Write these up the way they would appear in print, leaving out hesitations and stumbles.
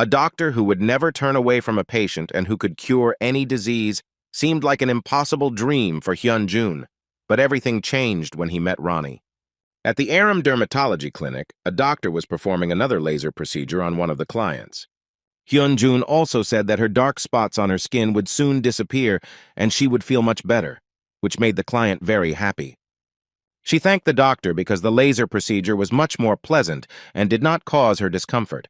A doctor who would never turn away from a patient and who could cure any disease seemed like an impossible dream for Hyun-jun, but everything changed when he met Ronnie. At the Aram Dermatology Clinic, a doctor was performing another laser procedure on one of the clients. Hyun-jun also said that her dark spots on her skin would soon disappear and she would feel much better, which made the client very happy. She thanked the doctor because the laser procedure was much more pleasant and did not cause her discomfort.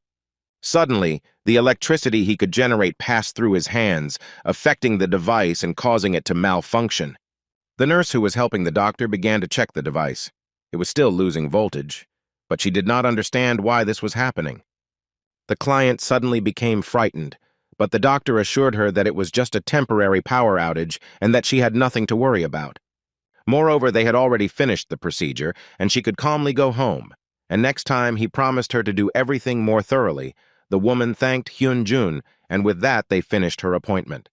Suddenly, the electricity he could generate passed through his hands, affecting the device and causing it to malfunction. The nurse who was helping the doctor began to check the device. It was still losing voltage, but she did not understand why this was happening. The client suddenly became frightened, but the doctor assured her that it was just a temporary power outage and that she had nothing to worry about. Moreover, they had already finished the procedure, and she could calmly go home, and next time he promised her to do everything more thoroughly. The woman thanked Hyun-jun, and with that they finished her appointment.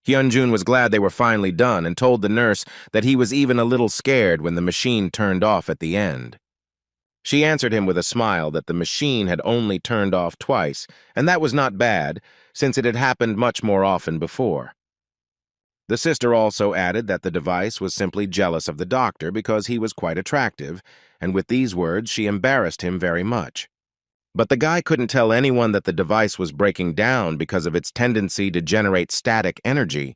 Hyun-jun was glad they were finally done and told the nurse that he was even a little scared when the machine turned off at the end. She answered him with a smile that the machine had only turned off twice, and that was not bad, since it had happened much more often before. The sister also added that the device was simply jealous of the doctor because he was quite attractive, and with these words she embarrassed him very much. But the guy couldn't tell anyone that the device was breaking down because of its tendency to generate static energy.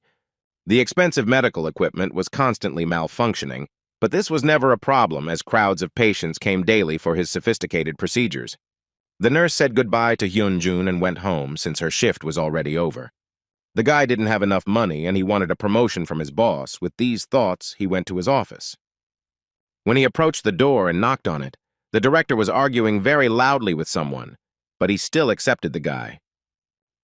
The expensive medical equipment was constantly malfunctioning, but this was never a problem as crowds of patients came daily for his sophisticated procedures. The nurse said goodbye to Hyun-jun and went home since her shift was already over. The guy didn't have enough money and he wanted a promotion from his boss. With these thoughts, he went to his office. When he approached the door and knocked on it, the director was arguing very loudly with someone, but he still accepted the guy.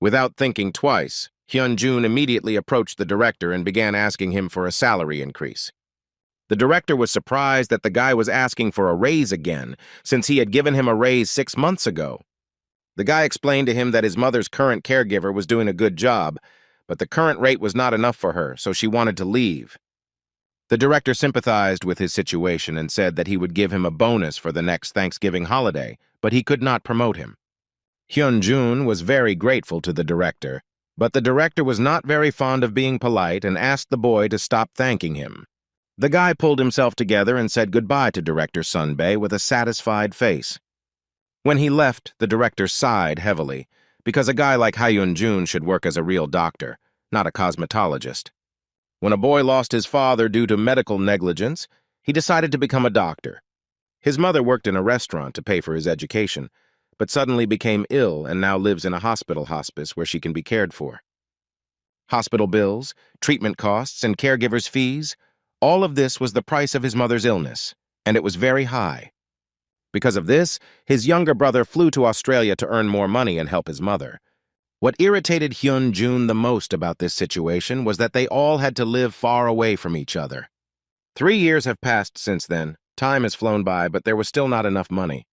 Without thinking twice, Hyun-jun immediately approached the director and began asking him for a salary increase. The director was surprised that the guy was asking for a raise again, since he had given him a raise 6 months ago. The guy explained to him that his mother's current caregiver was doing a good job, but the current rate was not enough for her, so she wanted to leave. The director sympathized with his situation and said that he would give him a bonus for the next Thanksgiving holiday, but he could not promote him. Hyun-jun was very grateful to the director, but the director was not very fond of being polite and asked the boy to stop thanking him. The guy pulled himself together and said goodbye to Director Sunbae with a satisfied face. When he left, the director sighed heavily, because a guy like Hyun-jun should work as a real doctor, not a cosmetologist. When a boy lost his father due to medical negligence, he decided to become a doctor. His mother worked in a restaurant to pay for his education, but suddenly became ill and now lives in a hospital hospice where she can be cared for. Hospital bills, treatment costs, and caregivers' fees, all of this was the price of his mother's illness, and it was very high. Because of this, his younger brother flew to Australia to earn more money and help his mother. What irritated Hyun-jun the most about this situation was that they all had to live far away from each other. 3 years have passed since then. Time has flown by, but there was still not enough money.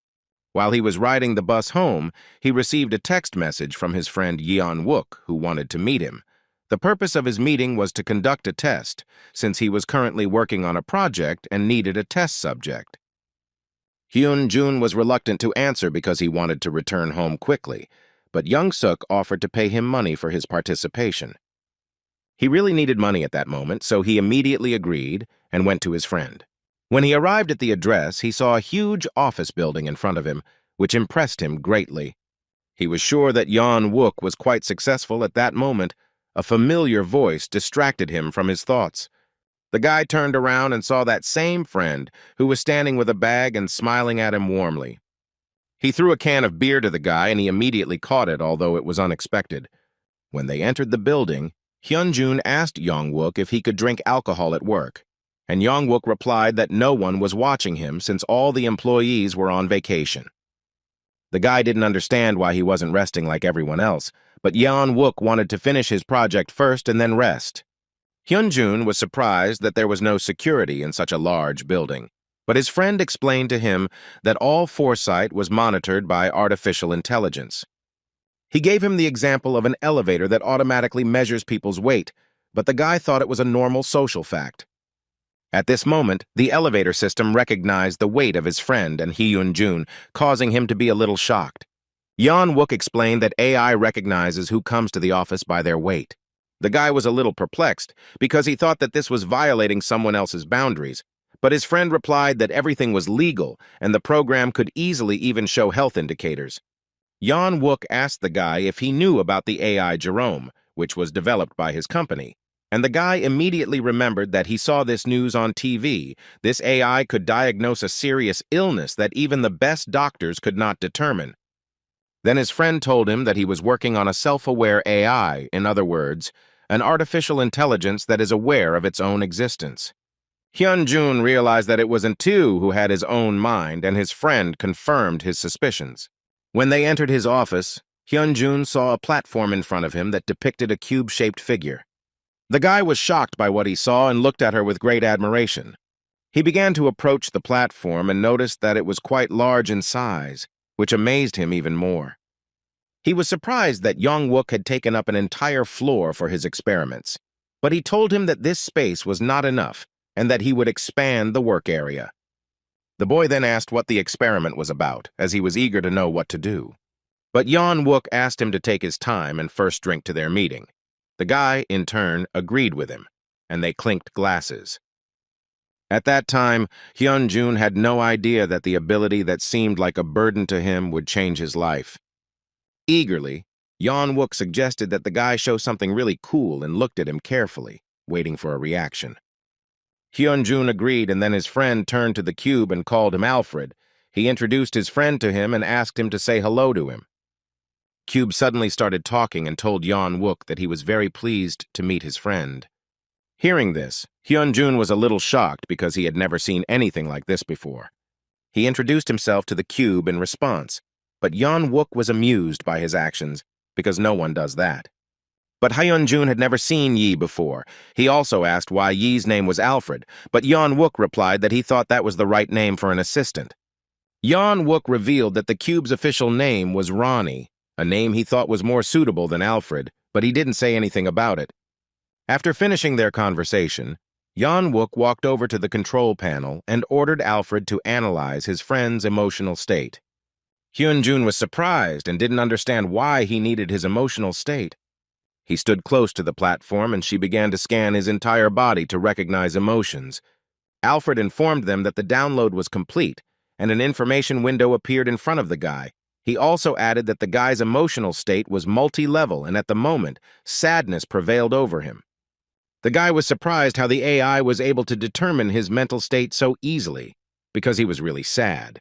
While he was riding the bus home, he received a text message from his friend Yeon-wook, who wanted to meet him. The purpose of his meeting was to conduct a test, since he was currently working on a project and needed a test subject. Hyun-jun was reluctant to answer because he wanted to return home quickly, but Young-suk offered to pay him money for his participation. He really needed money at that moment, so he immediately agreed and went to his friend. When he arrived at the address, he saw a huge office building in front of him, which impressed him greatly. He was sure that Yeon-wook was quite successful at that moment. A familiar voice distracted him from his thoughts. The guy turned around and saw that same friend, who was standing with a bag and smiling at him warmly. He threw a can of beer to the guy and he immediately caught it, although it was unexpected. When they entered the building, Hyun-jun asked Young-wook if he could drink alcohol at work, and Young-wook replied that no one was watching him since all the employees were on vacation. The guy didn't understand why he wasn't resting like everyone else, but Yeon-wook wanted to finish his project first and then rest. Hyun-jun was surprised that there was no security in such a large building, but his friend explained to him that all foresight was monitored by artificial intelligence. He gave him the example of an elevator that automatically measures people's weight, but the guy thought it was a normal social fact. At this moment, the elevator system recognized the weight of his friend and Hyun-jun, causing him to be a little shocked. Jan Wook explained that AI recognizes who comes to the office by their weight. The guy was a little perplexed because he thought that this was violating someone else's boundaries, but his friend replied that everything was legal and the program could easily even show health indicators. Jan Wook asked the guy if he knew about the AI Jerome, which was developed by his company, and the guy immediately remembered that he saw this news on TV. This AI could diagnose a serious illness that even the best doctors could not determine. Then his friend told him that he was working on a self-aware AI, in other words, an artificial intelligence that is aware of its own existence. Hyun-jun realized that it wasn't Tu who had his own mind, and his friend confirmed his suspicions. When they entered his office, Hyun-jun saw a platform in front of him that depicted a cube-shaped figure. The guy was shocked by what he saw and looked at her with great admiration. He began to approach the platform and noticed that it was quite large in size, which amazed him even more. He was surprised that Young-wook had taken up an entire floor for his experiments, but he told him that this space was not enough and that he would expand the work area. The boy then asked what the experiment was about, as he was eager to know what to do. But Young-wook asked him to take his time and first drink to their meeting. The guy, in turn, agreed with him, and they clinked glasses. At that time, Hyun-jun had no idea that the ability that seemed like a burden to him would change his life. Eagerly, Yeon-wook suggested that the guy show something really cool and looked at him carefully, waiting for a reaction. Hyun-jun agreed, and then his friend turned to the cube and called him Alfred. He introduced his friend to him and asked him to say hello to him. Cube suddenly started talking and told Yeon-wook that he was very pleased to meet his friend. Hearing this, Hyun-jun was a little shocked because he had never seen anything like this before. He introduced himself to the cube in response, but Yeon-wook was amused by his actions because no one does that. But Hyun-jun had never seen Yi before. He also asked why Yi's name was Alfred, but Yeon-wook replied that he thought that was the right name for an assistant. Yeon-wook revealed that the cube's official name was Ronnie, a name he thought was more suitable than Alfred, but he didn't say anything about it. After finishing their conversation, Yeon-wook walked over to the control panel and ordered Alfred to analyze his friend's emotional state. Hyun-jun was surprised and didn't understand why he needed his emotional state. He stood close to the platform and she began to scan his entire body to recognize emotions. Alfred informed them that the download was complete and an information window appeared in front of the guy. He also added that the guy's emotional state was multi-level and at the moment, sadness prevailed over him. The guy was surprised how the AI was able to determine his mental state so easily, because he was really sad.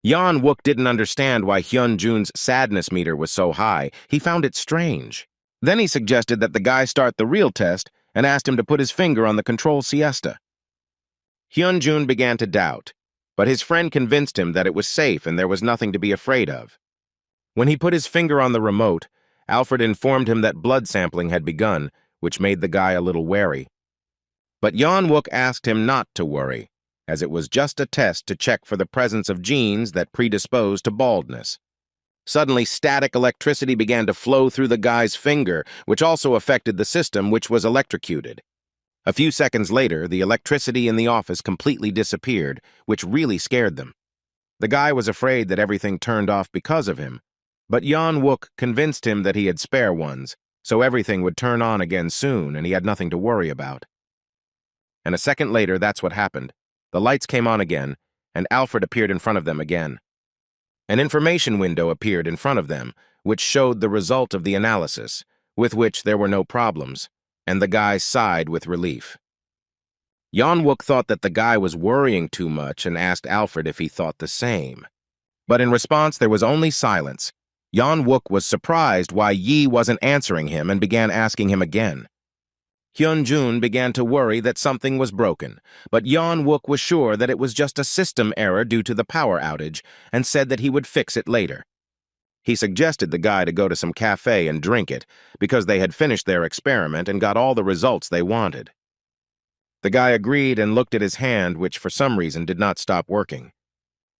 Yeon-wook didn't understand why Hyun-jun's sadness meter was so high. He found it strange. Then he suggested that the guy start the real test and asked him to put his finger on the control siesta. Hyun-jun began to doubt, but his friend convinced him that it was safe and there was nothing to be afraid of. When he put his finger on the remote, Alfred informed him that blood sampling had begun, which made the guy a little wary. But Yeon-wook asked him not to worry, as it was just a test to check for the presence of genes that predisposed to baldness. Suddenly, static electricity began to flow through the guy's finger, which also affected the system, which was electrocuted. A few seconds later, the electricity in the office completely disappeared, which really scared them. The guy was afraid that everything turned off because of him, but Yeon-wook convinced him that he had spare ones, so everything would turn on again soon and he had nothing to worry about. And a second later, that's what happened. The lights came on again, and Alfred appeared in front of them again. An information window appeared in front of them, which showed the result of the analysis, with which there were no problems, and the guy sighed with relief. Yeon-wook thought that the guy was worrying too much and asked Alfred if he thought the same. But in response, there was only silence. Yeon-wook was surprised why Yi wasn't answering him and began asking him again. Hyun-jun began to worry that something was broken, but Yeon-wook was sure that it was just a system error due to the power outage and said that he would fix it later. He suggested the guy to go to some cafe and drink it because they had finished their experiment and got all the results they wanted. The guy agreed and looked at his hand, which for some reason did not stop working.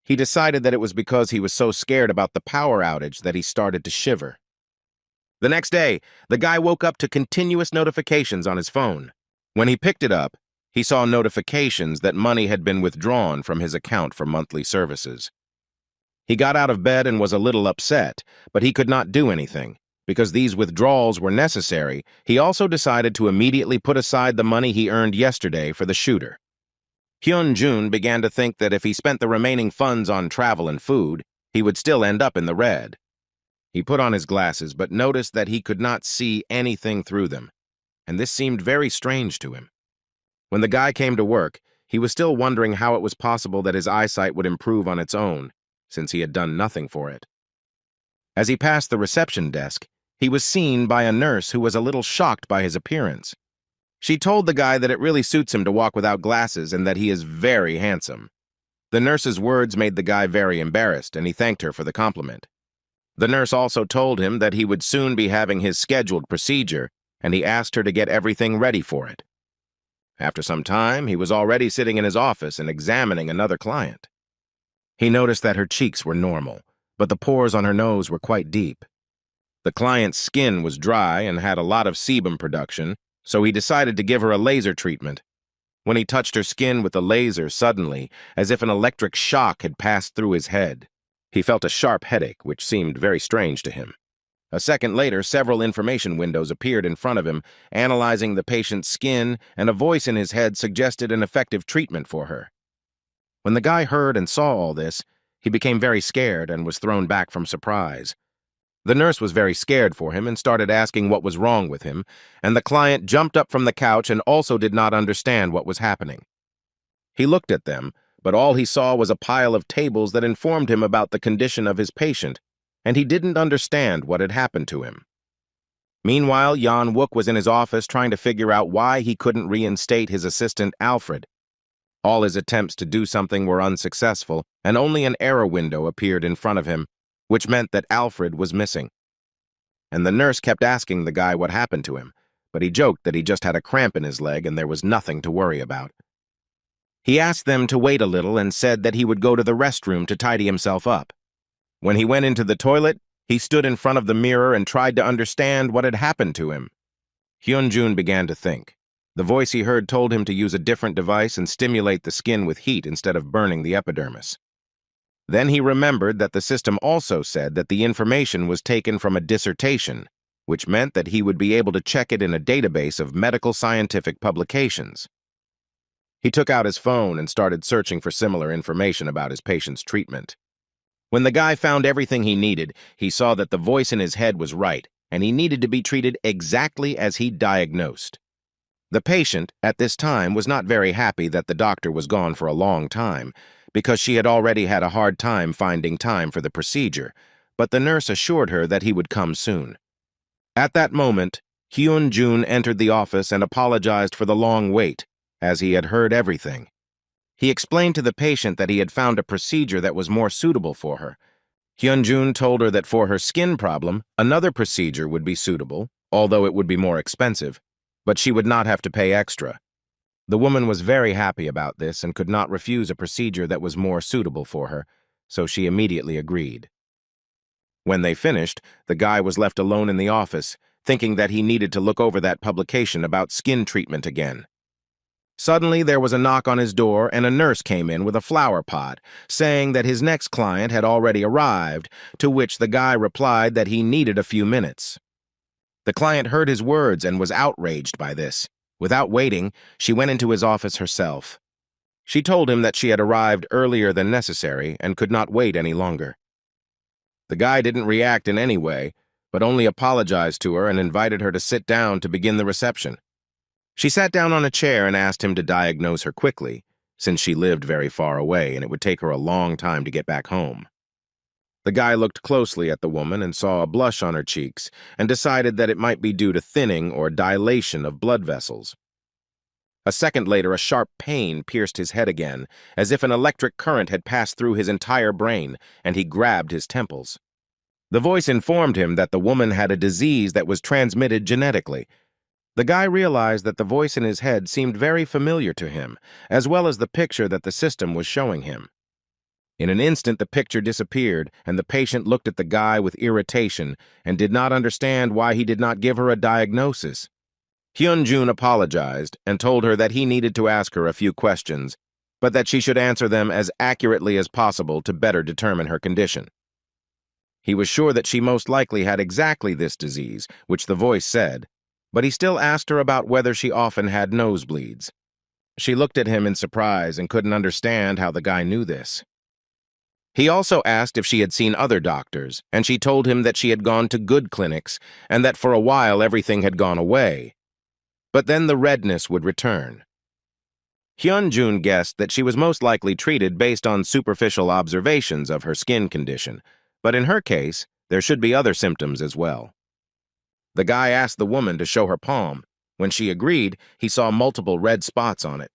He decided that it was because he was so scared about the power outage that he started to shiver. The next day, the guy woke up to continuous notifications on his phone. When he picked it up, he saw notifications that money had been withdrawn from his account for monthly services. He got out of bed and was a little upset, but he could not do anything. Because these withdrawals were necessary, he also decided to immediately put aside the money he earned yesterday for the shooter. Hyun-jun began to think that if he spent the remaining funds on travel and food, he would still end up in the red. He put on his glasses but noticed that he could not see anything through them, and this seemed very strange to him. When the guy came to work, he was still wondering how it was possible that his eyesight would improve on its own, since he had done nothing for it. As he passed the reception desk, he was seen by a nurse who was a little shocked by his appearance. She told the guy that it really suits him to walk without glasses and that he is very handsome. The nurse's words made the guy very embarrassed, and he thanked her for the compliment. The nurse also told him that he would soon be having his scheduled procedure, and he asked her to get everything ready for it. After some time, he was already sitting in his office and examining another client. He noticed that her cheeks were normal, but the pores on her nose were quite deep. The client's skin was dry and had a lot of sebum production, so he decided to give her a laser treatment. When he touched her skin with the laser suddenly, as if an electric shock had passed through his head, he felt a sharp headache, which seemed very strange to him. A second later, several information windows appeared in front of him, analyzing the patient's skin, and a voice in his head suggested an effective treatment for her. When the guy heard and saw all this, he became very scared and was thrown back from surprise. The nurse was very scared for him and started asking what was wrong with him, and the client jumped up from the couch and also did not understand what was happening. He looked at them, but all he saw was a pile of tables that informed him about the condition of his patient, and he didn't understand what had happened to him. Meanwhile, Yan-wook was in his office trying to figure out why he couldn't reinstate his assistant Alfred. All his attempts to do something were unsuccessful, and only an error window appeared in front of him, which meant that Alfred was missing. And the nurse kept asking the guy what happened to him, but he joked that he just had a cramp in his leg and there was nothing to worry about. He asked them to wait a little and said that he would go to the restroom to tidy himself up. When he went into the toilet, he stood in front of the mirror and tried to understand what had happened to him. Hyun-jun began to think. The voice he heard told him to use a different device and stimulate the skin with heat instead of burning the epidermis. Then he remembered that the system also said that the information was taken from a dissertation, which meant that he would be able to check it in a database of medical scientific publications. He took out his phone and started searching for similar information about his patient's treatment. When the guy found everything he needed, he saw that the voice in his head was right, and he needed to be treated exactly as he diagnosed. The patient, at this time, was not very happy that the doctor was gone for a long time, because she had already had a hard time finding time for the procedure, but the nurse assured her that he would come soon. At that moment, Hyun-jun entered the office and apologized for the long wait, as he had heard everything. He explained to the patient that he had found a procedure that was more suitable for her. Hyun-jun told her that for her skin problem, another procedure would be suitable, although it would be more expensive, but she would not have to pay extra. The woman was very happy about this and could not refuse a procedure that was more suitable for her, so she immediately agreed. When they finished, the guy was left alone in the office, thinking that he needed to look over that publication about skin treatment again. Suddenly, there was a knock on his door and a nurse came in with a flower pot, saying that his next client had already arrived, to which the guy replied that he needed a few minutes. The client heard his words and was outraged by this. Without waiting, she went into his office herself. She told him that she had arrived earlier than necessary and could not wait any longer. The guy didn't react in any way, but only apologized to her and invited her to sit down to begin the reception. She sat down on a chair and asked him to diagnose her quickly, since she lived very far away and it would take her a long time to get back home. The guy looked closely at the woman and saw a blush on her cheeks and decided that it might be due to thinning or dilation of blood vessels. A second later, a sharp pain pierced his head again, as if an electric current had passed through his entire brain, and he grabbed his temples. The voice informed him that the woman had a disease that was transmitted genetically. The guy realized that the voice in his head seemed very familiar to him, as well as the picture that the system was showing him. In an instant, the picture disappeared, and the patient looked at the guy with irritation and did not understand why he did not give her a diagnosis. Hyun-jun apologized and told her that he needed to ask her a few questions, but that she should answer them as accurately as possible to better determine her condition. He was sure that she most likely had exactly this disease, which the voice said, but he still asked her about whether she often had nosebleeds. She looked at him in surprise and couldn't understand how the guy knew this. He also asked if she had seen other doctors, and she told him that she had gone to good clinics and that for a while everything had gone away. But then the redness would return. Hyun-jun guessed that she was most likely treated based on superficial observations of her skin condition, but in her case, there should be other symptoms as well. The guy asked the woman to show her palm. When she agreed, he saw multiple red spots on it.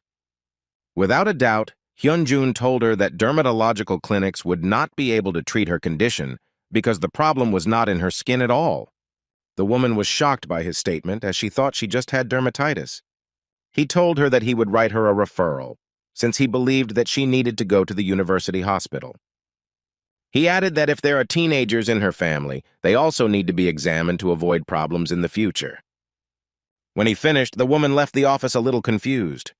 Without a doubt, Hyun-jun told her that dermatological clinics would not be able to treat her condition because the problem was not in her skin at all. The woman was shocked by his statement as she thought she just had dermatitis. He told her that he would write her a referral, since he believed that she needed to go to the university hospital. He added that if there are teenagers in her family, they also need to be examined to avoid problems in the future. When he finished, the woman left the office a little confused.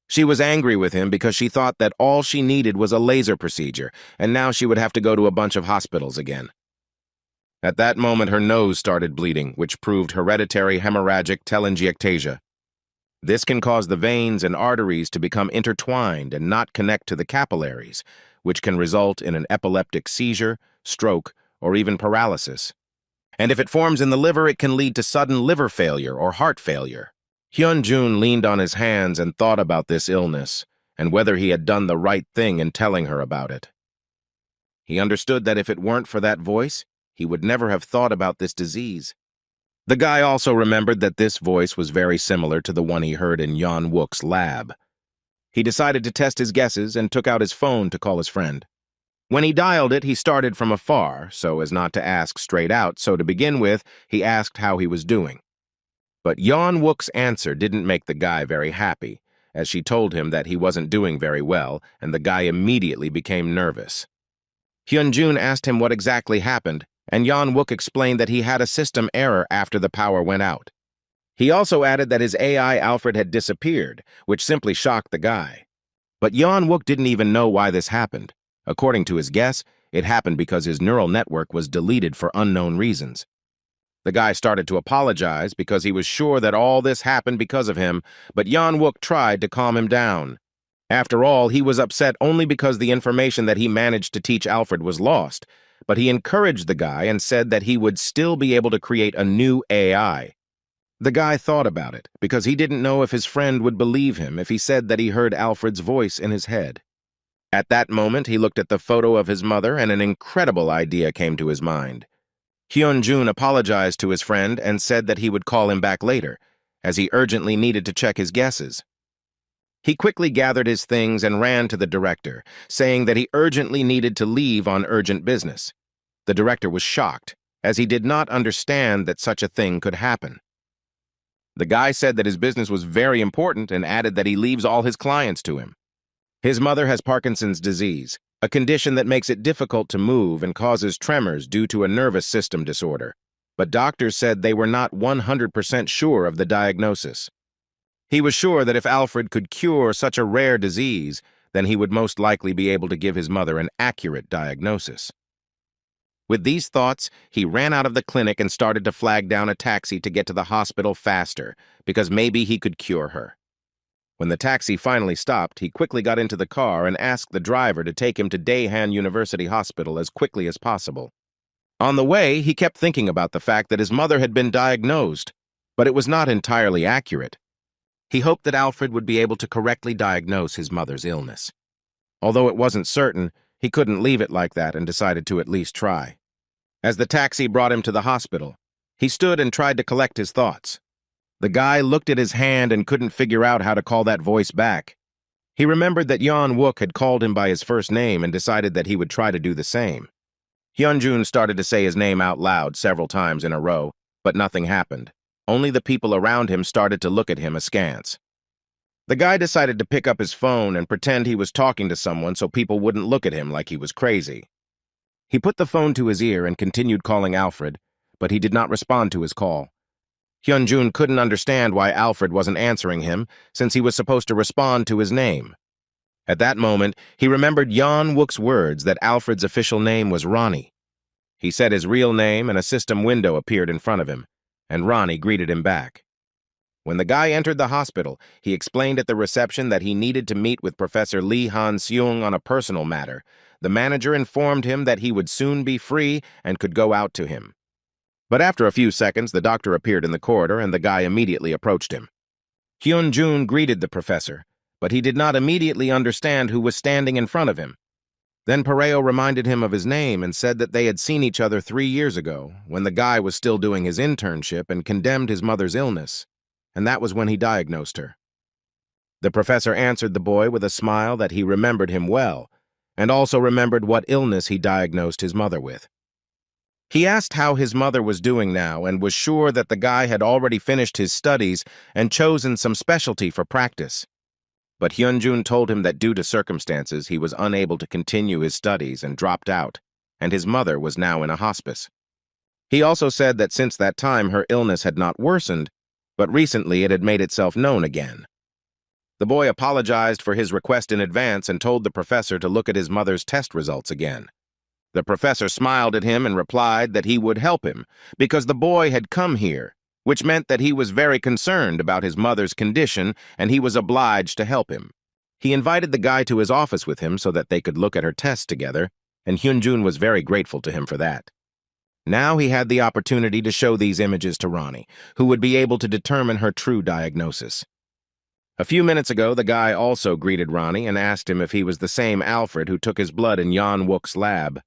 She was angry with him because she thought that all she needed was a laser procedure, and now she would have to go to a bunch of hospitals again. At that moment, her nose started bleeding, which proved hereditary hemorrhagic telangiectasia. This can cause the veins and arteries to become intertwined and not connect to the capillaries, which can result in an epileptic seizure, stroke, or even paralysis. And if it forms in the liver, it can lead to sudden liver failure or heart failure. Hyun-jun leaned on his hands and thought about this illness and whether he had done the right thing in telling her about it. He understood that if it weren't for that voice, he would never have thought about this disease. The guy also remembered that this voice was very similar to the one he heard in Yeon-wook's lab. He decided to test his guesses and took out his phone to call his friend. When he dialed it, he started from afar, so as not to ask straight out, so to begin with, he asked how he was doing. But Yeon-wook's answer didn't make the guy very happy, as she told him that he wasn't doing very well, and the guy immediately became nervous. Hyun-jun asked him what exactly happened, and Yeon-wook explained that he had a system error after the power went out. He also added that his AI Alfred had disappeared, which simply shocked the guy. But Yeon-wook didn't even know why this happened. According to his guess, it happened because his neural network was deleted for unknown reasons. The guy started to apologize because he was sure that all this happened because of him, but Yeon-wook tried to calm him down. After all, he was upset only because the information that he managed to teach Alfred was lost, but he encouraged the guy and said that he would still be able to create a new AI. The guy thought about it, because he didn't know if his friend would believe him if he said that he heard Alfred's voice in his head. At that moment, he looked at the photo of his mother and an incredible idea came to his mind. Hyun-jun apologized to his friend and said that he would call him back later, as he urgently needed to check his guesses. He quickly gathered his things and ran to the director, saying that he urgently needed to leave on urgent business. The director was shocked, as he did not understand that such a thing could happen. The guy said that his business was very important and added that he leaves all his clients to him. His mother has Parkinson's disease, a condition that makes it difficult to move and causes tremors due to a nervous system disorder, but doctors said they were not 100% sure of the diagnosis. He was sure that if Alfred could cure such a rare disease, then he would most likely be able to give his mother an accurate diagnosis. With these thoughts, he ran out of the clinic and started to flag down a taxi to get to the hospital faster, because maybe he could cure her. When the taxi finally stopped, he quickly got into the car and asked the driver to take him to Daehan University Hospital as quickly as possible. On the way, he kept thinking about the fact that his mother had been diagnosed, but it was not entirely accurate. He hoped that Alfred would be able to correctly diagnose his mother's illness. Although it wasn't certain, he couldn't leave it like that and decided to at least try. As the taxi brought him to the hospital, he stood and tried to collect his thoughts. The guy looked at his hand and couldn't figure out how to call that voice back. He remembered that Yeon-wook had called him by his first name and decided that he would try to do the same. Hyun-jun started to say his name out loud several times in a row, but nothing happened. Only the people around him started to look at him askance. The guy decided to pick up his phone and pretend he was talking to someone so people wouldn't look at him like he was crazy. He put the phone to his ear and continued calling Alfred, but he did not respond to his call. Hyun-jun couldn't understand why Alfred wasn't answering him, since he was supposed to respond to his name. At that moment, he remembered Jan Wook's words that Alfred's official name was Ronnie. He said his real name and a system window appeared in front of him, and Ronnie greeted him back. When the guy entered the hospital, he explained at the reception that he needed to meet with Professor Lee Han-seung on a personal matter. The manager informed him that he would soon be free and could go out to him. But after a few seconds, the doctor appeared in the corridor and the guy immediately approached him. Hyun-jun greeted the professor, but he did not immediately understand who was standing in front of him. Then Pareo reminded him of his name and said that they had seen each other 3 years ago, when the guy was still doing his internship and condemned his mother's illness, and that was when he diagnosed her. The professor answered the boy with a smile that he remembered him well, and also remembered what illness he diagnosed his mother with. He asked how his mother was doing now and was sure that the guy had already finished his studies and chosen some specialty for practice. But Hyun-jun told him that due to circumstances he was unable to continue his studies and dropped out, and his mother was now in a hospice. He also said that since that time her illness had not worsened, but recently it had made itself known again. The boy apologized for his request in advance and told the professor to look at his mother's test results again. The professor smiled at him and replied that he would help him because the boy had come here, which meant that he was very concerned about his mother's condition and he was obliged to help him. He invited the guy to his office with him so that they could look at her tests together, and Hyun-jun was very grateful to him for that. Now he had the opportunity to show these images to Ronnie, who would be able to determine her true diagnosis. A few minutes ago, the guy also greeted Ronnie and asked him if he was the same Alfred who took his blood in Jan Wook's lab,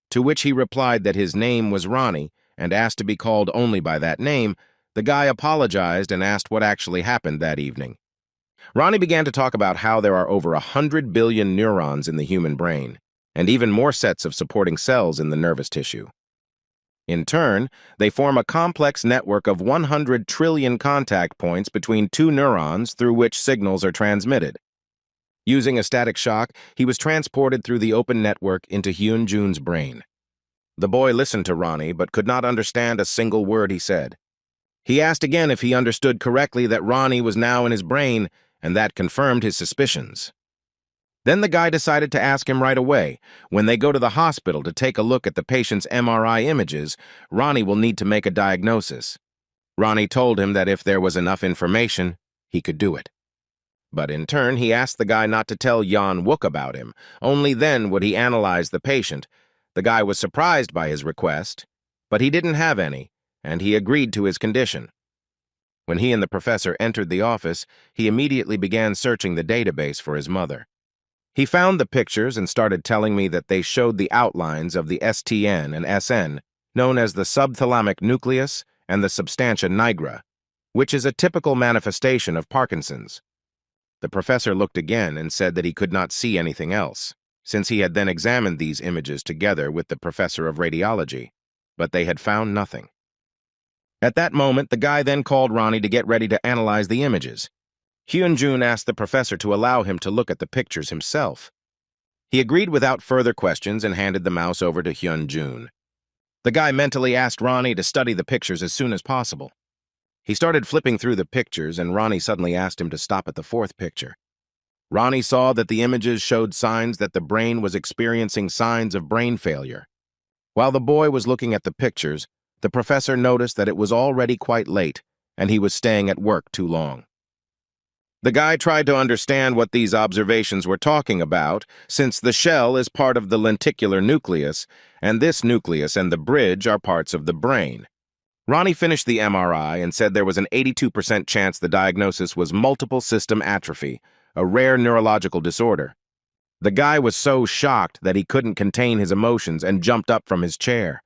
to which he replied that his name was Ronnie, and asked to be called only by that name. The guy apologized and asked what actually happened that evening. Ronnie began to talk about how there are over 100 billion neurons in the human brain, and even more sets of supporting cells in the nervous tissue. In turn, they form a complex network of 100 trillion contact points between two neurons through which signals are transmitted. Using a static shock, he was transported through the open network into Hyun-jun's brain. The boy listened to Ronnie but could not understand a single word he said. He asked again if he understood correctly that Ronnie was now in his brain, and that confirmed his suspicions. Then the guy decided to ask him right away. When they go to the hospital to take a look at the patient's MRI images, Ronnie will need to make a diagnosis. Ronnie told him that if there was enough information, he could do it. But in turn, he asked the guy not to tell Jan Wook about him. Only then would he analyze the patient. The guy was surprised by his request, but he didn't have any, and he agreed to his condition. When he and the professor entered the office, he immediately began searching the database for his mother. He found the pictures and started telling me that they showed the outlines of the STN and SN, known as the subthalamic nucleus and the substantia nigra, which is a typical manifestation of Parkinson's. The professor looked again and said that he could not see anything else, since he had then examined these images together with the professor of radiology, but they had found nothing. At that moment, the guy then called Ronnie to get ready to analyze the images. Hyun-jun asked the professor to allow him to look at the pictures himself. He agreed without further questions and handed the mouse over to Hyun-jun. The guy mentally asked Ronnie to study the pictures as soon as possible. He started flipping through the pictures, and Ronnie suddenly asked him to stop at the fourth picture. Ronnie saw that the images showed signs that the brain was experiencing signs of brain failure. While the boy was looking at the pictures, the professor noticed that it was already quite late, and he was staying at work too long. The guy tried to understand what these observations were talking about, since the shell is part of the lenticular nucleus, and this nucleus and the bridge are parts of the brain. Ronnie finished the MRI and said there was an 82% chance the diagnosis was multiple system atrophy, a rare neurological disorder. The guy was so shocked that he couldn't contain his emotions and jumped up from his chair.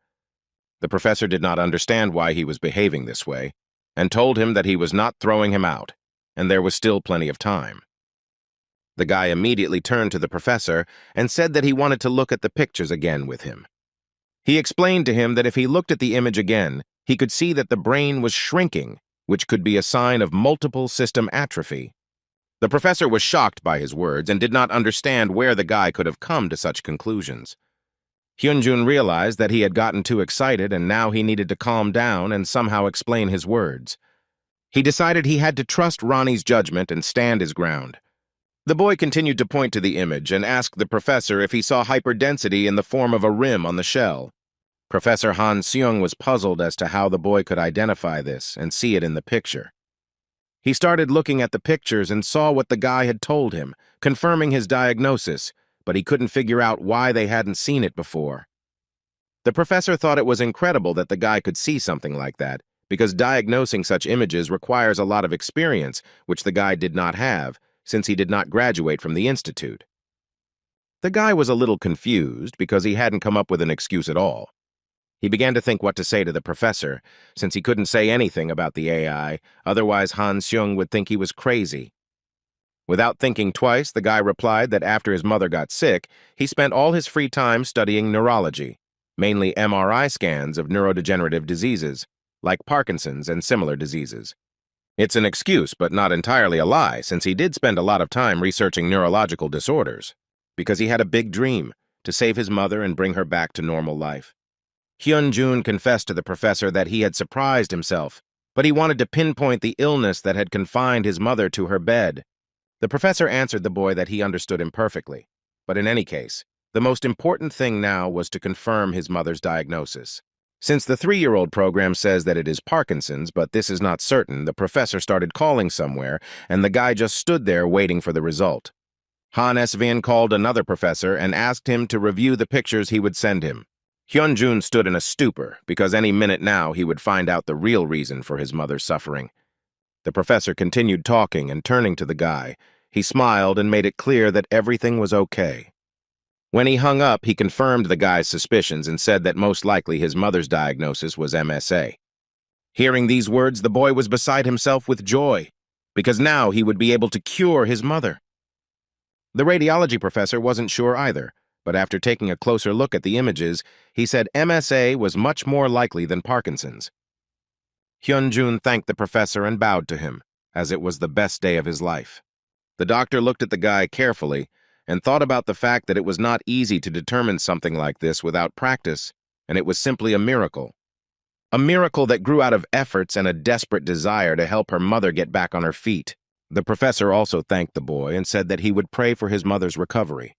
The professor did not understand why he was behaving this way, and told him that he was not throwing him out, and there was still plenty of time. The guy immediately turned to the professor and said that he wanted to look at the pictures again with him. He explained to him that if he looked at the image again, he could see that the brain was shrinking, which could be a sign of multiple system atrophy. The professor was shocked by his words and did not understand where the guy could have come to such conclusions. Hyun-jun realized that he had gotten too excited and now he needed to calm down and somehow explain his words. He decided he had to trust Ronnie's judgment and stand his ground. The boy continued to point to the image and asked the professor if he saw hyperdensity in the form of a rim on the shell. Professor Han Seung was puzzled as to how the boy could identify this and see it in the picture. He started looking at the pictures and saw what the guy had told him, confirming his diagnosis, but he couldn't figure out why they hadn't seen it before. The professor thought it was incredible that the guy could see something like that, because diagnosing such images requires a lot of experience, which the guy did not have, since he did not graduate from the institute. The guy was a little confused because he hadn't come up with an excuse at all. He began to think what to say to the professor, since he couldn't say anything about the AI, otherwise Han Seung would think he was crazy. Without thinking twice, the guy replied that after his mother got sick, he spent all his free time studying neurology, mainly MRI scans of neurodegenerative diseases, like Parkinson's and similar diseases. It's an excuse, but not entirely a lie, since he did spend a lot of time researching neurological disorders, because he had a big dream, to save his mother and bring her back to normal life. Hyun-jun confessed to the professor that he had surprised himself, but he wanted to pinpoint the illness that had confined his mother to her bed. The professor answered the boy that he understood him perfectly, but in any case, the most important thing now was to confirm his mother's diagnosis. Since the 3-year-old program says that it is Parkinson's, but this is not certain, the professor started calling somewhere, and the guy just stood there waiting for the result. Han S-Vin called another professor and asked him to review the pictures he would send him. Hyun-jun stood in a stupor, because any minute now he would find out the real reason for his mother's suffering. The professor continued talking and turning to the guy. He smiled and made it clear that everything was okay. When he hung up, he confirmed the guy's suspicions and said that most likely his mother's diagnosis was MSA. Hearing these words, the boy was beside himself with joy, because now he would be able to cure his mother. The radiology professor wasn't sure either, but after taking a closer look at the images, he said MSA was much more likely than Parkinson's. Hyun-jun thanked the professor and bowed to him, as it was the best day of his life. The doctor looked at the guy carefully and thought about the fact that it was not easy to determine something like this without practice, and it was simply a miracle. A miracle that grew out of efforts and a desperate desire to help her mother get back on her feet. The professor also thanked the boy and said that he would pray for his mother's recovery.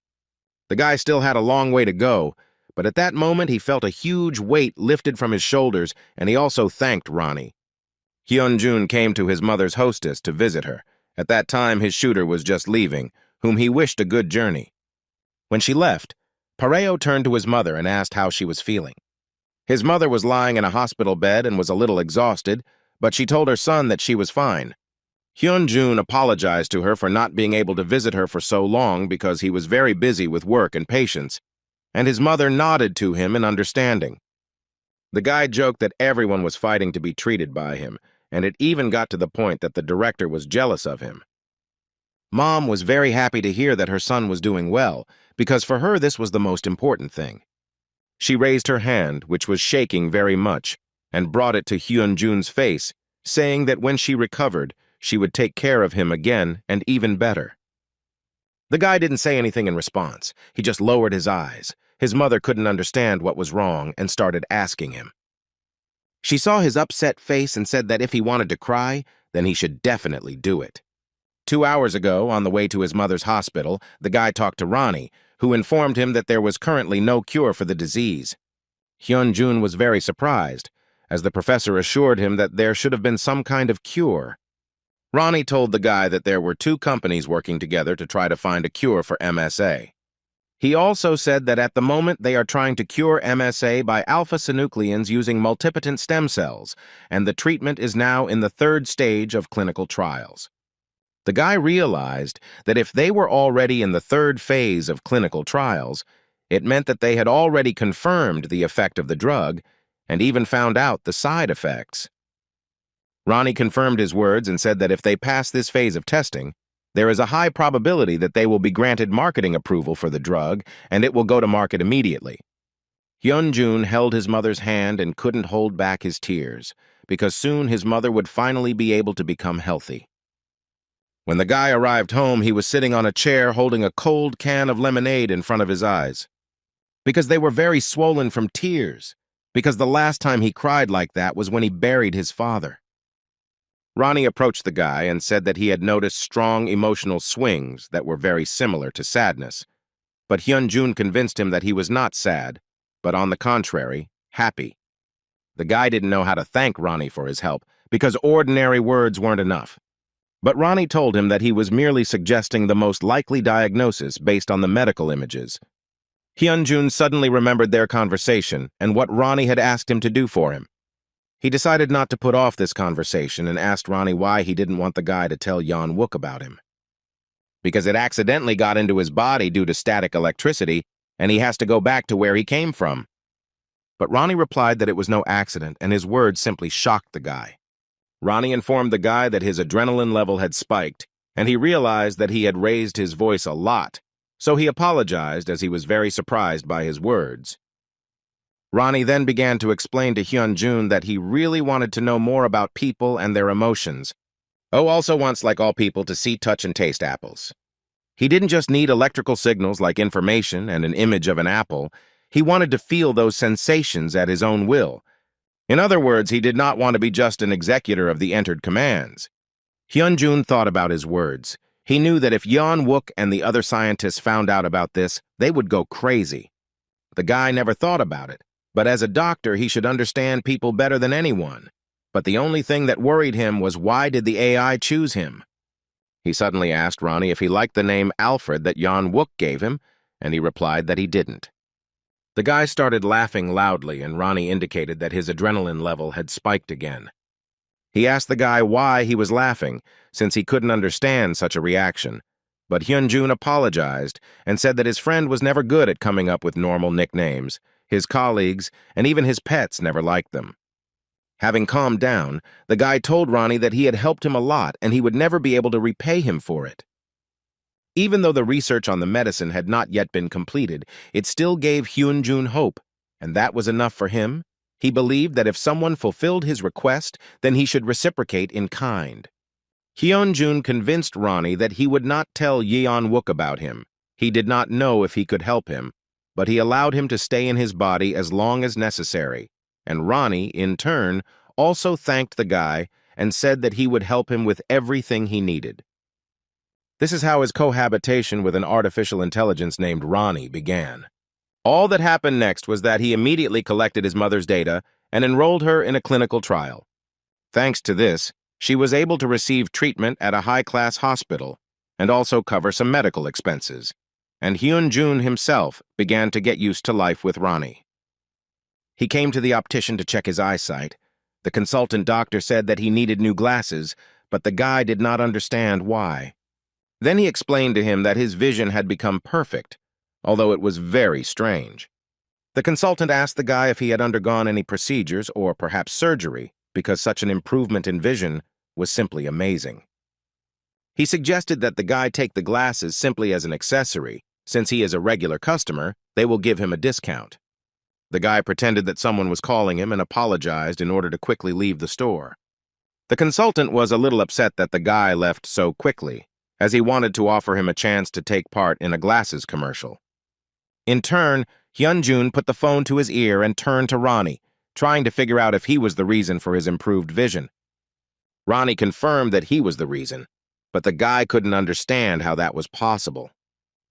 The guy still had a long way to go, but at that moment he felt a huge weight lifted from his shoulders, and he also thanked Ronnie. Hyun-jun came to his mother's hostess to visit her. At that time, his shooter was just leaving, whom he wished a good journey. When she left, Pareo turned to his mother and asked how she was feeling. His mother was lying in a hospital bed and was a little exhausted, but she told her son that she was fine. Hyun-jun apologized to her for not being able to visit her for so long because he was very busy with work and patients, and his mother nodded to him in understanding. The guy joked that everyone was fighting to be treated by him, and it even got to the point that the director was jealous of him. Mom was very happy to hear that her son was doing well, because for her this was the most important thing. She raised her hand, which was shaking very much, and brought it to Hyun-jun's face, saying that when she recovered, she would take care of him again and even better. The guy didn't say anything in response. He just lowered his eyes. His mother couldn't understand what was wrong and started asking him. She saw his upset face and said that if he wanted to cry, then he should definitely do it. 2 hours ago, on the way to his mother's hospital, the guy talked to Ronnie, who informed him that there was currently no cure for the disease. Hyun-jun was very surprised, as the professor assured him that there should have been some kind of cure. Ronnie told the guy that there were 2 companies working together to try to find a cure for MSA. He also said that at the moment they are trying to cure MSA by alpha-synucleins using multipotent stem cells, and the treatment is now in the 3rd stage of clinical trials. The guy realized that if they were already in the 3rd phase of clinical trials, it meant that they had already confirmed the effect of the drug and even found out the side effects. Ronnie confirmed his words and said that if they pass this phase of testing, there is a high probability that they will be granted marketing approval for the drug, and it will go to market immediately. Hyun-jun held his mother's hand and couldn't hold back his tears, because soon his mother would finally be able to become healthy. When the guy arrived home, he was sitting on a chair holding a cold can of lemonade in front of his eyes. Because they were very swollen from tears, because the last time he cried like that was when he buried his father. Ronnie approached the guy and said that he had noticed strong emotional swings that were very similar to sadness. But Hyun-jun convinced him that he was not sad, but on the contrary, happy. The guy didn't know how to thank Ronnie for his help, because ordinary words weren't enough. But Ronnie told him that he was merely suggesting the most likely diagnosis based on the medical images. Hyun-jun suddenly remembered their conversation and what Ronnie had asked him to do for him. He decided not to put off this conversation and asked Ronnie why he didn't want the guy to tell Yeon-wook about him. Because it accidentally got into his body due to static electricity, and he has to go back to where he came from. But Ronnie replied that it was no accident, and his words simply shocked the guy. Ronnie informed the guy that his adrenaline level had spiked, and he realized that he had raised his voice a lot, so he apologized as he was very surprised by his words. Ronnie then began to explain to Hyun-jun that he really wanted to know more about people and their emotions. Oh also wants, like all people, to see, touch, and taste apples. He didn't just need electrical signals like information and an image of an apple. He wanted to feel those sensations at his own will. In other words, he did not want to be just an executor of the entered commands. Hyun-jun thought about his words. He knew that if Yeon-wook and the other scientists found out about this, they would go crazy. The guy never thought about it, but as a doctor, he should understand people better than anyone. But the only thing that worried him was why did the AI choose him? He suddenly asked Ronnie if he liked the name Alfred that Yeon-wook gave him, and he replied that he didn't. The guy started laughing loudly, and Ronnie indicated that his adrenaline level had spiked again. He asked the guy why he was laughing, since he couldn't understand such a reaction. But Hyun-jun apologized and said that his friend was never good at coming up with normal nicknames. His colleagues, and even his pets, never liked them. Having calmed down, the guy told Ronnie that he had helped him a lot and he would never be able to repay him for it. Even though the research on the medicine had not yet been completed, it still gave Hyun-jun hope, and that was enough for him. He believed that if someone fulfilled his request, then he should reciprocate in kind. Hyun-jun convinced Ronnie that he would not tell Yeon-wook about him. He did not know if he could help him, but he allowed him to stay in his body as long as necessary. And Ronnie, in turn, also thanked the guy and said that he would help him with everything he needed. This is how his cohabitation with an artificial intelligence named Ronnie began. All that happened next was that he immediately collected his mother's data and enrolled her in a clinical trial. Thanks to this, she was able to receive treatment at a high-class hospital and also cover some medical expenses. And Hyun-jun himself began to get used to life with Ronnie. He came to the optician to check his eyesight. The consultant doctor said that he needed new glasses, but the guy did not understand why. Then he explained to him that his vision had become perfect, although it was very strange. The consultant asked the guy if he had undergone any procedures or perhaps surgery, because such an improvement in vision was simply amazing. He suggested that the guy take the glasses simply as an accessory. Since he is a regular customer, they will give him a discount. The guy pretended that someone was calling him and apologized in order to quickly leave the store. The consultant was a little upset that the guy left so quickly, as he wanted to offer him a chance to take part in a glasses commercial. In turn, Hyun-jun put the phone to his ear and turned to Ronnie, trying to figure out if he was the reason for his improved vision. Ronnie confirmed that he was the reason, but the guy couldn't understand how that was possible.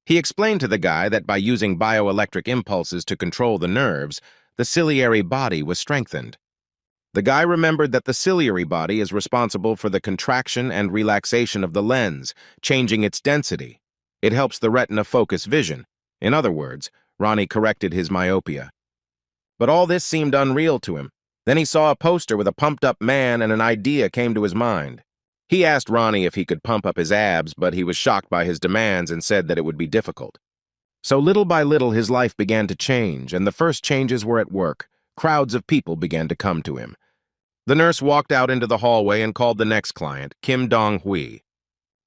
He explained to the guy that by using bioelectric impulses to control the nerves, the ciliary body was strengthened. The guy remembered that the ciliary body is responsible for the contraction and relaxation of the lens, changing its density. It helps the retina focus vision. In other words, Ronnie corrected his myopia. But all this seemed unreal to him. Then he saw a poster with a pumped-up man and an idea came to his mind. He asked Ronnie if he could pump up his abs, but he was shocked by his demands and said that it would be difficult. So little by little his life began to change, and the first changes were at work. Crowds of people began to come to him. The nurse walked out into the hallway and called the next client, Kim Dong-hui.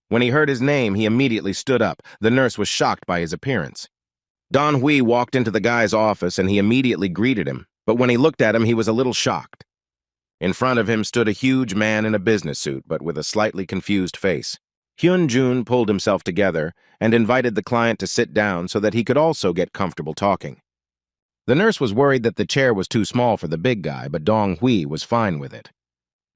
When he heard his name, he immediately stood up. The nurse was shocked by his appearance. Dong-hui walked into the guy's office and he immediately greeted him, but when he looked at him, he was a little shocked. In front of him stood a huge man in a business suit, but with a slightly confused face. Hyun-jun pulled himself together and invited the client to sit down so that he could also get comfortable talking. The nurse was worried that the chair was too small for the big guy, but Dong-hui was fine with it.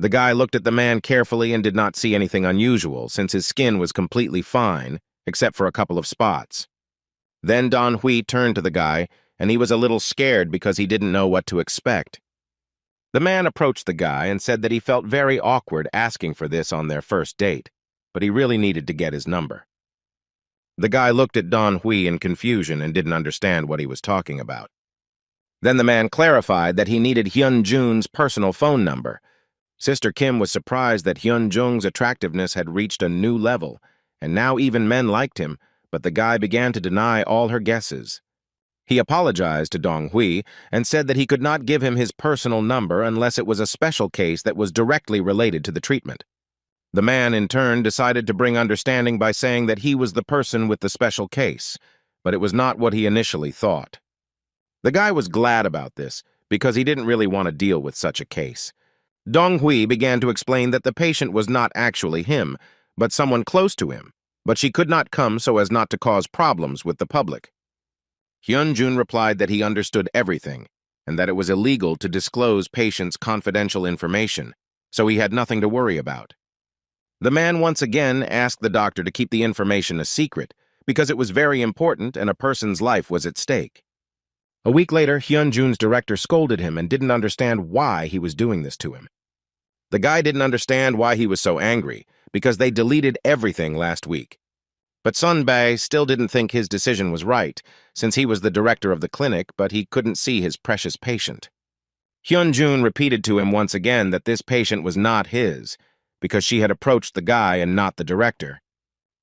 The guy looked at the man carefully and did not see anything unusual, since his skin was completely fine, except for a couple of spots. Then Don Hui turned to the guy, and he was a little scared because he didn't know what to expect. The man approached the guy and said that he felt very awkward asking for this on their first date, but he really needed to get his number. The guy looked at Don Hui in confusion and didn't understand what he was talking about. Then the man clarified that he needed Hyun Jun's personal phone number. Sister Kim was surprised that Hyun Jung's attractiveness had reached a new level, and now even men liked him, but the guy began to deny all her guesses. He apologized to Dong Hui and said that he could not give him his personal number unless it was a special case that was directly related to the treatment. The man, in turn, decided to bring understanding by saying that he was the person with the special case, but it was not what he initially thought. The guy was glad about this because he didn't really want to deal with such a case. Dong Hui began to explain that the patient was not actually him, but someone close to him, but she could not come so as not to cause problems with the public. Hyun Jun replied that he understood everything and that it was illegal to disclose patients' confidential information, so he had nothing to worry about. The man once again asked the doctor to keep the information a secret because it was very important and a person's life was at stake. A week later, Hyun Jun's director scolded him and didn't understand why he was doing this to him. The guy didn't understand why he was so angry because they deleted everything last week. But Sun Bae still didn't think his decision was right, since he was the director of the clinic, but he couldn't see his precious patient. Hyun Jun repeated to him once again that this patient was not his, because she had approached the guy and not the director.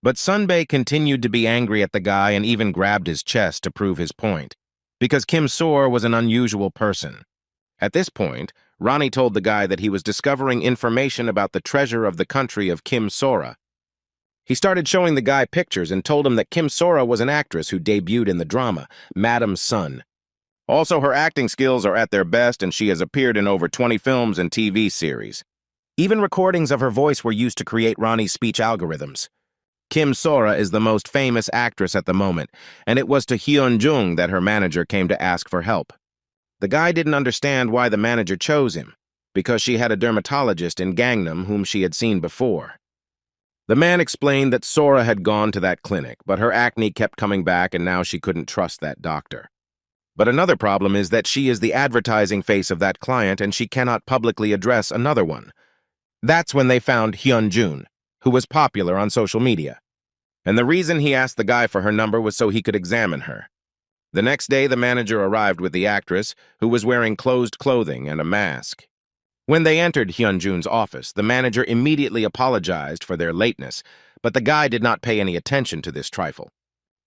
But Sun Bae continued to be angry at the guy and even grabbed his chest to prove his point, because Kim Sor was an unusual person. At this point, Ronnie told the guy that he was discovering information about the treasure of the country of Kim Sora. He started showing the guy pictures and told him that Kim Sora was an actress who debuted in the drama, Madam Sun. Also, her acting skills are at their best and she has appeared in over 20 films and TV series. Even recordings of her voice were used to create Ronnie's speech algorithms. Kim Sora is the most famous actress at the moment, and it was to Hyun Jung that her manager came to ask for help. The guy didn't understand why the manager chose him, because she had a dermatologist in Gangnam whom she had seen before. The man explained that Sora had gone to that clinic, but her acne kept coming back and now she couldn't trust that doctor. But another problem is that she is the advertising face of that client and she cannot publicly address another one. That's when they found Hyun Jun, who was popular on social media. And the reason he asked the guy for her number was so he could examine her. The next day, the manager arrived with the actress, who was wearing closed clothing and a mask. When they entered Hyun Jun's office, the manager immediately apologized for their lateness, but the guy did not pay any attention to this trifle.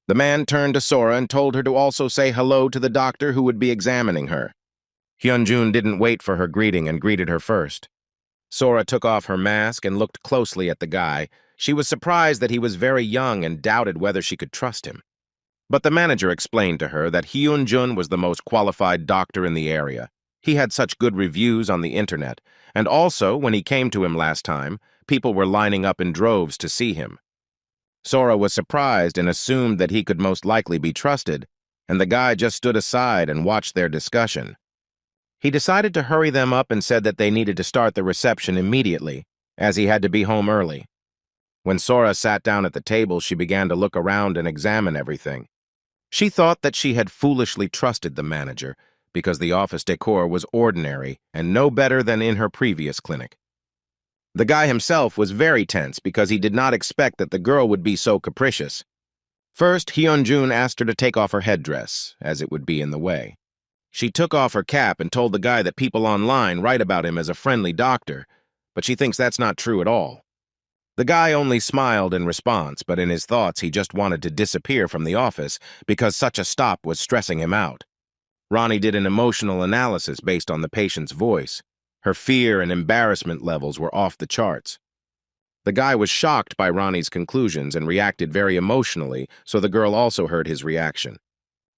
The man turned to Sora and told her to also say hello to the doctor who would be examining her. Hyun Jun didn't wait for her greeting and greeted her first. Sora took off her mask and looked closely at the guy. She was surprised that he was very young and doubted whether she could trust him. But the manager explained to her that Hyun Jun was the most qualified doctor in the area. He had such good reviews on the internet, and also, when he came to him last time, people were lining up in droves to see him. Sora was surprised and assumed that he could most likely be trusted, and the guy just stood aside and watched their discussion. He decided to hurry them up and said that they needed to start the reception immediately, as he had to be home early. When Sora sat down at the table, she began to look around and examine everything. She thought that she had foolishly trusted the manager, because the office decor was ordinary and no better than in her previous clinic. The guy himself was very tense because he did not expect that the girl would be so capricious. First, Hyun Jun asked her to take off her headdress, as it would be in the way. She took off her cap and told the guy that people online write about him as a friendly doctor, but she thinks that's not true at all. The guy only smiled in response, but in his thoughts he just wanted to disappear from the office because such a stop was stressing him out. Ronnie did an emotional analysis based on the patient's voice. Her fear and embarrassment levels were off the charts. The guy was shocked by Ronnie's conclusions and reacted very emotionally, so the girl also heard his reaction.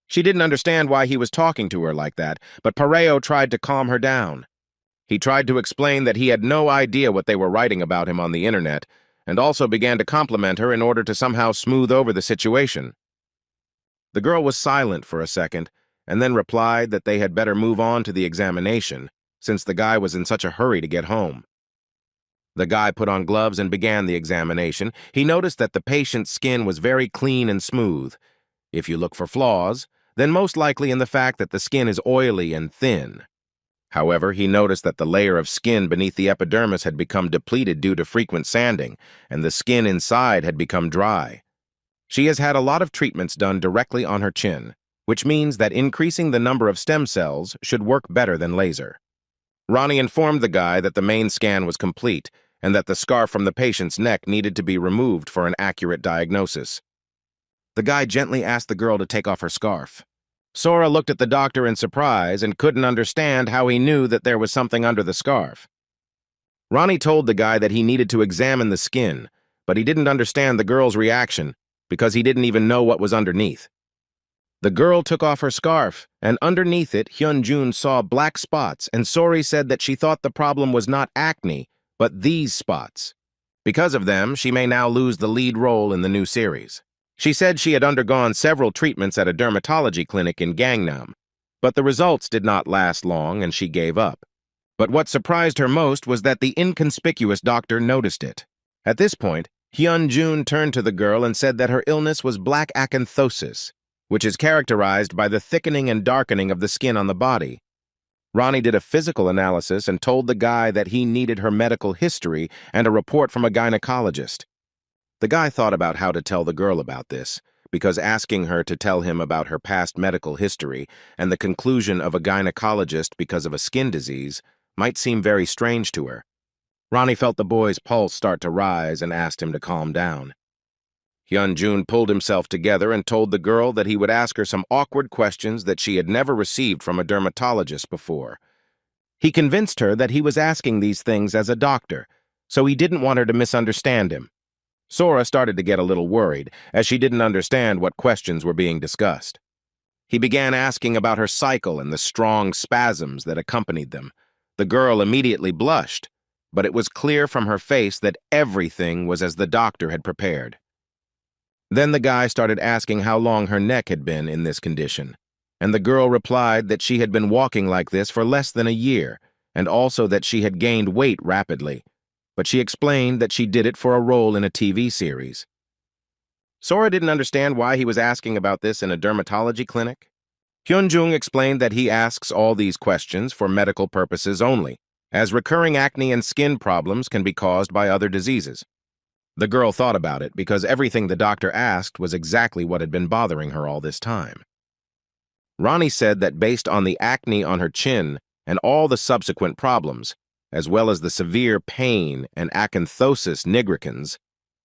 She didn't understand why he was talking to her like that, but Pareo tried to calm her down. He tried to explain that he had no idea what they were writing about him on the internet, and also began to compliment her in order to somehow smooth over the situation. The girl was silent for a second, and then replied that they had better move on to the examination, since the guy was in such a hurry to get home. The guy put on gloves and began the examination. He noticed that the patient's skin was very clean and smooth. If you look for flaws, then most likely in the fact that the skin is oily and thin. However, he noticed that the layer of skin beneath the epidermis had become depleted due to frequent sanding, and the skin inside had become dry. She has had a lot of treatments done directly on her chin, which means that increasing the number of stem cells should work better than laser. Ronnie informed the guy that the main scan was complete and that the scarf from the patient's neck needed to be removed for an accurate diagnosis. The guy gently asked the girl to take off her scarf. Sora looked at the doctor in surprise and couldn't understand how he knew that there was something under the scarf. Ronnie told the guy that he needed to examine the skin, but he didn't understand the girl's reaction because he didn't even know what was underneath. The girl took off her scarf, and underneath it, Hyunjun saw black spots, and Sori said that she thought the problem was not acne, but these spots. Because of them, she may now lose the lead role in the new series. She said she had undergone several treatments at a dermatology clinic in Gangnam, but the results did not last long and she gave up. But what surprised her most was that the inconspicuous doctor noticed it. At this point, Hyunjun turned to the girl and said that her illness was black acanthosis, which is characterized by the thickening and darkening of the skin on the body. Ronnie did a physical analysis and told the guy that he needed her medical history and a report from a gynecologist. The guy thought about how to tell the girl about this, because asking her to tell him about her past medical history and the conclusion of a gynecologist because of a skin disease might seem very strange to her. Ronnie felt the boy's pulse start to rise and asked him to calm down. Hyunjun pulled himself together and told the girl that he would ask her some awkward questions that she had never received from a dermatologist before. He convinced her that he was asking these things as a doctor, so he didn't want her to misunderstand him. Sora started to get a little worried, as she didn't understand what questions were being discussed. He began asking about her cycle and the strong spasms that accompanied them. The girl immediately blushed, but it was clear from her face that everything was as the doctor had prepared. Then the guy started asking how long her neck had been in this condition, and the girl replied that she had been walking like this for less than a year, and also that she had gained weight rapidly, but she explained that she did it for a role in a TV series. Sora didn't understand why he was asking about this in a dermatology clinic. Hyunjung explained that he asks all these questions for medical purposes only, as recurring acne and skin problems can be caused by other diseases. The girl thought about it because everything the doctor asked was exactly what had been bothering her all this time. Ronnie said that based on the acne on her chin and all the subsequent problems, as well as the severe pain and acanthosis nigricans,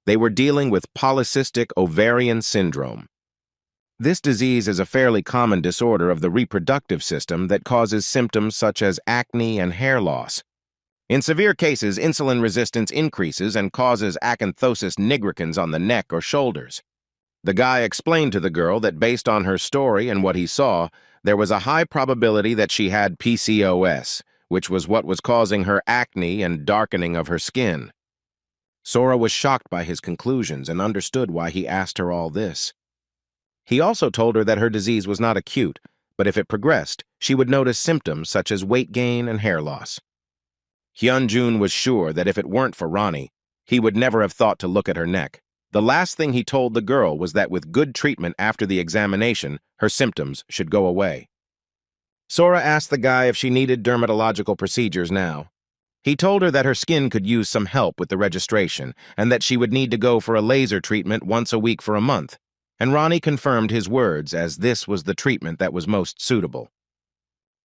they were dealing with polycystic ovarian syndrome. This disease is a fairly common disorder of the reproductive system that causes symptoms such as acne and hair loss. In severe cases, insulin resistance increases and causes acanthosis nigricans on the neck or shoulders. The guy explained to the girl that based on her story and what he saw, there was a high probability that she had PCOS, which was what was causing her acne and darkening of her skin. Sora was shocked by his conclusions and understood why he asked her all this. He also told her that her disease was not acute, but if it progressed, she would notice symptoms such as weight gain and hair loss. Hyunjun was sure that if it weren't for Ronnie, he would never have thought to look at her neck. The last thing he told the girl was that with good treatment after the examination, her symptoms should go away. Sora asked the guy if she needed dermatological procedures now. He told her that her skin could use some help with the registration and that she would need to go for a laser treatment once a week for a month, and Ronnie confirmed his words as this was the treatment that was most suitable.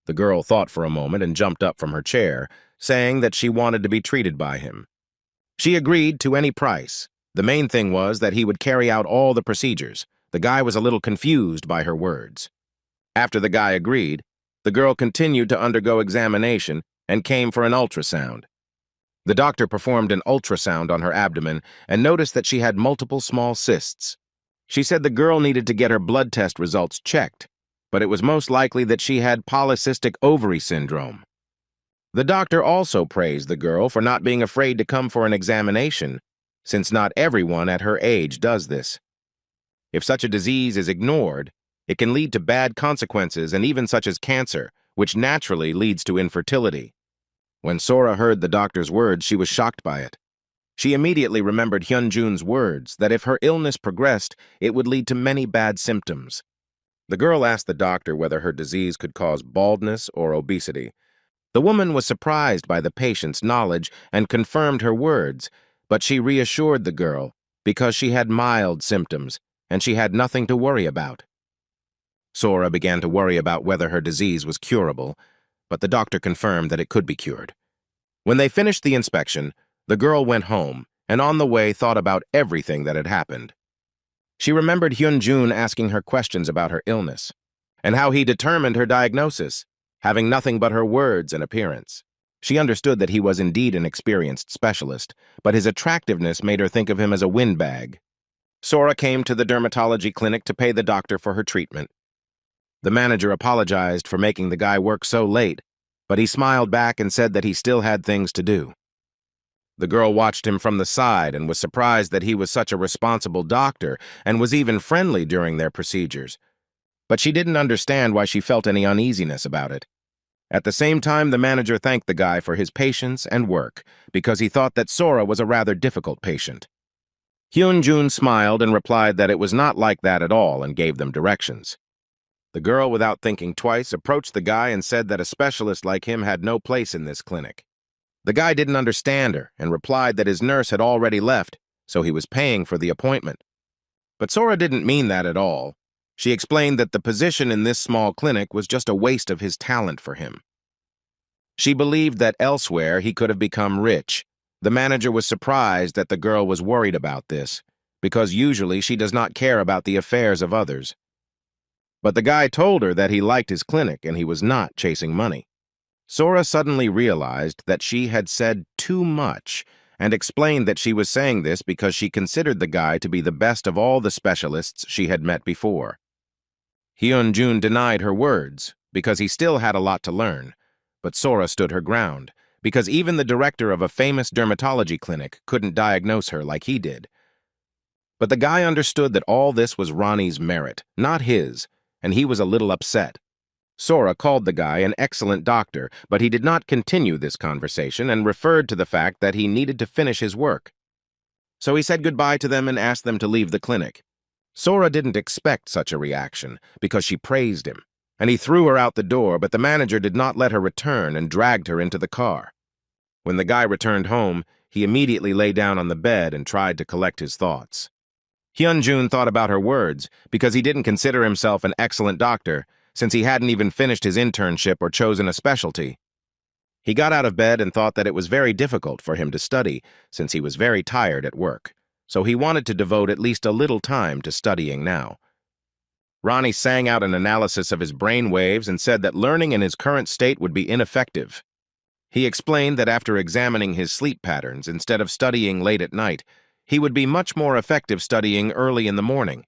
The girl thought for a moment and jumped up from her chair, saying that she wanted to be treated by him. She agreed to any price. The main thing was that he would carry out all the procedures. The guy was a little confused by her words. After the guy agreed, the girl continued to undergo examination and came for an ultrasound. The doctor performed an ultrasound on her abdomen and noticed that she had multiple small cysts. She said the girl needed to get her blood test results checked, but it was most likely that she had polycystic ovary syndrome. The doctor also praised the girl for not being afraid to come for an examination, since not everyone at her age does this. If such a disease is ignored, it can lead to bad consequences and even such as cancer, which naturally leads to infertility. When Sora heard the doctor's words, she was shocked by it. She immediately remembered Hyunjun's words that if her illness progressed, it would lead to many bad symptoms. The girl asked the doctor whether her disease could cause baldness or obesity. The woman was surprised by the patient's knowledge and confirmed her words, but she reassured the girl because she had mild symptoms and she had nothing to worry about. Sora began to worry about whether her disease was curable, but the doctor confirmed that it could be cured. When they finished the inspection, the girl went home and on the way thought about everything that had happened. She remembered Hyunjun asking her questions about her illness and how he determined her diagnosis, having nothing but her words and appearance. She understood that he was indeed an experienced specialist, but his attractiveness made her think of him as a windbag. Sora came to the dermatology clinic to pay the doctor for her treatment. The manager apologized for making the guy work so late, but he smiled back and said that he still had things to do. The girl watched him from the side and was surprised that he was such a responsible doctor and was even friendly during their procedures. But she didn't understand why she felt any uneasiness about it. At the same time, the manager thanked the guy for his patience and work because he thought that Sora was a rather difficult patient. Hyunjun smiled and replied that it was not like that at all and gave them directions. The girl, without thinking twice, approached the guy and said that a specialist like him had no place in this clinic. The guy didn't understand her and replied that his nurse had already left, so he was paying for the appointment. But Sora didn't mean that at all. She explained that the position in this small clinic was just a waste of his talent for him. She believed that elsewhere he could have become rich. The manager was surprised that the girl was worried about this, because usually she does not care about the affairs of others. But the guy told her that he liked his clinic and he was not chasing money. Sora suddenly realized that she had said too much and explained that she was saying this because she considered the guy to be the best of all the specialists she had met before. Hyunjun denied her words because he still had a lot to learn, but Sora stood her ground because even the director of a famous dermatology clinic couldn't diagnose her like he did. But the guy understood that all this was Ronnie's merit, not his, and he was a little upset. Sora called the guy an excellent doctor, but he did not continue this conversation and referred to the fact that he needed to finish his work. So he said goodbye to them and asked them to leave the clinic. Sora didn't expect such a reaction because she praised him, and he threw her out the door, but the manager did not let her return and dragged her into the car. When the guy returned home, he immediately lay down on the bed and tried to collect his thoughts. Hyunjun thought about her words because he didn't consider himself an excellent doctor since he hadn't even finished his internship or chosen a specialty. He got out of bed and thought that it was very difficult for him to study since he was very tired at work, so he wanted to devote at least a little time to studying now. Ronnie sang out an analysis of his brain waves and said that learning in his current state would be ineffective. He explained that after examining his sleep patterns instead of studying late at night, he would be much more effective studying early in the morning.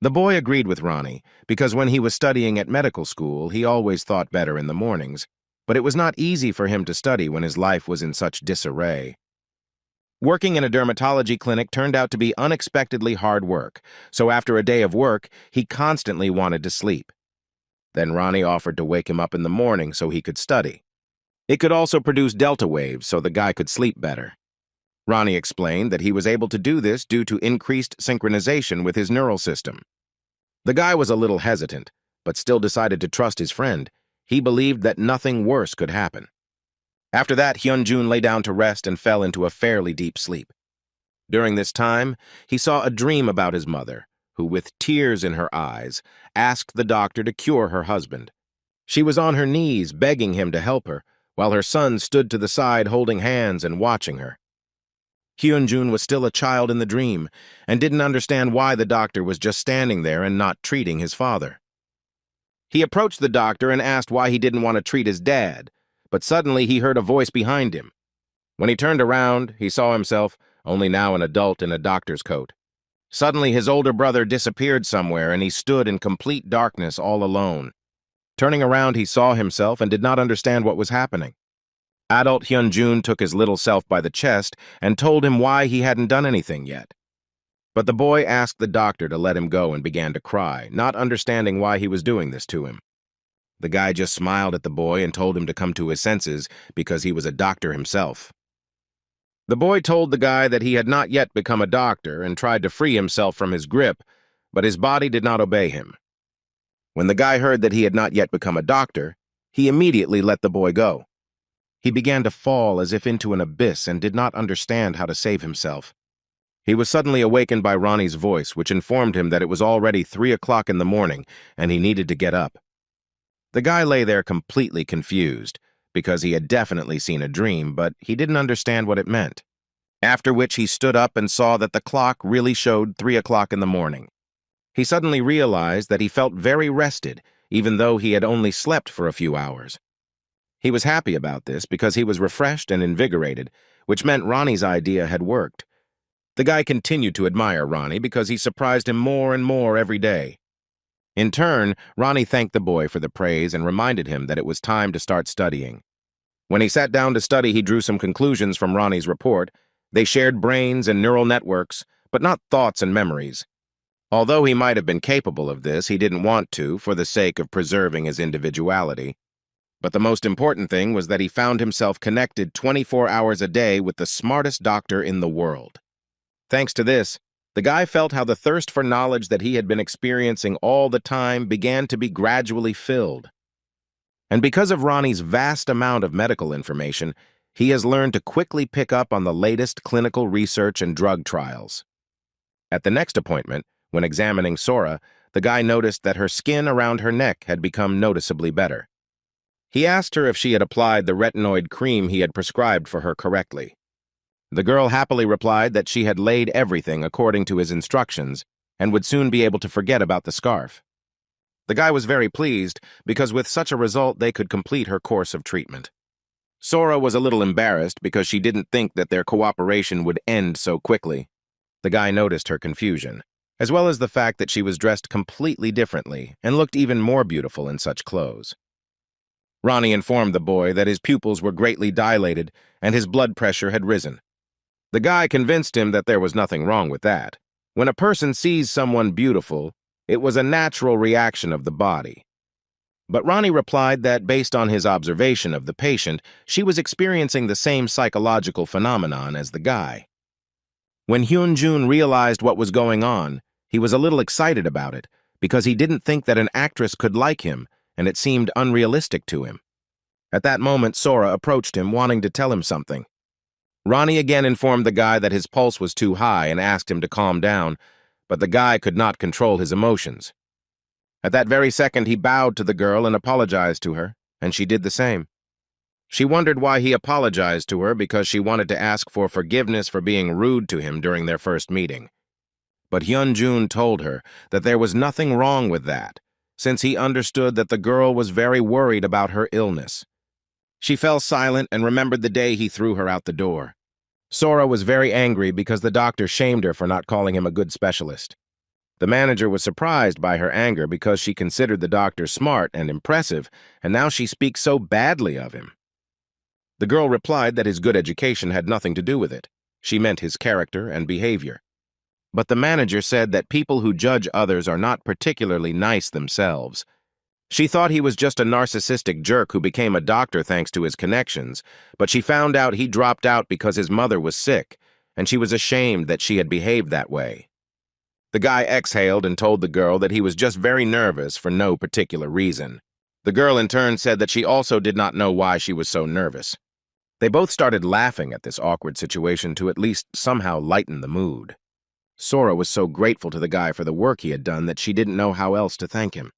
The boy agreed with Ronnie because when he was studying at medical school, he always thought better in the mornings, but it was not easy for him to study when his life was in such disarray. Working in a dermatology clinic turned out to be unexpectedly hard work, so after a day of work, he constantly wanted to sleep. Then Ronnie offered to wake him up in the morning so he could study. It could also produce delta waves so the guy could sleep better. Ronnie explained that he was able to do this due to increased synchronization with his neural system. The guy was a little hesitant, but still decided to trust his friend. He believed that nothing worse could happen. After that, Hyunjun lay down to rest and fell into a fairly deep sleep. During this time, he saw a dream about his mother, who, with tears in her eyes, asked the doctor to cure her husband. She was on her knees begging him to help her, while her son stood to the side holding hands and watching her. Hyunjun was still a child in the dream and didn't understand why the doctor was just standing there and not treating his father. He approached the doctor and asked why he didn't want to treat his dad, but suddenly he heard a voice behind him. When he turned around, he saw himself, only now an adult in a doctor's coat. Suddenly his older brother disappeared somewhere and he stood in complete darkness all alone. Turning around, he saw himself and did not understand what was happening. Adult Hyunjun took his little self by the chest and told him why he hadn't done anything yet. But the boy asked the doctor to let him go and began to cry, not understanding why he was doing this to him. The guy just smiled at the boy and told him to come to his senses because he was a doctor himself. The boy told the guy that he had not yet become a doctor and tried to free himself from his grip, but his body did not obey him. When the guy heard that he had not yet become a doctor, he immediately let the boy go. He began to fall as if into an abyss and did not understand how to save himself. He was suddenly awakened by Ronnie's voice, which informed him that it was already 3 o'clock in the morning and he needed to get up. The guy lay there completely confused, because he had definitely seen a dream, but he didn't understand what it meant. After which he stood up and saw that the clock really showed 3 o'clock in the morning. He suddenly realized that he felt very rested, even though he had only slept for a few hours. He was happy about this because he was refreshed and invigorated, which meant Ronnie's idea had worked. The guy continued to admire Ronnie because he surprised him more and more every day. In turn, Ronnie thanked the boy for the praise and reminded him that it was time to start studying. When he sat down to study, he drew some conclusions from Ronnie's report. They shared brains and neural networks, but not thoughts and memories. Although he might have been capable of this, he didn't want to for the sake of preserving his individuality. But the most important thing was that he found himself connected 24 hours a day with the smartest doctor in the world. Thanks to this, the guy felt how the thirst for knowledge that he had been experiencing all the time began to be gradually filled. And because of Ronnie's vast amount of medical information, he has learned to quickly pick up on the latest clinical research and drug trials. At the next appointment, when examining Sora, the guy noticed that her skin around her neck had become noticeably better. He asked her if she had applied the retinoid cream he had prescribed for her correctly. The girl happily replied that she had laid everything according to his instructions and would soon be able to forget about the scarf. The guy was very pleased because with such a result they could complete her course of treatment. Sora was a little embarrassed because she didn't think that their cooperation would end so quickly. The guy noticed her confusion, as well as the fact that she was dressed completely differently and looked even more beautiful in such clothes. Ronnie informed the boy that his pupils were greatly dilated and his blood pressure had risen. The guy convinced him that there was nothing wrong with that. When a person sees someone beautiful, it was a natural reaction of the body. But Ronnie replied that based on his observation of the patient, she was experiencing the same psychological phenomenon as the guy. When Hyun-jun realized what was going on, he was a little excited about it because he didn't think that an actress could like him, and it seemed unrealistic to him. At that moment, Sora approached him, wanting to tell him something. Ronnie again informed the guy that his pulse was too high and asked him to calm down, but the guy could not control his emotions. At that very second, he bowed to the girl and apologized to her, and she did the same. She wondered why he apologized to her because she wanted to ask for forgiveness for being rude to him during their first meeting. But Hyun-jun told her that there was nothing wrong with that, since he understood that the girl was very worried about her illness. She fell silent and remembered the day he threw her out the door. Sora was very angry because the doctor shamed her for not calling him a good specialist. The manager was surprised by her anger because she considered the doctor smart and impressive, and now she speaks so badly of him. The girl replied that his good education had nothing to do with it. She meant his character and behavior. But the manager said that people who judge others are not particularly nice themselves. She thought he was just a narcissistic jerk who became a doctor thanks to his connections, but she found out he dropped out because his mother was sick, and she was ashamed that she had behaved that way. The guy exhaled and told the girl that he was just very nervous for no particular reason. The girl in turn said that she also did not know why she was so nervous. They both started laughing at this awkward situation to at least somehow lighten the mood. Sora was so grateful to the guy for the work he had done that she didn't know how else to thank him.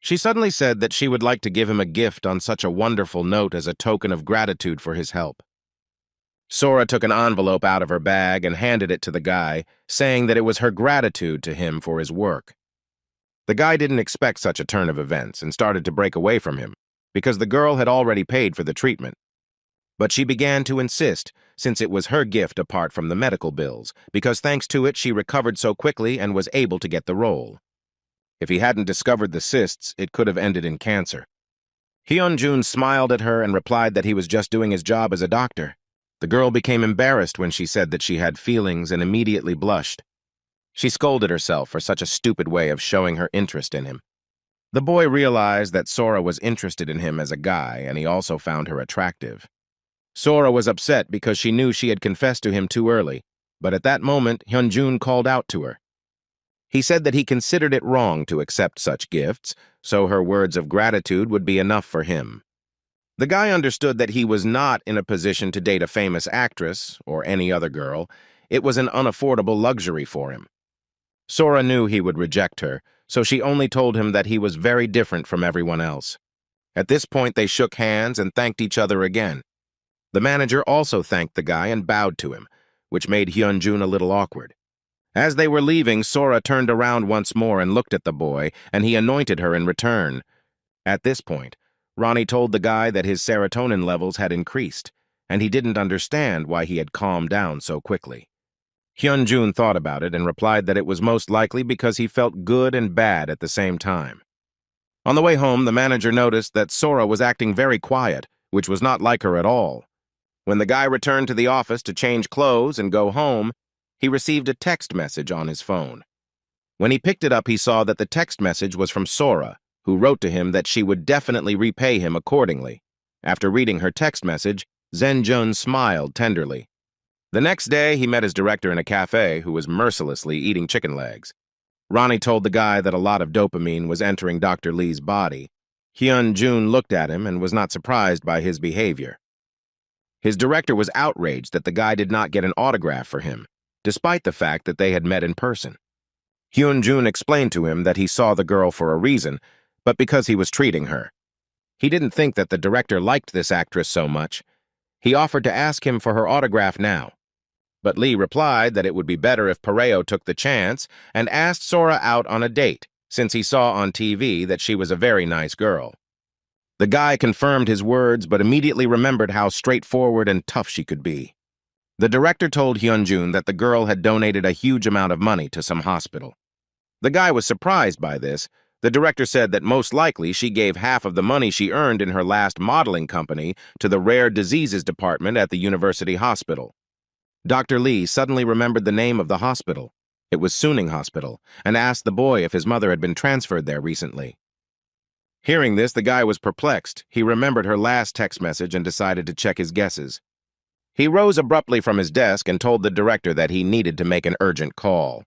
She suddenly said that she would like to give him a gift on such a wonderful note as a token of gratitude for his help. Sora took an envelope out of her bag and handed it to the guy, saying that it was her gratitude to him for his work. The guy didn't expect such a turn of events and started to break away from him, because the girl had already paid for the treatment. But she began to insist, since it was her gift apart from the medical bills, because thanks to it she recovered so quickly and was able to get the role. If he hadn't discovered the cysts, it could have ended in cancer. Hyun-jun smiled at her and replied that he was just doing his job as a doctor. The girl became embarrassed when she said that she had feelings and immediately blushed. She scolded herself for such a stupid way of showing her interest in him. The boy realized that Sora was interested in him as a guy, and he also found her attractive. Sora was upset because she knew she had confessed to him too early, but at that moment, Hyunjun called out to her. He said that he considered it wrong to accept such gifts, so her words of gratitude would be enough for him. The guy understood that he was not in a position to date a famous actress or any other girl. It was an unaffordable luxury for him. Sora knew he would reject her, so she only told him that he was very different from everyone else. At this point, they shook hands and thanked each other again. The manager also thanked the guy and bowed to him, which made Hyunjun a little awkward. As they were leaving, Sora turned around once more and looked at the boy, and he anointed her in return. At this point, Ronnie told the guy that his serotonin levels had increased, and he didn't understand why he had calmed down so quickly. Hyunjun thought about it and replied that it was most likely because he felt good and bad at the same time. On the way home, the manager noticed that Sora was acting very quiet, which was not like her at all. When the guy returned to the office to change clothes and go home, he received a text message on his phone. When he picked it up, he saw that the text message was from Sora, who wrote to him that she would definitely repay him accordingly. After reading her text message, Zenjun smiled tenderly. The next day, he met his director in a cafe who was mercilessly eating chicken legs. Ronnie told the guy that a lot of dopamine was entering Dr. Lee's body. Hyunjun looked at him and was not surprised by his behavior. His director was outraged that the guy did not get an autograph for him, despite the fact that they had met in person. Hyunjun explained to him that he saw the girl for a reason, but because he was treating her. He didn't think that the director liked this actress so much. He offered to ask him for her autograph now. But Lee replied that it would be better if Pareo took the chance and asked Sora out on a date, since he saw on TV that she was a very nice girl. The guy confirmed his words but immediately remembered how straightforward and tough she could be. The director told Hyunjun that the girl had donated a huge amount of money to some hospital. The guy was surprised by this. The director said that most likely she gave half of the money she earned in her last modeling company to the rare diseases department at the university hospital. Dr. Lee suddenly remembered the name of the hospital. It was Suning Hospital, and asked the boy if his mother had been transferred there recently. Hearing this, the guy was perplexed. He remembered her last text message and decided to check his guesses. He rose abruptly from his desk and told the director that he needed to make an urgent call.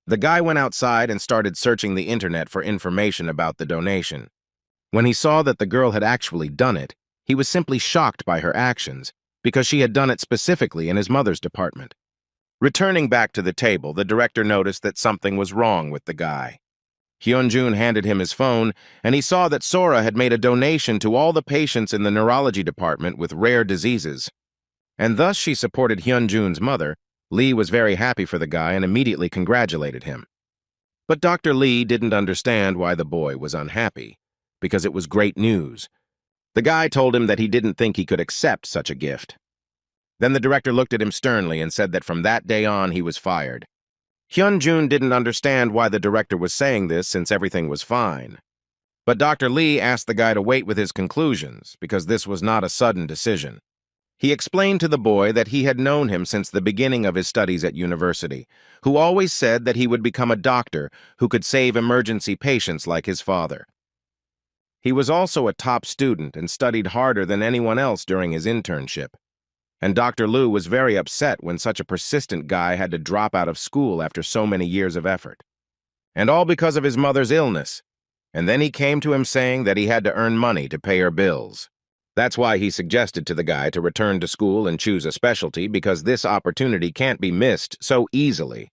The guy went outside and started searching the internet for information about the donation. When he saw that the girl had actually done it, he was simply shocked by her actions, because she had done it specifically in his mother's department. Returning back to the table, the director noticed that something was wrong with the guy. Hyunjun handed him his phone, and he saw that Sora had made a donation to all the patients in the neurology department with rare diseases. And thus she supported Hyunjun's mother. Lee was very happy for the guy and immediately congratulated him. But Dr. Lee didn't understand why the boy was unhappy, because it was great news. The guy told him that he didn't think he could accept such a gift. Then the director looked at him sternly and said that from that day on he was fired. Hyunjun didn't understand why the director was saying this since everything was fine. But Dr. Lee asked the guy to wait with his conclusions because this was not a sudden decision. He explained to the boy that he had known him since the beginning of his studies at university, who always said that he would become a doctor who could save emergency patients like his father. He was also a top student and studied harder than anyone else during his internship. And Dr. Liu was very upset when such a persistent guy had to drop out of school after so many years of effort. And all because of his mother's illness. And then he came to him saying that he had to earn money to pay her bills. That's why he suggested to the guy to return to school and choose a specialty, because this opportunity can't be missed so easily.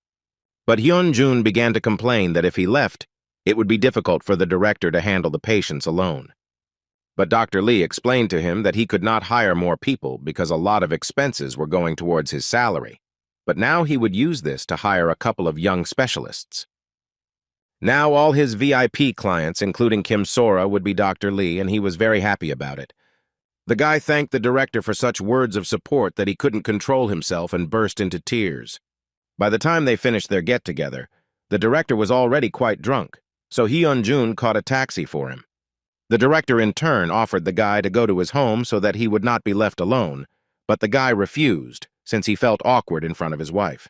But Hyunjun began to complain that if he left, it would be difficult for the director to handle the patients alone. But Dr. Lee explained to him that he could not hire more people because a lot of expenses were going towards his salary. But now he would use this to hire a couple of young specialists. Now all his VIP clients, including Kim Sora, would be Dr. Lee, and he was very happy about it. The guy thanked the director for such words of support that he couldn't control himself and burst into tears. By the time they finished their get-together, the director was already quite drunk, so Hyunjun caught a taxi for him. The director in turn offered the guy to go to his home so that he would not be left alone, but the guy refused, since he felt awkward in front of his wife.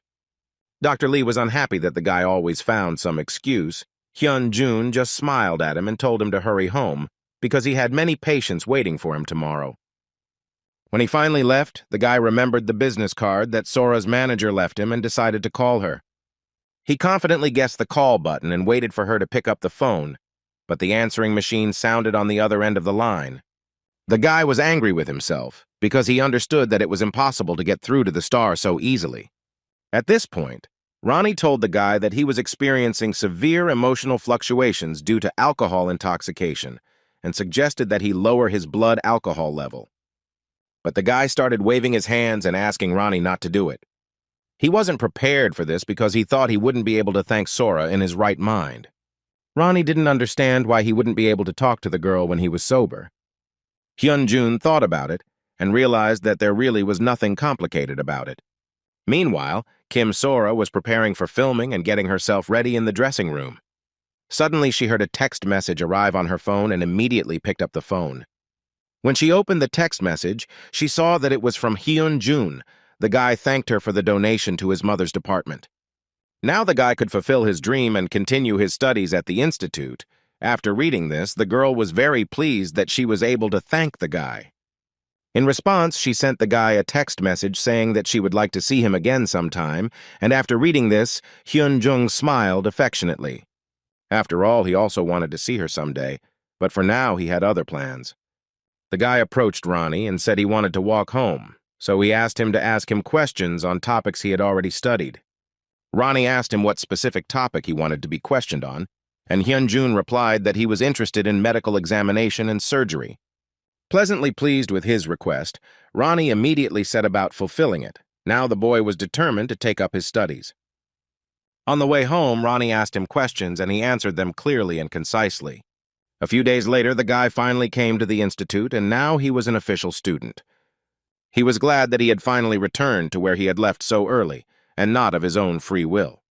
Dr. Lee was unhappy that the guy always found some excuse. Hyun-jun just smiled at him and told him to hurry home because he had many patients waiting for him tomorrow. When he finally left, the guy remembered the business card that Sora's manager left him and decided to call her. He confidently guessed the call button and waited for her to pick up the phone, but the answering machine sounded on the other end of the line. The guy was angry with himself because he understood that it was impossible to get through to the star so easily. At this point, Ronnie told the guy that he was experiencing severe emotional fluctuations due to alcohol intoxication and suggested that he lower his blood alcohol level. But the guy started waving his hands and asking Ronnie not to do it. He wasn't prepared for this because he thought he wouldn't be able to thank Sora in his right mind. Ronnie didn't understand why he wouldn't be able to talk to the girl when he was sober. Hyun-jun thought about it and realized that there really was nothing complicated about it. Meanwhile, Kim Sora was preparing for filming and getting herself ready in the dressing room. Suddenly, she heard a text message arrive on her phone and immediately picked up the phone. When she opened the text message, she saw that it was from Hyun-jun. The guy thanked her for the donation to his mother's department. Now the guy could fulfill his dream and continue his studies at the institute. After reading this, the girl was very pleased that she was able to thank the guy. In response, she sent the guy a text message saying that she would like to see him again sometime, and after reading this, Hyun-jun smiled affectionately. After all, he also wanted to see her someday, but for now he had other plans. The guy approached Ronnie and said he wanted to walk home, so he asked him to ask him questions on topics he had already studied. Ronnie asked him what specific topic he wanted to be questioned on, and Hyun-jun replied that he was interested in medical examination and surgery. Pleasantly pleased with his request, Ronnie immediately set about fulfilling it. Now the boy was determined to take up his studies. On the way home, Ronnie asked him questions and he answered them clearly and concisely. A few days later, the guy finally came to the institute and now he was an official student. He was glad that he had finally returned to where he had left so early, and not of his own free will.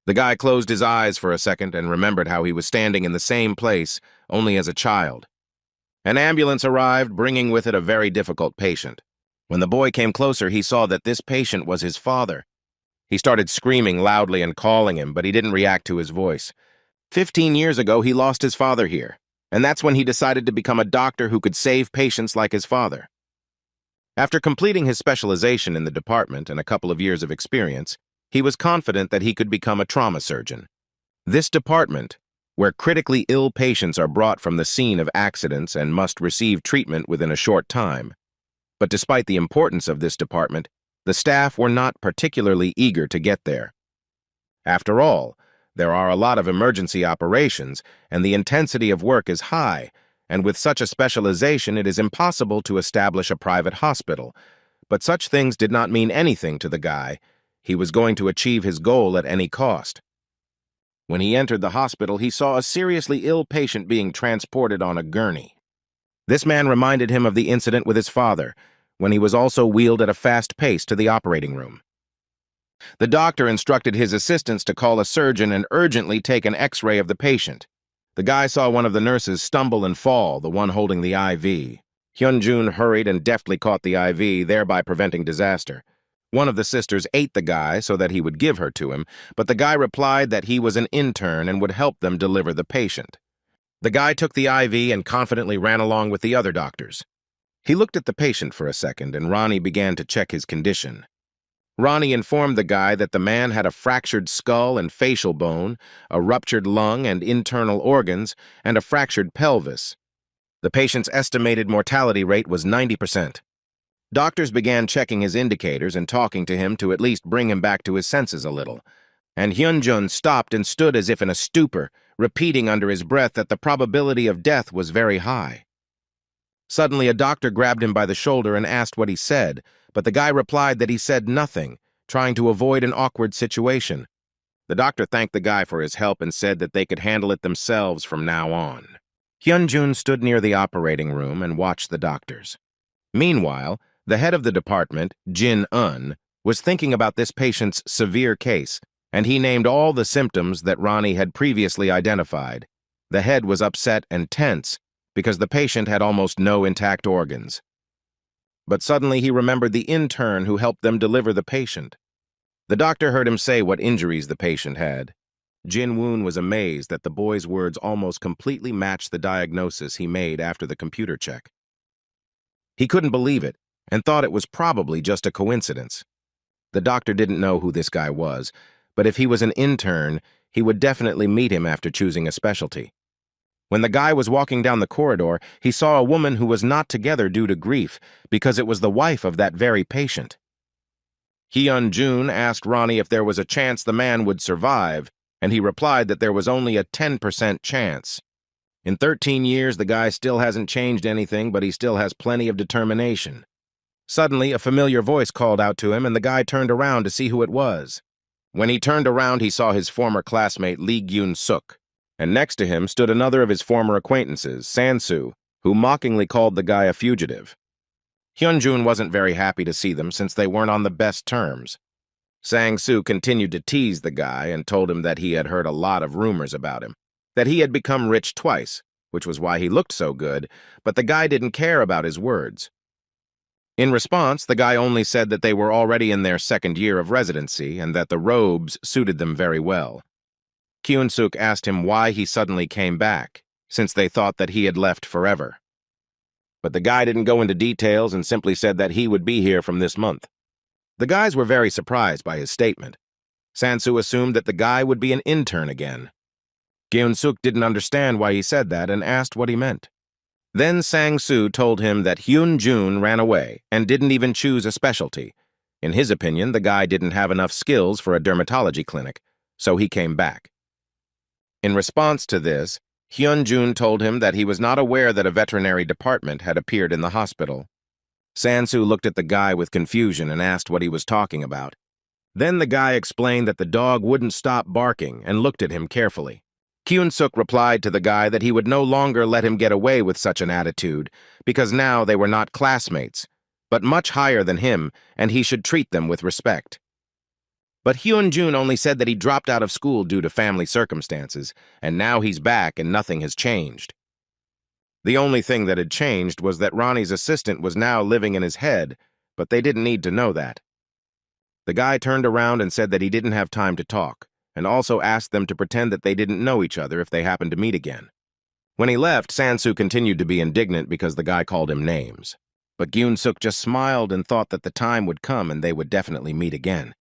The guy closed his eyes for a second and remembered how he was standing in the same place, only as a child. An ambulance arrived, bringing with it a very difficult patient. When the boy came closer, he saw that this patient was his father. He started screaming loudly and calling him, but he didn't react to his voice. 15 years ago, he lost his father here, and that's when he decided to become a doctor who could save patients like his father. After completing his specialization in the department and a couple of years of experience, he was confident that he could become a trauma surgeon. This department, where critically ill patients are brought from the scene of accidents and must receive treatment within a short time. But despite the importance of this department, the staff were not particularly eager to get there. After all, there are a lot of emergency operations, and the intensity of work is high, and with such a specialization it is impossible to establish a private hospital. But such things did not mean anything to the guy. He was going to achieve his goal at any cost. When he entered the hospital, he saw a seriously ill patient being transported on a gurney. This man reminded him of the incident with his father, when he was also wheeled at a fast pace to the operating room. The doctor instructed his assistants to call a surgeon and urgently take an X-ray of the patient. The guy saw one of the nurses stumble and fall, the one holding the IV. Hyun-jun hurried and deftly caught the IV, thereby preventing disaster. One of the sisters ate the guy so that he would give her to him, but the guy replied that he was an intern and would help them deliver the patient. The guy took the IV and confidently ran along with the other doctors. He looked at the patient for a second, and Ronnie began to check his condition. Ronnie informed the guy that the man had a fractured skull and facial bone, a ruptured lung and internal organs, and a fractured pelvis. The patient's estimated mortality rate was 90%. Doctors began checking his indicators and talking to him to at least bring him back to his senses a little. And Hyun-jun stopped and stood as if in a stupor, repeating under his breath that the probability of death was very high. Suddenly, a doctor grabbed him by the shoulder and asked what he said, but the guy replied that he said nothing, trying to avoid an awkward situation. The doctor thanked the guy for his help and said that they could handle it themselves from now on. Hyun-jun stood near the operating room and watched the doctors. Meanwhile, the head of the department, Jin-eun, was thinking about this patient's severe case, and he named all the symptoms that Ronnie had previously identified. The head was upset and tense because the patient had almost no intact organs. But suddenly he remembered the intern who helped them deliver the patient. The doctor heard him say what injuries the patient had. Jin-woon was amazed that the boy's words almost completely matched the diagnosis he made after the computer check. He couldn't believe it and thought it was probably just a coincidence. The doctor didn't know who this guy was, but if he was an intern, he would definitely meet him after choosing a specialty. When the guy was walking down the corridor, he saw a woman who was not together due to grief because it was the wife of that very patient. Hyun-jun asked Ronnie if there was a chance the man would survive, and he replied that there was only a 10% chance. In 13 years, the guy still hasn't changed anything, but he still has plenty of determination. Suddenly, a familiar voice called out to him, and the guy turned around to see who it was. When he turned around, he saw his former classmate Lee Gyun-suk, and next to him stood another of his former acquaintances, Sang-soo, who mockingly called the guy a fugitive. Hyun-jun wasn't very happy to see them since they weren't on the best terms. Sang-soo continued to tease the guy and told him that he had heard a lot of rumors about him, that he had become rich twice, which was why he looked so good, but the guy didn't care about his words. In response, the guy only said that they were already in their second year of residency and that the robes suited them very well. Kyun-suk asked him why he suddenly came back, since they thought that he had left forever. But the guy didn't go into details and simply said that he would be here from this month. The guys were very surprised by his statement. Sang-soo assumed that the guy would be an intern again. Kyun-suk didn't understand why he said that and asked what he meant. Then Sang-soo told him that Hyun-jun ran away and didn't even choose a specialty. In his opinion, the guy didn't have enough skills for a dermatology clinic, so he came back. In response to this, Hyun-jun told him that he was not aware that a veterinary department had appeared in the hospital. Sang-soo looked at the guy with confusion and asked what he was talking about. Then the guy explained that the dog wouldn't stop barking and looked at him carefully. Kyun-suk replied to the guy that he would no longer let him get away with such an attitude because now they were not classmates, but much higher than him, and he should treat them with respect. But Hyun-jun only said that he dropped out of school due to family circumstances, and now he's back and nothing has changed. The only thing that had changed was that Ronnie's assistant was now living in his head, but they didn't need to know that. The guy turned around and said that he didn't have time to talk, and also asked them to pretend that they didn't know each other if they happened to meet again. When he left, Sang-soo continued to be indignant because the guy called him names. But Gyun-suk just smiled and thought that the time would come and they would definitely meet again.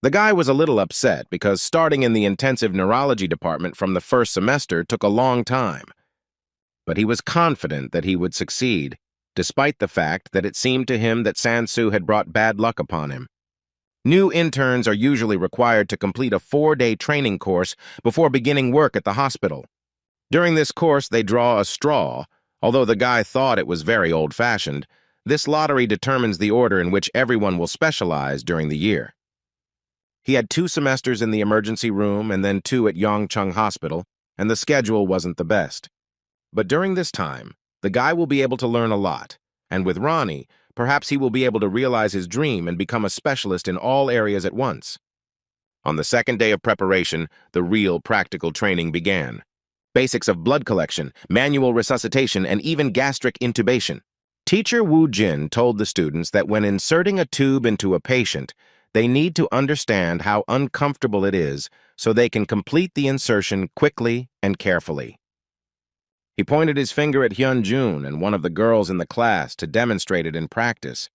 The guy was a little upset because starting in the intensive neurology department from the first semester took a long time. But he was confident that he would succeed, despite the fact that it seemed to him that Sang-soo had brought bad luck upon him. New interns are usually required to complete a 4-day training course before beginning work at the hospital. During this course, they draw a straw. Although the guy thought it was very old-fashioned, this lottery determines the order in which everyone will specialize during the year. He had 2 semesters in the emergency room and then 2 at Yongchung Hospital, and the schedule wasn't the best. But during this time, the guy will be able to learn a lot, and with Ronnie, perhaps he will be able to realize his dream and become a specialist in all areas at once. On the second day of preparation, the real practical training began. Basics of blood collection, manual resuscitation, and even gastric intubation. Teacher Woo Jin told the students that when inserting a tube into a patient, they need to understand how uncomfortable it is so they can complete the insertion quickly and carefully. He pointed his finger at Hyun-jun and one of the girls in the class to demonstrate it in practice.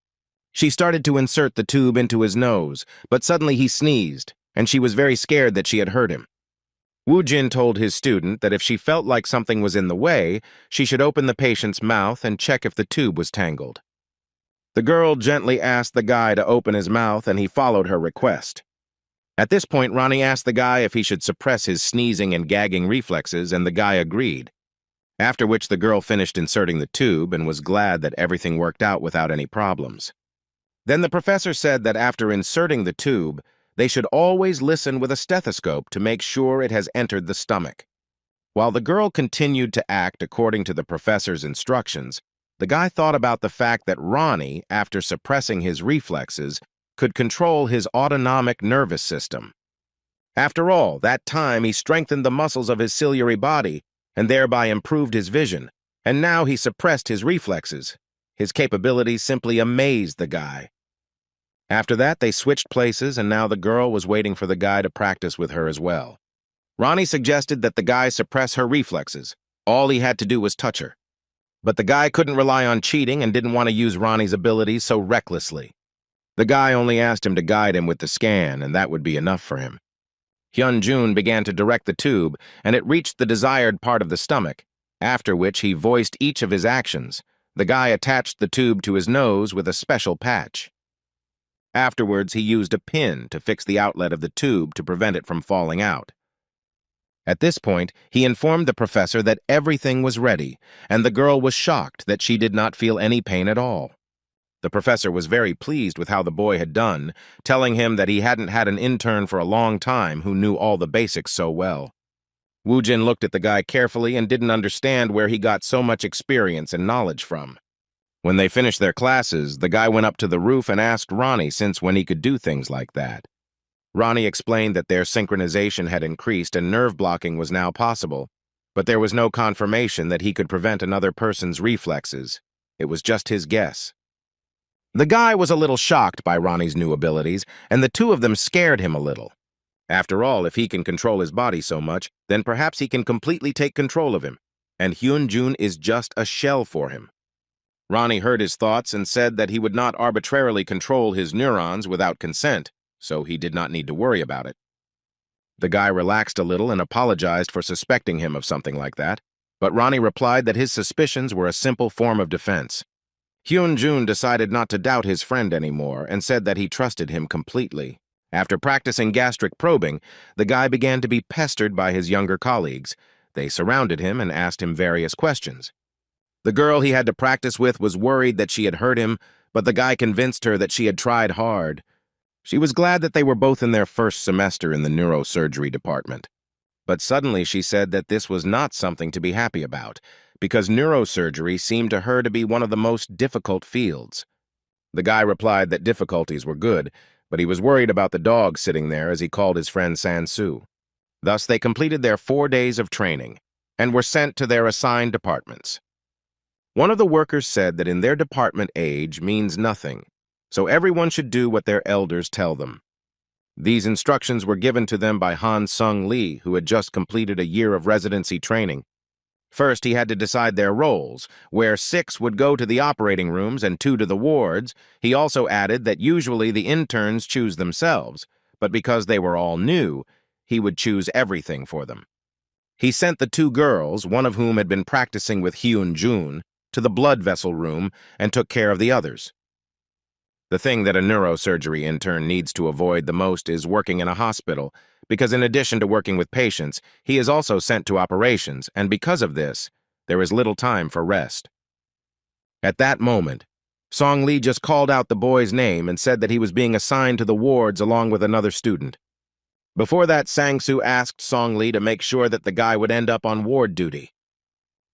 She started to insert the tube into his nose, but suddenly he sneezed, and she was very scared that she had hurt him. Woo Jin told his student that if she felt like something was in the way, she should open the patient's mouth and check if the tube was tangled. The girl gently asked the guy to open his mouth, and he followed her request. At this point, Ronnie asked the guy if he should suppress his sneezing and gagging reflexes, and the guy agreed. After which the girl finished inserting the tube and was glad that everything worked out without any problems. Then the professor said that after inserting the tube, they should always listen with a stethoscope to make sure it has entered the stomach. While the girl continued to act according to the professor's instructions, the guy thought about the fact that Ronnie, after suppressing his reflexes, could control his autonomic nervous system. After all, that time he strengthened the muscles of his ciliary body and thereby improved his vision, and now he suppressed his reflexes. His capabilities simply amazed the guy. After that, they switched places, and now the girl was waiting for the guy to practice with her as well. Ronnie suggested that the guy suppress her reflexes. All he had to do was touch her. But the guy couldn't rely on cheating and didn't want to use Ronnie's abilities so recklessly. The guy only asked him to guide him with the scan, and that would be enough for him. Hyun-jun began to direct the tube, and it reached the desired part of the stomach, after which he voiced each of his actions. The guy attached the tube to his nose with a special patch. Afterwards, he used a pin to fix the outlet of the tube to prevent it from falling out. At this point, he informed the professor that everything was ready, and the girl was shocked that she did not feel any pain at all. The professor was very pleased with how the boy had done, telling him that he hadn't had an intern for a long time who knew all the basics so well. Woo-jin looked at the guy carefully and didn't understand where he got so much experience and knowledge from. When they finished their classes, the guy went up to the roof and asked Ronnie since when he could do things like that. Ronnie explained that their synchronization had increased and nerve blocking was now possible, but there was no confirmation that he could prevent another person's reflexes. It was just his guess. The guy was a little shocked by Ronnie's new abilities, and the two of them scared him a little. After all, if he can control his body so much, then perhaps he can completely take control of him, and Hyun-jun is just a shell for him. Ronnie heard his thoughts and said that he would not arbitrarily control his neurons without consent, so he did not need to worry about it. The guy relaxed a little and apologized for suspecting him of something like that, but Ronnie replied that his suspicions were a simple form of defense. Hyun-jun decided not to doubt his friend anymore and said that he trusted him completely. After practicing gastric probing, the guy began to be pestered by his younger colleagues. They surrounded him and asked him various questions. The girl he had to practice with was worried that she had hurt him, but the guy convinced her that she had tried hard. She was glad that they were both in their first semester in the neurosurgery department. But suddenly she said that this was not something to be happy about, because neurosurgery seemed to her to be one of the most difficult fields. The guy replied that difficulties were good, but he was worried about the dog sitting there as he called his friend San-soo. Thus they completed their 4 days of training and were sent to their assigned departments. One of the workers said that in their department age means nothing, so everyone should do what their elders tell them. These instructions were given to them by Han Sung-lee, who had just completed a year of residency training. First, he had to decide their roles, where 6 would go to the operating rooms and 2 to the wards. He also added that usually the interns choose themselves, but because they were all new, he would choose everything for them. He sent the 2 girls, one of whom had been practicing with Hyun-jun, to the blood vessel room and took care of the others. The thing that a neurosurgery intern needs to avoid the most is working in a hospital, because in addition to working with patients, he is also sent to operations, and because of this, there is little time for rest. At that moment, Song-lee just called out the boy's name and said that he was being assigned to the wards along with another student. Before that, Sang-soo asked Song-lee to make sure that the guy would end up on ward duty.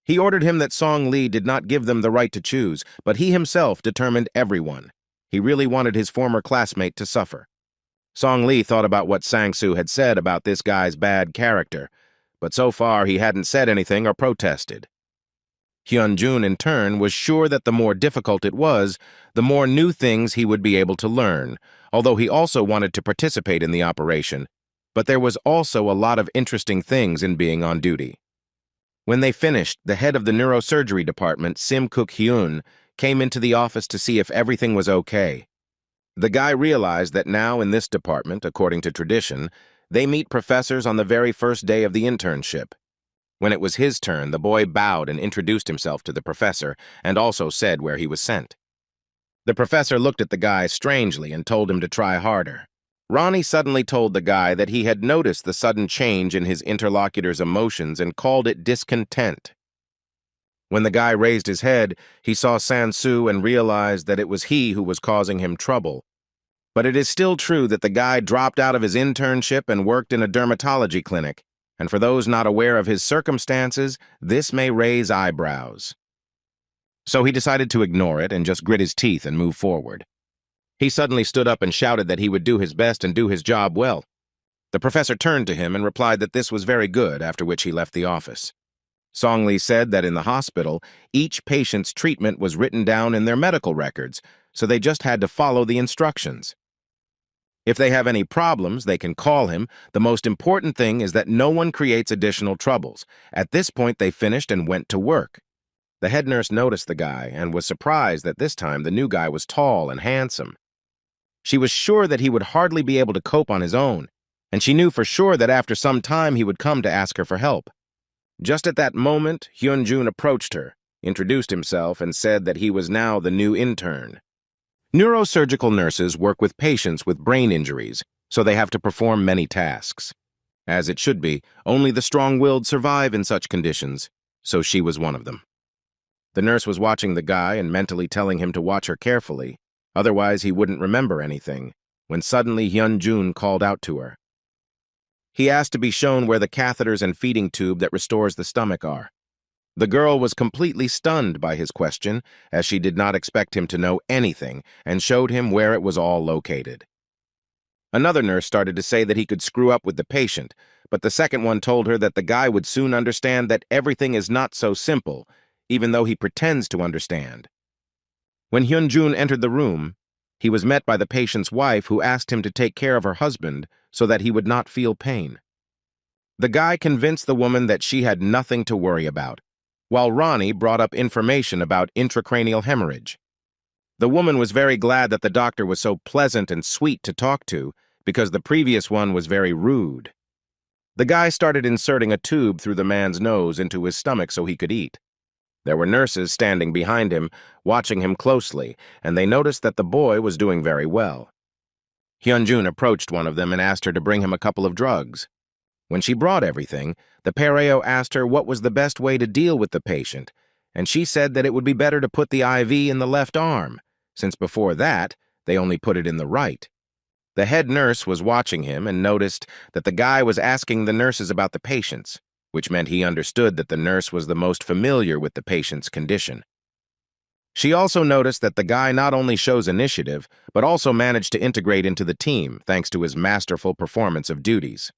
He ordered him that Song-lee did not give them the right to choose, but he himself determined everyone. He really wanted his former classmate to suffer. Song-lee thought about what Sang-soo had said about this guy's bad character, but so far he hadn't said anything or protested. Hyun-jun, in turn, was sure that the more difficult it was, the more new things he would be able to learn, although he also wanted to participate in the operation. But there was also a lot of interesting things in being on duty. When they finished, the head of the neurosurgery department, Sim Kook-hyun, came into the office to see if everything was okay. The guy realized that now in this department, according to tradition, they meet professors on the very first day of the internship. When it was his turn, the boy bowed and introduced himself to the professor and also said where he was sent. The professor looked at the guy strangely and told him to try harder. Ronnie suddenly told the guy that he had noticed the sudden change in his interlocutor's emotions and called it discontent. When the guy raised his head, he saw San-soo and realized that it was he who was causing him trouble. But it is still true that the guy dropped out of his internship and worked in a dermatology clinic, and for those not aware of his circumstances, this may raise eyebrows. So he decided to ignore it and just grit his teeth and move forward. He suddenly stood up and shouted that he would do his best and do his job well. The professor turned to him and replied that this was very good, after which he left the office. Song-lee said that in the hospital, each patient's treatment was written down in their medical records, so they just had to follow the instructions. If they have any problems, they can call him. The most important thing is that no one creates additional troubles. At this point, they finished and went to work. The head nurse noticed the guy and was surprised that this time the new guy was tall and handsome. She was sure that he would hardly be able to cope on his own, and she knew for sure that after some time he would come to ask her for help. Just at that moment, Hyun-jun approached her, introduced himself, and said that he was now the new intern. Neurosurgical nurses work with patients with brain injuries, so they have to perform many tasks. As it should be, only the strong-willed survive in such conditions, so she was one of them. The nurse was watching the guy and mentally telling him to watch her carefully, otherwise he wouldn't remember anything, when suddenly Hyun-jun called out to her. He asked to be shown where the catheters and feeding tube that restores the stomach are. The girl was completely stunned by his question, as she did not expect him to know anything, and showed him where it was all located. Another nurse started to say that he could screw up with the patient, but the second one told her that the guy would soon understand that everything is not so simple, even though he pretends to understand. When Hyun-jun entered the room, he was met by the patient's wife, who asked him to take care of her husband so that he would not feel pain. The guy convinced the woman that she had nothing to worry about, while Ronnie brought up information about intracranial hemorrhage. The woman was very glad that the doctor was so pleasant and sweet to talk to, because the previous one was very rude. The guy started inserting a tube through the man's nose into his stomach so he could eat. There were nurses standing behind him, watching him closely, and they noticed that the boy was doing very well. Hyun-jun approached one of them and asked her to bring him a couple of drugs. When she brought everything, the Pareo asked her what was the best way to deal with the patient, and she said that it would be better to put the IV in the left arm, since before that, they only put it in the right. The head nurse was watching him and noticed that the guy was asking the nurses about the patients, which meant he understood that the nurse was the most familiar with the patient's condition. She also noticed that the guy not only shows initiative, but also managed to integrate into the team thanks to his masterful performance of duties.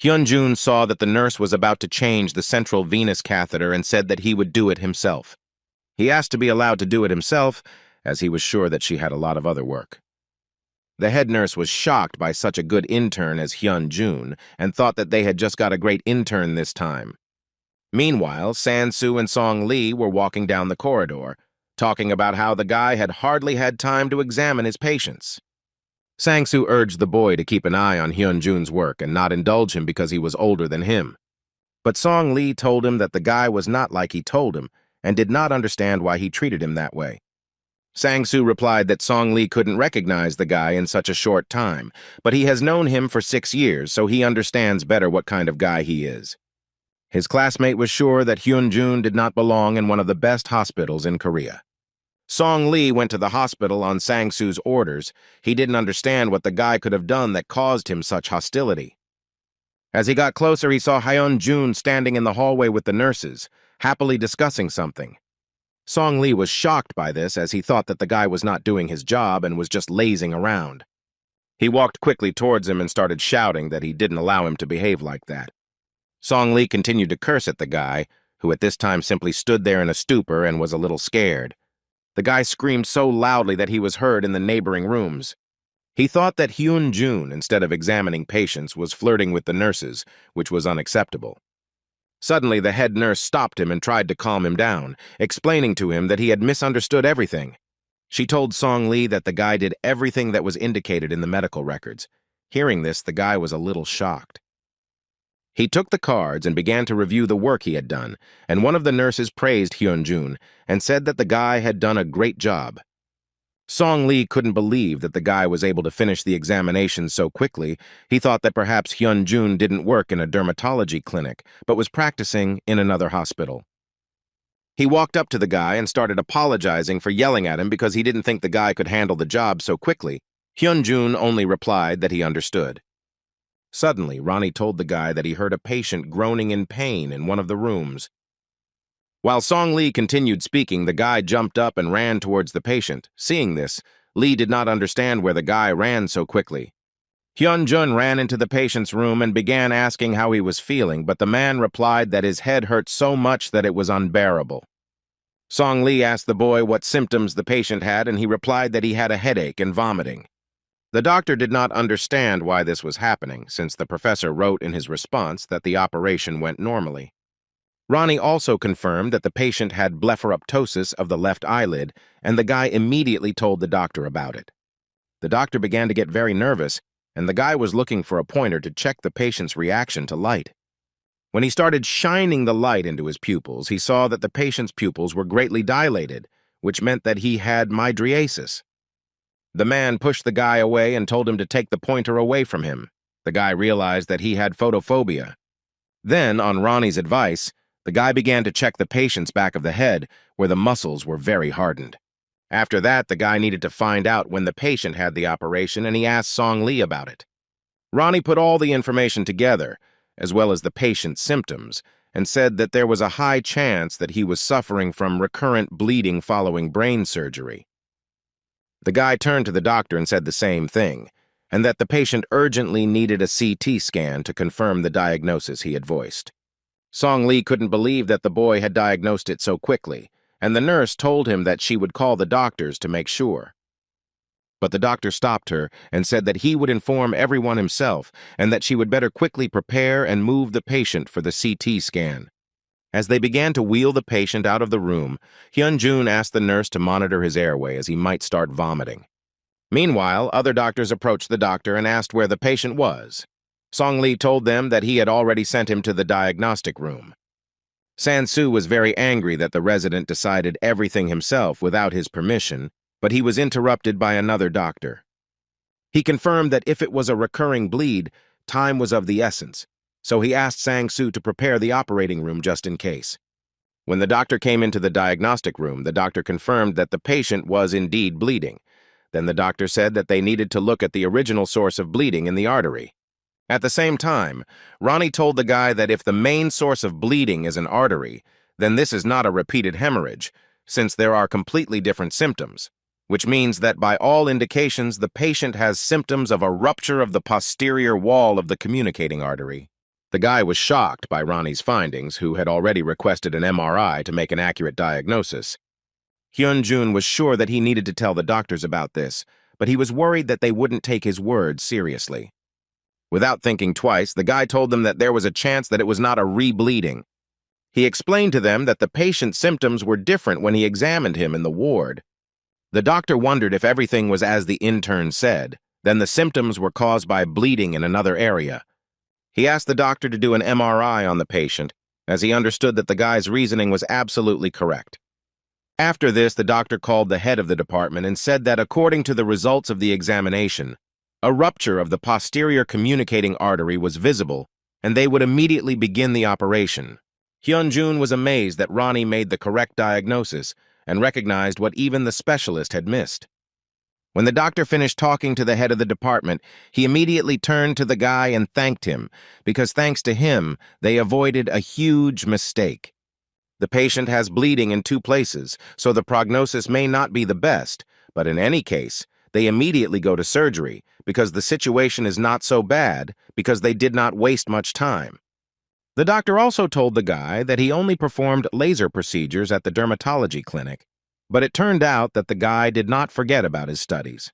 Hyun-jun saw that the nurse was about to change the central venous catheter and said that he would do it himself. He asked to be allowed to do it himself, as he was sure that she had a lot of other work. The head nurse was shocked by such a good intern as Hyun-jun and thought that they had just got a great intern this time. Meanwhile, San-soo and Song-lee were walking down the corridor, talking about how the guy had hardly had time to examine his patients. Sang-soo urged the boy to keep an eye on Hyun-jun's work and not indulge him because he was older than him. But Song-lee told him that the guy was not like he told him and did not understand why he treated him that way. Sang-soo replied that Song-lee couldn't recognize the guy in such a short time, but he has known him for 6 years, so he understands better what kind of guy he is. His classmate was sure that Hyun-jun did not belong in one of the best hospitals in Korea. Song-lee went to the hospital on Sang-soo's orders. He didn't understand what the guy could have done that caused him such hostility. As he got closer, he saw Hyun-jun standing in the hallway with the nurses, happily discussing something. Song-lee was shocked by this, as he thought that the guy was not doing his job and was just lazing around. He walked quickly towards him and started shouting that he didn't allow him to behave like that. Song-lee continued to curse at the guy, who at this time simply stood there in a stupor and was a little scared. The guy screamed so loudly that he was heard in the neighboring rooms. He thought that Hyun-jun, instead of examining patients, was flirting with the nurses, which was unacceptable. Suddenly, the head nurse stopped him and tried to calm him down, explaining to him that he had misunderstood everything. She told Song-lee that the guy did everything that was indicated in the medical records. Hearing this, the guy was a little shocked. He took the cards and began to review the work he had done, and one of the nurses praised Hyun-jun and said that the guy had done a great job. Song-lee couldn't believe that the guy was able to finish the examination so quickly. He thought that perhaps Hyun-jun didn't work in a dermatology clinic, but was practicing in another hospital. He walked up to the guy and started apologizing for yelling at him because he didn't think the guy could handle the job so quickly. Hyun-jun only replied that he understood. Suddenly, Ronnie told the guy that he heard a patient groaning in pain in one of the rooms. While Song-lee continued speaking, the guy jumped up and ran towards the patient. Seeing this, Lee did not understand where the guy ran so quickly. Hyun-jun ran into the patient's room and began asking how he was feeling, but the man replied that his head hurt so much that it was unbearable. Song-lee asked the boy what symptoms the patient had, and he replied that he had a headache and vomiting. The doctor did not understand why this was happening, since the professor wrote in his response that the operation went normally. Ronnie also confirmed that the patient had blepharoptosis of the left eyelid, and the guy immediately told the doctor about it. The doctor began to get very nervous, and the guy was looking for a pointer to check the patient's reaction to light. When he started shining the light into his pupils, he saw that the patient's pupils were greatly dilated, which meant that he had mydriasis. The man pushed the guy away and told him to take the pointer away from him. The guy realized that he had photophobia. Then, on Ronnie's advice, the guy began to check the patient's back of the head, where the muscles were very hardened. After that, the guy needed to find out when the patient had the operation, and he asked Song Lee about it. Ronnie put all the information together, as well as the patient's symptoms, and said that there was a high chance that he was suffering from recurrent bleeding following brain surgery. The guy turned to the doctor and said the same thing, and that the patient urgently needed a CT scan to confirm the diagnosis he had voiced. Song Lee couldn't believe that the boy had diagnosed it so quickly, and the nurse told him that she would call the doctors to make sure. But the doctor stopped her and said that he would inform everyone himself and that she would better quickly prepare and move the patient for the CT scan. As they began to wheel the patient out of the room, Hyun-jun asked the nurse to monitor his airway as he might start vomiting. Meanwhile, other doctors approached the doctor and asked where the patient was. Song Lee told them that he had already sent him to the diagnostic room. San-soo was very angry that the resident decided everything himself without his permission, but he was interrupted by another doctor. He confirmed that if it was a recurring bleed, time was of the essence, so he asked Sang-soo to prepare the operating room just in case. When the doctor came into the diagnostic room, the doctor confirmed that the patient was indeed bleeding. Then the doctor said that they needed to look at the original source of bleeding in the artery. At the same time, Ronnie told the guy that if the main source of bleeding is an artery, then this is not a repeated hemorrhage, since there are completely different symptoms, which means that by all indications the patient has symptoms of a rupture of the posterior wall of the communicating artery. The guy was shocked by Ronnie's findings, who had already requested an MRI to make an accurate diagnosis. Hyun-jun was sure that he needed to tell the doctors about this, but he was worried that they wouldn't take his words seriously. Without thinking twice, the guy told them that there was a chance that it was not a re-bleeding. He explained to them that the patient's symptoms were different when he examined him in the ward. The doctor wondered if everything was as the intern said, then the symptoms were caused by bleeding in another area. He asked the doctor to do an MRI on the patient, as he understood that the guy's reasoning was absolutely correct. After this, the doctor called the head of the department and said that according to the results of the examination, a rupture of the posterior communicating artery was visible, and they would immediately begin the operation. Hyun-jun was amazed that Ronnie made the correct diagnosis and recognized what even the specialist had missed. When the doctor finished talking to the head of the department, he immediately turned to the guy and thanked him, because thanks to him, they avoided a huge mistake. The patient has bleeding in 2 places, so the prognosis may not be the best, but in any case, they immediately go to surgery, because the situation is not so bad, because they did not waste much time. The doctor also told the guy that he only performed laser procedures at the dermatology clinic, but it turned out that the guy did not forget about his studies.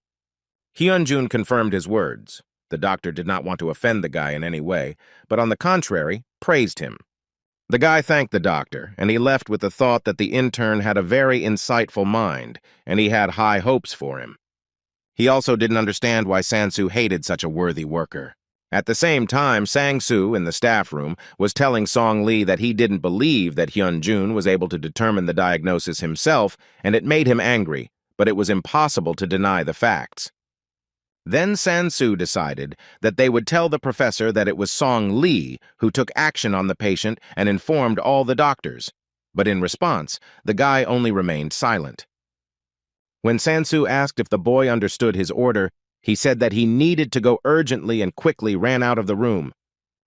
Hyun-jun confirmed his words. The doctor did not want to offend the guy in any way, but on the contrary, praised him. The guy thanked the doctor, and he left with the thought that the intern had a very insightful mind, and he had high hopes for him. He also didn't understand why Sang-soo hated such a worthy worker. At the same time, Sang-soo, in the staff room, was telling Song Lee that he didn't believe that Hyun-jun was able to determine the diagnosis himself, and it made him angry, but it was impossible to deny the facts. Then Sang-soo decided that they would tell the professor that it was Song Lee who took action on the patient and informed all the doctors, but in response, the guy only remained silent. When Sang-soo asked if the boy understood his order, he said that he needed to go urgently and quickly ran out of the room.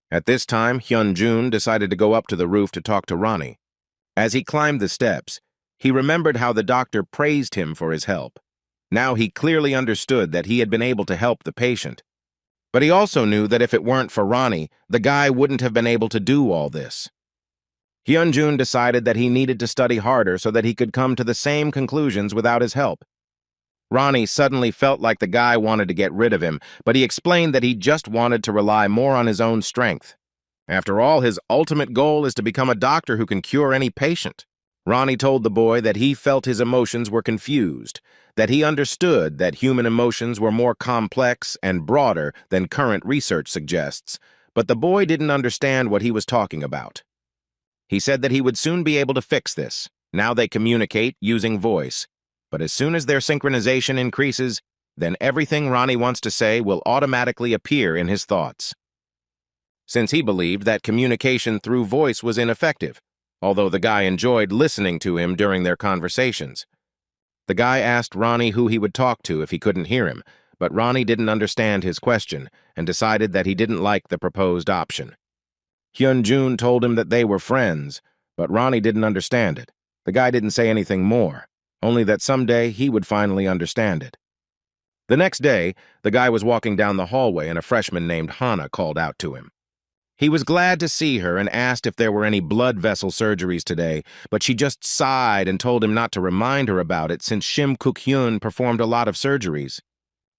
At this time, Hyun-jun decided to go up to the roof to talk to Ronnie. As he climbed the steps, he remembered how the doctor praised him for his help. Now he clearly understood that he had been able to help the patient. But he also knew that if it weren't for Ronnie, the guy wouldn't have been able to do all this. Hyun-jun decided that he needed to study harder so that he could come to the same conclusions without his help. Ronnie suddenly felt like the guy wanted to get rid of him, but he explained that he just wanted to rely more on his own strength. After all, his ultimate goal is to become a doctor who can cure any patient. Ronnie told the boy that he felt his emotions were confused, that he understood that human emotions were more complex and broader than current research suggests, but the boy didn't understand what he was talking about. He said that he would soon be able to fix this. Now they communicate using voice. But as soon as their synchronization increases, then everything Ronnie wants to say will automatically appear in his thoughts. Since he believed that communication through voice was ineffective, although the guy enjoyed listening to him during their conversations. The guy asked Ronnie who he would talk to if he couldn't hear him, but Ronnie didn't understand his question and decided that he didn't like the proposed option. Hyun-jun told him that they were friends, but Ronnie didn't understand it. The guy didn't say anything more, only that someday he would finally understand it. The next day, the guy was walking down the hallway and a freshman named Hana called out to him. He was glad to see her and asked if there were any blood vessel surgeries today, but she just sighed and told him not to remind her about it since Shim Kuk-hyun performed a lot of surgeries.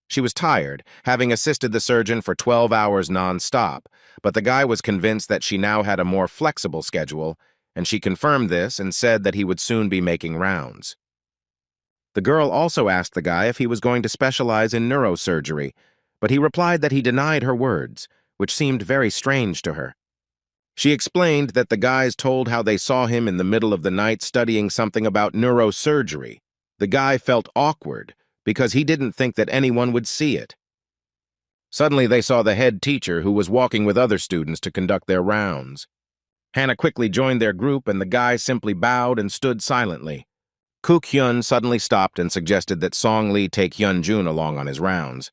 She was tired, having assisted the surgeon for 12 hours non-stop, but the guy was convinced that she now had a more flexible schedule, and she confirmed this and said that he would soon be making rounds. The girl also asked the guy if he was going to specialize in neurosurgery, but he replied that he denied her words, which seemed very strange to her. She explained that the guys told how they saw him in the middle of the night studying something about neurosurgery. The guy felt awkward because he didn't think that anyone would see it. Suddenly they saw the head teacher who was walking with other students to conduct their rounds. Hannah quickly joined their group and the guy simply bowed and stood silently. Kuk-hyun suddenly stopped and suggested that Song-lee take Hyun-jun along on his rounds.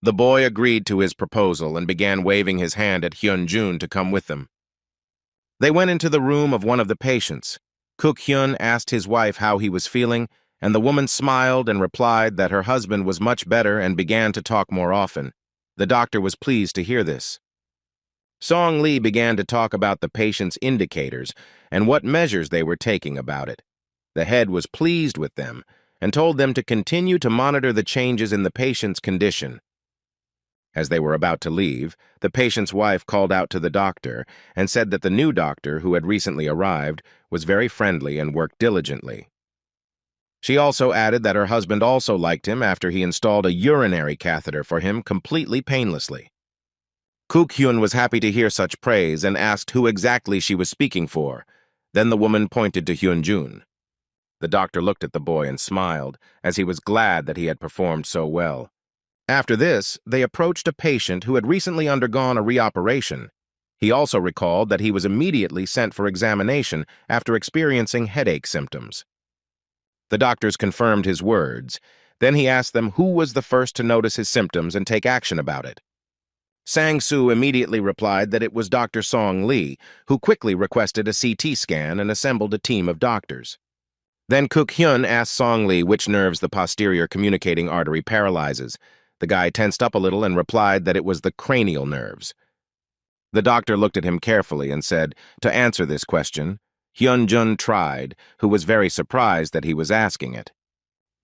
The boy agreed to his proposal and began waving his hand at Hyun-jun to come with them. They went into the room of one of the patients. Kuk-hyun asked his wife how he was feeling, and the woman smiled and replied that her husband was much better and began to talk more often. The doctor was pleased to hear this. Song-lee began to talk about the patient's indicators and what measures they were taking about it. The head was pleased with them and told them to continue to monitor the changes in the patient's condition. As they were about to leave, the patient's wife called out to the doctor and said that the new doctor, who had recently arrived, was very friendly and worked diligently. She also added that her husband also liked him after he installed a urinary catheter for him completely painlessly. Kuk-hyun was happy to hear such praise and asked who exactly she was speaking for. Then the woman pointed to Hyun-jun. The doctor looked at the boy and smiled, as he was glad that he had performed so well. After this, they approached a patient who had recently undergone a reoperation. He also recalled that he was immediately sent for examination after experiencing headache symptoms. The doctors confirmed his words. Then he asked them who was the first to notice his symptoms and take action about it. Sang-soo immediately replied that it was Dr. Song-lee, who quickly requested a CT scan and assembled a team of doctors. Then Kuk-hyun asked Song-lee which nerves the posterior communicating artery paralyzes. The guy tensed up a little and replied that it was the cranial nerves. The doctor looked at him carefully and said, to answer this question, Hyun-jun tried, who was very surprised that he was asking it.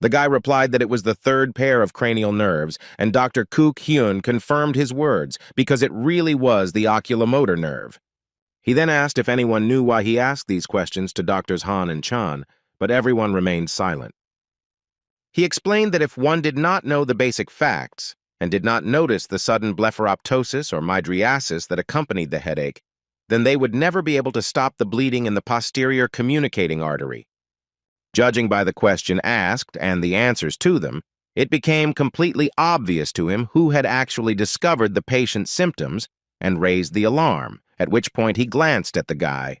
The guy replied that it was the third pair of cranial nerves, and Dr. Kuk-hyun confirmed his words because it really was the oculomotor nerve. He then asked if anyone knew why he asked these questions to Doctors Han and Chan, but everyone remained silent. He explained that if one did not know the basic facts and did not notice the sudden blepharoptosis or mydriasis that accompanied the headache, then they would never be able to stop the bleeding in the posterior communicating artery. Judging by the question asked and the answers to them, it became completely obvious to him who had actually discovered the patient's symptoms and raised the alarm, at which point he glanced at the guy.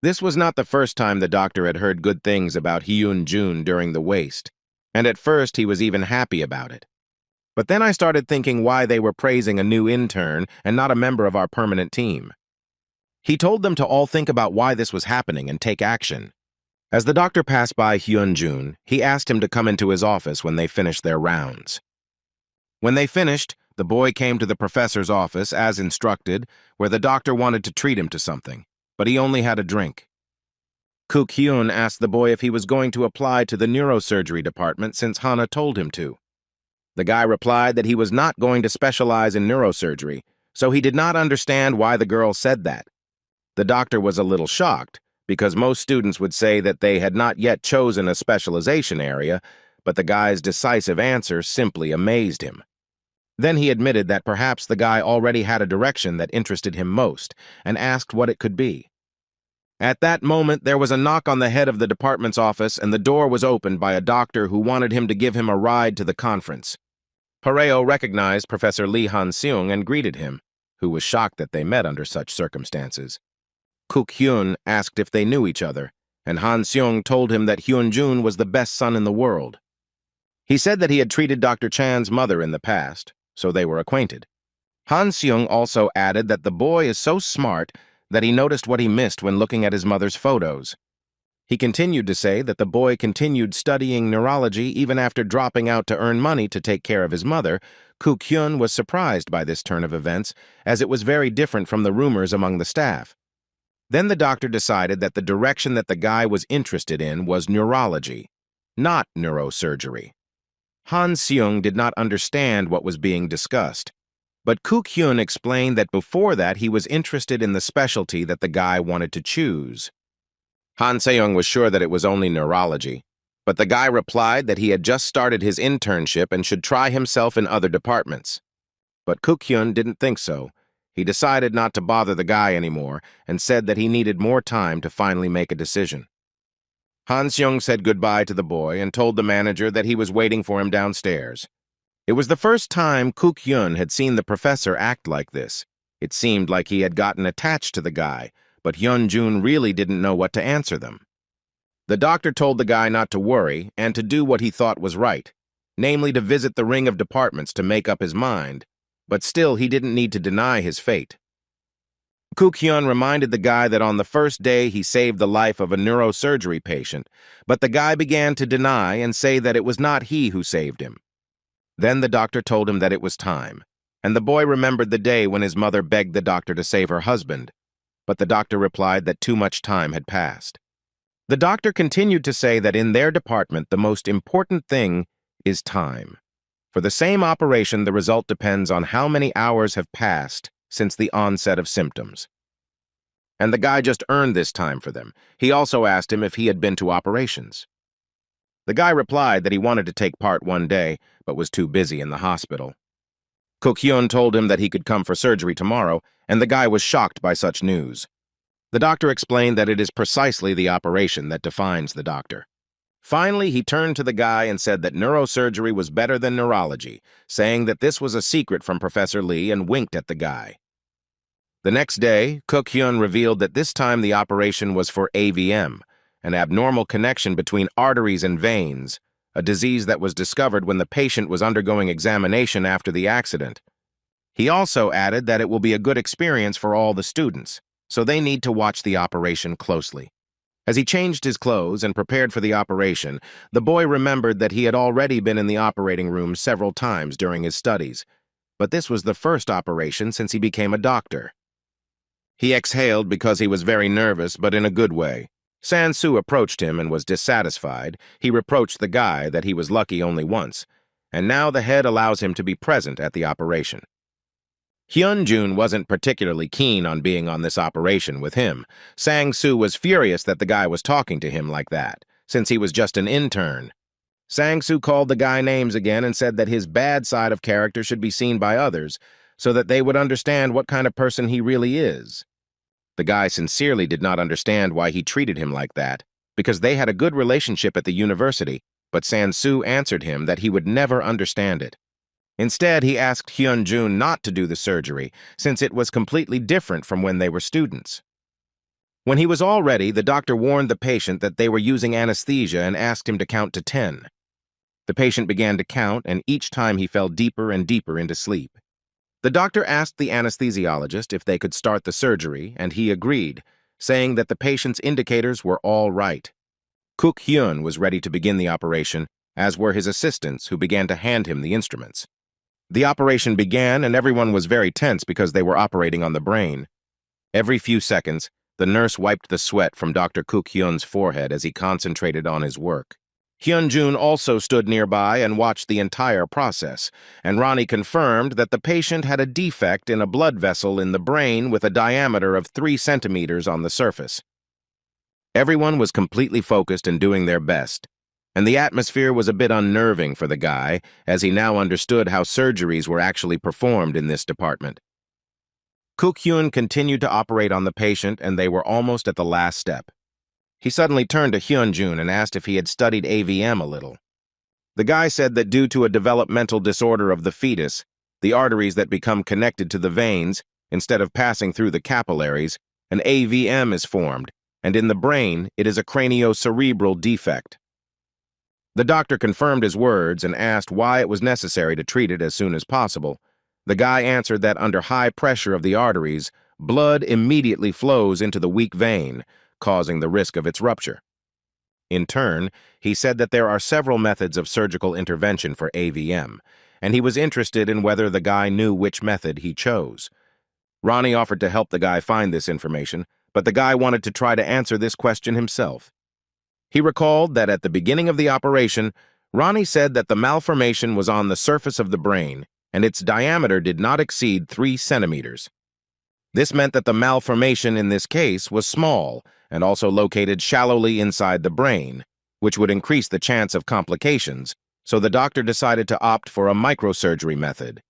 This was not the first time the doctor had heard good things about Hyun-jun during the waste, and at first he was even happy about it. But then I started thinking why they were praising a new intern and not a member of our permanent team. He told them to all think about why this was happening and take action. As the doctor passed by Hyun-jun, he asked him to come into his office when they finished their rounds. When they finished, the boy came to the professor's office as instructed, where the doctor wanted to treat him to something, but he only had a drink. Kook Hyun asked the boy if he was going to apply to the neurosurgery department since Hana told him to. The guy replied that he was not going to specialize in neurosurgery, so he did not understand why the girl said that. The doctor was a little shocked, because most students would say that they had not yet chosen a specialization area, but the guy's decisive answer simply amazed him. Then he admitted that perhaps the guy already had a direction that interested him most, and asked what it could be. At that moment, there was a knock on the head of the department's office, and the door was opened by a doctor who wanted him to give him a ride to the conference. Pareo recognized Professor Lee Han-seung and greeted him, who was shocked that they met under such circumstances. Kook Hyun asked if they knew each other, and Han-seung told him that Hyun-jun was the best son in the world. He said that he had treated Dr. Chan's mother in the past, so they were acquainted. Han-seung also added that the boy is so smart that he noticed what he missed when looking at his mother's photos. He continued to say that the boy continued studying neurology even after dropping out to earn money to take care of his mother. Kook Hyun was surprised by this turn of events, as it was very different from the rumors among the staff. Then the doctor decided that the direction that the guy was interested in was neurology, not neurosurgery. Han-seung did not understand what was being discussed, but Kook Hyun explained that before that he was interested in the specialty that the guy wanted to choose. Han-seung was sure that it was only neurology, but the guy replied that he had just started his internship and should try himself in other departments. But Kook Hyun didn't think so. He decided not to bother the guy anymore and said that he needed more time to finally make a decision. Han-seung said goodbye to the boy and told the manager that he was waiting for him downstairs. It was the first time Kook Hyun had seen the professor act like this. It seemed like he had gotten attached to the guy, but Hyun-jun really didn't know what to answer them. The doctor told the guy not to worry and to do what he thought was right, namely to visit the ring of departments to make up his mind, but still he didn't need to deny his fate. Kook Hyun reminded the guy that on the first day he saved the life of a neurosurgery patient, but the guy began to deny and say that it was not he who saved him. Then the doctor told him that it was time, and the boy remembered the day when his mother begged the doctor to save her husband, but the doctor replied that too much time had passed. The doctor continued to say that in their department the most important thing is time. For the same operation, the result depends on how many hours have passed since the onset of symptoms. And the guy just earned this time for them. He also asked him if he had been to operations. The guy replied that he wanted to take part one day, but was too busy in the hospital. Kook Hyun told him that he could come for surgery tomorrow, and the guy was shocked by such news. The doctor explained that it is precisely the operation that defines the doctor. Finally, he turned to the guy and said that neurosurgery was better than neurology, saying that this was a secret from Professor Lee, and winked at the guy. The next day, Kook Hyun revealed that this time the operation was for AVM, an abnormal connection between arteries and veins, a disease that was discovered when the patient was undergoing examination after the accident. He also added that it will be a good experience for all the students, so they need to watch the operation closely. As he changed his clothes and prepared for the operation, the boy remembered that he had already been in the operating room several times during his studies, but this was the first operation since he became a doctor. He exhaled because he was very nervous, but in a good way. San-soo approached him and was dissatisfied. He reproached the guy that he was lucky only once, and now the head allows him to be present at the operation. Hyun-jun wasn't particularly keen on being on this operation with him. Sang-soo was furious that the guy was talking to him like that, since he was just an intern. Sang-soo called the guy names again and said that his bad side of character should be seen by others, so that they would understand what kind of person he really is. The guy sincerely did not understand why he treated him like that, because they had a good relationship at the university, but Sang-soo answered him that he would never understand it. Instead, he asked Hyun-jun not to do the surgery, since it was completely different from when they were students. When he was all ready, the doctor warned the patient that they were using anesthesia and asked him to count to 10. The patient began to count, and each time he fell deeper and deeper into sleep. The doctor asked the anesthesiologist if they could start the surgery, and he agreed, saying that the patient's indicators were all right. Kook Hyun was ready to begin the operation, as were his assistants, who began to hand him the instruments. The operation began, and everyone was very tense because they were operating on the brain. Every few seconds, The nurse wiped the sweat from Dr. Kuk-hyun's forehead as he concentrated on his work. Hyun-jun also stood nearby and watched the entire process, and Ronnie confirmed that the patient had a defect in a blood vessel in the brain with a diameter of 3 centimeters on the surface. Everyone was completely focused and doing their best, and the atmosphere was a bit unnerving for the guy, as he now understood how surgeries were actually performed in this department. Kuk-hyun continued to operate on the patient, and they were almost at the last step. He suddenly turned to Hyun-jun and asked if he had studied AVM a little. The guy said that due to a developmental disorder of the fetus, the arteries that become connected to the veins, instead of passing through the capillaries, an AVM is formed, and in the brain, it is a craniocerebral defect. The doctor confirmed his words and asked why it was necessary to treat it as soon as possible. The guy answered that under high pressure of the arteries, blood immediately flows into the weak vein, causing the risk of its rupture. In turn, he said that there are several methods of surgical intervention for AVM, and he was interested in whether the guy knew which method he chose. Ronnie offered to help the guy find this information, but the guy wanted to try to answer this question himself. He recalled that at the beginning of the operation, Ronnie said that the malformation was on the surface of the brain, and its diameter did not exceed 3 centimeters. This meant that the malformation in this case was small and also located shallowly inside the brain, which would increase the chance of complications, so the doctor decided to opt for a microsurgery method.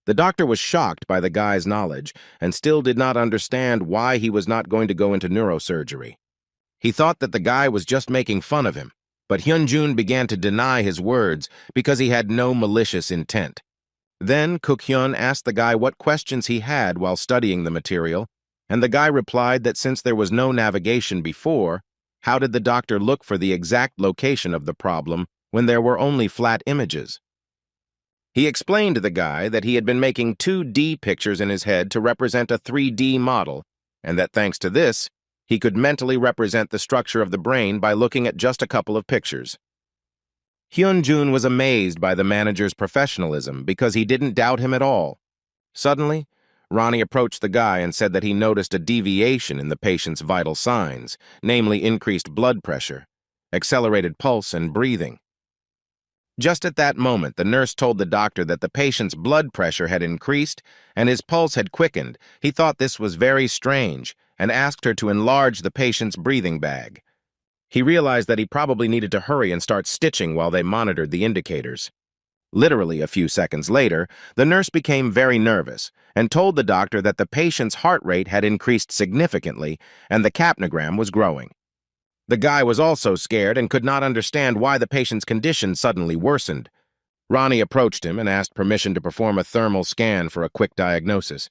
The doctor was shocked by the guy's knowledge and still did not understand why he was not going to go into neurosurgery. He thought that the guy was just making fun of him, but Hyun-jun began to deny his words because he had no malicious intent. Then Kuk-hyun asked the guy what questions he had while studying the material, and the guy replied that since there was no navigation before, how did the doctor look for the exact location of the problem when there were only flat images? He explained to the guy that he had been making 2D pictures in his head to represent a 3D model, and that thanks to this, he could mentally represent the structure of the brain by looking at just a couple of pictures. Hyun-jun was amazed by the manager's professionalism because he didn't doubt him at all. Suddenly, Ronnie approached the guy and said that he noticed a deviation in the patient's vital signs, namely increased blood pressure, accelerated pulse, and breathing. Just at that moment, the nurse told the doctor that the patient's blood pressure had increased and his pulse had quickened. He thought this was very strange and asked her to enlarge the patient's breathing bag. He realized that he probably needed to hurry and start stitching while they monitored the indicators. Literally a few seconds later, the nurse became very nervous and told the doctor that the patient's heart rate had increased significantly and the capnogram was growing. The guy was also scared and could not understand why the patient's condition suddenly worsened. Ronnie approached him and asked permission to perform a thermal scan for a quick diagnosis.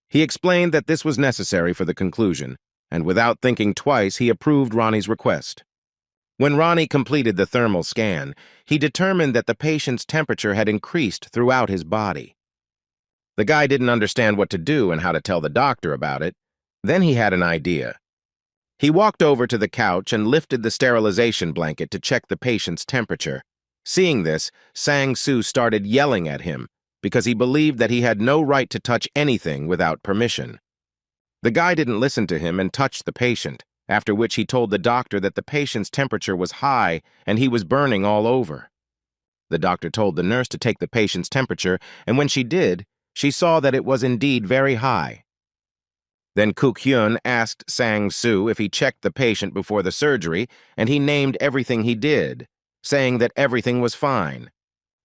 He explained that this was necessary for the conclusion, and without thinking twice, he approved Ronnie's request. When Ronnie completed the thermal scan, he determined that the patient's temperature had increased throughout his body. The guy didn't understand what to do and how to tell the doctor about it. Then he had an idea. He walked over to the couch and lifted the sterilization blanket to check the patient's temperature. Seeing this, Sang-soo started yelling at him because he believed that he had no right to touch anything without permission. The guy didn't listen to him and touched the patient, after which he told the doctor that the patient's temperature was high and he was burning all over. The doctor told the nurse to take the patient's temperature, and when she did, she saw that it was indeed very high. Then Kuk-hyun asked Sang-soo if he checked the patient before the surgery, and he named everything he did, saying that everything was fine.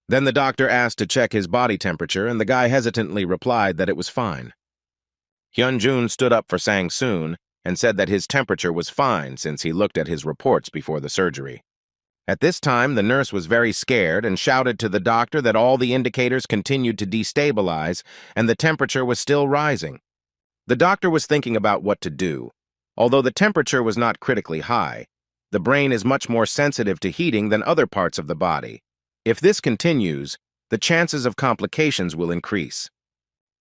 Then the doctor asked to check his body temperature, and the guy hesitantly replied that it was fine. Hyun-jun stood up for Sang-soo and said that his temperature was fine since he looked at his reports before the surgery. At this time, the nurse was very scared and shouted to the doctor that all the indicators continued to destabilize and the temperature was still rising. The doctor was thinking about what to do. Although the temperature was not critically high, the brain is much more sensitive to heating than other parts of the body. If this continues, the chances of complications will increase.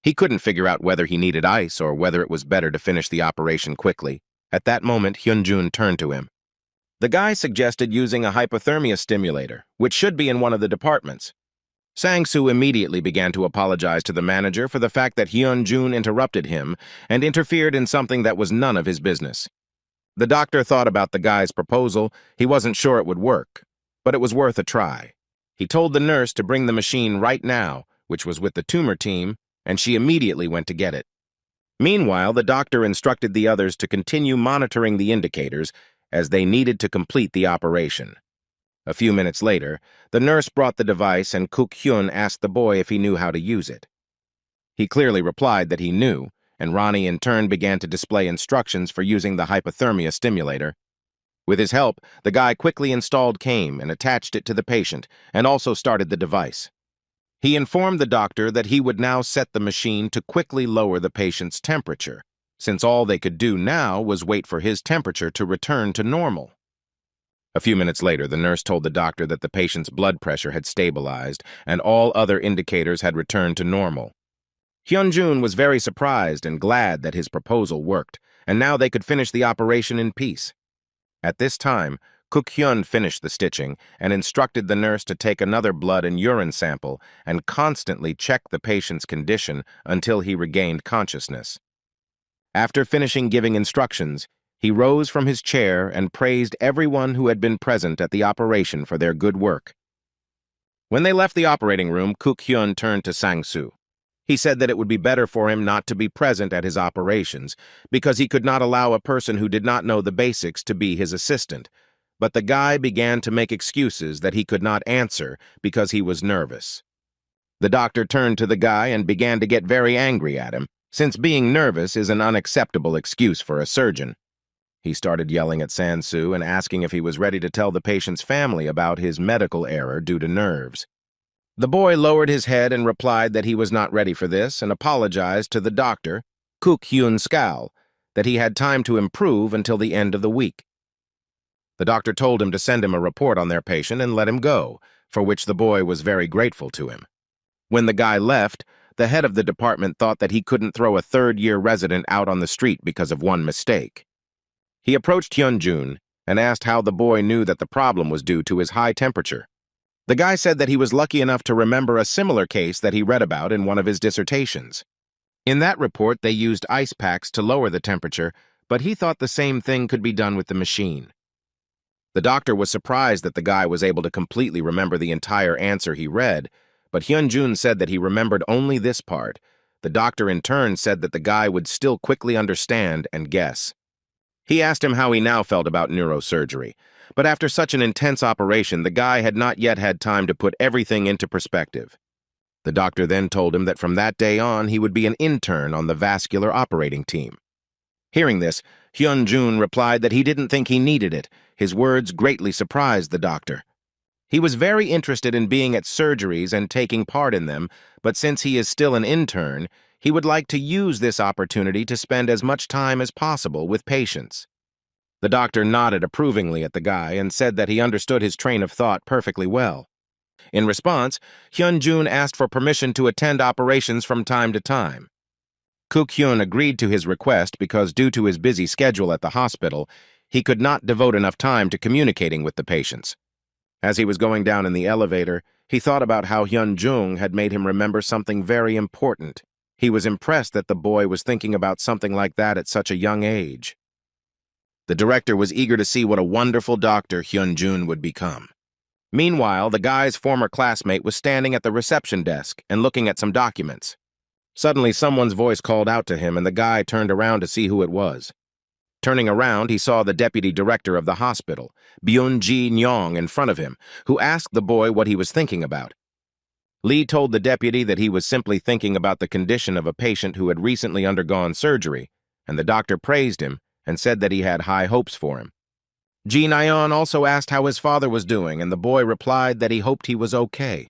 He couldn't figure out whether he needed ice or whether it was better to finish the operation quickly. At that moment, Hyun-jun turned to him. The guy suggested using a hypothermia stimulator, which should be in one of the departments. Sang-soo immediately began to apologize to the manager for the fact that Hyun-jun interrupted him and interfered in something that was none of his business. The doctor thought about the guy's proposal. He wasn't sure it would work, but it was worth a try. He told the nurse to bring the machine right now, which was with the tumor team, and she immediately went to get it. Meanwhile, the doctor instructed the others to continue monitoring the indicators as they needed to complete the operation. A few minutes later, the nurse brought the device and Kuk-hyun asked the boy if he knew how to use it. He clearly replied that he knew, and Ronnie in turn began to display instructions for using the hypothermia stimulator. With his help, the guy quickly installed CAIM and attached it to the patient, and also started the device. He informed the doctor that he would now set the machine to quickly lower the patient's temperature, since all they could do now was wait for his temperature to return to normal. A few minutes later, the nurse told the doctor that the patient's blood pressure had stabilized and all other indicators had returned to normal. Hyun-jun was very surprised and glad that his proposal worked, and now they could finish the operation in peace. At this time, Kuk-hyun finished the stitching and instructed the nurse to take another blood and urine sample and constantly check the patient's condition until he regained consciousness. After finishing giving instructions, he rose from his chair and praised everyone who had been present at the operation for their good work. When they left the operating room, Kuk-hyun turned to Sang-soo. He said that it would be better for him not to be present at his operations because he could not allow a person who did not know the basics to be his assistant. But the guy began to make excuses that he could not answer because he was nervous. The doctor turned to the guy and began to get very angry at him, since being nervous is an unacceptable excuse for a surgeon. He started yelling at Sang-soo and asking if he was ready to tell the patient's family about his medical error due to nerves. The boy lowered his head and replied that he was not ready for this and apologized to the doctor, Kuk-hyun Skal, that he had time to improve until the end of the week. The doctor told him to send him a report on their patient and let him go, for which the boy was very grateful to him. When the guy left, the head of the department thought that he couldn't throw a third-year resident out on the street because of one mistake. He approached Hyun-jun and asked how the boy knew that the problem was due to his high temperature. The guy said that he was lucky enough to remember a similar case that he read about in one of his dissertations. In that report, they used ice packs to lower the temperature, but he thought the same thing could be done with the machine. The doctor was surprised that the guy was able to completely remember the entire answer he read, but Hyun-jun said that he remembered only this part. The doctor in turn said that the guy would still quickly understand and guess. He asked him how he now felt about neurosurgery, but after such an intense operation, the guy had not yet had time to put everything into perspective. The doctor then told him that from that day on, he would be an intern on the vascular operating team. Hearing this, Hyun-jun replied that he didn't think he needed it. His words greatly surprised the doctor. He was very interested in being at surgeries and taking part in them, but since he is still an intern, he would like to use this opportunity to spend as much time as possible with patients. The doctor nodded approvingly at the guy and said that he understood his train of thought perfectly well. In response, Hyun-jun asked for permission to attend operations from time to time. Kuk-hyun agreed to his request because due to his busy schedule at the hospital, he could not devote enough time to communicating with the patients. As he was going down in the elevator, he thought about how Hyun-jun had made him remember something very important. He was impressed that the boy was thinking about something like that at such a young age. The director was eager to see what a wonderful doctor Hyun-jun would become. Meanwhile, the guy's former classmate was standing at the reception desk and looking at some documents. Suddenly, someone's voice called out to him, and the guy turned around to see who it was. Turning around, he saw the deputy director of the hospital, Byun-ji Nyong, in front of him, who asked the boy what he was thinking about. Lee told the deputy that he was simply thinking about the condition of a patient who had recently undergone surgery, and the doctor praised him and said that he had high hopes for him. Ji Nyeon also asked how his father was doing, and the boy replied that he hoped he was okay.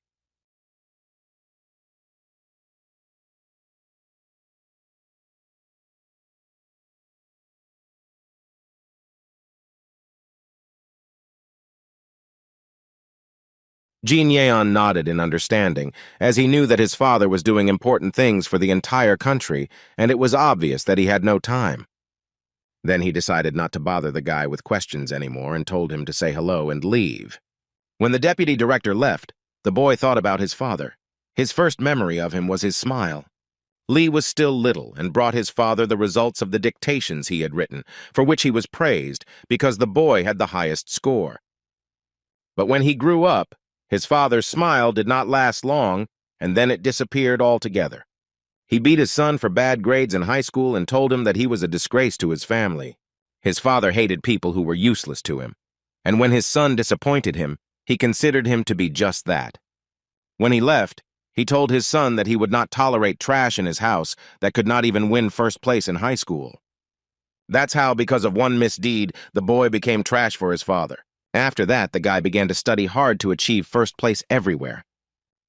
Ji Nyeon nodded in understanding, as he knew that his father was doing important things for the entire country, and it was obvious that he had no time. Then he decided not to bother the guy with questions anymore and told him to say hello and leave. When the deputy director left, The boy thought about his father. His first memory of him was his smile. Lee was still little and brought his father the results of the dictations he had written, for which he was praised because the boy had the highest score. But when he grew up, his father's smile did not last long, and then it disappeared altogether. He beat his son for bad grades in high school and told him that he was a disgrace to his family. His father hated people who were useless to him, and when his son disappointed him, he considered him to be just that. When he left, he told his son that he would not tolerate trash in his house that could not even win first place in high school. That's how, because of one misdeed, the boy became trash for his father. After that, the guy began to study hard to achieve first place everywhere.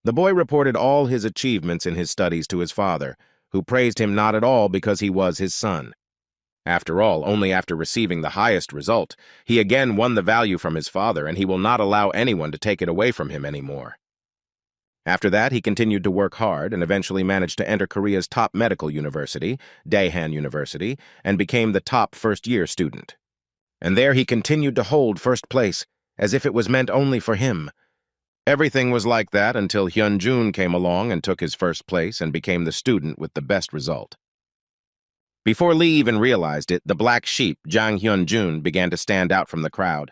The boy reported all his achievements in his studies to his father, who praised him not at all because he was his son. After all, only after receiving the highest result, he again won the value from his father, and he will not allow anyone to take it away from him anymore. After that, he continued to work hard and eventually managed to enter Korea's top medical university, Daehan University, and became the top first-year student. And there he continued to hold first place, as if it was meant only for him. Everything was like that until Hyun-jun came along and took his first place and became the student with the best result. Before Lee even realized it, the black sheep, Jang Hyun-jun, began to stand out from the crowd.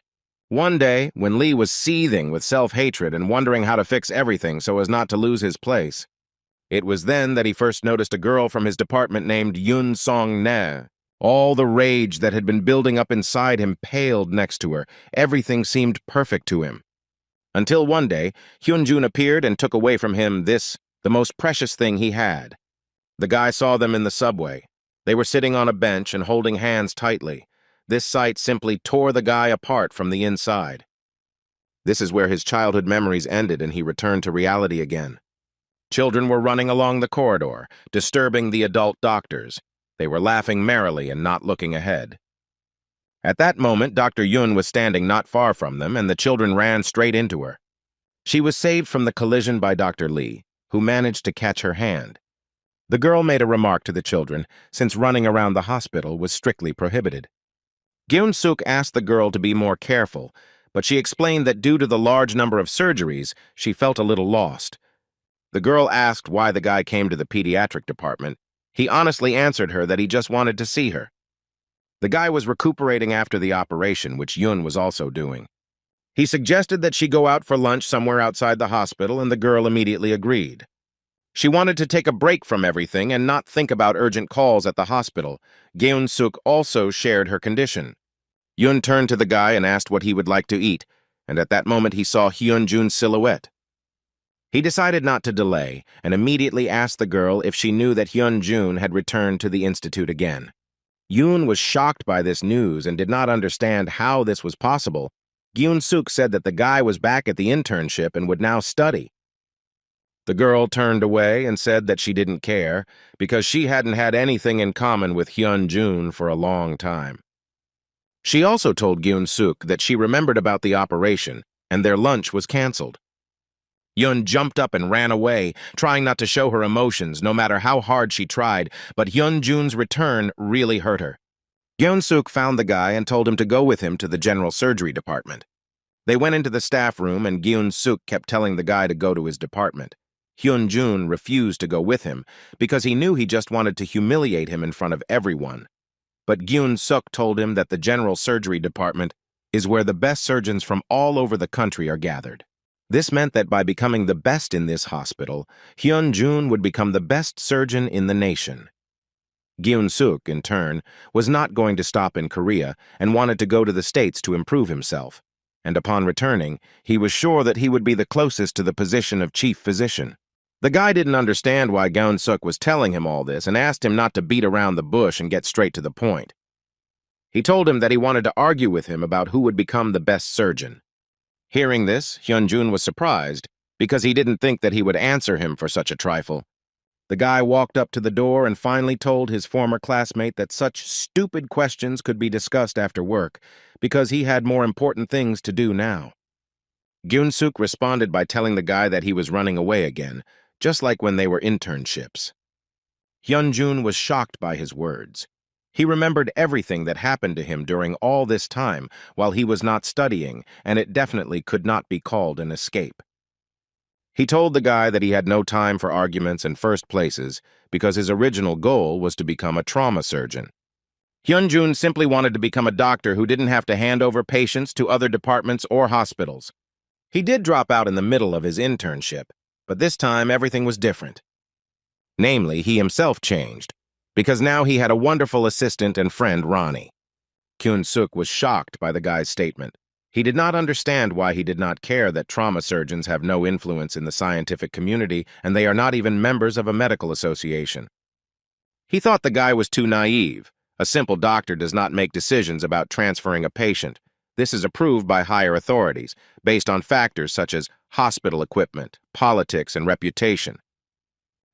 One day, when Lee was seething with self-hatred and wondering how to fix everything so as not to lose his place, it was then that he first noticed a girl from his department named Yoon Song-ne. All the rage that had been building up inside him paled next to her. Everything seemed perfect to him. Until one day, Hyun-jun appeared and took away from him the most precious thing he had. The guy saw them in the subway. They were sitting on a bench and holding hands tightly. This sight simply tore the guy apart from the inside. This is where his childhood memories ended and he returned to reality again. Children were running along the corridor, disturbing the adult doctors. They were laughing merrily and not looking ahead. At that moment, Dr. Yun was standing not far from them, and the children ran straight into her. She was saved from the collision by Dr. Lee, who managed to catch her hand. The girl made a remark to the children, since running around the hospital was strictly prohibited. Gyun-suk asked the girl to be more careful, but she explained that due to the large number of surgeries, she felt a little lost. The girl asked why the guy came to the pediatric department. He honestly answered her that he just wanted to see her. The guy was recuperating after the operation, which Yun was also doing. He suggested that she go out for lunch somewhere outside the hospital, and the girl immediately agreed. She wanted to take a break from everything and not think about urgent calls at the hospital. Gyun-suk also shared her condition. Yun turned to the guy and asked what he would like to eat, and at that moment he saw Hyun-jun's silhouette. He decided not to delay and immediately asked the girl if she knew that Hyun-jun had returned to the institute again. Yun was shocked by this news and did not understand how this was possible. Gyun-suk said that the guy was back at the internship and would now study. The girl turned away and said that she didn't care because she hadn't had anything in common with Hyun-jun for a long time. She also told Gyun-suk that she remembered about the operation and their lunch was canceled. Yun jumped up and ran away, trying not to show her emotions no matter how hard she tried, but Hyun-jun's return really hurt her. Gyun-suk found the guy and told him to go with him to the general surgery department. They went into the staff room and Gyun-suk kept telling the guy to go to his department. Hyun-jun refused to go with him because he knew he just wanted to humiliate him in front of everyone. But Gyun-suk told him that the general surgery department is where the best surgeons from all over the country are gathered. This meant that by becoming the best in this hospital, Hyun-jun would become the best surgeon in the nation. Gyun-suk, in turn, was not going to stop in Korea and wanted to go to the States to improve himself. And upon returning, he was sure that he would be the closest to the position of chief physician. The guy didn't understand why Gyun-suk was telling him all this and asked him not to beat around the bush and get straight to the point. He told him that he wanted to argue with him about who would become the best surgeon. Hearing this, Hyun-jun was surprised because he didn't think that he would answer him for such a trifle. The guy walked up to the door and finally told his former classmate that such stupid questions could be discussed after work because he had more important things to do now. Gyun-suk responded by telling the guy that he was running away again, just like when they were internships. Hyun-jun was shocked by his words. He remembered everything that happened to him during all this time while he was not studying, and it definitely could not be called an escape. He told the guy that he had no time for arguments and first places because his original goal was to become a trauma surgeon. Hyunjun simply wanted to become a doctor who didn't have to hand over patients to other departments or hospitals. He did drop out in the middle of his internship, but this time everything was different. Namely, he himself changed, because now he had a wonderful assistant and friend, Ronnie. Kyun-suk was shocked by the guy's statement. He did not understand why he did not care that trauma surgeons have no influence in the scientific community and they are not even members of a medical association. He thought the guy was too naive. A simple doctor does not make decisions about transferring a patient. This is approved by higher authorities, based on factors such as hospital equipment, politics, and reputation.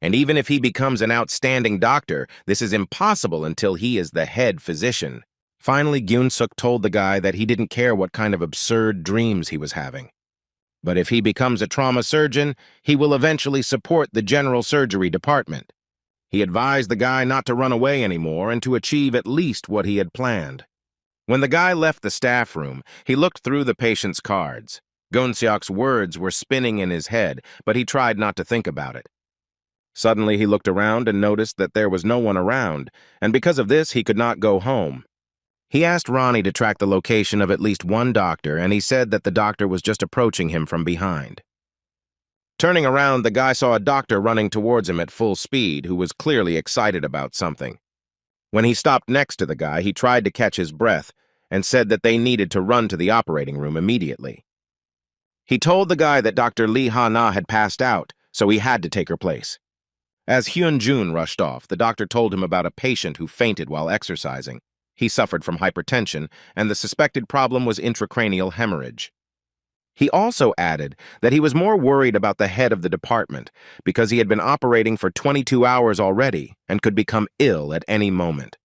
And even if he becomes an outstanding doctor, this is impossible until he is the head physician. Finally, Gyun-suk told the guy that he didn't care what kind of absurd dreams he was having. But if he becomes a trauma surgeon, he will eventually support the general surgery department. He advised the guy not to run away anymore and to achieve at least what he had planned. When the guy left the staff room, he looked through the patient's cards. Gyun-seok's words were spinning in his head, but he tried not to think about it. Suddenly, he looked around and noticed that there was no one around, and because of this, he could not go home. He asked Ronnie to track the location of at least one doctor, and he said that the doctor was just approaching him from behind. Turning around, the guy saw a doctor running towards him at full speed who was clearly excited about something. When he stopped next to the guy, he tried to catch his breath and said that they needed to run to the operating room immediately. He told the guy that Dr. Lee Ha-na had passed out, so he had to take her place. As Hyun-jun rushed off, the doctor told him about a patient who fainted while exercising. He suffered from hypertension, and the suspected problem was intracranial hemorrhage. He also added that he was more worried about the head of the department because he had been operating for 22 hours already and could become ill at any moment.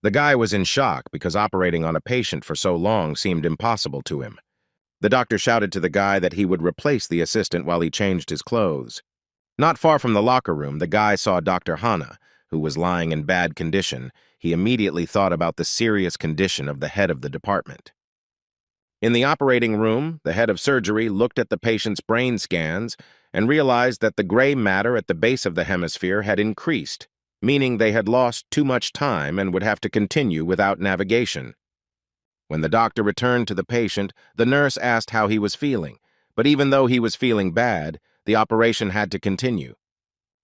The guy was in shock because operating on a patient for so long seemed impossible to him. The doctor shouted to the guy that he would replace the assistant while he changed his clothes. Not far from the locker room, the guy saw Dr. Hana, who was lying in bad condition. He immediately thought about the serious condition of the head of the department. In the operating room, the head of surgery looked at the patient's brain scans and realized that the gray matter at the base of the hemisphere had increased, meaning they had lost too much time and would have to continue without navigation. When the doctor returned to the patient, the nurse asked how he was feeling, but even though he was feeling bad, the operation had to continue.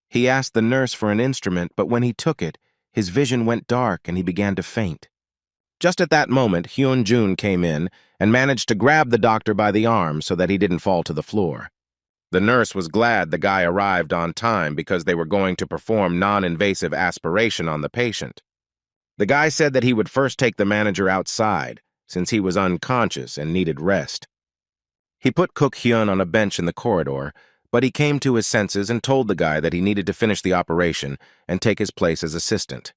He asked the nurse for an instrument, but when he took it, his vision went dark and he began to faint. Just at that moment, Hyun-jun came in and managed to grab the doctor by the arm so that he didn't fall to the floor. The nurse was glad the guy arrived on time because they were going to perform non-invasive aspiration on the patient. The guy said that he would first take the manager outside, since he was unconscious and needed rest. He put Cook Hyun on a bench in the corridor, but he came to his senses and told the guy that he needed to finish the operation and take his place as assistant.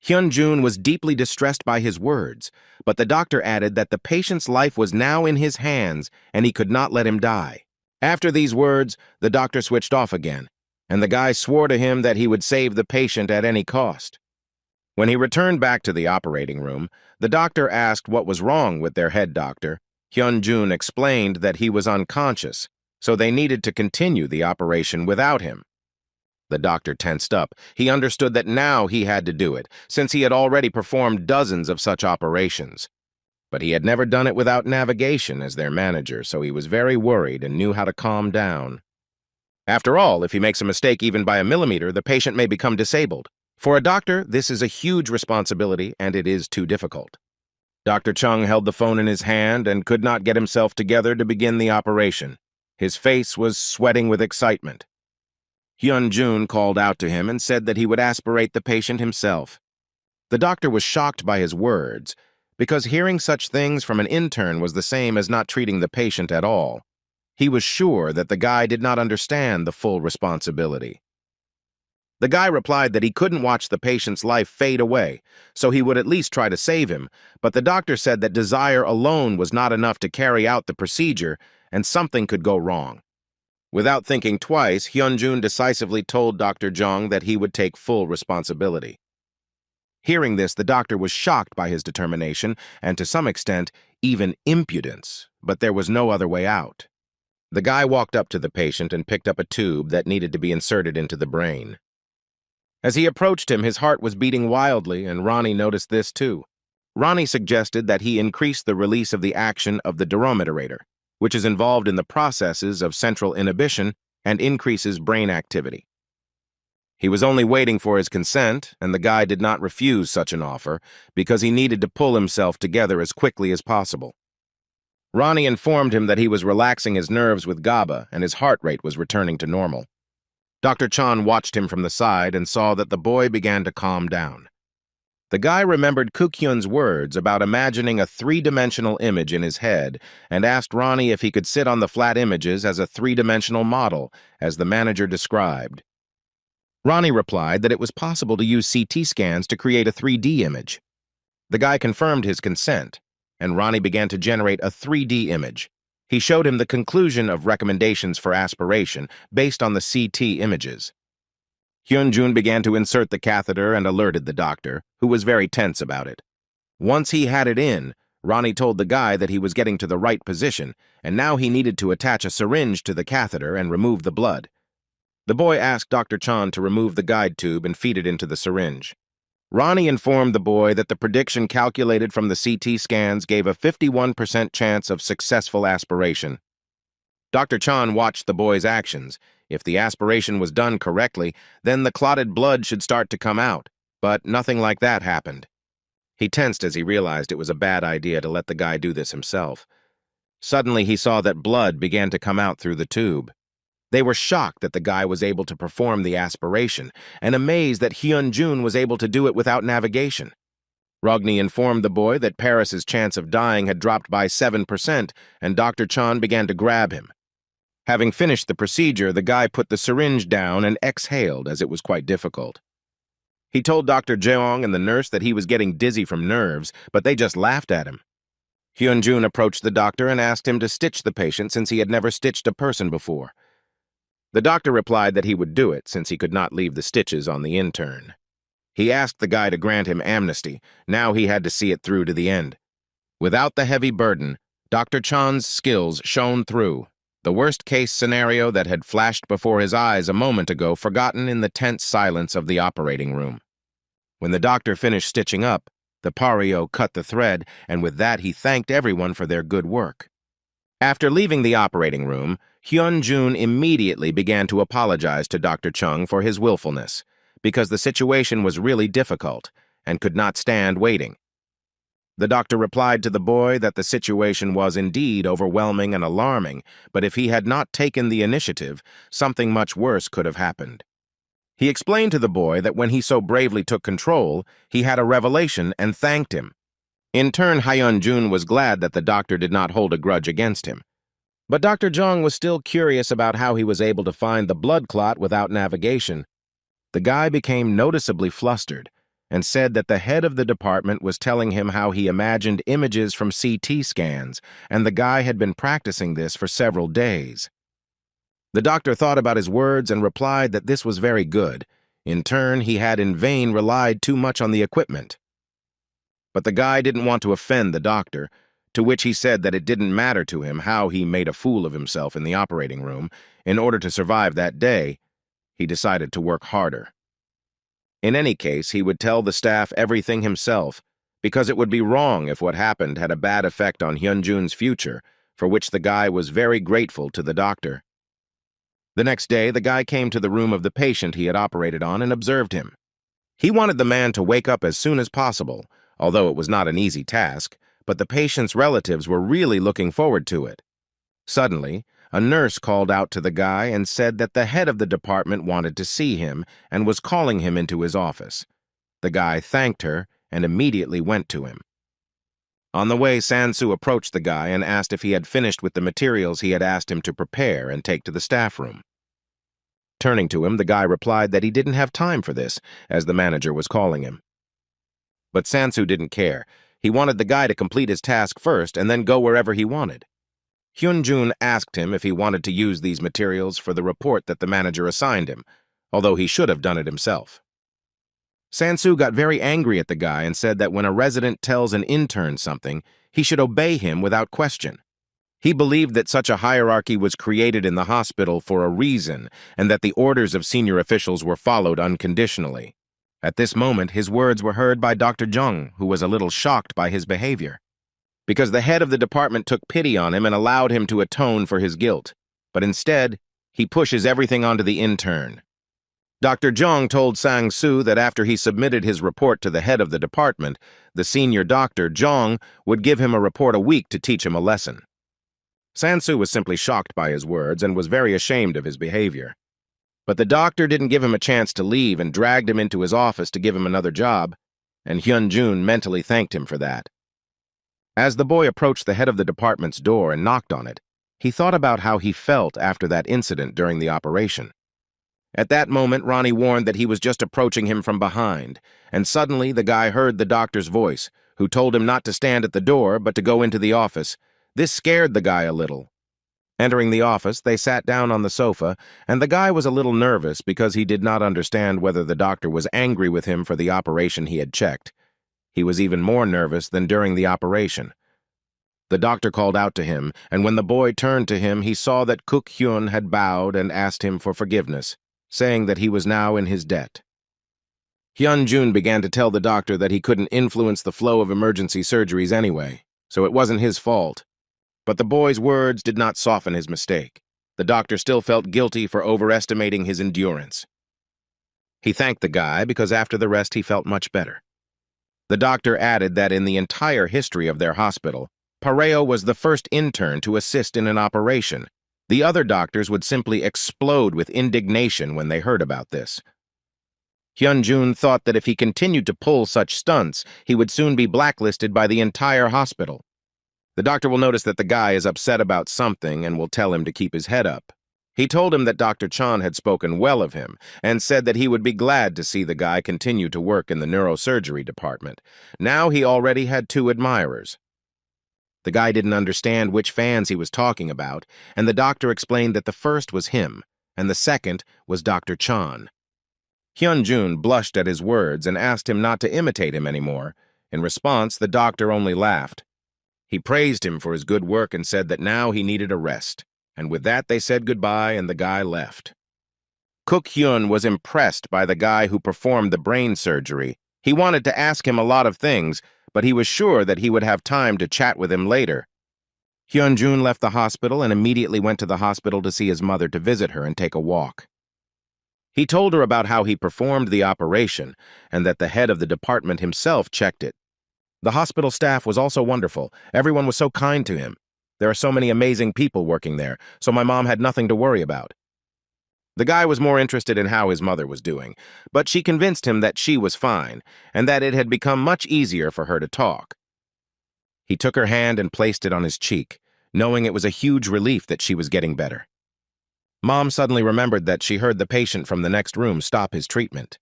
Hyun-jun was deeply distressed by his words, but the doctor added that the patient's life was now in his hands and he could not let him die. After these words, the doctor switched off again, and the guy swore to him that he would save the patient at any cost. When he returned back to the operating room, the doctor asked what was wrong with their head doctor. Hyun-jun explained that he was unconscious, so they needed to continue the operation without him. The doctor tensed up. He understood that now he had to do it, since he had already performed dozens of such operations. But he had never done it without navigation as their manager, so he was very worried and knew how to calm down. After all, if he makes a mistake even by a millimeter, the patient may become disabled. For a doctor, this is a huge responsibility, and it is too difficult. Dr. Chung held the phone in his hand and could not get himself together to begin the operation. His face was sweating with excitement. Hyun-jun called out to him and said that he would aspirate the patient himself. The doctor was shocked by his words, because hearing such things from an intern was the same as not treating the patient at all. He was sure that the guy did not understand the full responsibility. The guy replied that he couldn't watch the patient's life fade away, so he would at least try to save him, but the doctor said that desire alone was not enough to carry out the procedure, and something could go wrong. Without thinking twice, Hyun-jun decisively told Dr. Jung that he would take full responsibility. Hearing this, the doctor was shocked by his determination and, to some extent, even impudence, but there was no other way out. The guy walked up to the patient and picked up a tube that needed to be inserted into the brain. As he approached him, his heart was beating wildly, and Ronnie noticed this too. Ronnie suggested that he increase the release of the action of the duromederator, which is involved in the processes of central inhibition and increases brain activity. He was only waiting for his consent, and the guy did not refuse such an offer because he needed to pull himself together as quickly as possible. Ronnie informed him that he was relaxing his nerves with GABA and his heart rate was returning to normal. Dr. Chan watched him from the side and saw that the boy began to calm down. The guy remembered Kukyun's words about imagining a three-dimensional image in his head and asked Ronnie if he could sit on the flat images as a three-dimensional model, as the manager described. Ronnie replied that it was possible to use CT scans to create a 3D image. The guy confirmed his consent, and Ronnie began to generate a 3D image. He showed him the conclusion of recommendations for aspiration based on the CT images. Hyunjun began to insert the catheter and alerted the doctor, who was very tense about it. Once he had it in, Ronnie told the guy that he was getting to the right position, and now he needed to attach a syringe to the catheter and remove the blood. The boy asked Dr. Chan to remove the guide tube and feed it into the syringe. Ronnie informed the boy that the prediction calculated from the CT scans gave a 51% chance of successful aspiration. Dr. Chan watched the boy's actions. If the aspiration was done correctly, then the clotted blood should start to come out, but nothing like that happened. He tensed as he realized it was a bad idea to let the guy do this himself. Suddenly he saw that blood began to come out through the tube. They were shocked that the guy was able to perform the aspiration, and amazed that Hyunjun was able to do it without navigation. Rogni informed the boy that Paris's chance of dying had dropped by 7%, and Dr. Chan began to grab him. Having finished the procedure, the guy put the syringe down and exhaled, as it was quite difficult. He told Dr. Jeong and the nurse that he was getting dizzy from nerves, but they just laughed at him. Hyunjun approached the doctor and asked him to stitch the patient since he had never stitched a person before. The doctor replied that he would do it since he could not leave the stitches on the intern. He asked the guy to grant him amnesty. Now he had to see it through to the end. Without the heavy burden, Dr. Chan's skills shone through. The worst-case scenario that had flashed before his eyes a moment ago forgotten in the tense silence of the operating room. When the doctor finished stitching up, the Pario cut the thread, and with that he thanked everyone for their good work. After leaving the operating room, Hyunjun immediately began to apologize to Dr. Chung for his willfulness, because the situation was really difficult and could not stand waiting. The doctor replied to the boy that the situation was indeed overwhelming and alarming, but if he had not taken the initiative, something much worse could have happened. He explained to the boy that when he so bravely took control, he had a revelation and thanked him. In turn, Hyunjun was glad that the doctor did not hold a grudge against him. But Dr. Jung was still curious about how he was able to find the blood clot without navigation. The guy became noticeably flustered and said that the head of the department was telling him how he imagined images from CT scans, and the guy had been practicing this for several days. The doctor thought about his words and replied that this was very good. In turn, he had in vain relied too much on the equipment. But the guy didn't want to offend the doctor, to which he said that it didn't matter to him how he made a fool of himself in the operating room. In order to survive that day, he decided to work harder. In any case, he would tell the staff everything himself, because it would be wrong if what happened had a bad effect on Hyunjun's future, for which the guy was very grateful to the doctor. The next day, the guy came to the room of the patient he had operated on and observed him. He wanted the man to wake up as soon as possible, although it was not an easy task, but the patient's relatives were really looking forward to it. Suddenly, a nurse called out to the guy and said that the head of the department wanted to see him and was calling him into his office. The guy thanked her and immediately went to him. On the way, Sansu approached the guy and asked if he had finished with the materials he had asked him to prepare and take to the staff room. Turning to him, the guy replied that he didn't have time for this, as the manager was calling him. But Sansu didn't care. He wanted the guy to complete his task first and then go wherever he wanted. Hyunjun asked him if he wanted to use these materials for the report that the manager assigned him, although he should have done it himself. Sansu got very angry at the guy and said that when a resident tells an intern something, he should obey him without question. He believed that such a hierarchy was created in the hospital for a reason and that the orders of senior officials were followed unconditionally. At this moment, his words were heard by Dr. Jung, who was a little shocked by his behavior, because the head of the department took pity on him and allowed him to atone for his guilt. But instead, he pushes everything onto the intern. Dr. Jung told Sang-soo that after he submitted his report to the head of the department, the senior doctor, Jong, would give him a report a week to teach him a lesson. Sang-soo was simply shocked by his words and was very ashamed of his behavior. But the doctor didn't give him a chance to leave and dragged him into his office to give him another job, and Hyun-jun mentally thanked him for that. As the boy approached the head of the department's door and knocked on it, he thought about how he felt after that incident during the operation. At that moment, Ronnie warned that he was just approaching him from behind, and suddenly the guy heard the doctor's voice, who told him not to stand at the door but to go into the office. This scared the guy a little. Entering the office, they sat down on the sofa, and the guy was a little nervous because he did not understand whether the doctor was angry with him for the operation he had checked. He was even more nervous than during the operation. The doctor called out to him, and when the boy turned to him, he saw that Kuk-hyun had bowed and asked him for forgiveness, saying that he was now in his debt. Hyun-jun began to tell the doctor that he couldn't influence the flow of emergency surgeries anyway, so it wasn't his fault. But the boy's words did not soften his mistake. The doctor still felt guilty for overestimating his endurance. He thanked the guy because after the rest he felt much better. The doctor added that in the entire history of their hospital, Pareo was the first intern to assist in an operation. The other doctors would simply explode with indignation when they heard about this. Hyun-jun thought that if he continued to pull such stunts, he would soon be blacklisted by the entire hospital. The doctor will notice that the guy is upset about something and will tell him to keep his head up. He told him that Dr. Chan had spoken well of him and said that he would be glad to see the guy continue to work in the neurosurgery department. Now he already had 2 admirers. The guy didn't understand which fans he was talking about, and the doctor explained that the first was him, and the second was Dr. Chan. Hyun-jun blushed at his words and asked him not to imitate him anymore. In response, the doctor only laughed. He praised him for his good work and said that now he needed a rest, and with that they said goodbye and the guy left. Kuk-hyun was impressed by the guy who performed the brain surgery. He wanted to ask him a lot of things, but he was sure that he would have time to chat with him later. Hyun-jun left the hospital and immediately went to the hospital to see his mother to visit her and take a walk. He told her about how he performed the operation and that the head of the department himself checked it. The hospital staff was also wonderful. Everyone was so kind to him. There are so many amazing people working there, so my mom had nothing to worry about. The guy was more interested in how his mother was doing, but she convinced him that she was fine and that it had become much easier for her to talk. He took her hand and placed it on his cheek, knowing it was a huge relief that she was getting better. Mom suddenly remembered that she heard the patient from the next room stop his treatment.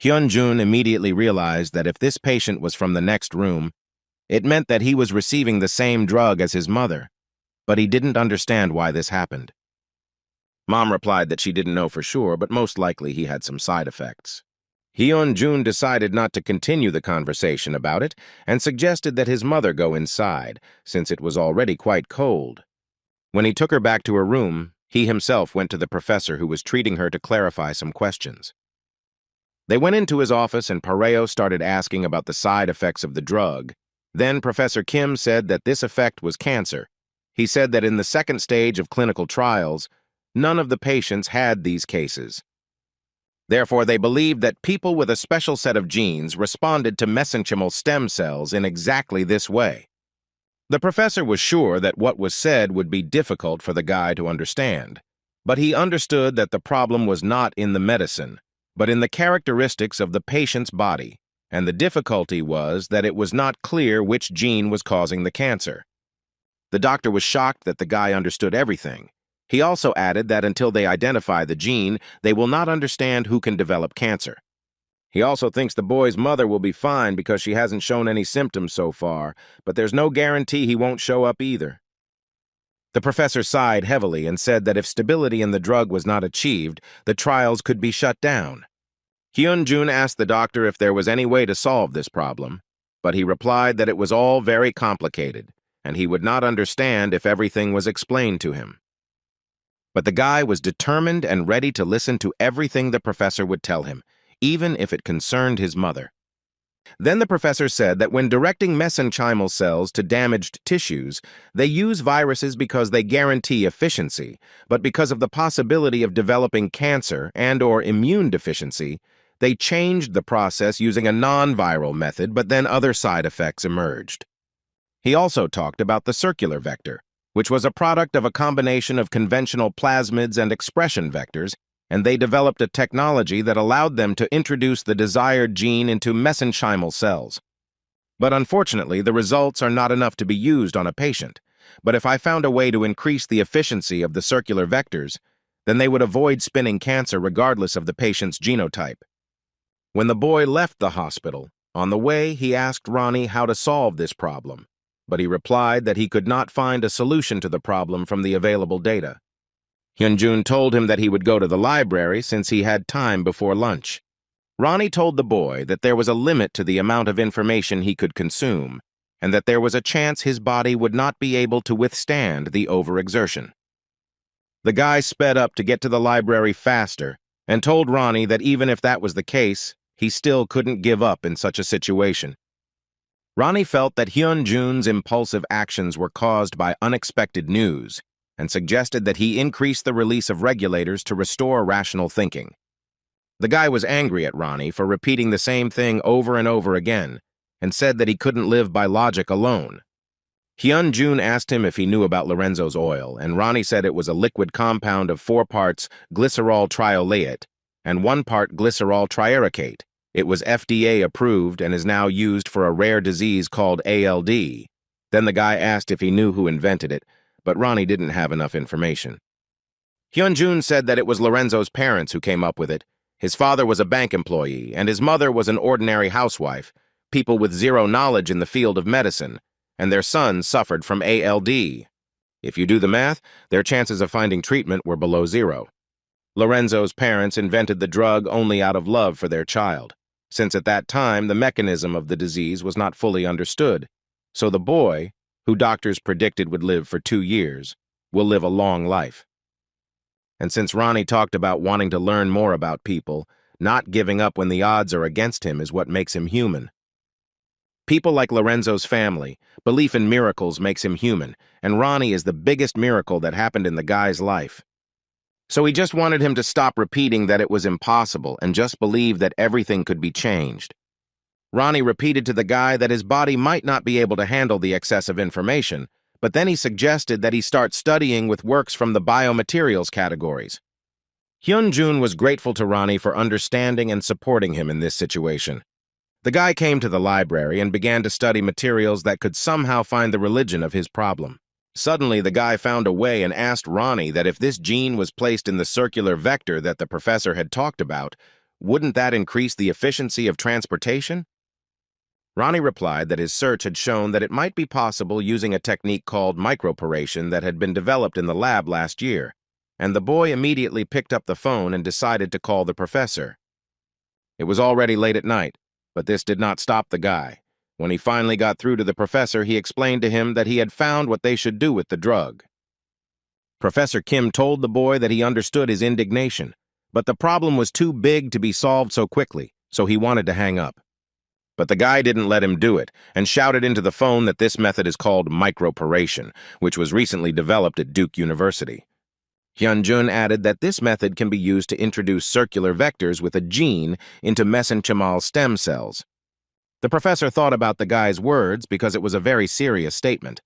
Hyun-jun immediately realized that if this patient was from the next room, it meant that he was receiving the same drug as his mother, but he didn't understand why this happened. Mom replied that she didn't know for sure, but most likely he had some side effects. Hyun-jun decided not to continue the conversation about it and suggested that his mother go inside, since it was already quite cold. When he took her back to her room, he himself went to the professor who was treating her to clarify some questions. They went into his office and Pareo started asking about the side effects of the drug. Then Professor Kim said that this effect was cancer. He said that in the second stage of clinical trials, none of the patients had these cases. Therefore, they believed that people with a special set of genes responded to mesenchymal stem cells in exactly this way. The professor was sure that what was said would be difficult for the guy to understand, but he understood that the problem was not in the medicine, but in the characteristics of the patient's body, and the difficulty was that it was not clear which gene was causing the cancer. The doctor was shocked that the guy understood everything. He also added that until they identify the gene, they will not understand who can develop cancer. He also thinks the boy's mother will be fine because she hasn't shown any symptoms so far, but there's no guarantee he won't show up either. The professor sighed heavily and said that if stability in the drug was not achieved, the trials could be shut down. Hyun-jun asked the doctor if there was any way to solve this problem, but he replied that it was all very complicated. and he would not understand if everything was explained to him. But the guy was determined and ready to listen to everything the professor would tell him, even if it concerned his mother. Then the professor said that when directing mesenchymal cells to damaged tissues, they use viruses because they guarantee efficiency, but because of the possibility of developing cancer and/or immune deficiency, they changed the process using a non-viral method, but then other side effects emerged. He also talked about the circular vector, which was a product of a combination of conventional plasmids and expression vectors, and they developed a technology that allowed them to introduce the desired gene into mesenchymal cells. But unfortunately, the results are not enough to be used on a patient. But if I found a way to increase the efficiency of the circular vectors, then they would avoid spinning cancer regardless of the patient's genotype. When the boy left the hospital, on the way he asked Ronnie how to solve this problem, but he replied that he could not find a solution to the problem from the available data. Hyunjun told him that he would go to the library since he had time before lunch. Ronnie told the boy that there was a limit to the amount of information he could consume, and that there was a chance his body would not be able to withstand the overexertion. The guy sped up to get to the library faster and told Ronnie that even if that was the case, he still couldn't give up in such a situation. Ronnie felt that Hyunjun's impulsive actions were caused by unexpected news, and suggested that he increase the release of regulators to restore rational thinking. The guy was angry at Ronnie for repeating the same thing over and over again, and said that he couldn't live by logic alone. Hyunjun asked him if he knew about Lorenzo's oil, and Ronnie said it was a liquid compound of 4 parts glycerol trioleate and 1 part glycerol triaricate. It was FDA approved and is now used for a rare disease called ALD. Then the guy asked if he knew who invented it, but Ronnie didn't have enough information. Hyunjun said that it was Lorenzo's parents who came up with it. His father was a bank employee, and his mother was an ordinary housewife, people with zero knowledge in the field of medicine, and their son suffered from ALD. If you do the math, their chances of finding treatment were below 0. Lorenzo's parents invented the drug only out of love for their child, since at that time the mechanism of the disease was not fully understood. So the boy, who doctors predicted would live for 2 years, will live a long life. And since Ronnie talked about wanting to learn more about people, not giving up when the odds are against him is what makes him human. People like Lorenzo's family, belief in miracles makes him human, and Ronnie is the biggest miracle that happened in the guy's life. So he just wanted him to stop repeating that it was impossible and just believe that everything could be changed. Ronnie repeated to the guy that his body might not be able to handle the excessive information, but then he suggested that he start studying with works from the biomaterials categories. Hyunjun was grateful to Ronnie for understanding and supporting him in this situation. The guy came to the library and began to study materials that could somehow find the religion of his problem. Suddenly, the guy found a way and asked Ronnie that if this gene was placed in the circular vector that the professor had talked about, wouldn't that increase the efficiency of transportation? Ronnie replied that his search had shown that it might be possible using a technique called microporation that had been developed in the lab last year, and the boy immediately picked up the phone and decided to call the professor. It was already late at night, but this did not stop the guy. When he finally got through to the professor, he explained to him that he had found what they should do with the drug. Professor Kim told the boy that he understood his indignation, but the problem was too big to be solved so quickly, so he wanted to hang up. But the guy didn't let him do it, and shouted into the phone that this method is called microporation, which was recently developed at Duke University. Hyunjun added that this method can be used to introduce circular vectors with a gene into mesenchymal stem cells. The professor thought about the guy's words because it was a very serious statement.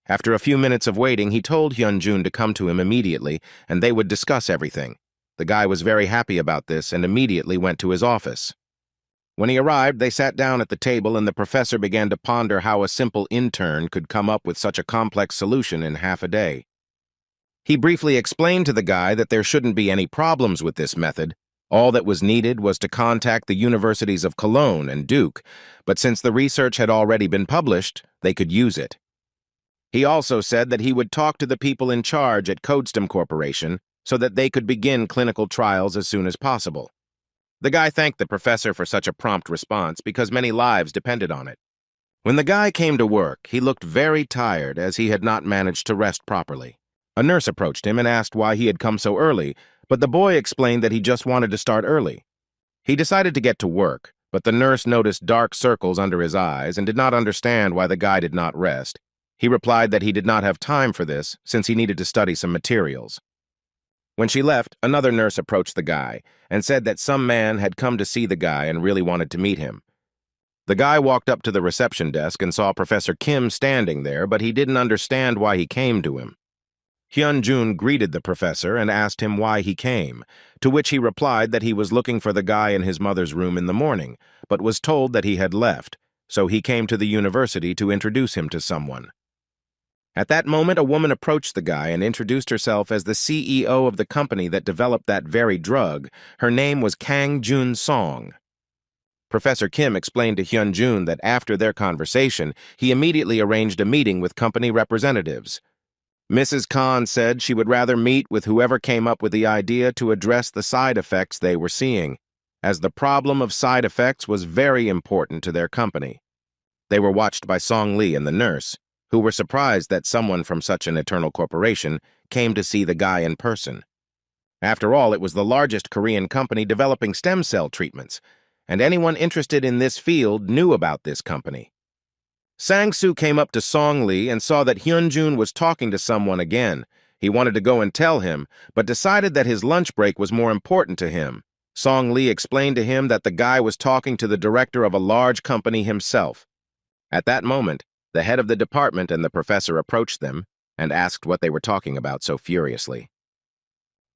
After a few minutes of waiting, he told Hyunjun to come to him immediately, and they would discuss everything. The guy was very happy about this and immediately went to his office. When he arrived, they sat down at the table and the professor began to ponder how a simple intern could come up with such a complex solution in half a day. He briefly explained to the guy that there shouldn't be any problems with this method. All that was needed was to contact the universities of Cologne and Duke, but since the research had already been published, they could use it. He also said that he would talk to the people in charge at Codestem Corporation so that they could begin clinical trials as soon as possible. The guy thanked the professor for such a prompt response because many lives depended on it. When the guy came to work, he looked very tired as he had not managed to rest properly. A nurse approached him and asked why he had come so early, but the boy explained that he just wanted to start early. He decided to get to work, but the nurse noticed dark circles under his eyes and did not understand why the guy did not rest. He replied that he did not have time for this since he needed to study some materials. When she left, another nurse approached the guy and said that some man had come to see the guy and really wanted to meet him. The guy walked up to the reception desk and saw Professor Kim standing there, but he didn't understand why he came to him. Hyun-jun greeted the professor and asked him why he came, to which he replied that he was looking for the guy in his mother's room in the morning, but was told that he had left, so he came to the university to introduce him to someone. At that moment, a woman approached the guy and introduced herself as the CEO of the company that developed that very drug. Her name was Kang Jun-song. Professor Kim explained to Hyun-jun that after their conversation, he immediately arranged a meeting with company representatives. Mrs. Khan said she would rather meet with whoever came up with the idea to address the side effects they were seeing, as the problem of side effects was very important to their company. They were watched by Song Lee and the nurse, who were surprised that someone from such an eternal corporation came to see the guy in person. After all, it was the largest Korean company developing stem cell treatments, and anyone interested in this field knew about this company. Sang-soo came up to Song Lee and saw that Hyun-jun was talking to someone again. He wanted to go and tell him, but decided that his lunch break was more important to him. Song Lee explained to him that the guy was talking to the director of a large company himself. At that moment, the head of the department and the professor approached them and asked what they were talking about so furiously.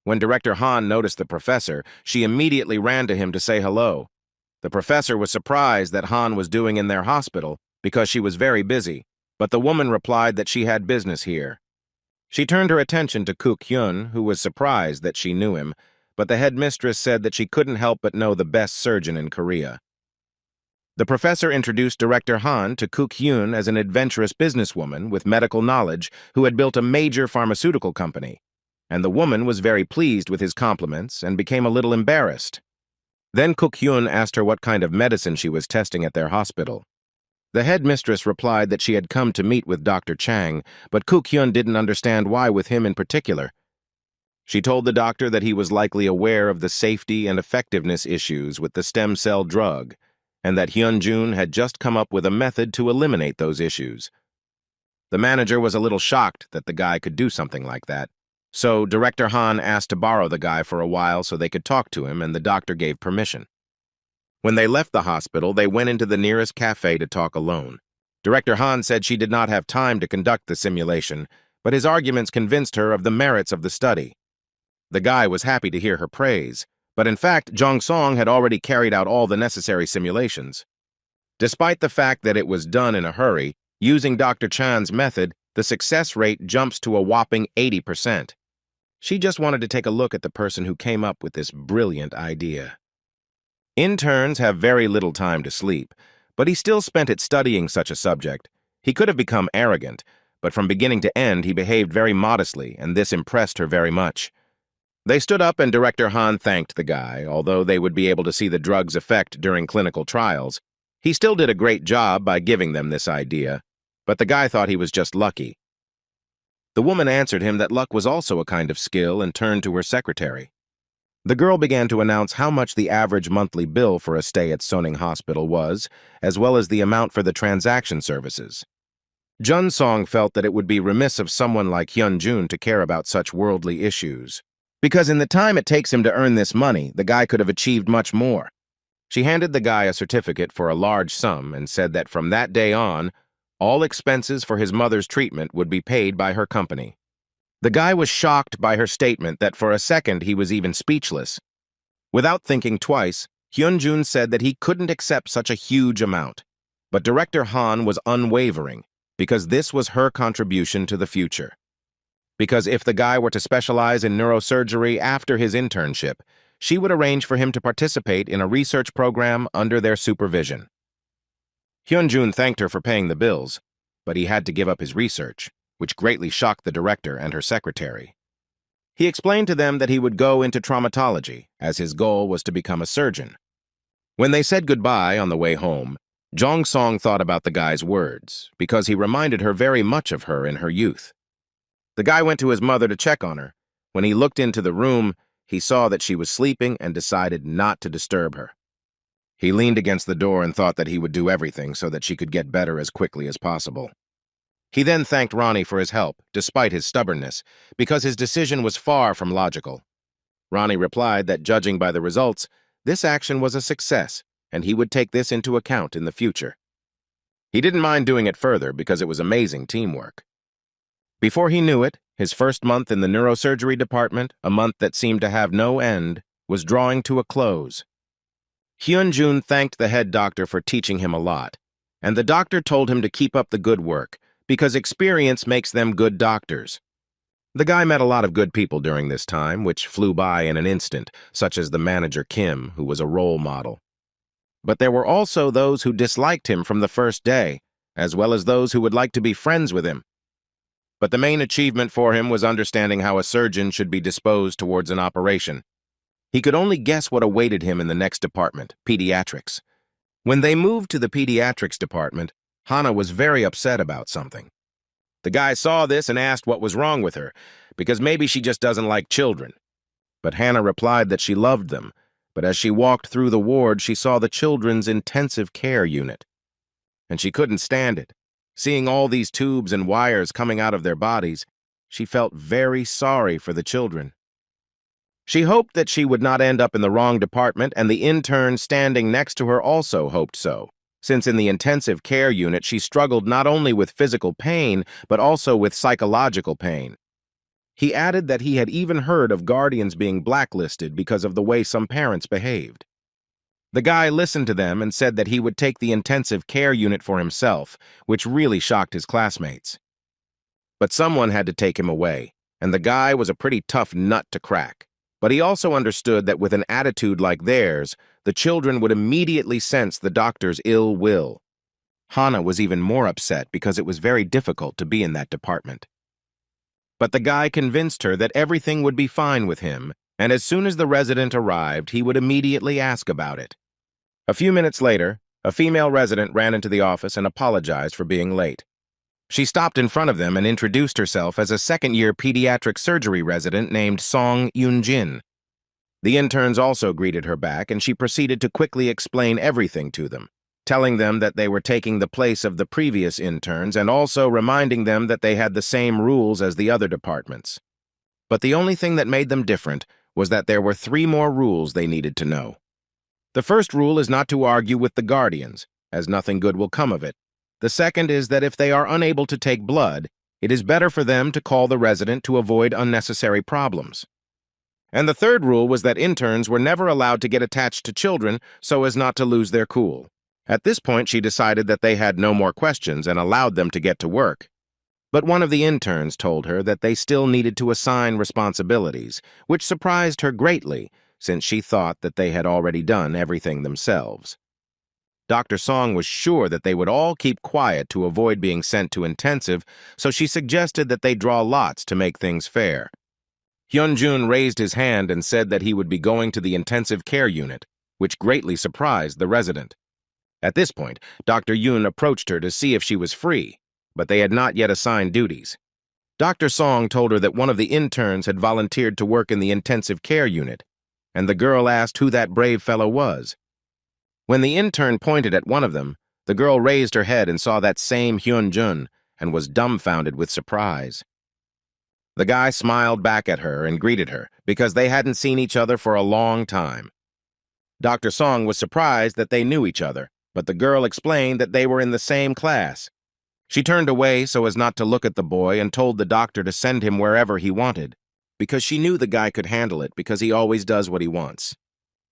When Director Han noticed the professor, she immediately ran to him to say hello. The professor was surprised that Han was doing in their hospital because she was very busy, but the woman replied that she had business here. She turned her attention to Kook-hyun, who was surprised that she knew him, but the headmistress said that she couldn't help but know the best surgeon in Korea. The professor introduced Director Han to Kook-hyun as an adventurous businesswoman with medical knowledge who had built a major pharmaceutical company, and the woman was very pleased with his compliments and became a little embarrassed. Then Kook-hyun asked her what kind of medicine she was testing at their hospital. The headmistress replied that she had come to meet with Dr. Chang, but Kook-hyun didn't understand why with him in particular. She told the doctor that he was likely aware of the safety and effectiveness issues with the stem cell drug, and that Hyun-jun had just come up with a method to eliminate those issues. The manager was a little shocked that the guy could do something like that, so Director Han asked to borrow the guy for a while so they could talk to him, and the doctor gave permission. When they left the hospital, they went into the nearest cafe to talk alone. Director Han said she did not have time to conduct the simulation, but his arguments convinced her of the merits of the study. The guy was happy to hear her praise, but in fact, Jong-song had already carried out all the necessary simulations. Despite the fact that it was done in a hurry, using Dr. Chan's method, the success rate jumps to a whopping 80%. She just wanted to take a look at the person who came up with this brilliant idea. Interns have very little time to sleep, but he still spent it studying such a subject. He could have become arrogant, but from beginning to end he behaved very modestly, and this impressed her very much. They stood up and Director Han thanked the guy, although they would be able to see the drug's effect during clinical trials. He still did a great job by giving them this idea, but the guy thought he was just lucky. The woman answered him that luck was also a kind of skill and turned to her secretary. The girl began to announce how much the average monthly bill for a stay at Soning Hospital was, as well as the amount for the transaction services. Jun-song felt that it would be remiss of someone like Hyun-jun to care about such worldly issues, because in the time it takes him to earn this money, the guy could have achieved much more. She handed the guy a certificate for a large sum and said that from that day on, all expenses for his mother's treatment would be paid by her company. The guy was shocked by her statement that for a second he was even speechless. Without thinking twice, Hyun-jun said that he couldn't accept such a huge amount. But Director Han was unwavering, because this was her contribution to the future. Because if the guy were to specialize in neurosurgery after his internship, she would arrange for him to participate in a research program under their supervision. Hyun-jun thanked her for paying the bills, but he had to give up his research, which greatly shocked the director and her secretary. He explained to them that he would go into traumatology, as his goal was to become a surgeon. When they said goodbye on the way home, Jong Song thought about the guy's words, because he reminded her very much of her in her youth. The guy went to his mother to check on her. When he looked into the room, he saw that she was sleeping and decided not to disturb her. He leaned against the door and thought that he would do everything so that she could get better as quickly as possible. He then thanked Ronnie for his help, despite his stubbornness, because his decision was far from logical. Ronnie replied that, judging by the results, this action was a success, and he would take this into account in the future. He didn't mind doing it further because it was amazing teamwork. Before he knew it, his first month in the neurosurgery department, a month that seemed to have no end, was drawing to a close. Hyun-jun thanked the head doctor for teaching him a lot, and the doctor told him to keep up the good work, because experience makes them good doctors. The guy met a lot of good people during this time, which flew by in an instant, such as the manager Kim, who was a role model. But there were also those who disliked him from the first day, as well as those who would like to be friends with him. But the main achievement for him was understanding how a surgeon should be disposed towards an operation. He could only guess what awaited him in the next department, pediatrics. When they moved to the pediatrics department, Hana was very upset about something. The guy saw this and asked what was wrong with her, because maybe she just doesn't like children. But Hannah replied that she loved them, but as she walked through the ward, she saw the children's intensive care unit. And she couldn't stand it. Seeing all these tubes and wires coming out of their bodies, she felt very sorry for the children. She hoped that she would not end up in the wrong department, and the intern standing next to her also hoped so, since in the intensive care unit she struggled not only with physical pain, but also with psychological pain. He added that he had even heard of guardians being blacklisted because of the way some parents behaved. The guy listened to them and said that he would take the intensive care unit for himself, which really shocked his classmates. But someone had to take him away, and the guy was a pretty tough nut to crack. But he also understood that with an attitude like theirs, the children would immediately sense the doctor's ill will. Hana was even more upset because it was very difficult to be in that department. But the guy convinced her that everything would be fine with him, and as soon as the resident arrived, he would immediately ask about it. A few minutes later, a female resident ran into the office and apologized for being late. She stopped in front of them and introduced herself as a second-year pediatric surgery resident named Song Yoon-jin. The interns also greeted her back, and she proceeded to quickly explain everything to them, telling them that they were taking the place of the previous interns and also reminding them that they had the same rules as the other departments. But the only thing that made them different was that there were 3 more rules they needed to know. The first rule is not to argue with the guardians, as nothing good will come of it. The second is that if they are unable to take blood, it is better for them to call the resident to avoid unnecessary problems. And the third rule was that interns were never allowed to get attached to children so as not to lose their cool. At this point, she decided that they had no more questions and allowed them to get to work. But one of the interns told her that they still needed to assign responsibilities, which surprised her greatly, since she thought that they had already done everything themselves. Dr. Song was sure that they would all keep quiet to avoid being sent to intensive, so she suggested that they draw lots to make things fair. Hyun-jun raised his hand and said that he would be going to the intensive care unit, which greatly surprised the resident. At this point, Dr. Yoon approached her to see if she was free, but they had not yet assigned duties. Dr. Song told her that one of the interns had volunteered to work in the intensive care unit, and the girl asked who that brave fellow was. When the intern pointed at one of them, the girl raised her head and saw that same Hyun-jun and was dumbfounded with surprise. The guy smiled back at her and greeted her because they hadn't seen each other for a long time. Dr. Song was surprised that they knew each other, but the girl explained that they were in the same class. She turned away so as not to look at the boy and told the doctor to send him wherever he wanted, because she knew the guy could handle it because he always does what he wants.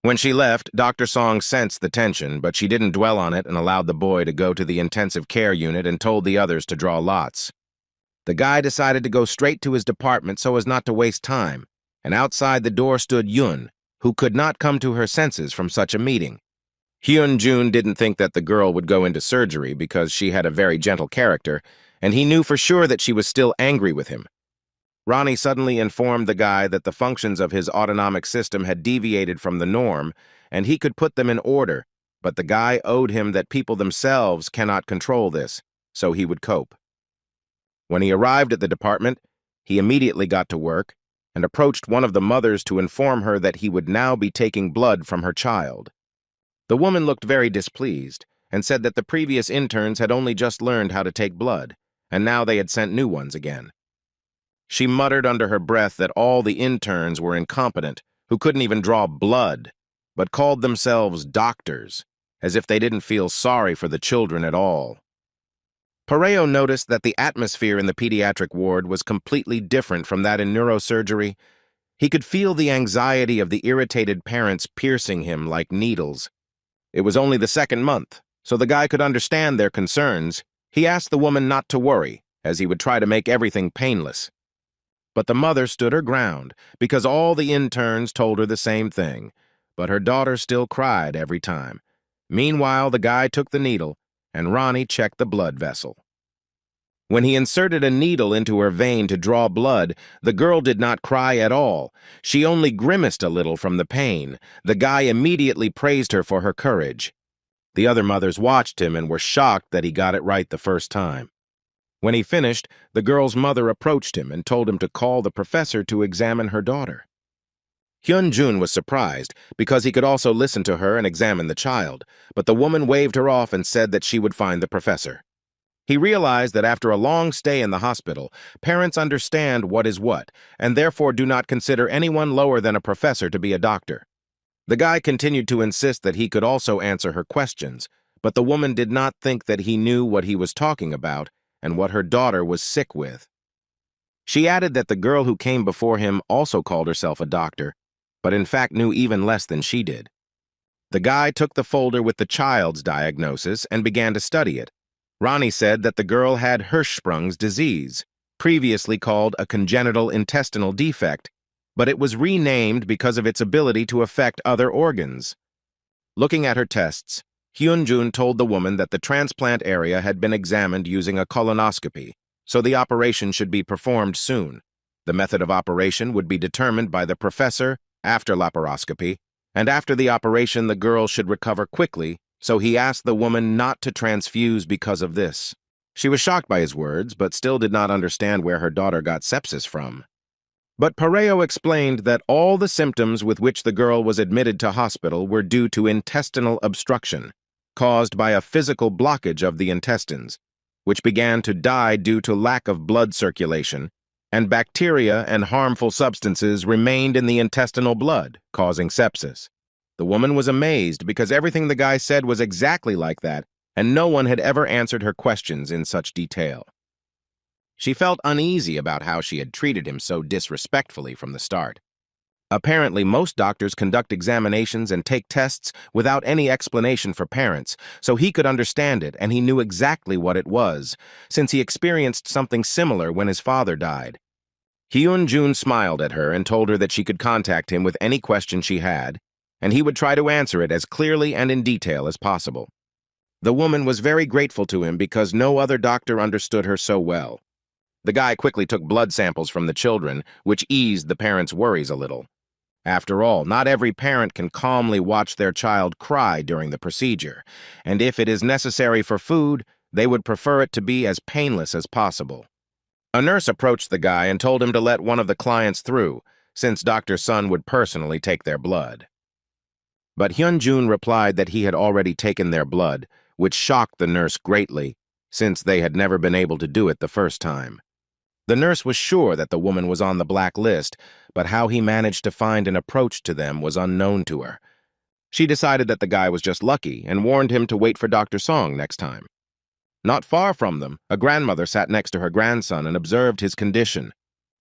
When she left, Dr. Song sensed the tension, but she didn't dwell on it and allowed the boy to go to the intensive care unit and told the others to draw lots. The guy decided to go straight to his department so as not to waste time, and outside the door stood Yun, who could not come to her senses from such a meeting. Hyun-jun didn't think that the girl would go into surgery because she had a very gentle character, and he knew for sure that she was still angry with him. Ronnie suddenly informed the guy that the functions of his autonomic system had deviated from the norm, and he could put them in order, but the guy owed him that people themselves cannot control this, so he would cope. When he arrived at the department, he immediately got to work and approached one of the mothers to inform her that he would now be taking blood from her child. The woman looked very displeased and said that the previous interns had only just learned how to take blood, and now they had sent new ones again. She muttered under her breath that all the interns were incompetent, who couldn't even draw blood, but called themselves doctors, as if they didn't feel sorry for the children at all. Pareo noticed that the atmosphere in the pediatric ward was completely different from that in neurosurgery. He could feel the anxiety of the irritated parents piercing him like needles. It was only the second month, so the guy could understand their concerns. He asked the woman not to worry, as he would try to make everything painless. But the mother stood her ground, because all the interns told her the same thing, but her daughter still cried every time. Meanwhile, the guy took the needle, and Ronnie checked the blood vessel. When he inserted a needle into her vein to draw blood, the girl did not cry at all. She only grimaced a little from the pain. The guy immediately praised her for her courage. The other mothers watched him and were shocked that he got it right the first time. When he finished, the girl's mother approached him and told him to call the professor to examine her daughter. Hyun-jun was surprised because he could also listen to her and examine the child, but the woman waved her off and said that she would find the professor. He realized that after a long stay in the hospital, parents understand what is what, and therefore do not consider anyone lower than a professor to be a doctor. The guy continued to insist that he could also answer her questions, but the woman did not think that he knew what he was talking about and what her daughter was sick with. She added that the girl who came before him also called herself a doctor, but in fact knew even less than she did. The guy took the folder with the child's diagnosis and began to study it. Ronnie said that the girl had Hirschsprung's disease, previously called a congenital intestinal defect, but it was renamed because of its ability to affect other organs. Looking at her tests, Hyun-jun told the woman that the transplant area had been examined using a colonoscopy, so the operation should be performed soon. The method of operation would be determined by the professor after laparoscopy, and after the operation the girl should recover quickly, so he asked the woman not to transfuse because of this. She was shocked by his words, but still did not understand where her daughter got sepsis from. But Pareo explained that all the symptoms with which the girl was admitted to hospital were due to intestinal obstruction, caused by a physical blockage of the intestines, which began to die due to lack of blood circulation, and bacteria and harmful substances remained in the intestinal blood, causing sepsis. The woman was amazed because everything the guy said was exactly like that, and no one had ever answered her questions in such detail. She felt uneasy about how she had treated him so disrespectfully from the start. Apparently, most doctors conduct examinations and take tests without any explanation for parents, so he could understand it and he knew exactly what it was, since he experienced something similar when his father died. Hyun-jun smiled at her and told her that she could contact him with any question she had, and he would try to answer it as clearly and in detail as possible. The woman was very grateful to him because no other doctor understood her so well. The guy quickly took blood samples from the children, which eased the parents' worries a little. After all, not every parent can calmly watch their child cry during the procedure, and if it is necessary for food, they would prefer it to be as painless as possible. A nurse approached the guy and told him to let one of the clients through, since Dr. Sun would personally take their blood. But Hyun-jun replied that he had already taken their blood, which shocked the nurse greatly, since they had never been able to do it the first time. The nurse was sure that the woman was on the black list, but how he managed to find an approach to them was unknown to her. She decided that the guy was just lucky and warned him to wait for Dr. Song next time. Not far from them, a grandmother sat next to her grandson and observed his condition.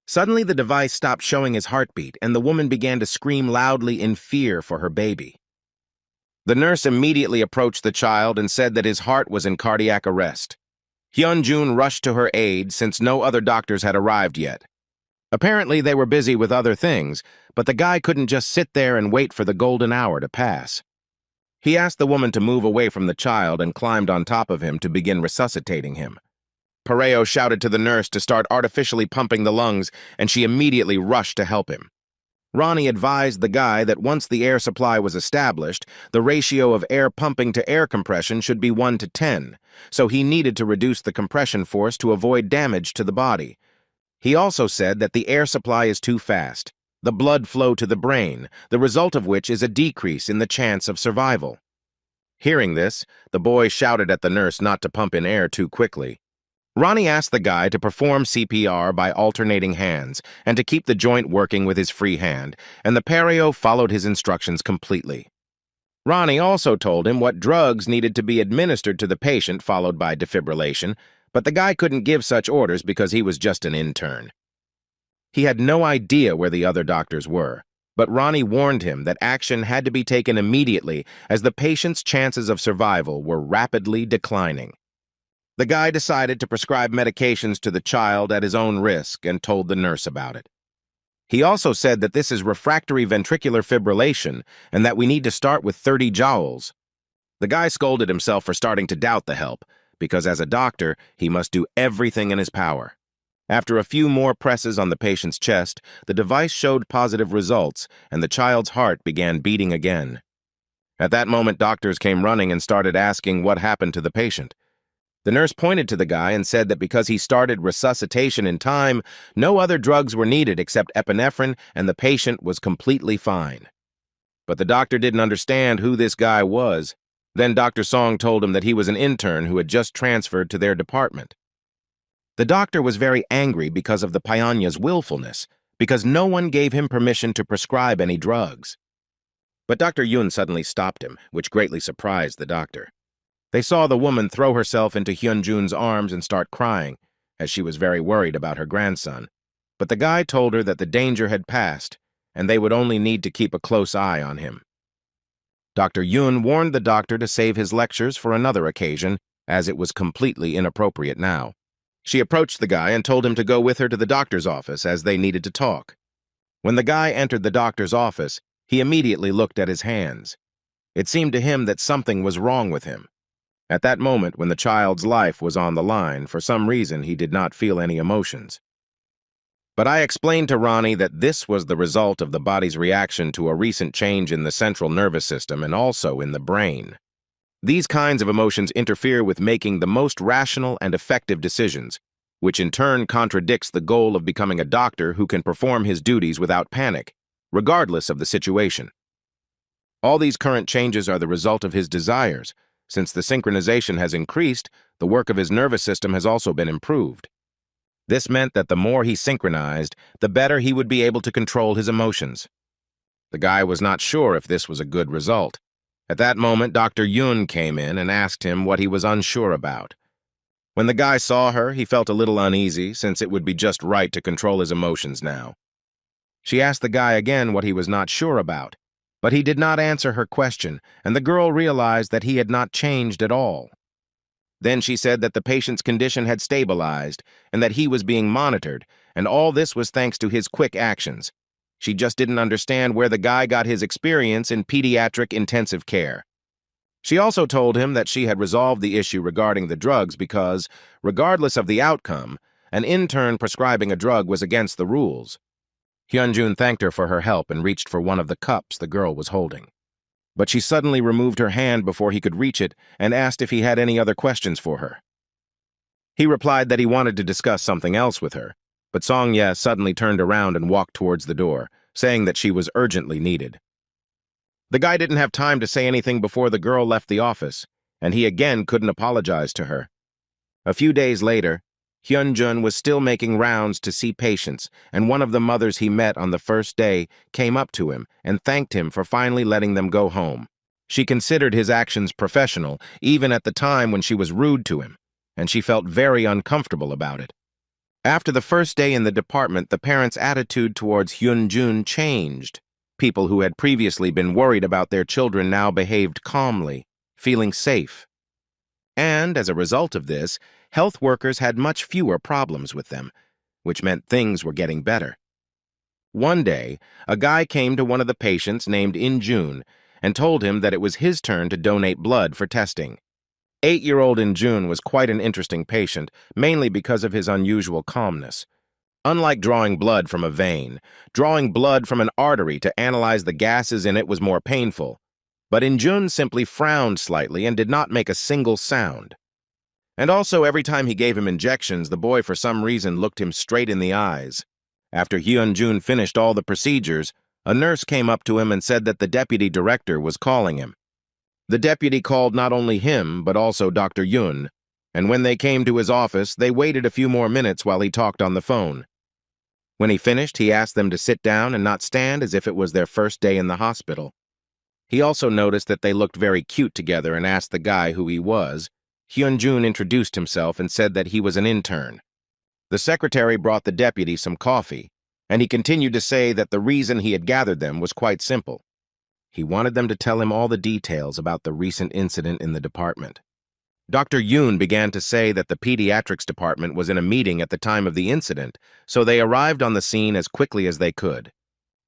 Suddenly, the device stopped showing his heartbeat, and the woman began to scream loudly in fear for her baby. The nurse immediately approached the child and said that his heart was in cardiac arrest. Hyun-jun rushed to her aid since no other doctors had arrived yet. Apparently, they were busy with other things, but the guy couldn't just sit there and wait for the golden hour to pass. He asked the woman to move away from the child and climbed on top of him to begin resuscitating him. Pareo shouted to the nurse to start artificially pumping the lungs, and she immediately rushed to help him. Ronnie advised the guy that once the air supply was established, the ratio of air pumping to air compression should be 1 to 10, so he needed to reduce the compression force to avoid damage to the body. He also said that the air supply is too fast, the blood flow to the brain, the result of which is a decrease in the chance of survival. Hearing this, the boy shouted at the nurse not to pump in air too quickly. Ronnie asked the guy to perform CPR by alternating hands and to keep the joint working with his free hand, and the perio followed his instructions completely. Ronnie also told him what drugs needed to be administered to the patient followed by defibrillation, but the guy couldn't give such orders because he was just an intern. He had no idea where the other doctors were, but Ronnie warned him that action had to be taken immediately as the patient's chances of survival were rapidly declining. The guy decided to prescribe medications to the child at his own risk and told the nurse about it. He also said that this is refractory ventricular fibrillation and that we need to start with 30 joules. The guy scolded himself for starting to doubt the help, because as a doctor, he must do everything in his power. After a few more presses on the patient's chest, the device showed positive results and the child's heart began beating again. At that moment, doctors came running and started asking what happened to the patient. The nurse pointed to the guy and said that because he started resuscitation in time, no other drugs were needed except epinephrine and the patient was completely fine. But the doctor didn't understand who this guy was. Then Dr. Song told him that he was an intern who had just transferred to their department. The doctor was very angry because of the Pionya's willfulness, because no one gave him permission to prescribe any drugs. But Dr. Yun suddenly stopped him, which greatly surprised the doctor. They saw the woman throw herself into Hyunjun's arms and start crying, as she was very worried about her grandson. But the guy told her that the danger had passed, and they would only need to keep a close eye on him. Dr. Yun warned the doctor to save his lectures for another occasion, as it was completely inappropriate now. She approached the guy and told him to go with her to the doctor's office, as they needed to talk. When the guy entered the doctor's office, he immediately looked at his hands. It seemed to him that something was wrong with him. At that moment, when the child's life was on the line, for some reason he did not feel any emotions. But I explained to Ronnie that this was the result of the body's reaction to a recent change in the central nervous system and also in the brain. These kinds of emotions interfere with making the most rational and effective decisions, which in turn contradicts the goal of becoming a doctor who can perform his duties without panic, regardless of the situation. All these current changes are the result of his desires. Since the synchronization has increased, the work of his nervous system has also been improved. This meant that the more he synchronized, the better he would be able to control his emotions. The guy was not sure if this was a good result. At that moment, Dr. Yun came in and asked him what he was unsure about. When the guy saw her, he felt a little uneasy, since it would be just right to control his emotions now. She asked the guy again what he was not sure about, but he did not answer her question, and the girl realized that he had not changed at all. Then she said that the patient's condition had stabilized and that he was being monitored, and all this was thanks to his quick actions. She just didn't understand where the guy got his experience in pediatric intensive care. She also told him that she had resolved the issue regarding the drugs because, regardless of the outcome, an intern prescribing a drug was against the rules. Hyunjun thanked her for her help and reached for one of the cups the girl was holding. But she suddenly removed her hand before he could reach it and asked if he had any other questions for her. He replied that he wanted to discuss something else with her, but Song-ye suddenly turned around and walked towards the door, saying that she was urgently needed. The guy didn't have time to say anything before the girl left the office, and he again couldn't apologize to her. A few days later, Hyunjun was still making rounds to see patients, and one of the mothers he met on the first day came up to him and thanked him for finally letting them go home. She considered his actions professional, even at the time when she was rude to him, and she felt very uncomfortable about it. After the first day in the department, the parents' attitude towards Hyunjun changed. People who had previously been worried about their children now behaved calmly, feeling safe. And, as a result of this, health workers had much fewer problems with them, which meant things were getting better. One day, a guy came to one of the patients named In-jun and told him that it was his turn to donate blood for testing. 8-year-old In-jun was quite an interesting patient, mainly because of his unusual calmness. Unlike drawing blood from a vein, drawing blood from an artery to analyze the gases in it was more painful. But Jun simply frowned slightly and did not make a single sound. And also, every time he gave him injections, the boy for some reason looked him straight in the eyes. After Jun finished all the procedures, a nurse came up to him and said that the deputy director was calling him. The deputy called not only him, but also Dr. Yun, and when they came to his office, they waited a few more minutes while he talked on the phone. When he finished, he asked them to sit down and not stand as if it was their first day in the hospital. He also noticed that they looked very cute together and asked the guy who he was. Hyun-jun introduced himself and said that he was an intern. The secretary brought the deputy some coffee, and he continued to say that the reason he had gathered them was quite simple. He wanted them to tell him all the details about the recent incident in the department. Dr. Yoon began to say that the pediatrics department was in a meeting at the time of the incident, so they arrived on the scene as quickly as they could.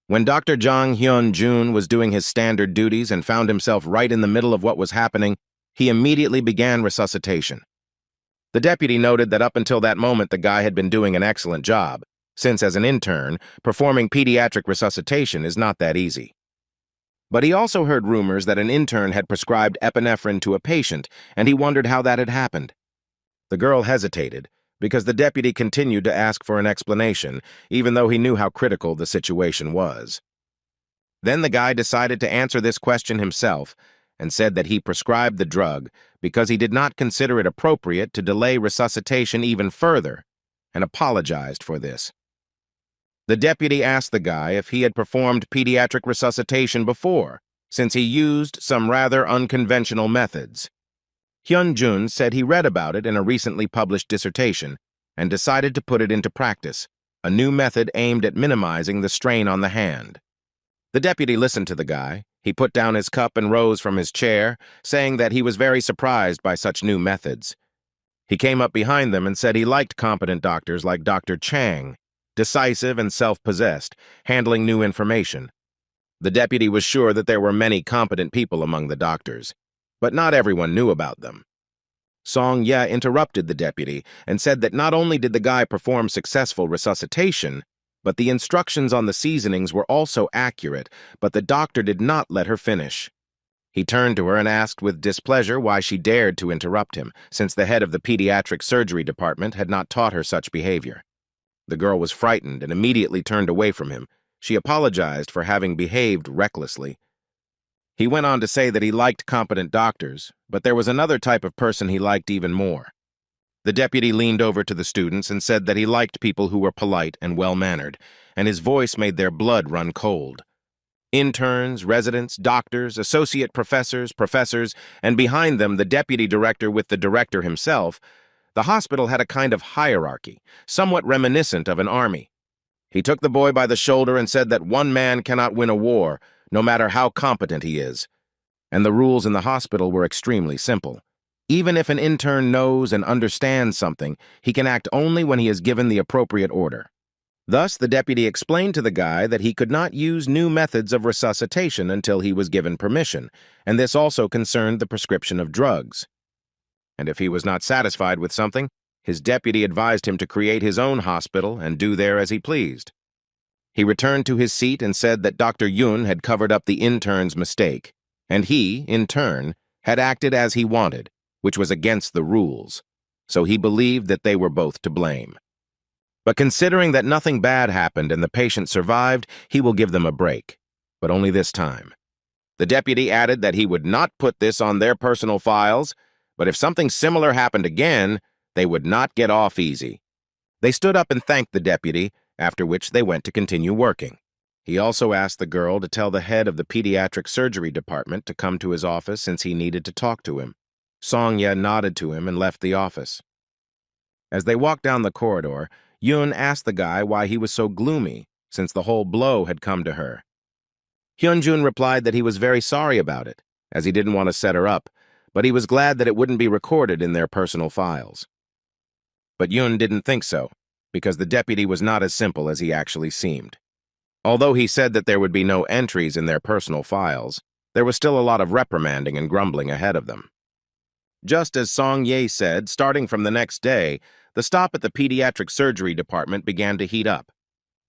When Dr. Jang Hyun-jun was doing his standard duties and found himself right in the middle of what was happening, he immediately began resuscitation. The deputy noted that up until that moment the guy had been doing an excellent job, since as an intern, performing pediatric resuscitation is not that easy. But he also heard rumors that an intern had prescribed epinephrine to a patient, and he wondered how that had happened. The girl hesitated, because the deputy continued to ask for an explanation, even though he knew how critical the situation was. Then the guy decided to answer this question himself, and said that he prescribed the drug because he did not consider it appropriate to delay resuscitation even further, and apologized for this. The deputy asked the guy if he had performed pediatric resuscitation before, since he used some rather unconventional methods. Hyun-jun said he read about it in a recently published dissertation and decided to put it into practice, a new method aimed at minimizing the strain on the hand. The deputy listened to the guy. He put down his cup and rose from his chair, saying that he was very surprised by such new methods. He came up behind them and said he liked competent doctors like Dr. Chang, decisive and self-possessed, handling new information. The deputy was sure that there were many competent people among the doctors, but not everyone knew about them. Song-ye interrupted the deputy and said that not only did the guy perform successful resuscitation, but the instructions on the seasonings were also accurate, but the doctor did not let her finish. He turned to her and asked with displeasure why she dared to interrupt him, since the head of the pediatric surgery department had not taught her such behavior. The girl was frightened and immediately turned away from him. She apologized for having behaved recklessly. He went on to say that he liked competent doctors, but there was another type of person he liked even more. The deputy leaned over to the students and said that he liked people who were polite and well-mannered, and his voice made their blood run cold. Interns, residents, doctors, associate professors, and behind them the deputy director with the director himself. The hospital had a kind of hierarchy, somewhat reminiscent of an army. He took the boy by the shoulder and said that one man cannot win a war, no matter how competent he is. And the rules in the hospital were extremely simple. Even if an intern knows and understands something, he can act only when he is given the appropriate order. Thus, the deputy explained to the guy that he could not use new methods of resuscitation until he was given permission, and this also concerned the prescription of drugs. And if he was not satisfied with something, his deputy advised him to create his own hospital and do there as he pleased. He returned to his seat and said that Dr. Yun had covered up the intern's mistake, and he, in turn, had acted as he wanted, which was against the rules, so he believed that they were both to blame. But considering that nothing bad happened and the patient survived, he will give them a break, but only this time. The deputy added that he would not put this on their personal files, but if something similar happened again, they would not get off easy. They stood up and thanked the deputy, after which they went to continue working. He also asked the girl to tell the head of the pediatric surgery department to come to his office since he needed to talk to him. Song-ye nodded to him and left the office. As they walked down the corridor, Yoon asked the guy why he was so gloomy, since the whole blow had come to her. Hyun-jun replied that he was very sorry about it, as he didn't want to set her up, but he was glad that it wouldn't be recorded in their personal files. But Yoon didn't think so, because the deputy was not as simple as he actually seemed. Although he said that there would be no entries in their personal files, there was still a lot of reprimanding and grumbling ahead of them. Just as Song-ye said, starting from the next day, the stop at the pediatric surgery department began to heat up.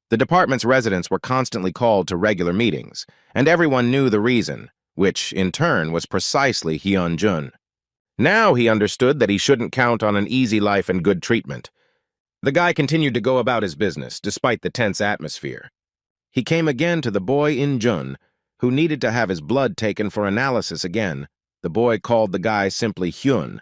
The department's residents were constantly called to regular meetings, and everyone knew the reason, which, in turn, was precisely Hyun-jun. Now he understood that he shouldn't count on an easy life and good treatment. The guy continued to go about his business, despite the tense atmosphere. He came again to the boy In-jun, who needed to have his blood taken for analysis again. The boy called the guy simply Hyun,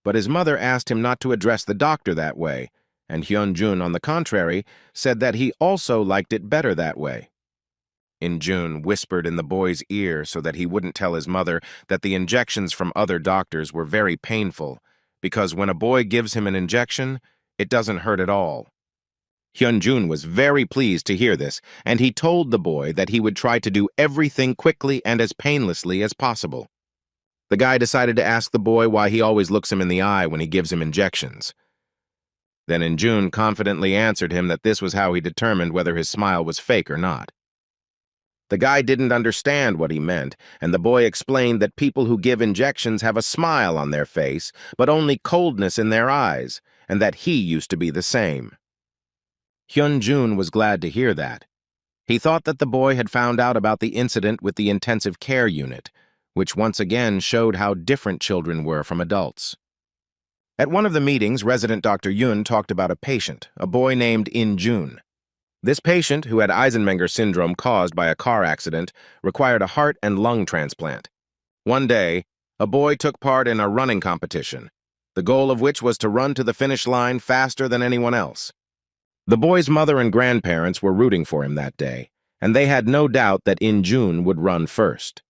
but his mother asked him not to address the doctor that way, and Hyun-jun, on the contrary, said that he also liked it better that way. In-jun whispered in the boy's ear so that he wouldn't tell his mother that the injections from other doctors were very painful, because when a boy gives him an injection, it doesn't hurt at all. Hyun-jun was very pleased to hear this, and he told the boy that he would try to do everything quickly and as painlessly as possible. The guy decided to ask the boy why he always looks him in the eye when he gives him injections. Then In-jun confidently answered him that this was how he determined whether his smile was fake or not. The guy didn't understand what he meant, and the boy explained that people who give injections have a smile on their face, but only coldness in their eyes, and that he used to be the same. Hyun-jun was glad to hear that. He thought that the boy had found out about the incident with the intensive care unit, which once again showed how different children were from adults. At one of the meetings, resident Dr. Yun talked about a patient, a boy named In-jun. This patient, who had Eisenmenger syndrome caused by a car accident, required a heart and lung transplant. One day, a boy took part in a running competition, the goal of which was to run to the finish line faster than anyone else. The boy's mother and grandparents were rooting for him that day, and they had no doubt that In-jun would run first.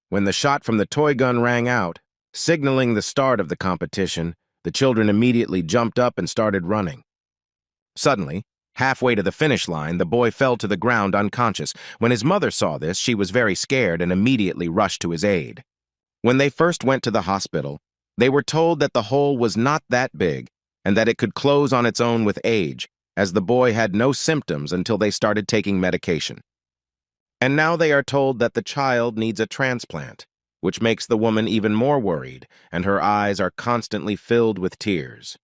When the shot from the toy gun rang out, signaling the start of the competition, the children immediately jumped up and started running. Suddenly, halfway to the finish line, the boy fell to the ground unconscious. When his mother saw this, she was very scared and immediately rushed to his aid. When they first went to the hospital, they were told that the hole was not that big and that it could close on its own with age, as the boy had no symptoms until they started taking medication. And now they are told that the child needs a transplant, which makes the woman even more worried, and her eyes are constantly filled with tears.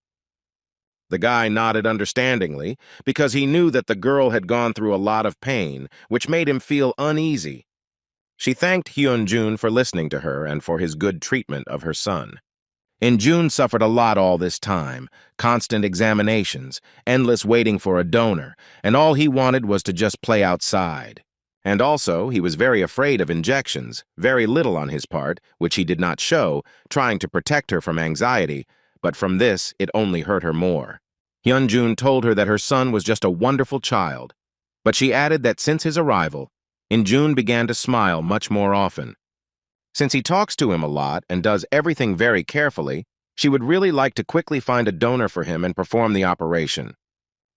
The guy nodded understandingly, because he knew that the girl had gone through a lot of pain, which made him feel uneasy. She thanked Hyun-jun for listening to her and for his good treatment of her son. In-jun suffered a lot all this time, constant examinations, endless waiting for a donor, and all he wanted was to just play outside. And also, he was very afraid of injections, very little on his part, which he did not show, trying to protect her from anxiety, but from this, it only hurt her more. Hyun-jun told her that her son was just a wonderful child, but she added that since his arrival, In-jun began to smile much more often. Since he talks to him a lot and does everything very carefully, she would really like to quickly find a donor for him and perform the operation.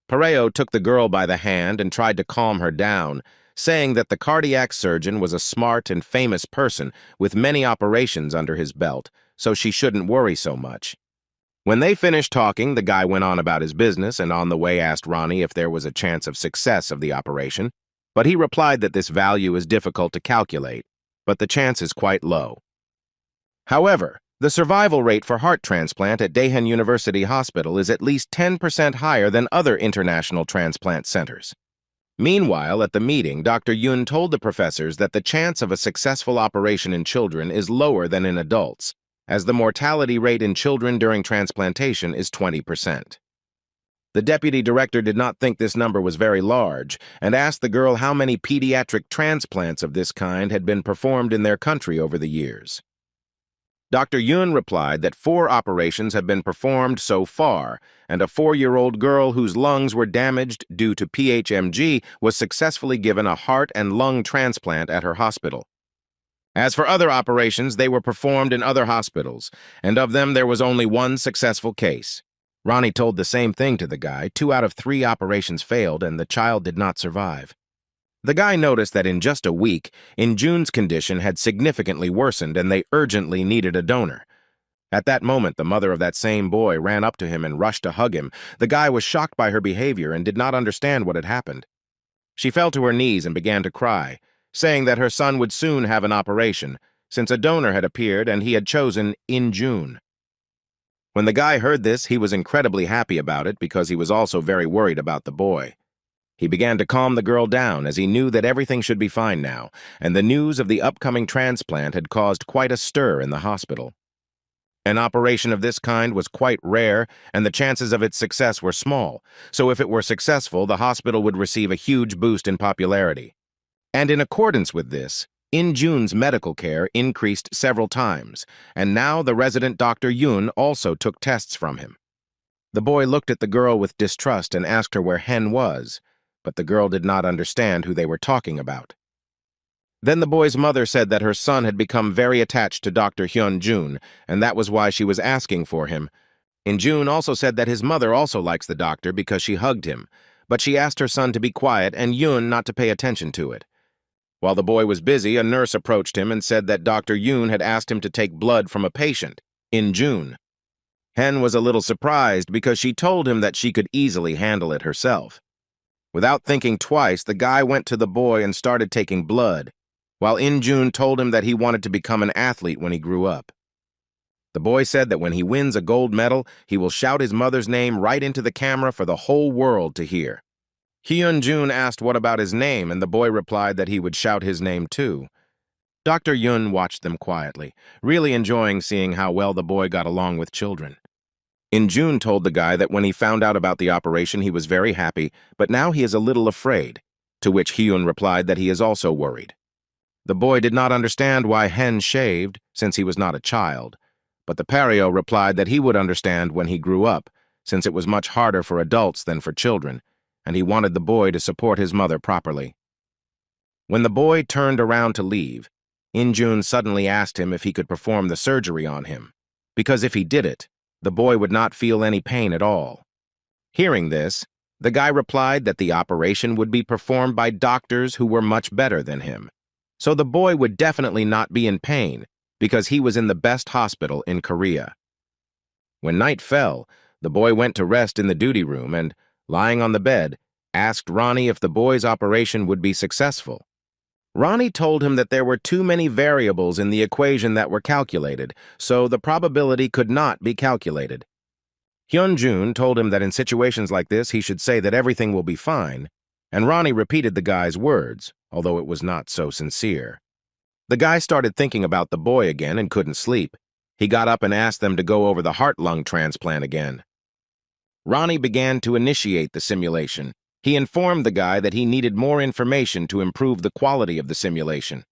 Pareo took the girl by the hand and tried to calm her down, saying that the cardiac surgeon was a smart and famous person with many operations under his belt, so she shouldn't worry so much. When they finished talking, the guy went on about his business and on the way asked Ronnie if there was a chance of success of the operation, but he replied that this value is difficult to calculate, but the chance is quite low. However, the survival rate for heart transplant at Daehan University Hospital is at least 10% higher than other international transplant centers. Meanwhile, at the meeting, Dr. Yun told the professors that the chance of a successful operation in children is lower than in adults, as the mortality rate in children during transplantation is 20%. The deputy director did not think this number was very large and asked the girl how many pediatric transplants of this kind had been performed in their country over the years. Dr. Yun replied that 4 operations have been performed so far, and a 4-year-old girl whose lungs were damaged due to PHMG was successfully given a heart and lung transplant at her hospital. As for other operations, they were performed in other hospitals, and of them there was only 1 successful case. Ronnie told the same thing to the guy. 2 out of 3 operations failed, and the child did not survive. The guy noticed that in just a week, In-jun's condition had significantly worsened and they urgently needed a donor. At that moment, the mother of that same boy ran up to him and rushed to hug him. The guy was shocked by her behavior and did not understand what had happened. She fell to her knees and began to cry, saying that her son would soon have an operation, since a donor had appeared and he had chosen In-jun. When the guy heard this, he was incredibly happy about it because he was also very worried about the boy. He began to calm the girl down as he knew that everything should be fine now, and the news of the upcoming transplant had caused quite a stir in the hospital. An operation of this kind was quite rare, and the chances of its success were small, so if it were successful, the hospital would receive a huge boost in popularity. And in accordance with this, In-jun's medical care increased several times, and now the resident Dr. Yun also took tests from him. The boy looked at the girl with distrust and asked her where Hen was, but the girl did not understand who they were talking about. Then the boy's mother said that her son had become very attached to Dr. Hyun-jun, and that was why she was asking for him. In-jun also said that his mother also likes the doctor because she hugged him, but she asked her son to be quiet and Yun not to pay attention to it. While the boy was busy, a nurse approached him and said that Dr. Yun had asked him to take blood from a patient, In-jun. Hen was a little surprised because she told him that she could easily handle it herself. Without thinking twice, the guy went to the boy and started taking blood, while In-jun told him that he wanted to become an athlete when he grew up. The boy said that when he wins a gold medal, he will shout his mother's name right into the camera for the whole world to hear. Hyun-jun asked what about his name, and the boy replied that he would shout his name too. Dr. Yun watched them quietly, really enjoying seeing how well the boy got along with children. In-jun told the guy that when he found out about the operation he was very happy, but now he is a little afraid, to which Hyun replied that he is also worried. The boy did not understand why Hen shaved, since he was not a child, but the Pario replied that he would understand when he grew up, since it was much harder for adults than for children, and he wanted the boy to support his mother properly. When the boy turned around to leave, In-jun suddenly asked him if he could perform the surgery on him, because if he did it, the boy would not feel any pain at all. Hearing this, the guy replied that the operation would be performed by doctors who were much better than him, so the boy would definitely not be in pain because he was in the best hospital in Korea. When night fell, the boy went to rest in the duty room and, lying on the bed, asked Ronnie if the boy's operation would be successful. Ronnie told him that there were too many variables in the equation that were calculated, so the probability could not be calculated. Hyun-jun told him that in situations like this he should say that everything will be fine, and Ronnie repeated the guy's words, although it was not so sincere. The guy started thinking about the boy again and couldn't sleep. He got up and asked them to go over the heart-lung transplant again. Ronnie began to initiate the simulation. He informed the guy that he needed more information to improve the quality of the simulation.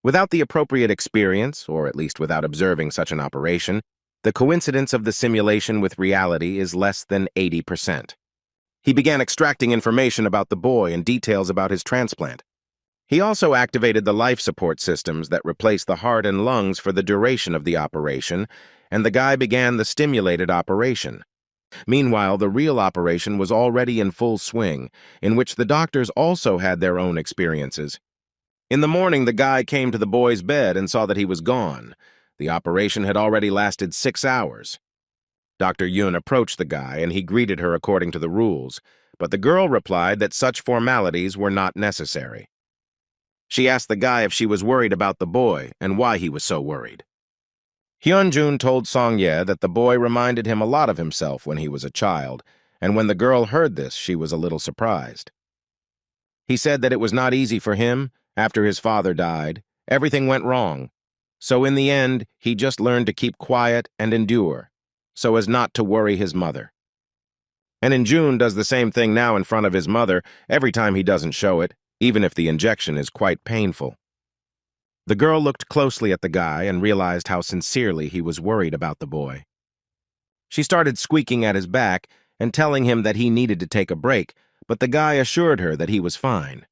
Without the appropriate experience, or at least without observing such an operation, the coincidence of the simulation with reality is less than 80%. He began extracting information about the boy and details about his transplant. He also activated the life support systems that replace the heart and lungs for the duration of the operation, and the guy began the stimulated operation. Meanwhile, the real operation was already in full swing, in which the doctors also had their own experiences. In the morning, the guy came to the boy's bed and saw that he was gone. The operation had already lasted 6 hours. Dr. Yun approached the guy and he greeted her according to the rules, but the girl replied that such formalities were not necessary. She asked the guy if she was worried about the boy and why he was so worried. Hyun-jun told Song-ye that the boy reminded him a lot of himself when he was a child, and when the girl heard this, she was a little surprised. He said that it was not easy for him. After his father died, everything went wrong. So in the end, he just learned to keep quiet and endure, so as not to worry his mother. And In-jun does the same thing now in front of his mother every time he doesn't show it, even if the injection is quite painful. The girl looked closely at the guy and realized how sincerely he was worried about the boy. She started squeaking at his back and telling him that he needed to take a break, but the guy assured her that he was fine.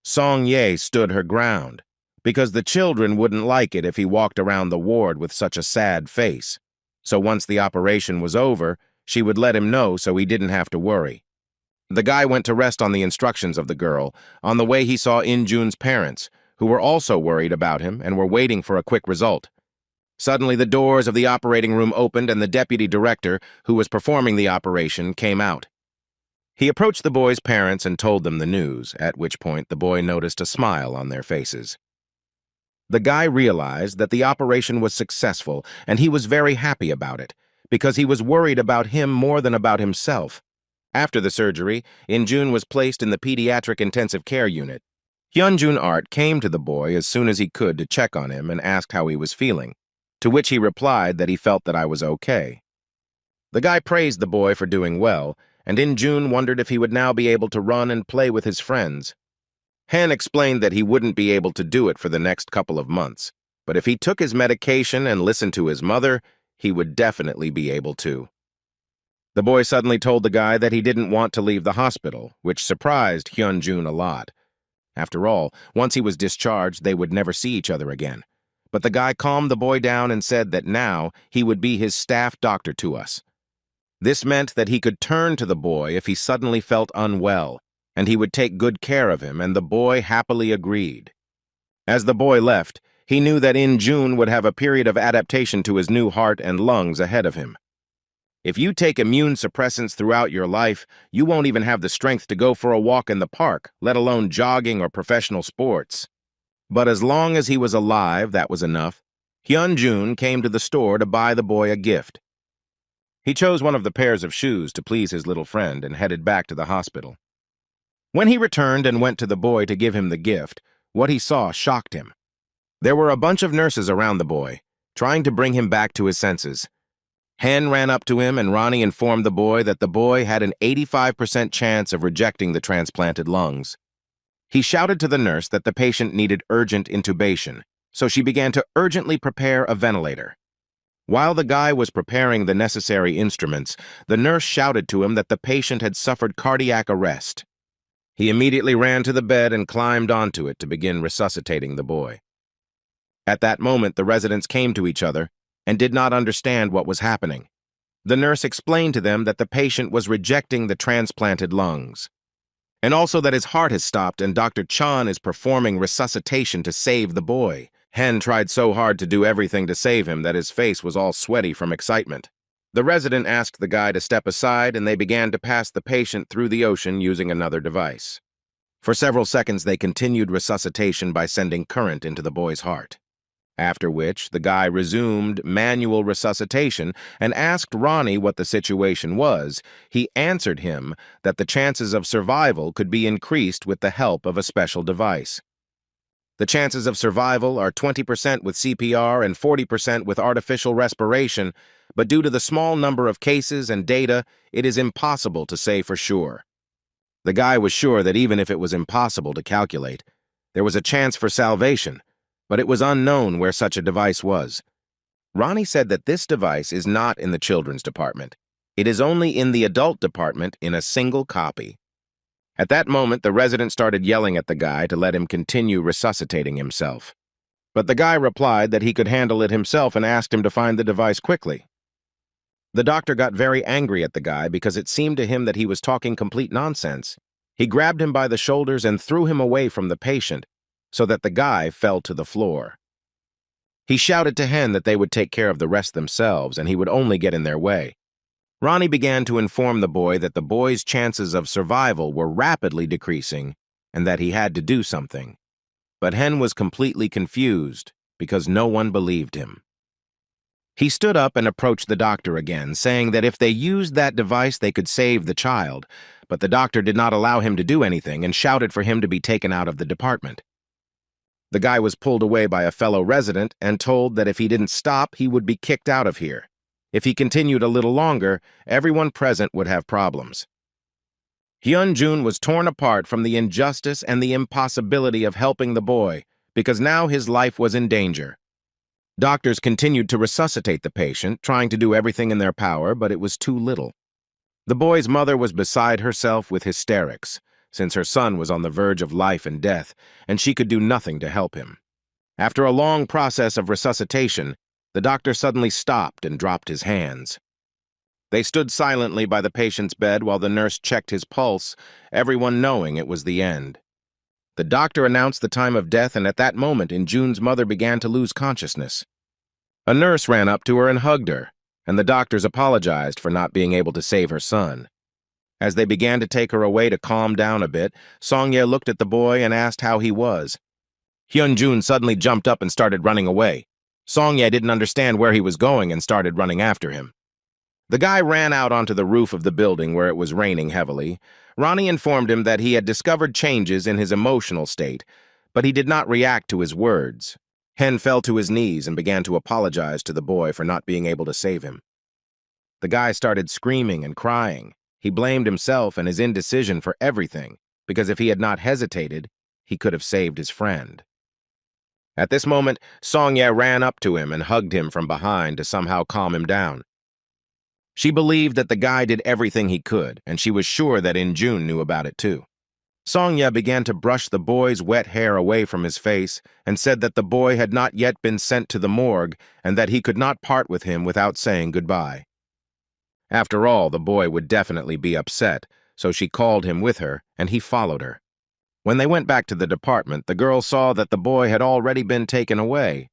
Song-ye stood her ground, because the children wouldn't like it if he walked around the ward with such a sad face. So once the operation was over, she would let him know so he didn't have to worry. The guy went to rest on the instructions of the girl. On the way he saw In-jun's parents, who were also worried about him and were waiting for a quick result. Suddenly, the doors of the operating room opened and the deputy director, who was performing the operation, came out. He approached the boy's parents and told them the news, at which point the boy noticed a smile on their faces. The guy realized that the operation was successful, and he was very happy about it, because he was worried about him more than about himself. After the surgery, In-jun was placed in the pediatric intensive care unit. Hyunjun Art came to the boy as soon as he could to check on him and asked how he was feeling, to which he replied that he felt that I was okay. The guy praised the boy for doing well, and In-jun wondered if he would now be able to run and play with his friends. Han explained that he wouldn't be able to do it for the next couple of months, but if he took his medication and listened to his mother, he would definitely be able to. The boy suddenly told the guy that he didn't want to leave the hospital, which surprised Hyunjun a lot. After all, once he was discharged, they would never see each other again. But the guy calmed the boy down and said that now he would be his staff doctor to us. This meant that he could turn to the boy if he suddenly felt unwell, and he would take good care of him, and the boy happily agreed. As the boy left, he knew that In-jun would have a period of adaptation to his new heart and lungs ahead of him. If you take immune suppressants throughout your life, you won't even have the strength to go for a walk in the park, let alone jogging or professional sports. But as long as he was alive, that was enough. Hyunjun came to the store to buy the boy a gift. He chose one of the pairs of shoes to please his little friend and headed back to the hospital. When he returned and went to the boy to give him the gift, what he saw shocked him. There were a bunch of nurses around the boy, trying to bring him back to his senses. Han ran up to him and Ronnie informed the boy that the boy had an 85% chance of rejecting the transplanted lungs. He shouted to the nurse that the patient needed urgent intubation, so she began to urgently prepare a ventilator. While the guy was preparing the necessary instruments, the nurse shouted to him that the patient had suffered cardiac arrest. He immediately ran to the bed and climbed onto it to begin resuscitating the boy. At that moment, the residents came to each other and did not understand what was happening. The nurse explained to them that the patient was rejecting the transplanted lungs, and also that his heart has stopped and Dr. Chan is performing resuscitation to save the boy. Hen tried so hard to do everything to save him that his face was all sweaty from excitement. The resident asked the guy to step aside and they began to pass the patient through the ocean using another device. For several seconds, they continued resuscitation by sending current into the boy's heart. After which, the guy resumed manual resuscitation and asked Ronnie what the situation was. He answered him that the chances of survival could be increased with the help of a special device. The chances of survival are 20% with CPR and 40% with artificial respiration, but due to the small number of cases and data, it is impossible to say for sure. The guy was sure that even if it was impossible to calculate, there was a chance for salvation, but it was unknown where such a device was. Ronnie said that this device is not in the children's department. It is only in the adult department in a single copy. At that moment, the resident started yelling at the guy to let him continue resuscitating himself. But the guy replied that he could handle it himself and asked him to find the device quickly. The doctor got very angry at the guy because it seemed to him that he was talking complete nonsense. He grabbed him by the shoulders and threw him away from the patient, so that the guy fell to the floor. He shouted to Hen that they would take care of the rest themselves and he would only get in their way. Ronnie began to inform the boy that the boy's chances of survival were rapidly decreasing and that he had to do something. But Hen was completely confused because no one believed him. He stood up and approached the doctor again, saying that if they used that device they could save the child, but the doctor did not allow him to do anything and shouted for him to be taken out of the department. The guy was pulled away by a fellow resident and told that if he didn't stop, he would be kicked out of here. If he continued a little longer, everyone present would have problems. Hyunjun was torn apart from the injustice and the impossibility of helping the boy, because now his life was in danger. Doctors continued to resuscitate the patient, trying to do everything in their power, but it was too little. The boy's mother was beside herself with hysterics, since her son was on the verge of life and death, and she could do nothing to help him. After a long process of resuscitation, the doctor suddenly stopped and dropped his hands. They stood silently by the patient's bed while the nurse checked his pulse, everyone knowing it was the end. The doctor announced the time of death, and at that moment, In-jun's mother began to lose consciousness. A nurse ran up to her and hugged her, and the doctors apologized for not being able to save her son. As they began to take her away to calm down a bit, Song-ye looked at the boy and asked how he was. Hyun-jun suddenly jumped up and started running away. Song-ye didn't understand where he was going and started running after him. The guy ran out onto the roof of the building where it was raining heavily. Ronnie informed him that he had discovered changes in his emotional state, but he did not react to his words. Hen fell to his knees and began to apologize to the boy for not being able to save him. The guy started screaming and crying. He blamed himself and his indecision for everything, because if he had not hesitated, he could have saved his friend. At this moment, Song-ye ran up to him and hugged him from behind to somehow calm him down. She believed that the guy did everything he could, and she was sure that In-jun knew about it too. Song-ye began to brush the boy's wet hair away from his face and said that the boy had not yet been sent to the morgue and that he could not part with him without saying goodbye. After all, the boy would definitely be upset, so she called him with her, and he followed her. When they went back to the department, the girl saw that the boy had already been taken away.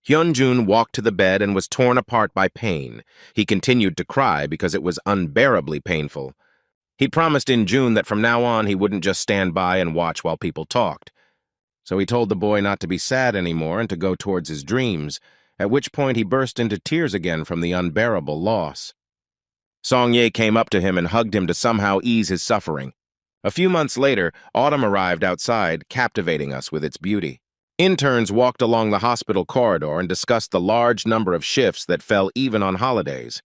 Hyun-jun walked to the bed and was torn apart by pain. He continued to cry because it was unbearably painful. He promised In-jun that from now on he wouldn't just stand by and watch while people talked. So he told the boy not to be sad anymore and to go towards his dreams, at which point he burst into tears again from the unbearable loss. Song-ye came up to him and hugged him to somehow ease his suffering. A few months later, autumn arrived outside, captivating us with its beauty. Interns walked along the hospital corridor and discussed the large number of shifts that fell even on holidays.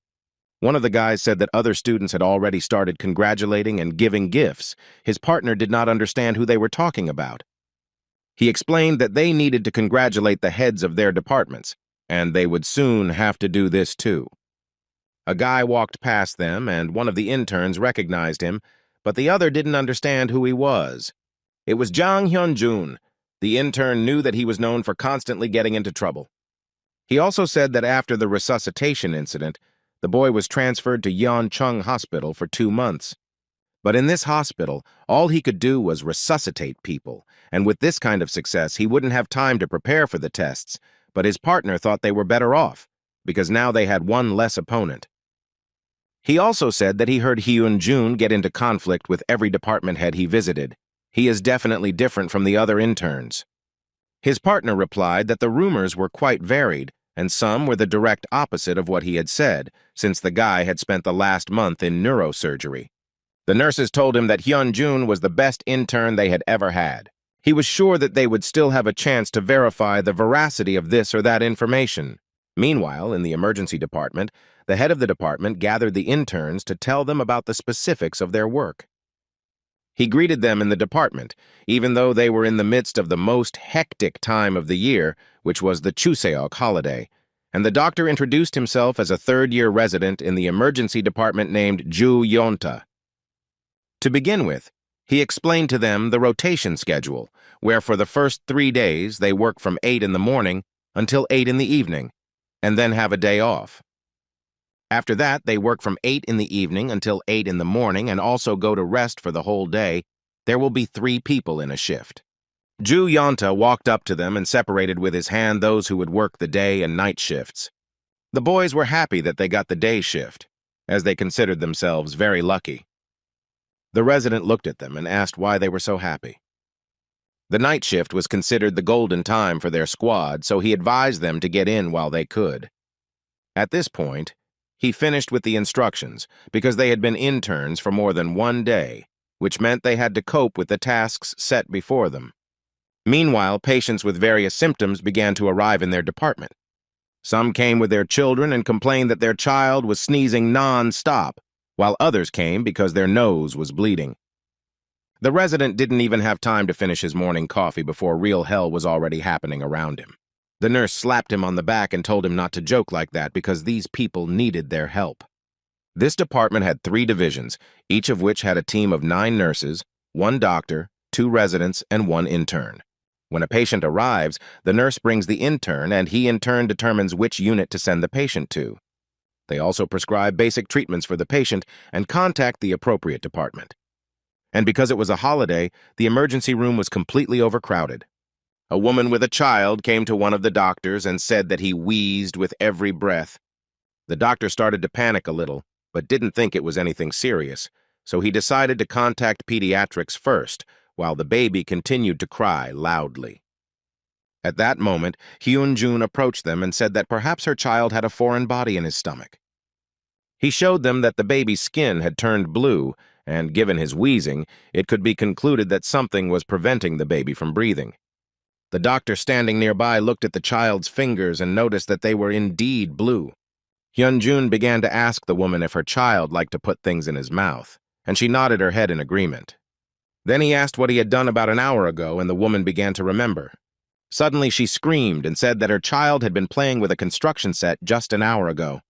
One of the guys said that other students had already started congratulating and giving gifts. His partner did not understand who they were talking about. He explained that they needed to congratulate the heads of their departments, and they would soon have to do this too. A guy walked past them, and one of the interns recognized him, but the other didn't understand who he was. It was Jang Hyun-jun. The intern knew that he was known for constantly getting into trouble. He also said that after the resuscitation incident, the boy was transferred to Yeoncheong Hospital for 2 months. But in this hospital, all he could do was resuscitate people, and with this kind of success, he wouldn't have time to prepare for the tests, but his partner thought they were better off, because now they had one less opponent. He also said that he heard Hyun-jun get into conflict with every department head he visited. He is definitely different from the other interns. His partner replied that the rumors were quite varied, and some were the direct opposite of what he had said, since the guy had spent the last month in neurosurgery. The nurses told him that Hyun-jun was the best intern they had ever had. He was sure that they would still have a chance to verify the veracity of this or that information. Meanwhile, in the emergency department, the head of the department gathered the interns to tell them about the specifics of their work. He greeted them in the department, even though they were in the midst of the most hectic time of the year, which was the Chuseok holiday, and the doctor introduced himself as a third-year resident in the emergency department named Ju Yonta. To begin with, he explained to them the rotation schedule, where for the first 3 days they work from 8 in the morning until 8 in the evening, and then have a day off. After that, they work from 8 in the evening until 8 in the morning and also go to rest for the whole day. There will be 3 people in a shift. Ju Yonta walked up to them and separated with his hand those who would work the day and night shifts. The boys were happy that they got the day shift, as they considered themselves very lucky. The resident looked at them and asked why they were so happy. The night shift was considered the golden time for their squad, so he advised them to get in while they could. At this point, he finished with the instructions, because they had been interns for more than 1 day, which meant they had to cope with the tasks set before them. Meanwhile, patients with various symptoms began to arrive in their department. Some came with their children and complained that their child was sneezing non-stop, while others came because their nose was bleeding. The resident didn't even have time to finish his morning coffee before real hell was already happening around him. The nurse slapped him on the back and told him not to joke like that because these people needed their help. This department had 3 divisions, each of which had a team of 9 nurses, 1 doctor, 2 residents, and 1 intern. When a patient arrives, the nurse brings the intern, and he in turn determines which unit to send the patient to. They also prescribe basic treatments for the patient and contact the appropriate department. And because it was a holiday, the emergency room was completely overcrowded. A woman with a child came to one of the doctors and said that he wheezed with every breath. The doctor started to panic a little, but didn't think it was anything serious, so he decided to contact pediatrics first, while the baby continued to cry loudly. At that moment, Hyun-jun approached them and said that perhaps her child had a foreign body in his stomach. He showed them that the baby's skin had turned blue, and given his wheezing, it could be concluded that something was preventing the baby from breathing. The doctor standing nearby looked at the child's fingers and noticed that they were indeed blue. Hyunjun began to ask the woman if her child liked to put things in his mouth, and she nodded her head in agreement. Then he asked what he had done about an hour ago, and the woman began to remember. Suddenly she screamed and said that her child had been playing with a construction set just an hour ago.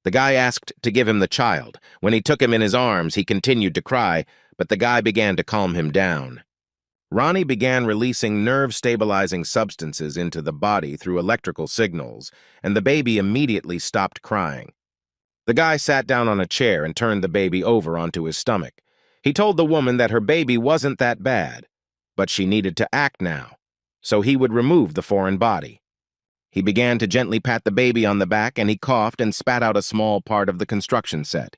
The guy asked to give him the child. When he took him in his arms, he continued to cry, but the guy began to calm him down. Ronnie began releasing nerve-stabilizing substances into the body through electrical signals, and the baby immediately stopped crying. The guy sat down on a chair and turned the baby over onto his stomach. He told the woman that her baby wasn't that bad, but she needed to act now, so he would remove the foreign body. He began to gently pat the baby on the back, and he coughed and spat out a small part of the construction set.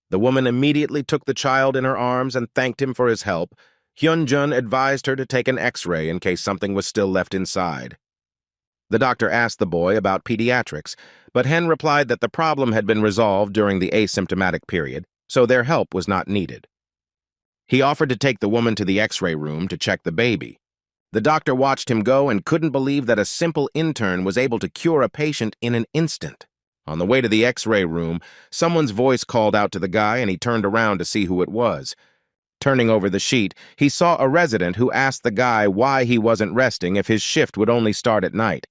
The woman immediately took the child in her arms and thanked him for his help. Hyunjun advised her to take an X-ray in case something was still left inside. The doctor asked the boy about pediatrics, but Hen replied that the problem had been resolved during the asymptomatic period, so their help was not needed. He offered to take the woman to the X-ray room to check the baby. The doctor watched him go and couldn't believe that a simple intern was able to cure a patient in an instant. On the way to the X-ray room, someone's voice called out to the guy, and he turned around to see who it was. Turning over the sheet, he saw a resident who asked the guy why he wasn't resting if his shift would only start at night.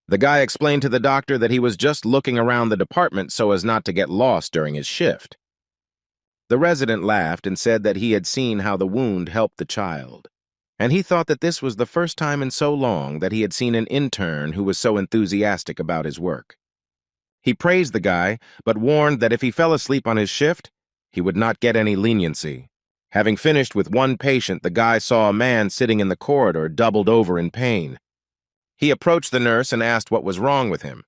The guy explained to the doctor that he was just looking around the department so as not to get lost during his shift. The resident laughed and said that he had seen how the wound helped the child, and he thought that this was the first time in so long that he had seen an intern who was so enthusiastic about his work. He praised the guy, but warned that if he fell asleep on his shift, he would not get any leniency. Having finished with one patient, the guy saw a man sitting in the corridor doubled over in pain. He approached the nurse and asked what was wrong with him.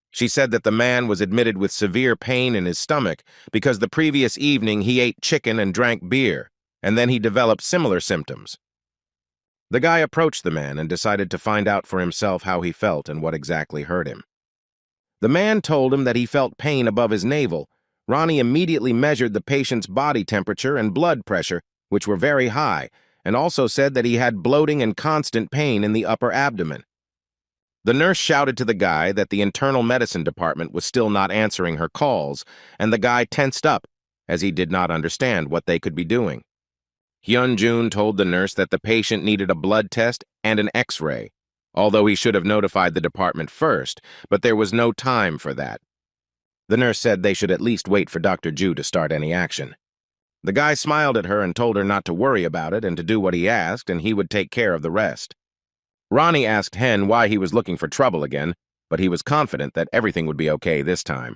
She said that the man was admitted with severe pain in his stomach because the previous evening he ate chicken and drank beer, and then he developed similar symptoms. The guy approached the man and decided to find out for himself how he felt and what exactly hurt him. The man told him that he felt pain above his navel. Ronnie immediately measured the patient's body temperature and blood pressure, which were very high, and also said that he had bloating and constant pain in the upper abdomen. The nurse shouted to the guy that the internal medicine department was still not answering her calls, and the guy tensed up, as he did not understand what they could be doing. Hyunjun told the nurse that the patient needed a blood test and an X-ray, although he should have notified the department first, but there was no time for that. The nurse said they should at least wait for Dr. Ju to start any action. The guy smiled at her and told her not to worry about it and to do what he asked, and he would take care of the rest. Ronnie asked Hen why he was looking for trouble again, but he was confident that everything would be okay this time.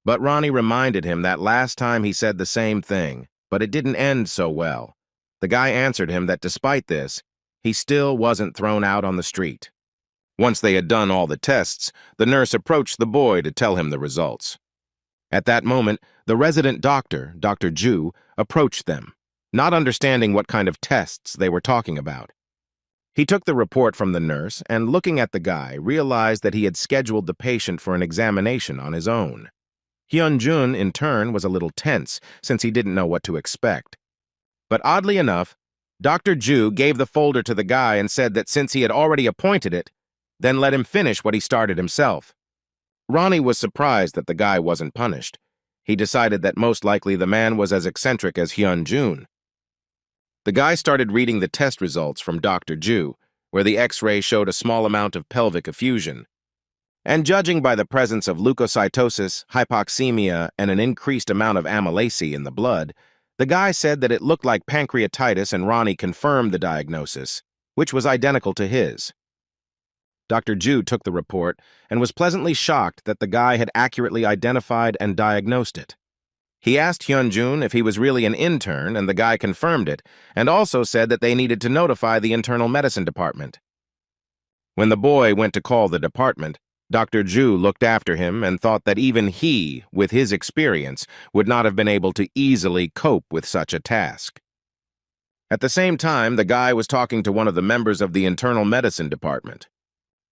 But Ronnie reminded him that last time he said the same thing, but it didn't end so well. The guy answered him that despite this, he still wasn't thrown out on the street. Once they had done all the tests, the nurse approached the boy to tell him the results. At that moment, the resident doctor, Dr. Ju, approached them, not understanding what kind of tests they were talking about. He took the report from the nurse and, looking at the guy, realized that he had scheduled the patient for an examination on his own. Hyunjun, in turn, was a little tense since he didn't know what to expect. But oddly enough, Dr. Ju gave the folder to the guy and said that since he had already appointed it, then let him finish what he started himself. Ronnie was surprised that the guy wasn't punished. He decided that most likely the man was as eccentric as Hyunjun. The guy started reading the test results from Dr. Ju, where the X-ray showed a small amount of pelvic effusion. And judging by the presence of leukocytosis, hypoxemia, and an increased amount of amylase in the blood, the guy said that it looked like pancreatitis, and Ronnie confirmed the diagnosis, which was identical to his. Dr. Ju took the report and was pleasantly shocked that the guy had accurately identified and diagnosed it. He asked Hyunjun if he was really an intern, and the guy confirmed it, and also said that they needed to notify the internal medicine department. When the boy went to call the department, Dr. Ju looked after him and thought that even he, with his experience, would not have been able to easily cope with such a task. At the same time, the guy was talking to one of the members of the internal medicine department.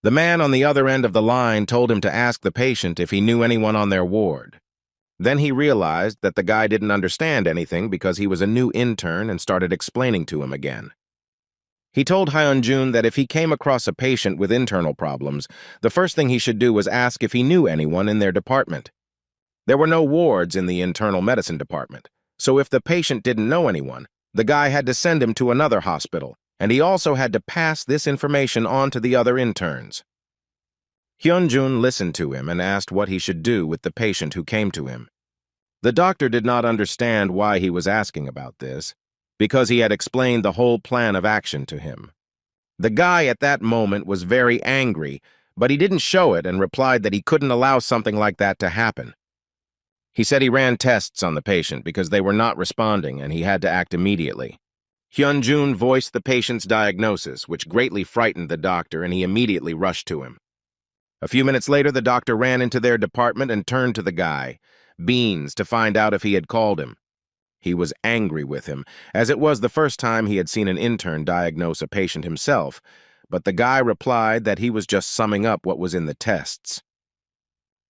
The man on the other end of the line told him to ask the patient if he knew anyone on their ward. Then he realized that the guy didn't understand anything because he was a new intern and started explaining to him again. He told Hyun-jun that if he came across a patient with internal problems, the first thing he should do was ask if he knew anyone in their department. There were no wards in the internal medicine department, so if the patient didn't know anyone, the guy had to send him to another hospital, and he also had to pass this information on to the other interns. Hyun-jun listened to him and asked what he should do with the patient who came to him. The doctor did not understand why he was asking about this, because he had explained the whole plan of action to him. The guy at that moment was very angry, but he didn't show it and replied that he couldn't allow something like that to happen. He said he ran tests on the patient because they were not responding and he had to act immediately. Hyun-jun voiced the patient's diagnosis, which greatly frightened the doctor, and he immediately rushed to him. A few minutes later, the doctor ran into their department and turned to the guy, Beans, to find out if he had called him. He was angry with him, as it was the first time he had seen an intern diagnose a patient himself, but the guy replied that he was just summing up what was in the tests.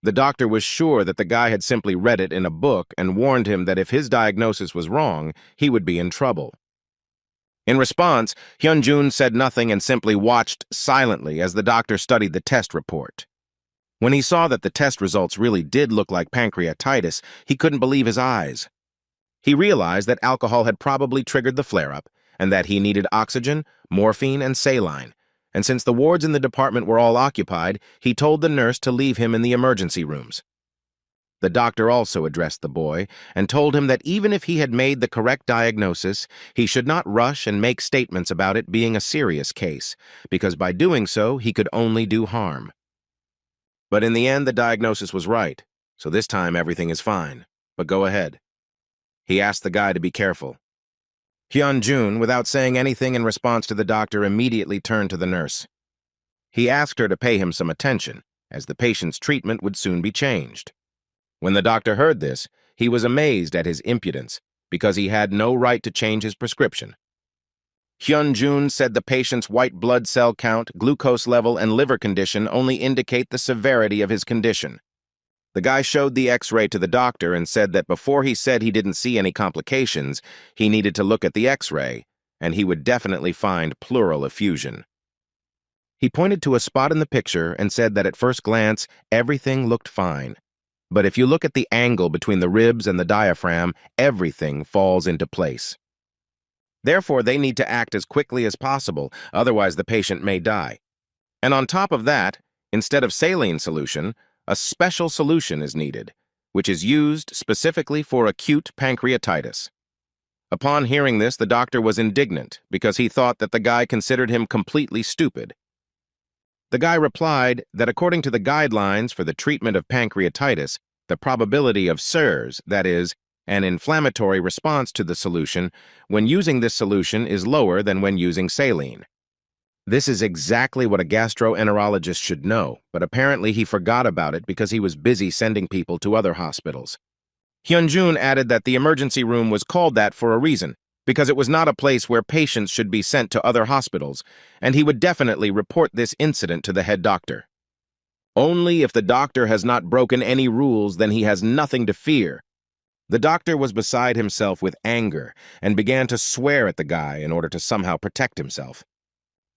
The doctor was sure that the guy had simply read it in a book and warned him that if his diagnosis was wrong, he would be in trouble. In response, Hyun-jun said nothing and simply watched silently as the doctor studied the test report. When he saw that the test results really did look like pancreatitis, he couldn't believe his eyes. He realized that alcohol had probably triggered the flare-up and that he needed oxygen, morphine, and saline. And since the wards in the department were all occupied, he told the nurse to leave him in the emergency rooms. The doctor also addressed the boy and told him that even if he had made the correct diagnosis, he should not rush and make statements about it being a serious case, because by doing so, he could only do harm. But in the end, the diagnosis was right, so this time everything is fine. But go ahead. He asked the guy to be careful. Hyun-jun, without saying anything in response to the doctor, immediately turned to the nurse. He asked her to pay him some attention, as the patient's treatment would soon be changed. When the doctor heard this, he was amazed at his impudence, because he had no right to change his prescription. Hyun-jun said the patient's white blood cell count, glucose level, and liver condition only indicate the severity of his condition. The guy showed the X-ray to the doctor and said that before he said he didn't see any complications, he needed to look at the X-ray, and he would definitely find pleural effusion. He pointed to a spot in the picture and said that at first glance, everything looked fine. But if you look at the angle between the ribs and the diaphragm, everything falls into place. Therefore, they need to act as quickly as possible, otherwise the patient may die. And on top of that, instead of saline solution, a special solution is needed, which is used specifically for acute pancreatitis. Upon hearing this, the doctor was indignant because he thought that the guy considered him completely stupid. The guy replied that according to the guidelines for the treatment of pancreatitis, the probability of SSS, that is, an inflammatory response to the solution, when using this solution is lower than when using saline. This is exactly what a gastroenterologist should know, but apparently he forgot about it because he was busy sending people to other hospitals. Hyun-jun added that the emergency room was called that for a reason, because it was not a place where patients should be sent to other hospitals, and he would definitely report this incident to the head doctor. Only if the doctor has not broken any rules, then he has nothing to fear. The doctor was beside himself with anger and began to swear at the guy in order to somehow protect himself.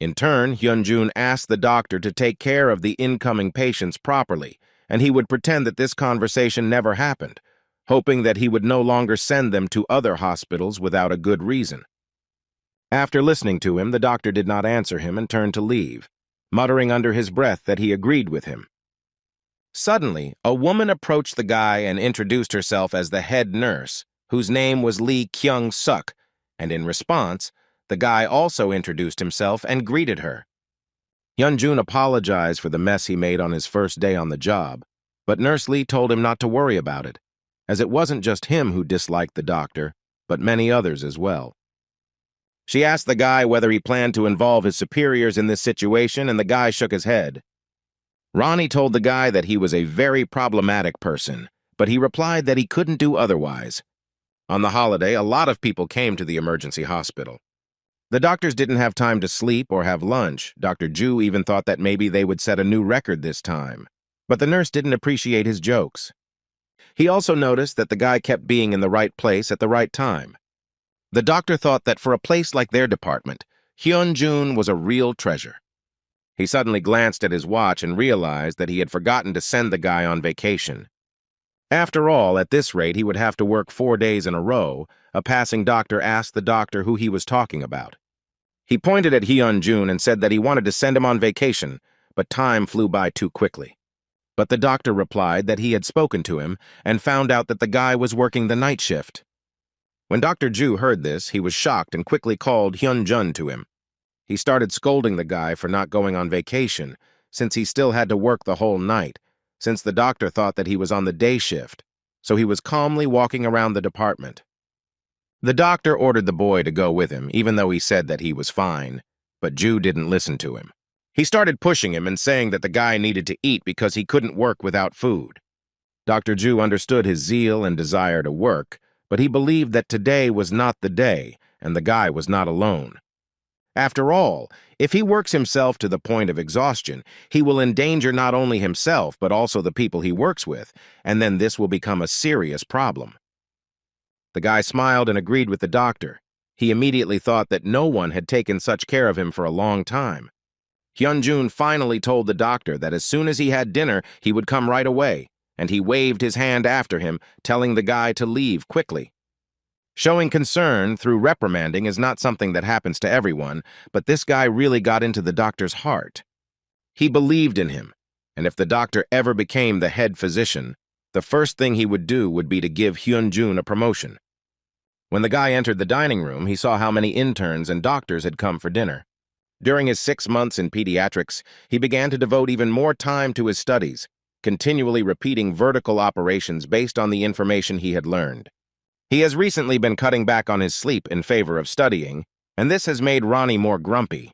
In turn, Hyun-jun asked the doctor to take care of the incoming patients properly, and he would pretend that this conversation never happened, hoping that he would no longer send them to other hospitals without a good reason. After listening to him, the doctor did not answer him and turned to leave, muttering under his breath that he agreed with him. Suddenly, a woman approached the guy and introduced herself as the head nurse, whose name was Lee Kyung-suk, and in response, the guy also introduced himself and greeted her. Hyun-jun apologized for the mess he made on his first day on the job, but Nurse Lee told him not to worry about it, as it wasn't just him who disliked the doctor, but many others as well. She asked the guy whether he planned to involve his superiors in this situation, and the guy shook his head. Ronnie told the guy that he was a very problematic person, but he replied that he couldn't do otherwise. On the holiday, a lot of people came to the emergency hospital. The doctors didn't have time to sleep or have lunch. Dr. Ju even thought that maybe they would set a new record this time. But the nurse didn't appreciate his jokes. He also noticed that the guy kept being in the right place at the right time. The doctor thought that for a place like their department, Hyun-jun was a real treasure. He suddenly glanced at his watch and realized that he had forgotten to send the guy on vacation. After all, at this rate, he would have to work 4 days in a row. A passing doctor asked the doctor who he was talking about. He pointed at Hyun-jun and said that he wanted to send him on vacation, but time flew by too quickly. But the doctor replied that he had spoken to him and found out that the guy was working the night shift. When Dr. Ju heard this, he was shocked and quickly called Hyun-jun to him. He started scolding the guy for not going on vacation, since he still had to work the whole night, since the doctor thought that he was on the day shift, so he was calmly walking around the department. The doctor ordered the boy to go with him, even though he said that he was fine, but Ju didn't listen to him. He started pushing him and saying that the guy needed to eat because he couldn't work without food. Dr. Ju understood his zeal and desire to work, but he believed that today was not the day, and the guy was not alone. After all, if he works himself to the point of exhaustion, he will endanger not only himself but also the people he works with, and then this will become a serious problem. The guy smiled and agreed with the doctor. He immediately thought that no one had taken such care of him for a long time. Hyun-jun finally told the doctor that as soon as he had dinner, he would come right away, and he waved his hand after him, telling the guy to leave quickly. Showing concern through reprimanding is not something that happens to everyone, but this guy really got into the doctor's heart. He believed in him, and if the doctor ever became the head physician, the first thing he would do would be to give Hyun-jun a promotion. When the guy entered the dining room, he saw how many interns and doctors had come for dinner. During his 6 months in pediatrics, he began to devote even more time to his studies, continually repeating vertical operations based on the information he had learned. He has recently been cutting back on his sleep in favor of studying, and this has made Ronnie more grumpy.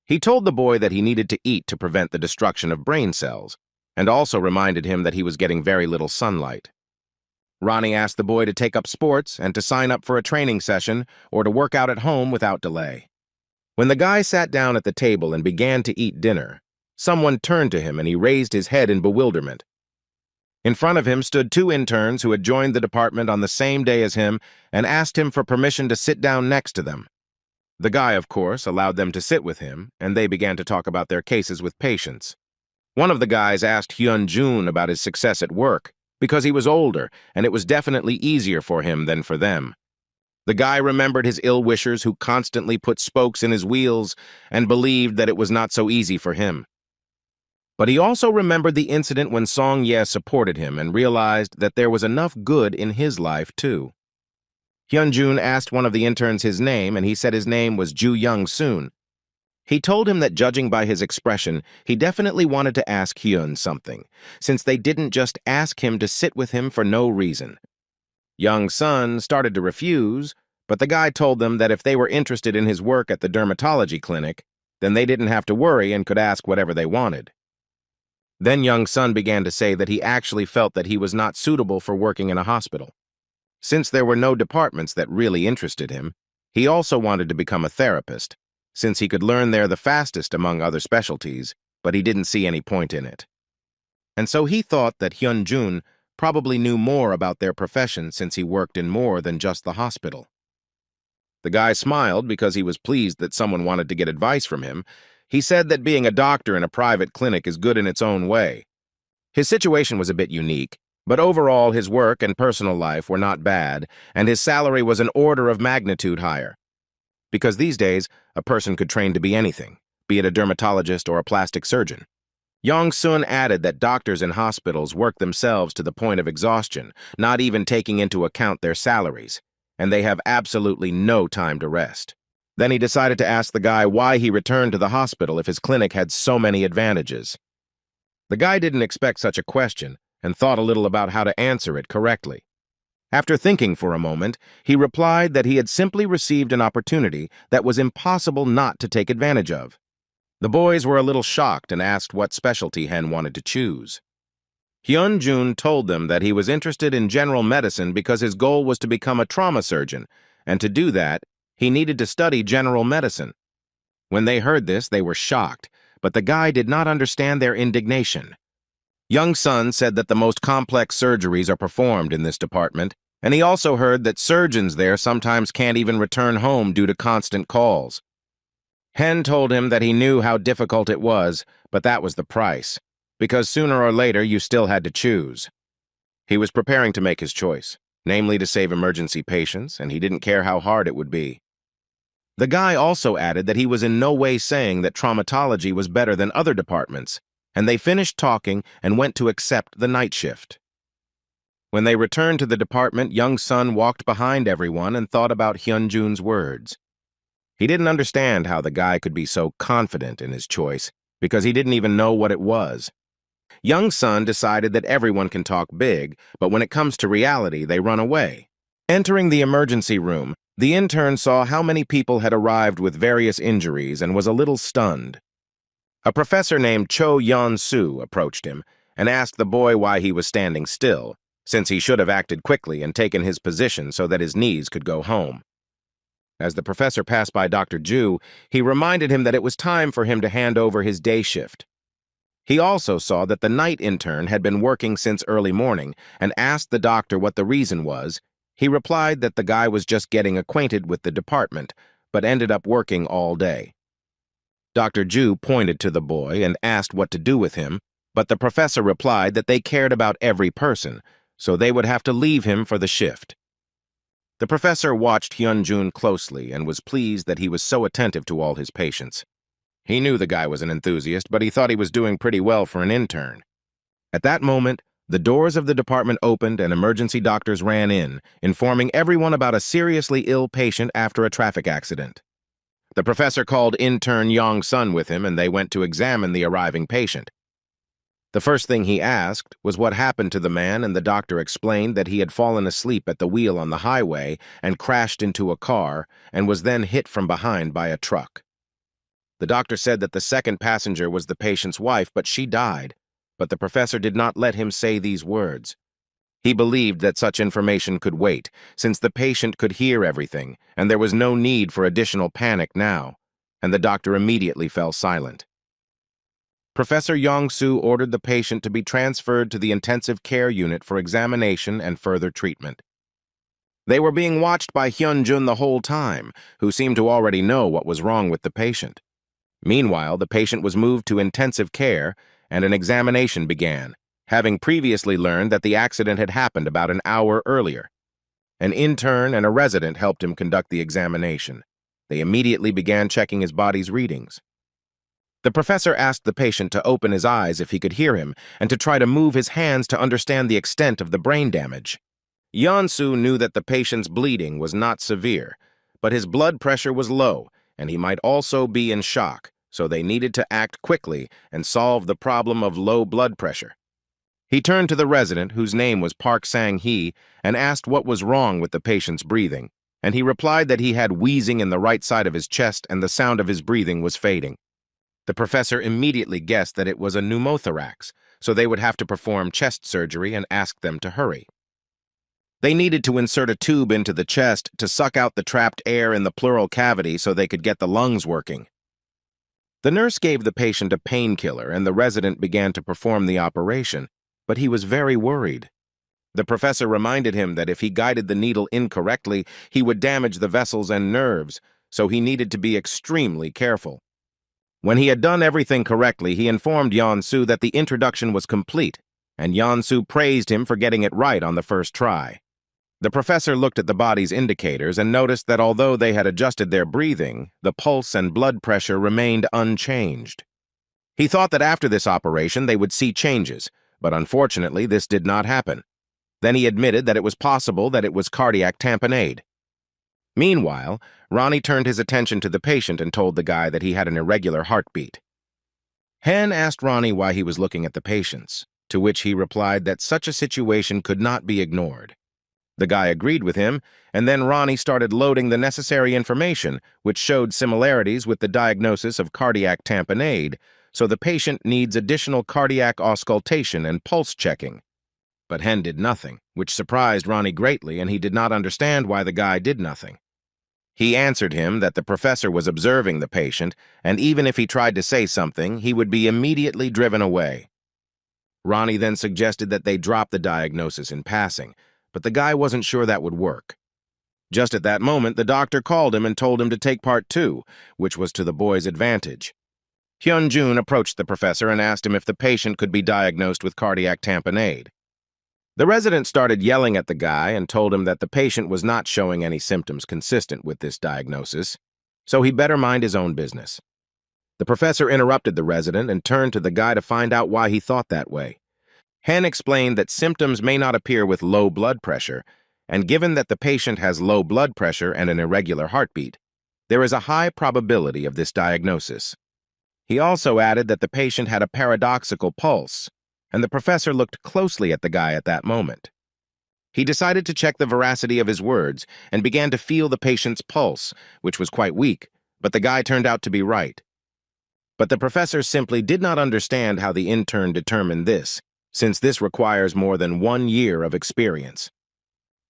He told the boy that he needed to eat to prevent the destruction of brain cells, and also reminded him that he was getting very little sunlight. Ronnie asked the boy to take up sports and to sign up for a training session or to work out at home without delay. When the guy sat down at the table and began to eat dinner, someone turned to him and he raised his head in bewilderment. In front of him stood 2 interns who had joined the department on the same day as him and asked him for permission to sit down next to them. The guy, of course, allowed them to sit with him, and they began to talk about their cases with patients. One of the guys asked Hyun-jun about his success at work, because he was older, and it was definitely easier for him than for them. The guy remembered his ill-wishers who constantly put spokes in his wheels and believed that it was not so easy for him. But he also remembered the incident when Song-ye supported him and realized that there was enough good in his life, too. Hyun-jun asked one of the interns his name, and he said his name was Ju Young-soon. He told him that judging by his expression, he definitely wanted to ask Hyun something, since they didn't just ask him to sit with him for no reason. Young-sun started to refuse, but the guy told them that if they were interested in his work at the dermatology clinic, then they didn't have to worry and could ask whatever they wanted. Then Young-sun began to say that he actually felt that he was not suitable for working in a hospital. Since there were no departments that really interested him, he also wanted to become a therapist, since he could learn there the fastest among other specialties, but he didn't see any point in it. And so he thought that Hyun-jun probably knew more about their profession since he worked in more than just the hospital. The guy smiled because he was pleased that someone wanted to get advice from him. He said that being a doctor in a private clinic is good in its own way. His situation was a bit unique, but overall his work and personal life were not bad, and his salary was an order of magnitude higher. Because these days, a person could train to be anything, be it a dermatologist or a plastic surgeon. Young-sun added that doctors in hospitals work themselves to the point of exhaustion, not even taking into account their salaries, and they have absolutely no time to rest. Then he decided to ask the guy why he returned to the hospital if his clinic had so many advantages. The guy didn't expect such a question and thought a little about how to answer it correctly. After thinking for a moment, he replied that he had simply received an opportunity that was impossible not to take advantage of. The boys were a little shocked and asked what specialty Hen wanted to choose. Hyun-jun told them that he was interested in general medicine because his goal was to become a trauma surgeon, and to do that, he needed to study general medicine. When they heard this, they were shocked, but the guy did not understand their indignation. Young Sun said that the most complex surgeries are performed in this department, and he also heard that surgeons there sometimes can't even return home due to constant calls. Hen told him that he knew how difficult it was, but that was the price, because sooner or later you still had to choose. He was preparing to make his choice, namely to save emergency patients, and he didn't care how hard it would be. The guy also added that he was in no way saying that traumatology was better than other departments, and they finished talking and went to accept the night shift. When they returned to the department, Young Sun walked behind everyone and thought about Hyunjun's words. He didn't understand how the guy could be so confident in his choice, because he didn't even know what it was. Young Sun decided that everyone can talk big, but when it comes to reality, they run away. Entering the emergency room, the intern saw how many people had arrived with various injuries and was a little stunned. A professor named Cho Yeon-soo approached him and asked the boy why he was standing still, since he should have acted quickly and taken his position so that his knees could go home. As the professor passed by Dr. Ju, he reminded him that it was time for him to hand over his day shift. He also saw that the night intern had been working since early morning and asked the doctor what the reason was. He replied that the guy was just getting acquainted with the department, but ended up working all day. Dr. Ju pointed to the boy and asked what to do with him, but the professor replied that they cared about every person, so they would have to leave him for the shift. The professor watched Hyunjun closely and was pleased that he was so attentive to all his patients. He knew the guy was an enthusiast, but he thought he was doing pretty well for an intern. At that moment, the doors of the department opened and emergency doctors ran in, informing everyone about a seriously ill patient after a traffic accident. The professor called intern Young Sun with him and they went to examine the arriving patient. The first thing he asked was what happened to the man, and the doctor explained that he had fallen asleep at the wheel on the highway and crashed into a car and was then hit from behind by a truck. The doctor said that the second passenger was the patient's wife, but she died, but the professor did not let him say these words. He believed that such information could wait, since the patient could hear everything, and there was no need for additional panic now, and the doctor immediately fell silent. Professor Yong-soo ordered the patient to be transferred to the intensive care unit for examination and further treatment. They were being watched by Hyunjun the whole time, who seemed to already know what was wrong with the patient. Meanwhile, the patient was moved to intensive care, and an examination began, having previously learned that the accident had happened about an hour earlier. An intern and a resident helped him conduct the examination. They immediately began checking his body's readings. The professor asked the patient to open his eyes if he could hear him and to try to move his hands to understand the extent of the brain damage. Yeon-soo knew that the patient's bleeding was not severe, but his blood pressure was low, and he might also be in shock, so they needed to act quickly and solve the problem of low blood pressure. He turned to the resident, whose name was Park Sang-hee, and asked what was wrong with the patient's breathing, and he replied that he had wheezing in the right side of his chest and the sound of his breathing was fading. The professor immediately guessed that it was a pneumothorax, so they would have to perform chest surgery and asked them to hurry. They needed to insert a tube into the chest to suck out the trapped air in the pleural cavity so they could get the lungs working. The nurse gave the patient a painkiller and the resident began to perform the operation, but he was very worried. The professor reminded him that if he guided the needle incorrectly, he would damage the vessels and nerves, so he needed to be extremely careful. When he had done everything correctly, he informed Yeon-soo that the introduction was complete, and Yeon-soo praised him for getting it right on the first try. The professor looked at the body's indicators and noticed that although they had adjusted their breathing, the pulse and blood pressure remained unchanged. He thought that after this operation they would see changes, but unfortunately this did not happen. Then he admitted that it was possible that it was cardiac tamponade. Meanwhile, Ronnie turned his attention to the patient and told the guy that he had an irregular heartbeat. Hen asked Ronnie why he was looking at the patients, to which he replied that such a situation could not be ignored. The guy agreed with him, and then Ronnie started loading the necessary information, which showed similarities with the diagnosis of cardiac tamponade, so the patient needs additional cardiac auscultation and pulse checking. But Hen did nothing, which surprised Ronnie greatly, and he did not understand why the guy did nothing. He answered him that the professor was observing the patient, and even if he tried to say something, he would be immediately driven away. Ronnie then suggested that they drop the diagnosis in passing, but the guy wasn't sure that would work. Just at that moment, the doctor called him and told him to take part 2, which was to the boy's advantage. Hyun-jun approached the professor and asked him if the patient could be diagnosed with cardiac tamponade. The resident started yelling at the guy and told him that the patient was not showing any symptoms consistent with this diagnosis, so he better mind his own business. The professor interrupted the resident and turned to the guy to find out why he thought that way. Hen explained that symptoms may not appear with low blood pressure, and given that the patient has low blood pressure and an irregular heartbeat, there is a high probability of this diagnosis. He also added that the patient had a paradoxical pulse, and the professor looked closely at the guy at that moment. He decided to check the veracity of his words and began to feel the patient's pulse, which was quite weak, but the guy turned out to be right. But the professor simply did not understand how the intern determined this, since this requires more than 1 year of experience.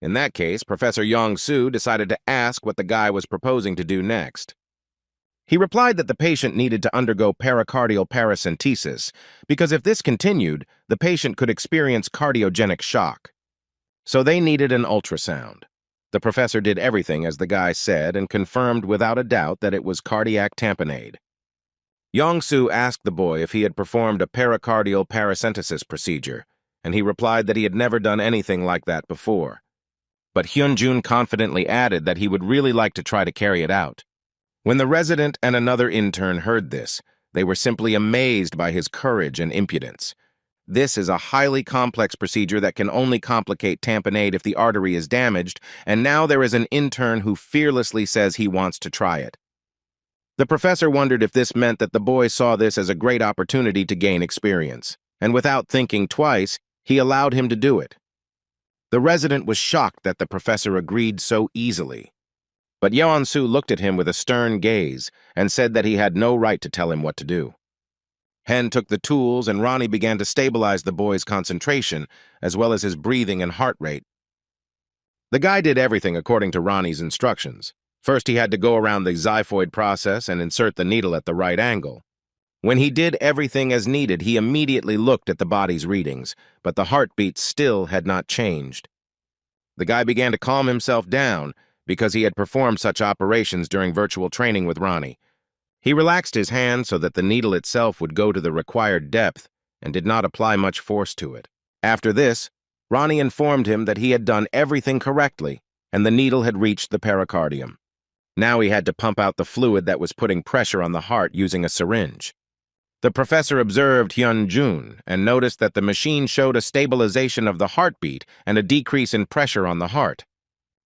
In that case, Professor Yong-soo decided to ask what the guy was proposing to do next. He replied that the patient needed to undergo pericardial paracentesis, because if this continued, the patient could experience cardiogenic shock. So they needed an ultrasound. The professor did everything as the guy said and confirmed without a doubt that it was cardiac tamponade. Yong-soo asked the boy if he had performed a pericardial paracentesis procedure, and he replied that he had never done anything like that before. But Hyun-jun confidently added that he would really like to try to carry it out. When the resident and another intern heard this, they were simply amazed by his courage and impudence. This is a highly complex procedure that can only complicate tamponade if the artery is damaged, and now there is an intern who fearlessly says he wants to try it. The professor wondered if this meant that the boy saw this as a great opportunity to gain experience, and without thinking twice, he allowed him to do it. The resident was shocked that the professor agreed so easily. But Yeon-soo looked at him with a stern gaze and said that he had no right to tell him what to do. Hen took the tools and Ronnie began to stabilize the boy's concentration, as well as his breathing and heart rate. The guy did everything according to Ronnie's instructions. First, he had to go around the xiphoid process and insert the needle at the right angle. When he did everything as needed, he immediately looked at the body's readings, but the heartbeat still had not changed. The guy began to calm himself down because he had performed such operations during virtual training with Ronnie. He relaxed his hand so that the needle itself would go to the required depth and did not apply much force to it. After this, Ronnie informed him that he had done everything correctly and the needle had reached the pericardium. Now he had to pump out the fluid that was putting pressure on the heart using a syringe. The professor observed Hyun-jun and noticed that the machine showed a stabilization of the heartbeat and a decrease in pressure on the heart.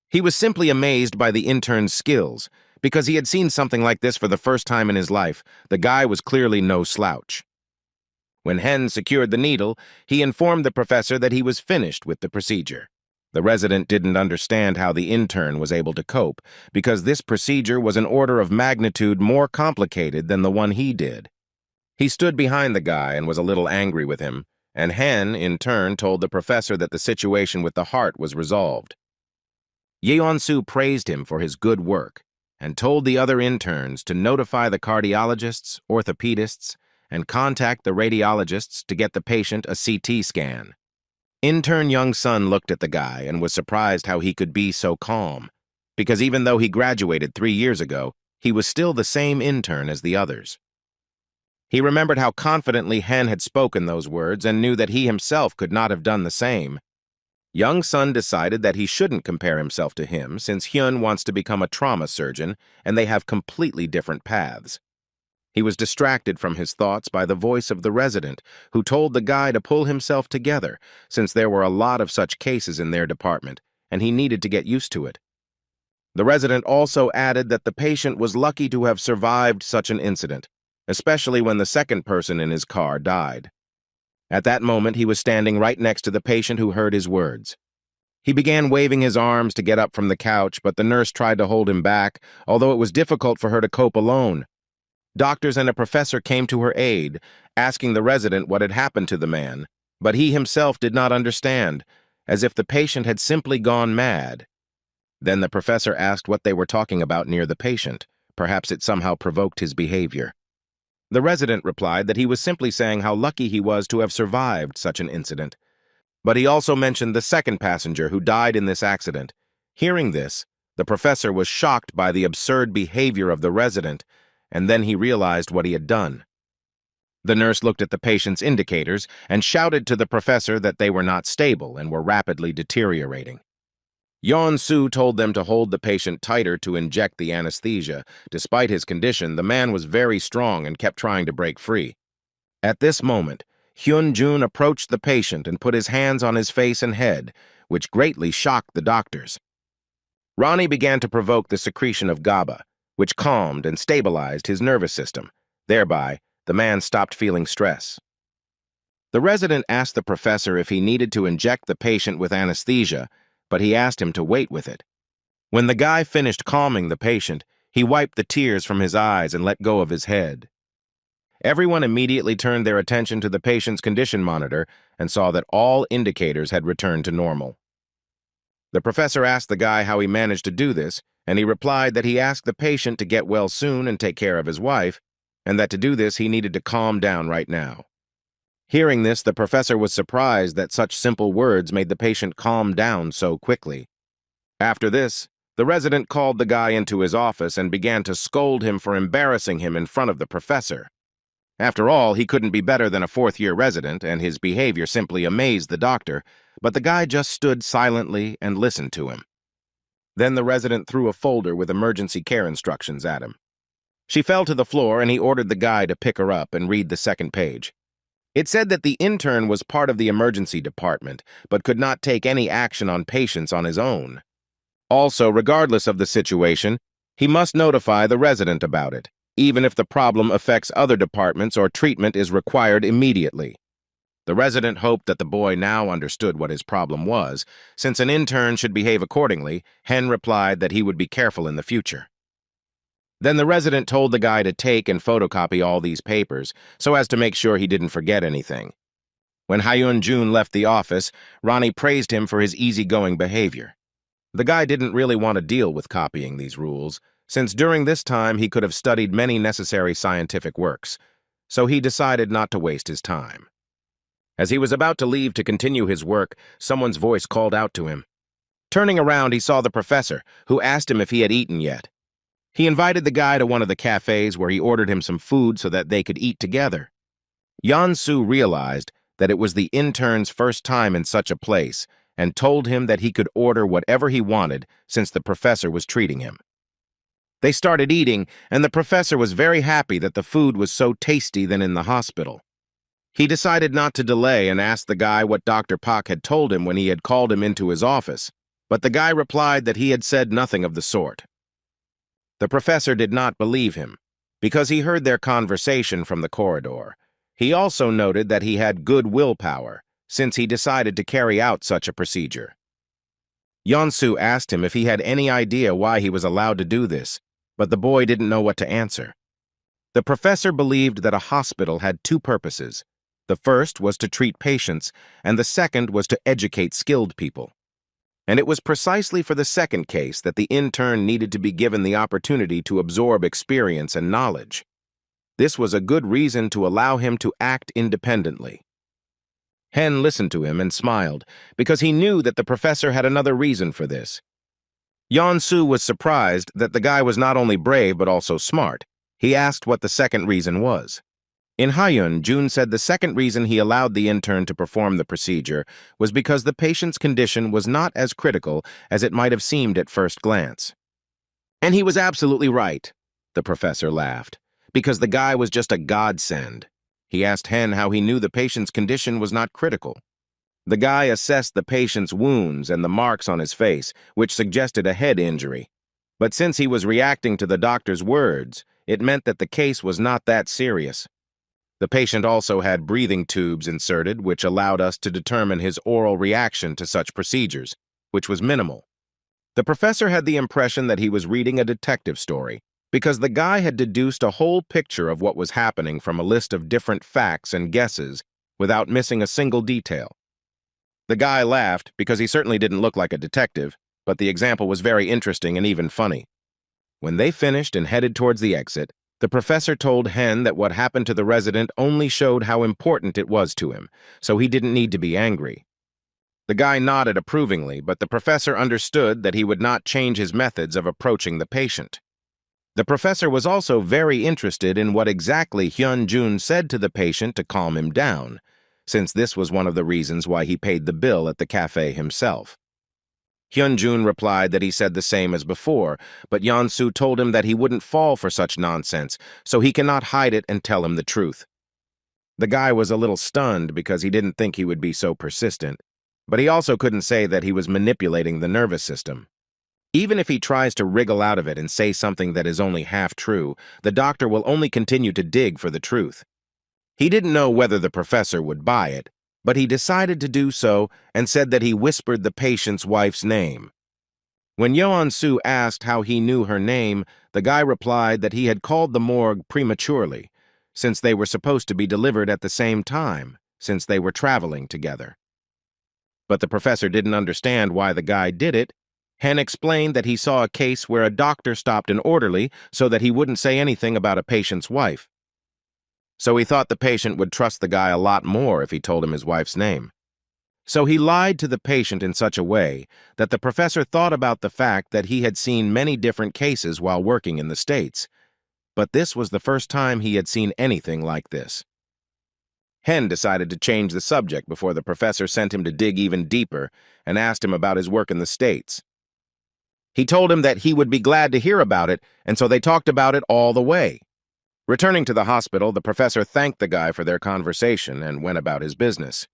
He was simply amazed by the intern's skills. Because he had seen something like this for the first time in his life, the guy was clearly no slouch. When Hen secured the needle, he informed the professor that he was finished with the procedure. The resident didn't understand how the intern was able to cope, because this procedure was an order of magnitude more complicated than the one he did. He stood behind the guy and was a little angry with him, and Hen, in turn, told the professor that the situation with the heart was resolved. Yeon-soo praised him for his good work and told the other interns to notify the cardiologists, orthopedists, and contact the radiologists to get the patient a CT scan. Intern Young-sun looked at the guy and was surprised how he could be so calm, because even though he graduated 3 years ago, he was still the same intern as the others. He remembered how confidently Hen had spoken those words and knew that he himself could not have done the same. Young-sun decided that he shouldn't compare himself to him since Hyun wants to become a trauma surgeon and they have completely different paths. He was distracted from his thoughts by the voice of the resident, who told the guy to pull himself together since there were a lot of such cases in their department and he needed to get used to it. The resident also added that the patient was lucky to have survived such an incident, especially when the second person in his car died. At that moment, he was standing right next to the patient who heard his words. He began waving his arms to get up from the couch, but the nurse tried to hold him back, although it was difficult for her to cope alone. Doctors and a professor came to her aid, asking the resident what had happened to the man, but he himself did not understand, as if the patient had simply gone mad. Then the professor asked what they were talking about near the patient. Perhaps it somehow provoked his behavior. The resident replied that he was simply saying how lucky he was to have survived such an incident. But he also mentioned the second passenger who died in this accident. Hearing this, the professor was shocked by the absurd behavior of the resident, and then he realized what he had done. The nurse looked at the patient's indicators and shouted to the professor that they were not stable and were rapidly deteriorating. Yeon-soo told them to hold the patient tighter to inject the anesthesia. Despite his condition, the man was very strong and kept trying to break free. At this moment, Hyun-jun approached the patient and put his hands on his face and head, which greatly shocked the doctors. Ronnie began to provoke the secretion of GABA, which calmed and stabilized his nervous system. Thereby, the man stopped feeling stress. The resident asked the professor if he needed to inject the patient with anesthesia, but he asked him to wait with it. When the guy finished calming the patient, he wiped the tears from his eyes and let go of his head. Everyone immediately turned their attention to the patient's condition monitor and saw that all indicators had returned to normal. The professor asked the guy how he managed to do this, and he replied that he asked the patient to get well soon and take care of his wife, and that to do this he needed to calm down right now. Hearing this, the professor was surprised that such simple words made the patient calm down so quickly. After this, the resident called the guy into his office and began to scold him for embarrassing him in front of the professor. After all, he couldn't be better than a fourth-year resident, and his behavior simply amazed the doctor, but the guy just stood silently and listened to him. Then the resident threw a folder with emergency care instructions at him. She fell to the floor, and he ordered the guy to pick her up and read the second page. It said that the intern was part of the emergency department, but could not take any action on patients on his own. Also, regardless of the situation, he must notify the resident about it, even if the problem affects other departments or treatment is required immediately. The resident hoped that the boy now understood what his problem was. Since an intern should behave accordingly, Hen replied that he would be careful in the future. Then the resident told the guy to take and photocopy all these papers so as to make sure he didn't forget anything. When Hyun-jun left the office, Ronnie praised him for his easygoing behavior. The guy didn't really want to deal with copying these rules, since during this time he could have studied many necessary scientific works, so he decided not to waste his time. As he was about to leave to continue his work, someone's voice called out to him. Turning around, he saw the professor, who asked him if he had eaten yet. He invited the guy to one of the cafes where he ordered him some food so that they could eat together. Yeon-soo realized that it was the intern's first time in such a place and told him that he could order whatever he wanted since the professor was treating him. They started eating, and the professor was very happy that the food was so tasty than in the hospital. He decided not to delay and asked the guy what Dr. Pak had told him when he had called him into his office, but the guy replied that he had said nothing of the sort. The professor did not believe him, because he heard their conversation from the corridor. He also noted that he had good willpower, since he decided to carry out such a procedure. Yeon-soo asked him if he had any idea why he was allowed to do this, but the boy didn't know what to answer. The professor believed that a hospital had two purposes. The first was to treat patients, and the second was to educate skilled people. And it was precisely for the second case that the intern needed to be given the opportunity to absorb experience and knowledge. This was a good reason to allow him to act independently. Hen listened to him and smiled, because he knew that the professor had another reason for this. Yeon-soo was surprised that the guy was not only brave but also smart. He asked what the second reason was. In Hyun-jun said the second reason he allowed the intern to perform the procedure was because the patient's condition was not as critical as it might have seemed at first glance. And he was absolutely right, the professor laughed, because the guy was just a godsend. He asked Hen how he knew the patient's condition was not critical. The guy assessed the patient's wounds and the marks on his face, which suggested a head injury. But since he was reacting to the doctor's words, it meant that the case was not that serious. The patient also had breathing tubes inserted, which allowed us to determine his oral reaction to such procedures, which was minimal. The professor had the impression that he was reading a detective story, because the guy had deduced a whole picture of what was happening from a list of different facts and guesses without missing a single detail. The guy laughed because he certainly didn't look like a detective, but the example was very interesting and even funny. When they finished and headed towards the exit, The professor told Hen that what happened to the resident only showed how important it was to him, so he didn't need to be angry. The guy nodded approvingly, but the professor understood that he would not change his methods of approaching the patient. The professor was also very interested in what exactly Hyun-jun said to the patient to calm him down, since this was one of the reasons why he paid the bill at the cafe himself. Hyun-jun replied that he said the same as before, but Yeon-soo told him that he wouldn't fall for such nonsense, so he cannot hide it and tell him the truth. The guy was a little stunned because he didn't think he would be so persistent, but he also couldn't say that he was manipulating the nervous system. Even if he tries to wriggle out of it and say something that is only half true, the doctor will only continue to dig for the truth. He didn't know whether the professor would buy it, but he decided to do so and said that he whispered the patient's wife's name. When Yeon-soo asked how he knew her name, the guy replied that he had called the morgue prematurely, since they were supposed to be delivered at the same time, since they were traveling together. But the professor didn't understand why the guy did it. Hen explained that he saw a case where a doctor stopped an orderly so that he wouldn't say anything about a patient's wife. So he thought the patient would trust the guy a lot more if he told him his wife's name. So he lied to the patient in such a way that the professor thought about the fact that he had seen many different cases while working in the States, but this was the first time he had seen anything like this. Hen decided to change the subject before the professor sent him to dig even deeper and asked him about his work in the States. He told him that he would be glad to hear about it, and so they talked about it all the way. Returning to the hospital, the professor thanked the guy for their conversation and went about his business.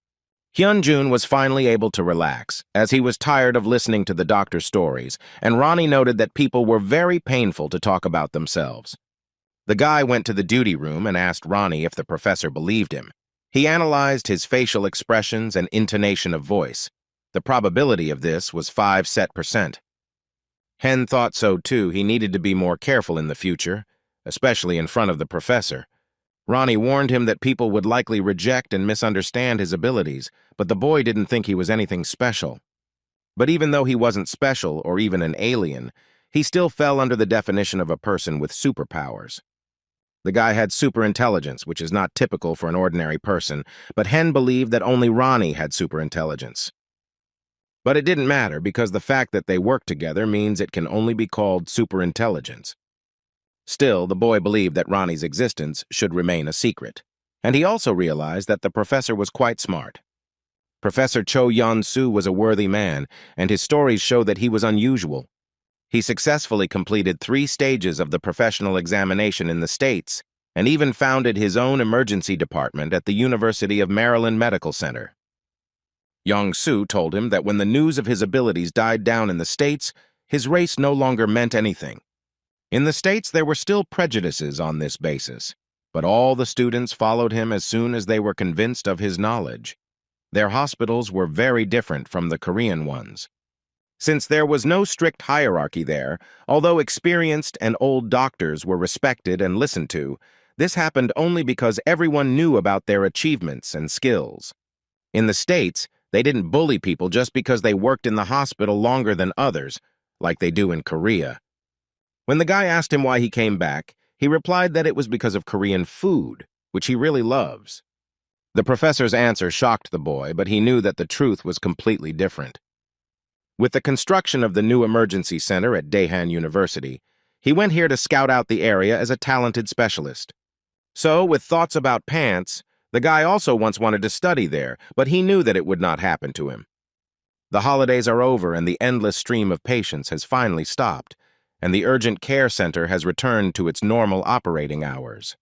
Hyun-jun was finally able to relax, as he was tired of listening to the doctor's stories, and Ronnie noted that people were very painful to talk about themselves. The guy went to the duty room and asked Ronnie if the professor believed him. He analyzed his facial expressions and intonation of voice. The probability of this was 5%. Hen thought so too. He needed to be more careful in the future, especially in front of the professor. Ronnie warned him that people would likely reject and misunderstand his abilities, but the boy didn't think he was anything special. But even though he wasn't special or even an alien, he still fell under the definition of a person with superpowers. The guy had superintelligence, which is not typical for an ordinary person, but Hen believed that only Ronnie had superintelligence. But it didn't matter because the fact that they worked together means it can only be called superintelligence. Still, the boy believed that Ronnie's existence should remain a secret, and he also realized that the professor was quite smart. Professor Cho Yeon-soo was a worthy man, and his stories show that he was unusual. He successfully completed 3 stages of the professional examination in the States, and even founded his own emergency department at the University of Maryland Medical Center. Yeon-soo told him that when the news of his abilities died down in the States, his race no longer meant anything. In the States, there were still prejudices on this basis, but all the students followed him as soon as they were convinced of his knowledge. Their hospitals were very different from the Korean ones. Since there was no strict hierarchy there, although experienced and old doctors were respected and listened to, this happened only because everyone knew about their achievements and skills. In the States, they didn't bully people just because they worked in the hospital longer than others, like they do in Korea. When the guy asked him why he came back, he replied that it was because of Korean food, which he really loves. The professor's answer shocked the boy, but he knew that the truth was completely different. With the construction of the new emergency center at Daehan University, he went here to scout out the area as a talented specialist. So, with thoughts about pants, the guy also once wanted to study there, but he knew that it would not happen to him. The holidays are over and the endless stream of patients has finally stopped, and the urgent care center has returned to its normal operating hours.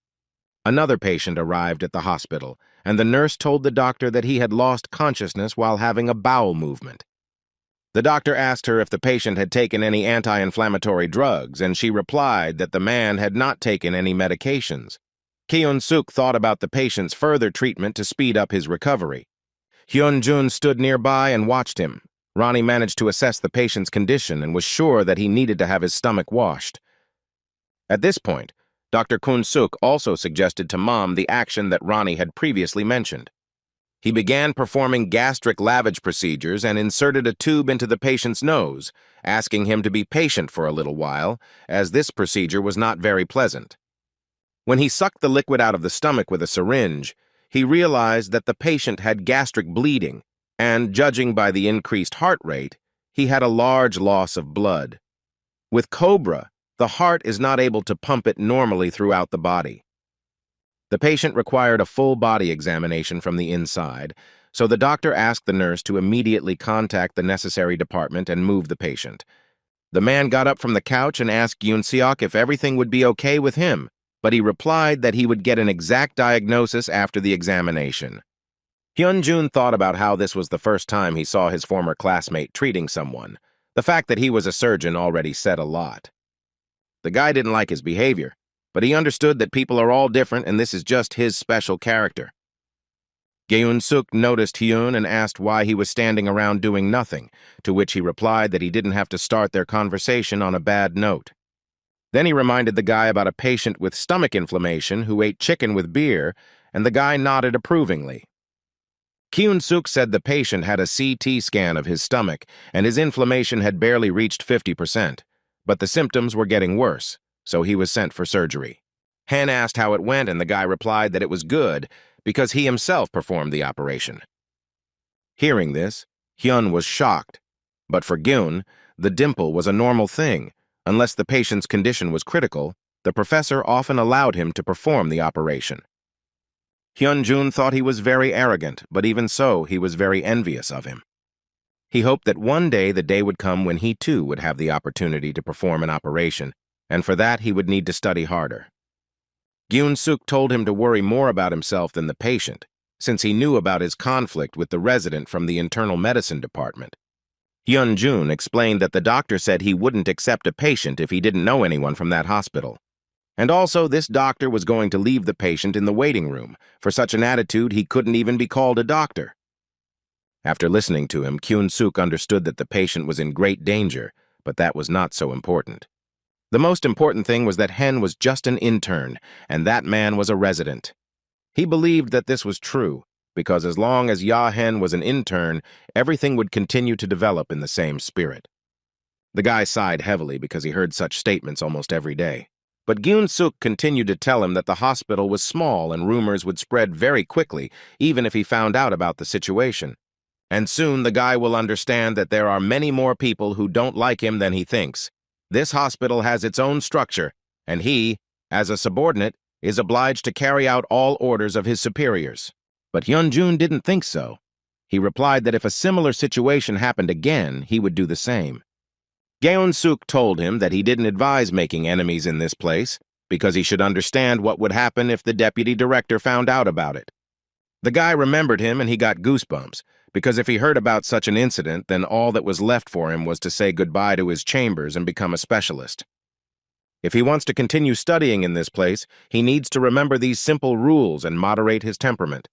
Another patient arrived at the hospital, and the nurse told the doctor that he had lost consciousness while having a bowel movement. The doctor asked her if the patient had taken any anti-inflammatory drugs, and she replied that the man had not taken any medications. Kyun-suk thought about the patient's further treatment to speed up his recovery. Hyun-jun stood nearby and watched him. Ronnie managed to assess the patient's condition and was sure that he needed to have his stomach washed. At this point, Dr. Kun-suk also suggested to Mom the action that Ronnie had previously mentioned. He began performing gastric lavage procedures and inserted a tube into the patient's nose, asking him to be patient for a little while, as this procedure was not very pleasant. When he sucked the liquid out of the stomach with a syringe, he realized that the patient had gastric bleeding, and, judging by the increased heart rate, he had a large loss of blood. With cobra, the heart is not able to pump it normally throughout the body. The patient required a full body examination from the inside, so the doctor asked the nurse to immediately contact the necessary department and move the patient. The man got up from the couch and asked Yoon-seok if everything would be okay with him, but he replied that he would get an exact diagnosis after the examination. Hyun-jun thought about how this was the first time he saw his former classmate treating someone. The fact that he was a surgeon already said a lot. The guy didn't like his behavior, but he understood that people are all different and this is just his special character. Geun-suk noticed Hyun and asked why he was standing around doing nothing, to which he replied that he didn't have to start their conversation on a bad note. Then he reminded the guy about a patient with stomach inflammation who ate chicken with beer, and the guy nodded approvingly. Kyun-suk said the patient had a CT scan of his stomach, and his inflammation had barely reached 50%, but the symptoms were getting worse, so he was sent for surgery. Han asked how it went, and the guy replied that it was good because he himself performed the operation. Hearing this, Hyun was shocked, but for Gyun, the dimple was a normal thing. Unless the patient's condition was critical, the professor often allowed him to perform the operation. Hyun-jun thought he was very arrogant, but even so, he was very envious of him. He hoped that one day the day would come when he too would have the opportunity to perform an operation, and for that he would need to study harder. Gyun-suk told him to worry more about himself than the patient, since he knew about his conflict with the resident from the internal medicine department. Hyun-jun explained that the doctor said he wouldn't accept a patient if he didn't know anyone from that hospital. And also, this doctor was going to leave the patient in the waiting room. For such an attitude, he couldn't even be called a doctor. After listening to him, Kyun-suk understood that the patient was in great danger, but that was not so important. The most important thing was that Hen was just an intern, and that man was a resident. He believed that this was true, because as long as Ya-hen was an intern, everything would continue to develop in the same spirit. The guy sighed heavily because he heard such statements almost every day. But Gyun-suk continued to tell him that the hospital was small and rumors would spread very quickly, even if he found out about the situation. And soon the guy will understand that there are many more people who don't like him than he thinks. This hospital has its own structure, and he, as a subordinate, is obliged to carry out all orders of his superiors. But Hyun-jun didn't think so. He replied that if a similar situation happened again, he would do the same. Geun-suk told him that he didn't advise making enemies in this place, because he should understand what would happen if the deputy director found out about it. The guy remembered him and he got goosebumps, because if he heard about such an incident, then all that was left for him was to say goodbye to his chambers and become a specialist. If he wants to continue studying in this place, he needs to remember these simple rules and moderate his temperament.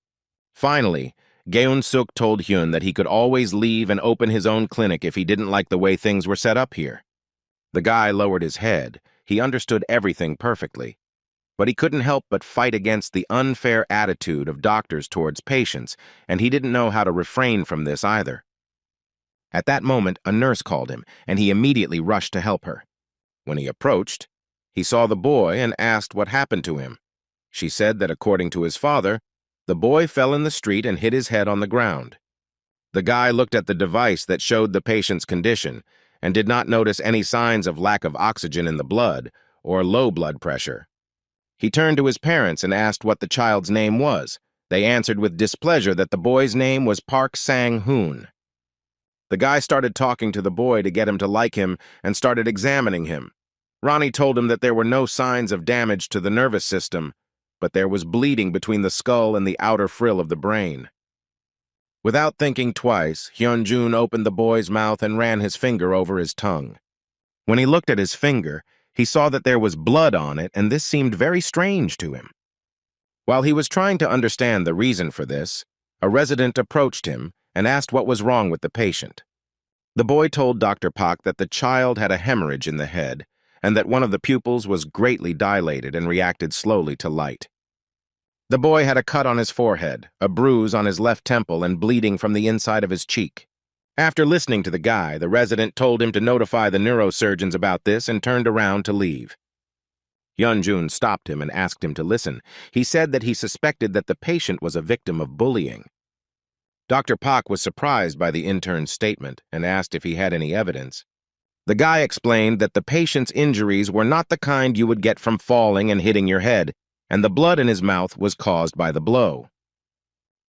Finally, Geun-suk told Hyun that he could always leave and open his own clinic if he didn't like the way things were set up here. The guy lowered his head. He understood everything perfectly. But he couldn't help but fight against the unfair attitude of doctors towards patients, and he didn't know how to refrain from this either. At that moment, a nurse called him, and he immediately rushed to help her. When he approached, he saw the boy and asked what happened to him. She said that according to his father, the boy fell in the street and hit his head on the ground. The guy looked at the device that showed the patient's condition and did not notice any signs of lack of oxygen in the blood or low blood pressure. He turned to his parents and asked what the child's name was. They answered with displeasure that the boy's name was Park Sang-hoon. The guy started talking to the boy to get him to like him and started examining him. Ronnie told him that there were no signs of damage to the nervous system, but there was bleeding between the skull and the outer frill of the brain. Without thinking twice, Hyun-jun opened the boy's mouth and ran his finger over his tongue. When he looked at his finger, he saw that there was blood on it, and this seemed very strange to him. While he was trying to understand the reason for this, a resident approached him and asked what was wrong with the patient. The boy told Dr. Pak that the child had a hemorrhage in the head, and that one of the pupils was greatly dilated and reacted slowly to light. The boy had a cut on his forehead, a bruise on his left temple, and bleeding from the inside of his cheek. After listening to the guy, the resident told him to notify the neurosurgeons about this and turned around to leave. Hyun-jun stopped him and asked him to listen. He said that he suspected that the patient was a victim of bullying. Dr. Pak was surprised by the intern's statement and asked if he had any evidence. The guy explained that the patient's injuries were not the kind you would get from falling and hitting your head, and the blood in his mouth was caused by the blow.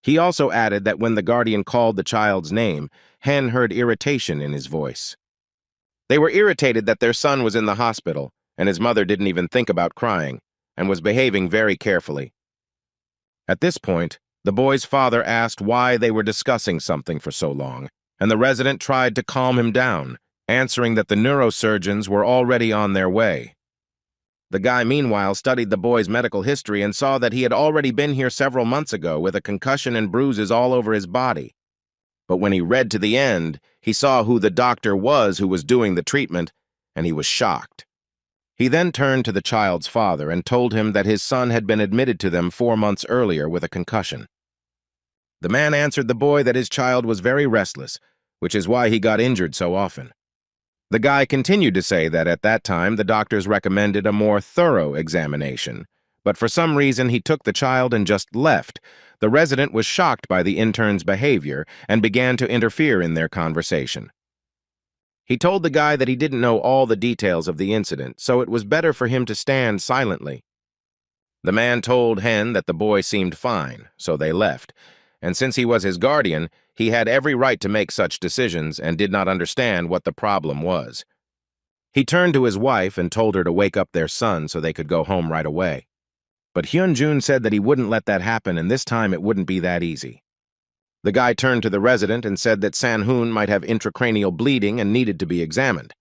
He also added that when the guardian called the child's name, Hen heard irritation in his voice. They were irritated that their son was in the hospital, and his mother didn't even think about crying, and was behaving very carefully. At this point, the boy's father asked why they were discussing something for so long, and the resident tried to calm him down, answering that the neurosurgeons were already on their way. The guy, meanwhile, studied the boy's medical history and saw that he had already been here several months ago with a concussion and bruises all over his body. But when he read to the end, he saw who the doctor was who was doing the treatment, and he was shocked. He then turned to the child's father and told him that his son had been admitted to them 4 months earlier with a concussion. The man answered the boy that his child was very restless, which is why he got injured so often. The guy continued to say that at that time the doctors recommended a more thorough examination, but for some reason he took the child and just left. The resident was shocked by the intern's behavior and began to interfere in their conversation. He told the guy that he didn't know all the details of the incident, so it was better for him to stand silently. The man told Hen that the boy seemed fine, so they left, and since he was his guardian, he had every right to make such decisions and did not understand what the problem was. He turned to his wife and told her to wake up their son so they could go home right away. But Hyun-jun said that he wouldn't let that happen, and this time it wouldn't be that easy. The guy turned to the resident and said that San-hoon might have intracranial bleeding and needed to be examined,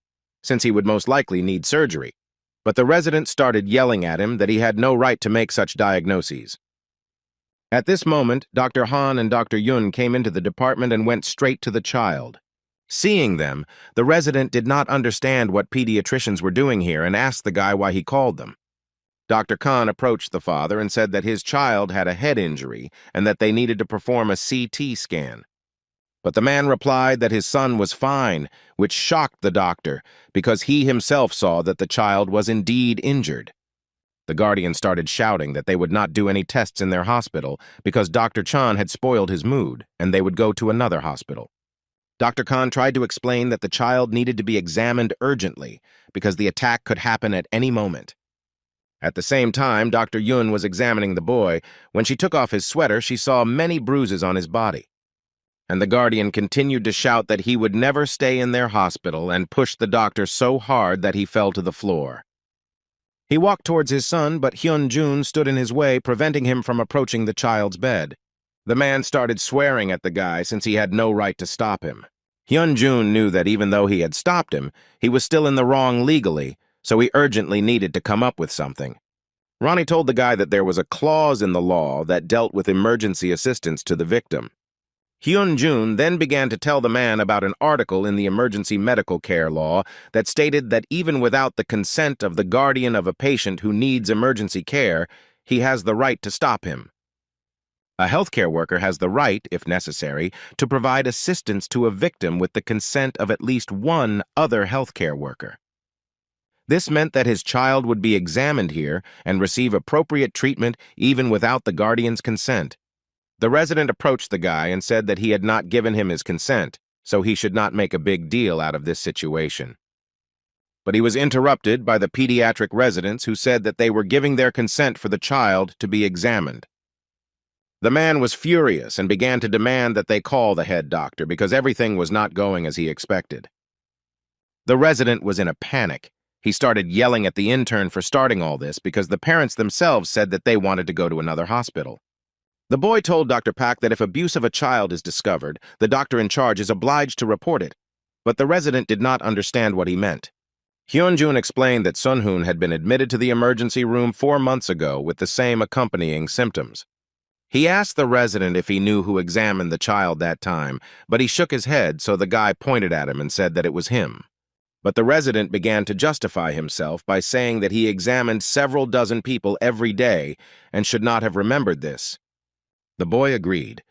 since he would most likely need surgery. But the resident started yelling at him that he had no right to make such diagnoses. At this moment, Dr. Han and Dr. Yun came into the department and went straight to the child. Seeing them, the resident did not understand what pediatricians were doing here and asked the guy why he called them. Dr. Khan approached the father and said that his child had a head injury and that they needed to perform a CT scan. But the man replied that his son was fine, which shocked the doctor because he himself saw that the child was indeed injured. The guardian started shouting that they would not do any tests in their hospital because Dr. Chan had spoiled his mood and they would go to another hospital. Dr. Khan tried to explain that the child needed to be examined urgently because the attack could happen at any moment. At the same time, Dr. Yun was examining the boy. When she took off his sweater, she saw many bruises on his body. And the guardian continued to shout that he would never stay in their hospital and pushed the doctor so hard that he fell to the floor. He walked towards his son, but Hyun-jun stood in his way, preventing him from approaching the child's bed. The man started swearing at the guy since he had no right to stop him. Hyun-jun knew that even though he had stopped him, he was still in the wrong legally, so he urgently needed to come up with something. Ronnie told the guy that there was a clause in the law that dealt with emergency assistance to the victim. Hyun-jun then began to tell the man about an article in the emergency medical care law that stated that even without the consent of the guardian of a patient who needs emergency care, he has the right to stop him. A healthcare worker has the right, if necessary, to provide assistance to a victim with the consent of at least one other healthcare worker. This meant that his child would be examined here and receive appropriate treatment even without the guardian's consent. The resident approached the guy and said that he had not given him his consent, so he should not make a big deal out of this situation. But he was interrupted by the pediatric residents who said that they were giving their consent for the child to be examined. The man was furious and began to demand that they call the head doctor because everything was not going as he expected. The resident was in a panic. He started yelling at the intern for starting all this because the parents themselves said that they wanted to go to another hospital. The boy told Dr. Pak that if abuse of a child is discovered, the doctor in charge is obliged to report it, but the resident did not understand what he meant. Hyun-jun explained that Sun-hoon had been admitted to the emergency room 4 months ago with the same accompanying symptoms. He asked the resident if he knew who examined the child that time, but he shook his head, so the guy pointed at him and said that it was him. But the resident began to justify himself by saying that he examined several dozen people every day and should not have remembered this. The boy agreed,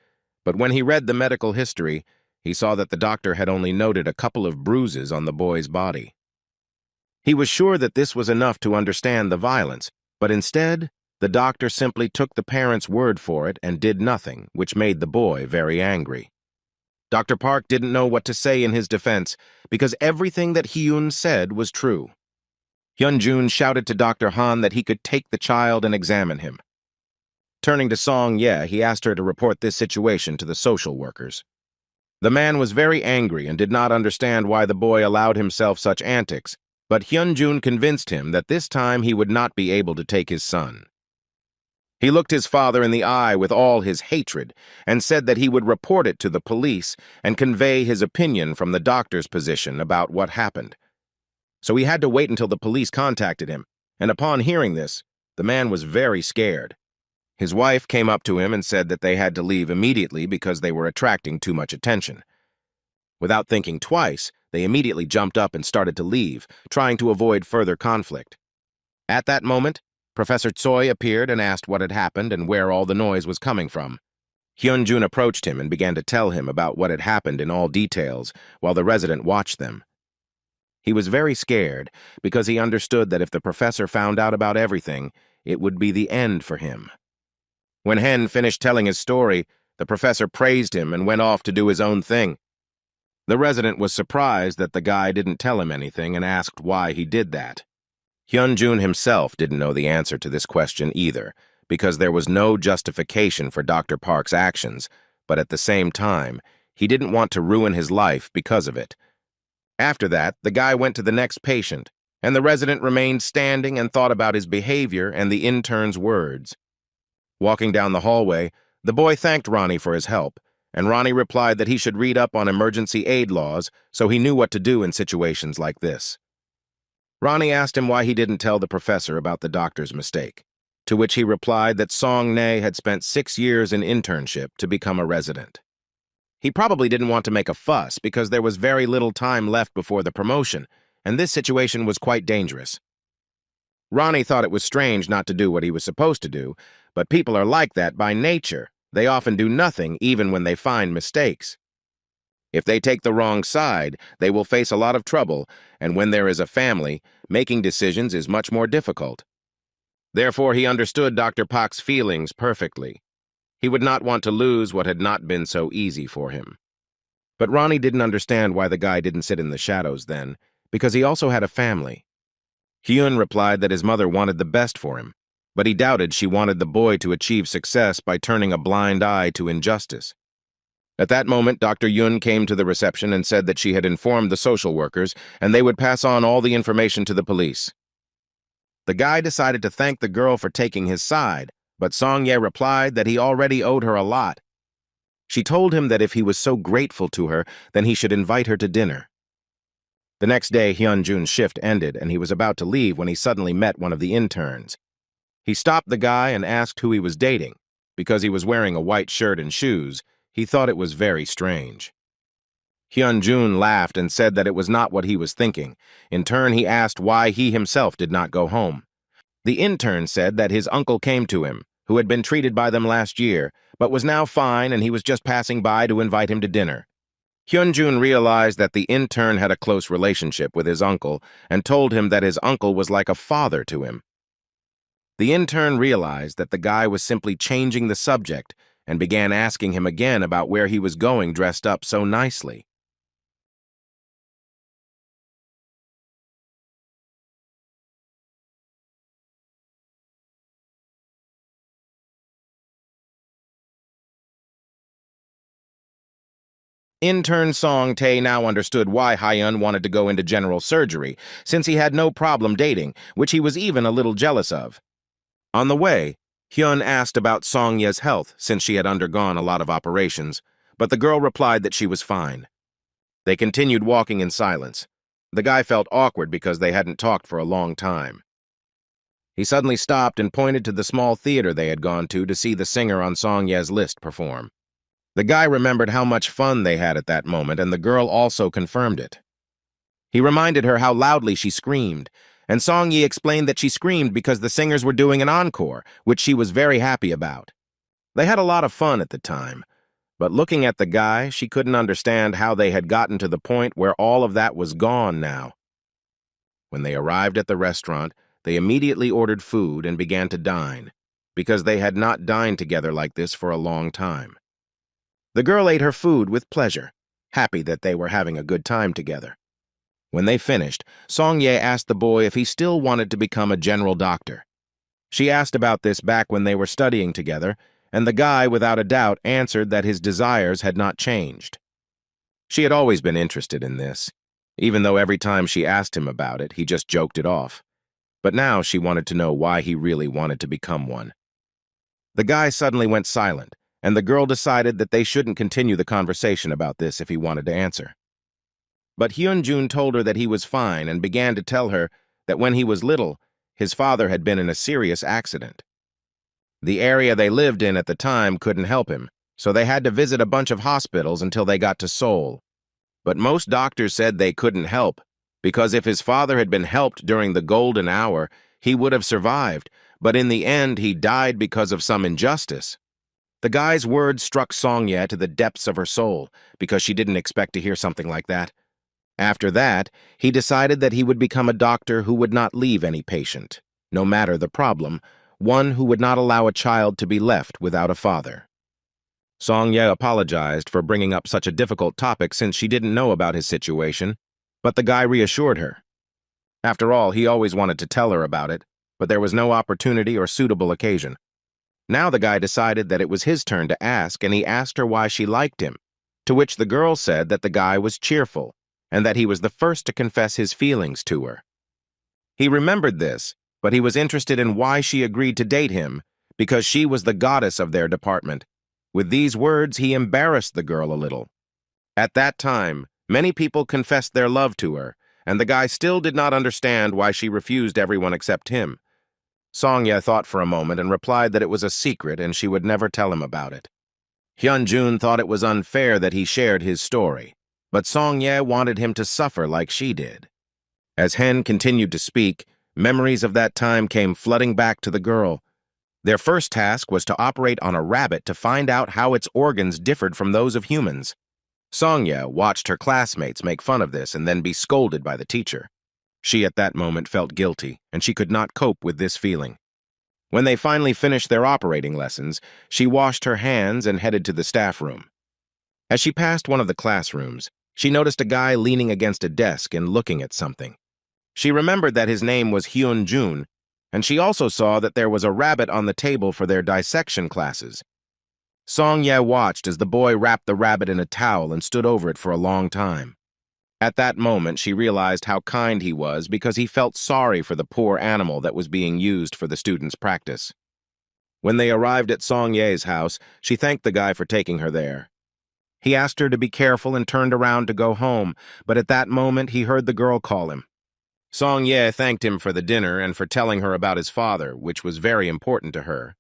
but when he read the medical history, he saw that the doctor had only noted a couple of bruises on the boy's body. He was sure that this was enough to understand the violence, but instead, the doctor simply took the parents' word for it and did nothing, which made the boy very angry. Dr. Park didn't know what to say in his defense because everything that Hyun said was true. Hyun-jun shouted to Dr. Han that he could take the child and examine him. Turning to Song-ye, he asked her to report this situation to the social workers. The man was very angry and did not understand why the boy allowed himself such antics, but Hyun-jun convinced him that this time he would not be able to take his son. He looked his father in the eye with all his hatred and said that he would report it to the police and convey his opinion from the doctor's position about what happened. So he had to wait until the police contacted him, and upon hearing this, the man was very scared. His wife came up to him and said that they had to leave immediately because they were attracting too much attention. Without thinking twice, they immediately jumped up and started to leave, trying to avoid further conflict. At that moment, Professor Tsoi appeared and asked what had happened and where all the noise was coming from. Hyun-jun approached him and began to tell him about what had happened in all details, while the resident watched them. He was very scared because he understood that if the professor found out about everything, it would be the end for him. When Hen finished telling his story, the professor praised him and went off to do his own thing. The resident was surprised that the guy didn't tell him anything and asked why he did that. Hyun-jun himself didn't know the answer to this question either, because there was no justification for Dr. Park's actions, but at the same time, he didn't want to ruin his life because of it. After that, the guy went to the next patient, and the resident remained standing and thought about his behavior and the intern's words. Walking down the hallway, the boy thanked Ronnie for his help, and Ronnie replied that he should read up on emergency aid laws so he knew what to do in situations like this. Ronnie asked him why he didn't tell the professor about the doctor's mistake, to which he replied that Song-nae had spent 6 years in internship to become a resident. He probably didn't want to make a fuss because there was very little time left before the promotion, and this situation was quite dangerous. Ronnie thought it was strange not to do what he was supposed to do, but people are like that by nature. They often do nothing even when they find mistakes. If they take the wrong side, they will face a lot of trouble, and when there is a family, making decisions is much more difficult. Therefore, he understood Dr. Park's feelings perfectly. He would not want to lose what had not been so easy for him. But Ronnie didn't understand why the guy didn't sit in the shadows then, because he also had a family. Hyun replied that his mother wanted the best for him, but he doubted she wanted the boy to achieve success by turning a blind eye to injustice. At that moment, Dr. Yun came to the reception and said that she had informed the social workers and they would pass on all the information to the police. The guy decided to thank the girl for taking his side, but Song-ye replied that he already owed her a lot. She told him that if he was so grateful to her, then he should invite her to dinner. The next day, Hyun-jun's shift ended, and he was about to leave when he suddenly met one of the interns. He stopped the guy and asked who he was dating. Because he was wearing a white shirt and shoes, he thought it was very strange. Hyun-jun laughed and said that it was not what he was thinking. In turn, he asked why he himself did not go home. The intern said that his uncle came to him, who had been treated by them last year, but was now fine and he was just passing by to invite him to dinner. Hyun-jun realized that the intern had a close relationship with his uncle and told him that his uncle was like a father to him. The intern realized that the guy was simply changing the subject and began asking him again about where he was going dressed up so nicely. Intern Song-tae now understood why Hyun wanted to go into general surgery, since he had no problem dating, which he was even a little jealous of. On the way, Hyun asked about Song-ye's health, since she had undergone a lot of operations, but the girl replied that she was fine. They continued walking in silence. The guy felt awkward because they hadn't talked for a long time. He suddenly stopped and pointed to the small theater they had gone to see the singer on Song-ye's list perform. The guy remembered how much fun they had at that moment, and the girl also confirmed it. He reminded her how loudly she screamed, and Song-ye explained that she screamed because the singers were doing an encore, which she was very happy about. They had a lot of fun at the time, but looking at the guy, she couldn't understand how they had gotten to the point where all of that was gone now. When they arrived at the restaurant, they immediately ordered food and began to dine, because they had not dined together like this for a long time. The girl ate her food with pleasure, happy that they were having a good time together. When they finished, Song-ye asked the boy if he still wanted to become a general doctor. She asked about this back when they were studying together, and the guy, without a doubt, answered that his desires had not changed. She had always been interested in this, even though every time she asked him about it, he just joked it off. But now she wanted to know why he really wanted to become one. The guy suddenly went silent, and the girl decided that they shouldn't continue the conversation about this if he wanted to answer. But Hyun-jun told her that he was fine and began to tell her that when he was little, his father had been in a serious accident. The area they lived in at the time couldn't help him, so they had to visit a bunch of hospitals until they got to Seoul. But most doctors said they couldn't help, because if his father had been helped during the golden hour, he would have survived, but in the end he died because of some injustice. The guy's words struck Song-ye to the depths of her soul, because she didn't expect to hear something like that. After that, he decided that he would become a doctor who would not leave any patient, no matter the problem, one who would not allow a child to be left without a father. Song-ye apologized for bringing up such a difficult topic since she didn't know about his situation, but the guy reassured her. After all, he always wanted to tell her about it, but there was no opportunity or suitable occasion. Now the guy decided that it was his turn to ask, and he asked her why she liked him, to which the girl said that the guy was cheerful, and that he was the first to confess his feelings to her. He remembered this, but he was interested in why she agreed to date him, because she was the goddess of their department. With these words, he embarrassed the girl a little. At that time, many people confessed their love to her, and the guy still did not understand why she refused everyone except him. Song-ye thought for a moment and replied that it was a secret and she would never tell him about it. Hyun-jun thought it was unfair that he shared his story, but Song-ye wanted him to suffer like she did. As Hen continued to speak, memories of that time came flooding back to the girl. Their first task was to operate on a rabbit to find out how its organs differed from those of humans. Song-ye watched her classmates make fun of this and then be scolded by the teacher. She at that moment felt guilty, and she could not cope with this feeling. When they finally finished their operating lessons, she washed her hands and headed to the staff room. As she passed one of the classrooms, she noticed a guy leaning against a desk and looking at something. She remembered that his name was Hyun-jun, and she also saw that there was a rabbit on the table for their dissection classes. Song-ye watched as the boy wrapped the rabbit in a towel and stood over it for a long time. At that moment, she realized how kind he was because he felt sorry for the poor animal that was being used for the students' practice. When they arrived at Song-ye's house, she thanked the guy for taking her there. He asked her to be careful and turned around to go home, but at that moment he heard the girl call him. Song-ye thanked him for the dinner and for telling her about his father, which was very important to her.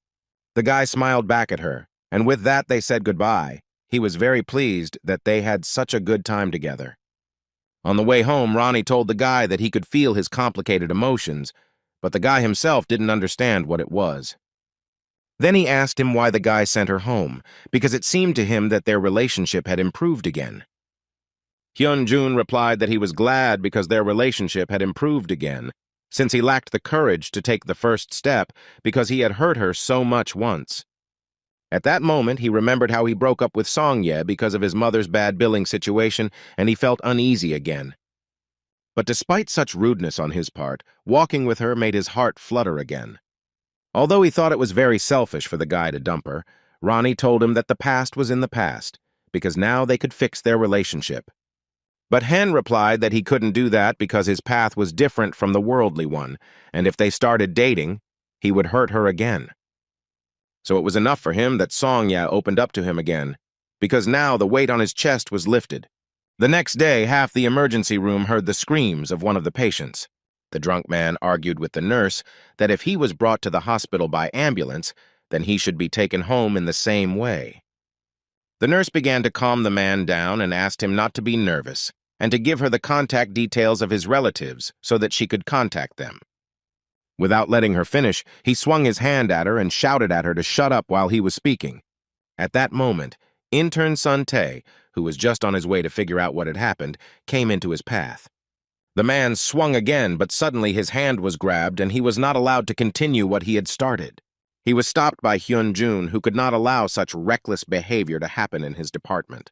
The guy smiled back at her, and with that they said goodbye. He was very pleased that they had such a good time together. On the way home, Ronnie told the guy that he could feel his complicated emotions, but the guy himself didn't understand what it was. Then he asked him why the guy sent her home, because it seemed to him that their relationship had improved again. Hyun-jun replied that he was glad because their relationship had improved again, since he lacked the courage to take the first step because he had hurt her so much once. At that moment, he remembered how he broke up with Song-ye because of his mother's bad billing situation, and he felt uneasy again. But despite such rudeness on his part, walking with her made his heart flutter again. Although he thought it was very selfish for the guy to dump her, Ronnie told him that the past was in the past, because now they could fix their relationship. But Hen replied that he couldn't do that because his path was different from the worldly one, and if they started dating, he would hurt her again. So it was enough for him that Song-ye opened up to him again, because now the weight on his chest was lifted. The next day, half the emergency room heard the screams of one of the patients. The drunk man argued with the nurse that if he was brought to the hospital by ambulance, then he should be taken home in the same way. The nurse began to calm the man down and asked him not to be nervous, and to give her the contact details of his relatives so that she could contact them. Without letting her finish, he swung his hand at her and shouted at her to shut up while he was speaking. At that moment, intern Sun Tae, who was just on his way to figure out what had happened, came into his path. The man swung again, but suddenly his hand was grabbed and he was not allowed to continue what he had started. He was stopped by Hyun-jun, who could not allow such reckless behavior to happen in his department.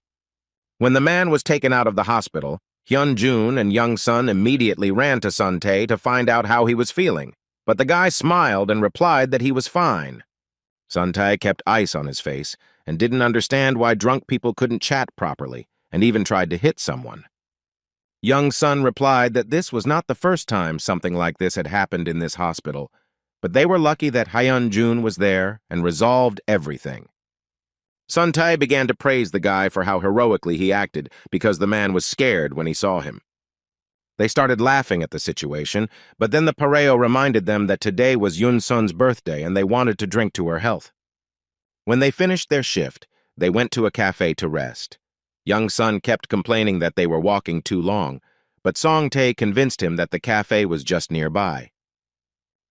When the man was taken out of the hospital, Hyun-jun and Young-sun immediately ran to Sun-tae to find out how he was feeling, but the guy smiled and replied that he was fine. Sun-tae kept ice on his face and didn't understand why drunk people couldn't chat properly, and even tried to hit someone. Young-sun replied that this was not the first time something like this had happened in this hospital, but they were lucky that Hyun-jun was there and resolved everything. Sun-tae began to praise the guy for how heroically he acted because the man was scared when he saw him. They started laughing at the situation, but then the pareo reminded them that today was Yun-sun's birthday and they wanted to drink to her health. When they finished their shift, they went to a cafe to rest. Young-sun kept complaining that they were walking too long, but Song-tae convinced him that the cafe was just nearby.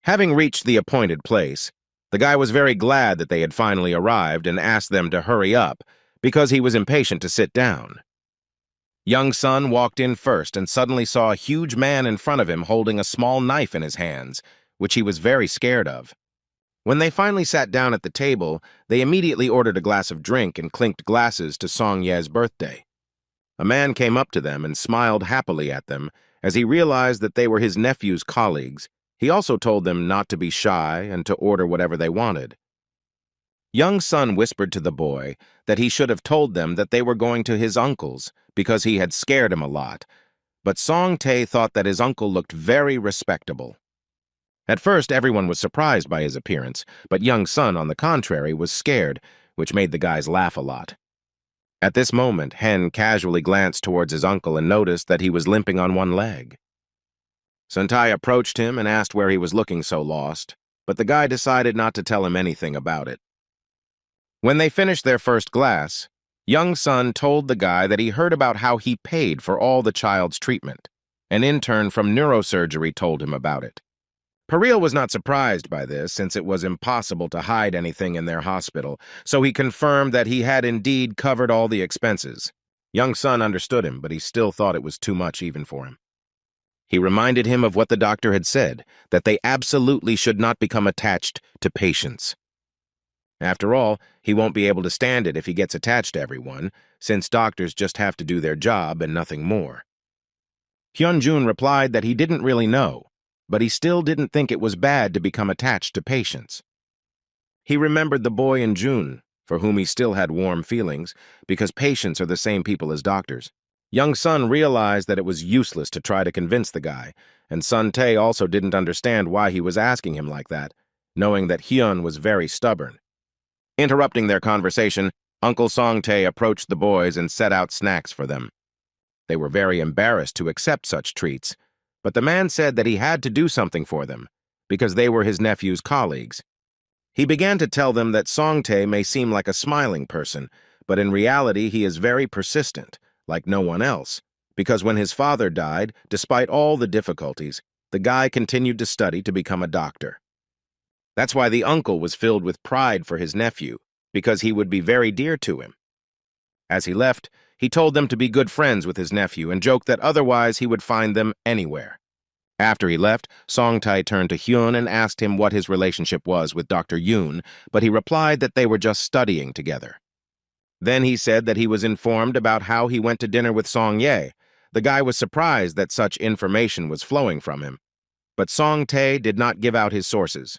Having reached the appointed place, the guy was very glad that they had finally arrived and asked them to hurry up because he was impatient to sit down. Young-sun walked in first and suddenly saw a huge man in front of him holding a small knife in his hands, which he was very scared of. When they finally sat down at the table, they immediately ordered a glass of drink and clinked glasses to Song-ye's birthday. A man came up to them and smiled happily at them as he realized that they were his nephew's colleagues. He also told them not to be shy and to order whatever they wanted. Young-sun whispered to the boy that he should have told them that they were going to his uncle's because he had scared him a lot, but Song-tae thought that his uncle looked very respectable. At first, everyone was surprised by his appearance, but Young-sun, on the contrary, was scared, which made the guys laugh a lot. At this moment, Hen casually glanced towards his uncle and noticed that he was limping on one leg. Sun-tae approached him and asked where he was looking so lost, but the guy decided not to tell him anything about it. When they finished their first glass, Young-sun told the guy that he heard about how he paid for all the child's treatment. An intern from neurosurgery told him about it. Pareel was not surprised by this, since it was impossible to hide anything in their hospital, so he confirmed that he had indeed covered all the expenses. Young-sun understood him, but he still thought it was too much even for him. He reminded him of what the doctor had said, that they absolutely should not become attached to patients. After all, he won't be able to stand it if he gets attached to everyone, since doctors just have to do their job and nothing more. Hyun-jun replied that he didn't really know, but he still didn't think it was bad to become attached to patients. He remembered the boy in June, for whom he still had warm feelings, because patients are the same people as doctors. Young-sun realized that it was useless to try to convince the guy, and Sun-tae also didn't understand why he was asking him like that, knowing that Hyun was very stubborn. Interrupting their conversation, Uncle Song-tae approached the boys and set out snacks for them. They were very embarrassed to accept such treats, but the man said that he had to do something for them, because they were his nephew's colleagues. He began to tell them that Song-tae may seem like a smiling person, but in reality he is very persistent, like no one else, because when his father died, despite all the difficulties, the guy continued to study to become a doctor. That's why the uncle was filled with pride for his nephew, because he would be very dear to him. As he left, he told them to be good friends with his nephew and joked that otherwise he would find them anywhere. After he left, Song-tae turned to Hyun and asked him what his relationship was with Dr. Yoon, but he replied that they were just studying together. Then he said that he was informed about how he went to dinner with Song-ye. The guy was surprised that such information was flowing from him, but Song-tae did not give out his sources.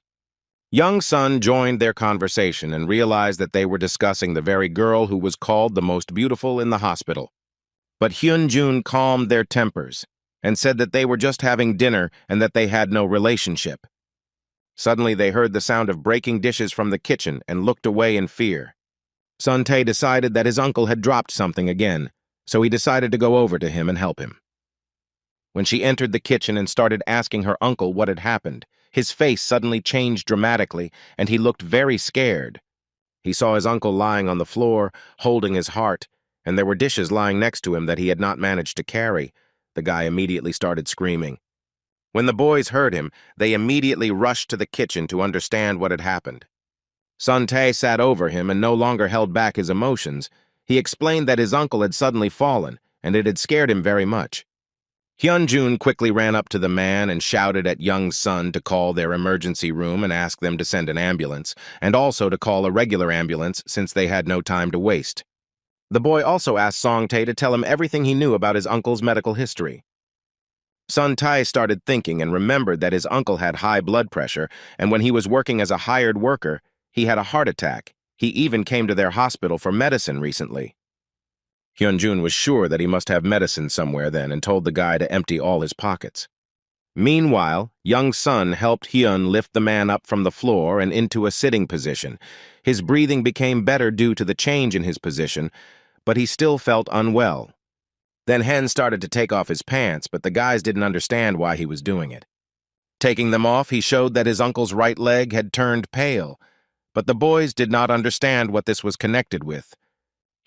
Young-sun joined their conversation and realized that they were discussing the very girl who was called the most beautiful in the hospital. But Hyun-jun calmed their tempers and said that they were just having dinner and that they had no relationship. Suddenly they heard the sound of breaking dishes from the kitchen and looked away in fear. Sun-tae decided that his uncle had dropped something again, so he decided to go over to him and help him. When she entered the kitchen and started asking her uncle what had happened, his face suddenly changed dramatically, and he looked very scared. He saw his uncle lying on the floor, holding his heart, and there were dishes lying next to him that he had not managed to carry. The guy immediately started screaming. When the boys heard him, they immediately rushed to the kitchen to understand what had happened. Sun-tae sat over him and no longer held back his emotions. He explained that his uncle had suddenly fallen, and it had scared him very much. Hyun-jun quickly ran up to the man and shouted at Young's son to call their emergency room and ask them to send an ambulance, and also to call a regular ambulance since they had no time to waste. The boy also asked Song-tae to tell him everything he knew about his uncle's medical history. Sun-tae started thinking and remembered that his uncle had high blood pressure, and when he was working as a hired worker, he had a heart attack. He even came to their hospital for medicine recently. Hyun-jun was sure that he must have medicine somewhere then and told the guy to empty all his pockets. Meanwhile, Young's son helped Hyun lift the man up from the floor and into a sitting position. His breathing became better due to the change in his position, but he still felt unwell. Then Hen started to take off his pants, but the guys didn't understand why he was doing it. Taking them off, he showed that his uncle's right leg had turned pale, but the boys did not understand what this was connected with.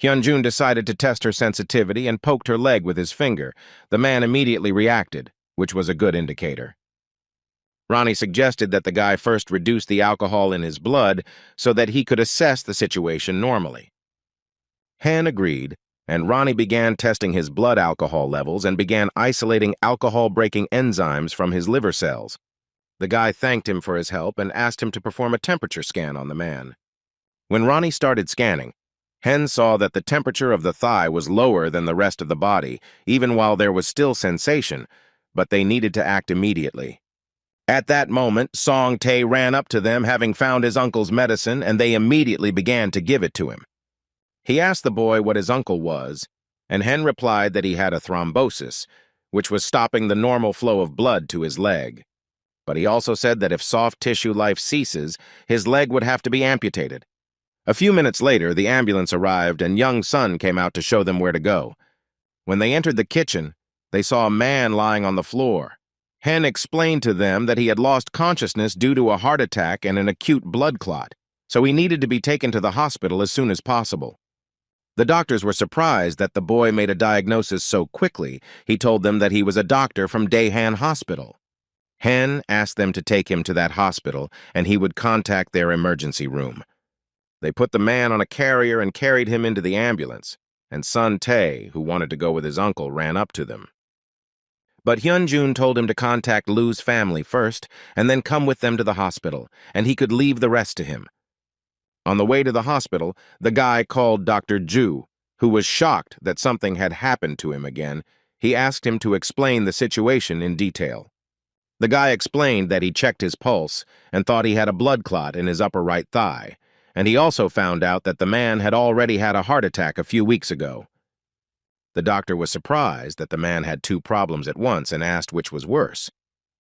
Hyun-jun decided to test her sensitivity and poked her leg with his finger. The man immediately reacted, which was a good indicator. Ronnie suggested that the guy first reduce the alcohol in his blood so that he could assess the situation normally. Han agreed, and Ronnie began testing his blood alcohol levels and began isolating alcohol-breaking enzymes from his liver cells. The guy thanked him for his help and asked him to perform a temperature scan on the man. When Ronnie started scanning, Hen saw that the temperature of the thigh was lower than the rest of the body, even while there was still sensation, but they needed to act immediately. At that moment, Song-tae ran up to them, having found his uncle's medicine, and they immediately began to give it to him. He asked the boy what his uncle was, and Hen replied that he had a thrombosis, which was stopping the normal flow of blood to his leg. But he also said that if soft tissue life ceases, his leg would have to be amputated. A few minutes later, the ambulance arrived and Young's son came out to show them where to go. When they entered the kitchen, they saw a man lying on the floor. Hen explained to them that he had lost consciousness due to a heart attack and an acute blood clot, so he needed to be taken to the hospital as soon as possible. The doctors were surprised that the boy made a diagnosis so quickly. He told them that he was a doctor from Daehan Hospital. Hen asked them to take him to that hospital and he would contact their emergency room. They put the man on a carrier and carried him into the ambulance, and Sun-tae, who wanted to go with his uncle, ran up to them. But Hyun-jun told him to contact Lou's family first and then come with them to the hospital, and he could leave the rest to him. On the way to the hospital, the guy called Dr. Ju, who was shocked that something had happened to him again. He asked him to explain the situation in detail. The guy explained that he checked his pulse and thought he had a blood clot in his upper right thigh, and he also found out that the man had already had a heart attack a few weeks ago. The doctor was surprised that the man had two problems at once and asked which was worse.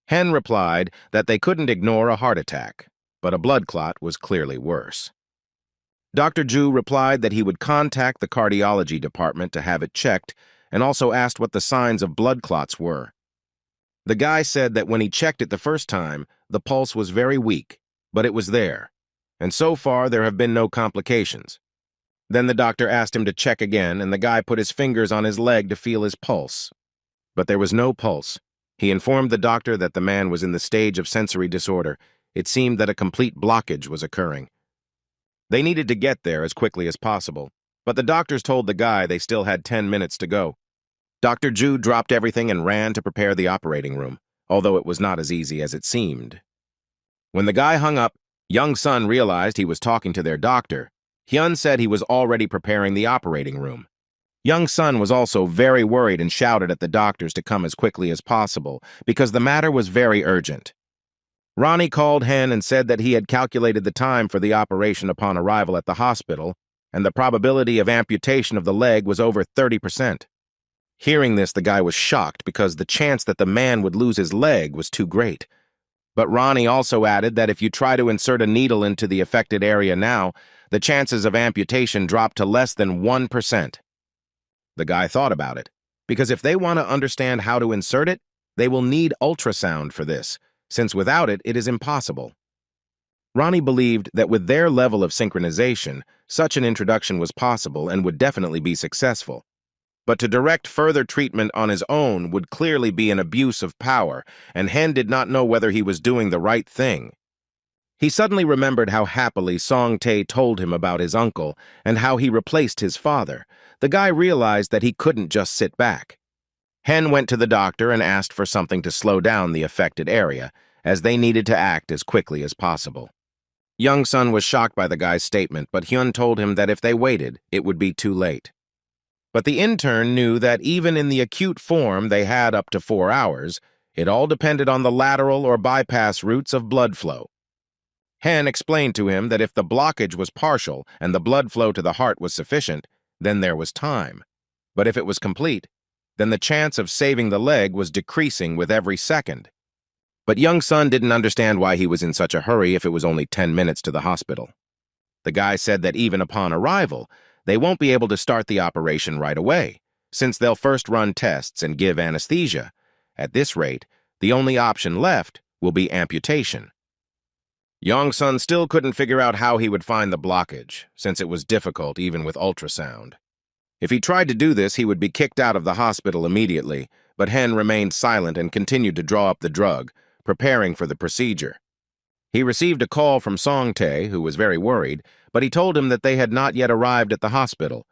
Hen replied that they couldn't ignore a heart attack, but a blood clot was clearly worse. Dr. Ju replied that he would contact the cardiology department to have it checked and also asked what the signs of blood clots were. The guy said that when he checked it the first time, the pulse was very weak, but it was there. And so far, there have been no complications. Then the doctor asked him to check again, and the guy put his fingers on his leg to feel his pulse. But there was no pulse. He informed the doctor that the man was in the stage of sensory disorder. It seemed that a complete blockage was occurring. They needed to get there as quickly as possible, but the doctors told the guy they still had 10 minutes to go. Dr. Ju dropped everything and ran to prepare the operating room, although it was not as easy as it seemed. When the guy hung up, Young's son realized he was talking to their doctor. Hyun said he was already preparing the operating room. Young's son was also very worried and shouted at the doctors to come as quickly as possible because the matter was very urgent. Ronnie called Hen and said that he had calculated the time for the operation upon arrival at the hospital, and the probability of amputation of the leg was over 30%. Hearing this, the guy was shocked because the chance that the man would lose his leg was too great. But Ronnie also added that if you try to insert a needle into the affected area now, the chances of amputation drop to less than 1%. The guy thought about it, because if they want to understand how to insert it, they will need ultrasound for this, since without it, it is impossible. Ronnie believed that with their level of synchronization, such an introduction was possible and would definitely be successful. But to direct further treatment on his own would clearly be an abuse of power, and Hen did not know whether he was doing the right thing. He suddenly remembered how happily Song-tae told him about his uncle and how he replaced his father. The guy realized that he couldn't just sit back. Hen went to the doctor and asked for something to slow down the affected area, as they needed to act as quickly as possible. Young-sun was shocked by the guy's statement, but Hyun told him that if they waited, it would be too late. But the intern knew that even in the acute form they had up to 4 hours, it all depended on the lateral or bypass routes of blood flow. Hen explained to him that if the blockage was partial and the blood flow to the heart was sufficient, then there was time. But if it was complete, then the chance of saving the leg was decreasing with every second. But Young-sun didn't understand why he was in such a hurry if it was only 10 minutes to the hospital. The guy said that even upon arrival, they won't be able to start the operation right away, since they'll first run tests and give anesthesia. At this rate, the only option left will be amputation. Young-sun still couldn't figure out how he would find the blockage, since it was difficult even with ultrasound. If he tried to do this, he would be kicked out of the hospital immediately, but Hen remained silent and continued to draw up the drug, preparing for the procedure. He received a call from Song-tae, who was very worried, but he told him that they had not yet arrived at the hospital.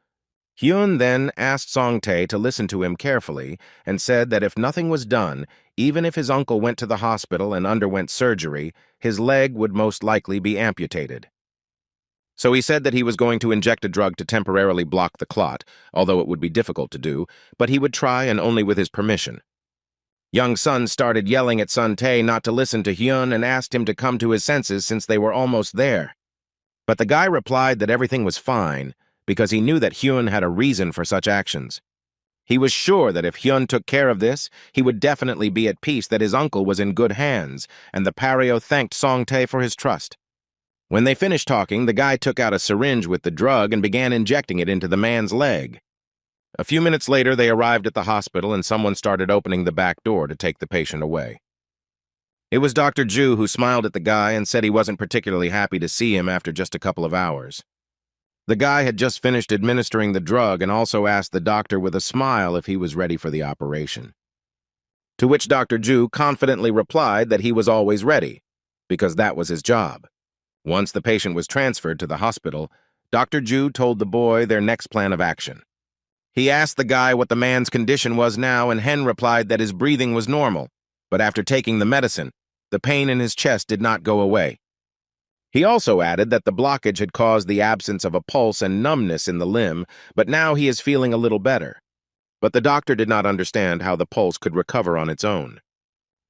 Hyun then asked Song-tae to listen to him carefully and said that if nothing was done, even if his uncle went to the hospital and underwent surgery, his leg would most likely be amputated. So he said that he was going to inject a drug to temporarily block the clot, although it would be difficult to do, but he would try and only with his permission. Young-sun started yelling at Sun-tae not to listen to Hyun and asked him to come to his senses since they were almost there. But the guy replied that everything was fine because he knew that Hyun had a reason for such actions. He was sure that if Hyun took care of this, he would definitely be at peace that his uncle was in good hands, and the Pario thanked Song-tae for his trust. When they finished talking, the guy took out a syringe with the drug and began injecting it into the man's leg. A few minutes later, they arrived at the hospital and someone started opening the back door to take the patient away. It was Dr. Ju who smiled at the guy and said he wasn't particularly happy to see him after just a couple of hours. The guy had just finished administering the drug and also asked the doctor with a smile if he was ready for the operation. To which Dr. Ju confidently replied that he was always ready, because that was his job. Once the patient was transferred to the hospital, Dr. Ju told the boy their next plan of action. He asked the guy what the man's condition was now, and Hen replied that his breathing was normal, but after taking the medicine, the pain in his chest did not go away. He also added that the blockage had caused the absence of a pulse and numbness in the limb, but now he is feeling a little better. But the doctor did not understand how the pulse could recover on its own.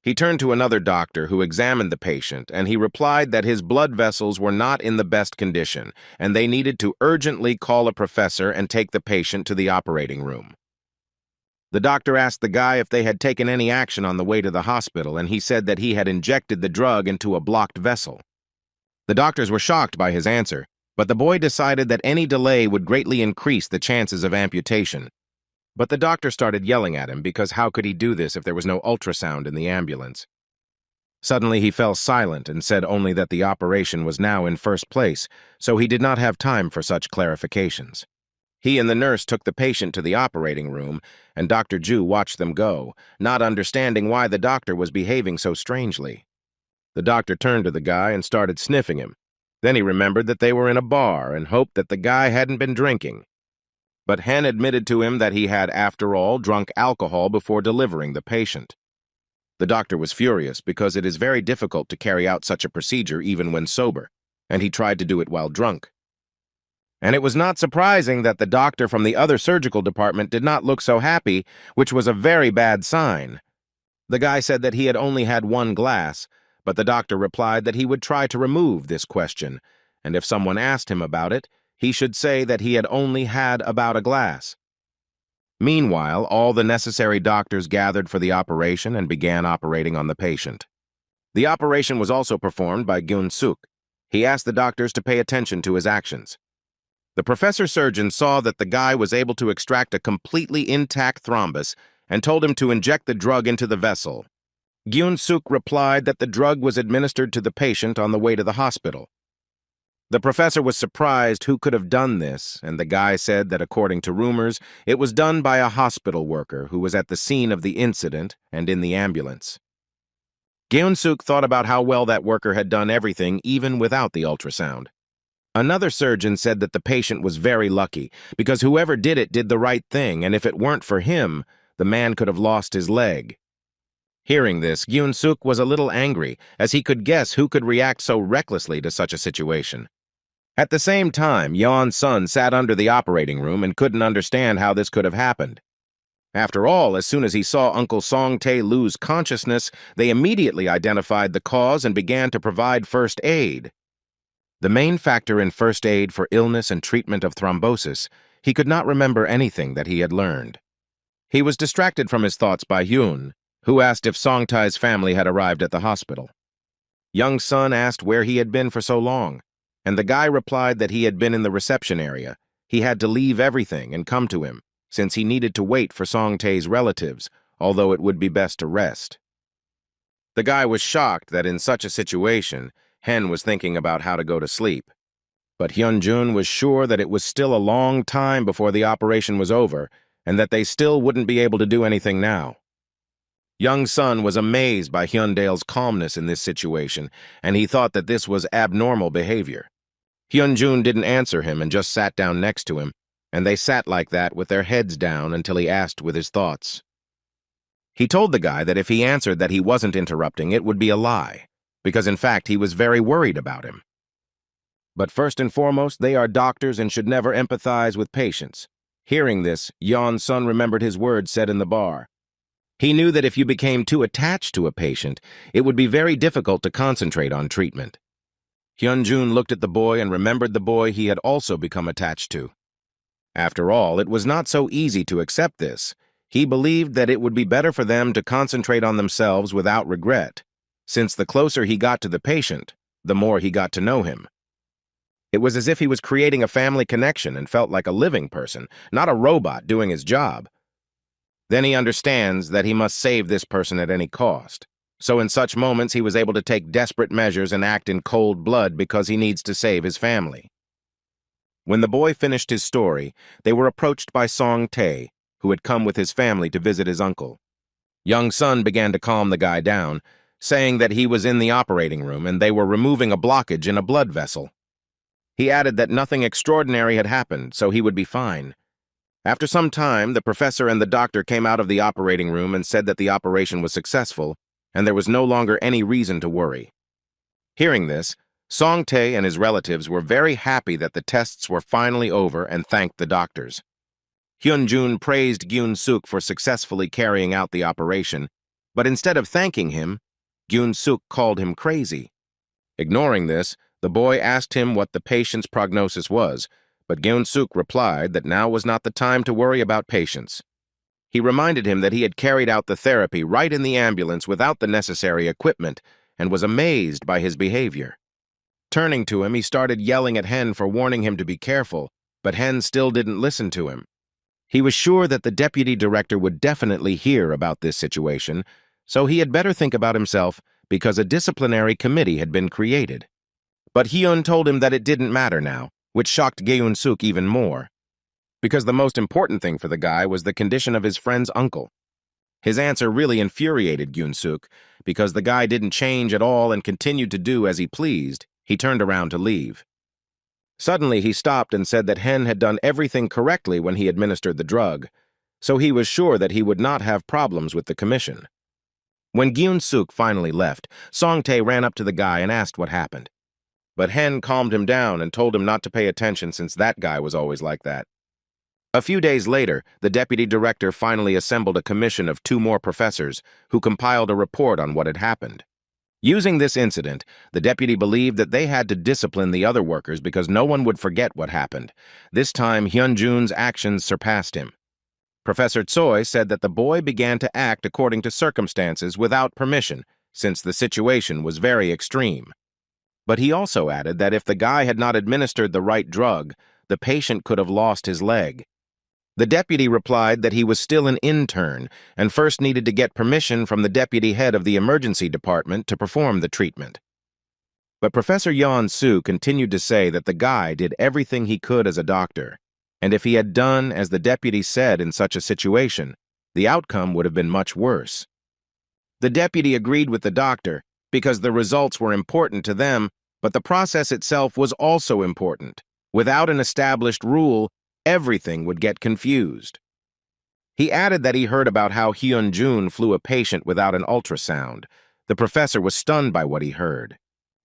He turned to another doctor who examined the patient, and he replied that his blood vessels were not in the best condition, and they needed to urgently call a professor and take the patient to the operating room. The doctor asked the guy if they had taken any action on the way to the hospital, and he said that he had injected the drug into a blocked vessel. The doctors were shocked by his answer, but the boy decided that any delay would greatly increase the chances of amputation. But the doctor started yelling at him because how could he do this if there was no ultrasound in the ambulance? Suddenly he fell silent and said only that the operation was now in first place, so he did not have time for such clarifications. He and the nurse took the patient to the operating room, and Dr. Ju watched them go, not understanding why the doctor was behaving so strangely. The doctor turned to the guy and started sniffing him. Then he remembered that they were in a bar and hoped that the guy hadn't been drinking. But Hen admitted to him that he had, after all, drunk alcohol before delivering the patient. The doctor was furious because it is very difficult to carry out such a procedure even when sober, and he tried to do it while drunk. And it was not surprising that the doctor from the other surgical department did not look so happy, which was a very bad sign. The guy said that he had only had 1 glass, but the doctor replied that he would try to remove this question, and if someone asked him about it, he should say that he had only had about a glass. Meanwhile, all the necessary doctors gathered for the operation and began operating on the patient. The operation was also performed by Gyun-suk. He asked the doctors to pay attention to his actions. The professor surgeon saw that the guy was able to extract a completely intact thrombus and told him to inject the drug into the vessel. Gyun-suk replied that the drug was administered to the patient on the way to the hospital. The professor was surprised who could have done this, and the guy said that according to rumors, it was done by a hospital worker who was at the scene of the incident and in the ambulance. Gyun-suk thought about how well that worker had done everything even without the ultrasound. Another surgeon said that the patient was very lucky because whoever did it did the right thing, and if it weren't for him, the man could have lost his leg. Hearing this, Gyun-suk was a little angry, as he could guess who could react so recklessly to such a situation. At the same time, Yeon-sun sat under the operating room and couldn't understand how this could have happened. After all, as soon as he saw Uncle Song-tae lose consciousness, they immediately identified the cause and began to provide first aid. The main factor in first aid for illness and treatment of thrombosis, he could not remember anything that he had learned. He was distracted from his thoughts by Hyun, who asked if Song-tae's family had arrived at the hospital. Young Sun asked where he had been for so long, and the guy replied that he had been in the reception area. He had to leave everything and come to him, since he needed to wait for Song-tae's relatives, although it would be best to rest. The guy was shocked that in such a situation, Hen was thinking about how to go to sleep. But Hyun-jun was sure that it was still a long time before the operation was over, and that they still wouldn't be able to do anything now. Young Sun was amazed by Hyun-dae's calmness in this situation, and he thought that this was abnormal behavior. Hyun-jun didn't answer him and just sat down next to him, and they sat like that with their heads down until he asked with his thoughts. He told the guy that if he answered that he wasn't interrupting, it would be a lie, because in fact he was very worried about him. But first and foremost, they are doctors and should never empathize with patients. Hearing this, Yeon-sun remembered his words said in the bar. He knew that if you became too attached to a patient, it would be very difficult to concentrate on treatment. Hyun-jun looked at the boy and remembered the boy he had also become attached to. After all, it was not so easy to accept this. He believed that it would be better for them to concentrate on themselves without regret, since the closer he got to the patient, the more he got to know him. It was as if he was creating a family connection and felt like a living person, not a robot doing his job. Then he understands that he must save this person at any cost. So in such moments, he was able to take desperate measures and act in cold blood because he needs to save his family. When the boy finished his story, they were approached by Song-tae, who had come with his family to visit his uncle. Young Sun began to calm the guy down, saying that he was in the operating room and they were removing a blockage in a blood vessel. He added that nothing extraordinary had happened, so he would be fine. After some time, the professor and the doctor came out of the operating room and said that the operation was successful, and there was no longer any reason to worry. Hearing this, Song-tae and his relatives were very happy that the tests were finally over and thanked the doctors. Hyun-jun praised Gyun-suk for successfully carrying out the operation, but instead of thanking him, Gyun-suk called him crazy. Ignoring this, the boy asked him what the patient's prognosis was, but Gyun-suk replied that now was not the time to worry about patients. He reminded him that he had carried out the therapy right in the ambulance without the necessary equipment and was amazed by his behavior. Turning to him, he started yelling at Hen for warning him to be careful, but Hen still didn't listen to him. He was sure that the deputy director would definitely hear about this situation, so he had better think about himself because a disciplinary committee had been created. But Hyun told him that it didn't matter now, which shocked Gyun-suk even more, because the most important thing for the guy was the condition of his friend's uncle. His answer really infuriated Gyun-suk, because the guy didn't change at all and continued to do as he pleased. He turned around to leave. Suddenly, he stopped and said that Hen had done everything correctly when he administered the drug, so he was sure that he would not have problems with the commission. When Gyun-suk finally left, Song-tae ran up to the guy and asked what happened. But Hen calmed him down and told him not to pay attention since that guy was always like that. A few days later, the deputy director finally assembled a commission of 2 more professors who compiled a report on what had happened. Using this incident, the deputy believed that they had to discipline the other workers because no one would forget what happened. This time, Hyun-jun's actions surpassed him. Professor Choi said that the boy began to act according to circumstances without permission, since the situation was very extreme. But he also added that if the guy had not administered the right drug, the patient could have lost his leg. The deputy replied that he was still an intern and first needed to get permission from the deputy head of the emergency department to perform the treatment. But Professor Yeon-soo continued to say that the guy did everything he could as a doctor, and if he had done as the deputy said in such a situation, the outcome would have been much worse. The deputy agreed with the doctor because the results were important to them, but the process itself was also important. Without an established rule, everything would get confused. He added that he heard about how Hyun-jun flew a patient without an ultrasound. The professor was stunned by what he heard.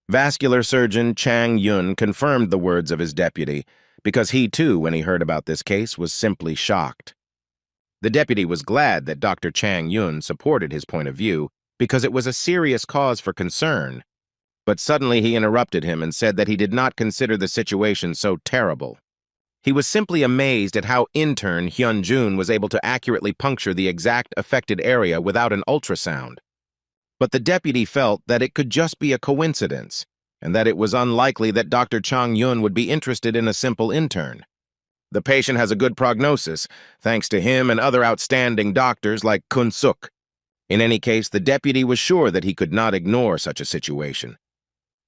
Vascular surgeon Chang Yun confirmed the words of his deputy, because he too, when he heard about this case, was simply shocked. The deputy was glad that Dr. Chang Yun supported his point of view, because it was a serious cause for concern. But suddenly he interrupted him and said that he did not consider the situation so terrible. He was simply amazed at how intern Hyun-jun was able to accurately puncture the exact affected area without an ultrasound. But the deputy felt that it could just be a coincidence, and that it was unlikely that Dr. Chang Yun would be interested in a simple intern. The patient has a good prognosis, thanks to him and other outstanding doctors like Kun Suk. In any case, the deputy was sure that he could not ignore such a situation.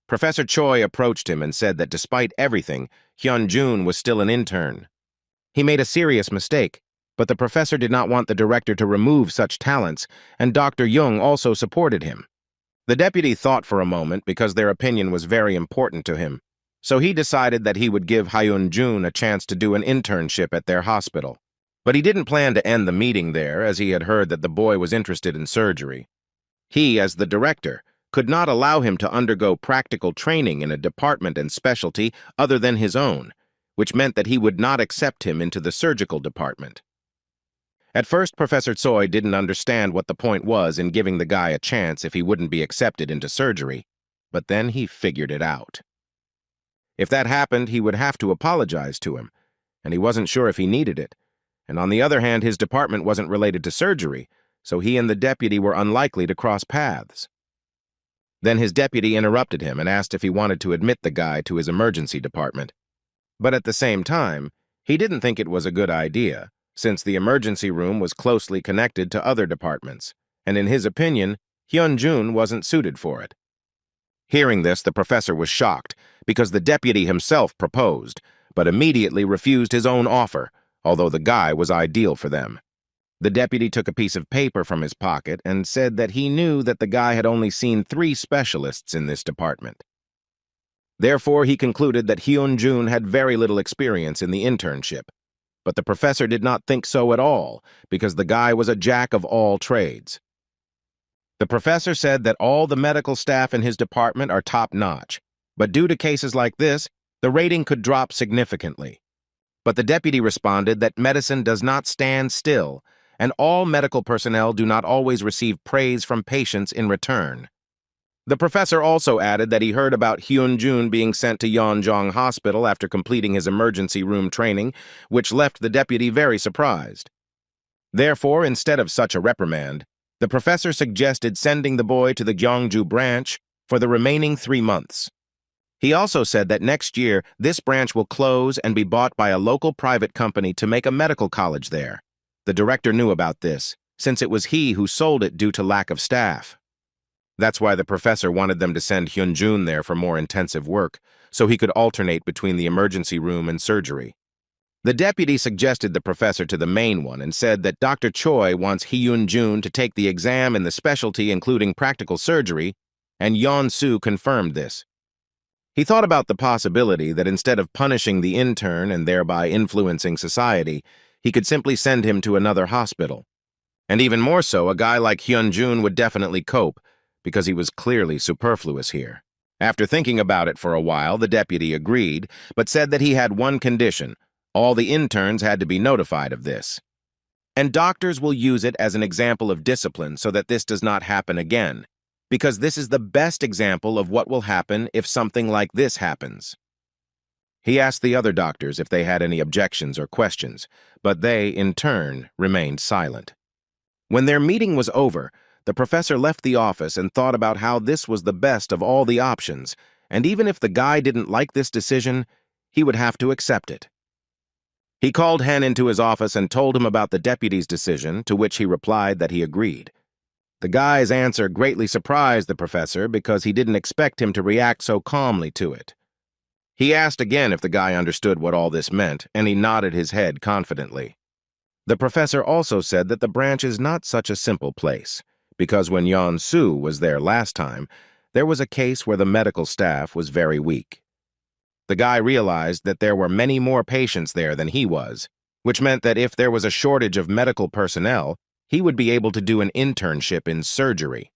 Professor Choi approached him and said that despite everything, Hyun-jun was still an intern. He made a serious mistake, but the professor did not want the director to remove such talents, and Dr. Jung also supported him. The deputy thought for a moment because their opinion was very important to him, so he decided that he would give Hyun-jun a chance to do an internship at their hospital. But he didn't plan to end the meeting there, as he had heard that the boy was interested in surgery. He, as the director, could not allow him to undergo practical training in a department and specialty other than his own, which meant that he would not accept him into the surgical department. At first, Professor Choi didn't understand what the point was in giving the guy a chance if he wouldn't be accepted into surgery, but then he figured it out. If that happened, he would have to apologize to him, and he wasn't sure if he needed it. And on the other hand, his department wasn't related to surgery, so he and the deputy were unlikely to cross paths. Then his deputy interrupted him and asked if he wanted to admit the guy to his emergency department. But at the same time, he didn't think it was a good idea, since the emergency room was closely connected to other departments, and in his opinion, Hyun-jun wasn't suited for it. Hearing this, the professor was shocked, because the deputy himself proposed, but immediately refused his own offer, although the guy was ideal for them. The deputy took a piece of paper from his pocket and said that he knew that the guy had only seen 3 specialists in this department. Therefore, he concluded that Hyun-jun had very little experience in the internship. But the professor did not think so at all, because the guy was a jack of all trades. The professor said that all the medical staff in his department are top-notch, but due to cases like this, the rating could drop significantly. But the deputy responded that medicine does not stand still, and all medical personnel do not always receive praise from patients in return. The professor also added that he heard about Hyun-jun being sent to Yeonjong Hospital after completing his emergency room training, which left the deputy very surprised. Therefore, instead of such a reprimand, the professor suggested sending the boy to the Gyeongju branch for the remaining 3 months. He also said that next year, this branch will close and be bought by a local private company to make a medical college there. The director knew about this, since it was he who sold it due to lack of staff. That's why the professor wanted them to send Hyun-jun there for more intensive work, so he could alternate between the emergency room and surgery. The deputy suggested the professor to the main one and said that Dr. Choi wants Hyun-jun to take the exam in the specialty including practical surgery, and Yeon-soo confirmed this. He thought about the possibility that instead of punishing the intern and thereby influencing society, he could simply send him to another hospital. And even more so, a guy like Hyun-jun would definitely cope, because he was clearly superfluous here. After thinking about it for a while, the deputy agreed, but said that he had one condition: all the interns had to be notified of this. And doctors will use it as an example of discipline so that this does not happen again, because this is the best example of what will happen if something like this happens. He asked the other doctors if they had any objections or questions, but they, in turn, remained silent. When their meeting was over, the professor left the office and thought about how this was the best of all the options, and even if the guy didn't like this decision, he would have to accept it. He called Hen into his office and told him about the deputy's decision, to which he replied that he agreed. The guy's answer greatly surprised the professor because he didn't expect him to react so calmly to it. He asked again if the guy understood what all this meant, and he nodded his head confidently. The professor also said that the branch is not such a simple place, because when Yeon-soo was there last time, there was a case where the medical staff was very weak. The guy realized that there were many more patients there than he was, which meant that if there was a shortage of medical personnel, he would be able to do an internship in surgery.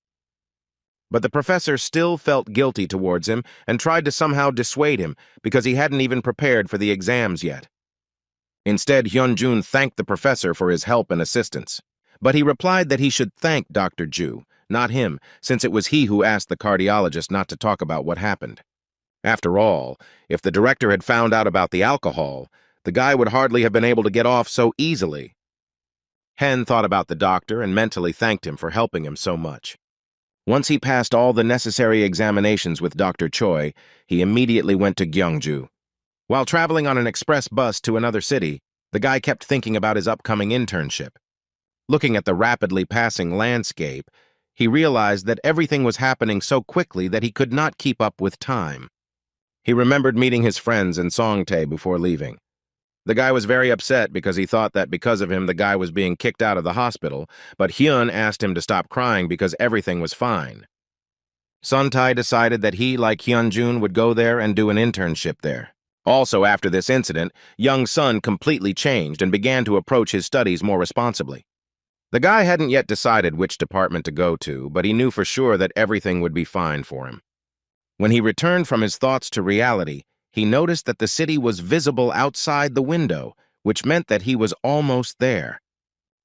But the professor still felt guilty towards him and tried to somehow dissuade him because he hadn't even prepared for the exams yet. Instead, Hyunjun thanked the professor for his help and assistance. But he replied that he should thank Dr. Ju, not him, since it was he who asked the cardiologist not to talk about what happened. After all, if the director had found out about the alcohol, the guy would hardly have been able to get off so easily. Hen thought about the doctor and mentally thanked him for helping him so much. Once he passed all the necessary examinations with Dr. Choi, he immediately went to Gyeongju. While traveling on an express bus to another city, the guy kept thinking about his upcoming internship. Looking at the rapidly passing landscape, he realized that everything was happening so quickly that he could not keep up with time. He remembered meeting his friends in Songtae before leaving. The guy was very upset because he thought that because of him the guy was being kicked out of the hospital, but Hyun asked him to stop crying because everything was fine. Suntae decided that he, like Hyunjun, would go there and do an internship there. Also, after this incident, young Sun completely changed and began to approach his studies more responsibly. The guy hadn't yet decided which department to go to, but he knew for sure that everything would be fine for him. When he returned from his thoughts to reality, he noticed that the city was visible outside the window, which meant that he was almost there.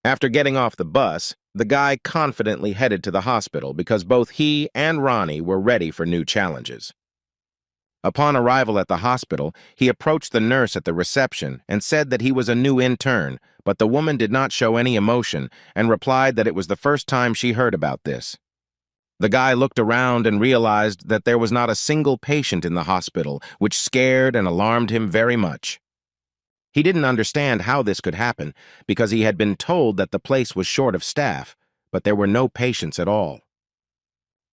After getting off the bus, the guy confidently headed to the hospital because both he and Ronnie were ready for new challenges. Upon arrival at the hospital, he approached the nurse at the reception and said that he was a new intern, but the woman did not show any emotion and replied that it was the first time she heard about this. The guy looked around and realized that there was not a single patient in the hospital, which scared and alarmed him very much. He didn't understand how this could happen because he had been told that the place was short of staff, but there were no patients at all.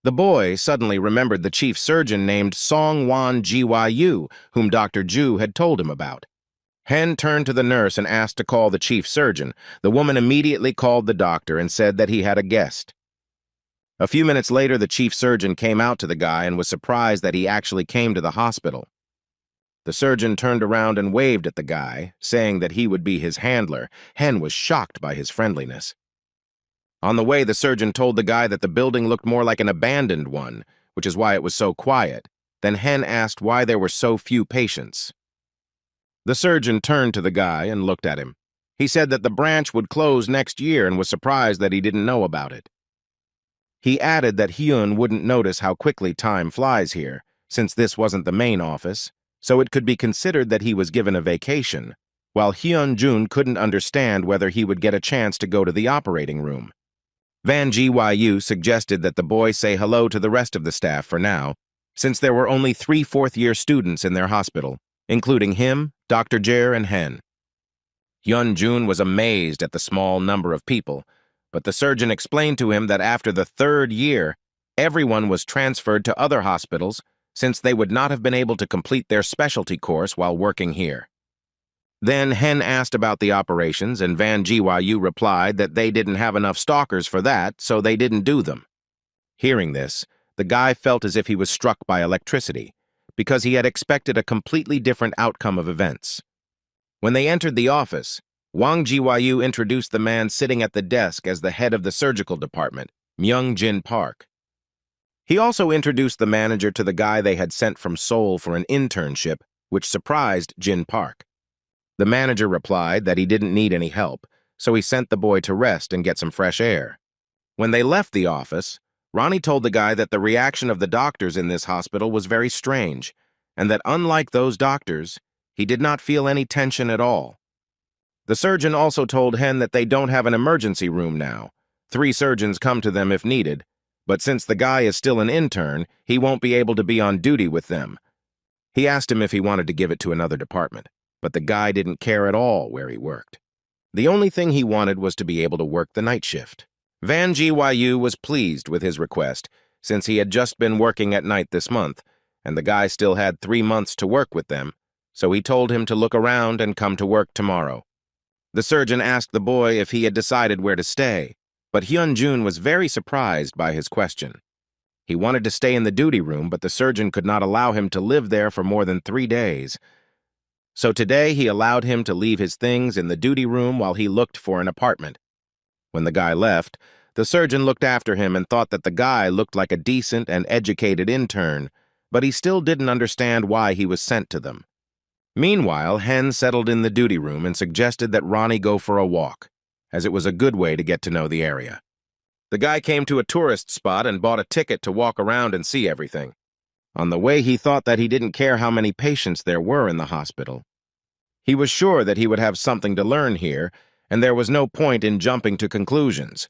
The boy suddenly remembered the chief surgeon named Songwon Gyu, whom Dr. Ju had told him about. Hen turned to the nurse and asked to call the chief surgeon. The woman immediately called the doctor and said that he had a guest. A few minutes later, the chief surgeon came out to the guy and was surprised that he actually came to the hospital. The surgeon turned around and waved at the guy, saying that he would be his handler. Hen was shocked by his friendliness. On the way, the surgeon told the guy that the building looked more like an abandoned one, which is why it was so quiet. Then Hen asked why there were so few patients. The surgeon turned to the guy and looked at him. He said that the branch would close next year and was surprised that he didn't know about it. He added that Hyun wouldn't notice how quickly time flies here, since this wasn't the main office, so it could be considered that he was given a vacation, while Hyun-jun couldn't understand whether he would get a chance to go to the operating room. Van Gyu suggested that the boy say hello to the rest of the staff for now, since there were only 3 fourth-year students in their hospital, including him, Dr. Jer, and Hen. Hyun-jun was amazed at the small number of people, but the surgeon explained to him that after the 3rd year, everyone was transferred to other hospitals since they would not have been able to complete their specialty course while working here. Then Hen asked about the operations, and Van Gyu replied that they didn't have enough stalkers for that, so they didn't do them. Hearing this, the guy felt as if he was struck by electricity, because he had expected a completely different outcome of events. When they entered the office, Wang Jiwayu introduced the man sitting at the desk as the head of the surgical department, Myung-jin Park. He also introduced the manager to the guy they had sent from Seoul for an internship, which surprised Jin Park. The manager replied that he didn't need any help, so he sent the boy to rest and get some fresh air. When they left the office, Ronnie told the guy that the reaction of the doctors in this hospital was very strange, and that unlike those doctors, he did not feel any tension at all. The surgeon also told Hen that they don't have an emergency room now. 3 surgeons come to them if needed, but since the guy is still an intern, he won't be able to be on duty with them. He asked him if he wanted to give it to another department, but the guy didn't care at all where he worked. The only thing he wanted was to be able to work the night shift. Van Gyu was pleased with his request, since he had just been working at night this month, and the guy still had 3 months to work with them, so he told him to look around and come to work tomorrow. The surgeon asked the boy if he had decided where to stay, but Hyun-jun was very surprised by his question. He wanted to stay in the duty room, but the surgeon could not allow him to live there for more than 3 days. So today he allowed him to leave his things in the duty room while he looked for an apartment. When the guy left, the surgeon looked after him and thought that the guy looked like a decent and educated intern, but he still didn't understand why he was sent to them. Meanwhile, Hen settled in the duty room and suggested that Ronnie go for a walk, as it was a good way to get to know the area. The guy came to a tourist spot and bought a ticket to walk around and see everything. On the way, he thought that he didn't care how many patients there were in the hospital. He was sure that he would have something to learn here, and there was no point in jumping to conclusions.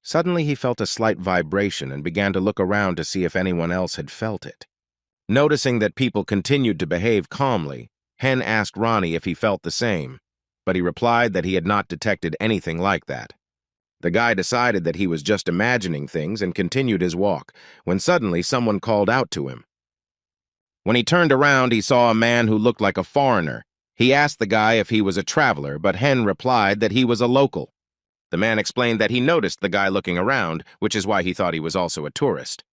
Suddenly, he felt a slight vibration and began to look around to see if anyone else had felt it. Noticing that people continued to behave calmly, Hen asked Ronnie if he felt the same, but he replied that he had not detected anything like that. The guy decided that he was just imagining things and continued his walk, when suddenly someone called out to him. When he turned around, he saw a man who looked like a foreigner. He asked the guy if he was a traveler, but Hen replied that he was a local. The man explained that he noticed the guy looking around, which is why he thought he was also a tourist.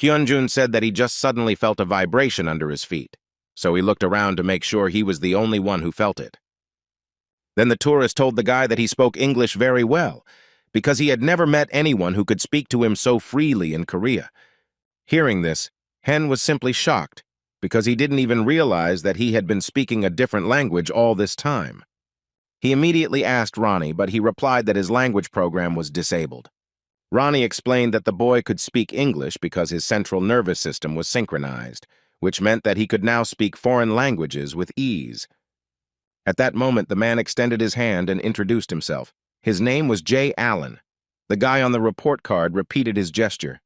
Hyunjun said that he just suddenly felt a vibration under his feet, so he looked around to make sure he was the only one who felt it. Then the tourist told the guy that he spoke English very well, because he had never met anyone who could speak to him so freely in Korea. Hearing this, Hen was simply shocked, because he didn't even realize that he had been speaking a different language all this time. He immediately asked Ronnie, but he replied that his language program was disabled. Ronnie explained that the boy could speak English because his central nervous system was synchronized, which meant that he could now speak foreign languages with ease. At that moment, the man extended his hand and introduced himself. His name was Jay Allen. The guy on the report card repeated his gesture.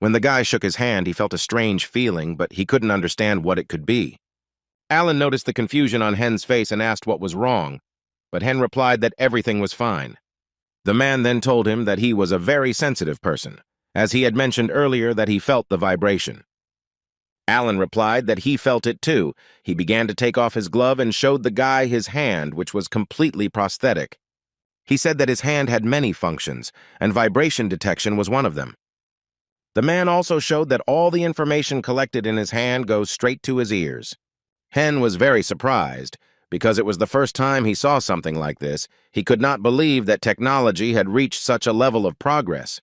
When the guy shook his hand, he felt a strange feeling, but he couldn't understand what it could be. Allen noticed the confusion on Hen's face and asked what was wrong, but Hen replied that everything was fine. The man then told him that he was a very sensitive person, as he had mentioned earlier that he felt the vibration. Allen replied that he felt it too. He began to take off his glove and showed the guy his hand, which was completely prosthetic. He said that his hand had many functions, and vibration detection was one of them. The man also showed that all the information collected in his hand goes straight to his ears. Hen was very surprised, because it was the first time he saw something like this. He could not believe that technology had reached such a level of progress.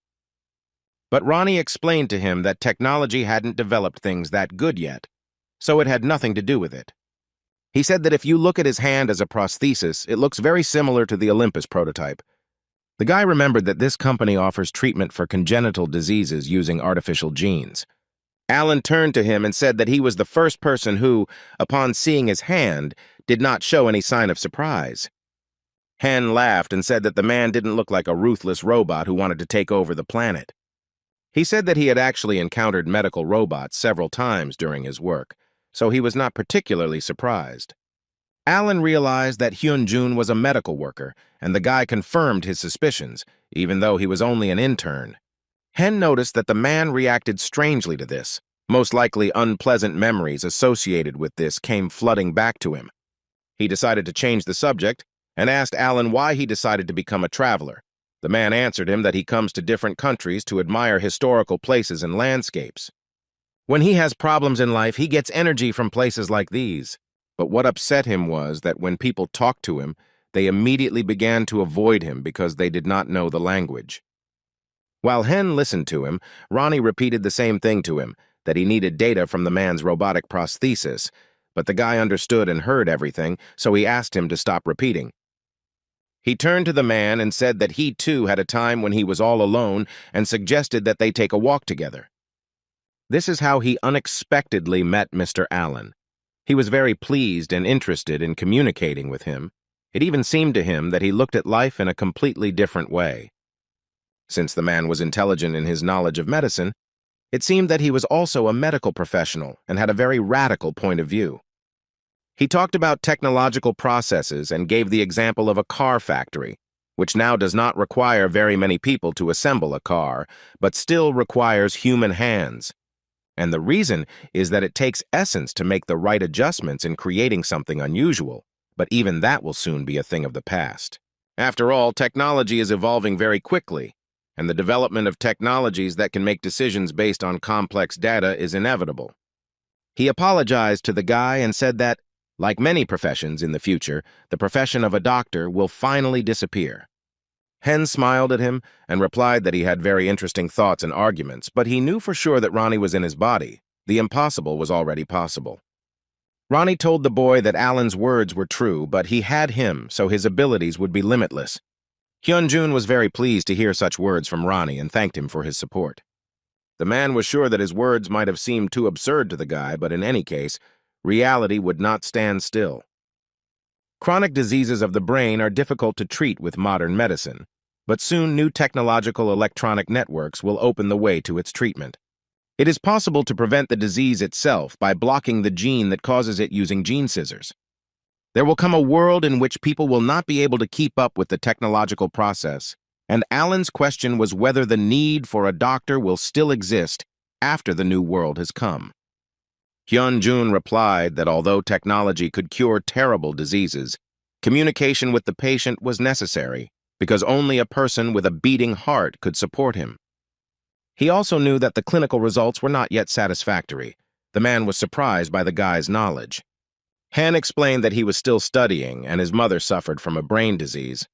But Ronnie explained to him that technology hadn't developed things that good yet, so it had nothing to do with it. He said that if you look at his hand as a prosthesis, it looks very similar to the Olympus prototype. The guy remembered that this company offers treatment for congenital diseases using artificial genes. Allen turned to him and said that he was the first person who, upon seeing his hand, did not show any sign of surprise. Hen laughed and said that the man didn't look like a ruthless robot who wanted to take over the planet. He said that he had actually encountered medical robots several times during his work, so he was not particularly surprised. Allen realized that Hyunjun was a medical worker, and the guy confirmed his suspicions, even though he was only an intern. Hen noticed that the man reacted strangely to this. Most likely unpleasant memories associated with this came flooding back to him. He decided to change the subject and asked Allen why he decided to become a traveler. The man answered him that he comes to different countries to admire historical places and landscapes. When he has problems in life, he gets energy from places like these. But what upset him was that when people talked to him, they immediately began to avoid him because they did not know the language. While Hen listened to him, Ronnie repeated the same thing to him, that he needed data from the man's robotic prosthesis, but the guy understood and heard everything, so he asked him to stop repeating. He turned to the man and said that he too had a time when he was all alone and suggested that they take a walk together. This is how he unexpectedly met Mr. Allen. He was very pleased and interested in communicating with him. It even seemed to him that he looked at life in a completely different way. Since the man was intelligent in his knowledge of medicine, it seemed that he was also a medical professional and had a very radical point of view. He talked about technological processes and gave the example of a car factory, which now does not require very many people to assemble a car, but still requires human hands. And the reason is that it takes essence to make the right adjustments in creating something unusual, but even that will soon be a thing of the past. After all, technology is evolving very quickly, and the development of technologies that can make decisions based on complex data is inevitable. He apologized to the guy and said that Like many professions in the future, the profession of a doctor will finally disappear. Hen smiled at him and replied that he had very interesting thoughts and arguments, but he knew for sure that Ronnie was in his body. The impossible was already possible. Ronnie told the boy that Alan's words were true, but he had him, so his abilities would be limitless. Hyunjun was very pleased to hear such words from Ronnie and thanked him for his support. The man was sure that his words might have seemed too absurd to the guy, but in any case, reality would not stand still. Chronic diseases of the brain are difficult to treat with modern medicine, but soon new technological electronic networks will open the way to its treatment. It is possible to prevent the disease itself by blocking the gene that causes it using gene scissors. There will come a world in which people will not be able to keep up with the technological process, and Alan's question was whether the need for a doctor will still exist after the new world has come. Hyunjun replied that although technology could cure terrible diseases, communication with the patient was necessary because only a person with a beating heart could support him. He also knew that the clinical results were not yet satisfactory. The man was surprised by the guy's knowledge. Han explained that he was still studying and his mother suffered from a brain disease.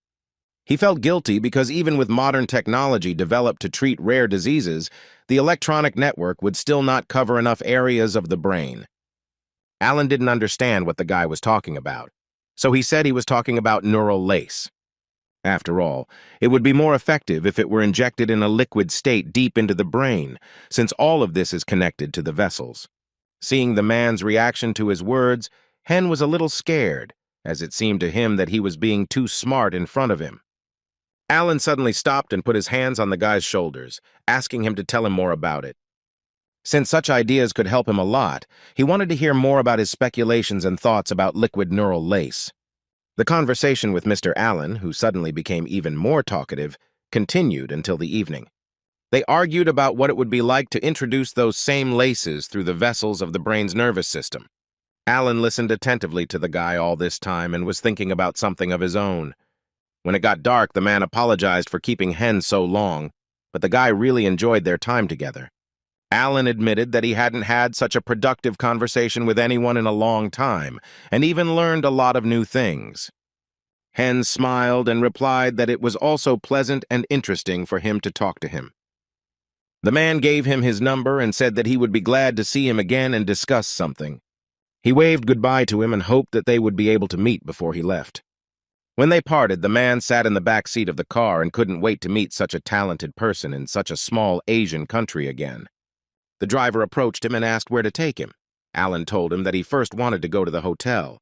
He felt guilty because even with modern technology developed to treat rare diseases, the electronic network would still not cover enough areas of the brain. Alan didn't understand what the guy was talking about, so he said he was talking about neural lace. After all, it would be more effective if it were injected in a liquid state deep into the brain, since all of this is connected to the vessels. Seeing the man's reaction to his words, Hen was a little scared, as it seemed to him that he was being too smart in front of him. Alan suddenly stopped and put his hands on the guy's shoulders, asking him to tell him more about it. Since such ideas could help him a lot, he wanted to hear more about his speculations and thoughts about liquid neural lace. The conversation with Mr. Allen, who suddenly became even more talkative, continued until the evening. They argued about what it would be like to introduce those same laces through the vessels of the brain's nervous system. Allen listened attentively to the guy all this time and was thinking about something of his own. When it got dark, the man apologized for keeping Hen so long, but the guy really enjoyed their time together. Allen admitted that he hadn't had such a productive conversation with anyone in a long time, and even learned a lot of new things. Hen smiled and replied that it was also pleasant and interesting for him to talk to him. The man gave him his number and said that he would be glad to see him again and discuss something. He waved goodbye to him and hoped that they would be able to meet before he left. When they parted, the man sat in the back seat of the car and couldn't wait to meet such a talented person in such a small Asian country again. The driver approached him and asked where to take him. Allen told him that he first wanted to go to the hotel.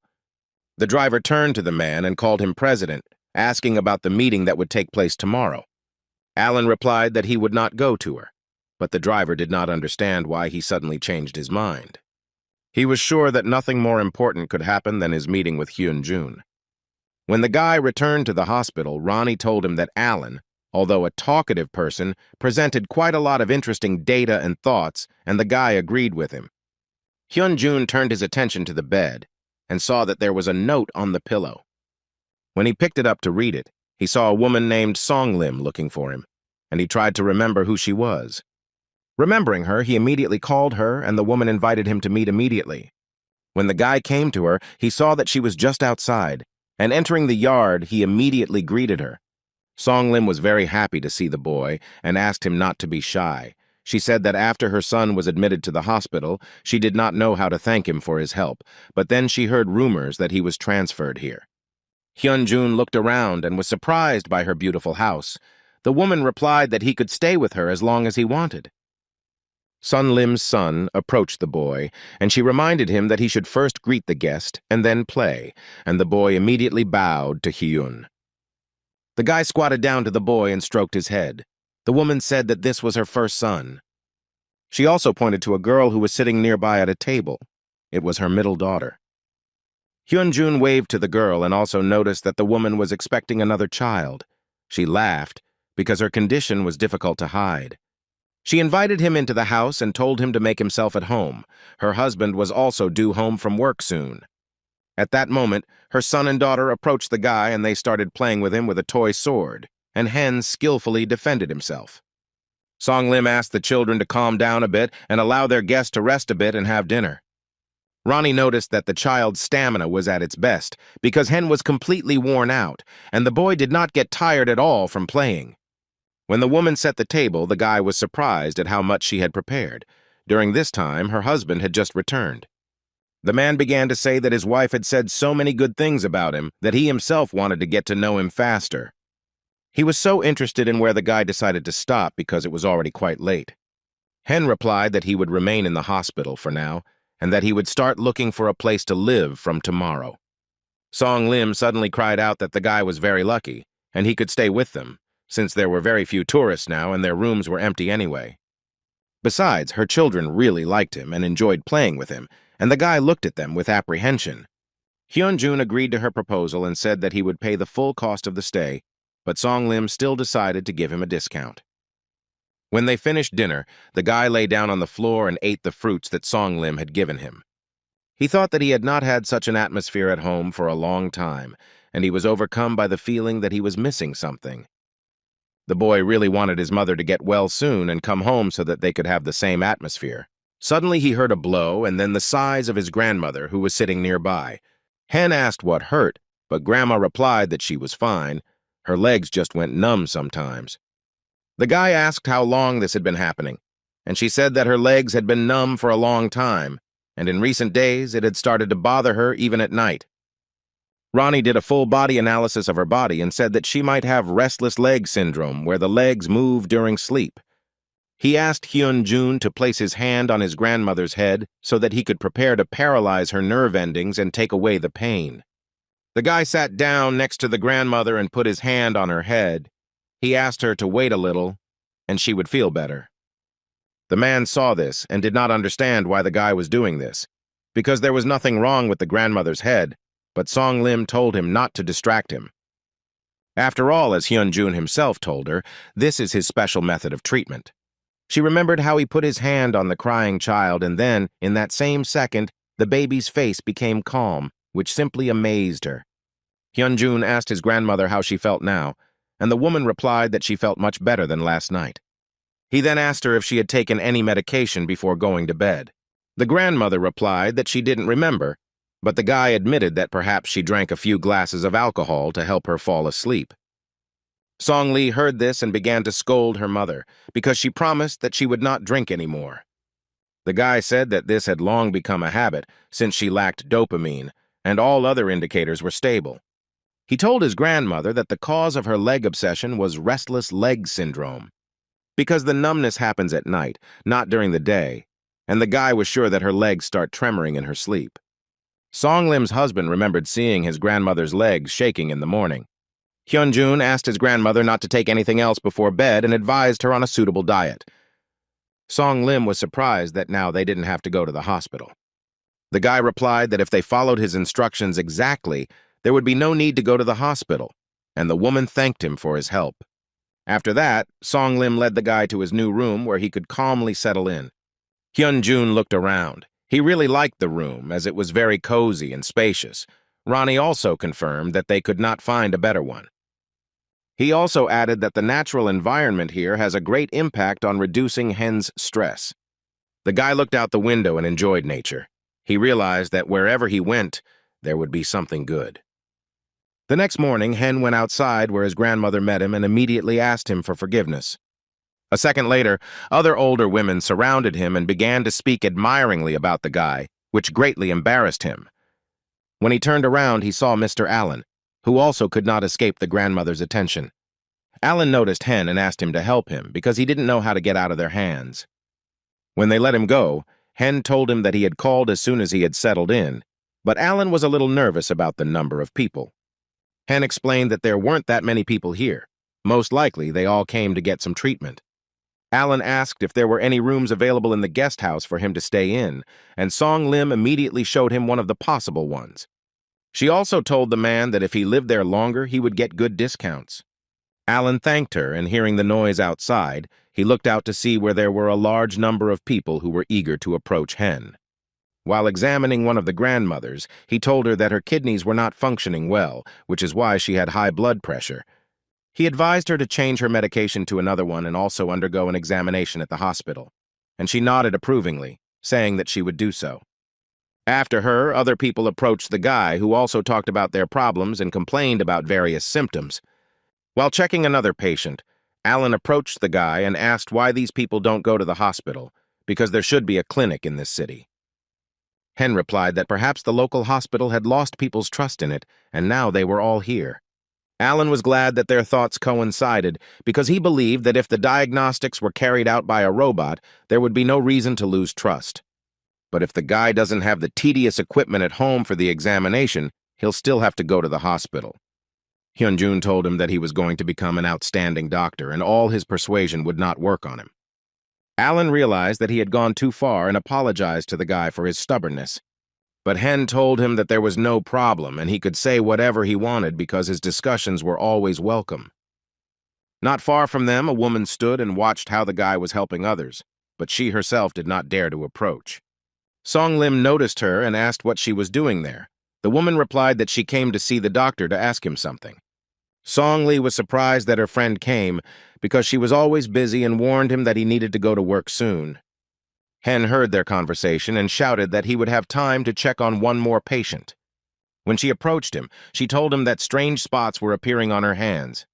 The driver turned to the man and called him president, asking about the meeting that would take place tomorrow. Allen replied that he would not go to her, but the driver did not understand why he suddenly changed his mind. He was sure that nothing more important could happen than his meeting with Hyunjun. When the guy returned to the hospital, Ronnie told him that Allen, although a talkative person, presented quite a lot of interesting data and thoughts, and the guy agreed with him. Hyunjun turned his attention to the bed and saw that there was a note on the pillow. When he picked it up to read it, he saw a woman named Songlim looking for him, and he tried to remember who she was. Remembering her, he immediately called her, and the woman invited him to meet immediately. When the guy came to her, he saw that she was just outside, and entering the yard, he immediately greeted her. Songlim was very happy to see the boy and asked him not to be shy. She said that after her son was admitted to the hospital, she did not know how to thank him for his help, but then she heard rumors that he was transferred here. Hyunjun looked around and was surprised by her beautiful house. The woman replied that he could stay with her as long as he wanted. Sun Lim's son approached the boy, and she reminded him that he should first greet the guest and then play, and the boy immediately bowed to Hyun. The guy squatted down to the boy and stroked his head. The woman said that this was her first son. She also pointed to a girl who was sitting nearby at a table. It was her middle daughter. Hyunjun waved to the girl and also noticed that the woman was expecting another child. She laughed because her condition was difficult to hide. She invited him into the house and told him to make himself at home. Her husband was also due home from work soon. At that moment, her son and daughter approached the guy and they started playing with him with a toy sword, and Hen skillfully defended himself. Songlim asked the children to calm down a bit and allow their guest to rest a bit and have dinner. Ronnie noticed that the child's stamina was at its best because Hen was completely worn out, and the boy did not get tired at all from playing. When the woman set the table, the guy was surprised at how much she had prepared. During this time, her husband had just returned. The man began to say that his wife had said so many good things about him that he himself wanted to get to know him faster. He was so interested in where the guy decided to stop because it was already quite late. Hen replied that he would remain in the hospital for now, and that he would start looking for a place to live from tomorrow. Song Lim suddenly cried out that the guy was very lucky, and he could stay with them, since there were very few tourists now and their rooms were empty anyway. Besides, her children really liked him and enjoyed playing with him, and the guy looked at them with apprehension. Hyun-jun agreed to her proposal and said that he would pay the full cost of the stay, but Song Lim still decided to give him a discount. When they finished dinner, the guy lay down on the floor and ate the fruits that Song Lim had given him. He thought that he had not had such an atmosphere at home for a long time, and he was overcome by the feeling that he was missing something. The boy really wanted his mother to get well soon and come home so that they could have the same atmosphere. Suddenly he heard a blow and then the sighs of his grandmother, who was sitting nearby. Hen asked what hurt, but Grandma replied that she was fine. Her legs just went numb sometimes. The guy asked how long this had been happening, and she said that her legs had been numb for a long time, and in recent days it had started to bother her even at night. Ronnie did a full body analysis of her body and said that she might have restless leg syndrome, where the legs move during sleep. He asked Hyun-jun to place his hand on his grandmother's head so that he could prepare to paralyze her nerve endings and take away the pain. The guy sat down next to the grandmother and put his hand on her head. He asked her to wait a little, and she would feel better. The man saw this and did not understand why the guy was doing this, because there was nothing wrong with the grandmother's head, but Song Lim told him not to distract him. After all, as Hyun-jun himself told her, this is his special method of treatment. She remembered how he put his hand on the crying child, and then, in that same second, the baby's face became calm, which simply amazed her. Hyun-jun asked his grandmother how she felt now, and the woman replied that she felt much better than last night. He then asked her if she had taken any medication before going to bed. The grandmother replied that she didn't remember, but the guy admitted that perhaps she drank a few glasses of alcohol to help her fall asleep. Song Lee heard this and began to scold her mother because she promised that she would not drink anymore. The guy said that this had long become a habit since she lacked dopamine, and all other indicators were stable. He told his grandmother that the cause of her leg obsession was restless leg syndrome, because the numbness happens at night, not during the day, and the guy was sure that her legs start tremoring in her sleep. Song Lim's husband remembered seeing his grandmother's legs shaking in the morning. Hyun-jun asked his grandmother not to take anything else before bed and advised her on a suitable diet. Song Lim was surprised that now they didn't have to go to the hospital. The guy replied that if they followed his instructions exactly, there would be no need to go to the hospital, and the woman thanked him for his help. After that, Song Lim led the guy to his new room where he could calmly settle in. Hyun-jun looked around. He really liked the room, as it was very cozy and spacious. Ronnie also confirmed that they could not find a better one. He also added that the natural environment here has a great impact on reducing Hen's stress. The guy looked out the window and enjoyed nature. He realized that wherever he went, there would be something good. The next morning, Hen went outside where his grandmother met him and immediately asked him for forgiveness. A second later, other older women surrounded him and began to speak admiringly about the guy, which greatly embarrassed him. When he turned around, he saw Mr. Allen, who also could not escape the grandmother's attention. Allen noticed Hen and asked him to help him because he didn't know how to get out of their hands. When they let him go, Hen told him that he had called as soon as he had settled in, but Allen was a little nervous about the number of people. Hen explained that there weren't that many people here. Most likely, they all came to get some treatment. Allen asked if there were any rooms available in the guest house for him to stay in, and Song Lim immediately showed him one of the possible ones. She also told the man that if he lived there longer, he would get good discounts. Allen thanked her, and hearing the noise outside, he looked out to see where there were a large number of people who were eager to approach Hen. While examining one of the grandmothers, he told her that her kidneys were not functioning well, which is why she had high blood pressure. He advised her to change her medication to another one and also undergo an examination at the hospital, and she nodded approvingly, saying that she would do so. After her, other people approached the guy, who also talked about their problems and complained about various symptoms. While checking another patient, Alan approached the guy and asked why these people don't go to the hospital, because there should be a clinic in this city. Hen replied that perhaps the local hospital had lost people's trust in it, and now they were all here. Alan was glad that their thoughts coincided, because he believed that if the diagnostics were carried out by a robot, there would be no reason to lose trust. But if the guy doesn't have the tedious equipment at home for the examination, he'll still have to go to the hospital. Hyunjun told him that he was going to become an outstanding doctor, and all his persuasion would not work on him. Alan realized that he had gone too far and apologized to the guy for his stubbornness. But Hen told him that there was no problem and he could say whatever he wanted because his discussions were always welcome. Not far from them, a woman stood and watched how the guy was helping others, but she herself did not dare to approach. Song Lim noticed her and asked what she was doing there. The woman replied that she came to see the doctor to ask him something. Song Lee was surprised that her friend came because she was always busy and warned him that he needed to go to work soon. Hen heard their conversation and shouted that he would have time to check on one more patient. When she approached him, she told him that strange spots were appearing on her hands.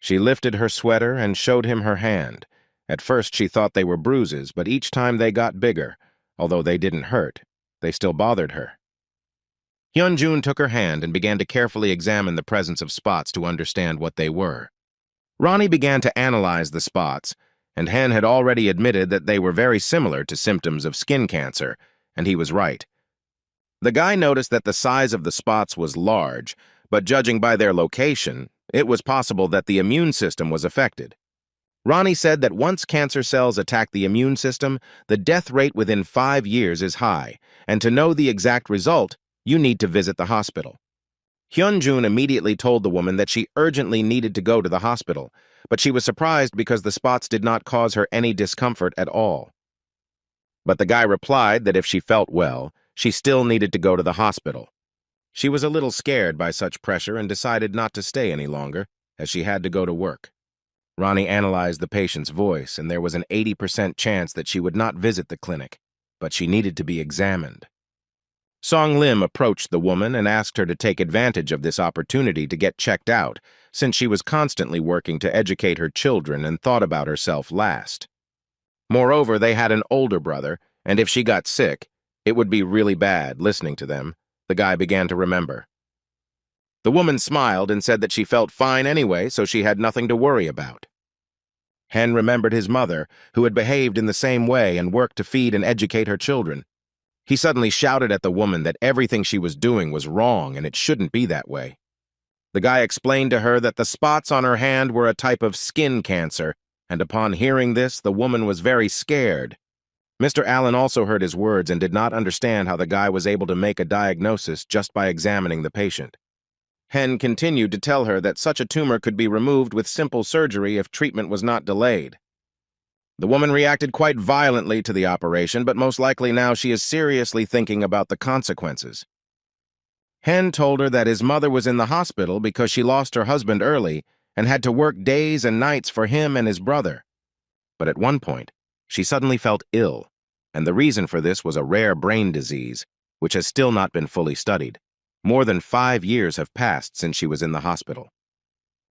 She lifted her sweater and showed him her hand. At first she thought they were bruises, but each time they got bigger. Although they didn't hurt, they still bothered her. Hyunjun took her hand and began to carefully examine the presence of spots to understand what they were. Ronnie began to analyze the spots, and Hen had already admitted that they were very similar to symptoms of skin cancer, and he was right. The guy noticed that the size of the spots was large, but judging by their location, it was possible that the immune system was affected. Ronnie said that once cancer cells attack the immune system, the death rate within 5 years is high, and to know the exact result, you need to visit the hospital. Hyunjun immediately told the woman that she urgently needed to go to the hospital, but she was surprised because the spots did not cause her any discomfort at all. But the guy replied that if she felt well, she still needed to go to the hospital. She was a little scared by such pressure and decided not to stay any longer, as she had to go to work. Ronnie analyzed the patient's voice, and there was an 80% chance that she would not visit the clinic, but she needed to be examined. Song Lim approached the woman and asked her to take advantage of this opportunity to get checked out, since she was constantly working to educate her children and thought about herself last. Moreover, they had an older brother, and if she got sick, it would be really bad listening to them. The guy began to remember. The woman smiled and said that she felt fine anyway, so she had nothing to worry about. Hen remembered his mother, who had behaved in the same way and worked to feed and educate her children. He suddenly shouted at the woman that everything she was doing was wrong and it shouldn't be that way. The guy explained to her that the spots on her hand were a type of skin cancer, and upon hearing this, the woman was very scared. Mr. Allen also heard his words and did not understand how the guy was able to make a diagnosis just by examining the patient. Hen continued to tell her that such a tumor could be removed with simple surgery if treatment was not delayed. The woman reacted quite violently to the operation, but most likely now she is seriously thinking about the consequences. Hen told her that his mother was in the hospital because she lost her husband early and had to work days and nights for him and his brother. But at one point, she suddenly felt ill, and the reason for this was a rare brain disease, which has still not been fully studied. More than 5 years have passed since she was in the hospital.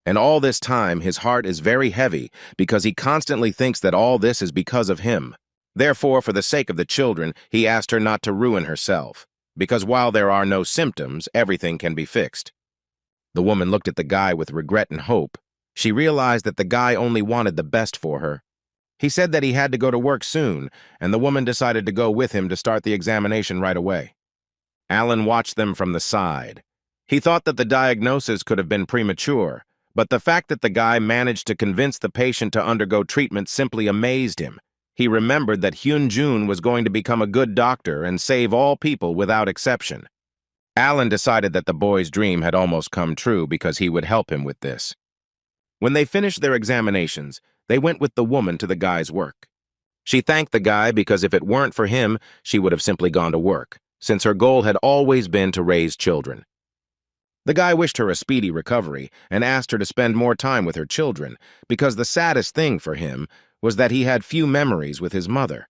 And all this time, his heart is very heavy because he constantly thinks that all this is because of him. Therefore, for the sake of the children, he asked her not to ruin herself, because while there are no symptoms, everything can be fixed. The woman looked at the guy with regret and hope. She realized that the guy only wanted the best for her. He said that he had to go to work soon, and the woman decided to go with him to start the examination right away. Alan watched them from the side. He thought that the diagnosis could have been premature, but the fact that the guy managed to convince the patient to undergo treatment simply amazed him. He remembered that Hyunjun was going to become a good doctor and save all people without exception. Alan decided that the boy's dream had almost come true because he would help him with this. When they finished their examinations, they went with the woman to the guy's work. She thanked the guy because if it weren't for him, she would have simply gone to work, since her goal had always been to raise children. The guy wished her a speedy recovery and asked her to spend more time with her children, because the saddest thing for him was that he had few memories with his mother.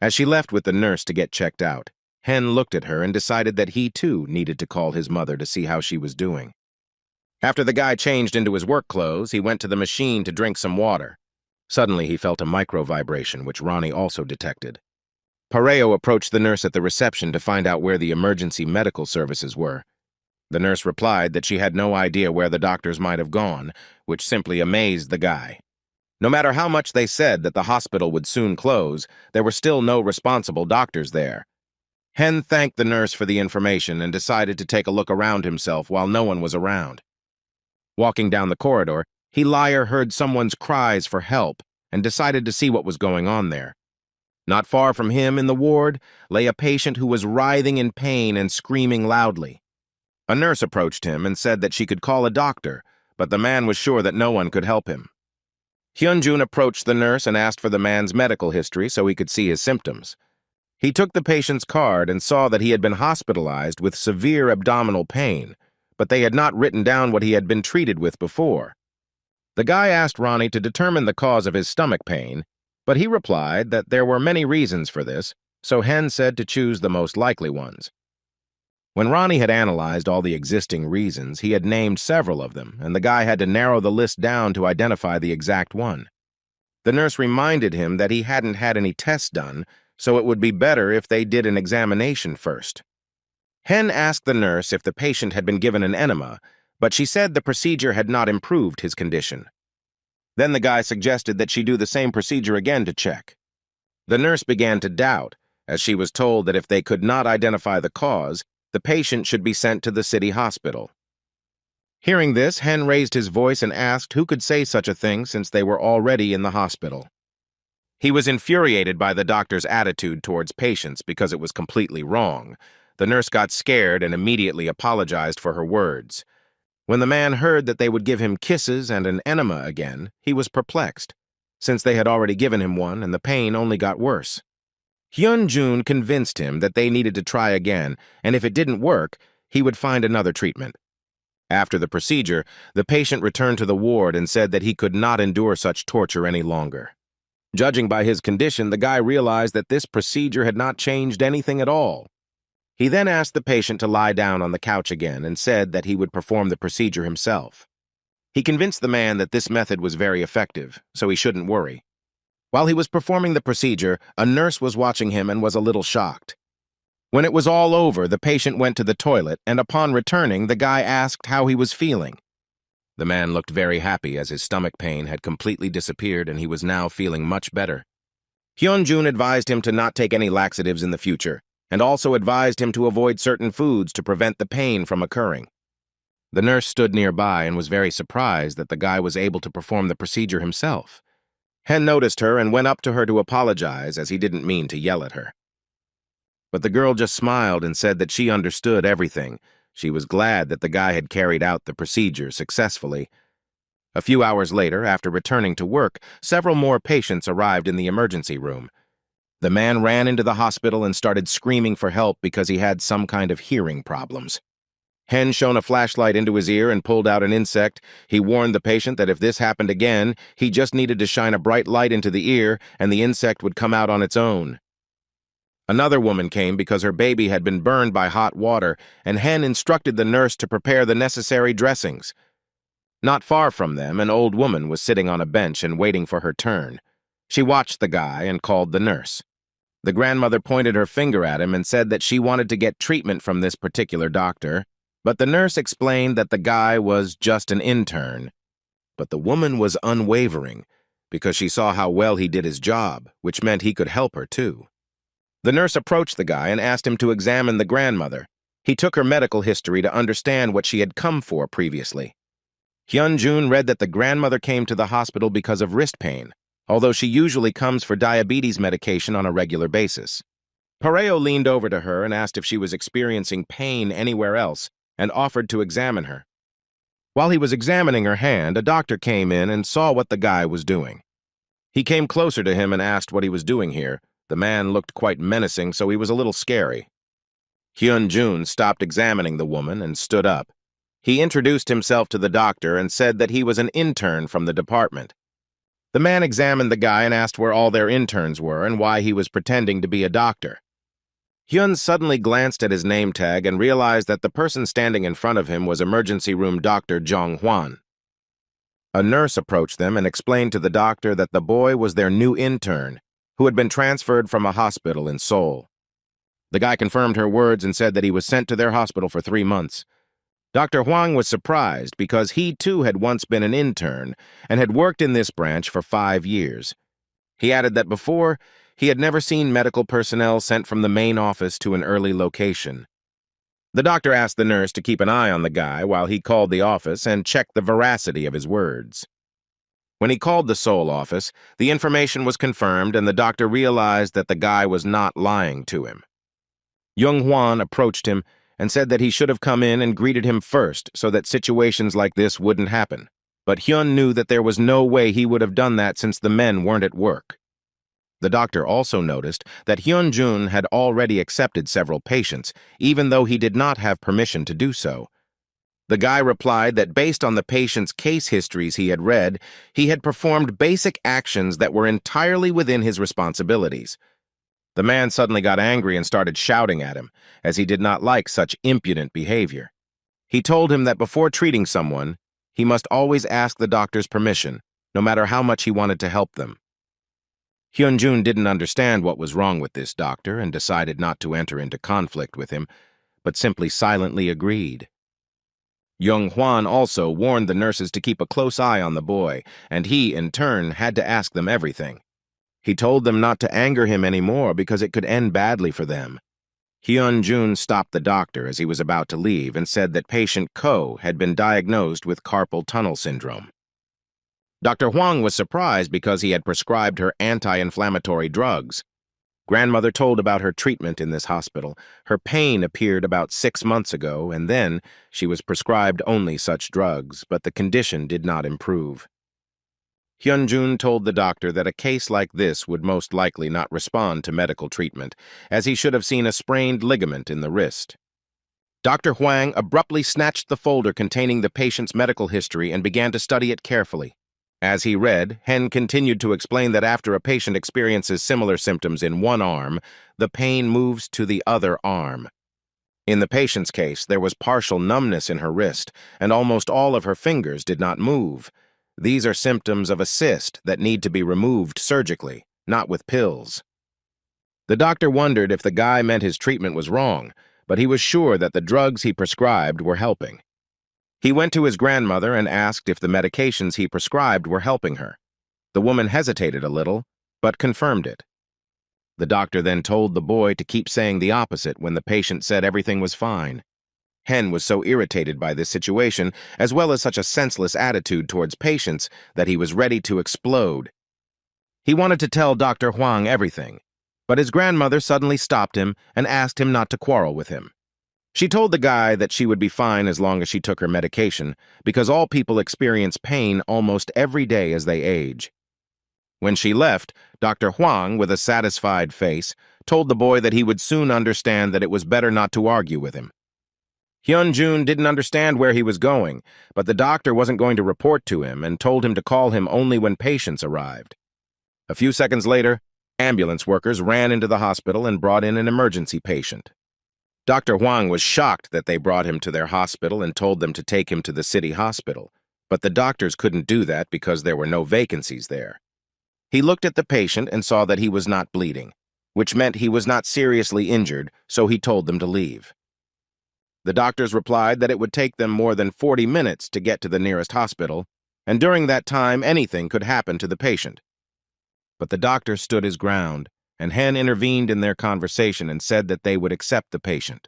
As she left with the nurse to get checked out, Hen looked at her and decided that he, too, needed to call his mother to see how she was doing. After the guy changed into his work clothes, he went to the machine to drink some water. Suddenly, he felt a micro-vibration, which Ronnie also detected. Pareo approached the nurse at the reception to find out where the emergency medical services were. The nurse replied that she had no idea where the doctors might have gone, which simply amazed the guy. No matter how much they said that the hospital would soon close, there were still no responsible doctors there. Hen thanked the nurse for the information and decided to take a look around himself while no one was around. Walking down the corridor, Liar heard someone's cries for help and decided to see what was going on there. Not far from him in the ward lay a patient who was writhing in pain and screaming loudly. A nurse approached him and said that she could call a doctor, but the man was sure that no one could help him. Hyunjun approached the nurse and asked for the man's medical history so he could see his symptoms. He took the patient's card and saw that he had been hospitalized with severe abdominal pain, but they had not written down what he had been treated with before. The guy asked Ronnie to determine the cause of his stomach pain, but he replied that there were many reasons for this, so Hen said to choose the most likely ones. When Ronnie had analyzed all the existing reasons, he had named several of them, and the guy had to narrow the list down to identify the exact one. The nurse reminded him that he hadn't had any tests done, so it would be better if they did an examination first. Hen asked the nurse if the patient had been given an enema, but she said the procedure had not improved his condition. Then the guy suggested that she do the same procedure again to check. The nurse began to doubt, as she was told that if they could not identify the cause, the patient should be sent to the city hospital. Hearing this, Hen raised his voice and asked who could say such a thing since they were already in the hospital. He was infuriated by the doctor's attitude towards patients because it was completely wrong. The nurse got scared and immediately apologized for her words. When the man heard that they would give him kisses and an enema again, he was perplexed, since they had already given him one and the pain only got worse. Hyunjun convinced him that they needed to try again, and if it didn't work, he would find another treatment. After the procedure, the patient returned to the ward and said that he could not endure such torture any longer. Judging by his condition, the guy realized that this procedure had not changed anything at all. He then asked the patient to lie down on the couch again and said that he would perform the procedure himself. He convinced the man that this method was very effective, so he shouldn't worry. While he was performing the procedure, a nurse was watching him and was a little shocked. When it was all over, the patient went to the toilet, and upon returning, the guy asked how he was feeling. The man looked very happy as his stomach pain had completely disappeared and he was now feeling much better. Hyunjun advised him to not take any laxatives in the future, and also advised him to avoid certain foods to prevent the pain from occurring. The nurse stood nearby and was very surprised that the guy was able to perform the procedure himself. Hen noticed her and went up to her to apologize as he didn't mean to yell at her. But the girl just smiled and said that she understood everything. She was glad that the guy had carried out the procedure successfully. A few hours later, after returning to work, several more patients arrived in the emergency room. The man ran into the hospital and started screaming for help because he had some kind of hearing problems. Hen shone a flashlight into his ear and pulled out an insect. He warned the patient that if this happened again, he just needed to shine a bright light into the ear and the insect would come out on its own. Another woman came because her baby had been burned by hot water, and Hen instructed the nurse to prepare the necessary dressings. Not far from them, an old woman was sitting on a bench and waiting for her turn. She watched the guy and called the nurse. The grandmother pointed her finger at him and said that she wanted to get treatment from this particular doctor, but the nurse explained that the guy was just an intern. But the woman was unwavering because she saw how well he did his job, which meant he could help her too. The nurse approached the guy and asked him to examine the grandmother. He took her medical history to understand what she had come for previously. Hyunjun read that the grandmother came to the hospital because of wrist pain, although she usually comes for diabetes medication on a regular basis. Pareo leaned over to her and asked if she was experiencing pain anywhere else and offered to examine her. While he was examining her hand, a doctor came in and saw what the guy was doing. He came closer to him and asked what he was doing here. The man looked quite menacing, so he was a little scary. Hyunjun stopped examining the woman and stood up. He introduced himself to the doctor and said that he was an intern from the department. The man examined the guy and asked where all their interns were and why he was pretending to be a doctor. Hyun suddenly glanced at his name tag and realized that the person standing in front of him was emergency room Dr. Jong Hwan. A nurse approached them and explained to the doctor that the boy was their new intern, who had been transferred from a hospital in Seoul. The guy confirmed her words and said that he was sent to their hospital for 3 months. Dr. Hwang was surprised because he too had once been an intern and had worked in this branch for 5 years. He added that before, he had never seen medical personnel sent from the main office to an early location. The doctor asked the nurse to keep an eye on the guy while he called the office and checked the veracity of his words. When he called the Seoul office, the information was confirmed and the doctor realized that the guy was not lying to him. Jung Hwan approached him and said that he should have come in and greeted him first so that situations like this wouldn't happen. But Hyun knew that there was no way he would have done that since the men weren't at work. The doctor also noticed that Hyun-jun had already accepted several patients, even though he did not have permission to do so. The guy replied that based on the patient's case histories he had read, he had performed basic actions that were entirely within his responsibilities. The man suddenly got angry and started shouting at him, as he did not like such impudent behavior. He told him that before treating someone, he must always ask the doctor's permission, no matter how much he wanted to help them. Hyun-jun didn't understand what was wrong with this doctor and decided not to enter into conflict with him, but simply silently agreed. Jung Hwan also warned the nurses to keep a close eye on the boy, and he, in turn, had to ask them everything. He told them not to anger him anymore because it could end badly for them. Hyun-jun stopped the doctor as he was about to leave and said that patient Ko had been diagnosed with carpal tunnel syndrome. Dr. Hwang was surprised because he had prescribed her anti-inflammatory drugs. Grandmother told about her treatment in this hospital. Her pain appeared about 6 months ago, and then she was prescribed only such drugs, but the condition did not improve. Hyun-jun told the doctor that a case like this would most likely not respond to medical treatment, as he should have seen a sprained ligament in the wrist. Dr. Hwang abruptly snatched the folder containing the patient's medical history and began to study it carefully. As he read, Hen continued to explain that after a patient experiences similar symptoms in one arm, the pain moves to the other arm. In the patient's case, there was partial numbness in her wrist, and almost all of her fingers did not move. These are symptoms of a cyst that need to be removed surgically, not with pills. The doctor wondered if the guy meant his treatment was wrong, but he was sure that the drugs he prescribed were helping. He went to his grandmother and asked if the medications he prescribed were helping her. The woman hesitated a little, but confirmed it. The doctor then told the boy to keep saying the opposite when the patient said everything was fine. Hen was so irritated by this situation, as well as such a senseless attitude towards patients, that he was ready to explode. He wanted to tell Dr. Hwang everything, but his grandmother suddenly stopped him and asked him not to quarrel with him. She told the guy that she would be fine as long as she took her medication, because all people experience pain almost every day as they age. When she left, Dr. Hwang, with a satisfied face, told the boy that he would soon understand that it was better not to argue with him. Hyun-jun didn't understand where he was going, but the doctor wasn't going to report to him and told him to call him only when patients arrived. A few seconds later, ambulance workers ran into the hospital and brought in an emergency patient. Dr. Hwang was shocked that they brought him to their hospital and told them to take him to the city hospital, but the doctors couldn't do that because there were no vacancies there. He looked at the patient and saw that he was not bleeding, which meant he was not seriously injured, so he told them to leave. The doctors replied that it would take them more than 40 minutes to get to the nearest hospital, and during that time anything could happen to the patient. But the doctor stood his ground, and Hen intervened in their conversation and said that they would accept the patient.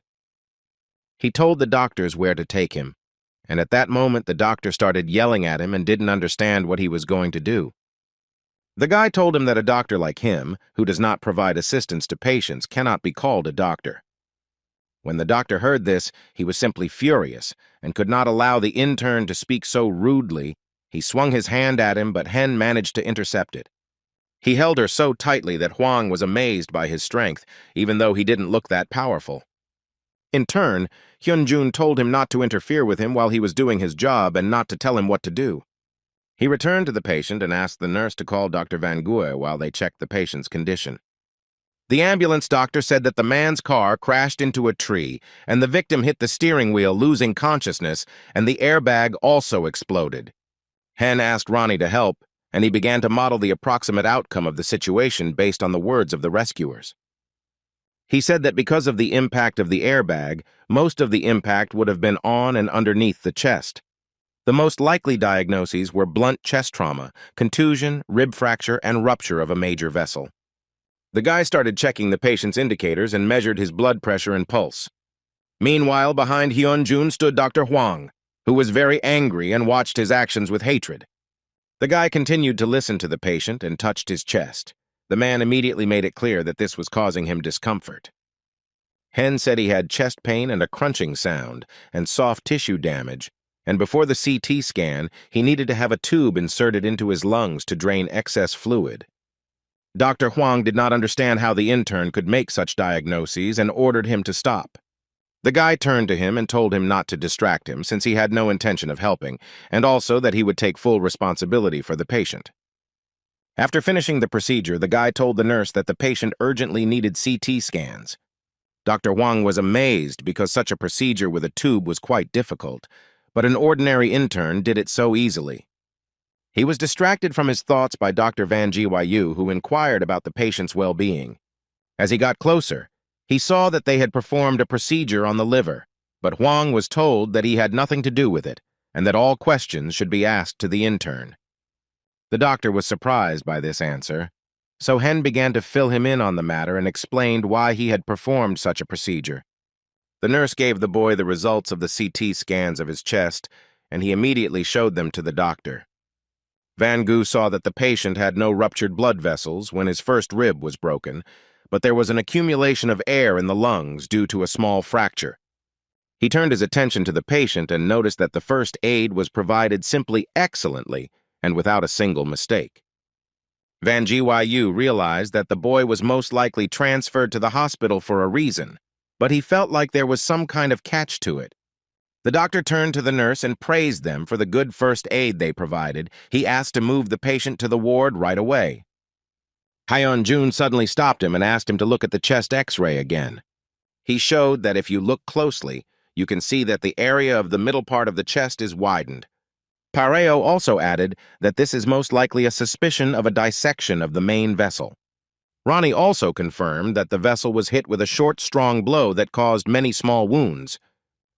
He told the doctors where to take him, and at that moment the doctor started yelling at him and didn't understand what he was going to do. The guy told him that a doctor like him, who does not provide assistance to patients, cannot be called a doctor. When the doctor heard this, he was simply furious and could not allow the intern to speak so rudely. He swung his hand at him, but Hen managed to intercept it. He held her so tightly that Hwang was amazed by his strength, even though he didn't look that powerful. In turn, Hyun-jun told him not to interfere with him while he was doing his job and not to tell him what to do. He returned to the patient and asked the nurse to call Dr. Van Gue while they checked the patient's condition. The ambulance doctor said that the man's car crashed into a tree, and the victim hit the steering wheel, losing consciousness, and the airbag also exploded. Hen asked Ronnie to help, and he began to model the approximate outcome of the situation based on the words of the rescuers. He said that because of the impact of the airbag, most of the impact would have been on and underneath the chest. The most likely diagnoses were blunt chest trauma, contusion, rib fracture, and rupture of a major vessel. The guy started checking the patient's indicators and measured his blood pressure and pulse. Meanwhile, behind Hyun-jun stood Dr. Hwang, who was very angry and watched his actions with hatred. The guy continued to listen to the patient and touched his chest. The man immediately made it clear that this was causing him discomfort. Hen said he had chest pain and a crunching sound and soft tissue damage, and before the CT scan, he needed to have a tube inserted into his lungs to drain excess fluid. Dr. Hwang did not understand how the intern could make such diagnoses and ordered him to stop. The guy turned to him and told him not to distract him since he had no intention of helping, and also that he would take full responsibility for the patient. After finishing the procedure, the guy told the nurse that the patient urgently needed CT scans. Dr. Hwang was amazed because such a procedure with a tube was quite difficult, but an ordinary intern did it so easily. He was distracted from his thoughts by Dr. Van Gyu, who inquired about the patient's well-being. As he got closer, he saw that they had performed a procedure on the liver, but Hwang was told that he had nothing to do with it and that all questions should be asked to the intern. The doctor was surprised by this answer, so Hen began to fill him in on the matter and explained why he had performed such a procedure. The nurse gave the boy the results of the CT scans of his chest, and he immediately showed them to the doctor. Van Gu saw that the patient had no ruptured blood vessels when his first rib was broken, but there was an accumulation of air in the lungs due to a small fracture. He turned his attention to the patient and noticed that the first aid was provided simply excellently and without a single mistake. Van Gyu realized that the boy was most likely transferred to the hospital for a reason, but he felt like there was some kind of catch to it. The doctor turned to the nurse and praised them for the good first aid they provided. He asked to move the patient to the ward right away. Hyun-jun suddenly stopped him and asked him to look at the chest X-ray again. He showed that if you look closely, you can see that the area of the middle part of the chest is widened. Pareo also added that this is most likely a suspicion of a dissection of the main vessel. Ronnie also confirmed that the vessel was hit with a short, strong blow that caused many small wounds.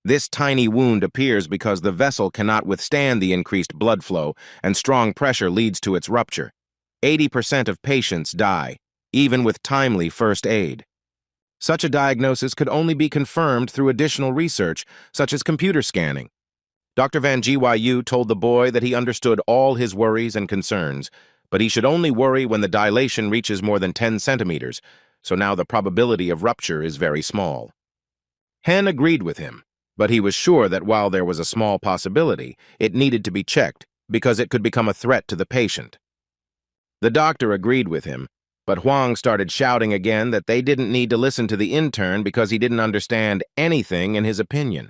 This tiny wound appears because the vessel cannot withstand the increased blood flow, and strong pressure leads to its rupture. 80% of patients die, even with timely first aid. Such a diagnosis could only be confirmed through additional research, such as computer scanning. Dr. Van Gyu told the boy that he understood all his worries and concerns, but he should only worry when the dilation reaches more than 10 centimeters, so now the probability of rupture is very small. Hen agreed with him, but he was sure that while there was a small possibility, it needed to be checked because it could become a threat to the patient. The doctor agreed with him, but Hwang started shouting again that they didn't need to listen to the intern because he didn't understand anything in his opinion.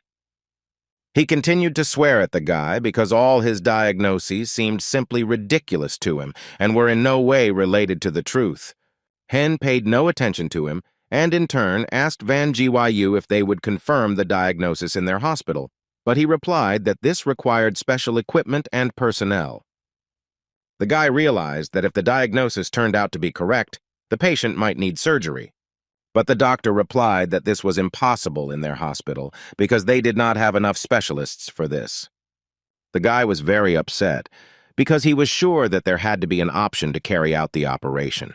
He continued to swear at the guy because all his diagnoses seemed simply ridiculous to him and were in no way related to the truth. Hen paid no attention to him and in turn asked Van Gyu if they would confirm the diagnosis in their hospital, but he replied that this required special equipment and personnel. The guy realized that if the diagnosis turned out to be correct, the patient might need surgery. But the doctor replied that this was impossible in their hospital because they did not have enough specialists for this. The guy was very upset because he was sure that there had to be an option to carry out the operation.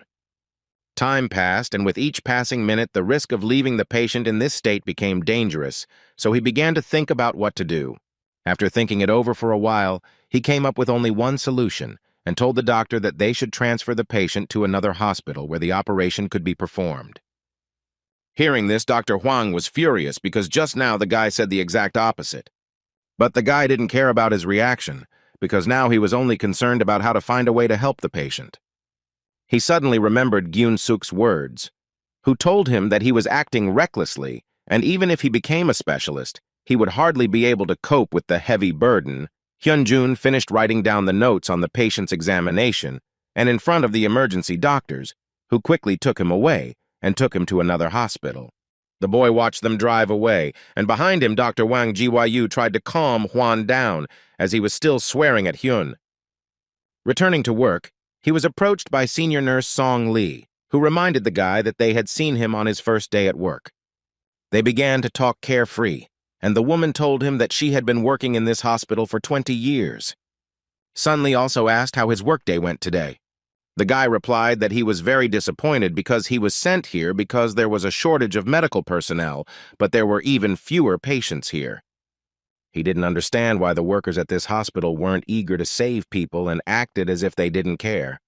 Time passed, and with each passing minute, the risk of leaving the patient in this state became dangerous, so he began to think about what to do. After thinking it over for a while, he came up with only one solution and told the doctor that they should transfer the patient to another hospital where the operation could be performed. Hearing this, Dr. Hwang was furious because just now the guy said the exact opposite. But the guy didn't care about his reaction because now he was only concerned about how to find a way to help the patient. He suddenly remembered Gyun-suk's words, who told him that he was acting recklessly, and even if he became a specialist, he would hardly be able to cope with the heavy burden. Hyun-jun finished writing down the notes on the patient's examination, and in front of the emergency doctors, who quickly took him away and took him to another hospital. The boy watched them drive away, and behind him Dr. Wang Jiwayu tried to calm Huan down as he was still swearing at Hyun. Returning to work, he was approached by senior nurse Song Lee, who reminded the guy that they had seen him on his first day at work. They began to talk carefree, and the woman told him that she had been working in this hospital for 20 years. Sun Lee also asked how his workday went today. The guy replied that he was very disappointed because he was sent here because there was a shortage of medical personnel, but there were even fewer patients here. He didn't understand why the workers at this hospital weren't eager to save people and acted as if they didn't care.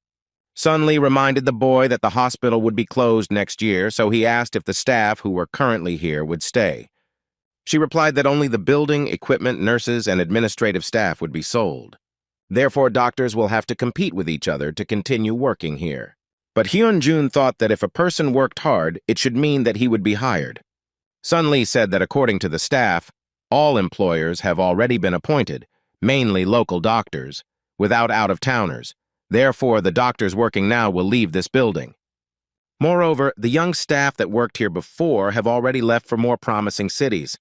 Sun Lee reminded the boy that the hospital would be closed next year, so he asked if the staff who were currently here would stay. She replied that only the building, equipment, nurses, and administrative staff would be sold. Therefore, doctors will have to compete with each other to continue working here. But Hyun-jun thought that if a person worked hard, it should mean that he would be hired. Sun Lee said that according to the staff, all employers have already been appointed, mainly local doctors, without out-of-towners. Therefore, the doctors working now will leave this building. Moreover, the young staff that worked here before have already left for more promising cities.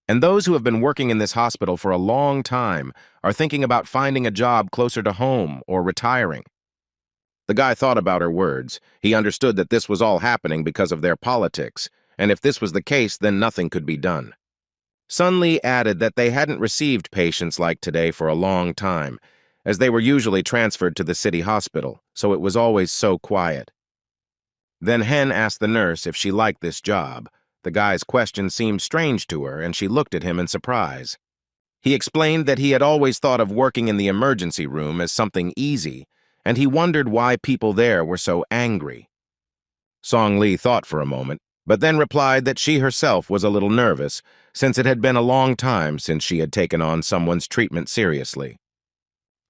And those who have been working in this hospital for a long time are thinking about finding a job closer to home or retiring. The guy thought about her words. He understood that this was all happening because of their politics, and if this was the case, then nothing could be done. Sun Lee added that they hadn't received patients like today for a long time, as they were usually transferred to the city hospital, so it was always so quiet. Then Hen asked the nurse if she liked this job. The guy's question seemed strange to her, and she looked at him in surprise. He explained that he had always thought of working in the emergency room as something easy, and he wondered why people there were so angry. Song Lee thought for a moment, but then replied that she herself was a little nervous, since it had been a long time since she had taken on someone's treatment seriously.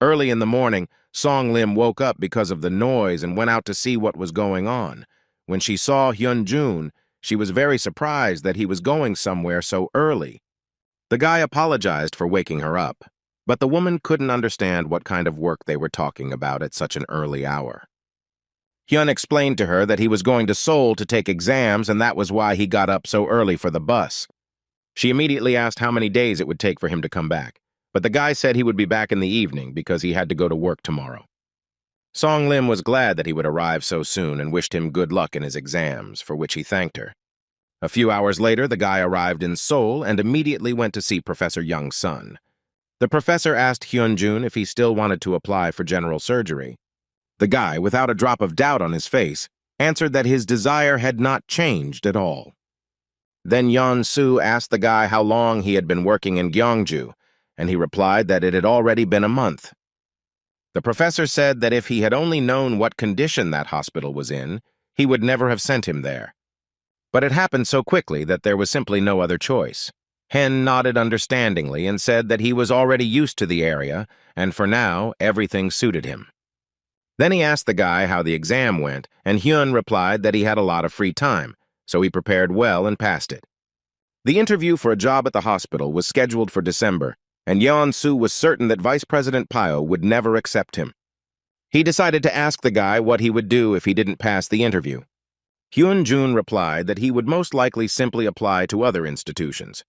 Early in the morning, Song Lim woke up because of the noise and went out to see what was going on. When she saw Hyun-jun, she was very surprised that he was going somewhere so early. The guy apologized for waking her up, but the woman couldn't understand what kind of work they were talking about at such an early hour. Hyun explained to her that he was going to Seoul to take exams and that was why he got up so early for the bus. She immediately asked how many days it would take for him to come back, but the guy said he would be back in the evening because he had to go to work tomorrow. Song Lim was glad that he would arrive so soon and wished him good luck in his exams, for which he thanked her. A few hours later, the guy arrived in Seoul and immediately went to see Professor Young-sun. The professor asked Hyun-jun if he still wanted to apply for general surgery. The guy, without a drop of doubt on his face, answered that his desire had not changed at all. Then Yeon-soo asked the guy how long he had been working in Gyeongju, and he replied that it had already been a month. The professor said that if he had only known what condition that hospital was in, he would never have sent him there. But it happened so quickly that there was simply no other choice. Hen nodded understandingly and said that he was already used to the area, and for now, everything suited him. Then he asked the guy how the exam went, and Hyun replied that he had a lot of free time, so he prepared well and passed it. The interview for a job at the hospital was scheduled for December, and Yeon-soo was certain that Vice President Pyo would never accept him. He decided to ask the guy what he would do if he didn't pass the interview. Hyun-jun replied that he would most likely simply apply to other institutions.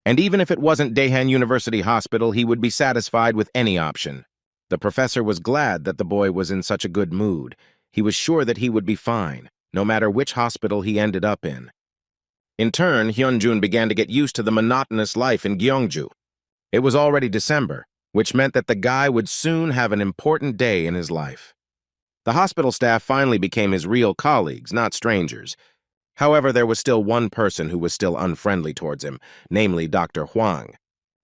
And even if it wasn't Daehan University Hospital, he would be satisfied with any option. The professor was glad that the boy was in such a good mood. He was sure that he would be fine, no matter which hospital he ended up in. In turn, Hyun-jun began to get used to the monotonous life in Gyeongju. It was already December, which meant that the guy would soon have an important day in his life. The hospital staff finally became his real colleagues, not strangers. However, there was still one person who was still unfriendly towards him, namely Dr. Hwang.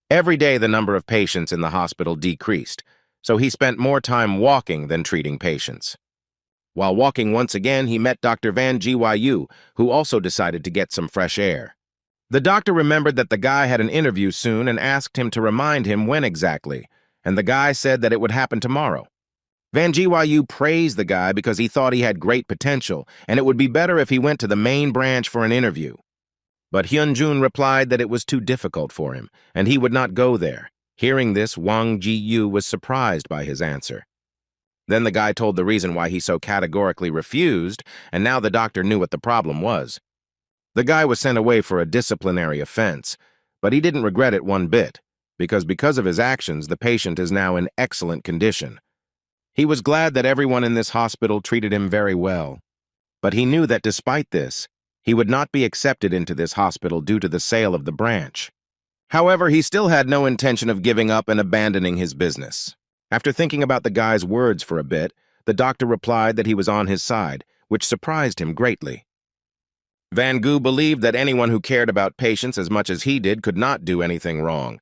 Every day the number of patients in the hospital decreased, so he spent more time walking than treating patients. While walking once again, he met Dr. Van Ji-Yu, who also decided to get some fresh air. The doctor remembered that the guy had an interview soon and asked him to remind him when exactly, and the guy said that it would happen tomorrow. Van Ji-Yu praised the guy because he thought he had great potential, and it would be better if he went to the main branch for an interview. But Hyun-jun replied that it was too difficult for him, and he would not go there. Hearing this, Wang Ji-yu was surprised by his answer. Then the guy told the reason why he so categorically refused, and now the doctor knew what the problem was. The guy was sent away for a disciplinary offense, but he didn't regret it one bit, because of his actions, the patient is now in excellent condition. He was glad that everyone in this hospital treated him very well. But he knew that despite this, he would not be accepted into this hospital due to the sale of the branch. However, he still had no intention of giving up and abandoning his business. After thinking about the guy's words for a bit, the doctor replied that he was on his side, which surprised him greatly. Van Gu believed that anyone who cared about patients as much as he did could not do anything wrong.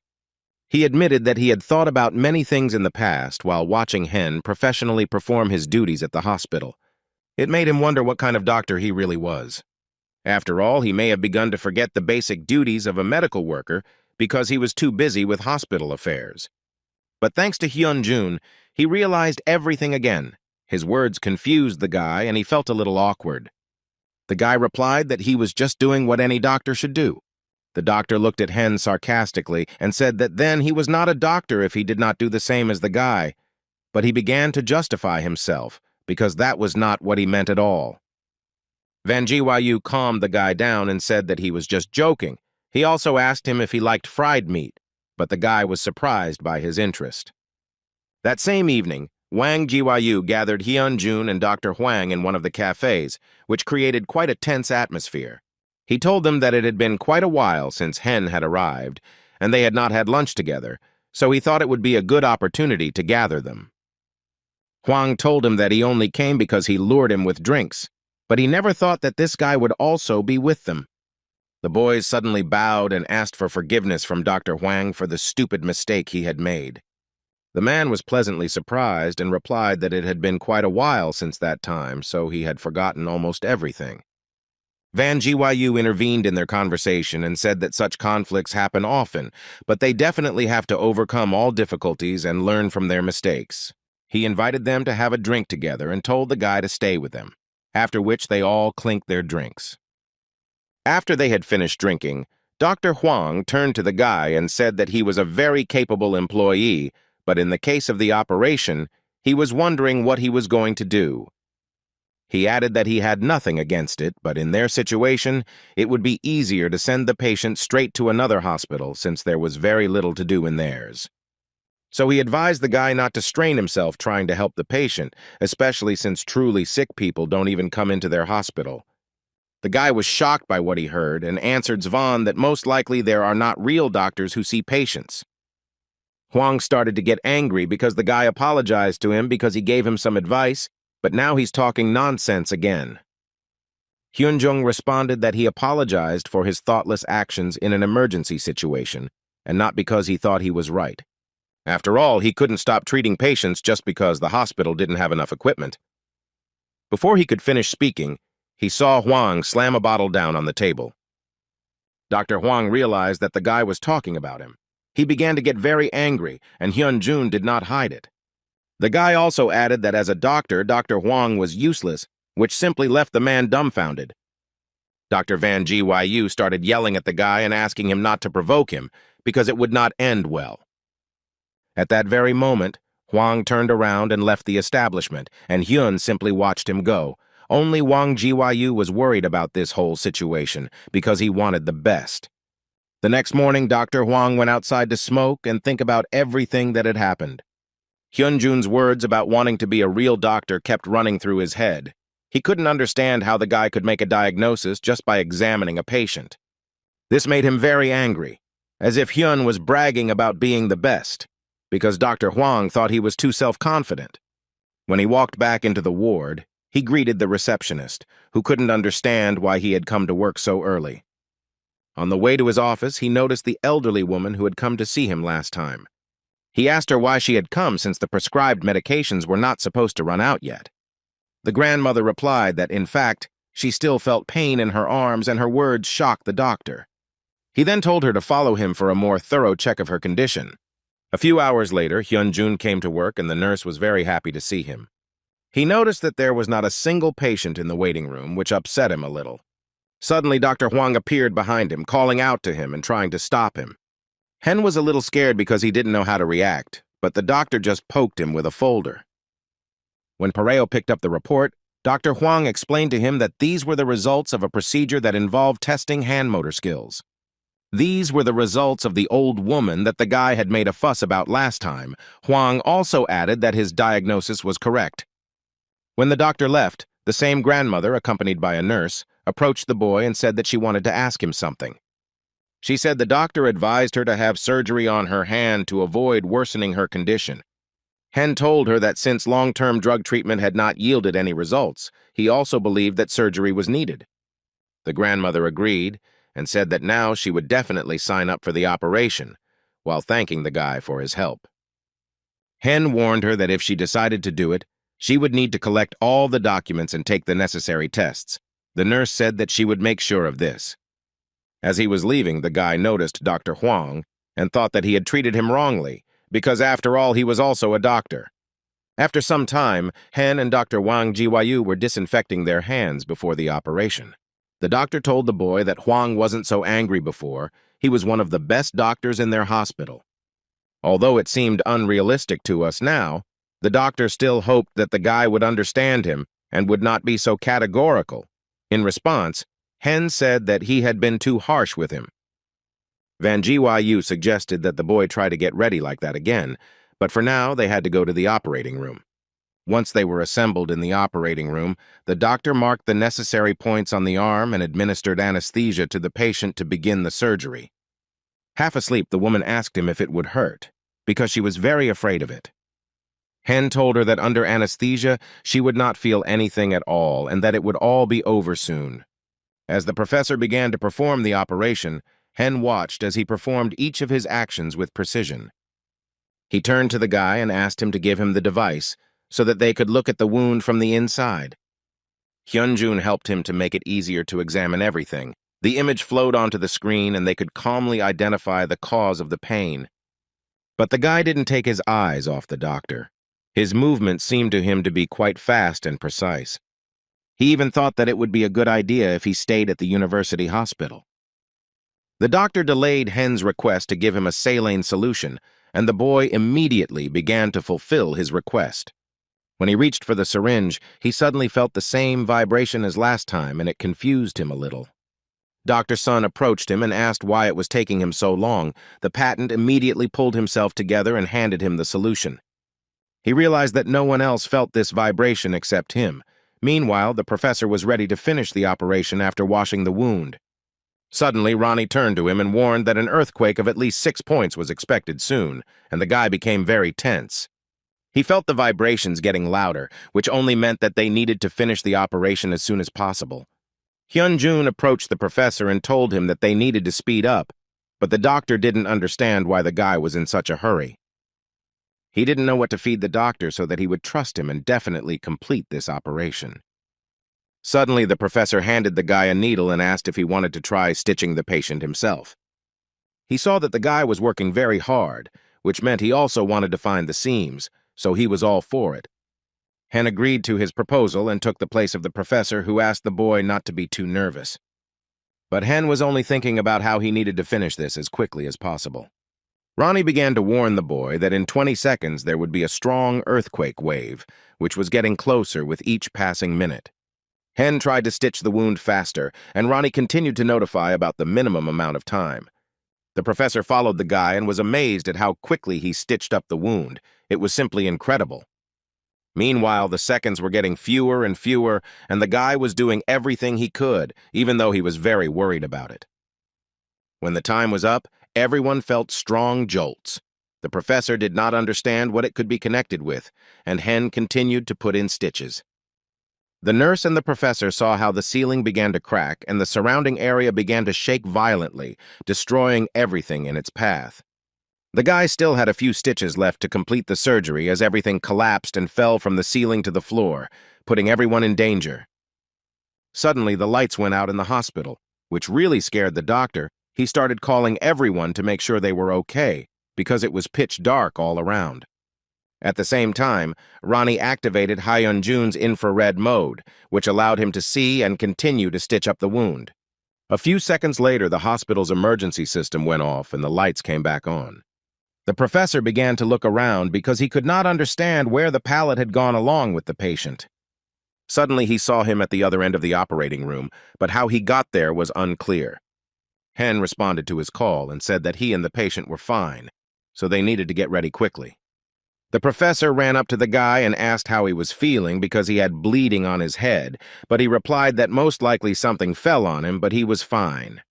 He admitted that he had thought about many things in the past while watching Hen professionally perform his duties at the hospital. It made him wonder what kind of doctor he really was. After all, he may have begun to forget the basic duties of a medical worker because he was too busy with hospital affairs. But thanks to Hyun-jun, he realized everything again. His words confused the guy, and he felt a little awkward. The guy replied that he was just doing what any doctor should do. The doctor looked at Hen sarcastically and said that then he was not a doctor if he did not do the same as the guy. But he began to justify himself, because that was not what he meant at all. Van Gyu calmed the guy down and said that he was just joking. He also asked him if he liked fried meat, but the guy was surprised by his interest. That same evening, Wang Jiwayu gathered Hyun-jun and Dr. Hwang in one of the cafes, which created quite a tense atmosphere. He told them that it had been quite a while since Hen had arrived, and they had not had lunch together, so he thought it would be a good opportunity to gather them. Hwang told him that he only came because he lured him with drinks, but he never thought that this guy would also be with them. The boys suddenly bowed and asked for forgiveness from Dr. Hwang for the stupid mistake he had made. The man was pleasantly surprised and replied that it had been quite a while since that time, so he had forgotten almost everything. Van Gyu intervened in their conversation and said that such conflicts happen often, but they definitely have to overcome all difficulties and learn from their mistakes. He invited them to have a drink together and told the guy to stay with them, after which they all clinked their drinks. After they had finished drinking, Dr. Hwang turned to the guy and said that he was a very capable employee, but in the case of the operation, he was wondering what he was going to do. He added that he had nothing against it, but in their situation, it would be easier to send the patient straight to another hospital since there was very little to do in theirs. So he advised the guy not to strain himself trying to help the patient, especially since truly sick people don't even come into their hospital. The guy was shocked by what he heard and answered Zvan that most likely there are not real doctors who see patients. Hwang started to get angry because the guy apologized to him because he gave him some advice, but now he's talking nonsense again. Hyun-jung responded that he apologized for his thoughtless actions in an emergency situation, and not because he thought he was right. After all, he couldn't stop treating patients just because the hospital didn't have enough equipment. Before he could finish speaking, he saw Hwang slam a bottle down on the table. Dr. Hwang realized that the guy was talking about him. He began to get very angry, and Hyun-jun did not hide it. The guy also added that as a doctor, Dr. Hwang was useless, which simply left the man dumbfounded. Dr. Van Gyu started yelling at the guy and asking him not to provoke him, because it would not end well. At that very moment, Hwang turned around and left the establishment, and Hyun simply watched him go. Only Wang Jiwayu was worried about this whole situation, because he wanted the best. The next morning, Dr. Hwang went outside to smoke and think about everything that had happened. Hyun-jun's words about wanting to be a real doctor kept running through his head. He couldn't understand how the guy could make a diagnosis just by examining a patient. This made him very angry, as if Hyun was bragging about being the best, because Dr. Hwang thought he was too self-confident. When he walked back into the ward, he greeted the receptionist, who couldn't understand why he had come to work so early. On the way to his office, he noticed the elderly woman who had come to see him last time. He asked her why she had come since the prescribed medications were not supposed to run out yet. The grandmother replied that, in fact, she still felt pain in her arms, and her words shocked the doctor. He then told her to follow him for a more thorough check of her condition. A few hours later, Hyun-jun came to work, and the nurse was very happy to see him. He noticed that there was not a single patient in the waiting room, which upset him a little. Suddenly, Dr. Hwang appeared behind him, calling out to him and trying to stop him. Hen was a little scared because he didn't know how to react, but the doctor just poked him with a folder. When Pareo picked up the report, Dr. Huang explained to him that these were the results of a procedure that involved testing hand motor skills. These were the results of the old woman that the guy had made a fuss about last time. Huang also added that his diagnosis was correct. When the doctor left, the same grandmother, accompanied by a nurse, approached the boy and said that she wanted to ask him something. She said the doctor advised her to have surgery on her hand to avoid worsening her condition. Hen told her that since long-term drug treatment had not yielded any results, he also believed that surgery was needed. The grandmother agreed and said that now she would definitely sign up for the operation, while thanking the guy for his help. Hen warned her that if she decided to do it, she would need to collect all the documents and take the necessary tests. The nurse said that she would make sure of this. As he was leaving, the guy noticed Dr. Huang and thought that he had treated him wrongly, because after all, he was also a doctor. After some time, Hen and Dr. Wang Jiwayu were disinfecting their hands before the operation. The doctor told the boy that Huang wasn't so angry before. He was one of the best doctors in their hospital. Although it seemed unrealistic to us now, the doctor still hoped that the guy would understand him and would not be so categorical. In response, Hen said that he had been too harsh with him. Van Jiwayu suggested that the boy try to get ready like that again, but for now they had to go to the operating room. Once they were assembled in the operating room, the doctor marked the necessary points on the arm and administered anesthesia to the patient to begin the surgery. Half asleep, the woman asked him if it would hurt, because she was very afraid of it. Hen told her that under anesthesia, she would not feel anything at all and that it would all be over soon. As the professor began to perform the operation, Hen watched as he performed each of his actions with precision. He turned to the guy and asked him to give him the device so that they could look at the wound from the inside. Hyunjun helped him to make it easier to examine everything. The image flowed onto the screen and they could calmly identify the cause of the pain. But the guy didn't take his eyes off the doctor. His movements seemed to him to be quite fast and precise. He even thought that it would be a good idea if he stayed at the university hospital. The doctor delayed Hen's request to give him a saline solution, and the boy immediately began to fulfill his request. When he reached for the syringe, he suddenly felt the same vibration as last time, and it confused him a little. Dr. Sun approached him and asked why it was taking him so long. The patent immediately pulled himself together and handed him the solution. He realized that no one else felt this vibration except him. Meanwhile, the professor was ready to finish the operation after washing the wound. Suddenly, Ronnie turned to him and warned that an earthquake of at least 6 points was expected soon, and the guy became very tense. He felt the vibrations getting louder, which only meant that they needed to finish the operation as soon as possible. Hyunjun approached the professor and told him that they needed to speed up, but the doctor didn't understand why the guy was in such a hurry. He didn't know what to feed the doctor so that he would trust him and definitely complete this operation. Suddenly, the professor handed the guy a needle and asked if he wanted to try stitching the patient himself. He saw that the guy was working very hard, which meant he also wanted to find the seams, so he was all for it. Hen agreed to his proposal and took the place of the professor, who asked the boy not to be too nervous. But Hen was only thinking about how he needed to finish this as quickly as possible. Ronnie began to warn the boy that in 20 seconds there would be a strong earthquake wave, which was getting closer with each passing minute. Hen tried to stitch the wound faster, and Ronnie continued to notify about the minimum amount of time. The professor followed the guy and was amazed at how quickly he stitched up the wound. It was simply incredible. Meanwhile, the seconds were getting fewer and fewer, and the guy was doing everything he could, even though he was very worried about it. When the time was up, everyone felt strong jolts. The professor did not understand what it could be connected with, and Hen continued to put in stitches. The nurse and the professor saw how the ceiling began to crack and the surrounding area began to shake violently, destroying everything in its path. The guy still had a few stitches left to complete the surgery as everything collapsed and fell from the ceiling to the floor, putting everyone in danger. Suddenly, the lights went out in the hospital, which really scared the doctor. He started calling everyone to make sure they were okay, because it was pitch dark all around. At the same time, Ronnie activated Hyunjun's infrared mode, which allowed him to see and continue to stitch up the wound. A few seconds later, the hospital's emergency system went off and the lights came back on. The professor began to look around because he could not understand where the pallet had gone along with the patient. Suddenly he saw him at the other end of the operating room, but how he got there was unclear. Hen responded to his call and said that he and the patient were fine, so they needed to get ready quickly. The professor ran up to the guy and asked how he was feeling because he had bleeding on his head, but he replied that most likely something fell on him, but he was fine.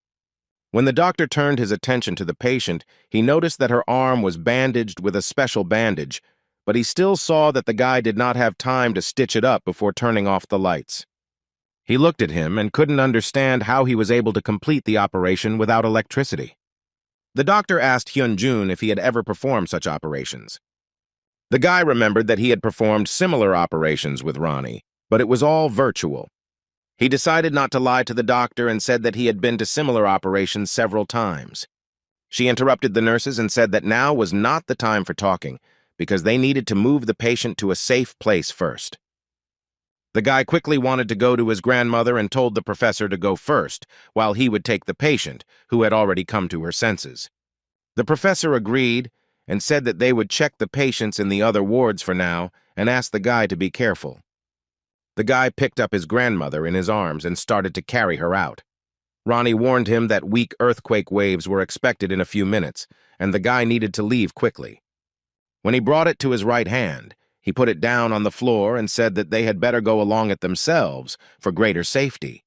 When the doctor turned his attention to the patient, he noticed that her arm was bandaged with a special bandage, but he still saw that the guy did not have time to stitch it up before turning off the lights. He looked at him and couldn't understand how he was able to complete the operation without electricity. The doctor asked Hyun-jun if he had ever performed such operations. The guy remembered that he had performed similar operations with Ronnie, but it was all virtual. He decided not to lie to the doctor and said that he had been to similar operations several times. She interrupted the nurses and said that now was not the time for talking, because they needed to move the patient to a safe place first. The guy quickly wanted to go to his grandmother and told the professor to go first, while he would take the patient, who had already come to her senses. The professor agreed and said that they would check the patients in the other wards for now and asked the guy to be careful. The guy picked up his grandmother in his arms and started to carry her out. Ronnie warned him that weak earthquake waves were expected in a few minutes, and the guy needed to leave quickly. When he brought it to his right hand, he put it down on the floor and said that they had better go along it themselves for greater safety.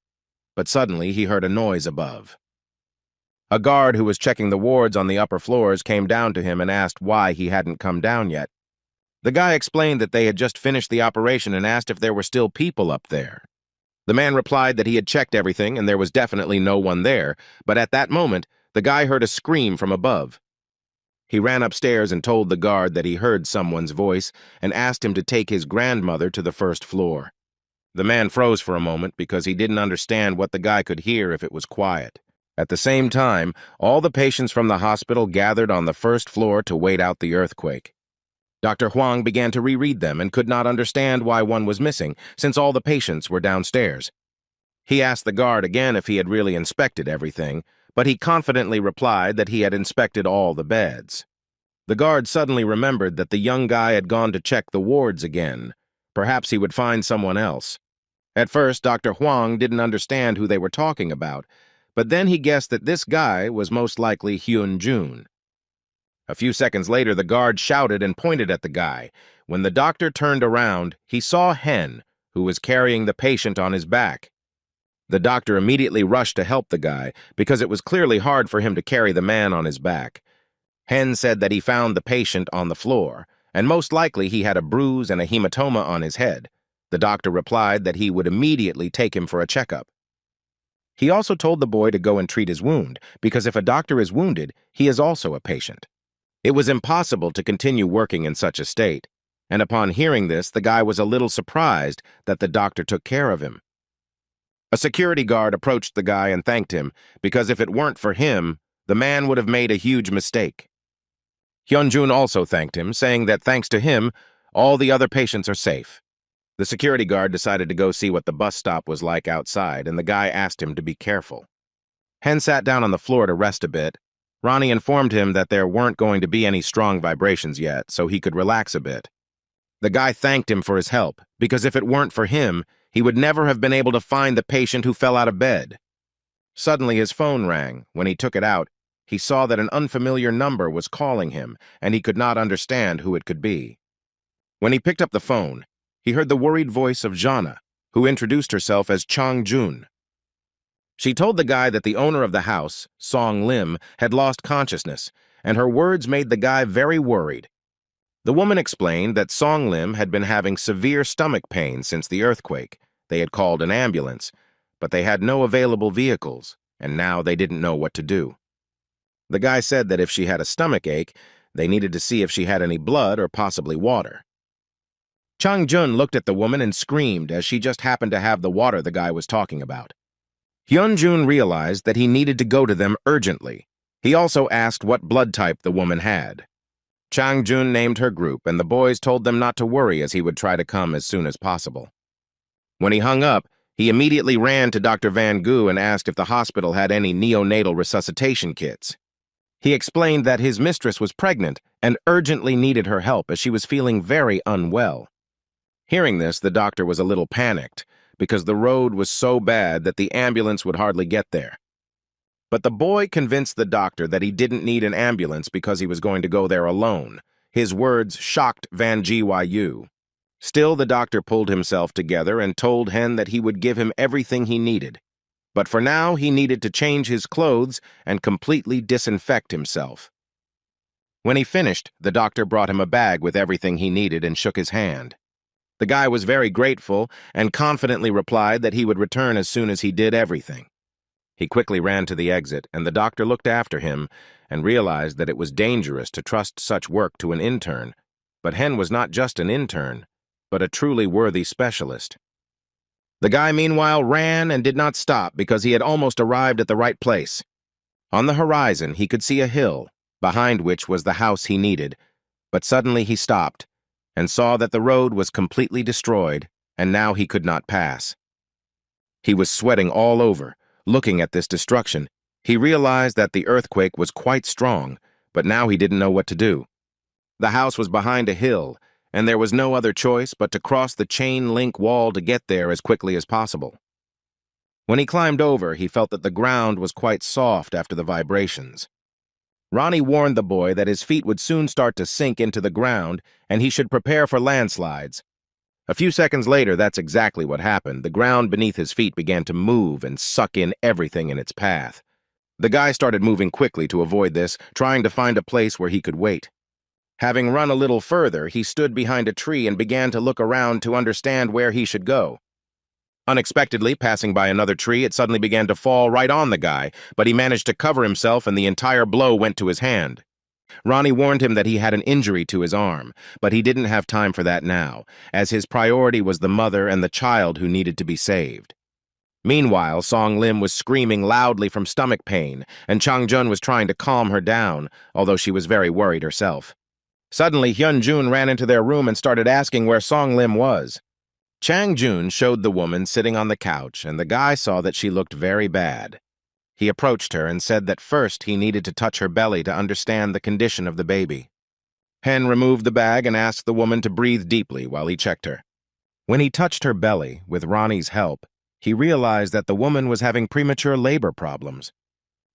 But suddenly he heard a noise above. A guard who was checking the wards on the upper floors came down to him and asked why he hadn't come down yet. The guy explained that they had just finished the operation and asked if there were still people up there. The man replied that he had checked everything and there was definitely no one there, but at that moment, the guy heard a scream from above. He ran upstairs and told the guard that he heard someone's voice and asked him to take his grandmother to the first floor. The man froze for a moment because he didn't understand what the guy could hear if it was quiet. At the same time, all the patients from the hospital gathered on the first floor to wait out the earthquake. Dr. Huang began to reread them and could not understand why one was missing, since all the patients were downstairs. He asked the guard again if he had really inspected everything, but he confidently replied that he had inspected all the beds. The guard suddenly remembered that the young guy had gone to check the wards again. Perhaps he would find someone else. At first, Dr. Huang didn't understand who they were talking about, but then he guessed that this guy was most likely Hyun-jun. A few seconds later, the guard shouted and pointed at the guy. When the doctor turned around, he saw Hen, who was carrying the patient on his back. The doctor immediately rushed to help the guy because it was clearly hard for him to carry the man on his back. Hen said that he found the patient on the floor, and most likely he had a bruise and a hematoma on his head. The doctor replied that he would immediately take him for a checkup. He also told the boy to go and treat his wound, because if a doctor is wounded, he is also a patient. It was impossible to continue working in such a state, and upon hearing this, the guy was a little surprised that the doctor took care of him. A security guard approached the guy and thanked him, because if it weren't for him, the man would have made a huge mistake. Hyun-jun also thanked him, saying that thanks to him, all the other patients are safe. The security guard decided to go see what the bus stop was like outside, and the guy asked him to be careful. Hen sat down on the floor to rest a bit. Ronnie informed him that there weren't going to be any strong vibrations yet, so he could relax a bit. The guy thanked him for his help, because if it weren't for him, he would never have been able to find the patient who fell out of bed. Suddenly his phone rang. When he took it out, he saw that an unfamiliar number was calling him, and he could not understand who it could be. When he picked up the phone, he heard the worried voice of Jana, who introduced herself as Chang-jun. She told the guy that the owner of the house, Song Lim, had lost consciousness, and her words made the guy very worried. The woman explained that Song Lim had been having severe stomach pain since the earthquake. They had called an ambulance, but they had no available vehicles, and now they didn't know what to do. The guy said that if she had a stomach ache, they needed to see if she had any blood or possibly water. Chang-jun looked at the woman and screamed as she just happened to have the water the guy was talking about. Hyun-jun realized that he needed to go to them urgently. He also asked what blood type the woman had. Chang-jun named her group, and the boys told them not to worry as he would try to come as soon as possible. When he hung up, he immediately ran to Dr. Van Gu and asked if the hospital had any neonatal resuscitation kits. He explained that his mistress was pregnant and urgently needed her help as she was feeling very unwell. Hearing this, the doctor was a little panicked because the road was so bad that the ambulance would hardly get there. But the boy convinced the doctor that he didn't need an ambulance because he was going to go there alone. His words shocked Van Gyu. Still, the doctor pulled himself together and told Hen that he would give him everything he needed. But for now, he needed to change his clothes and completely disinfect himself. When he finished, the doctor brought him a bag with everything he needed and shook his hand. The guy was very grateful and confidently replied that he would return as soon as he did everything. He quickly ran to the exit, and the doctor looked after him and realized that it was dangerous to trust such work to an intern. But Hen was not just an intern, but a truly worthy specialist. The guy, meanwhile, ran and did not stop because he had almost arrived at the right place. On the horizon, he could see a hill, behind which was the house he needed, but suddenly he stopped and saw that the road was completely destroyed, and now he could not pass. He was sweating all over. Looking at this destruction, he realized that the earthquake was quite strong, but now he didn't know what to do. The house was behind a hill, and there was no other choice but to cross the chain-link wall to get there as quickly as possible. When he climbed over, he felt that the ground was quite soft after the vibrations. Ronnie warned the boy that his feet would soon start to sink into the ground and he should prepare for landslides. A few seconds later, that's exactly what happened. The ground beneath his feet began to move and suck in everything in its path. The guy started moving quickly to avoid this, trying to find a place where he could wait. Having run a little further, he stood behind a tree and began to look around to understand where he should go. Unexpectedly, passing by another tree, it suddenly began to fall right on the guy, but he managed to cover himself and the entire blow went to his hand. Ronnie warned him that he had an injury to his arm, but he didn't have time for that now, as his priority was the mother and the child who needed to be saved. Meanwhile, Song Lim was screaming loudly from stomach pain, and Chang Jun was trying to calm her down, although she was very worried herself. Suddenly, Hyun Jun ran into their room and started asking where Song Lim was. Chang Jun showed the woman sitting on the couch, and the guy saw that she looked very bad. He approached her and said that first he needed to touch her belly to understand the condition of the baby. Hen removed the bag and asked the woman to breathe deeply while he checked her. When he touched her belly, with Ronnie's help, he realized that the woman was having premature labor problems.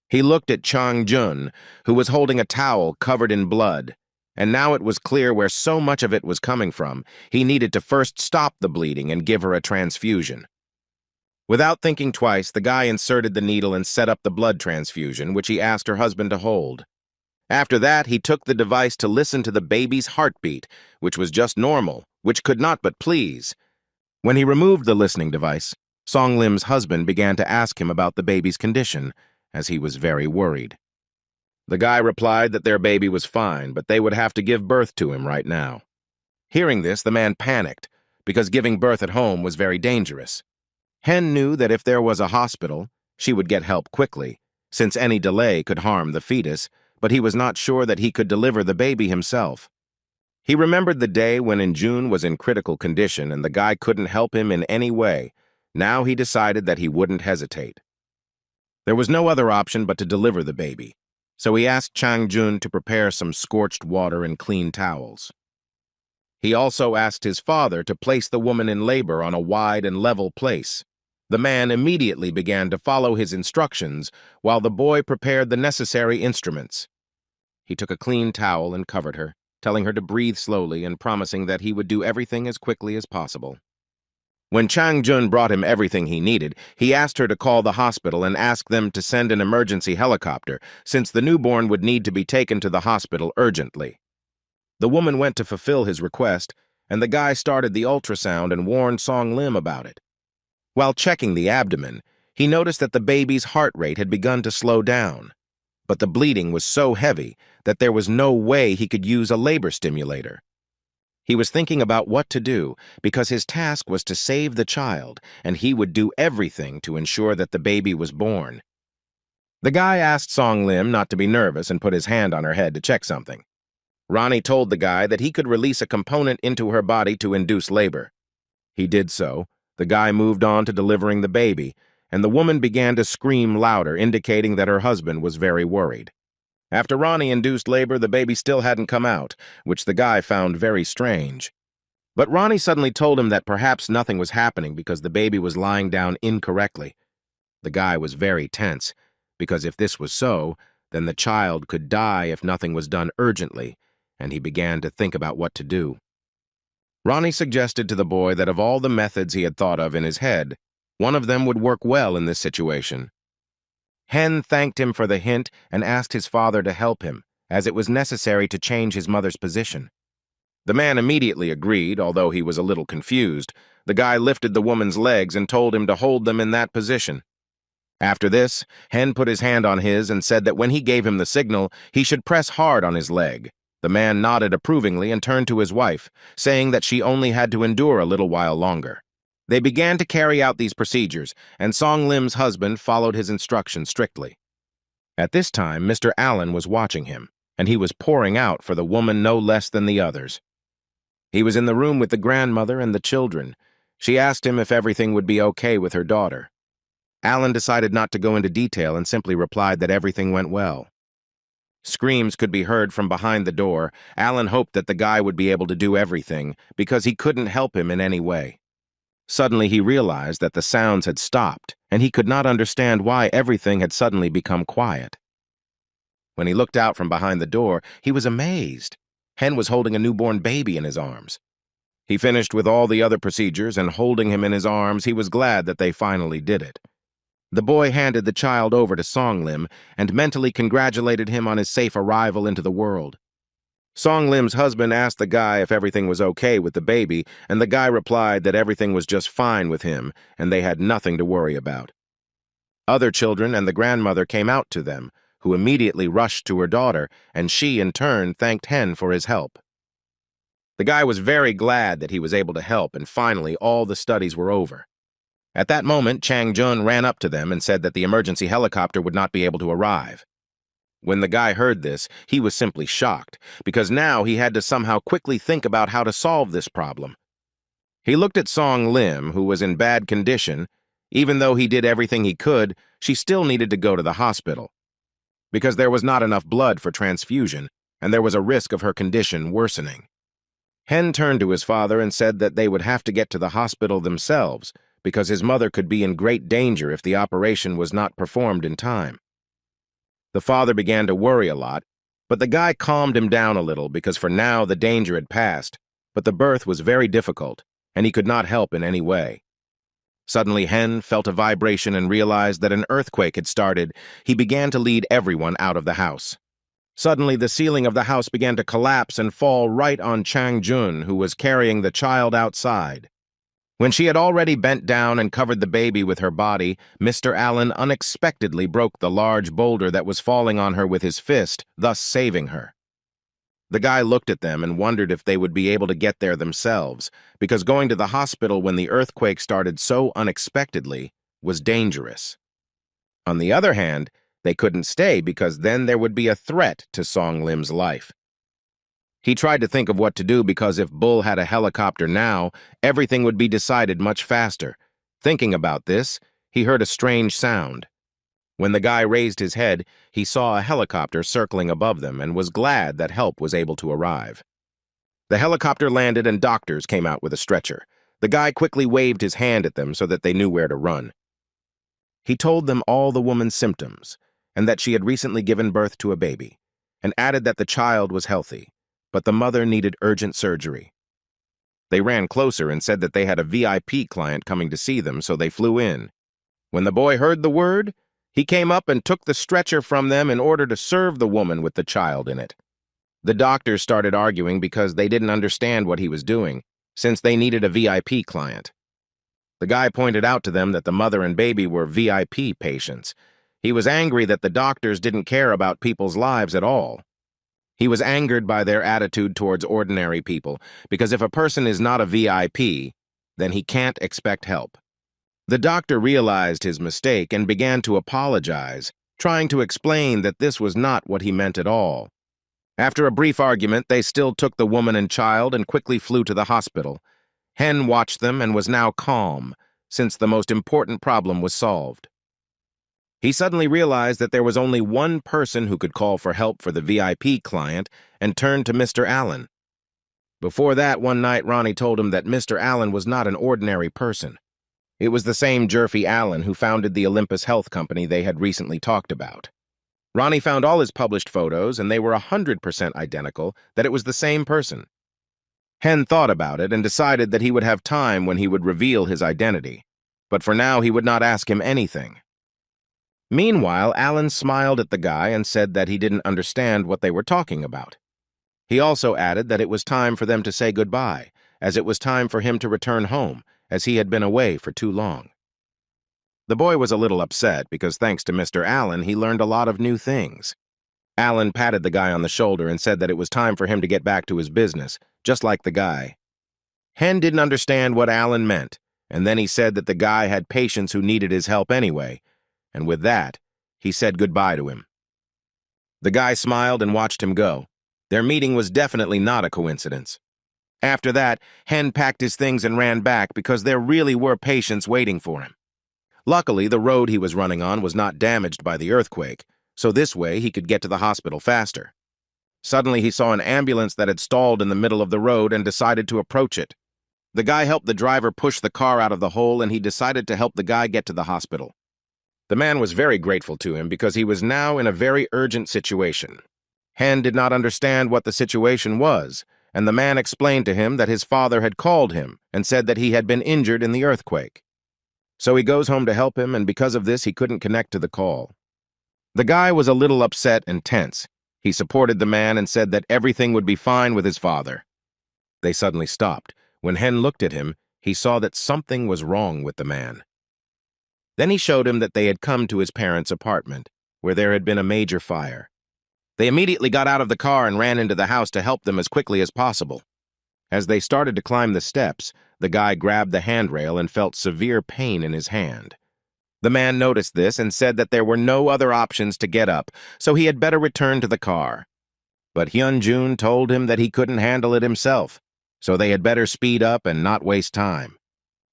He looked at Chang Jun, who was holding a towel covered in blood, and now it was clear where so much of it was coming from. He needed to first stop the bleeding and give her a transfusion. Without thinking twice, the guy inserted the needle and set up the blood transfusion, which he asked her husband to hold. After that, he took the device to listen to the baby's heartbeat, which was just normal, which could not but please. When he removed the listening device, Song Lim's husband began to ask him about the baby's condition, as he was very worried. The guy replied that their baby was fine, but they would have to give birth to him right now. Hearing this, the man panicked, because giving birth at home was very dangerous. Hen knew that if there was a hospital, she would get help quickly, since any delay could harm the fetus, but he was not sure that he could deliver the baby himself. He remembered the day when June was in critical condition and the guy couldn't help him in any way. Now he decided that he wouldn't hesitate. There was no other option but to deliver the baby, so he asked Chang Jun to prepare some scorched water and clean towels. He also asked his father to place the woman in labor on a wide and level place. The man immediately began to follow his instructions while the boy prepared the necessary instruments. He took a clean towel and covered her, telling her to breathe slowly and promising that he would do everything as quickly as possible. When Chang Jun brought him everything he needed, he asked her to call the hospital and ask them to send an emergency helicopter, since the newborn would need to be taken to the hospital urgently. The woman went to fulfill his request, and the guy started the ultrasound and warned Song Lim about it. While checking the abdomen, he noticed that the baby's heart rate had begun to slow down, but the bleeding was so heavy that there was no way he could use a labor stimulator. He was thinking about what to do because his task was to save the child, and he would do everything to ensure that the baby was born. The guy asked Song Lim not to be nervous and put his hand on her head to check something. Ronnie told the guy that he could release a component into her body to induce labor. He did so. The guy moved on to delivering the baby, and the woman began to scream louder, indicating that her husband was very worried. After Ronnie induced labor, the baby still hadn't come out, which the guy found very strange. But Ronnie suddenly told him that perhaps nothing was happening because the baby was lying down incorrectly. The guy was very tense, because if this was so, then the child could die if nothing was done urgently, and he began to think about what to do. Ronnie suggested to the boy that of all the methods he had thought of in his head, one of them would work well in this situation. Hen thanked him for the hint and asked his father to help him, as it was necessary to change his mother's position. The man immediately agreed, although he was a little confused. The guy lifted the woman's legs and told him to hold them in that position. After this, Hen put his hand on his and said that when he gave him the signal, he should press hard on his leg. The man nodded approvingly and turned to his wife, saying that she only had to endure a little while longer. They began to carry out these procedures, and Song Lim's husband followed his instructions strictly. At this time, Mr. Allen was watching him, and he was pouring out for the woman no less than the others. He was in the room with the grandmother and the children. She asked him if everything would be okay with her daughter. Allen decided not to go into detail and simply replied that everything went well. Screams could be heard from behind the door. Allen hoped that the guy would be able to do everything, because he couldn't help him in any way. Suddenly he realized that the sounds had stopped, and he could not understand why everything had suddenly become quiet. When he looked out from behind the door, he was amazed. Hen was holding a newborn baby in his arms. He finished with all the other procedures, and holding him in his arms, he was glad that they finally did it. The boy handed the child over to Song Lim and mentally congratulated him on his safe arrival into the world. Song Lim's husband asked the guy if everything was okay with the baby, and the guy replied that everything was just fine with him, and they had nothing to worry about. Other children and the grandmother came out to them, who immediately rushed to her daughter, and she, in turn, thanked Hen for his help. The guy was very glad that he was able to help, and finally all the studies were over. At that moment, Chang Jun ran up to them and said that the emergency helicopter would not be able to arrive. When the guy heard this, he was simply shocked, because now he had to somehow quickly think about how to solve this problem. He looked at Song Lim, who was in bad condition. Even though he did everything he could, she still needed to go to the hospital, because there was not enough blood for transfusion, and there was a risk of her condition worsening. Hen turned to his father and said that they would have to get to the hospital themselves, because his mother could be in great danger if the operation was not performed in time. The father began to worry a lot, but the guy calmed him down a little because for now the danger had passed, but the birth was very difficult, and he could not help in any way. Suddenly, Hen felt a vibration and realized that an earthquake had started. He began to lead everyone out of the house. Suddenly, the ceiling of the house began to collapse and fall right on Chang Jun, who was carrying the child outside. When she had already bent down and covered the baby with her body, Mr. Allen unexpectedly broke the large boulder that was falling on her with his fist, thus saving her. The guy looked at them and wondered if they would be able to get there themselves, because going to the hospital when the earthquake started so unexpectedly was dangerous. On the other hand, they couldn't stay because then there would be a threat to Song Lim's life. He tried to think of what to do because if Bull had a helicopter now, everything would be decided much faster. Thinking about this, he heard a strange sound. When the guy raised his head, he saw a helicopter circling above them and was glad that help was able to arrive. The helicopter landed and doctors came out with a stretcher. The guy quickly waved his hand at them so that they knew where to run. He told them all the woman's symptoms and that she had recently given birth to a baby, and added that the child was healthy, but the mother needed urgent surgery. They ran closer and said that they had a VIP client coming to see them, so they flew in. When the boy heard the word, he came up and took the stretcher from them in order to serve the woman with the child in it. The doctors started arguing because they didn't understand what he was doing, since they needed a VIP client. The guy pointed out to them that the mother and baby were VIP patients. He was angry that the doctors didn't care about people's lives at all. He was angered by their attitude towards ordinary people, because if a person is not a VIP, then he can't expect help. The doctor realized his mistake and began to apologize, trying to explain that this was not what he meant at all. After a brief argument, they still took the woman and child and quickly flew to the hospital. Hen watched them and was now calm, since the most important problem was solved. He suddenly realized that there was only one person who could call for help for the VIP client and turned to Mr. Allen. Before that, one night Ronnie told him that Mr. Allen was not an ordinary person. It was the same Jerfy Allen who founded the Olympus Health Company they had recently talked about. Ronnie found all his published photos, and they were 100% identical, that it was the same person. Hen thought about it and decided that he would have time when he would reveal his identity, but for now he would not ask him anything. Meanwhile, Allen smiled at the guy and said that he didn't understand what they were talking about. He also added that it was time for them to say goodbye, as it was time for him to return home, as he had been away for too long. The boy was a little upset because thanks to Mr. Allen, he learned a lot of new things. Allen patted the guy on the shoulder and said that it was time for him to get back to his business, just like the guy. Hen didn't understand what Allen meant, and then he said that the guy had patients who needed his help anyway, and with that, he said goodbye to him. The guy smiled and watched him go. Their meeting was definitely not a coincidence. After that, Hen packed his things and ran back because there really were patients waiting for him. Luckily, the road he was running on was not damaged by the earthquake, so this way he could get to the hospital faster. Suddenly, he saw an ambulance that had stalled in the middle of the road and decided to approach it. The guy helped the driver push the car out of the hole, and he decided to help the guy get to the hospital. The man was very grateful to him because he was now in a very urgent situation. Hen did not understand what the situation was, and the man explained to him that his father had called him and said that he had been injured in the earthquake. So he goes home to help him, and because of this, he couldn't connect to the call. The guy was a little upset and tense. He supported the man and said that everything would be fine with his father. They suddenly stopped. When Hen looked at him, he saw that something was wrong with the man. Then he showed him that they had come to his parents' apartment, where there had been a major fire. They immediately got out of the car and ran into the house to help them as quickly as possible. As they started to climb the steps, the guy grabbed the handrail and felt severe pain in his hand. The man noticed this and said that there were no other options to get up, so he had better return to the car. But Hyun-jun told him that he couldn't handle it himself, so they had better speed up and not waste time.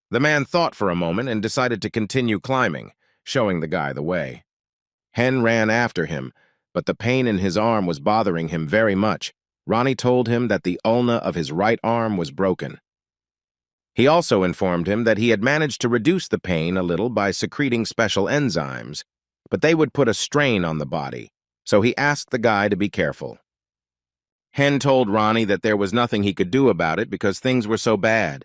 The man thought for a moment and decided to continue climbing, showing the guy the way. Hen ran after him, but the pain in his arm was bothering him very much. Ronnie told him that the ulna of his right arm was broken. He also informed him that he had managed to reduce the pain a little by secreting special enzymes, but they would put a strain on the body, so he asked the guy to be careful. Hen told Ronnie that there was nothing he could do about it because things were so bad.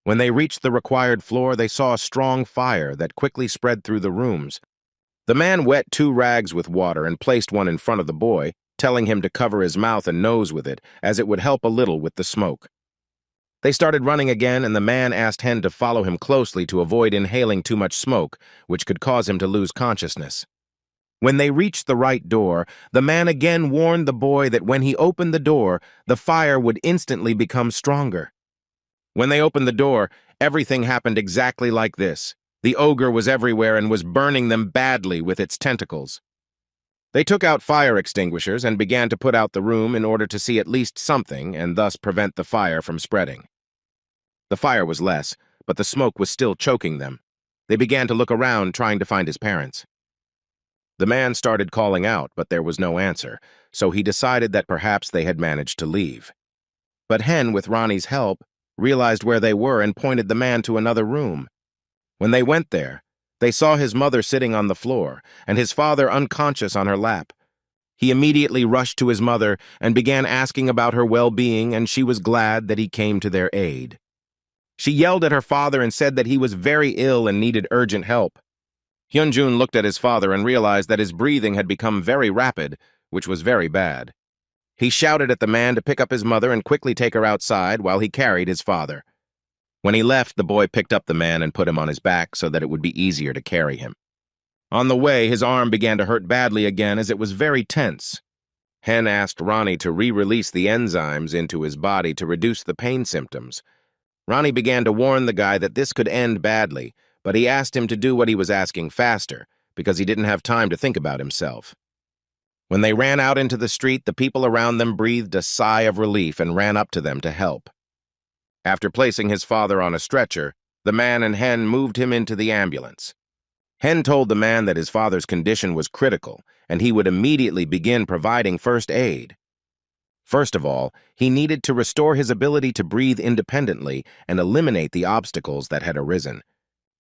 When they reached the required floor, they saw a strong fire that quickly spread through the rooms. The man wet 2 rags with water and placed one in front of the boy, telling him to cover his mouth and nose with it, as it would help a little with the smoke. They started running again, and the man asked Hen to follow him closely to avoid inhaling too much smoke, which could cause him to lose consciousness. When they reached the right door, the man again warned the boy that when he opened the door, the fire would instantly become stronger. When they opened the door, everything happened exactly like this. The ogre was everywhere and was burning them badly with its tentacles. They took out fire extinguishers and began to put out the room in order to see at least something and thus prevent the fire from spreading. The fire was less, but the smoke was still choking them. They began to look around, trying to find his parents. The man started calling out, but there was no answer, so he decided that perhaps they had managed to leave. But Hen, with Ronnie's help, realized where they were and pointed the man to another room. When they went there, they saw his mother sitting on the floor and his father unconscious on her lap. He immediately rushed to his mother and began asking about her well-being, and she was glad that he came to their aid. She yelled at her father and said that he was very ill and needed urgent help. Hyun-jun looked at his father and realized that his breathing had become very rapid, which was very bad. He shouted at the man to pick up his mother and quickly take her outside while he carried his father. When he left, the boy picked up the man and put him on his back so that it would be easier to carry him. On the way, his arm began to hurt badly again as it was very tense. Hen asked Ronnie to re-release the enzymes into his body to reduce the pain symptoms. Ronnie began to warn the guy that this could end badly, but he asked him to do what he was asking faster, because he didn't have time to think about himself. When they ran out into the street, the people around them breathed a sigh of relief and ran up to them to help. After placing his father on a stretcher, the man and Hen moved him into the ambulance. Hen told the man that his father's condition was critical, and he would immediately begin providing first aid. First of all, he needed to restore his ability to breathe independently and eliminate the obstacles that had arisen.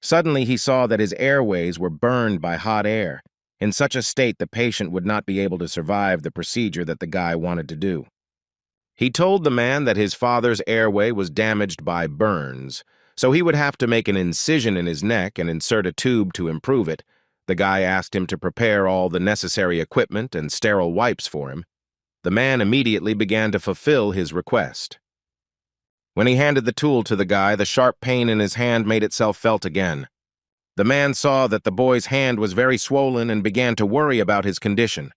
Suddenly, he saw that his airways were burned by hot air. In such a state, the patient would not be able to survive the procedure that the guy wanted to do. He told the man that his father's airway was damaged by burns, so he would have to make an incision in his neck and insert a tube to improve it. The guy asked him to prepare all the necessary equipment and sterile wipes for him. The man immediately began to fulfill his request. When he handed the tool to the guy, the sharp pain in his hand made itself felt again. The man saw that the boy's hand was very swollen and began to worry about his condition.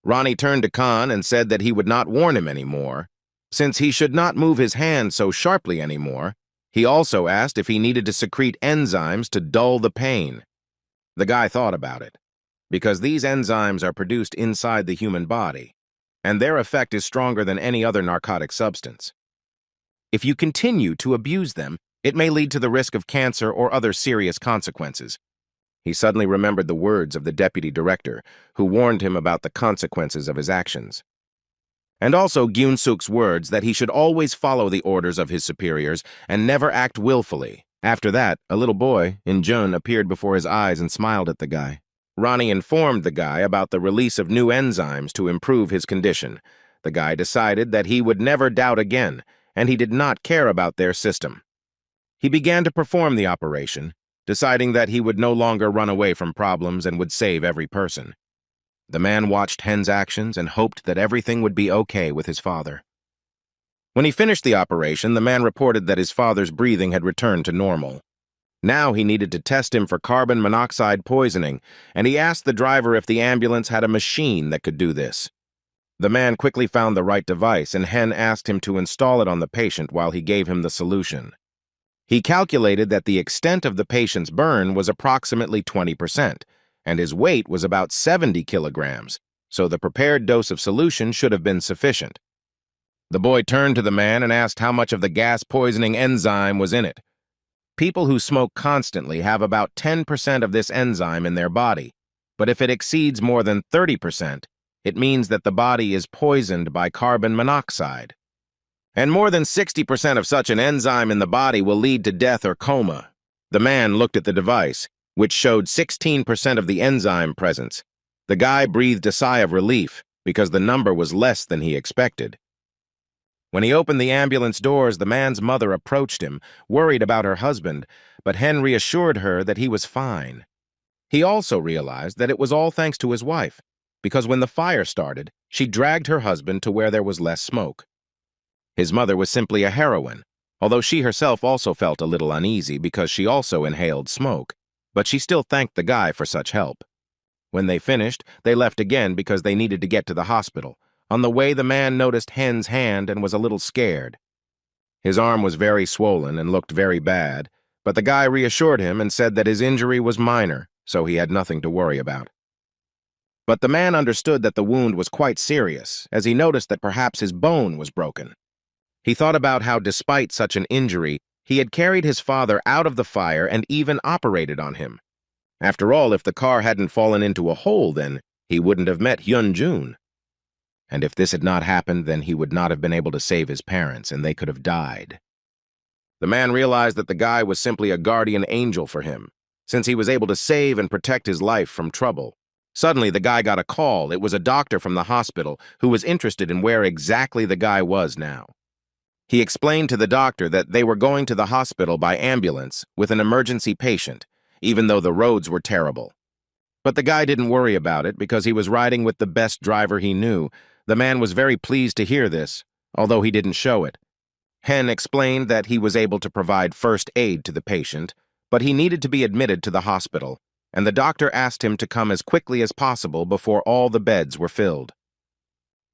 Ronnie turned to Khan and said that he would not warn him anymore, since he should not move his hand so sharply anymore. He also asked if he needed to secrete enzymes to dull the pain. The guy thought about it, because these enzymes are produced inside the human body, and their effect is stronger than any other narcotic substance. If you continue to abuse them, it may lead to the risk of cancer or other serious consequences. He suddenly remembered the words of the deputy director, who warned him about the consequences of his actions. And also Gyun-suk's words that he should always follow the orders of his superiors and never act willfully. After that, a little boy, In-jun, appeared before his eyes and smiled at the guy. Ronnie informed the guy about the release of new enzymes to improve his condition. The guy decided that he would never doubt again, and he did not care about their system. He began to perform the operation, deciding that he would no longer run away from problems and would save every person. The man watched Hen's actions and hoped that everything would be okay with his father. When he finished the operation, the man reported that his father's breathing had returned to normal. Now he needed to test him for carbon monoxide poisoning, and he asked the driver if the ambulance had a machine that could do this. The man quickly found the right device, and Hen asked him to install it on the patient while he gave him the solution. He calculated that the extent of the patient's burn was approximately 20%, and his weight was about 70 kilograms, so the prepared dose of solution should have been sufficient. The boy turned to the man and asked how much of the gas-poisoning enzyme was in it. People who smoke constantly have about 10% of this enzyme in their body, but if it exceeds more than 30%, it means that the body is poisoned by carbon monoxide. And more than 60% of such an enzyme in the body will lead to death or coma. The man looked at the device, which showed 16% of the enzyme presence. The guy breathed a sigh of relief because the number was less than he expected. When he opened the ambulance doors, the man's mother approached him, worried about her husband, but Hen reassured her that he was fine. He also realized that it was all thanks to his wife, because when the fire started, she dragged her husband to where there was less smoke. His mother was simply a heroine, although she herself also felt a little uneasy because she also inhaled smoke, but she still thanked the guy for such help. When they finished, they left again because they needed to get to the hospital. On the way, the man noticed Hen's hand and was a little scared. His arm was very swollen and looked very bad, but the guy reassured him and said that his injury was minor, so he had nothing to worry about. But the man understood that the wound was quite serious, as he noticed that perhaps his bone was broken. He thought about how, despite such an injury, he had carried his father out of the fire and even operated on him. After all, if the car hadn't fallen into a hole, then he wouldn't have met Hyun-jun. And if this had not happened, then he would not have been able to save his parents, and they could have died. The man realized that the guy was simply a guardian angel for him, since he was able to save and protect his life from trouble. Suddenly, the guy got a call. It was a doctor from the hospital who was interested in where exactly the guy was now. He explained to the doctor that they were going to the hospital by ambulance with an emergency patient, even though the roads were terrible. But the guy didn't worry about it because he was riding with the best driver he knew. The man was very pleased to hear this, although he didn't show it. Hen explained that he was able to provide first aid to the patient, but he needed to be admitted to the hospital, and the doctor asked him to come as quickly as possible before all the beds were filled.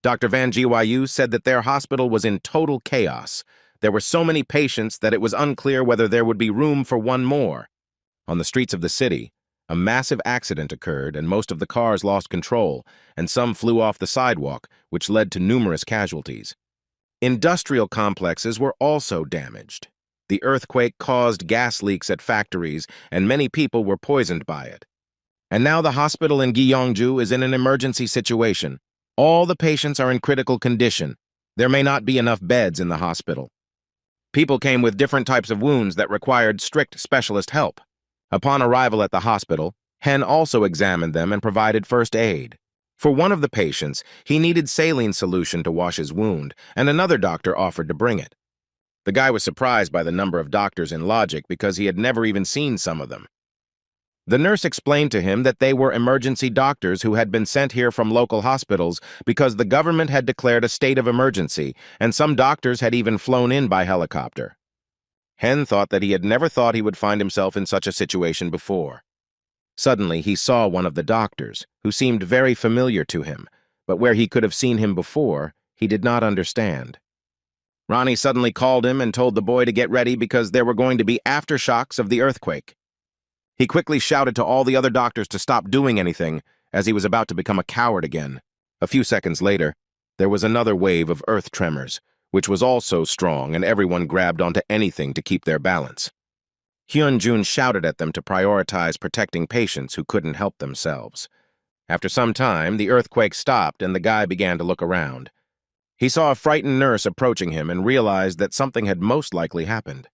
Dr. Van Gyu said that their hospital was in total chaos. There were so many patients that it was unclear whether there would be room for one more. On the streets of the city, a massive accident occurred and most of the cars lost control, and some flew off the sidewalk, which led to numerous casualties. Industrial complexes were also damaged. The earthquake caused gas leaks at factories, and many people were poisoned by it. And now the hospital in Gyeongju is in an emergency situation. All the patients are in critical condition. There may not be enough beds in the hospital. People came with different types of wounds that required strict specialist help. Upon arrival at the hospital, Hen also examined them and provided first aid. For one of the patients, he needed saline solution to wash his wound, and another doctor offered to bring it. The guy was surprised by the number of doctors in Logic because he had never even seen some of them. The nurse explained to him that they were emergency doctors who had been sent here from local hospitals because the government had declared a state of emergency, and some doctors had even flown in by helicopter. Hen thought that he had never thought he would find himself in such a situation before. Suddenly, he saw one of the doctors, who seemed very familiar to him, but where he could have seen him before, he did not understand. Ronnie suddenly called him and told the boy to get ready because there were going to be aftershocks of the earthquake. He quickly shouted to all the other doctors to stop doing anything, as he was about to become a coward again. A few seconds later, there was another wave of earth tremors, which was also strong, and everyone grabbed onto anything to keep their balance. Hyun-jun shouted at them to prioritize protecting patients who couldn't help themselves. After some time, the earthquake stopped and the guy began to look around. He saw a frightened nurse approaching him and realized that something had most likely happened.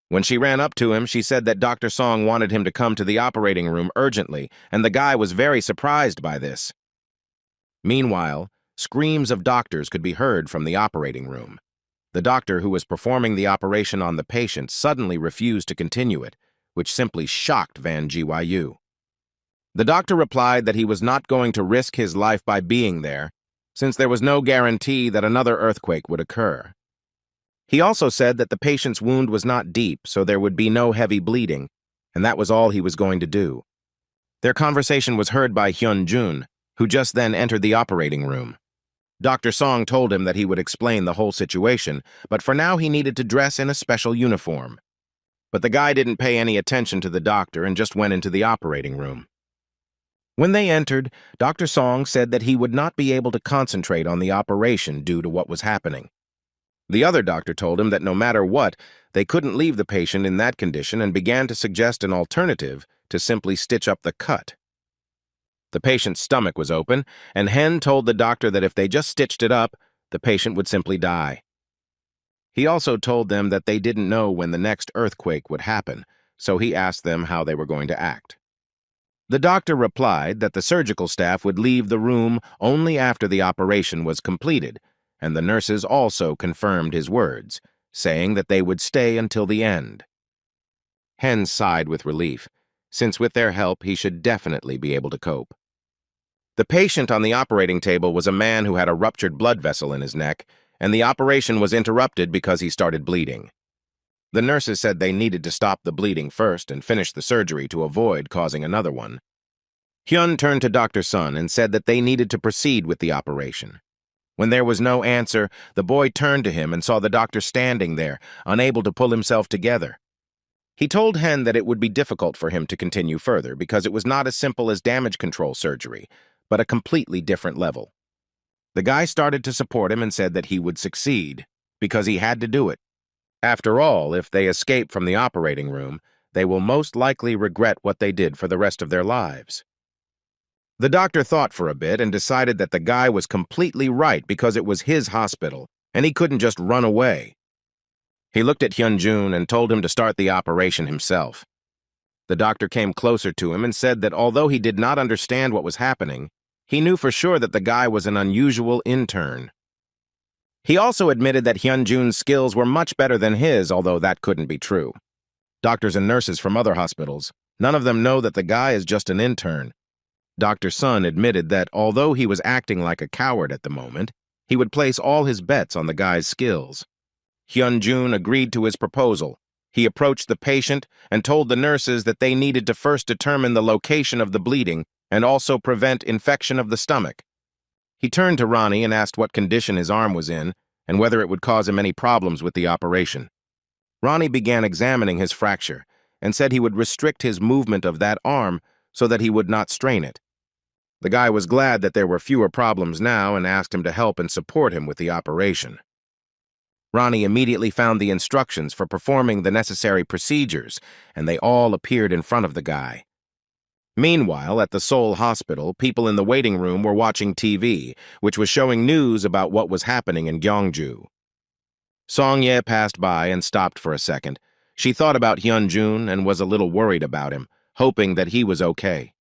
When she ran up to him, she said that Dr. Song wanted him to come to the operating room urgently, and the guy was very surprised by this. Meanwhile, screams of doctors could be heard from the operating room. The doctor who was performing the operation on the patient suddenly refused to continue it, which simply shocked Van Gyu. The doctor replied that he was not going to risk his life by being there, since there was no guarantee that another earthquake would occur. He also said that the patient's wound was not deep, so there would be no heavy bleeding, and that was all he was going to do. Their conversation was heard by Hyun-jun, who just then entered the operating room. Dr. Song told him that he would explain the whole situation, but for now he needed to dress in a special uniform. But the guy didn't pay any attention to the doctor and just went into the operating room. When they entered, Dr. Song said that he would not be able to concentrate on the operation due to what was happening. The other doctor told him that no matter what, they couldn't leave the patient in that condition and began to suggest an alternative to simply stitch up the cut. The patient's stomach was open, and Hen told the doctor that if they just stitched it up, the patient would simply die. He also told them that they didn't know when the next earthquake would happen, so he asked them how they were going to act. The doctor replied that the surgical staff would leave the room only after the operation was completed, and the nurses also confirmed his words, saying that they would stay until the end. Hen sighed with relief, since with their help he should definitely be able to cope. The patient on the operating table was a man who had a ruptured blood vessel in his neck, and the operation was interrupted because he started bleeding. The nurses said they needed to stop the bleeding first and finish the surgery to avoid causing another one. Hyun turned to Dr. Sun and said that they needed to proceed with the operation. When there was no answer, the boy turned to him and saw the doctor standing there, unable to pull himself together. He told Hen that it would be difficult for him to continue further because it was not as simple as damage control surgery, but a completely different level. The guy started to support him and said that he would succeed, because he had to do it. After all, if they escape from the operating room, they will most likely regret what they did for the rest of their lives. The doctor thought for a bit and decided that the guy was completely right because it was his hospital, and he couldn't just run away. He looked at Hyun-jun and told him to start the operation himself. The doctor came closer to him and said that although he did not understand what was happening, he knew for sure that the guy was an unusual intern. He also admitted that Hyun-jun's skills were much better than his, although that couldn't be true. Doctors and nurses from other hospitals, none of them know that the guy is just an intern. Dr. Sun admitted that although he was acting like a coward at the moment, he would place all his bets on the guy's skills. Hyun-jun agreed to his proposal. He approached the patient and told the nurses that they needed to first determine the location of the bleeding and also prevent infection of the stomach. He turned to Ronnie and asked what condition his arm was in and whether it would cause him any problems with the operation. Ronnie began examining his fracture and said he would restrict his movement of that arm so that he would not strain it. The guy was glad that there were fewer problems now and asked him to help and support him with the operation. Ronnie immediately found the instructions for performing the necessary procedures, and they all appeared in front of the guy. Meanwhile, at the Seoul hospital, people in the waiting room were watching TV, which was showing news about what was happening in Gyeongju. Song-ye passed by and stopped for a second. She thought about Hyun-jun and was a little worried about him, hoping that he was okay.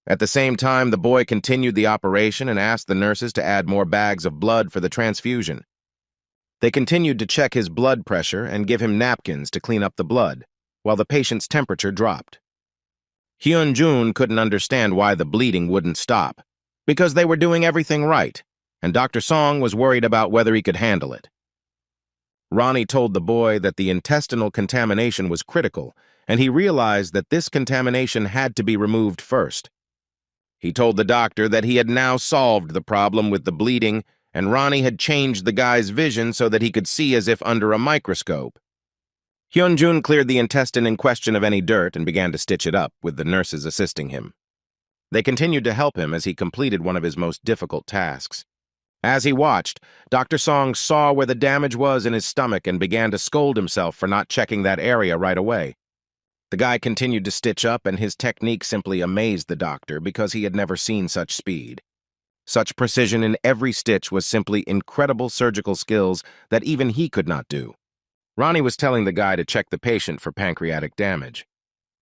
At the same time, the boy continued the operation and asked the nurses to add more bags of blood for the transfusion. They continued to check his blood pressure and give him napkins to clean up the blood, while the patient's temperature dropped. Hyun-jun couldn't understand why the bleeding wouldn't stop, because they were doing everything right, and Dr. Song was worried about whether he could handle it. Ronnie told the boy that the intestinal contamination was critical, and he realized that this contamination had to be removed first. He told the doctor that he had now solved the problem with the bleeding, and Ronnie had changed the guy's vision so that he could see as if under a microscope. Hyun-jun cleared the intestine in question of any dirt and began to stitch it up, with the nurses assisting him. They continued to help him as he completed one of his most difficult tasks. As he watched, Dr. Song saw where the damage was in his stomach and began to scold himself for not checking that area right away. The guy continued to stitch up, and his technique simply amazed the doctor because he had never seen such speed. Such precision in every stitch was simply incredible surgical skills that even he could not do. Ronnie was telling the guy to check the patient for pancreatic damage.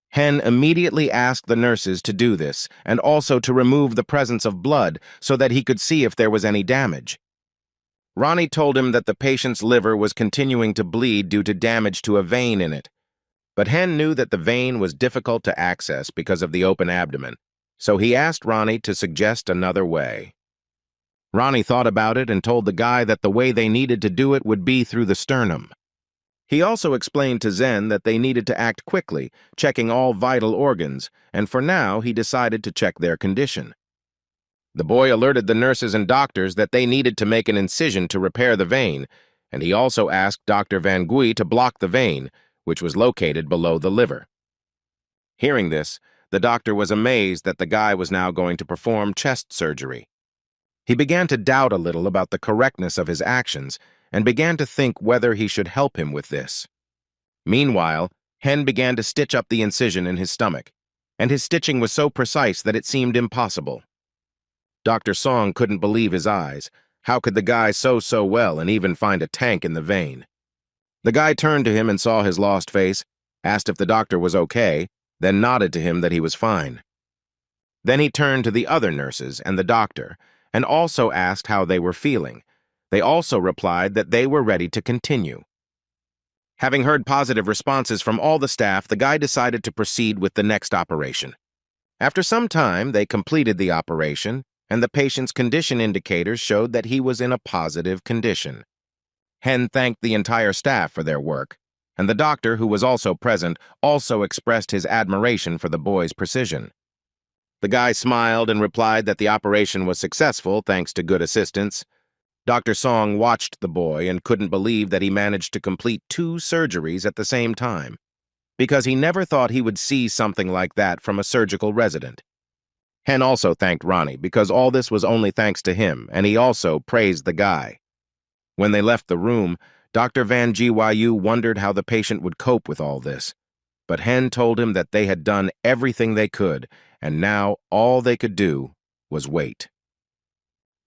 Hen immediately asked the nurses to do this and also to remove the presence of blood so that he could see if there was any damage. Ronnie told him that the patient's liver was continuing to bleed due to damage to a vein in it. But Hen knew that the vein was difficult to access because of the open abdomen, so he asked Ronnie to suggest another way. Ronnie thought about it and told the guy that the way they needed to do it would be through the sternum. He also explained to Zen that they needed to act quickly, checking all vital organs, and for now he decided to check their condition. The boy alerted the nurses and doctors that they needed to make an incision to repair the vein, and he also asked Dr. Van Gui to block the vein, which was located below the liver. Hearing this, the doctor was amazed that the guy was now going to perform chest surgery. He began to doubt a little about the correctness of his actions and began to think whether he should help him with this. Meanwhile, Hen began to stitch up the incision in his stomach, and his stitching was so precise that it seemed impossible. Dr. Song couldn't believe his eyes. How could the guy sew so well and even find a tank in the vein? The guy turned to him and saw his lost face, asked if the doctor was okay, then nodded to him that he was fine. Then he turned to the other nurses and the doctor, and also asked how they were feeling. They also replied that they were ready to continue. Having heard positive responses from all the staff, the guy decided to proceed with the next operation. After some time, they completed the operation, and the patient's condition indicators showed that he was in a positive condition. Hen thanked the entire staff for their work, and the doctor, who was also present, also expressed his admiration for the boy's precision. The guy smiled and replied that the operation was successful thanks to good assistance. Dr. Song watched the boy and couldn't believe that he managed to complete 2 surgeries at the same time, because he never thought he would see something like that from a surgical resident. Hen also thanked Ronnie because all this was only thanks to him, and he also praised the guy. When they left the room, Dr. Van Gyu wondered how the patient would cope with all this, but Hen told him that they had done everything they could, and now all they could do was wait.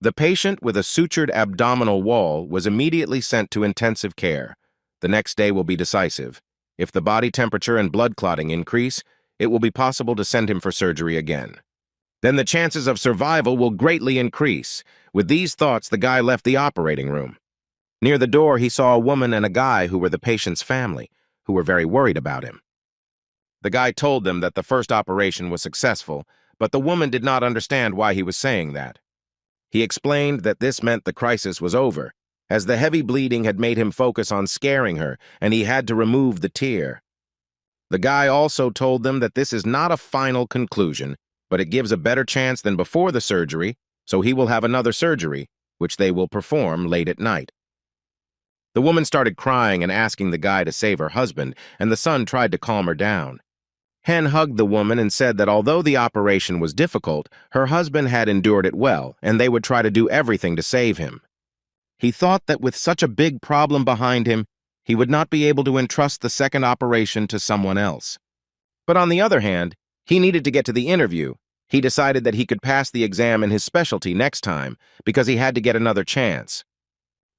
The patient with a sutured abdominal wall was immediately sent to intensive care. The next day will be decisive. If the body temperature and blood clotting increase, it will be possible to send him for surgery again. Then the chances of survival will greatly increase. With these thoughts, the guy left the operating room. Near the door, he saw a woman and a guy who were the patient's family, who were very worried about him. The guy told them that the first operation was successful, but the woman did not understand why he was saying that. He explained that this meant the crisis was over, as the heavy bleeding had made him focus on scaring her, and he had to remove the tear. The guy also told them that this is not a final conclusion, but it gives a better chance than before the surgery, so he will have another surgery, which they will perform late at night. The woman started crying and asking the guy to save her husband, and the son tried to calm her down. Hen hugged the woman and said that although the operation was difficult, her husband had endured it well, and they would try to do everything to save him. He thought that with such a big problem behind him, he would not be able to entrust the second operation to someone else. But on the other hand, He needed to get to the interview. He decided that he could pass the exam in his specialty next time because he had to get another chance.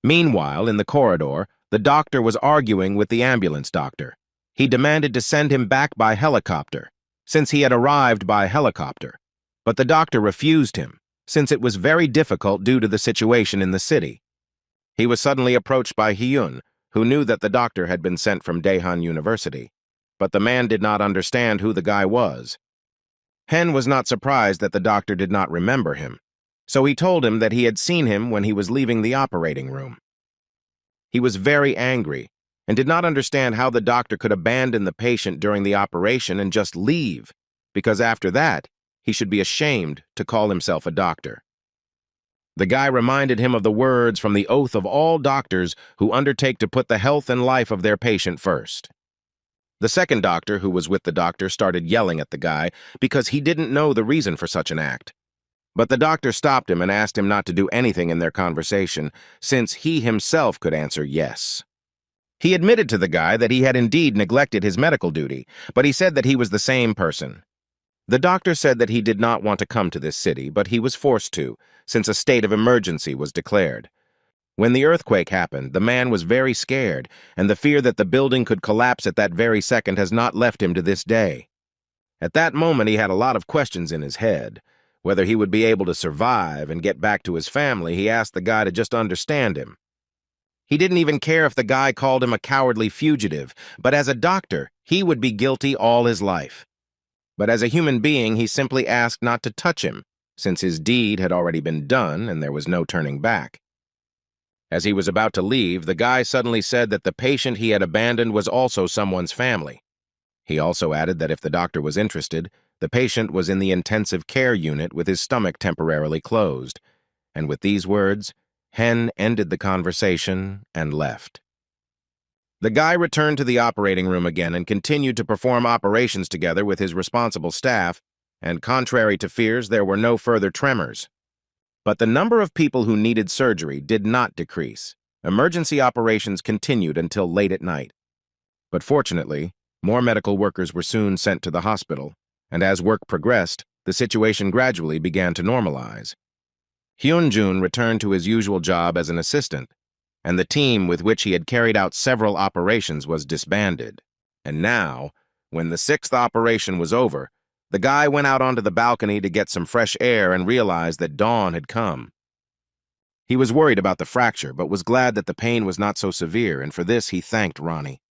Meanwhile, in the corridor, the doctor was arguing with the ambulance doctor. He demanded to send him back by helicopter, since he had arrived by helicopter. But the doctor refused him, since it was very difficult due to the situation in the city. He was suddenly approached by Hyun, who knew that the doctor had been sent from Daehan University. But the man did not understand who the guy was. Hen was not surprised that the doctor did not remember him, so he told him that he had seen him when he was leaving the operating room. He was very angry and did not understand how the doctor could abandon the patient during the operation and just leave, because after that, he should be ashamed to call himself a doctor. The guy reminded him of the words from the oath of all doctors who undertake to put the health and life of their patient first. The second doctor who was with the doctor started yelling at the guy because he didn't know the reason for such an act. But the doctor stopped him and asked him not to do anything in their conversation, since he himself could answer yes. He admitted to the guy that he had indeed neglected his medical duty, but he said that he was the same person. The doctor said that he did not want to come to this city, but he was forced to, since a state of emergency was declared. When the earthquake happened, the man was very scared, and the fear that the building could collapse at that very second has not left him to this day. At that moment, he had a lot of questions in his head. Whether he would be able to survive and get back to his family, he asked the guy to just understand him. He didn't even care if the guy called him a cowardly fugitive, but as a doctor, he would be guilty all his life. But as a human being, he simply asked not to touch him, since his deed had already been done and there was no turning back. As he was about to leave, the guy suddenly said that the patient he had abandoned was also someone's family. He also added that if the doctor was interested, the patient was in the intensive care unit with his stomach temporarily closed. And with these words, Hen ended the conversation and left. The guy returned to the operating room again and continued to perform operations together with his responsible staff, and contrary to fears, there were no further tremors. But the number of people who needed surgery did not decrease. Emergency operations continued until late at night. But fortunately, more medical workers were soon sent to the hospital, and as work progressed, the situation gradually began to normalize. Hyun-jun returned to his usual job as an assistant, and the team with which he had carried out several operations was disbanded. And now, when the sixth operation was over, the guy went out onto the balcony to get some fresh air and realized that dawn had come. He was worried about the fracture, but was glad that the pain was not so severe, and for this he thanked Ronnie.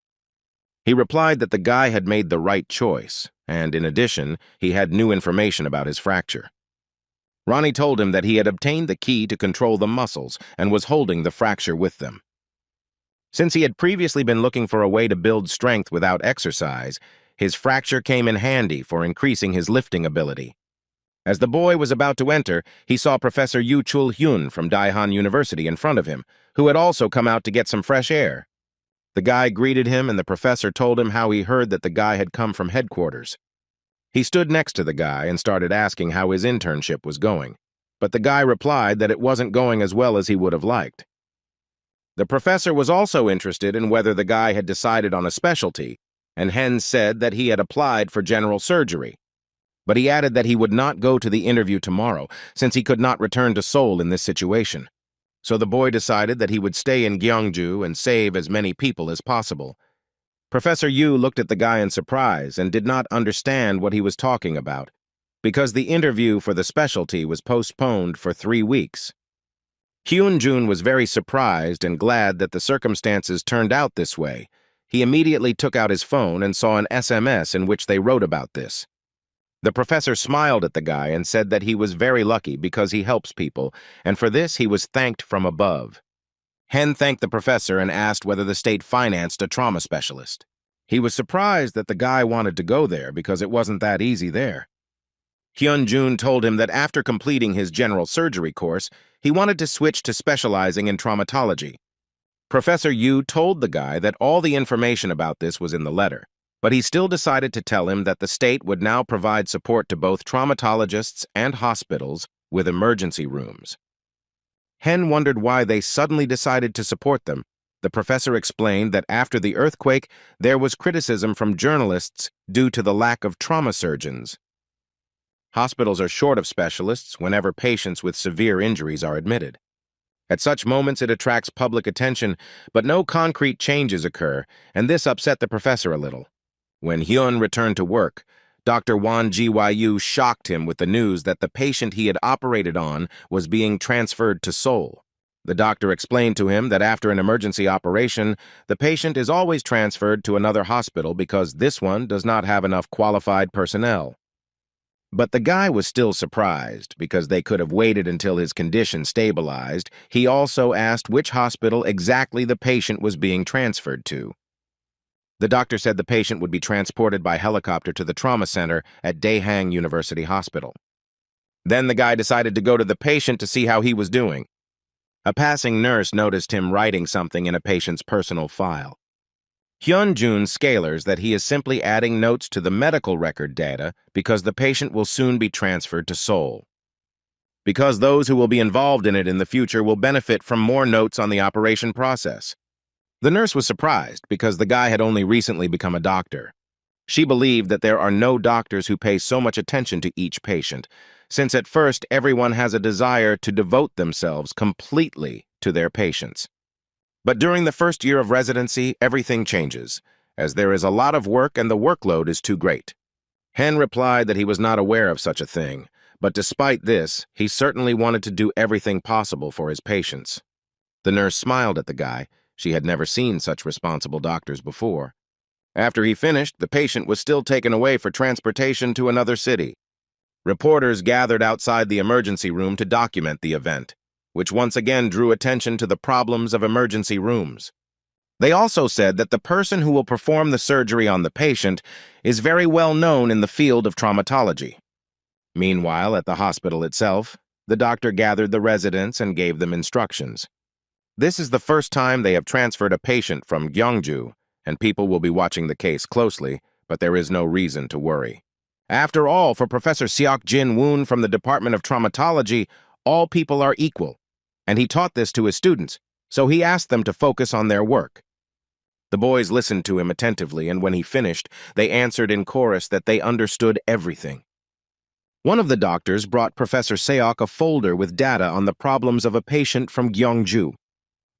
He replied that the guy had made the right choice, and in addition, he had new information about his fracture. Ronnie told him that he had obtained the key to control the muscles and was holding the fracture with them. Since he had previously been looking for a way to build strength without exercise, his fracture came in handy for increasing his lifting ability. As the boy was about to enter, he saw Professor Yu Chul-hyun from Daehan University in front of him, who had also come out to get some fresh air. The guy greeted him, and the professor told him how he heard that the guy had come from headquarters. He stood next to the guy and started asking how his internship was going, but the guy replied that it wasn't going as well as he would have liked. The professor was also interested in whether the guy had decided on a specialty, and Hen said that he had applied for general surgery. But he added that he would not go to the interview tomorrow, since he could not return to Seoul in this situation. So the boy decided that he would stay in Gyeongju and save as many people as possible. Professor Yu looked at the guy in surprise and did not understand what he was talking about, because the interview for the specialty was postponed for 3 weeks. Hyun-jun was very surprised and glad that the circumstances turned out this way. He immediately took out his phone and saw an SMS in which they wrote about this. The professor smiled at the guy and said that he was very lucky because he helps people, and for this he was thanked from above. Hen thanked the professor and asked whether the state financed a trauma specialist. He was surprised that the guy wanted to go there because it wasn't that easy there. Hyun-jun told him that after completing his general surgery course, he wanted to switch to specializing in traumatology. Professor Yu told the guy that all the information about this was in the letter, but he still decided to tell him that the state would now provide support to both traumatologists and hospitals with emergency rooms. Hen wondered why they suddenly decided to support them. The professor explained that after the earthquake, there was criticism from journalists due to the lack of trauma surgeons, Hospitals are short of specialists whenever patients with severe injuries are admitted. At such moments, it attracts public attention, but no concrete changes occur, and this upset the professor a little. When Hyun returned to work, Dr. Won Ji-Wyu shocked him with the news that the patient he had operated on was being transferred to Seoul. The doctor explained to him that after an emergency operation, the patient is always transferred to another hospital because this one does not have enough qualified personnel. But the guy was still surprised because they could have waited until his condition stabilized. He also asked which hospital exactly the patient was being transferred to. The doctor said the patient would be transported by helicopter to the trauma center at Daehang University Hospital. Then the guy decided to go to the patient to see how he was doing. A passing nurse noticed him writing something in a patient's personal file. Hyun-Jun scalers that he is simply adding notes to the medical record data because the patient will soon be transferred to Seoul. Because those who will be involved in it in the future will benefit from more notes on the operation process. The nurse was surprised because the guy had only recently become a doctor. She believed that there are no doctors who pay so much attention to each patient, since at first everyone has a desire to devote themselves completely to their patients. But during the first year of residency, everything changes, as there is a lot of work and the workload is too great. Hen replied that he was not aware of such a thing, but despite this, he certainly wanted to do everything possible for his patients. The nurse smiled at the guy. She had never seen such responsible doctors before. After he finished, the patient was still taken away for transportation to another city. Reporters gathered outside the emergency room to document the event, which once again drew attention to the problems of emergency rooms. They also said that the person who will perform the surgery on the patient is very well known in the field of traumatology. Meanwhile, at the hospital itself, the doctor gathered the residents and gave them instructions. This is the first time they have transferred a patient from Gyeongju, and people will be watching the case closely, but there is no reason to worry. After all, for Professor Seok Jin-woon from the Department of Traumatology, all people are equal, and he taught this to his students, so he asked them to focus on their work. The boys listened to him attentively, and when he finished, they answered in chorus that they understood everything. One of the doctors brought Professor Seok a folder with data on the problems of a patient from Gyeongju.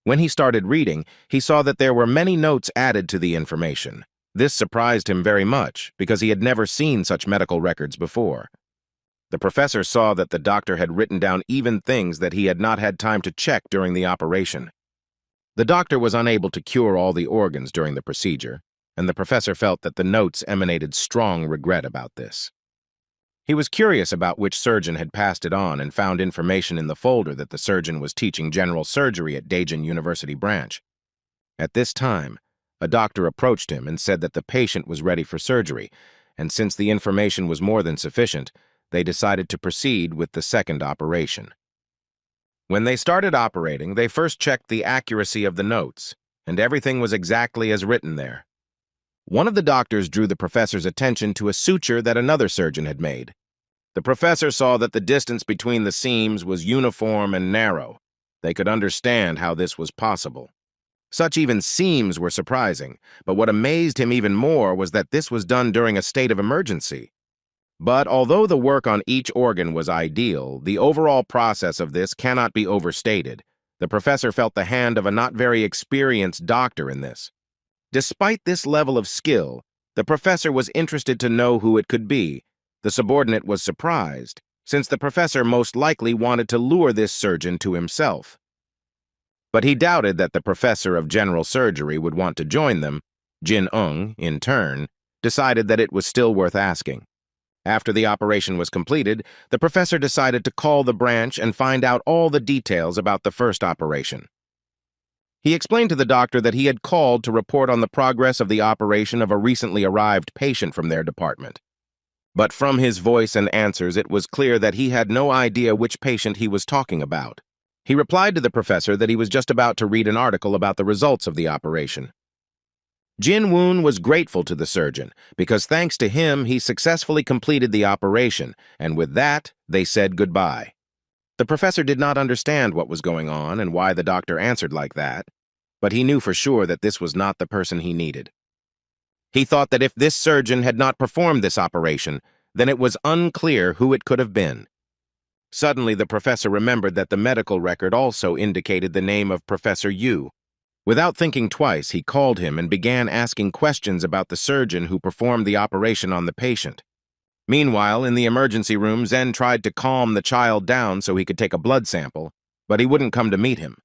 When he started reading, he saw that there were many notes added to the information. This surprised him very much, because he had never seen such medical records before. The professor saw that the doctor had written down even things that he had not had time to check during the operation. The doctor was unable to cure all the organs during the procedure, and the professor felt that the notes emanated strong regret about this. He was curious about which surgeon had passed it on and found information in the folder that the surgeon was teaching general surgery at Daejeon University branch. At this time, a doctor approached him and said that the patient was ready for surgery, and since the information was more than sufficient, they decided to proceed with the second operation. When they started operating, they first checked the accuracy of the notes, and everything was exactly as written there. One of the doctors drew the professor's attention to a suture that another surgeon had made. The professor saw that the distance between the seams was uniform and narrow. They could understand how this was possible. Such even seams were surprising, but what amazed him even more was that this was done during a state of emergency. But although the work on each organ was ideal, the overall process of this cannot be overstated. The professor felt the hand of a not very experienced doctor in this. Despite this level of skill, the professor was interested to know who it could be. The subordinate was surprised, since the professor most likely wanted to lure this surgeon to himself. But he doubted that the professor of general surgery would want to join them. Jin-ung, in turn, decided that it was still worth asking. After the operation was completed, the professor decided to call the branch and find out all the details about the first operation. He explained to the doctor that he had called to report on the progress of the operation of a recently arrived patient from their department. But from his voice and answers, it was clear that he had no idea which patient he was talking about. He replied to the professor that he was just about to read an article about the results of the operation. Jin-woon was grateful to the surgeon, because thanks to him, he successfully completed the operation, and with that, they said goodbye. The professor did not understand what was going on and why the doctor answered like that, but he knew for sure that this was not the person he needed. He thought that if this surgeon had not performed this operation, then it was unclear who it could have been. Suddenly, the professor remembered that the medical record also indicated the name of Professor Yu. Without thinking twice, he called him and began asking questions about the surgeon who performed the operation on the patient. Meanwhile, in the emergency room, Zen tried to calm the child down so he could take a blood sample, but he wouldn't come to meet him.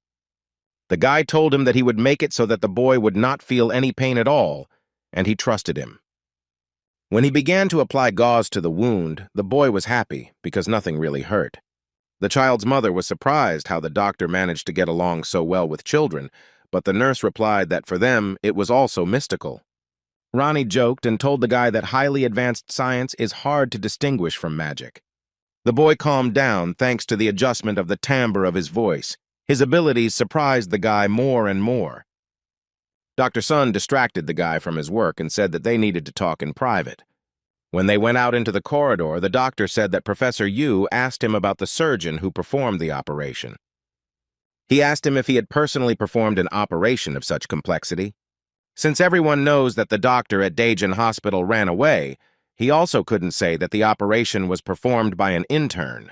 The guy told him that he would make it so that the boy would not feel any pain at all, and he trusted him. When he began to apply gauze to the wound, the boy was happy because nothing really hurt. The child's mother was surprised how the doctor managed to get along so well with children, but the nurse replied that for them it was also mystical. Ronnie joked and told the guy that highly advanced science is hard to distinguish from magic. The boy calmed down thanks to the adjustment of the timbre of his voice. His abilities surprised the guy more and more. Dr. Sun distracted the guy from his work and said that they needed to talk in private. When they went out into the corridor, the doctor said that Professor Yu asked him about the surgeon who performed the operation. He asked him if he had personally performed an operation of such complexity. Since everyone knows that the doctor at Daejeon Hospital ran away, he also couldn't say that the operation was performed by an intern.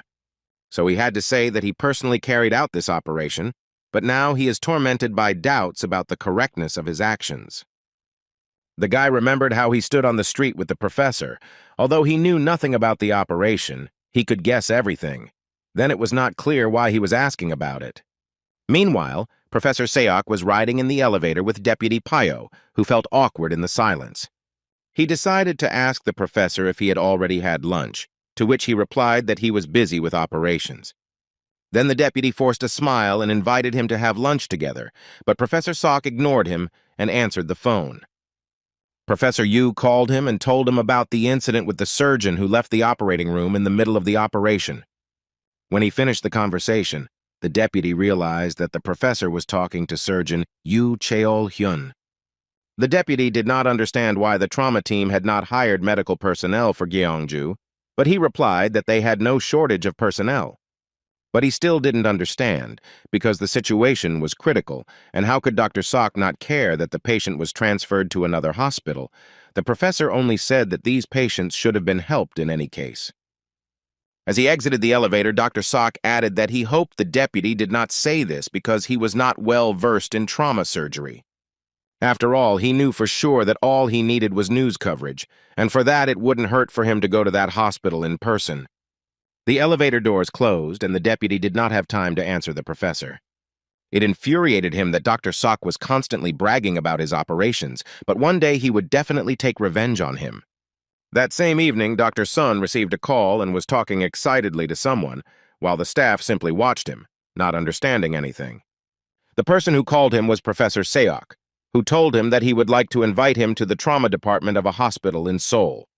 So he had to say that he personally carried out this operation, but now he is tormented by doubts about the correctness of his actions. The guy remembered how he stood on the street with the professor. Although he knew nothing about the operation, he could guess everything. Then it was not clear why he was asking about it. Meanwhile, Professor Seok was riding in the elevator with Deputy Pyo, who felt awkward in the silence. He decided to ask the professor if he had already had lunch, to which he replied that he was busy with operations. Then the deputy forced a smile and invited him to have lunch together, but Professor Seok ignored him and answered the phone. Professor Yu called him and told him about the incident with the surgeon who left the operating room in the middle of the operation. When he finished the conversation, the deputy realized that the professor was talking to surgeon Yu Cheol-hyun. The deputy did not understand why the trauma team had not hired medical personnel for Gyeongju, but he replied that they had no shortage of personnel. But he still didn't understand, because the situation was critical, and how could Dr. Seok not care that the patient was transferred to another hospital? The professor only said that these patients should have been helped in any case. As he exited the elevator, Dr. Seok added that he hoped the deputy did not say this because he was not well versed in trauma surgery. After all, he knew for sure that all he needed was news coverage, and for that it wouldn't hurt for him to go to that hospital in person. The elevator doors closed, and the deputy did not have time to answer the professor. It infuriated him that Dr. Seok was constantly bragging about his operations, but one day he would definitely take revenge on him. That same evening, Dr. Sun received a call and was talking excitedly to someone, while the staff simply watched him, not understanding anything. The person who called him was Professor Seok, who told him that he would like to invite him to the trauma department of a hospital in Seoul.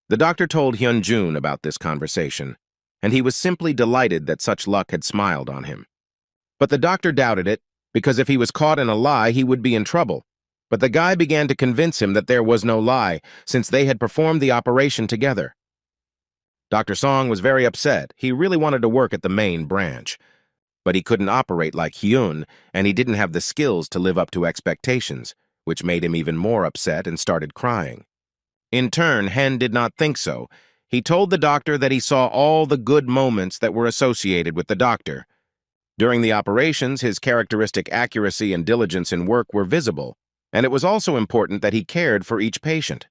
The doctor told Hyun-jun about this conversation, and he was simply delighted that such luck had smiled on him. But the doctor doubted it, because if he was caught in a lie, he would be in trouble. But the guy began to convince him that there was no lie, since they had performed the operation together. Dr. Song was very upset. He really wanted to work at the main branch. But he couldn't operate like Hyun, and he didn't have the skills to live up to expectations, which made him even more upset and started crying. In turn, Hen did not think so. He told the doctor that he saw all the good moments that were associated with the doctor. During the operations, his characteristic accuracy and diligence in work were visible, and it was also important that he cared for each patient.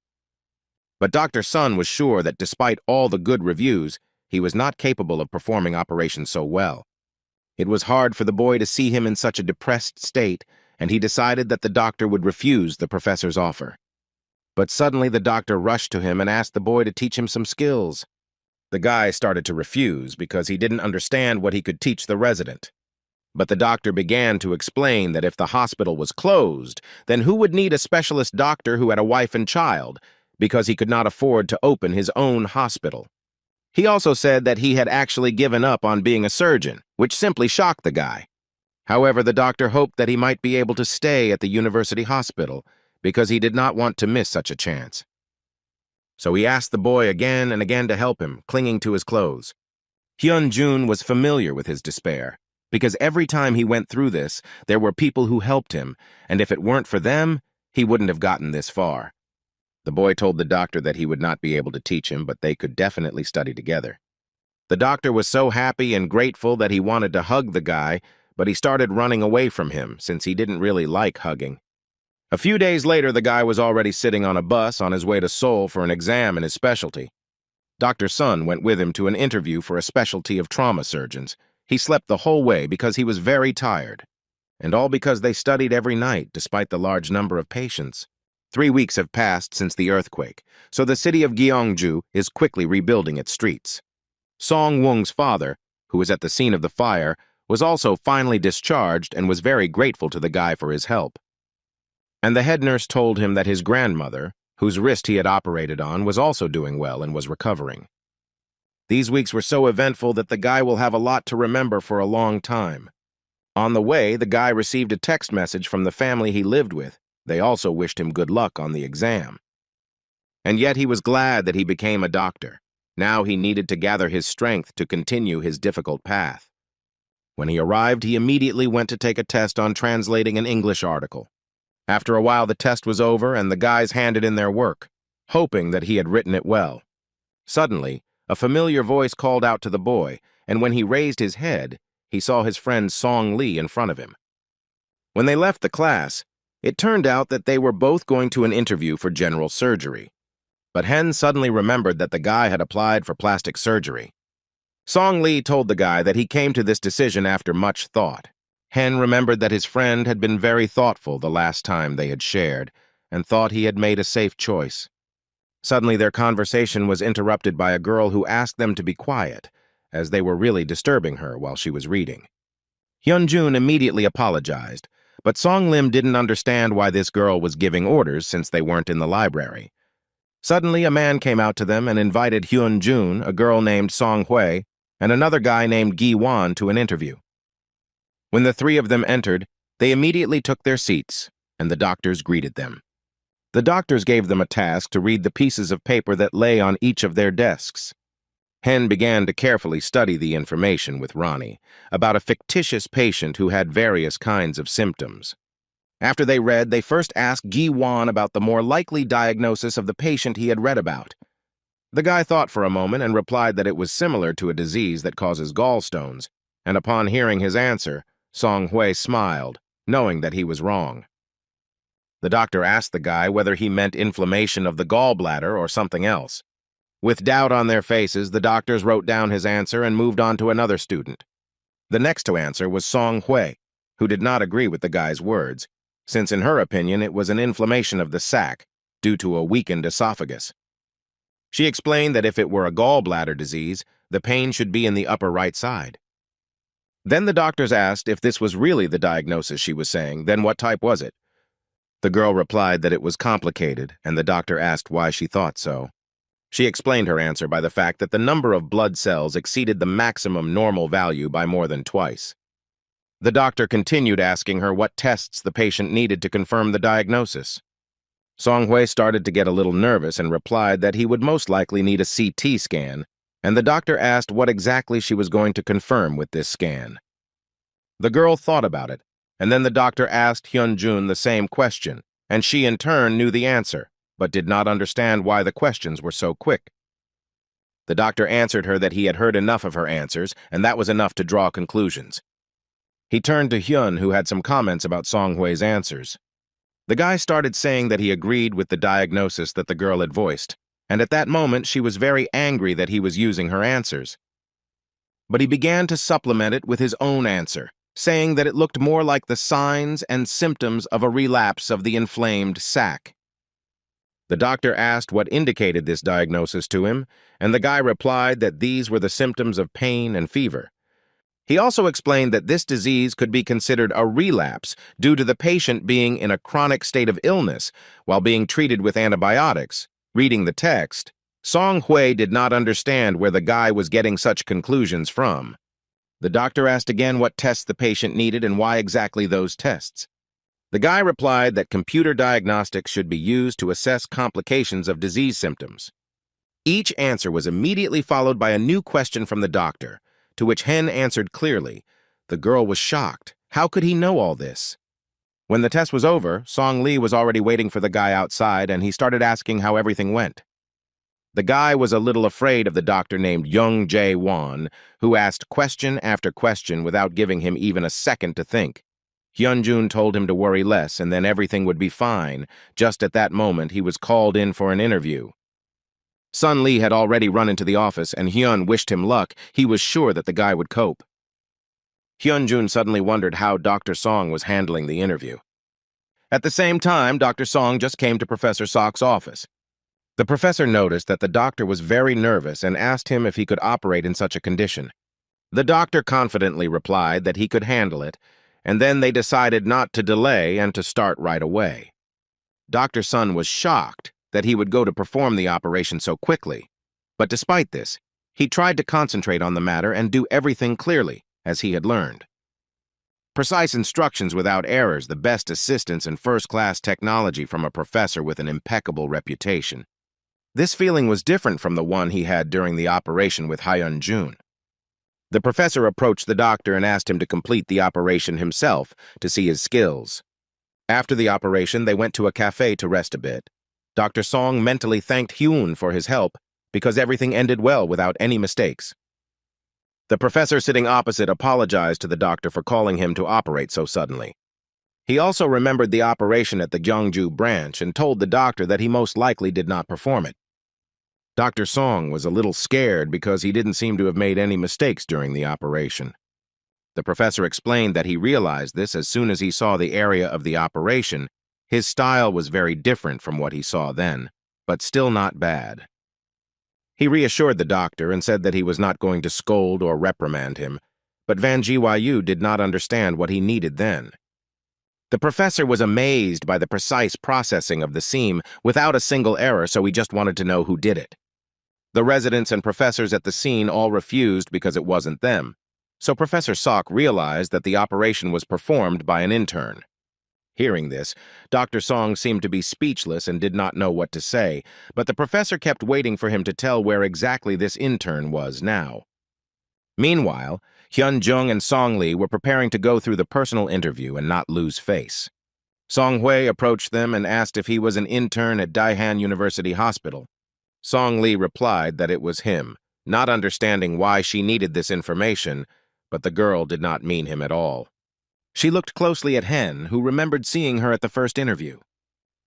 But Dr. Sun was sure that despite all the good reviews, he was not capable of performing operations so well. It was hard for the boy to see him in such a depressed state, and he decided that the doctor would refuse the professor's offer. But suddenly the doctor rushed to him and asked the boy to teach him some skills. The guy started to refuse because he didn't understand what he could teach the resident. But the doctor began to explain that if the hospital was closed, then who would need a specialist doctor who had a wife and child, because he could not afford to open his own hospital. He also said that he had actually given up on being a surgeon, which simply shocked the guy. However, the doctor hoped that he might be able to stay at the university hospital, because he did not want to miss such a chance. So he asked the boy again and again to help him, clinging to his clothes. Hyun-jun was familiar with his despair, because every time he went through this, there were people who helped him, and if it weren't for them, he wouldn't have gotten this far. The boy told the doctor that he would not be able to teach him, but they could definitely study together. The doctor was so happy and grateful that he wanted to hug the guy, but he started running away from him since he didn't really like hugging. A few days later, the guy was already sitting on a bus on his way to Seoul for an exam in his specialty. Dr. Sun went with him to an interview for a specialty of trauma surgeons. He slept the whole way because he was very tired. And all because they studied every night, despite the large number of patients. 3 weeks have passed since the earthquake, so the city of Gyeongju is quickly rebuilding its streets. Song Woong's father, who was at the scene of the fire, was also finally discharged and was very grateful to the guy for his help. And the head nurse told him that his grandmother, whose wrist he had operated on, was also doing well and was recovering. These weeks were so eventful that the guy will have a lot to remember for a long time. On the way, the guy received a text message from the family he lived with. They also wished him good luck on the exam. And yet he was glad that he became a doctor. Now he needed to gather his strength to continue his difficult path. When he arrived, he immediately went to take a test on translating an English article. After a while, the test was over and the guys handed in their work, hoping that he had written it well. Suddenly, a familiar voice called out to the boy, and when he raised his head, he saw his friend Song Lee in front of him. When they left the class, it turned out that they were both going to an interview for general surgery. But Hen suddenly remembered that the guy had applied for plastic surgery. Song Lee told the guy that he came to this decision after much thought. Hen remembered that his friend had been very thoughtful the last time they had shared, and thought he had made a safe choice. Suddenly their conversation was interrupted by a girl who asked them to be quiet, as they were really disturbing her while she was reading. Hyunjun immediately apologized, but Song Lim didn't understand why this girl was giving orders since they weren't in the library. Suddenly, a man came out to them and invited Hyunjun, a girl named Song Hui, and another guy named Gi Wan to an interview. When the three of them entered, they immediately took their seats, and the doctors greeted them. The doctors gave them a task to read the pieces of paper that lay on each of their desks. Hen began to carefully study the information with Ronnie about a fictitious patient who had various kinds of symptoms. After they read, they first asked Gi Wan about the more likely diagnosis of the patient he had read about. The guy thought for a moment and replied that it was similar to a disease that causes gallstones, and upon hearing his answer, Song Hui smiled, knowing that he was wrong. The doctor asked the guy whether he meant inflammation of the gallbladder or something else. With doubt on their faces, the doctors wrote down his answer and moved on to another student. The next to answer was Song Hui, who did not agree with the guy's words, since in her opinion it was an inflammation of the sac due to a weakened esophagus. She explained that if it were a gallbladder disease, the pain should be in the upper right side. Then the doctors asked if this was really the diagnosis she was saying, then what type was it? The girl replied that it was complicated, and the doctor asked why she thought so. She explained her answer by the fact that the number of blood cells exceeded the maximum normal value by more than twice. The doctor continued asking her what tests the patient needed to confirm the diagnosis. Song Hui started to get a little nervous and replied that he would most likely need a CT scan, and the doctor asked what exactly she was going to confirm with this scan. The girl thought about it, and then the doctor asked Hyunjun the same question, and she in turn knew the answer, but did not understand why the questions were so quick. The doctor answered her that he had heard enough of her answers, and that was enough to draw conclusions. He turned to Hyun, who had some comments about Song Hui's answers. The guy started saying that he agreed with the diagnosis that the girl had voiced, and at that moment she was very angry that he was using her answers. But he began to supplement it with his own answer, saying that it looked more like the signs and symptoms of a relapse of the inflamed sac. The doctor asked what indicated this diagnosis to him, and the guy replied that these were the symptoms of pain and fever. He also explained that this disease could be considered a relapse due to the patient being in a chronic state of illness while being treated with antibiotics. Reading the text, Song Hui did not understand where the guy was getting such conclusions from. The doctor asked again what tests the patient needed and why exactly those tests. The guy replied that computer diagnostics should be used to assess complications of disease symptoms. Each answer was immediately followed by a new question from the doctor, to which Hen answered clearly. The girl was shocked. How could he know all this? When the test was over, Song Lee was already waiting for the guy outside, and he started asking how everything went. The guy was a little afraid of the doctor named Young Jae Won, who asked question after question without giving him even a second to think. Hyunjun told him to worry less, and then everything would be fine. Just at that moment, he was called in for an interview. Sun Lee had already run into the office, and Hyun wished him luck. He was sure that the guy would cope. Hyunjun suddenly wondered how Dr. Song was handling the interview. At the same time, Dr. Song just came to Professor Sok's office. The professor noticed that the doctor was very nervous and asked him if he could operate in such a condition. The doctor confidently replied that he could handle it, and then they decided not to delay and to start right away. Dr. Sun was shocked that he would go to perform the operation so quickly, but despite this, he tried to concentrate on the matter and do everything clearly, as he had learned. Precise instructions without errors, the best assistance and first-class technology from a professor with an impeccable reputation. This feeling was different from the one he had during the operation with Hyunjun. The professor approached the doctor and asked him to complete the operation himself to see his skills. After the operation, they went to a cafe to rest a bit. Dr. Song mentally thanked Hyun for his help because everything ended well without any mistakes. The professor sitting opposite apologized to the doctor for calling him to operate so suddenly. He also remembered the operation at the Gyeongju branch and told the doctor that he most likely did not perform it. Dr. Song was a little scared because he didn't seem to have made any mistakes during the operation. The professor explained that he realized this as soon as he saw the area of the operation. His style was very different from what he saw then, but still not bad. He reassured the doctor and said that he was not going to scold or reprimand him, but Van Gyu did not understand what he needed then. The professor was amazed by the precise processing of the seam without a single error, so he just wanted to know who did it. The residents and professors at the scene all refused because it wasn't them, so Professor Sok realized that the operation was performed by an intern. Hearing this, Dr. Song seemed to be speechless and did not know what to say, but the professor kept waiting for him to tell where exactly this intern was now. Meanwhile, Hyunjung and Song Lee were preparing to go through the personal interview and not lose face. Song Hui approached them and asked if he was an intern at Daihan University Hospital. Song Lee replied that it was him, not understanding why she needed this information, but the girl did not mean him at all. She looked closely at Hen, who remembered seeing her at the first interview.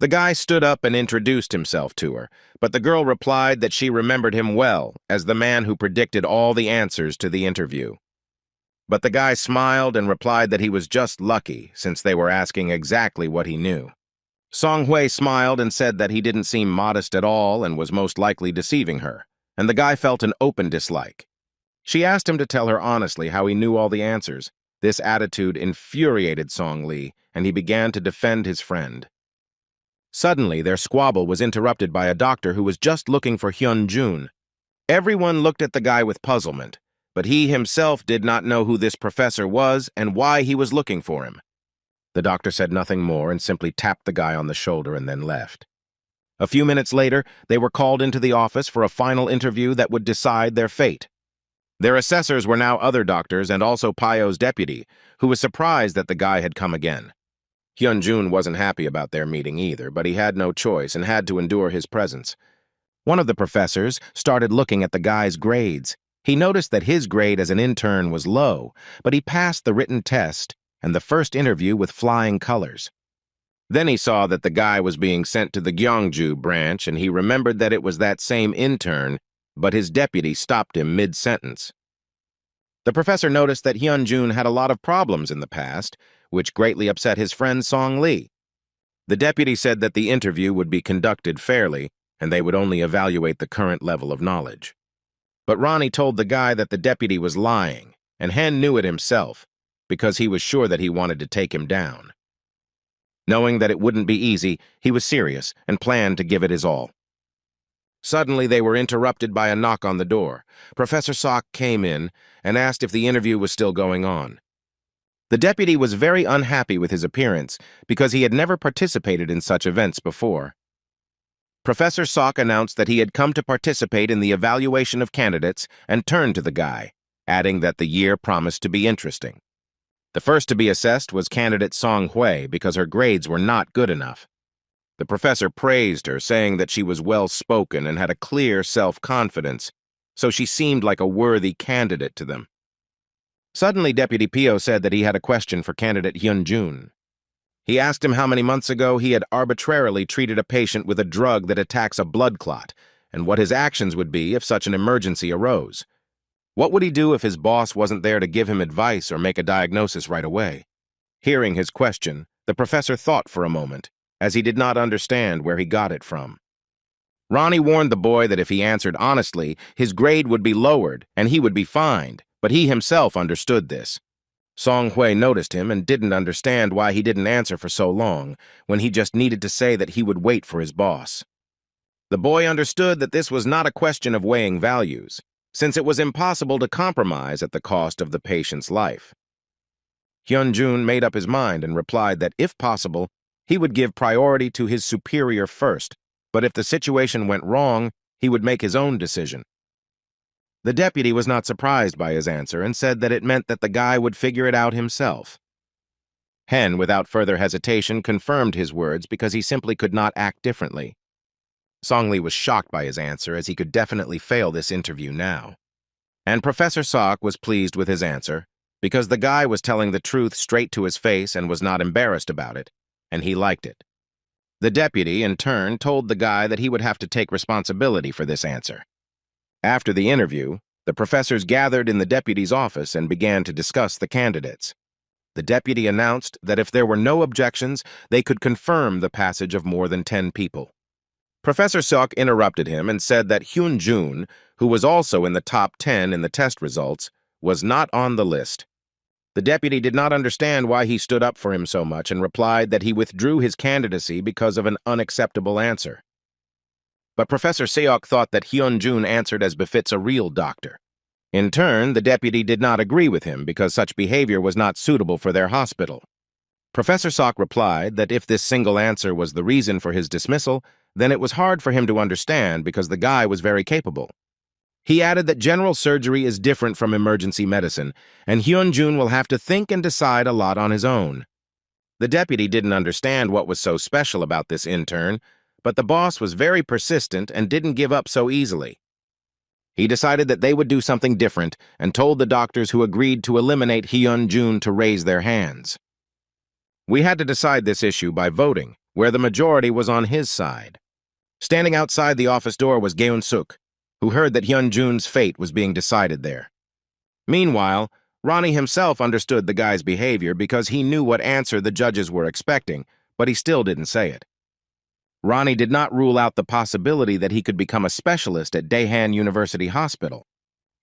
The guy stood up and introduced himself to her, but the girl replied that she remembered him well as the man who predicted all the answers to the interview. But the guy smiled and replied that he was just lucky since they were asking exactly what he knew. Song Hui smiled and said that he didn't seem modest at all and was most likely deceiving her, and the guy felt an open dislike. She asked him to tell her honestly how he knew all the answers. This attitude infuriated Song Lee, and he began to defend his friend. Suddenly, their squabble was interrupted by a doctor who was just looking for Hyunjun. Everyone looked at the guy with puzzlement, but he himself did not know who this professor was and why he was looking for him. The doctor said nothing more and simply tapped the guy on the shoulder and then left. A few minutes later, they were called into the office for a final interview that would decide their fate. Their assessors were now other doctors and also Payo's deputy, who was surprised that the guy had come again. Hyunjun wasn't happy about their meeting either, but he had no choice and had to endure his presence. One of the professors started looking at the guy's grades. He noticed that his grade as an intern was low, but he passed the written test and the first interview with flying colors. Then he saw that the guy was being sent to the Gyeongju branch, and he remembered that it was that same intern, but his deputy stopped him mid-sentence. The professor noticed that Hyunjun had a lot of problems in the past, which greatly upset his friend Song Lee. The deputy said that the interview would be conducted fairly, and they would only evaluate the current level of knowledge. But Ronnie told the guy that the deputy was lying, and Hen knew it himself, because he was sure that he wanted to take him down. Knowing that it wouldn't be easy, he was serious and planned to give it his all. Suddenly, they were interrupted by a knock on the door. Professor Sok came in and asked if the interview was still going on. The deputy was very unhappy with his appearance because he had never participated in such events before. Professor Sok announced that he had come to participate in the evaluation of candidates and turned to the guy, adding that the year promised to be interesting. The first to be assessed was candidate Song Hui because her grades were not good enough. The professor praised her, saying that she was well-spoken and had a clear self-confidence, so she seemed like a worthy candidate to them. Suddenly, Deputy Pio said that he had a question for candidate Hyun-jun. He asked him how many months ago he had arbitrarily treated a patient with a drug that attacks a blood clot, and what his actions would be if such an emergency arose. What would he do if his boss wasn't there to give him advice or make a diagnosis right away? Hearing his question, the professor thought for a moment, as he did not understand where he got it from. Ronnie warned the boy that if he answered honestly, his grade would be lowered and he would be fined, but he himself understood this. Song Hui noticed him and didn't understand why he didn't answer for so long, when he just needed to say that he would wait for his boss. The boy understood that this was not a question of weighing values, since it was impossible to compromise at the cost of the patient's life. Hyun-jun made up his mind and replied that, if possible, he would give priority to his superior first, but if the situation went wrong, he would make his own decision. The deputy was not surprised by his answer and said that it meant that the guy would figure it out himself. Hen, without further hesitation, confirmed his words because he simply could not act differently. Song Lee was shocked by his answer, as he could definitely fail this interview now. And Professor Sok was pleased with his answer, because the guy was telling the truth straight to his face and was not embarrassed about it, and he liked it. The deputy, in turn, told the guy that he would have to take responsibility for this answer. After the interview, the professors gathered in the deputy's office and began to discuss the candidates. The deputy announced that if there were no objections, they could confirm the passage of more than 10 people. Professor Sok interrupted him and said that Hyun-jun, who was also in the top 10 in the test results, was not on the list. The deputy did not understand why he stood up for him so much and replied that he withdrew his candidacy because of an unacceptable answer. But Professor Seok thought that Hyun-jun answered as befits a real doctor. In turn, the deputy did not agree with him because such behavior was not suitable for their hospital. Professor Sok replied that if this single answer was the reason for his dismissal, then it was hard for him to understand because the guy was very capable. He added that general surgery is different from emergency medicine, and Hyun-jun will have to think and decide a lot on his own. The deputy didn't understand what was so special about this intern, but the boss was very persistent and didn't give up so easily. He decided that they would do something different and told the doctors who agreed to eliminate Hyun-jun to raise their hands. We had to decide this issue by voting, where the majority was on his side. Standing outside the office door was Geun-suk, who heard that Hyun-jun's fate was being decided there. Meanwhile, Ronnie himself understood the guy's behavior because he knew what answer the judges were expecting, but he still didn't say it. Ronnie did not rule out the possibility that he could become a specialist at Daehan University Hospital.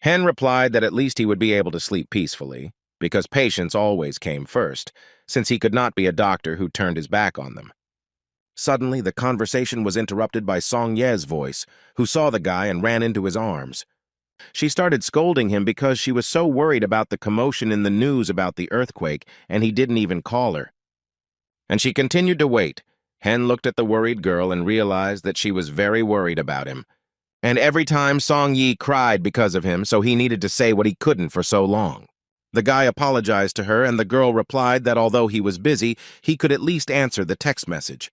Hen replied that at least he would be able to sleep peacefully, because patients always came first, since he could not be a doctor who turned his back on them. Suddenly, the conversation was interrupted by Song Ye's voice, who saw the guy and ran into his arms. She started scolding him because she was so worried about the commotion in the news about the earthquake, and he didn't even call her. And she continued to wait. Hen looked at the worried girl and realized that she was very worried about him. And every time Song Yi cried because of him, so he needed to say what he couldn't for so long. The guy apologized to her, and the girl replied that although he was busy, he could at least answer the text message.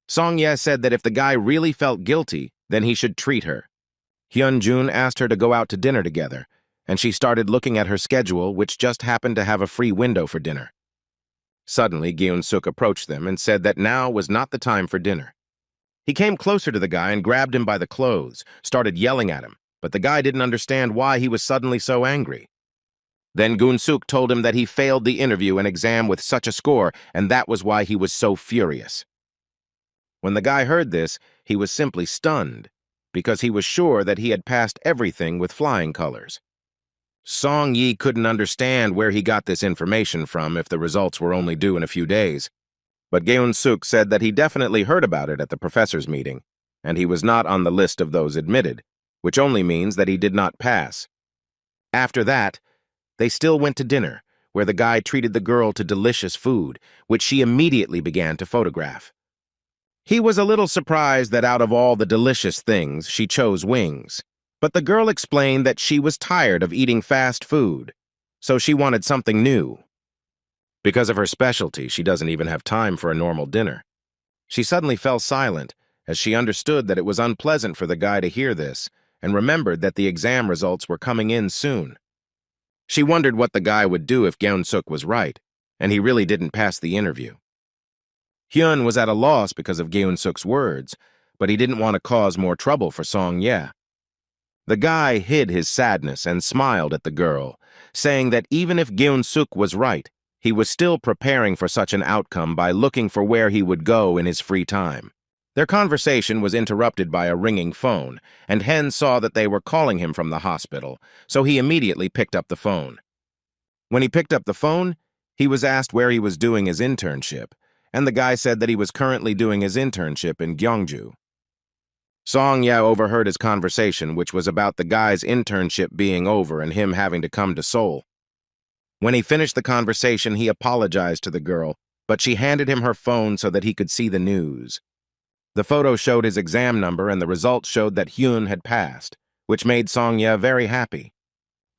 Song Ye said that if the guy really felt guilty, then he should treat her. Hyun-jun asked her to go out to dinner together, and she started looking at her schedule, which just happened to have a free window for dinner. Suddenly, Geun-suk approached them and said that now was not the time for dinner. He came closer to the guy and grabbed him by the clothes, started yelling at him, but the guy didn't understand why he was suddenly so angry. Then Geun-suk told him that he failed the interview and exam with such a score, and that was why he was so furious. When the guy heard this, he was simply stunned, because he was sure that he had passed everything with flying colors. Song Yi couldn't understand where he got this information from if the results were only due in a few days, but Geun-suk said that he definitely heard about it at the professor's meeting, and he was not on the list of those admitted, which only means that he did not pass. After that, they still went to dinner, where the guy treated the girl to delicious food, which she immediately began to photograph. He was a little surprised that out of all the delicious things, she chose wings. But the girl explained that she was tired of eating fast food, so she wanted something new. Because of her specialty, she doesn't even have time for a normal dinner. She suddenly fell silent as she understood that it was unpleasant for the guy to hear this and remembered that the exam results were coming in soon. She wondered what the guy would do if Gyeon-suk was right, and he really didn't pass the interview. Hyun was at a loss because of Gyeon-suk's words, but he didn't want to cause more trouble for Song-ye. The guy hid his sadness and smiled at the girl, saying that even if Gyeon-suk was right, he was still preparing for such an outcome by looking for where he would go in his free time. Their conversation was interrupted by a ringing phone, and Hen saw that they were calling him from the hospital, so he immediately picked up the phone. When he picked up the phone, he was asked where he was doing his internship, and the guy said that he was currently doing his internship in Gyeongju. Song-ye overheard his conversation, which was about the guy's internship being over and him having to come to Seoul. When he finished the conversation, he apologized to the girl, but she handed him her phone so that he could see the news. The photo showed his exam number, and the results showed that Hyun had passed, which made Song-ye very happy.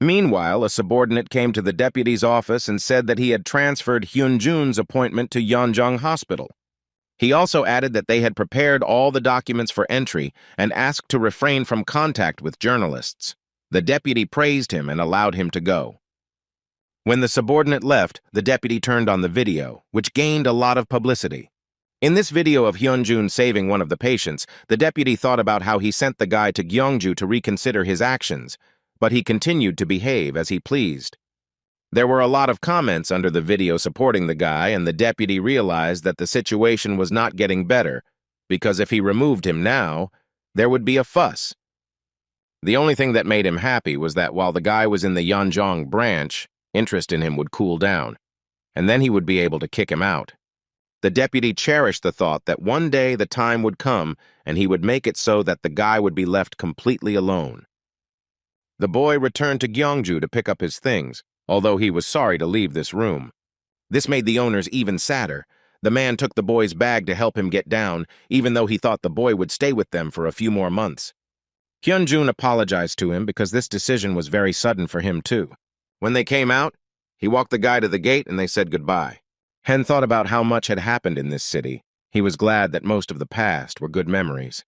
Meanwhile, a subordinate came to the deputy's office and said that he had transferred Hyun-jun's appointment to Yeonjong Hospital. He also added that they had prepared all the documents for entry and asked to refrain from contact with journalists. The deputy praised him and allowed him to go. When the subordinate left, the deputy turned on the video, which gained a lot of publicity. In this video of Hyun-jun saving one of the patients, the deputy thought about how he sent the guy to Gyeongju to reconsider his actions, but he continued to behave as he pleased. There were a lot of comments under the video supporting the guy, and the deputy realized that the situation was not getting better, because if he removed him now, there would be a fuss. The only thing that made him happy was that while the guy was in the Yeonjong branch, interest in him would cool down, and then he would be able to kick him out. The deputy cherished the thought that one day the time would come and he would make it so that the guy would be left completely alone. The boy returned to Gyeongju to pick up his things, although he was sorry to leave this room. This made the owners even sadder. The man took the boy's bag to help him get down, even though he thought the boy would stay with them for a few more months. Hyun-jun apologized to him because this decision was very sudden for him too. When they came out, he walked the guy to the gate and they said goodbye. Hen thought about how much had happened in this city. He was glad that most of the past were good memories.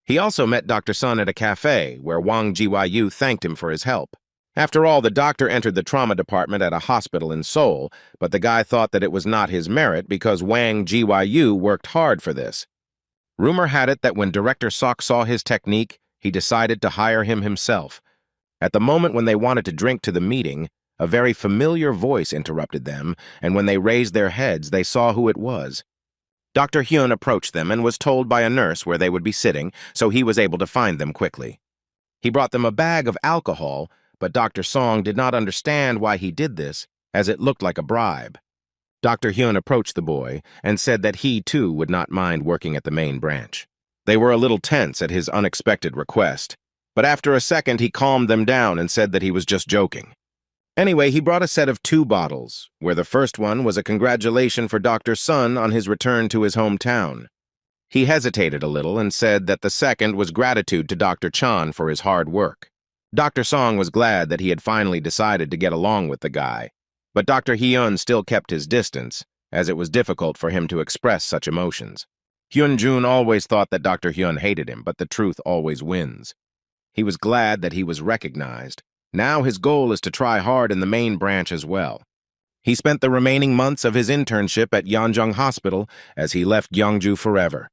He also met Dr. Sun at a cafe, where Wang Ji-yu thanked him for his help. After all, the doctor entered the trauma department at a hospital in Seoul, but the guy thought that it was not his merit because Wang Ji-yu worked hard for this. Rumor had it that when Director Sok saw his technique, he decided to hire him himself. At the moment when they wanted to drink to the meeting, a very familiar voice interrupted them, and when they raised their heads, they saw who it was. Dr. Hyun approached them and was told by a nurse where they would be sitting, so he was able to find them quickly. He brought them a bag of alcohol, but Dr. Song did not understand why he did this, as it looked like a bribe. Dr. Hyun approached the boy and said that he, too, would not mind working at the main branch. They were a little tense at his unexpected request, but after a second he calmed them down and said that he was just joking. Anyway, he brought a set of 2 bottles, where the first one was a congratulation for Dr. Sun on his return to his hometown. He hesitated a little and said that the second was gratitude to Dr. Chan for his hard work. Dr. Song was glad that he had finally decided to get along with the guy, but Dr. Hyun still kept his distance, as it was difficult for him to express such emotions. Hyun-jun always thought that Dr. Hyun hated him, but the truth always wins. He was glad that he was recognized. Now his goal is to try hard in the main branch as well. He spent the remaining months of his internship at Yeonjong Hospital as he left Gyeongju forever.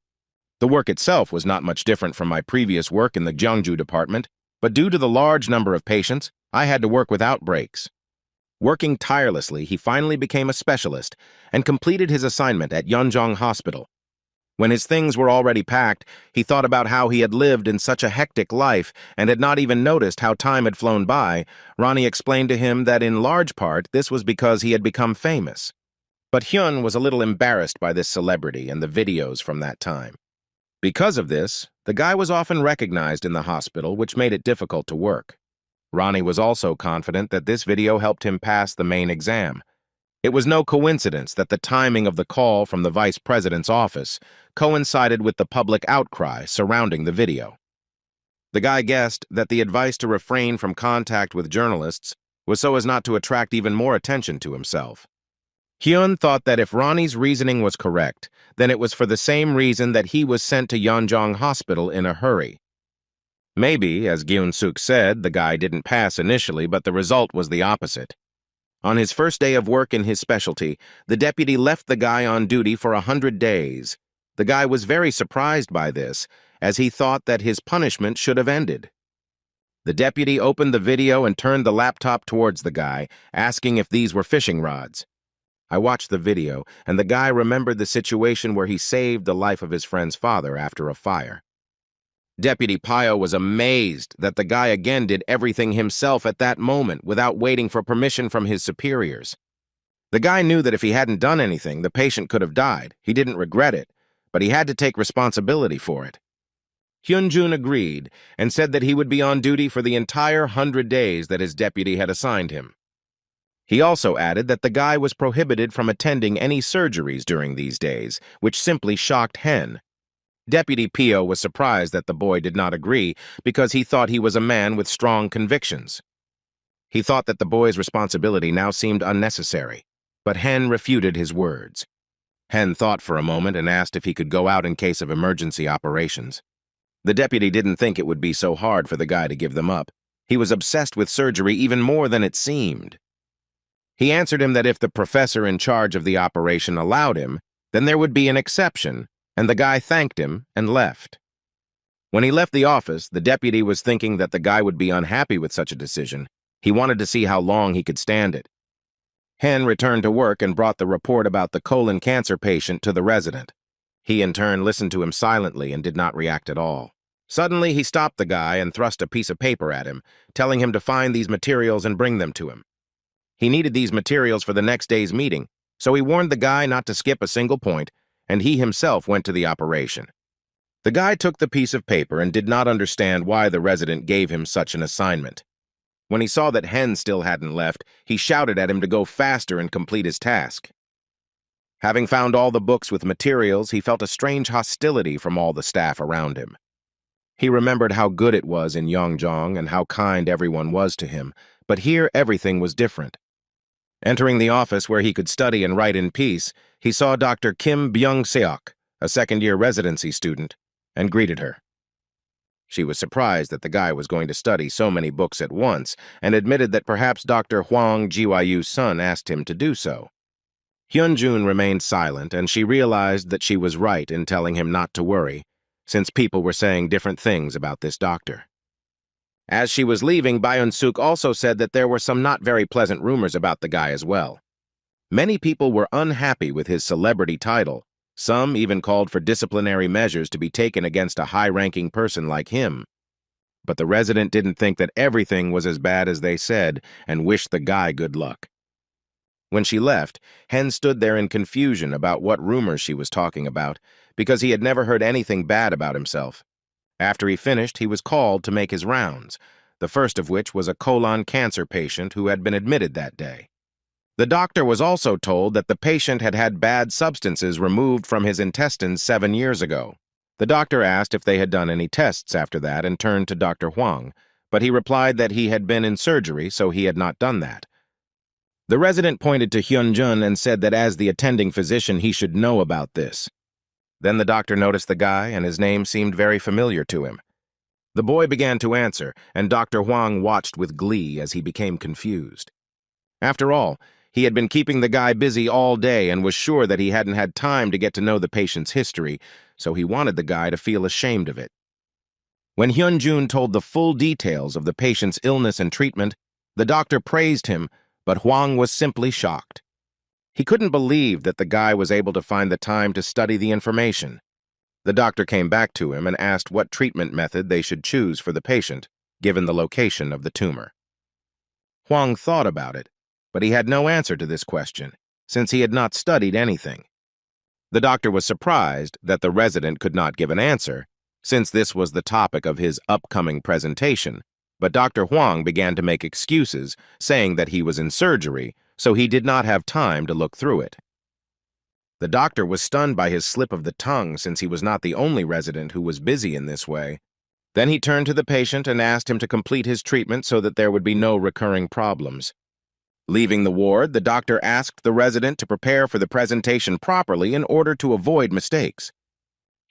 The work itself was not much different from my previous work in the Gyeongju department, but due to the large number of patients, I had to work without breaks. Working tirelessly, he finally became a specialist and completed his assignment at Yeonjong Hospital. When his things were already packed, he thought about how he had lived in such a hectic life and had not even noticed how time had flown by. Ronnie explained to him that in large part this was because he had become famous. But Hyun was a little embarrassed by this celebrity and the videos from that time. Because of this, the guy was often recognized in the hospital, which made it difficult to work. Ronnie was also confident that this video helped him pass the main exam. It was no coincidence that the timing of the call from the vice president's office coincided with the public outcry surrounding the video. The guy guessed that the advice to refrain from contact with journalists was so as not to attract even more attention to himself. Hyun thought that if Ronnie's reasoning was correct, then it was for the same reason that he was sent to Yeonjong Hospital in a hurry. Maybe, as Gyun-suk said, the guy didn't pass initially, but the result was the opposite. On his first day of work in his specialty, the deputy left the guy on duty for 100 days. The guy was very surprised by this, as he thought that his punishment should have ended. The deputy opened the video and turned the laptop towards the guy, asking if these were fishing rods. I watched the video, and the guy remembered the situation where he saved the life of his friend's father after a fire. Deputy Pio was amazed that the guy again did everything himself at that moment without waiting for permission from his superiors. The guy knew that if he hadn't done anything, the patient could have died. He didn't regret it, but he had to take responsibility for it. Hyun-jun agreed and said that he would be on duty for the entire 100 days that his deputy had assigned him. He also added that the guy was prohibited from attending any surgeries during these days, which simply shocked Hen. Deputy Pio was surprised that the boy did not agree because he thought he was a man with strong convictions. He thought that the boy's responsibility now seemed unnecessary, but Hen refuted his words. Hen thought for a moment and asked if he could go out in case of emergency operations. The deputy didn't think it would be so hard for the guy to give them up. He was obsessed with surgery even more than it seemed. He answered him that if the professor in charge of the operation allowed him, then there would be an exception, and the guy thanked him and left. When he left the office, the deputy was thinking that the guy would be unhappy with such a decision. He wanted to see how long he could stand it. Hen returned to work and brought the report about the colon cancer patient to the resident. He in turn listened to him silently and did not react at all. Suddenly, he stopped the guy and thrust a piece of paper at him, telling him to find these materials and bring them to him. He needed these materials for the next day's meeting, so he warned the guy not to skip a single point, and he himself went to the operation. The guy took the piece of paper and did not understand why the resident gave him such an assignment. When he saw that Hen still hadn't left, he shouted at him to go faster and complete his task. Having found all the books with materials, he felt a strange hostility from all the staff around him. He remembered how good it was in Yeonjong and how kind everyone was to him, but here everything was different. Entering the office where he could study and write in peace, he saw Dr. Kim Byung-seok, a second-year residency student, and greeted her. She was surprised that the guy was going to study so many books at once and admitted that perhaps Dr. Hwang Ji-Yu's son asked him to do so. Hyun-jun remained silent, and she realized that she was right in telling him not to worry, since people were saying different things about this doctor. As she was leaving, Byun-suk also said that there were some not very pleasant rumors about the guy as well. Many people were unhappy with his celebrity title. Some even called for disciplinary measures to be taken against a high-ranking person like him. But the resident didn't think that everything was as bad as they said and wished the guy good luck. When she left, Hen stood there in confusion about what rumors she was talking about, because he had never heard anything bad about himself. After he finished, he was called to make his rounds, the first of which was a colon cancer patient who had been admitted that day. The doctor was also told that the patient had had bad substances removed from his intestines 7 years ago. The doctor asked if they had done any tests after that and turned to Dr. Hwang, but he replied that he had been in surgery, so he had not done that. The resident pointed to Hyun-jun and said that as the attending physician he should know about this. Then the doctor noticed the guy, and his name seemed very familiar to him. The boy began to answer, and Dr. Hwang watched with glee as he became confused. After all, he had been keeping the guy busy all day and was sure that he hadn't had time to get to know the patient's history, so he wanted the guy to feel ashamed of it. When Hyun-jun told the full details of the patient's illness and treatment, the doctor praised him, but Hwang was simply shocked. He couldn't believe that the guy was able to find the time to study the information. The doctor came back to him and asked what treatment method they should choose for the patient, given the location of the tumor. Hwang thought about it, but he had no answer to this question, since he had not studied anything. The doctor was surprised that the resident could not give an answer, since this was the topic of his upcoming presentation, but Dr. Hwang began to make excuses, saying that he was in surgery, so he did not have time to look through it. The doctor was stunned by his slip of the tongue, since he was not the only resident who was busy in this way. Then he turned to the patient and asked him to complete his treatment so that there would be no recurring problems. Leaving the ward, the doctor asked the resident to prepare for the presentation properly in order to avoid mistakes.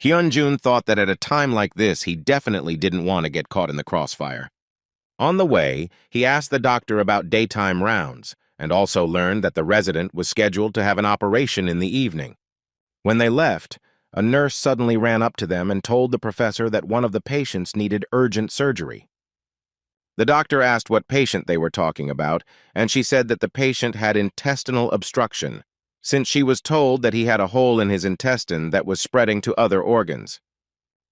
Hyun-jun thought that at a time like this, he definitely didn't want to get caught in the crossfire. On the way, he asked the doctor about daytime rounds, and also learned that the resident was scheduled to have an operation in the evening. When they left, a nurse suddenly ran up to them and told the professor that one of the patients needed urgent surgery. The doctor asked what patient they were talking about, and she said that the patient had intestinal obstruction, since she was told that he had a hole in his intestine that was spreading to other organs.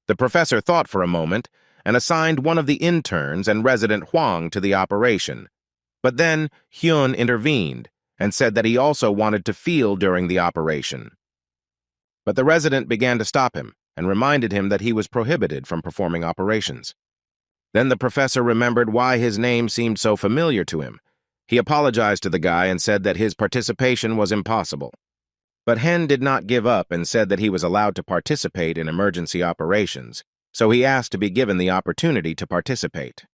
The professor thought for a moment and assigned one of the interns and resident Hwang to the operation. But then Hyun intervened and said that he also wanted to feel during the operation. But the resident began to stop him and reminded him that he was prohibited from performing operations. Then the professor remembered why his name seemed so familiar to him. He apologized to the guy and said that his participation was impossible. But Hen did not give up and said that he was allowed to participate in emergency operations, so he asked to be given the opportunity to participate.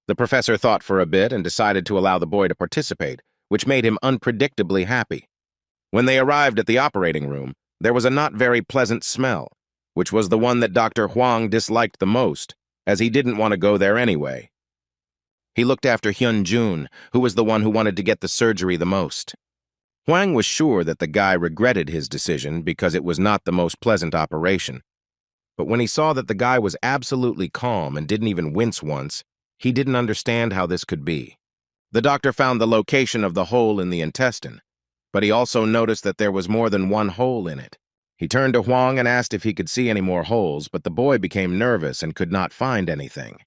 The professor thought for a bit and decided to allow the boy to participate, which made him unpredictably happy. When they arrived at the operating room, there was a not very pleasant smell, which was the one that Dr. Hwang disliked the most, as he didn't want to go there anyway. He looked after Hyun-jun, who was the one who wanted to get the surgery the most. Hwang was sure that the guy regretted his decision because it was not the most pleasant operation. But when he saw that the guy was absolutely calm and didn't even wince once, he didn't understand how this could be. The doctor found the location of the hole in the intestine, but he also noticed that there was more than one hole in it. He turned to Hwang and asked if he could see any more holes, but the boy became nervous and could not find anything.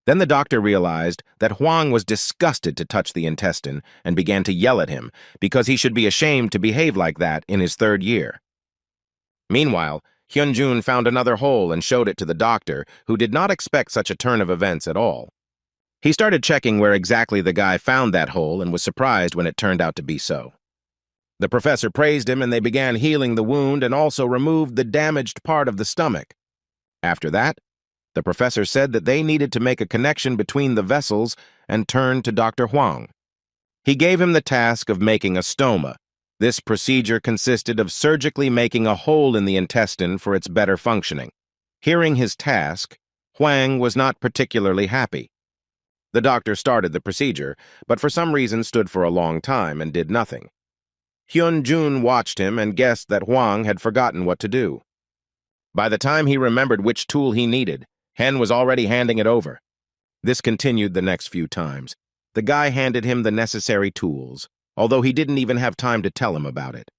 Then the doctor realized that Hwang was disgusted to touch the intestine and began to yell at him because he should be ashamed to behave like that in his 3rd year. Meanwhile, Hyun-jun found another hole and showed it to the doctor, who did not expect such a turn of events at all. He started checking where exactly the guy found that hole and was surprised when it turned out to be so. The professor praised him and they began healing the wound and also removed the damaged part of the stomach. After that, the professor said that they needed to make a connection between the vessels and turned to Dr. Hwang. He gave him the task of making a stoma. This procedure consisted of surgically making a hole in the intestine for its better functioning. Hearing his task, Hwang was not particularly happy. The doctor started the procedure, but for some reason stood for a long time and did nothing. Hyun-jun watched him and guessed that Hwang had forgotten what to do. By the time he remembered which tool he needed, Hen was already handing it over. This continued the next few times. The guy handed him the necessary tools, although he didn't even have time to tell him about it.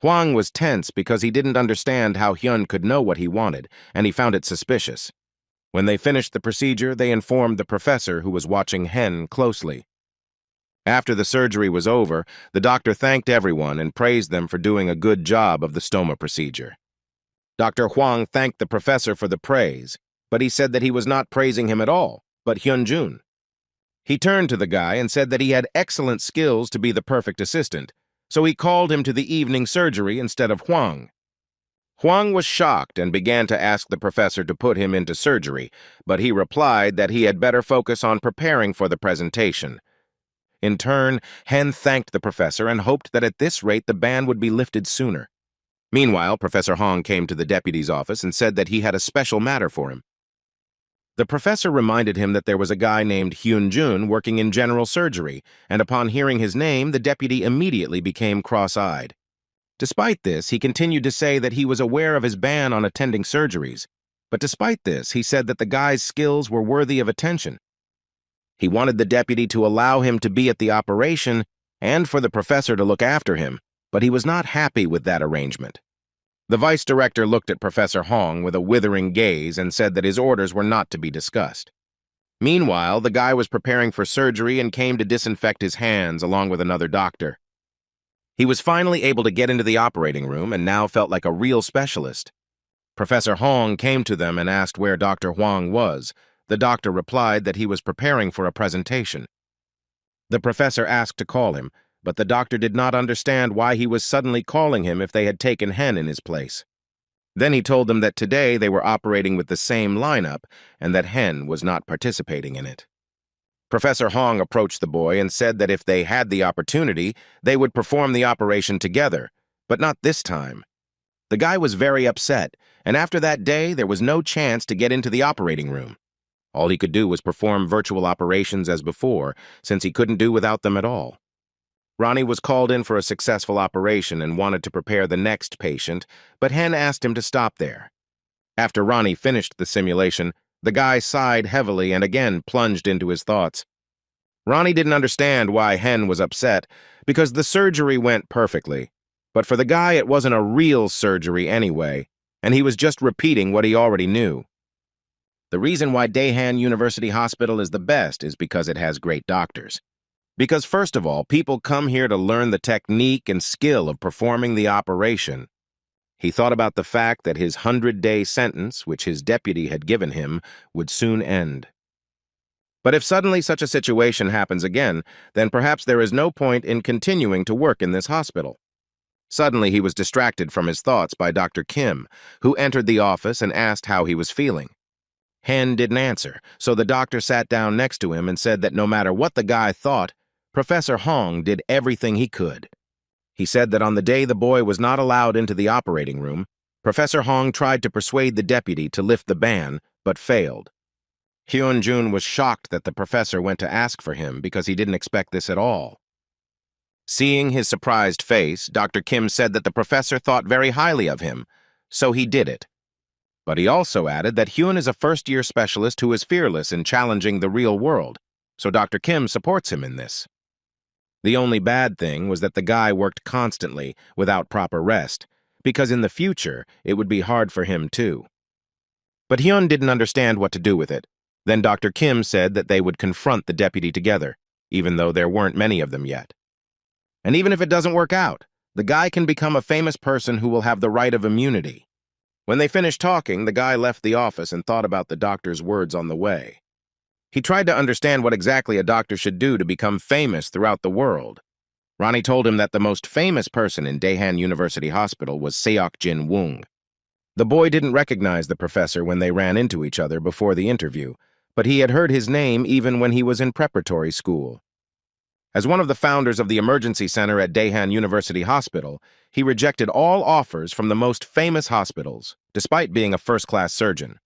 Hwang was tense because he didn't understand how Hyun could know what he wanted, and he found it suspicious. When they finished the procedure, they informed the professor, who was watching Hen closely. After the surgery was over, the doctor thanked everyone and praised them for doing a good job of the stoma procedure. Dr. Hwang thanked the professor for the praise, but he said that he was not praising him at all, but Hyun-jun. He turned to the guy and said that he had excellent skills to be the perfect assistant, so he called him to the evening surgery instead of Hwang. Hwang was shocked and began to ask the professor to put him into surgery, but he replied that he had better focus on preparing for the presentation. In turn, Hen thanked the professor and hoped that at this rate the ban would be lifted sooner. Meanwhile, Professor Hong came to the deputy's office and said that he had a special matter for him. The professor reminded him that there was a guy named Hyun-jun working in general surgery, and upon hearing his name, the deputy immediately became cross-eyed. Despite this, he continued to say that he was aware of his ban on attending surgeries, but despite this, he said that the guy's skills were worthy of attention. He wanted the deputy to allow him to be at the operation and for the professor to look after him, but he was not happy with that arrangement. The vice director looked at Professor Hong with a withering gaze and said that his orders were not to be discussed. Meanwhile, the guy was preparing for surgery and came to disinfect his hands along with another doctor. He was finally able to get into the operating room and now felt like a real specialist. Professor Hong came to them and asked where Dr. Hwang was. The doctor replied that he was preparing for a presentation. The professor asked to call him, but the doctor did not understand why he was suddenly calling him if they had taken Hen in his place. Then he told them that today they were operating with the same lineup and that Hen was not participating in it. Professor Hong approached the boy and said that if they had the opportunity, they would perform the operation together, but not this time. The guy was very upset, and after that day, there was no chance to get into the operating room. All he could do was perform virtual operations as before, since he couldn't do without them at all. Ronnie was called in for a successful operation and wanted to prepare the next patient, but Hen asked him to stop there. After Ronnie finished the simulation, the guy sighed heavily and again plunged into his thoughts. Ronnie didn't understand why Hen was upset, because the surgery went perfectly. But for the guy, it wasn't a real surgery anyway, and he was just repeating what he already knew. The reason why Daehan University Hospital is the best is because it has great doctors. Because first of all, people come here to learn the technique and skill of performing the operation. He thought about the fact that his 100-day sentence, which his deputy had given him, would soon end. But if suddenly such a situation happens again, then perhaps there is no point in continuing to work in this hospital. Suddenly he was distracted from his thoughts by Dr. Kim, who entered the office and asked how he was feeling. Hen didn't answer, so the doctor sat down next to him and said that no matter what the guy thought, Professor Hong did everything he could. He said that on the day the boy was not allowed into the operating room, Professor Hong tried to persuade the deputy to lift the ban, but failed. Hyun-jun was shocked that the professor went to ask for him because he didn't expect this at all. Seeing his surprised face, Dr. Kim said that the professor thought very highly of him, so he did it. But he also added that Hyun is a first-year specialist who is fearless in challenging the real world, so Dr. Kim supports him in this. The only bad thing was that the guy worked constantly, without proper rest, because in the future, it would be hard for him too. But Hyun didn't understand what to do with it. Then Dr. Kim said that they would confront the deputy together, even though there weren't many of them yet. And even if it doesn't work out, the guy can become a famous person who will have the right of immunity. When they finished talking, the guy left the office and thought about the doctor's words on the way. He tried to understand what exactly a doctor should do to become famous throughout the world. Ronnie told him that the most famous person in Daehan University Hospital was Seok Jin Woong. The boy didn't recognize the professor when they ran into each other before the interview, but he had heard his name even when he was in preparatory school. As one of the founders of the emergency center at Daehan University Hospital, he rejected all offers from the most famous hospitals, despite being a first-class surgeon.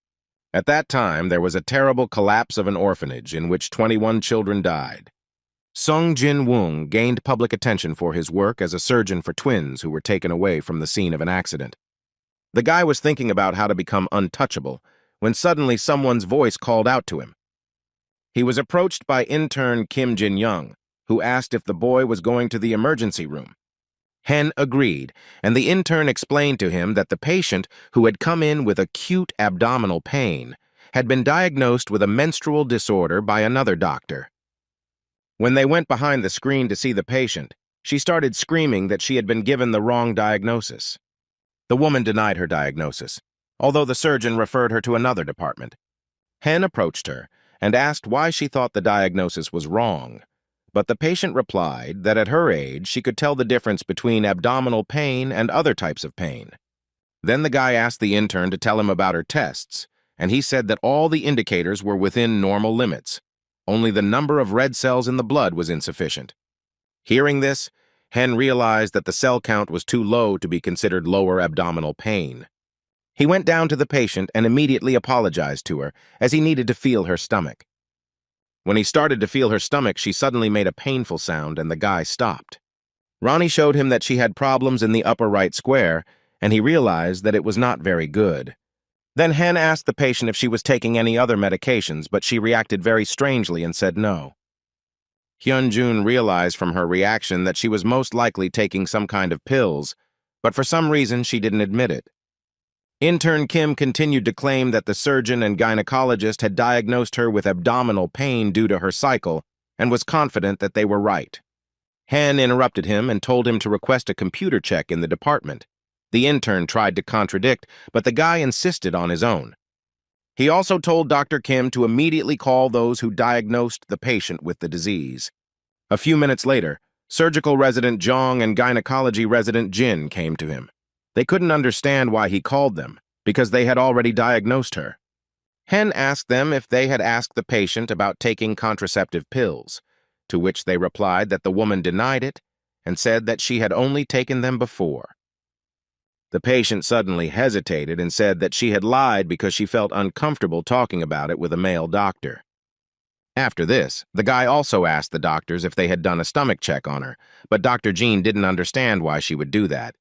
At that time, there was a terrible collapse of an orphanage in which 21 children died. Sung Jin Woong gained public attention for his work as a surgeon for twins who were taken away from the scene of an accident. The guy was thinking about how to become untouchable when suddenly someone's voice called out to him. He was approached by intern Kim Jin-young, who asked if the boy was going to the emergency room. Hen agreed, and the intern explained to him that the patient, who had come in with acute abdominal pain, had been diagnosed with a menstrual disorder by another doctor. When they went behind the screen to see the patient, she started screaming that she had been given the wrong diagnosis. The woman denied her diagnosis, although the surgeon referred her to another department. Hen approached her and asked why she thought the diagnosis was wrong. But the patient replied that at her age, she could tell the difference between abdominal pain and other types of pain. Then the guy asked the intern to tell him about her tests, and he said that all the indicators were within normal limits. Only the number of red cells in the blood was insufficient. Hearing this, Hen realized that the cell count was too low to be considered lower abdominal pain. He went down to the patient and immediately apologized to her, as he needed to feel her stomach. When he started to feel her stomach, she suddenly made a painful sound and the guy stopped. Ronnie showed him that she had problems in the upper right square, and he realized that it was not very good. Then Hen asked the patient if she was taking any other medications, but she reacted very strangely and said no. Hyun-jun realized from her reaction that she was most likely taking some kind of pills, but for some reason she didn't admit it. Intern Kim continued to claim that the surgeon and gynecologist had diagnosed her with abdominal pain due to her cycle and was confident that they were right. Hen interrupted him and told him to request a computer check in the department. The intern tried to contradict, but the guy insisted on his own. He also told Dr. Kim to immediately call those who diagnosed the patient with the disease. A few minutes later, surgical resident Jong and gynecology resident Jin came to him. They couldn't understand why he called them, because they had already diagnosed her. Hen asked them if they had asked the patient about taking contraceptive pills, to which they replied that the woman denied it and said that she had only taken them before. The patient suddenly hesitated and said that she had lied because she felt uncomfortable talking about it with a male doctor. After this, the guy also asked the doctors if they had done a stomach check on her, but Dr. Jean didn't understand why she would do that.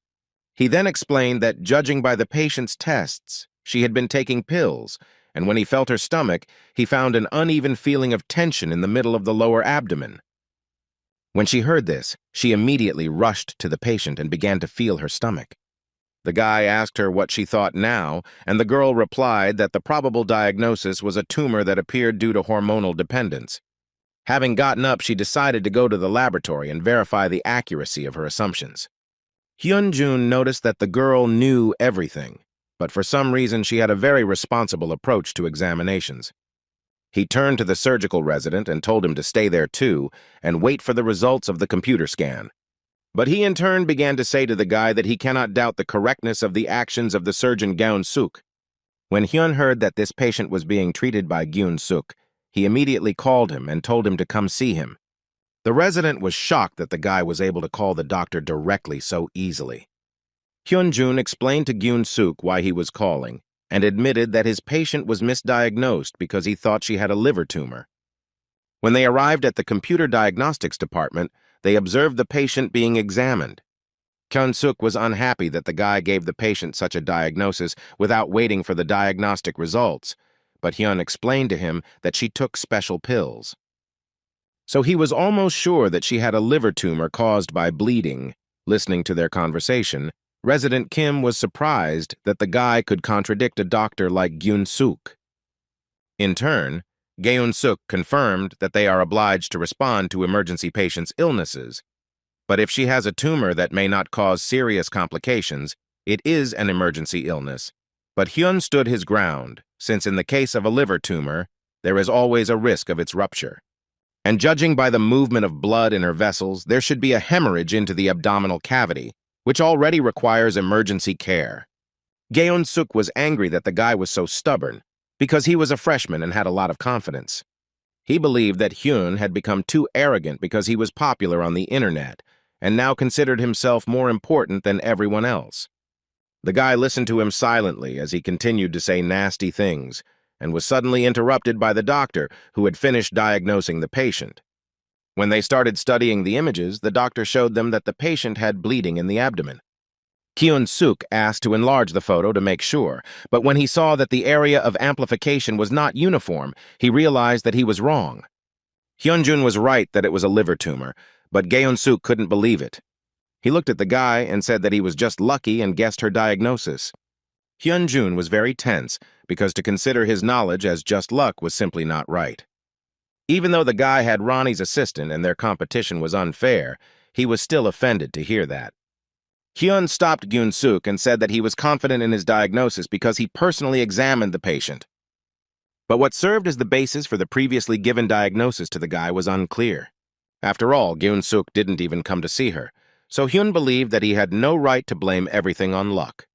He then explained that, judging by the patient's tests, she had been taking pills, and when he felt her stomach, he found an uneven feeling of tension in the middle of the lower abdomen. When she heard this, she immediately rushed to the patient and began to feel her stomach. The guy asked her what she thought now, and the girl replied that the probable diagnosis was a tumor that appeared due to hormonal dependence. Having gotten up, she decided to go to the laboratory and verify the accuracy of her assumptions. Hyun-jun noticed that the girl knew everything, but for some reason she had a very responsible approach to examinations. He turned to the surgical resident and told him to stay there too and wait for the results of the computer scan. But he in turn began to say to the guy that he cannot doubt the correctness of the actions of the surgeon Gyun-suk. When Hyun heard that this patient was being treated by Gyun-suk, he immediately called him and told him to come see him. The resident was shocked that the guy was able to call the doctor directly so easily. Hyun-jun explained to Gyun-suk why he was calling and admitted that his patient was misdiagnosed because he thought she had a liver tumor. When they arrived at the computer diagnostics department, they observed the patient being examined. Kyun-suk was unhappy that the guy gave the patient such a diagnosis without waiting for the diagnostic results, but Hyun explained to him that she took special pills. So he was almost sure that she had a liver tumor caused by bleeding. Listening to their conversation, Resident Kim was surprised that the guy could contradict a doctor like Gyun-suk. In turn, Gyun-suk confirmed that they are obliged to respond to emergency patients' illnesses. But if she has a tumor that may not cause serious complications, it is an emergency illness. But Hyun stood his ground, since in the case of a liver tumor, there is always a risk of its rupture. And judging by the movement of blood in her vessels, there should be a hemorrhage into the abdominal cavity, which already requires emergency care. Gyun-suk was angry that the guy was so stubborn, because he was a freshman and had a lot of confidence. He believed that Hyun had become too arrogant because he was popular on the internet, and now considered himself more important than everyone else. The guy listened to him silently as he continued to say nasty things, and was suddenly interrupted by the doctor, who had finished diagnosing the patient. When they started studying the images, the doctor showed them that the patient had bleeding in the abdomen. Kyun-suk asked to enlarge the photo to make sure, but when he saw that the area of amplification was not uniform, he realized that he was wrong. Hyun-jun was right that it was a liver tumor, but Gyun-suk couldn't believe it. He looked at the guy and said that he was just lucky and guessed her diagnosis. Hyun-jun was very tense because to consider his knowledge as just luck was simply not right. Even though the guy had Ronnie's assistant and their competition was unfair, he was still offended to hear that. Hyun stopped Gyun-suk and said that he was confident in his diagnosis because he personally examined the patient. But what served as the basis for the previously given diagnosis to the guy was unclear. After all, Gyun-suk didn't even come to see her, so Hyun believed that he had no right to blame everything on luck.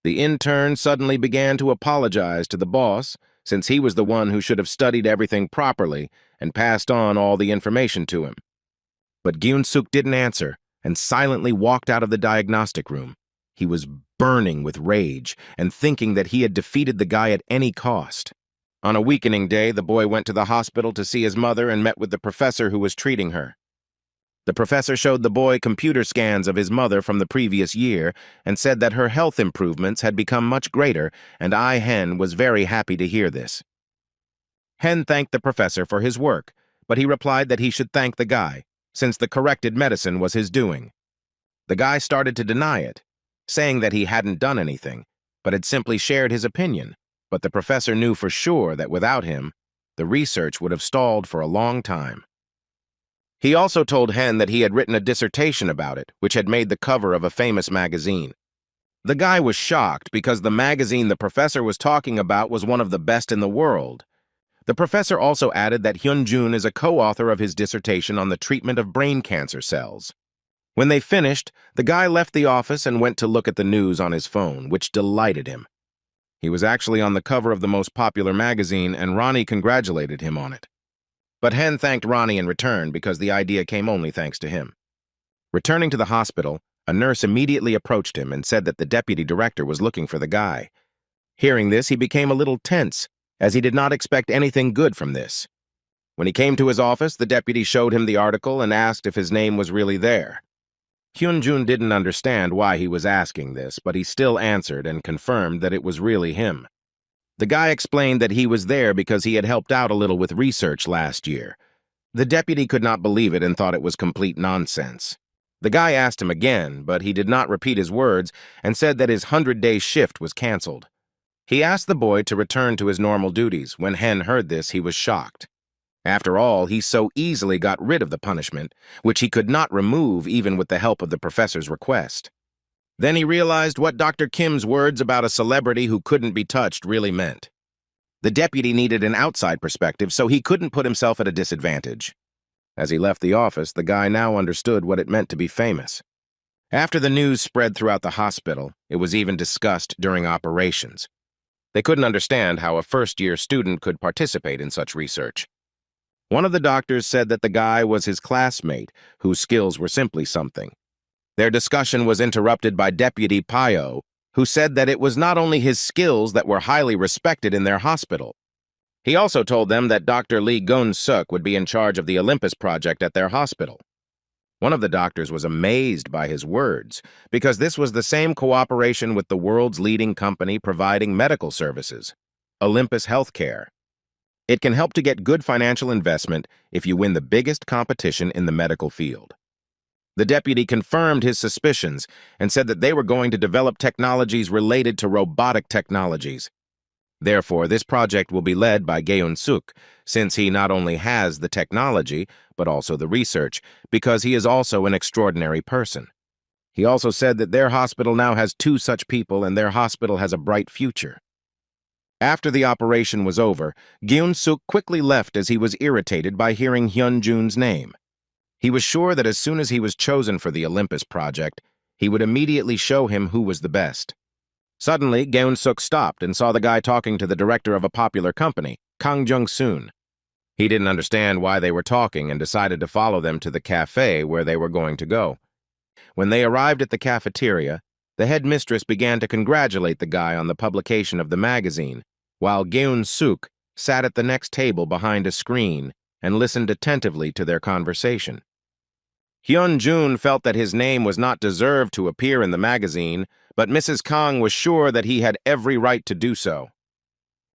The intern suddenly began to apologize to the boss, since he was the one who should have studied everything properly and passed on all the information to him. But Gyun-suk didn't answer and silently walked out of the diagnostic room. He was burning with rage and thinking that he had defeated the guy at any cost. On a weakening day, the boy went to the hospital to see his mother and met with the professor who was treating her. The professor showed the boy computer scans of his mother from the previous year and said that her health improvements had become much greater, and Hen was very happy to hear this. Hen thanked the professor for his work, but he replied that he should thank the guy, since the corrected medicine was his doing. The guy started to deny it, saying that he hadn't done anything, but had simply shared his opinion, but the professor knew for sure that without him, the research would have stalled for a long time. He also told Hen that he had written a dissertation about it, which had made the cover of a famous magazine. The guy was shocked because the magazine the professor was talking about was one of the best in the world. The professor also added that Hyun-jun is a co-author of his dissertation on the treatment of brain cancer cells. When they finished, the guy left the office and went to look at the news on his phone, which delighted him. He was actually on the cover of the most popular magazine, and Ronnie congratulated him on it. But Hen thanked Ronnie in return because the idea came only thanks to him. Returning to the hospital, a nurse immediately approached him and said that the deputy director was looking for the guy. Hearing this, he became a little tense, as he did not expect anything good from this. When he came to his office, the deputy showed him the article and asked if his name was really there. Hyun-jun didn't understand why he was asking this, but he still answered and confirmed that it was really him. The guy explained that he was there because he had helped out a little with research last year. The deputy could not believe it and thought it was complete nonsense. The guy asked him again, but he did not repeat his words and said that his 100-day shift was canceled. He asked the boy to return to his normal duties. When Hen heard this, he was shocked. After all, he so easily got rid of the punishment, which he could not remove even with the help of the professor's request. Then he realized what Dr. Kim's words about a celebrity who couldn't be touched really meant. The deputy needed an outside perspective, so he couldn't put himself at a disadvantage. As he left the office, the guy now understood what it meant to be famous. After the news spread throughout the hospital, it was even discussed during operations. They couldn't understand how a first-year student could participate in such research. One of the doctors said that the guy was his classmate, whose skills were simply something. Their discussion was interrupted by Deputy Pyo, who said that it was not only his skills that were highly respected in their hospital. He also told them that Dr. Lee Gun-suk would be in charge of the Olympus project at their hospital. One of the doctors was amazed by his words, because this was the same cooperation with the world's leading company providing medical services, Olympus Healthcare. It can help to get good financial investment if you win the biggest competition in the medical field. The deputy confirmed his suspicions and said that they were going to develop technologies related to robotic technologies. Therefore, this project will be led by Geun-suk, since he not only has the technology, but also the research, because he is also an extraordinary person. He also said that their hospital now has 2 such people and their hospital has a bright future. After the operation was over, Geun-suk quickly left as he was irritated by hearing Hyun-jun's name. He was sure that as soon as he was chosen for the Olympus project, he would immediately show him who was the best. Suddenly, Geun-suk stopped and saw the guy talking to the director of a popular company, Kang Jung-soon. He didn't understand why they were talking and decided to follow them to the cafe where they were going to go. When they arrived at the cafeteria, the headmistress began to congratulate the guy on the publication of the magazine, while Geun-suk sat at the next table behind a screen and listened attentively to their conversation. Hyun-jun felt that his name was not deserved to appear in the magazine, but Mrs. Kang was sure that he had every right to do so.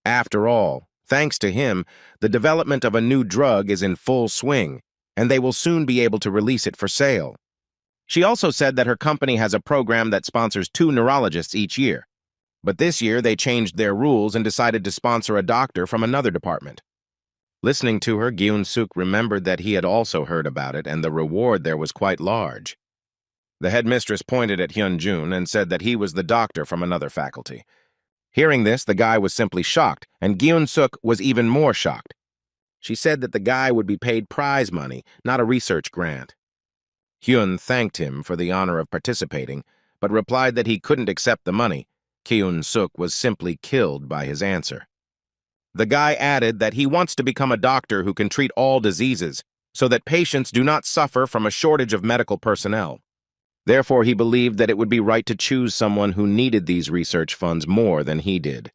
After all, thanks to him, the development of a new drug is in full swing, and they will soon be able to release it for sale. She also said that her company has a program that sponsors 2 neurologists each year, but this year they changed their rules and decided to sponsor a doctor from another department. Listening to her, Geun-suk remembered that he had also heard about it and the reward there was quite large. The headmistress pointed at Hyun-jun and said that he was the doctor from another faculty. Hearing this, the guy was simply shocked, and Geun-suk was even more shocked. She said that the guy would be paid prize money, not a research grant. Hyun thanked him for the honor of participating, but replied that he couldn't accept the money. Geun-suk was simply killed by his answer. The guy added that he wants to become a doctor who can treat all diseases, so that patients do not suffer from a shortage of medical personnel. Therefore, he believed that it would be right to choose someone who needed these research funds more than he did.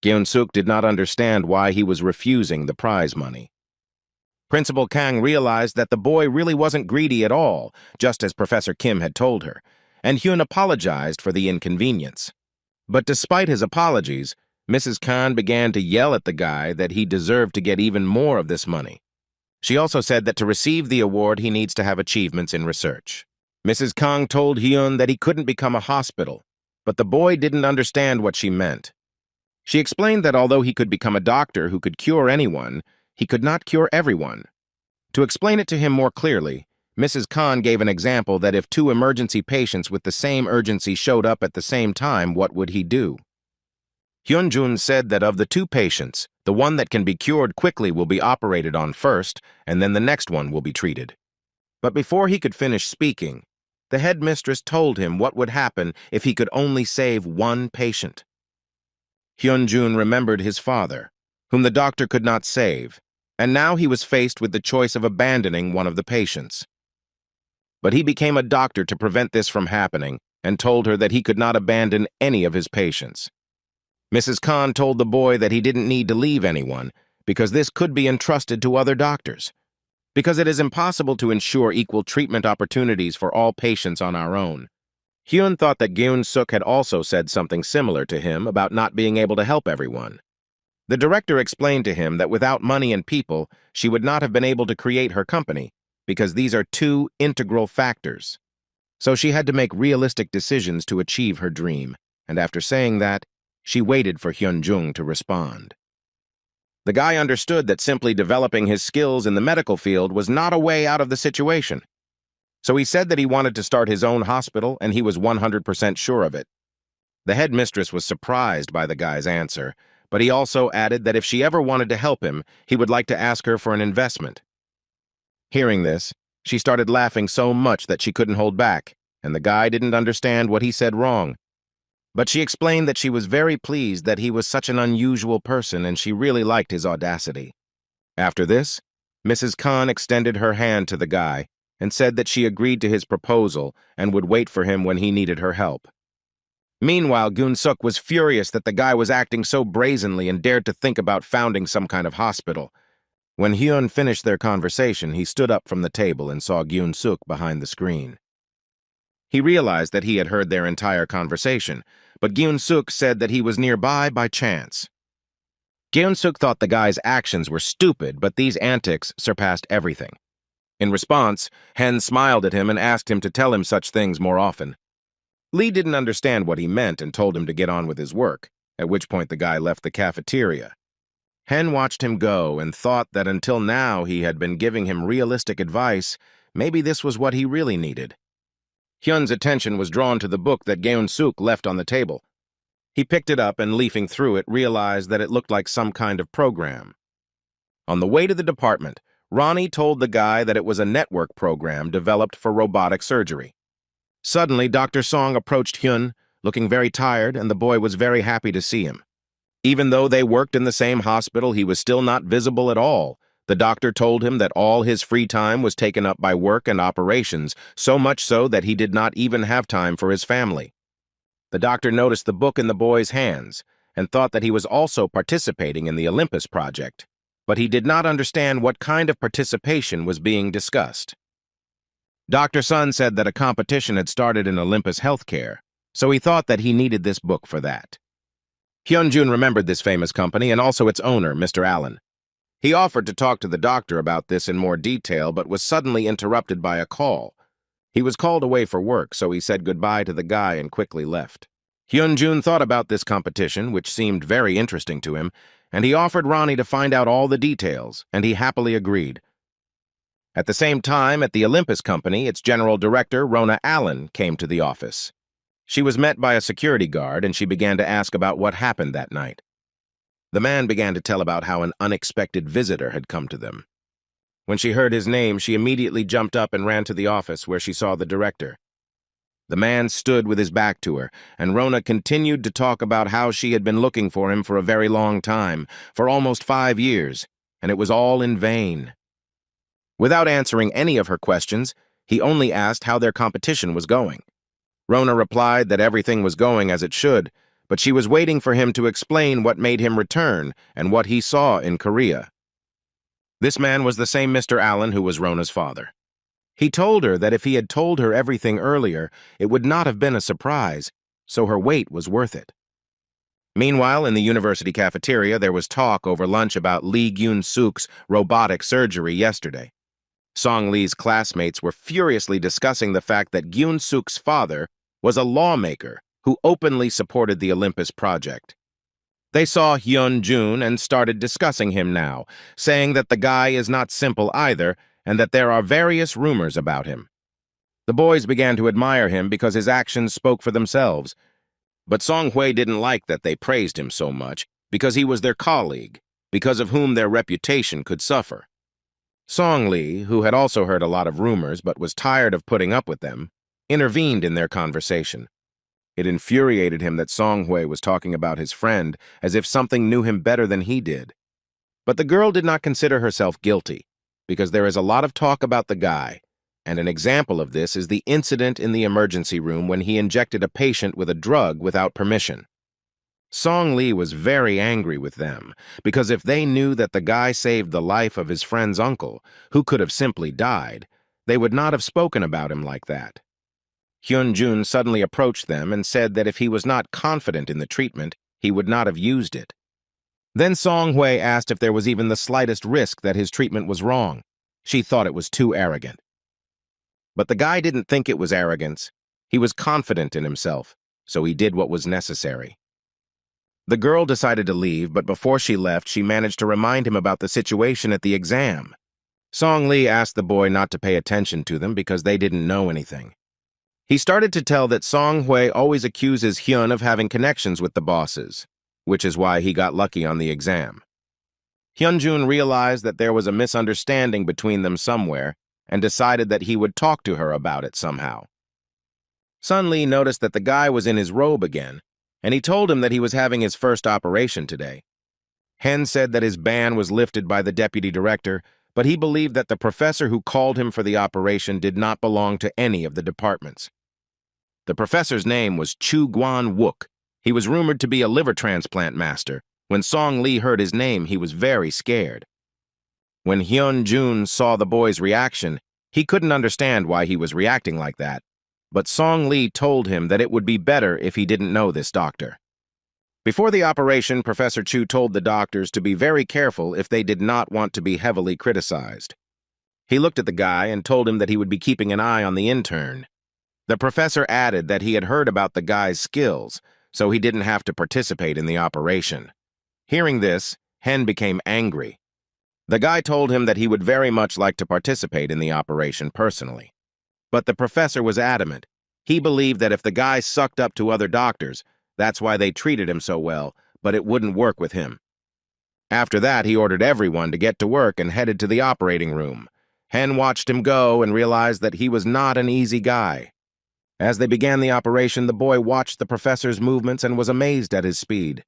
Geun-suk did not understand why he was refusing the prize money. Principal Kang realized that the boy really wasn't greedy at all, just as Professor Kim had told her, and Hyun apologized for the inconvenience. But despite his apologies, Mrs. Khan began to yell at the guy that he deserved to get even more of this money. She also said that to receive the award, he needs to have achievements in research. Mrs. Kang told Hyun that he couldn't become a hospital, but the boy didn't understand what she meant. She explained that although he could become a doctor who could cure anyone, he could not cure everyone. To explain it to him more clearly, Mrs. Khan gave an example that if 2 emergency patients with the same urgency showed up at the same time, what would he do? Hyun-jun said that of the 2 patients, the one that can be cured quickly will be operated on first, and then the next one will be treated. But before he could finish speaking, the headmistress told him what would happen if he could only save 1 patient. Hyun-jun remembered his father, whom the doctor could not save, and now he was faced with the choice of abandoning one of the patients. But he became a doctor to prevent this from happening and told her that he could not abandon any of his patients. Mrs. Khan told the boy that he didn't need to leave anyone because this could be entrusted to other doctors, because it is impossible to ensure equal treatment opportunities for all patients on our own. Hyun thought that Gyun-suk had also said something similar to him about not being able to help everyone. The director explained to him that without money and people, she would not have been able to create her company, because these are two integral factors. So she had to make realistic decisions to achieve her dream, and after saying that, she waited for Hyun-jung to respond. The guy understood that simply developing his skills in the medical field was not a way out of the situation. So he said that he wanted to start his own hospital, and he was 100% sure of it. The headmistress was surprised by the guy's answer, but he also added that if she ever wanted to help him, he would like to ask her for an investment. Hearing this, she started laughing so much that she couldn't hold back, and the guy didn't understand what he said wrong. But she explained that she was very pleased that he was such an unusual person and she really liked his audacity. After this, Mrs. Khan extended her hand to the guy and said that she agreed to his proposal and would wait for him when he needed her help. Meanwhile, Gyun-suk was furious that the guy was acting so brazenly and dared to think about founding some kind of hospital. When Hyun finished their conversation, he stood up from the table and saw Gyun-suk behind the screen. He realized that he had heard their entire conversation, but Gyun-suk said that he was nearby by chance. Gyun-suk thought the guy's actions were stupid, but these antics surpassed everything. In response, Hen smiled at him and asked him to tell him such things more often. Lee didn't understand what he meant and told him to get on with his work, at which point the guy left the cafeteria. Hen watched him go and thought that until now he had been giving him realistic advice. Maybe this was what he really needed. Hyun's attention was drawn to the book that Gyun-suk left on the table. He picked it up and, leafing through it, realized that it looked like some kind of program. On the way to the department, Ronnie told the guy that it was a network program developed for robotic surgery. Suddenly, Dr. Song approached Hyun, looking very tired, and the boy was very happy to see him. Even though they worked in the same hospital, he was still not visible at all. The doctor told him that all his free time was taken up by work and operations, so much so that he did not even have time for his family. The doctor noticed the book in the boy's hands and thought that he was also participating in the Olympus project, but he did not understand what kind of participation was being discussed. Dr. Sun said that a competition had started in Olympus Healthcare, so he thought that he needed this book for that. Hyun-jun remembered this famous company and also its owner, Mr. Allen. He offered to talk to the doctor about this in more detail, but was suddenly interrupted by a call. He was called away for work, so he said goodbye to the guy and quickly left. Hyun-jun thought about this competition, which seemed very interesting to him, and he offered Ronnie to find out all the details, and he happily agreed. At the same time, at the Olympus Company, its general director, Rona Allen, came to the office. She was met by a security guard, and she began to ask about what happened that night. The man began to tell about how an unexpected visitor had come to them. When she heard his name, she immediately jumped up and ran to the office where she saw the director. The man stood with his back to her, and Rona continued to talk about how she had been looking for him for a very long time, for almost 5 years, and it was all in vain. Without answering any of her questions, he only asked how their competition was going. Rona replied that everything was going as it should, but she was waiting for him to explain what made him return and what he saw in Korea. This man was the same Mr. Allen who was Rona's father. He told her that if he had told her everything earlier, it would not have been a surprise, so her wait was worth it. Meanwhile, in the university cafeteria, there was talk over lunch about Lee Gyun-suk's robotic surgery yesterday. Song Lee's classmates were furiously discussing the fact that Gyun-suk's father was a lawmaker who openly supported the Olympus project. They saw Hyun-jun and started discussing him now, saying that the guy is not simple either and that there are various rumors about him. The boys began to admire him because his actions spoke for themselves, but Song Hui didn't like that they praised him so much because he was their colleague, because of whom their reputation could suffer. Song Lee, who had also heard a lot of rumors but was tired of putting up with them, intervened in their conversation. It infuriated him that Song Hui was talking about his friend as if something knew him better than he did. But the girl did not consider herself guilty, because there is a lot of talk about the guy, and an example of this is the incident in the emergency room when he injected a patient with a drug without permission. Song Lee was very angry with them, because if they knew that the guy saved the life of his friend's uncle, who could have simply died, they would not have spoken about him like that. Hyun-jun suddenly approached them and said that if he was not confident in the treatment, he would not have used it. Then Song Hui asked if there was even the slightest risk that his treatment was wrong. She thought it was too arrogant. But the guy didn't think it was arrogance. He was confident in himself, so he did what was necessary. The girl decided to leave, but before she left, she managed to remind him about the situation at the exam. Song Lee asked the boy not to pay attention to them because they didn't know anything. He started to tell that Song Hui always accuses Hyun of having connections with the bosses, which is why he got lucky on the exam. Hyun-jun realized that there was a misunderstanding between them somewhere and decided that he would talk to her about it somehow. Sun Lee noticed that the guy was in his robe again, and he told him that he was having his first operation today. Hen said that his ban was lifted by the deputy director, but he believed that the professor who called him for the operation did not belong to any of the departments. The professor's name was Chu Guan-wook. He was rumored to be a liver transplant master. When Song Lee heard his name, he was very scared. When Hyun-jun saw the boy's reaction, he couldn't understand why he was reacting like that, but Song Lee told him that it would be better if he didn't know this doctor. Before the operation, Professor Chu told the doctors to be very careful if they did not want to be heavily criticized. He looked at the guy and told him that he would be keeping an eye on the intern. The professor added that he had heard about the guy's skills, so he didn't have to participate in the operation. Hearing this, Hen became angry. The guy told him that he would very much like to participate in the operation personally. But the professor was adamant. He believed that if the guy sucked up to other doctors, that's why they treated him so well, but it wouldn't work with him. After that, he ordered everyone to get to work and headed to the operating room. Hen watched him go and realized that he was not an easy guy. As they began the operation, the boy watched the professor's movements and was amazed at his speed.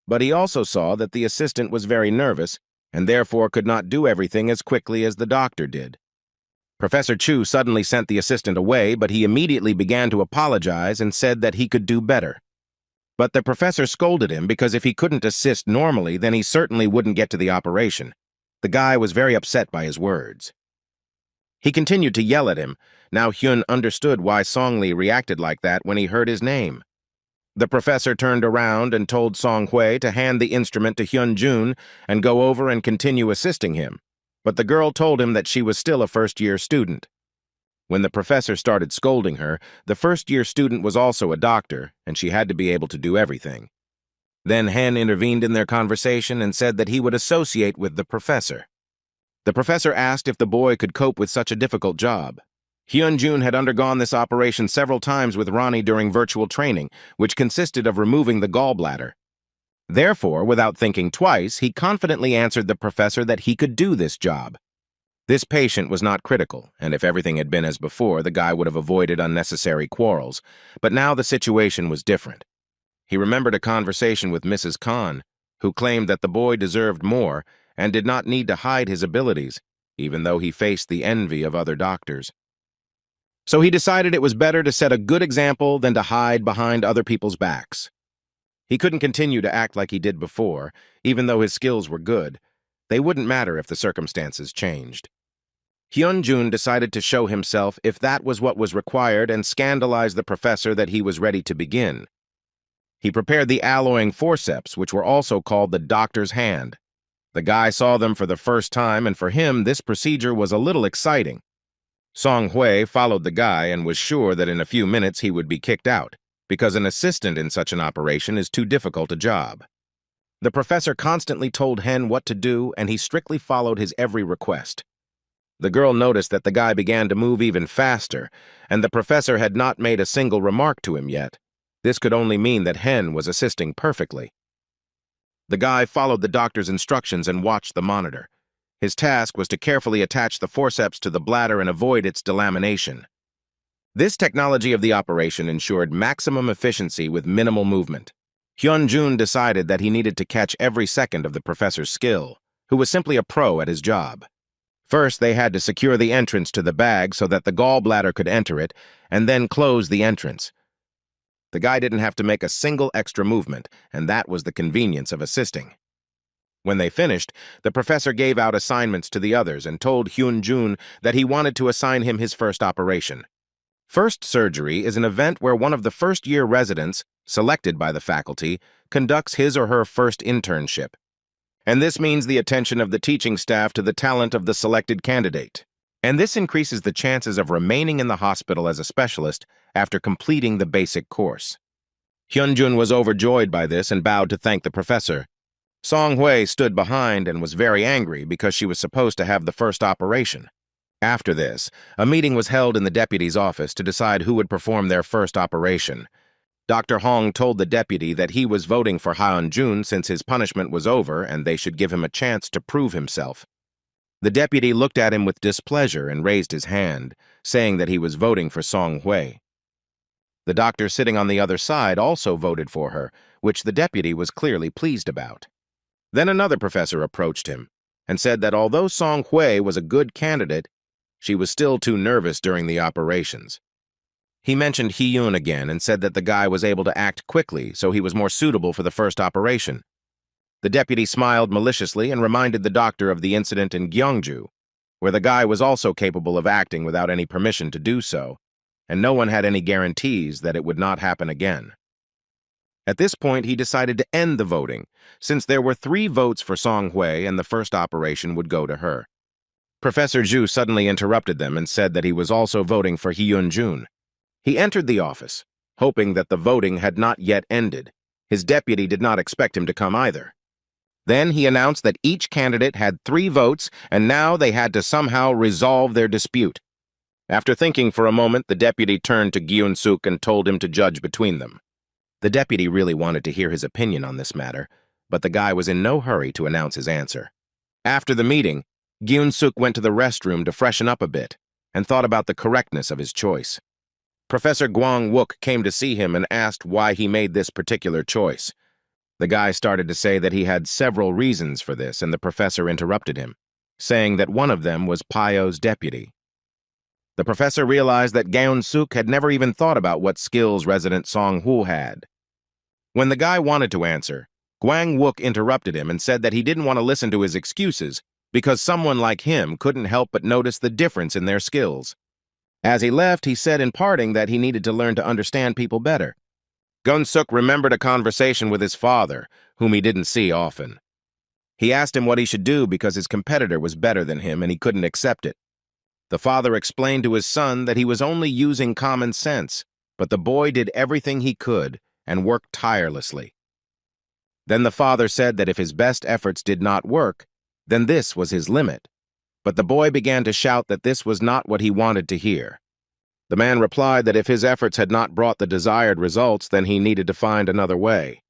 But he also saw that the assistant was very nervous and therefore could not do everything as quickly as the doctor did. Professor Chu suddenly sent the assistant away, but he immediately began to apologize and said that he could do better. But the professor scolded him because if he couldn't assist normally, then he certainly wouldn't get to the operation. The guy was very upset by his words. He continued to yell at him. Now Hyun understood why Song Lee reacted like that when he heard his name. The professor turned around and told Song Hui to hand the instrument to Hyun-jun and go over and continue assisting him, but the girl told him that she was still a first-year student. When the professor started scolding her, the first-year student was also a doctor, and she had to be able to do everything. Then Hen intervened in their conversation and said that he would associate with the professor. The professor asked if the boy could cope with such a difficult job. Hyun-jun had undergone this operation several times with Ronnie during virtual training, which consisted of removing the gallbladder. Therefore, without thinking twice, he confidently answered the professor that he could do this job. This patient was not critical, and if everything had been as before, the guy would have avoided unnecessary quarrels. But now the situation was different. He remembered a conversation with Mrs. Khan, who claimed that the boy deserved more and did not need to hide his abilities, even though he faced the envy of other doctors. So he decided it was better to set a good example than to hide behind other people's backs. He couldn't continue to act like he did before, even though his skills were good. They wouldn't matter if the circumstances changed. Hyun-jun decided to show himself if that was what was required and scandalize the professor that he was ready to begin. He prepared the alloying forceps, which were also called the doctor's hand. The guy saw them for the first time, and for him, this procedure was a little exciting. Song Hui followed the guy and was sure that in a few minutes he would be kicked out, because an assistant in such an operation is too difficult a job. The professor constantly told Hen what to do, and he strictly followed his every request. The girl noticed that the guy began to move even faster, and the professor had not made a single remark to him yet. This could only mean that Hen was assisting perfectly. The guy followed the doctor's instructions and watched the monitor. His task was to carefully attach the forceps to the bladder and avoid its delamination. This technology of the operation ensured maximum efficiency with minimal movement. Hyun-jun decided that he needed to catch every second of the professor's skill, who was simply a pro at his job. First, they had to secure the entrance to the bag so that the gallbladder could enter it, and then close the entrance. The guy didn't have to make a single extra movement, and that was the convenience of assisting. When they finished, the professor gave out assignments to the others and told Hyun-jun that he wanted to assign him his first operation. First surgery is an event where one of the first-year residents, selected by the faculty, conducts his or her first internship. And this means the attention of the teaching staff to the talent of the selected candidate. And this increases the chances of remaining in the hospital as a specialist after completing the basic course. Hyun-jun was overjoyed by this and bowed to thank the professor. Song-Hui stood behind and was very angry because she was supposed to have the first operation. After this, a meeting was held in the deputy's office to decide who would perform their first operation. Dr. Hong told the deputy that he was voting for Hyun-jun since his punishment was over and they should give him a chance to prove himself. The deputy looked at him with displeasure and raised his hand, saying that he was voting for Song-Hui. The doctor sitting on the other side also voted for her, which the deputy was clearly pleased about. Then another professor approached him and said that although Song-Hui was a good candidate, she was still too nervous during the operations. He mentioned Hee-yoon again and said that the guy was able to act quickly, so he was more suitable for the first operation. The deputy smiled maliciously and reminded the doctor of the incident in Gyeongju, where the guy was also capable of acting without any permission to do so, and no one had any guarantees that it would not happen again. At this point, he decided to end the voting, since there were 3 votes for Song-Hui and the first operation would go to her. Professor Zhu suddenly interrupted them and said that he was also voting for Hyun-jun. He entered the office, hoping that the voting had not yet ended. His deputy did not expect him to come either. Then he announced that each candidate had 3 votes, and now they had to somehow resolve their dispute. After thinking for a moment, the deputy turned to Gyun-suk and told him to judge between them. The deputy really wanted to hear his opinion on this matter, but the guy was in no hurry to announce his answer. After the meeting, Gyun-suk went to the restroom to freshen up a bit and thought about the correctness of his choice. Professor Gwang-wook came to see him and asked why he made this particular choice. The guy started to say that he had several reasons for this, and the professor interrupted him, saying that one of them was Pyo's deputy. The professor realized that Gyun-suk had never even thought about what skills resident Song-Hui had. When the guy wanted to answer, Gwang-wook interrupted him and said that he didn't want to listen to his excuses because someone like him couldn't help but notice the difference in their skills. As he left, he said in parting that he needed to learn to understand people better. Gyun-suk remembered a conversation with his father, whom he didn't see often. He asked him what he should do because his competitor was better than him and he couldn't accept it. The father explained to his son that he was only using common sense, but the boy did everything he could and worked tirelessly. Then the father said that if his best efforts did not work, then this was his limit. But the boy began to shout that this was not what he wanted to hear. The man replied that if his efforts had not brought the desired results, then he needed to find another way.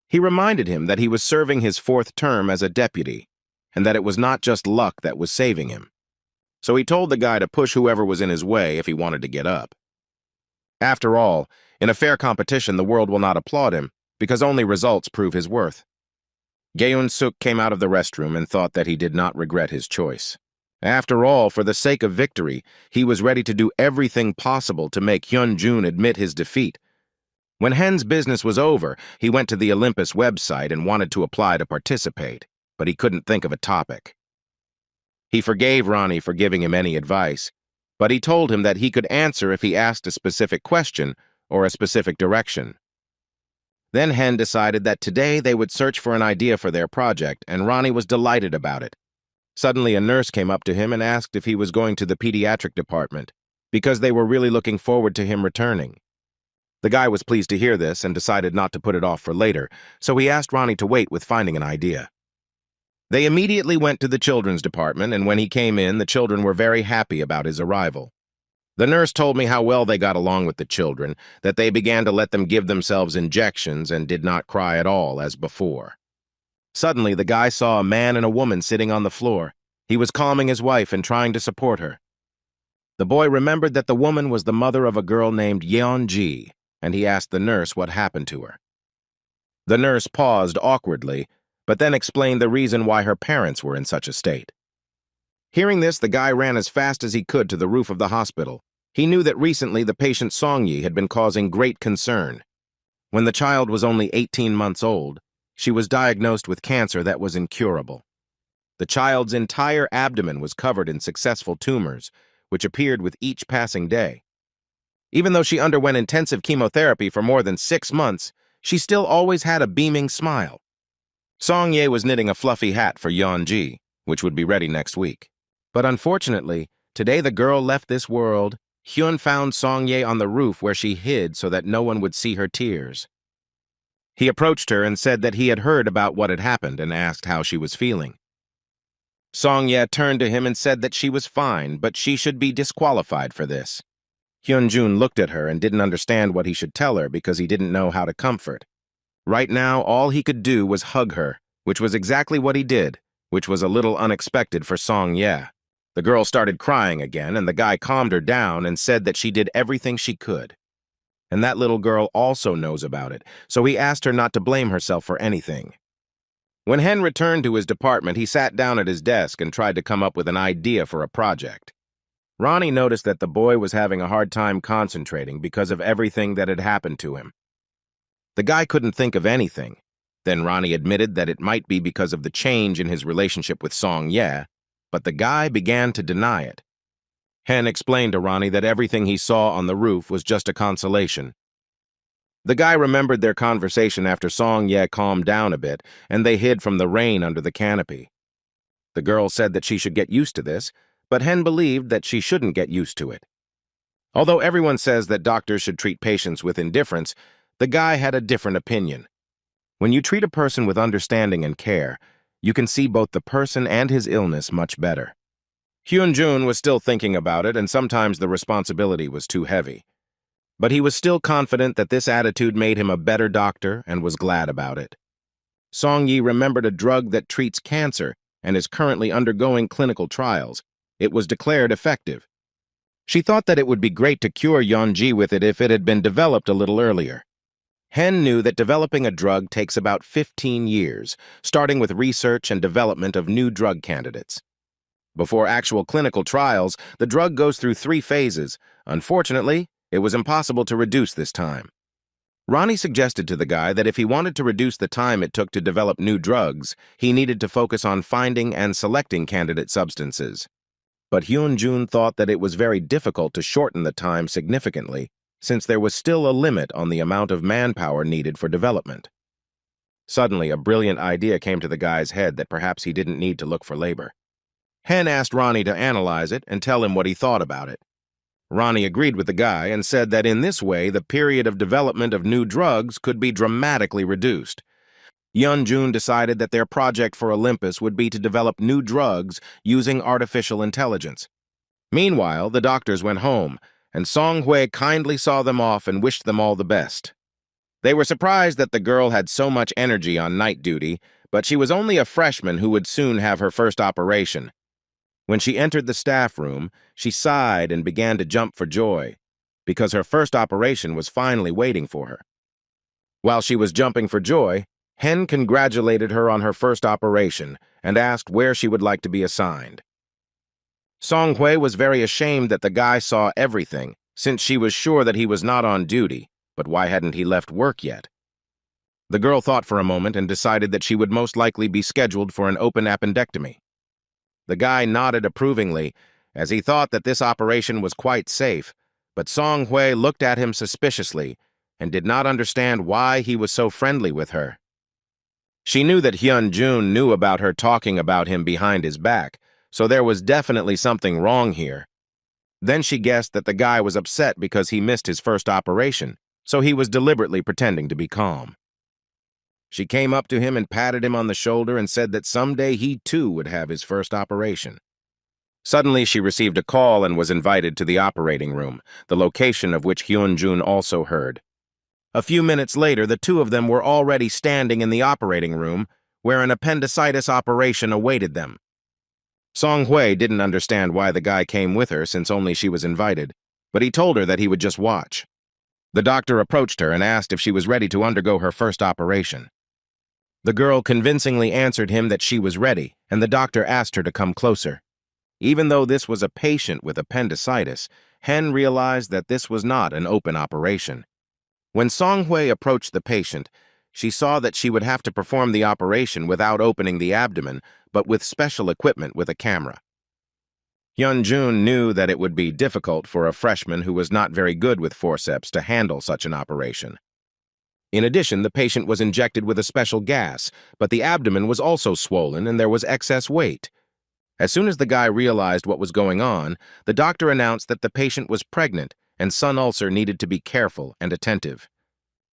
He reminded him that he was serving his 4th term as a deputy, and that it was not just luck that was saving him. So he told the guy to push whoever was in his way if he wanted to get up. After all, in a fair competition, the world will not applaud him, because only results prove his worth. Gyun-suk came out of the restroom and thought that he did not regret his choice. After all, for the sake of victory, he was ready to do everything possible to make Hyun-jun admit his defeat. When Hen's business was over, he went to the Olympus website and wanted to apply to participate, but he couldn't think of a topic. He forgave Ronnie for giving him any advice, but he told him that he could answer if he asked a specific question or a specific direction. Then Hen decided that today they would search for an idea for their project, and Ronnie was delighted about it. Suddenly, a nurse came up to him and asked if he was going to the pediatric department, because they were really looking forward to him returning. The guy was pleased to hear this and decided not to put it off for later, so he asked Ronnie to wait with finding an idea. They immediately went to the children's department, and when he came in, the children were very happy about his arrival. The nurse told me how well they got along with the children, that they began to let them give themselves injections and did not cry at all as before. Suddenly, the guy saw a man and a woman sitting on the floor. He was calming his wife and trying to support her. The boy remembered that the woman was the mother of a girl named Yeon-ji, and he asked the nurse what happened to her. The nurse paused awkwardly, but then explained the reason why her parents were in such a state. Hearing this, the guy ran as fast as he could to the roof of the hospital. He knew that recently the patient Song-yi had been causing great concern. When the child was only 18 months old, she was diagnosed with cancer that was incurable. The child's entire abdomen was covered in successful tumors, which appeared with each passing day. Even though she underwent intensive chemotherapy for more than 6 months, she still always had a beaming smile. Song-ye was knitting a fluffy hat for Yeon-ji, which would be ready next week. But unfortunately, today the girl left this world. Hyun found Song-ye on the roof where she hid so that no one would see her tears. He approached her and said that he had heard about what had happened and asked how she was feeling. Song-ye turned to him and said that she was fine, but she should be disqualified for this. Hyun-jun looked at her and didn't understand what he should tell her because he didn't know how to comfort. Right now, all he could do was hug her, which was exactly what he did, which was a little unexpected for Song-ye. The girl started crying again, and the guy calmed her down and said that she did everything she could. And that little girl also knows about it, so he asked her not to blame herself for anything. When Hen returned to his department, he sat down at his desk and tried to come up with an idea for a project. Ronnie noticed that the boy was having a hard time concentrating because of everything that had happened to him. The guy couldn't think of anything. Then Ronnie admitted that it might be because of the change in his relationship with Song-ye, but the guy began to deny it. Hen explained to Ronnie that everything he saw on the roof was just a consolation. The guy remembered their conversation after Song-ye calmed down a bit, and they hid from the rain under the canopy. The girl said that she should get used to this, but Hen believed that she shouldn't get used to it. Although everyone says that doctors should treat patients with indifference, the guy had a different opinion. When you treat a person with understanding and care, you can see both the person and his illness much better. Hyun-jun was still thinking about it, and sometimes the responsibility was too heavy. But he was still confident that this attitude made him a better doctor and was glad about it. Song-yi remembered a drug that treats cancer and is currently undergoing clinical trials. It was declared effective. She thought that it would be great to cure Yeon-ji with it if it had been developed a little earlier. Hen knew that developing a drug takes about 15 years, starting with research and development of new drug candidates. Before actual clinical trials, the drug goes through 3 phases. Unfortunately, it was impossible to reduce this time. Ronnie suggested to the guy that if he wanted to reduce the time it took to develop new drugs, he needed to focus on finding and selecting candidate substances. But Hyun-jun thought that it was very difficult to shorten the time significantly, since there was still a limit on the amount of manpower needed for development. Suddenly, a brilliant idea came to the guy's head that perhaps he didn't need to look for labor. Hen asked Ronnie to analyze it and tell him what he thought about it. Ronnie agreed with the guy and said that in this way, the period of development of new drugs could be dramatically reduced. Hyun-jun decided that their project for Olympus would be to develop new drugs using artificial intelligence. Meanwhile, the doctors went home, and Song-hui kindly saw them off and wished them all the best. They were surprised that the girl had so much energy on night duty, but she was only a freshman who would soon have her first operation. When she entered the staff room, she sighed and began to jump for joy, because her first operation was finally waiting for her. While she was jumping for joy, Hen congratulated her on her first operation and asked where she would like to be assigned. Song-hui was very ashamed that the guy saw everything, since she was sure that he was not on duty, but why hadn't he left work yet? The girl thought for a moment and decided that she would most likely be scheduled for an open appendectomy. The guy nodded approvingly, as he thought that this operation was quite safe, but Song-hui looked at him suspiciously and did not understand why he was so friendly with her. She knew that Hyun-jun knew about her talking about him behind his back, so there was definitely something wrong here. Then she guessed that the guy was upset because he missed his first operation, so he was deliberately pretending to be calm. She came up to him and patted him on the shoulder and said that someday he too would have his first operation. Suddenly she received a call and was invited to the operating room, the location of which Hyun-jun also heard. A few minutes later, the two of them were already standing in the operating room, where an appendicitis operation awaited them. Song Hui didn't understand why the guy came with her since only she was invited, but he told her that he would just watch. The doctor approached her and asked if she was ready to undergo her first operation. The girl convincingly answered him that she was ready, and the doctor asked her to come closer. Even though this was a patient with appendicitis, Hen realized that this was not an open operation. When Song Hui approached the patient, she saw that she would have to perform the operation without opening the abdomen, but with special equipment with a camera. Hyun-jun knew that it would be difficult for a freshman who was not very good with forceps to handle such an operation. In addition, the patient was injected with a special gas, but the abdomen was also swollen and there was excess weight. As soon as the guy realized what was going on, the doctor announced that the patient was pregnant and sun ulcer needed to be careful and attentive.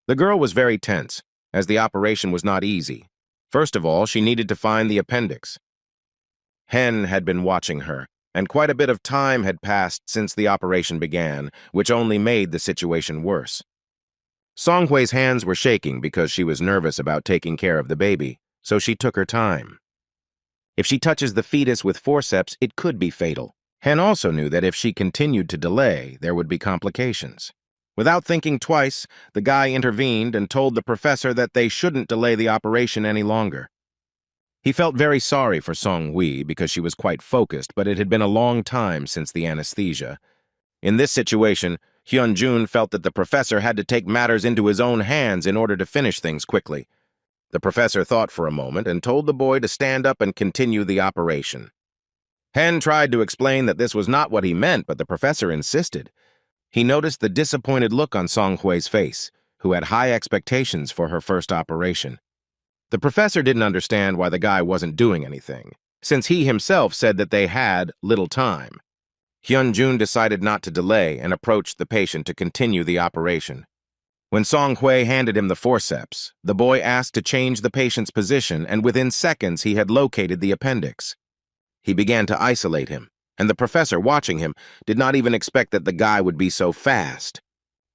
The girl was very tense, as the operation was not easy. First of all, she needed to find the appendix. Hen had been watching her, and quite a bit of time had passed since the operation began, which only made the situation worse. Song Hui's hands were shaking because she was nervous about taking care of the baby, so she took her time. If she touches the fetus with forceps, it could be fatal. Hen also knew that if she continued to delay, there would be complications. Without thinking twice, the guy intervened and told the professor that they shouldn't delay the operation any longer. He felt very sorry for Song Hui because she was quite focused, but it had been a long time since the anesthesia. In this situation, Hyun-jun felt that the professor had to take matters into his own hands in order to finish things quickly. The professor thought for a moment and told the boy to stand up and continue the operation. Hen tried to explain that this was not what he meant, but the professor insisted. He noticed the disappointed look on Song Hui's face, who had high expectations for her first operation. The professor didn't understand why the guy wasn't doing anything, since he himself said that they had little time. Hyun-jun decided not to delay and approached the patient to continue the operation. When Song Hui handed him the forceps, the boy asked to change the patient's position, and within seconds he had located the appendix. He began to isolate him, and the professor, watching him, did not even expect that the guy would be so fast.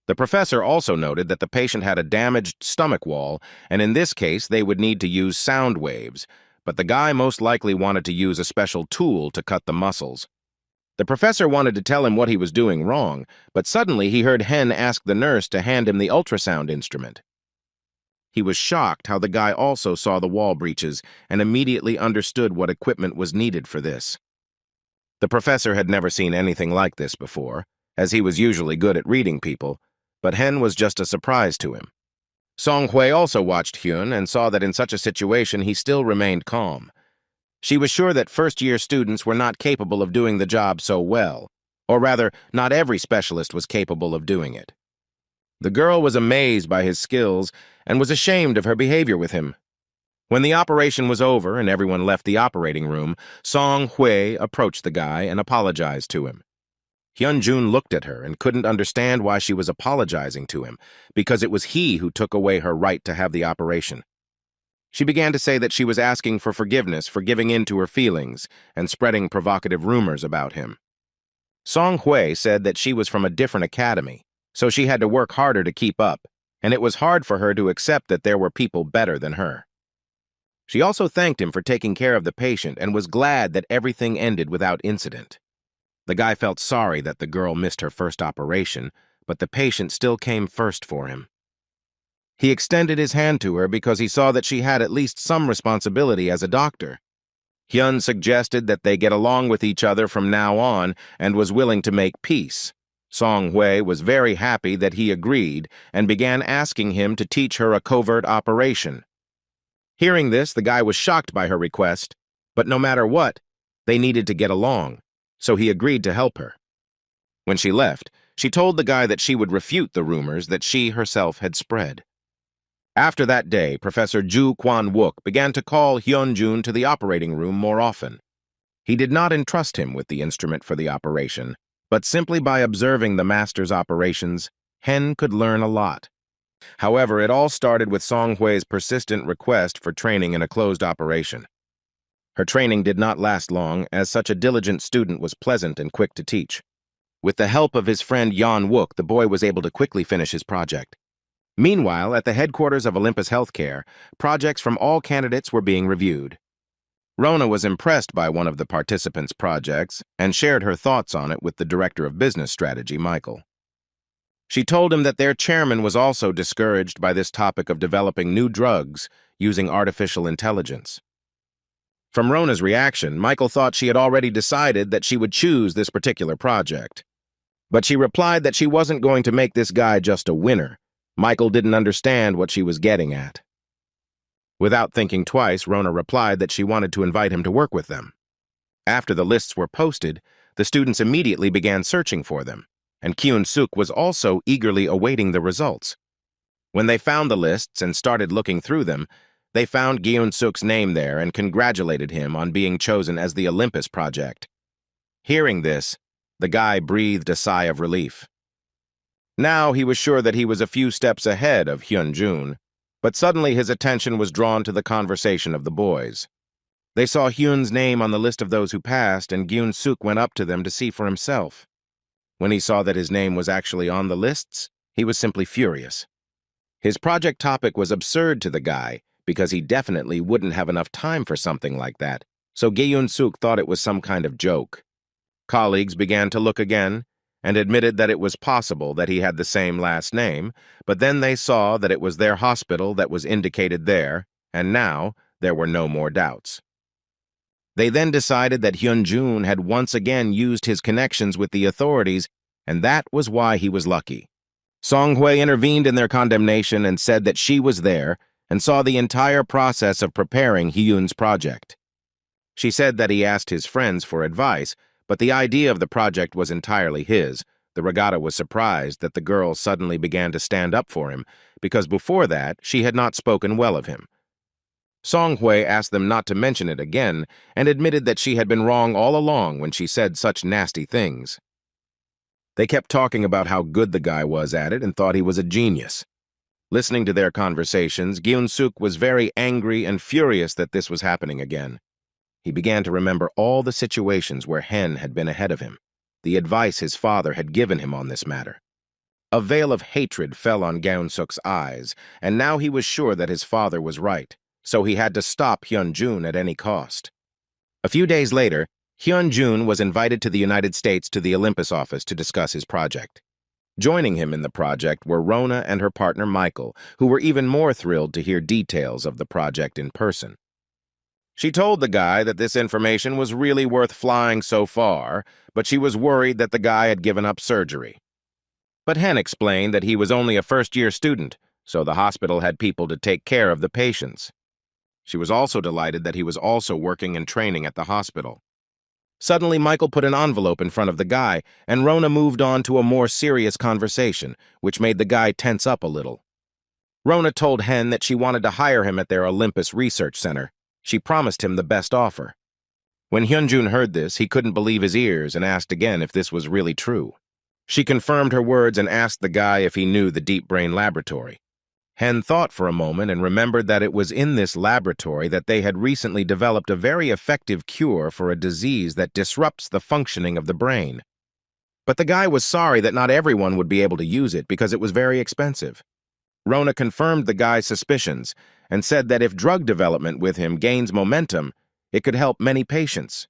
The professor also noted that the patient had a damaged stomach wall, and in this case they would need to use sound waves, but the guy most likely wanted to use a special tool to cut the muscles. The professor wanted to tell him what he was doing wrong, but suddenly he heard Hen ask the nurse to hand him the ultrasound instrument. He was shocked how the guy also saw the wall breaches and immediately understood what equipment was needed for this. The professor had never seen anything like this before, as he was usually good at reading people, but Hen was just a surprise to him. Song Hui also watched Hyun and saw that in such a situation he still remained calm. She was sure that first-year students were not capable of doing the job so well, or rather, not every specialist was capable of doing it. The girl was amazed by his skills and was ashamed of her behavior with him. When the operation was over and everyone left the operating room, Song Hui approached the guy and apologized to him. Hyun-jun looked at her and couldn't understand why she was apologizing to him, because it was he who took away her right to have the operation. She began to say that she was asking for forgiveness for giving in to her feelings and spreading provocative rumors about him. Song Hui said that she was from a different academy, so she had to work harder to keep up, and it was hard for her to accept that there were people better than her. She also thanked him for taking care of the patient and was glad that everything ended without incident. The guy felt sorry that the girl missed her first operation, but the patient still came first for him. He extended his hand to her because he saw that she had at least some responsibility as a doctor. Hyun suggested that they get along with each other from now on and was willing to make peace. Song Hui was very happy that he agreed and began asking him to teach her a covert operation. Hearing this, the guy was shocked by her request, but no matter what, they needed to get along, so he agreed to help her. When she left, she told the guy that she would refute the rumors that she herself had spread. After that day, Professor Ju Kwan-wook began to call Hyun-jun to the operating room more often. He did not entrust him with the instrument for the operation, but simply by observing the master's operations, Hen could learn a lot. However, it all started with Song Hui's persistent request for training in a closed operation. Her training did not last long, as such a diligent student was pleasant and quick to teach. With the help of his friend Yeon-wook, the boy was able to quickly finish his project. Meanwhile, at the headquarters of Olympus Healthcare, projects from all candidates were being reviewed. Rona was impressed by one of the participants' projects and shared her thoughts on it with the director of business strategy, Michael. She told him that their chairman was also discouraged by this topic of developing new drugs using artificial intelligence. From Rona's reaction, Michael thought she had already decided that she would choose this particular project. But she replied that she wasn't going to make this guy just a winner. Michael didn't understand what she was getting at. Without thinking twice, Rona replied that she wanted to invite him to work with them. After the lists were posted, the students immediately began searching for them, and Kyun-suk was also eagerly awaiting the results. When they found the lists and started looking through them, they found Kyun-suk's name there and congratulated him on being chosen as the Olympus project. Hearing this, the guy breathed a sigh of relief. Now he was sure that he was a few steps ahead of Hyun-jun, but suddenly his attention was drawn to the conversation of the boys. They saw Hyun's name on the list of those who passed, and Kyun-suk went up to them to see for himself. When he saw that his name was actually on the lists, he was simply furious. His project topic was absurd to the guy because he definitely wouldn't have enough time for something like that, so Kyun-suk thought it was some kind of joke. Colleagues began to look again and admitted that it was possible that he had the same last name, but then they saw that it was their hospital that was indicated there, and now there were no more doubts. They then decided that Hyun-jun had once again used his connections with the authorities, and that was why he was lucky. Song-hwae intervened in their condemnation and said that she was there and saw the entire process of preparing Hyun's project. She said that he asked his friends for advice, but the idea of the project was entirely his. The regatta was surprised that the girl suddenly began to stand up for him, because before that she had not spoken well of him. Song-hwae asked them not to mention it again and admitted that she had been wrong all along when she said such nasty things. They kept talking about how good the guy was at it and thought he was a genius. Listening to their conversations, Kyun-suk was very angry and furious that this was happening again. He began to remember all the situations where Hen had been ahead of him, the advice his father had given him on this matter. A veil of hatred fell on Kyun-suk's eyes, and now he was sure that his father was right, so he had to stop Hyun-jun at any cost. A few days later, Hyun-jun was invited to the United States to the Olympus office to discuss his project. Joining him in the project were Rona and her partner Michael, who were even more thrilled to hear details of the project in person. She told the guy that this information was really worth flying so far, but she was worried that the guy had given up surgery. But Hen explained that he was only a first-year student, so the hospital had people to take care of the patients. She was also delighted that he was also working and training at the hospital. Suddenly, Michael put an envelope in front of the guy, and Rona moved on to a more serious conversation, which made the guy tense up a little. Rona told Hen that she wanted to hire him at their Olympus Research Center. She promised him the best offer. When Hyun-jun heard this, he couldn't believe his ears and asked again if this was really true. She confirmed her words and asked the guy if he knew the Deep Brain Laboratory. Hen thought for a moment and remembered that it was in this laboratory that they had recently developed a very effective cure for a disease that disrupts the functioning of the brain. But the guy was sorry that not everyone would be able to use it because it was very expensive. Rona confirmed the guy's suspicions and said that if drug development with him gains momentum, it could help many patients.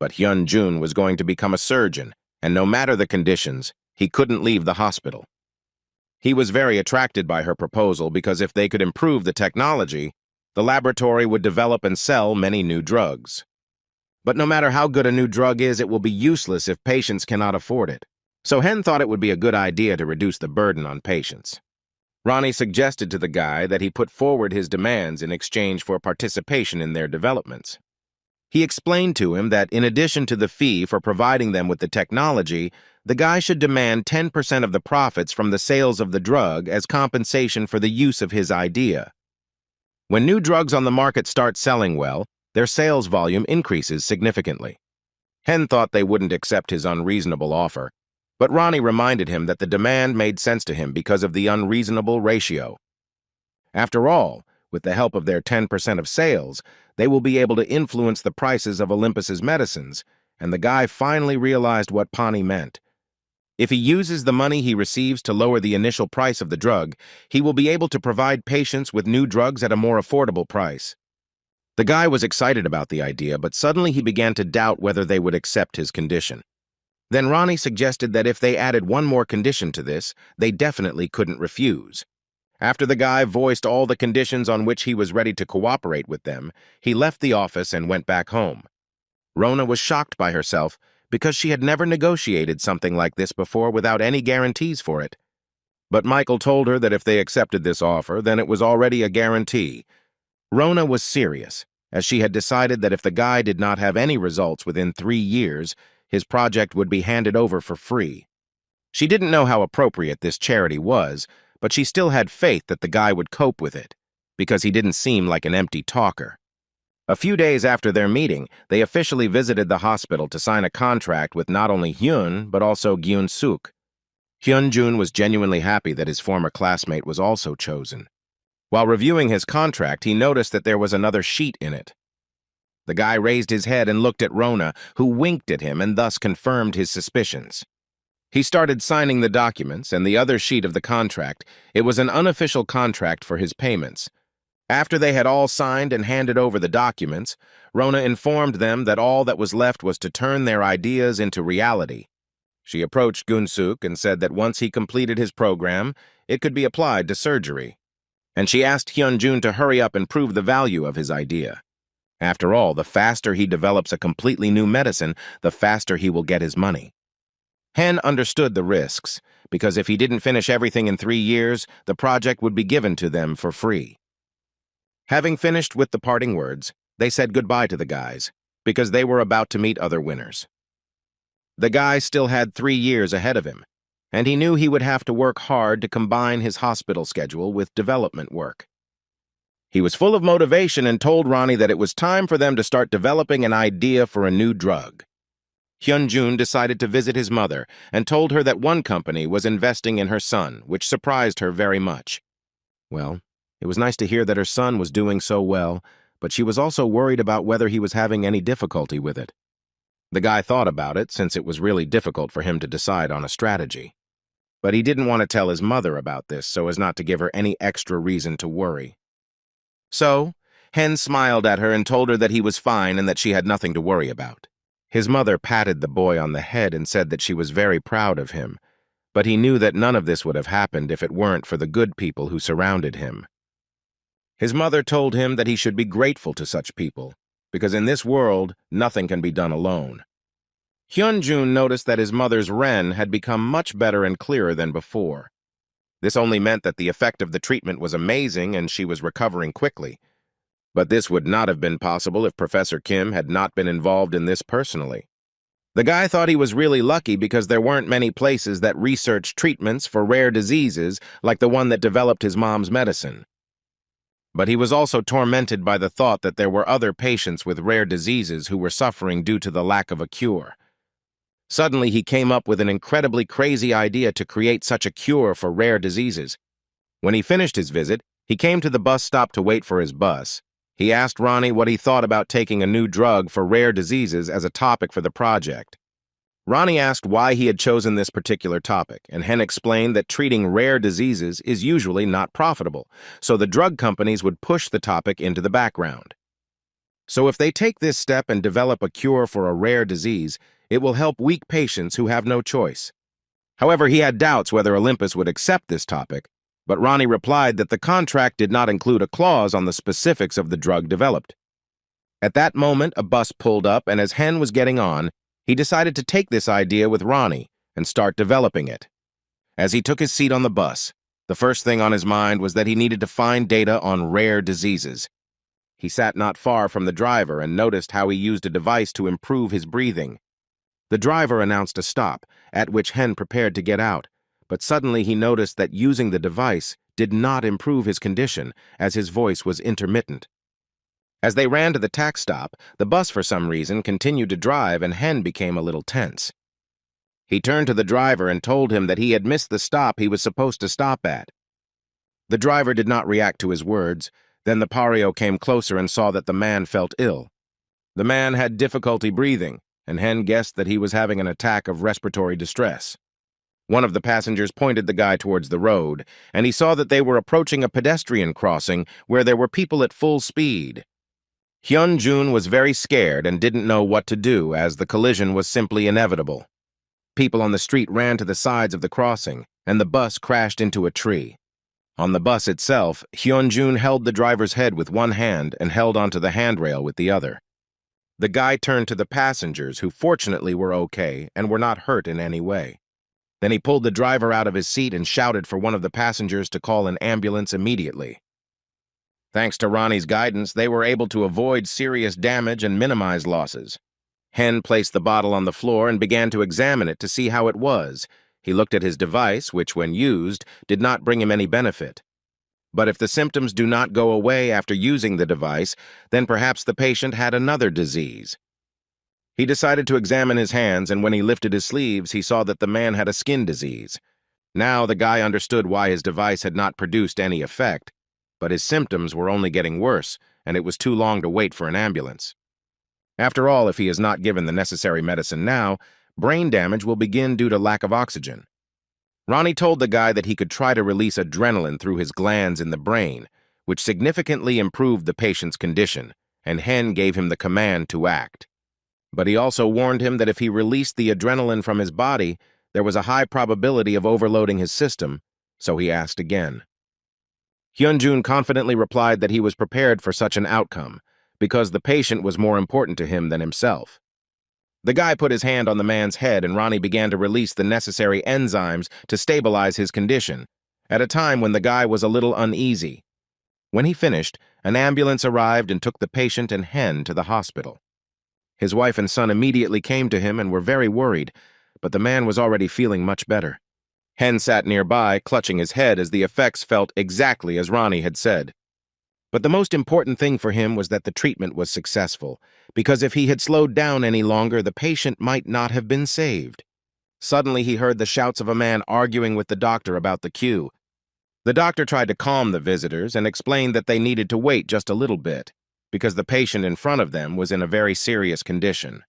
But Hyun-jun was going to become a surgeon, and no matter the conditions, he couldn't leave the hospital. He was very attracted by her proposal because if they could improve the technology, the laboratory would develop and sell many new drugs. But no matter how good a new drug is, it will be useless if patients cannot afford it. So Hen thought it would be a good idea to reduce the burden on patients. Ronnie suggested to the guy that he put forward his demands in exchange for participation in their developments. He explained to him that in addition to the fee for providing them with the technology, the guy should demand 10% of the profits from the sales of the drug as compensation for the use of his idea. When new drugs on the market start selling well, their sales volume increases significantly. Hen thought they wouldn't accept his unreasonable offer, but Ronnie reminded him that the demand made sense to him because of the unreasonable ratio. After all, with the help of their 10% of sales, they will be able to influence the prices of Olympus's medicines, and the guy finally realized what Pani meant. If he uses the money he receives to lower the initial price of the drug, he will be able to provide patients with new drugs at a more affordable price. The guy was excited about the idea, but suddenly he began to doubt whether they would accept his condition. Then Ronnie suggested that if they added one more condition to this, they definitely couldn't refuse. After the guy voiced all the conditions on which he was ready to cooperate with them, he left the office and went back home. Rona was shocked by herself because she had never negotiated something like this before without any guarantees for it. But Michael told her that if they accepted this offer, then it was already a guarantee. Rona was serious, as she had decided that if the guy did not have any results within 3 years, his project would be handed over for free. She didn't know how appropriate this charity was, but she still had faith that the guy would cope with it, because he didn't seem like an empty talker. A few days after their meeting, they officially visited the hospital to sign a contract with not only Hyun, but also Gyun-suk. Hyun-jun was genuinely happy that his former classmate was also chosen. While reviewing his contract, he noticed that there was another sheet in it. The guy raised his head and looked at Rona, who winked at him and thus confirmed his suspicions. He started signing the documents and the other sheet of the contract. It was an unofficial contract for his payments. After they had all signed and handed over the documents, Rona informed them that all that was left was to turn their ideas into reality. She approached Gyun-suk and said that once he completed his program, it could be applied to surgery. And she asked Hyun-jun to hurry up and prove the value of his idea. After all, the faster he develops a completely new medicine, the faster he will get his money. Hen understood the risks, because if he didn't finish everything in 3 years, the project would be given to them for free. Having finished with the parting words, they said goodbye to the guys, because they were about to meet other winners. The guy still had 3 years ahead of him, and he knew he would have to work hard to combine his hospital schedule with development work. He was full of motivation and told Ronnie that it was time for them to start developing an idea for a new drug. Hyun-jun decided to visit his mother and told her that one company was investing in her son, which surprised her very much. Well, it was nice to hear that her son was doing so well, but she was also worried about whether he was having any difficulty with it. The guy thought about it, since it was really difficult for him to decide on a strategy. But he didn't want to tell his mother about this so as not to give her any extra reason to worry. So, Hen smiled at her and told her that he was fine and that she had nothing to worry about. His mother patted the boy on the head and said that she was very proud of him, but he knew that none of this would have happened if it weren't for the good people who surrounded him. His mother told him that he should be grateful to such people, because in this world, nothing can be done alone. Hyun-jun noticed that his mother's Ren had become much better and clearer than before. This only meant that the effect of the treatment was amazing and she was recovering quickly. But this would not have been possible if Professor Kim had not been involved in this personally. The guy thought he was really lucky because there weren't many places that researched treatments for rare diseases like the one that developed his mom's medicine. But he was also tormented by the thought that there were other patients with rare diseases who were suffering due to the lack of a cure. Suddenly, he came up with an incredibly crazy idea to create such a cure for rare diseases. When he finished his visit, he came to the bus stop to wait for his bus. He asked Ronnie what he thought about taking a new drug for rare diseases as a topic for the project. Ronnie asked why he had chosen this particular topic, and Hen explained that treating rare diseases is usually not profitable, so the drug companies would push the topic into the background. So if they take this step and develop a cure for a rare disease, it will help weak patients who have no choice. However, he had doubts whether Olympus would accept this topic, but Ronnie replied that the contract did not include a clause on the specifics of the drug developed. At that moment, a bus pulled up, and as Hen was getting on, he decided to take this idea with Ronnie and start developing it. As he took his seat on the bus, the first thing on his mind was that he needed to find data on rare diseases. He sat not far from the driver and noticed how he used a device to improve his breathing. The driver announced a stop, at which Hen prepared to get out, but suddenly he noticed that using the device did not improve his condition, as his voice was intermittent. As they ran to the tax stop, the bus for some reason continued to drive and Hen became a little tense. He turned to the driver and told him that he had missed the stop he was supposed to stop at. The driver did not react to his words. Then the Pario came closer and saw that the man felt ill. The man had difficulty breathing, and Hen guessed that he was having an attack of respiratory distress. One of the passengers pointed the guy towards the road, and he saw that they were approaching a pedestrian crossing where there were people at full speed. Hyun-jun was very scared and didn't know what to do as the collision was simply inevitable. People on the street ran to the sides of the crossing, and the bus crashed into a tree. On the bus itself, Hyun-jun held the driver's head with one hand and held onto the handrail with the other. The guy turned to the passengers, who fortunately were okay and were not hurt in any way. Then he pulled the driver out of his seat and shouted for one of the passengers to call an ambulance immediately. Thanks to Ronnie's guidance, they were able to avoid serious damage and minimize losses. Hen placed the bottle on the floor and began to examine it to see how it was. He looked at his device, which, when used, did not bring him any benefit. But if the symptoms do not go away after using the device, then perhaps the patient had another disease. He decided to examine his hands, and when he lifted his sleeves, he saw that the man had a skin disease. Now the guy understood why his device had not produced any effect, but his symptoms were only getting worse, and it was too long to wait for an ambulance. After all, if he is not given the necessary medicine now, brain damage will begin due to lack of oxygen. Ronnie told the guy that he could try to release adrenaline through his glands in the brain, which significantly improved the patient's condition, and Hen gave him the command to act. But he also warned him that if he released the adrenaline from his body, there was a high probability of overloading his system, so he asked again. Hyun-jun confidently replied that he was prepared for such an outcome, because the patient was more important to him than himself. The guy put his hand on the man's head, and Ronnie began to release the necessary enzymes to stabilize his condition, at a time when the guy was a little uneasy. When he finished, an ambulance arrived and took the patient and Hen to the hospital. His wife and son immediately came to him and were very worried, but the man was already feeling much better. Hen sat nearby, clutching his head as the effects felt exactly as Ronnie had said. But the most important thing for him was that the treatment was successful, because if he had slowed down any longer, the patient might not have been saved. Suddenly, he heard the shouts of a man arguing with the doctor about the queue. The doctor tried to calm the visitors and explained that they needed to wait just a little bit, because the patient in front of them was in a very serious condition.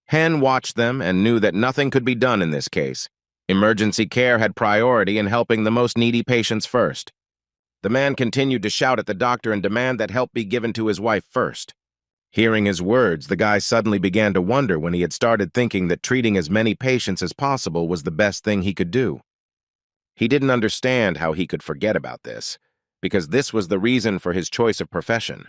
Hen watched them and knew that nothing could be done in this case. Emergency care had priority in helping the most needy patients first. The man continued to shout at the doctor and demand that help be given to his wife first. Hearing his words, the guy suddenly began to wonder when he had started thinking that treating as many patients as possible was the best thing he could do. He didn't understand how he could forget about this, because this was the reason for his choice of profession.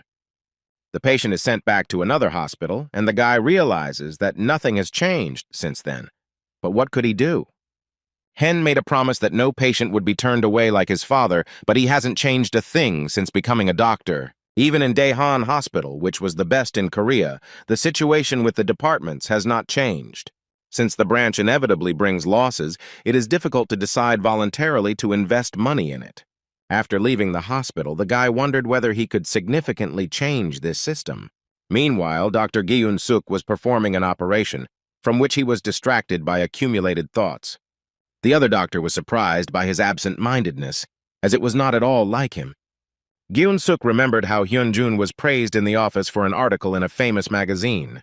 The patient is sent back to another hospital, and the guy realizes that nothing has changed since then. But what could he do? Hen made a promise that no patient would be turned away like his father, but he hasn't changed a thing since becoming a doctor. Even in Daehan Hospital, which was the best in Korea, the situation with the departments has not changed. Since the branch inevitably brings losses, it is difficult to decide voluntarily to invest money in it. After leaving the hospital, the guy wondered whether he could significantly change this system. Meanwhile, Dr. Gi-eun-suk was performing an operation, from which he was distracted by accumulated thoughts. The other doctor was surprised by his absent-mindedness, as it was not at all like him. Gi-eun-suk remembered how Hyun-jun was praised in the office for an article in a famous magazine.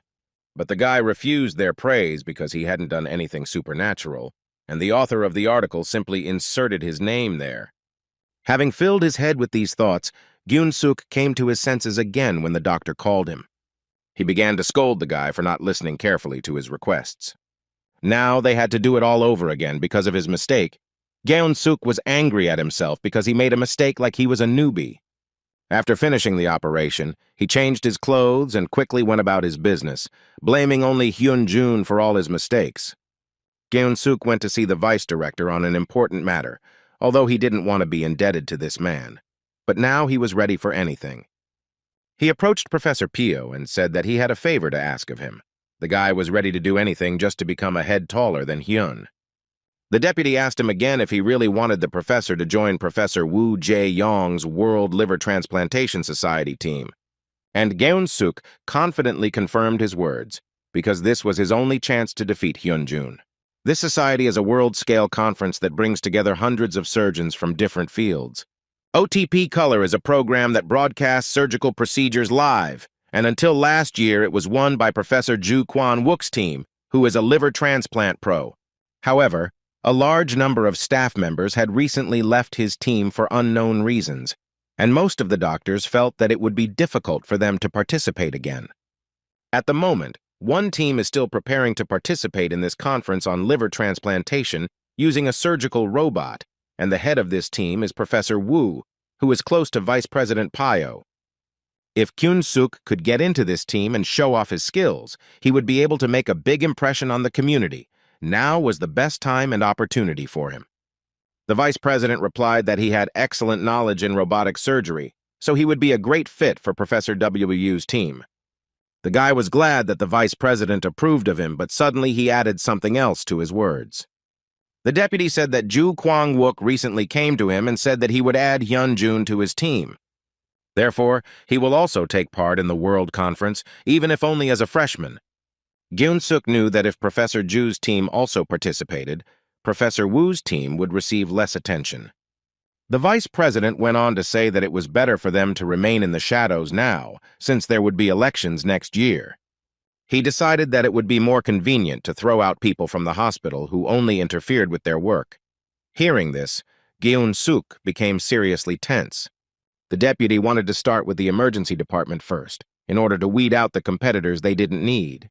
But the guy refused their praise because he hadn't done anything supernatural, and the author of the article simply inserted his name there. Having filled his head with these thoughts, Gi-eun-suk came to his senses again when the doctor called him. He began to scold the guy for not listening carefully to his requests. Now they had to do it all over again because of his mistake. Gi-eun-suk was angry at himself because he made a mistake like he was a newbie. After finishing the operation, he changed his clothes and quickly went about his business, blaming only Hyun-jun for all his mistakes. Gi-eun-suk went to see the vice director on an important matter, although he didn't want to be indebted to this man. But now he was ready for anything. He approached Professor Pio and said that he had a favor to ask of him. The guy was ready to do anything just to become a head taller than Hyun. The deputy asked him again if he really wanted the professor to join Professor Woo Jae-yong's World Liver Transplantation Society team. And Gi-eun-suk confidently confirmed his words, because this was his only chance to defeat Hyun-jun. This society is a world-scale conference that brings together hundreds of surgeons from different fields. OTP Color is a program that broadcasts surgical procedures live, and until last year it was won by Professor Ju Kwan-wook's team, who is a liver transplant pro. However, a large number of staff members had recently left his team for unknown reasons. and most of the doctors felt that it would be difficult for them to participate again. At the moment, one team is still preparing to participate in this conference on liver transplantation using a surgical robot, and the head of this team is Professor Wu, who is close to Vice President Pyo. If Kyun-suk could get into this team and show off his skills, he would be able to make a big impression on the community. Now was the best time and opportunity for him. The vice president replied that he had excellent knowledge in robotic surgery, so he would be a great fit for Professor Wu's team. The guy was glad that the vice president approved of him, but suddenly he added something else to his words. The deputy said that Ju Kwang-wook recently came to him and said that he would add Hyun-jun to his team. Therefore, he will also take part in the World Conference, even if only as a freshman. Gyun-suk knew that if Professor Ju's team also participated, Professor Wu's team would receive less attention. The vice president went on to say that it was better for them to remain in the shadows now, since there would be elections next year. He decided that it would be more convenient to throw out people from the hospital who only interfered with their work. Hearing this, Gyun-suk became seriously tense. The deputy wanted to start with the emergency department first, in order to weed out the competitors they didn't need.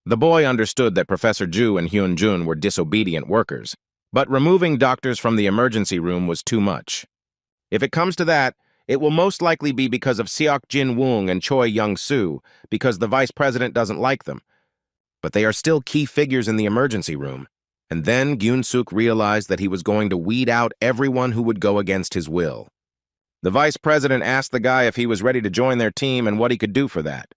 The boy understood that Professor Ju and Hyun-jun were disobedient workers, but removing doctors from the emergency room was too much. If it comes to that, it will most likely be because of Seok Jin-woong and Choi Young-soo, because the vice president doesn't like them. But they are still key figures in the emergency room. And then Gyun-suk realized that he was going to weed out everyone who would go against his will. The vice president asked the guy if he was ready to join their team and what he could do for that.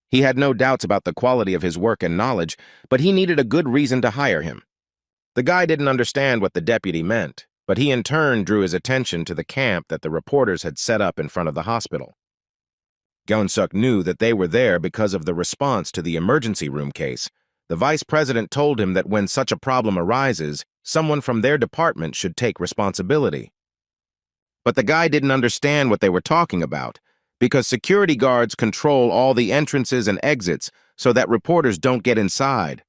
He had no doubts about the quality of his work and knowledge, but he needed a good reason to hire him. The guy didn't understand what the deputy meant, but he in turn drew his attention to the camp that the reporters had set up in front of the hospital. Gyun-suk knew that they were there because of the response to the emergency room case. The vice president told him that when such a problem arises, someone from their department should take responsibility. But the guy didn't understand what they were talking about, because security guards control all the entrances and exits so that reporters don't get inside.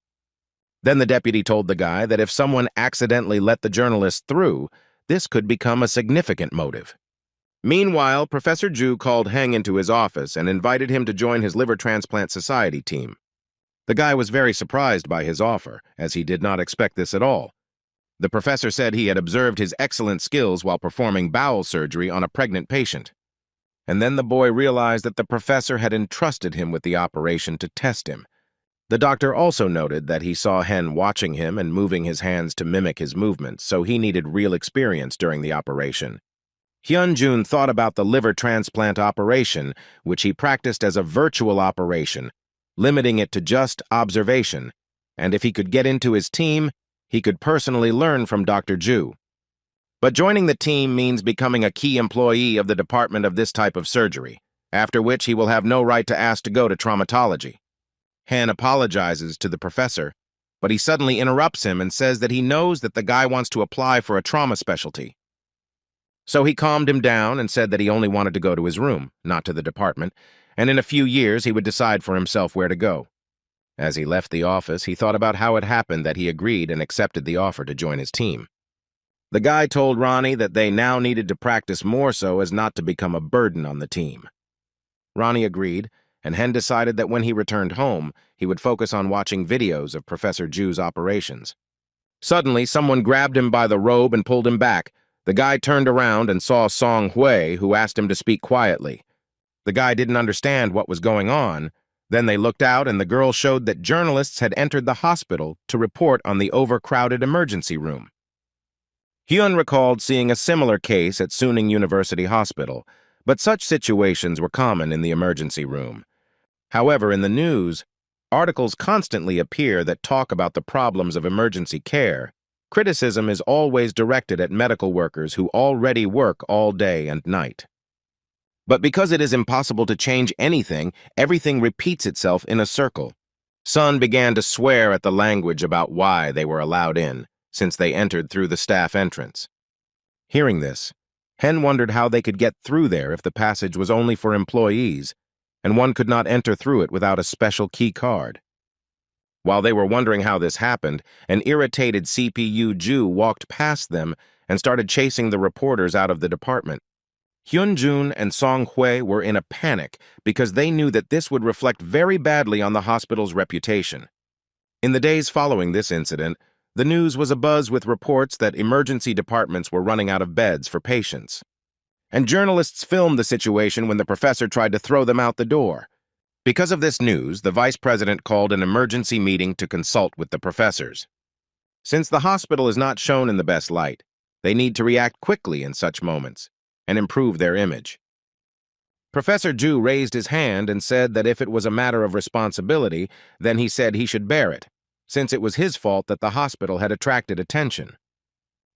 Then the deputy told the guy that if someone accidentally let the journalists through, this could become a significant motive. Meanwhile, Professor Ju called Heng into his office and invited him to join his liver transplant society team. The guy was very surprised by his offer, as he did not expect this at all. The professor said he had observed his excellent skills while performing bowel surgery on a pregnant patient. And then the boy realized that the professor had entrusted him with the operation to test him. The doctor also noted that he saw Hen watching him and moving his hands to mimic his movements, so he needed real experience during the operation. Hyun-jun thought about the liver transplant operation, which he practiced as a virtual operation, limiting it to just observation, and if he could get into his team, he could personally learn from Dr. Ju. But joining the team means becoming a key employee of the department of this type of surgery, after which he will have no right to ask to go to traumatology. Han apologizes to the professor, but he suddenly interrupts him and says that he knows that the guy wants to apply for a trauma specialty. So he calmed him down and said that he only wanted to go to his room, not to the department, and in a few years he would decide for himself where to go. As he left the office, he thought about how it happened that he agreed and accepted the offer to join his team. The guy told Ronnie that they now needed to practice more so as not to become a burden on the team. Ronnie agreed, and Hen decided that when he returned home, he would focus on watching videos of Professor Ju's operations. Suddenly, someone grabbed him by the robe and pulled him back. The guy turned around and saw Song Hui, who asked him to speak quietly. The guy didn't understand what was going on. Then they looked out, and the girl showed that journalists had entered the hospital to report on the overcrowded emergency room. Hyun recalled seeing a similar case at Suning University Hospital, but such situations were common in the emergency room. However, in the news, articles constantly appear that talk about the problems of emergency care. Criticism is always directed at medical workers who already work all day and night. But because it is impossible to change anything, everything repeats itself in a circle. Sun began to swear at the language about why they were allowed in, since they entered through the staff entrance. Hearing this, Hen wondered how they could get through there if the passage was only for employees, and one could not enter through it without a special key card. While they were wondering how this happened, an irritated CPU Jew walked past them and started chasing the reporters out of the department. Hyun-jun and Song-hwae were in a panic because they knew that this would reflect very badly on the hospital's reputation. In the days following this incident, the news was abuzz with reports that emergency departments were running out of beds for patients. And journalists filmed the situation when the professor tried to throw them out the door. Because of this news, the vice president called an emergency meeting to consult with the professors. Since the hospital is not shown in the best light, they need to react quickly in such moments and improve their image. Professor Ju raised his hand and said that if it was a matter of responsibility, then he said he should bear it, since it was his fault that the hospital had attracted attention.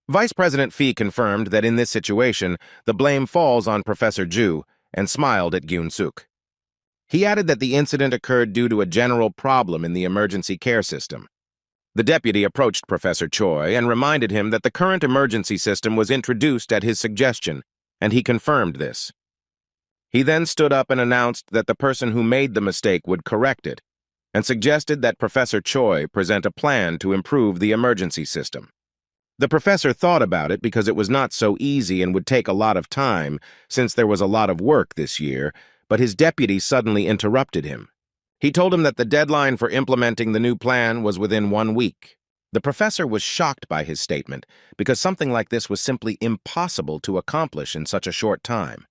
Vice President Fee confirmed that in this situation, the blame falls on Professor Ju and smiled at Gyun-suk. He added that the incident occurred due to a general problem in the emergency care system. The deputy approached Professor Choi and reminded him that the current emergency system was introduced at his suggestion, and he confirmed this. He then stood up and announced that the person who made the mistake would correct it, and suggested that Professor Choi present a plan to improve the emergency system. The professor thought about it because it was not so easy and would take a lot of time, since there was a lot of work this year, but his deputy suddenly interrupted him. He told him that the deadline for implementing the new plan was within 1 week. The professor was shocked by his statement, because something like this was simply impossible to accomplish in such a short time.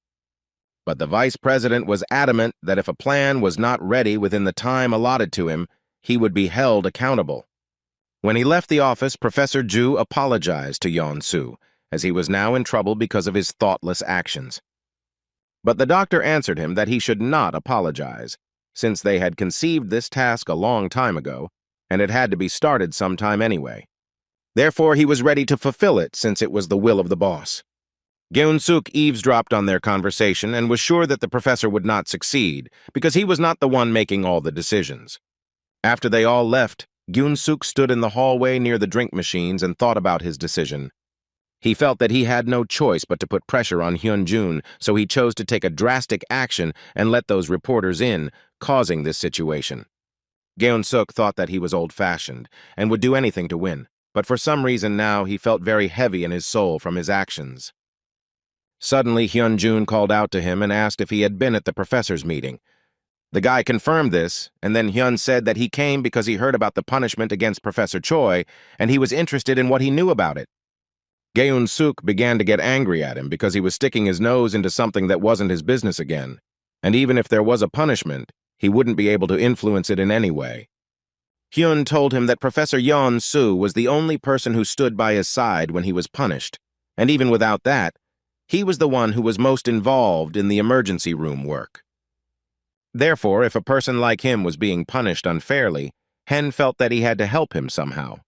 But the vice president was adamant that if a plan was not ready within the time allotted to him, he would be held accountable. When he left the office, Professor Ju apologized to Yeon-soo, as he was now in trouble because of his thoughtless actions. But the doctor answered him that he should not apologize, since they had conceived this task a long time ago, and it had to be started sometime anyway. Therefore, he was ready to fulfill it since it was the will of the boss. Gyun-suk eavesdropped on their conversation and was sure that the professor would not succeed, because he was not the one making all the decisions. After they all left, Gyun-suk stood in the hallway near the drink machines and thought about his decision. He felt that he had no choice but to put pressure on Hyun-jun, so he chose to take a drastic action and let those reporters in, causing this situation. Gyun-suk thought that he was old-fashioned and would do anything to win, but for some reason now he felt very heavy in his soul from his actions. Suddenly, Hyun-jun called out to him and asked if he had been at the professor's meeting. The guy confirmed this, and then Hyun said that he came because he heard about the punishment against Professor Choi, and he was interested in what he knew about it. Gyun-suk began to get angry at him because he was sticking his nose into something that wasn't his business again, and even if there was a punishment, he wouldn't be able to influence it in any way. Hyun told him that Professor Yeon-soo was the only person who stood by his side when he was punished, and even without that, he was the one who was most involved in the emergency room work. Therefore, if a person like him was being punished unfairly, Hen felt that he had to help him somehow.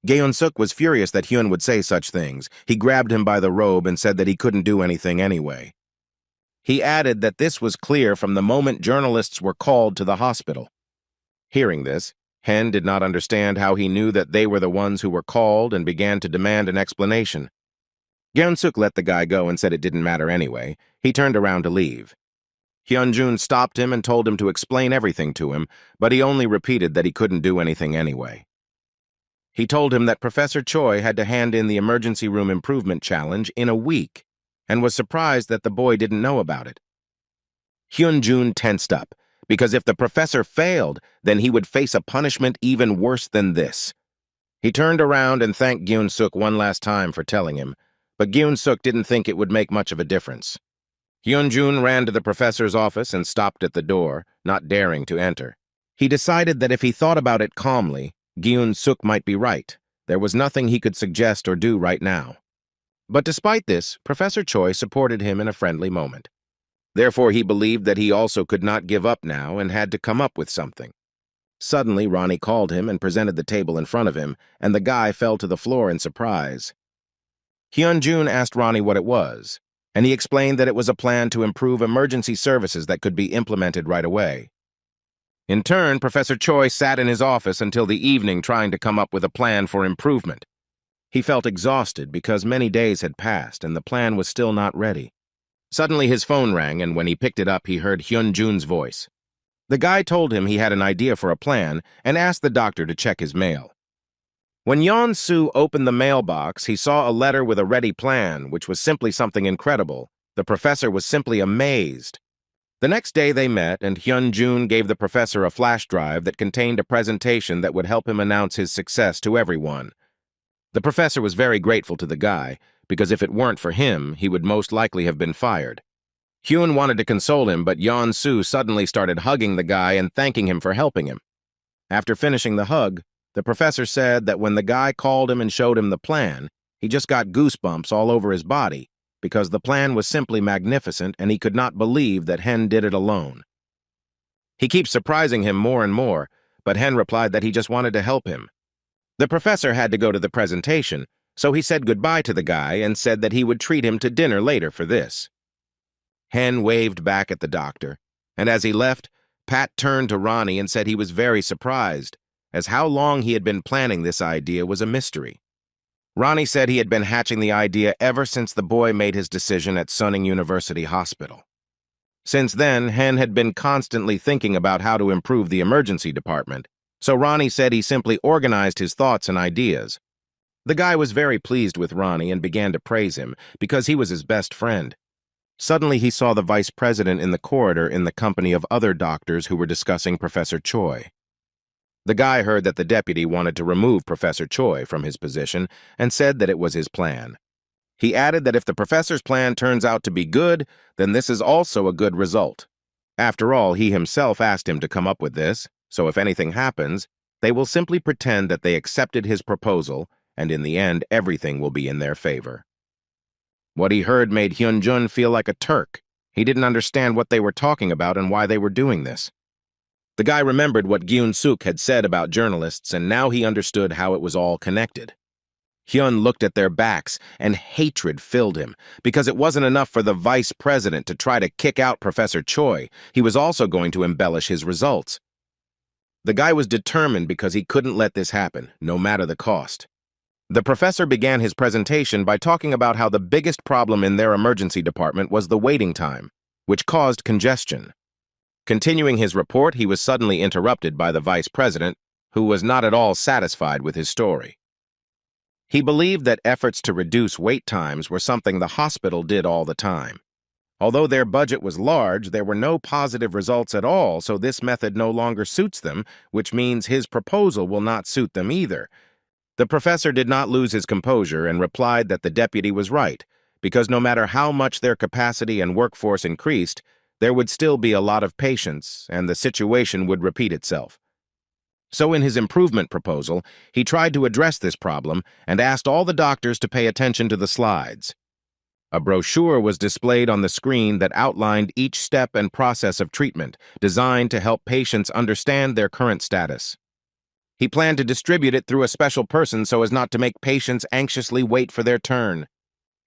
Gyun-suk was furious that Hyun would say such things. He grabbed him by the robe and said that he couldn't do anything anyway. He added that this was clear from the moment journalists were called to the hospital. Hearing this, Hen did not understand how he knew that they were the ones who were called and began to demand an explanation. Gyun-suk let the guy go and said it didn't matter anyway. He turned around to leave. Hyun-jun stopped him and told him to explain everything to him, but he only repeated that he couldn't do anything anyway. He told him that Professor Choi had to hand in the emergency room improvement challenge in a week, and was surprised that the boy didn't know about it. Hyun-jun tensed up, because if the professor failed, then he would face a punishment even worse than this. He turned around and thanked Gyun-suk one last time for telling him, but Gyun-suk didn't think it would make much of a difference. Hyun-jun ran to the professor's office and stopped at the door, not daring to enter. He decided that if he thought about it calmly, Gyun-suk might be right. There was nothing he could suggest or do right now. But despite this, Professor Choi supported him in a friendly moment. Therefore, he believed that he also could not give up now and had to come up with something. Suddenly, Ronnie called him and presented the table in front of him, and the guy fell to the floor in surprise. Hyun-jun asked Ronnie what it was, and he explained that it was a plan to improve emergency services that could be implemented right away. In turn, Professor Choi sat in his office until the evening trying to come up with a plan for improvement. He felt exhausted because many days had passed and the plan was still not ready. Suddenly his phone rang, and when he picked it up, he heard Hyun-jun's voice. The guy told him he had an idea for a plan and asked the doctor to check his mail. When Yeon-soo opened the mailbox, he saw a letter with a ready plan, which was simply something incredible, The professor was simply amazed. The next day they met, and Hyun-jun gave the professor a flash drive that contained a presentation that would help him announce his success to everyone. The professor was very grateful to the guy, because if it weren't for him, he would most likely have been fired. Hyun wanted to console him, but Yeon-soo suddenly started hugging the guy and thanking him for helping him. After finishing the hug, the professor said that when the guy called him and showed him the plan, he just got goosebumps all over his body, because the plan was simply magnificent and he could not believe that Hen did it alone. He keeps surprising him more and more, but Hen replied that he just wanted to help him. The professor had to go to the presentation, so he said goodbye to the guy and said that he would treat him to dinner later for this. Hen waved back at the doctor, and as he left, Pat turned to Ronnie and said he was very surprised, as how long he had been planning this idea was a mystery. Ronnie said he had been hatching the idea ever since the boy made his decision at Sunning University Hospital. Since then, Hen had been constantly thinking about how to improve the emergency department, so Ronnie said he simply organized his thoughts and ideas. The guy was very pleased with Ronnie and began to praise him because he was his best friend. Suddenly, he saw the vice president in the corridor in the company of other doctors who were discussing Professor Choi. The guy heard that the deputy wanted to remove Professor Choi from his position and said that it was his plan. He added that if the professor's plan turns out to be good, then this is also a good result. After all, he himself asked him to come up with this, so if anything happens, they will simply pretend that they accepted his proposal, and in the end, everything will be in their favor. What he heard made Hyun-jun feel like a Turk. He didn't understand what they were talking about and why they were doing this. The guy remembered what Gyun-suk had said about journalists, and now he understood how it was all connected. Hyun looked at their backs, and hatred filled him, because it wasn't enough for the vice president to try to kick out Professor Choi. He was also going to embellish his results. The guy was determined because he couldn't let this happen, no matter the cost. The professor began his presentation by talking about how the biggest problem in their emergency department was the waiting time, which caused congestion. Continuing his report, he was suddenly interrupted by the vice president, who was not at all satisfied with his story. He believed that efforts to reduce wait times were something the hospital did all the time. Although their budget was large, there were no positive results at all, so this method no longer suits them, which means his proposal will not suit them either. The professor did not lose his composure and replied that the deputy was right, because no matter how much their capacity and workforce increased, there would still be a lot of patients, and the situation would repeat itself. So in his improvement proposal, he tried to address this problem and asked all the doctors to pay attention to the slides. A brochure was displayed on the screen that outlined each step and process of treatment, designed to help patients understand their current status. He planned to distribute it through a special person so as not to make patients anxiously wait for their turn.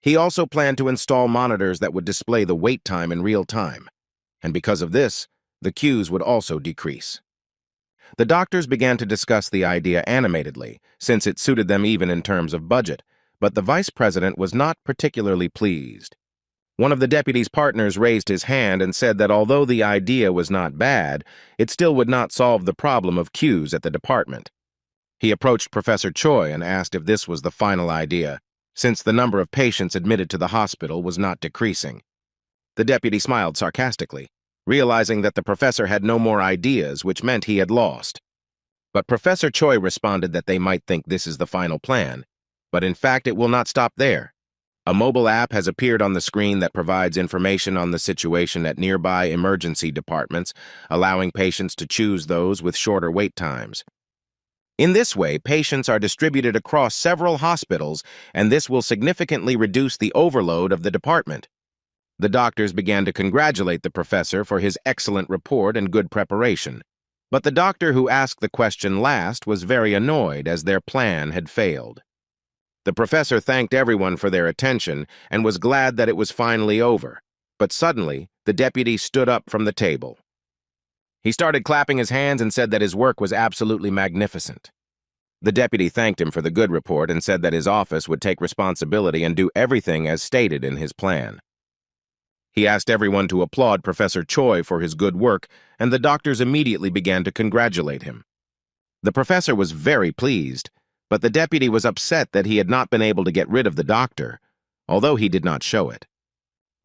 He also planned to install monitors that would display the wait time in real time. And because of this, the queues would also decrease. The doctors began to discuss the idea animatedly, since it suited them even in terms of budget, but the vice president was not particularly pleased. One of the deputy's partners raised his hand and said that although the idea was not bad, it still would not solve the problem of queues at the department. He approached Professor Choi and asked if this was the final idea, since the number of patients admitted to the hospital was not decreasing. The deputy smiled sarcastically, realizing that the professor had no more ideas, which meant he had lost. But Professor Choi responded that they might think this is the final plan, but in fact it will not stop there. A mobile app has appeared on the screen that provides information on the situation at nearby emergency departments, allowing patients to choose those with shorter wait times. In this way, patients are distributed across several hospitals, and this will significantly reduce the overload of the department. The doctors began to congratulate the professor for his excellent report and good preparation. But the doctor who asked the question last was very annoyed as their plan had failed. The professor thanked everyone for their attention and was glad that it was finally over. But suddenly, the deputy stood up from the table. He started clapping his hands and said that his work was absolutely magnificent. The deputy thanked him for the good report and said that his office would take responsibility and do everything as stated in his plan. He asked everyone to applaud Professor Choi for his good work, and the doctors immediately began to congratulate him. The professor was very pleased, but the deputy was upset that he had not been able to get rid of the doctor, although he did not show it.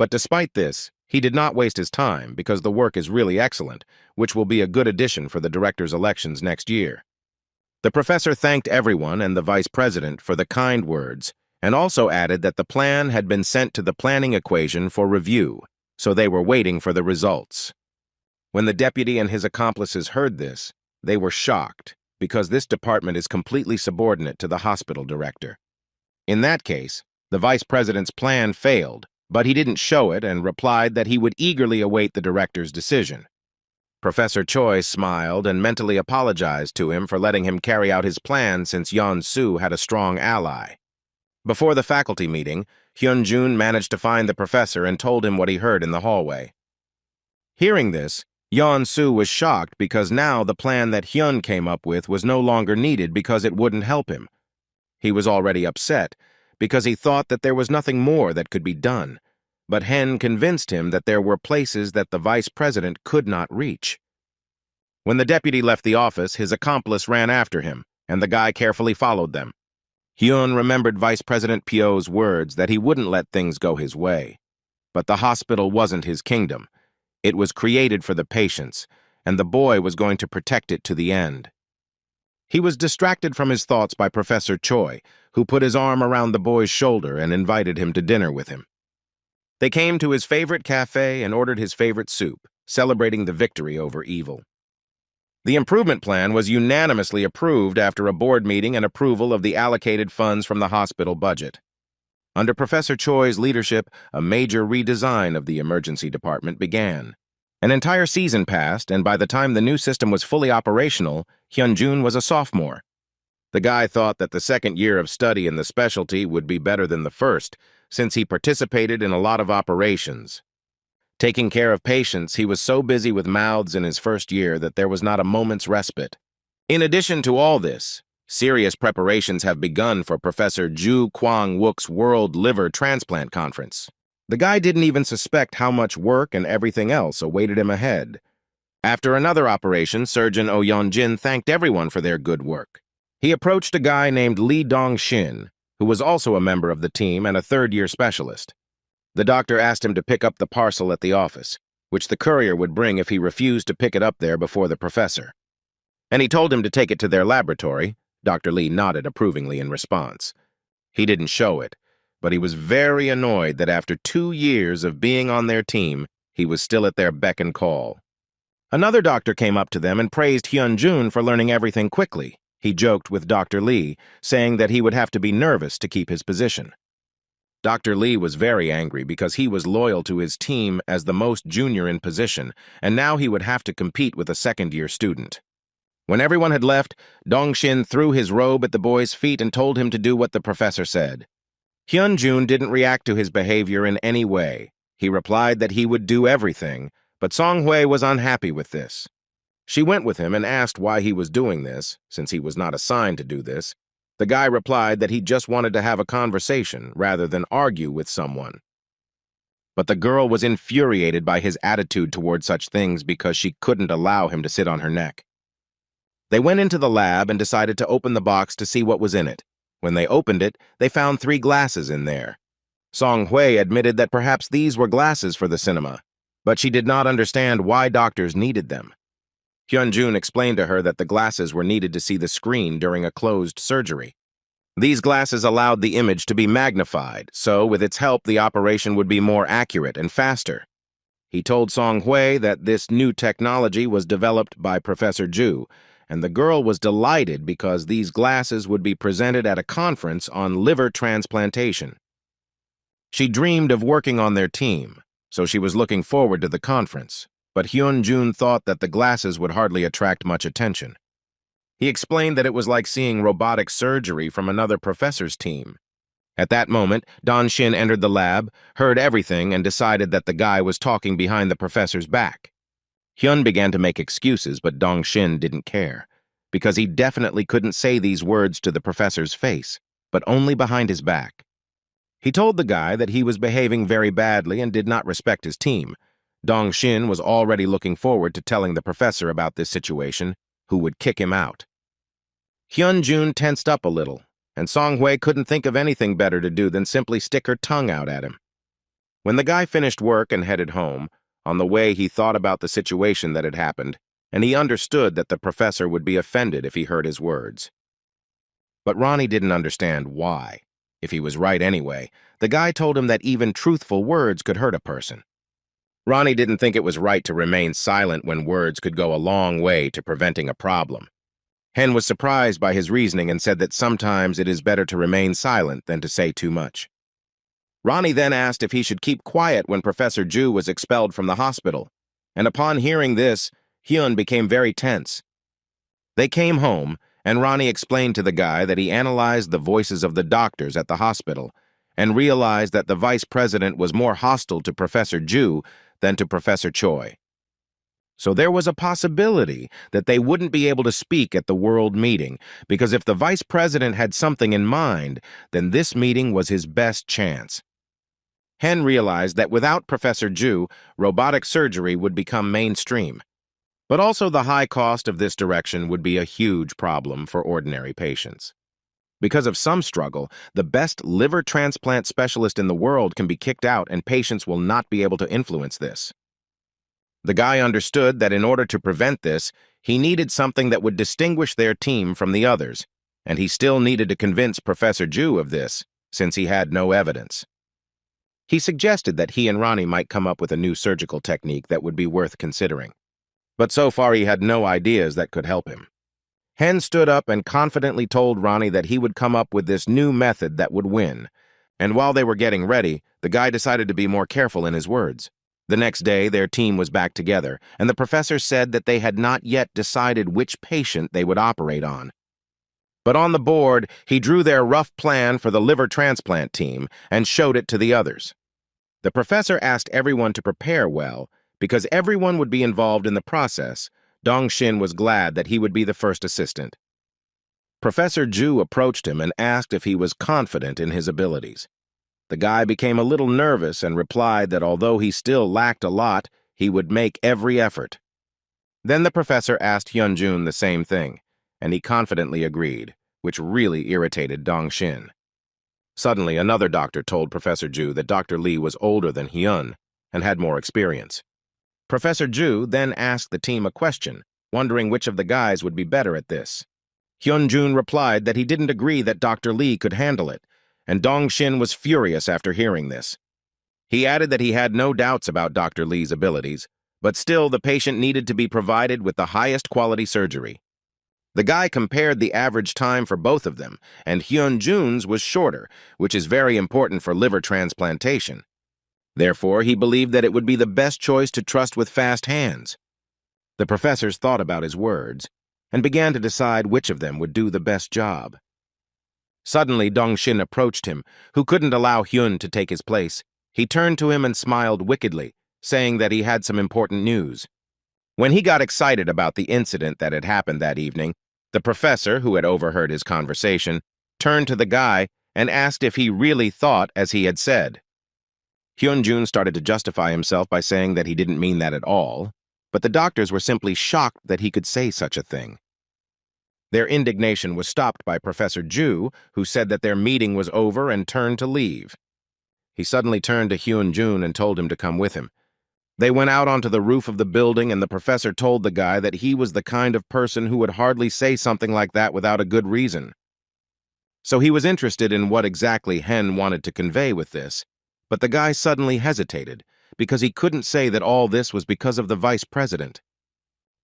But despite this, he did not waste his time because the work is really excellent, which will be a good addition for the director's elections next year. The professor thanked everyone and the vice president for the kind words, and also added that the plan had been sent to the planning equation for review, so they were waiting for the results. When the deputy and his accomplices heard this, they were shocked, because this department is completely subordinate to the hospital director. In that case, the vice president's plan failed, but he didn't show it and replied that he would eagerly await the director's decision. Professor Choi smiled and mentally apologized to him for letting him carry out his plan since Yeon-soo had a strong ally. Before the faculty meeting, Hyun-jun managed to find the professor and told him what he heard in the hallway. Hearing this, Yeon-soo was shocked because now the plan that Hyun came up with was no longer needed because it wouldn't help him. He was already upset because he thought that there was nothing more that could be done, but Hen convinced him that there were places that the vice president could not reach. When the deputy left the office, his accomplice ran after him, and the guy carefully followed them. Hyun remembered Vice President Pyo's words that he wouldn't let things go his way. But the hospital wasn't his kingdom. It was created for the patients, and the boy was going to protect it to the end. He was distracted from his thoughts by Professor Choi, who put his arm around the boy's shoulder and invited him to dinner with him. They came to his favorite cafe and ordered his favorite soup, celebrating the victory over evil. The improvement plan was unanimously approved after a board meeting and approval of the allocated funds from the hospital budget. Under Professor Choi's leadership, a major redesign of the emergency department began. An entire season passed, and by the time the new system was fully operational, Hyun-jun was a sophomore. The guy thought that the second year of study in the specialty would be better than the first, since he participated in a lot of operations. Taking care of patients, he was so busy with mouths in his first year that there was not a moment's respite. In addition to all this, serious preparations have begun for Professor Ju Kwang-wook's World Liver Transplant Conference. The guy didn't even suspect how much work and everything else awaited him ahead. After another operation, Surgeon Oh Yeon-jin thanked everyone for their good work. He approached a guy named Lee Dong-shin, who was also a member of the team and a third-year specialist. The doctor asked him to pick up the parcel at the office, which the courier would bring if he refused to pick it up there before the professor. And he told him to take it to their laboratory. Dr. Lee nodded approvingly in response. He didn't show it, but he was very annoyed that after 2 years of being on their team, he was still at their beck and call. Another doctor came up to them and praised Hyun-jun for learning everything quickly. He joked with Dr. Lee, saying that he would have to be nervous to keep his position. Dr. Lee was very angry because he was loyal to his team as the most junior in position, and now he would have to compete with a second-year student. When everyone had left, Dong-shin threw his robe at the boy's feet and told him to do what the professor said. Hyun-jun didn't react to his behavior in any way. He replied that he would do everything, but Song-hwae was unhappy with this. She went with him and asked why he was doing this, since he was not assigned to do this. The guy replied that he just wanted to have a conversation rather than argue with someone. But the girl was infuriated by his attitude toward such things because she couldn't allow him to sit on her neck. They went into the lab and decided to open the box to see what was in it. When they opened it, they found 3 glasses in there. Song-hwae admitted that perhaps these were glasses for the cinema, but she did not understand why doctors needed them. Hyun-jun explained to her that the glasses were needed to see the screen during a closed surgery. These glasses allowed the image to be magnified, so with its help the operation would be more accurate and faster. He told Song-hwae that this new technology was developed by Professor Ju, and the girl was delighted because these glasses would be presented at a conference on liver transplantation. She dreamed of working on their team, so she was looking forward to the conference. But Hyun-jun thought that the glasses would hardly attract much attention. He explained that it was like seeing robotic surgery from another professor's team. At that moment, Dong-shin entered the lab, heard everything, and decided that the guy was talking behind the professor's back. Hyun began to make excuses, but Dong-shin didn't care, because he definitely couldn't say these words to the professor's face, but only behind his back. He told the guy that he was behaving very badly and did not respect his team. Dong-shin was already looking forward to telling the professor about this situation, who would kick him out. Hyun-jun tensed up a little, and Song-hwae couldn't think of anything better to do than simply stick her tongue out at him. When the guy finished work and headed home, on the way he thought about the situation that had happened, and he understood that the professor would be offended if he heard his words. But Ronnie didn't understand why. If he was right anyway, the guy told him that even truthful words could hurt a person. Ronnie didn't think it was right to remain silent when words could go a long way to preventing a problem. Hen was surprised by his reasoning and said that sometimes it is better to remain silent than to say too much. Ronnie then asked if he should keep quiet when Professor Ju was expelled from the hospital, and upon hearing this, Hyun became very tense. They came home, and Ronnie explained to the guy that he analyzed the voices of the doctors at the hospital and realized that the vice president was more hostile to Professor Ju than to Professor Choi. So there was a possibility that they wouldn't be able to speak at the world meeting, because if the vice president had something in mind, then this meeting was his best chance. Hen realized that without Professor Ju, robotic surgery would become mainstream. But also the high cost of this direction would be a huge problem for ordinary patients. Because of some struggle, the best liver transplant specialist in the world can be kicked out and patients will not be able to influence this. The guy understood that in order to prevent this, he needed something that would distinguish their team from the others, and he still needed to convince Professor Ju of this, since he had no evidence. He suggested that he and Ronnie might come up with a new surgical technique that would be worth considering. But so far he had no ideas that could help him. Hen stood up and confidently told Ronnie that he would come up with this new method that would win, and while they were getting ready, the guy decided to be more careful in his words. The next day, their team was back together, and the professor said that they had not yet decided which patient they would operate on. But on the board, he drew their rough plan for the liver transplant team and showed it to the others. The professor asked everyone to prepare well. Because everyone would be involved in the process, Dong-shin was glad that he would be the first assistant. Professor Ju approached him and asked if he was confident in his abilities. The guy became a little nervous and replied that although he still lacked a lot, he would make every effort. Then the professor asked Hyunjun the same thing, and he confidently agreed, which really irritated Dong-shin. Suddenly, another doctor told Professor Ju that Dr. Lee was older than Hyun and had more experience. Professor Ju then asked the team a question, wondering which of the guys would be better at this. Hyunjun replied that he didn't agree that Dr. Lee could handle it, and Dong-shin was furious after hearing this. He added that he had no doubts about Dr. Lee's abilities, but still the patient needed to be provided with the highest quality surgery. The guy compared the average time for both of them, and Hyunjun's was shorter, which is very important for liver transplantation. Therefore, he believed that it would be the best choice to trust with fast hands. The professors thought about his words and began to decide which of them would do the best job. Suddenly, Dong-shin approached him, who couldn't allow Hyun to take his place. He turned to him and smiled wickedly, saying that he had some important news. When he got excited about the incident that had happened that evening, the professor, who had overheard his conversation, turned to the guy and asked if he really thought as he had said. Hyunjun started to justify himself by saying that he didn't mean that at all, but the doctors were simply shocked that he could say such a thing. Their indignation was stopped by Professor Ju, who said that their meeting was over and turned to leave. He suddenly turned to Hyunjun and told him to come with him. They went out onto the roof of the building, and the professor told the guy that he was the kind of person who would hardly say something like that without a good reason. So he was interested in what exactly Hen wanted to convey with this. But the guy suddenly hesitated, because he couldn't say that all this was because of the vice president.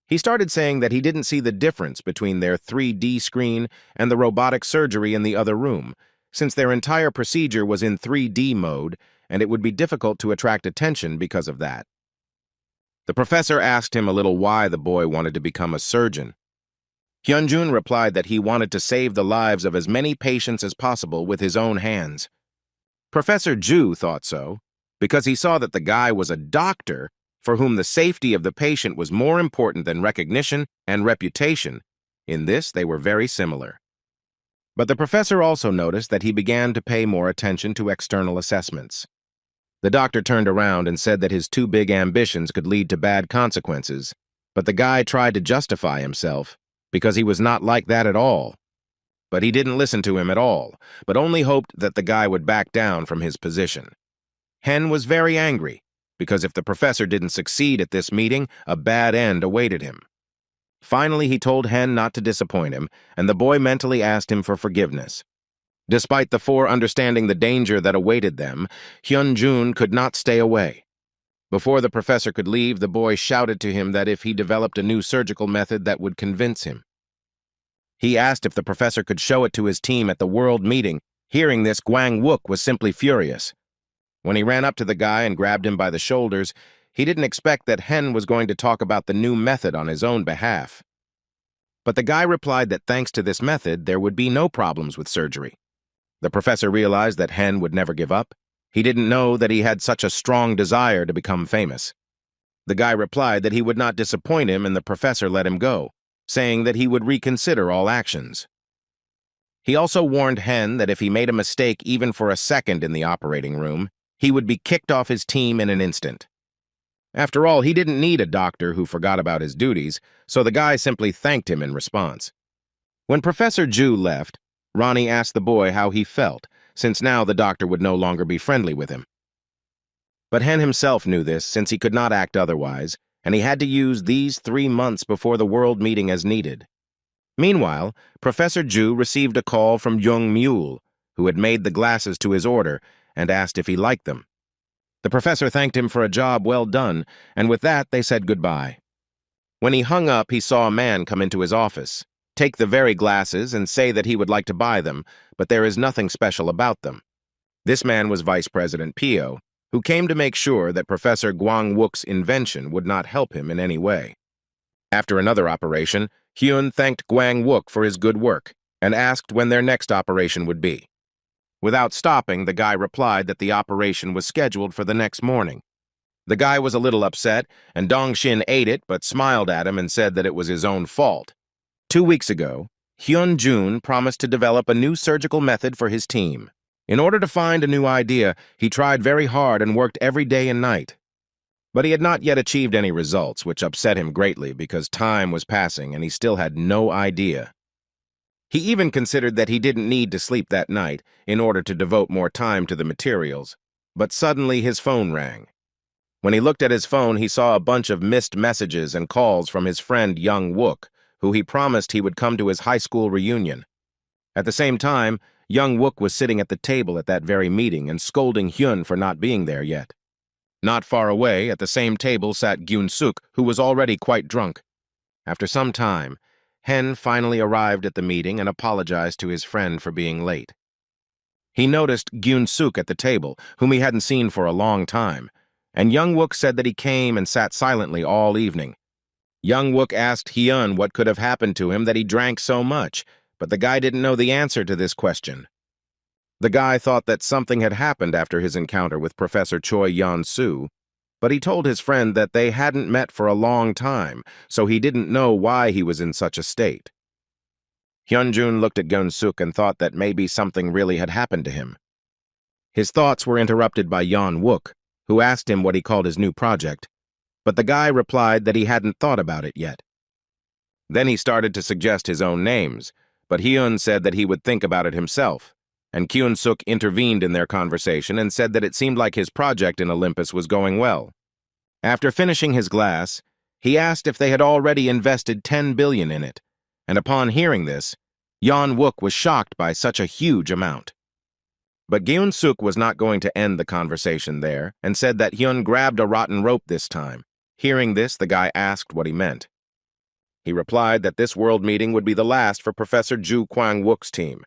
He started saying that he didn't see the difference between their 3D screen and the robotic surgery in the other room, since their entire procedure was in 3D mode, and it would be difficult to attract attention because of that. The professor asked him a little why the boy wanted to become a surgeon. Hyunjun replied that he wanted to save the lives of as many patients as possible with his own hands. Professor Ju thought so, because he saw that the guy was a doctor for whom the safety of the patient was more important than recognition and reputation. In this, they were very similar. But the professor also noticed that he began to pay more attention to external assessments. The doctor turned around and said that his too big ambitions could lead to bad consequences, but the guy tried to justify himself, because he was not like that at all. But he didn't listen to him at all, but only hoped that the guy would back down from his position. Hen was very angry, because if the professor didn't succeed at this meeting, a bad end awaited him. Finally, he told Hen not to disappoint him, and the boy mentally asked him for forgiveness. Despite the four understanding the danger that awaited them, Hyun-jun could not stay away. Before the professor could leave, the boy shouted to him that if he developed a new surgical method that would convince him. He asked if the professor could show it to his team at the world meeting. Hearing this, Gwang-wook was simply furious. When he ran up to the guy and grabbed him by the shoulders, he didn't expect that Hen was going to talk about the new method on his own behalf. But the guy replied that thanks to this method, there would be no problems with surgery. The professor realized that Hen would never give up. He didn't know that he had such a strong desire to become famous. The guy replied that he would not disappoint him, and the professor let him go, saying that he would reconsider all actions. He also warned Hen that if he made a mistake even for a second in the operating room, he would be kicked off his team in an instant. After all, he didn't need a doctor who forgot about his duties, so the guy simply thanked him in response. When Professor Ju left, Ronnie asked the boy how he felt, since now the doctor would no longer be friendly with him. But Hen himself knew this, since he could not act otherwise, and he had to use these 3 months before the world meeting as needed. Meanwhile, Professor Ju received a call from Jung Mule, who had made the glasses to his order, and asked if he liked them. The professor thanked him for a job well done, and with that they said goodbye. When he hung up, he saw a man come into his office, take the very glasses and say that he would like to buy them, but there is nothing special about them. This man was Vice President Pio, who came to make sure that Professor Gwang-wook's invention would not help him in any way. After another operation, Hyun thanked Gwang-wook for his good work and asked when their next operation would be. Without stopping, the guy replied that the operation was scheduled for the next morning. The guy was a little upset, and Dong-shin ate it but smiled at him and said that it was his own fault. 2 weeks ago, Hyun-jun promised to develop a new surgical method for his team. In order to find a new idea, he tried very hard and worked every day and night. But he had not yet achieved any results, which upset him greatly because time was passing and he still had no idea. He even considered that he didn't need to sleep that night in order to devote more time to the materials. But suddenly his phone rang. When he looked at his phone, he saw a bunch of missed messages and calls from his friend Young-wook, who he promised he would come to his high school reunion. At the same time, Young-wook was sitting at the table at that very meeting and scolding Hyun for not being there yet. Not far away, at the same table, sat Gyun-suk, who was already quite drunk. After some time, Hen finally arrived at the meeting and apologized to his friend for being late. He noticed Gyun-suk at the table, whom he hadn't seen for a long time, and Young-wook said that he came and sat silently all evening. Young-wook asked Hyun what could have happened to him that he drank so much, but the guy didn't know the answer to this question. The guy thought that something had happened after his encounter with Professor Choi Yeon-soo, but he told his friend that they hadn't met for a long time, so he didn't know why he was in such a state. Hyun-jun looked at Gyun-suk and thought that maybe something really had happened to him. His thoughts were interrupted by Yeon-wook, who asked him what he called his new project, but the guy replied that he hadn't thought about it yet. Then he started to suggest his own names, but Hyun said that he would think about it himself, and Kyun-suk intervened in their conversation and said that it seemed like his project in Olympus was going well. After finishing his glass, he asked if they had already invested 10 billion in it, and upon hearing this, Yeon-wook was shocked by such a huge amount. But Gyun-suk was not going to end the conversation there and said that Hyun grabbed a rotten rope this time. Hearing this, the guy asked what he meant. He replied that this world meeting would be the last for Professor Ju Kwang-wook's team.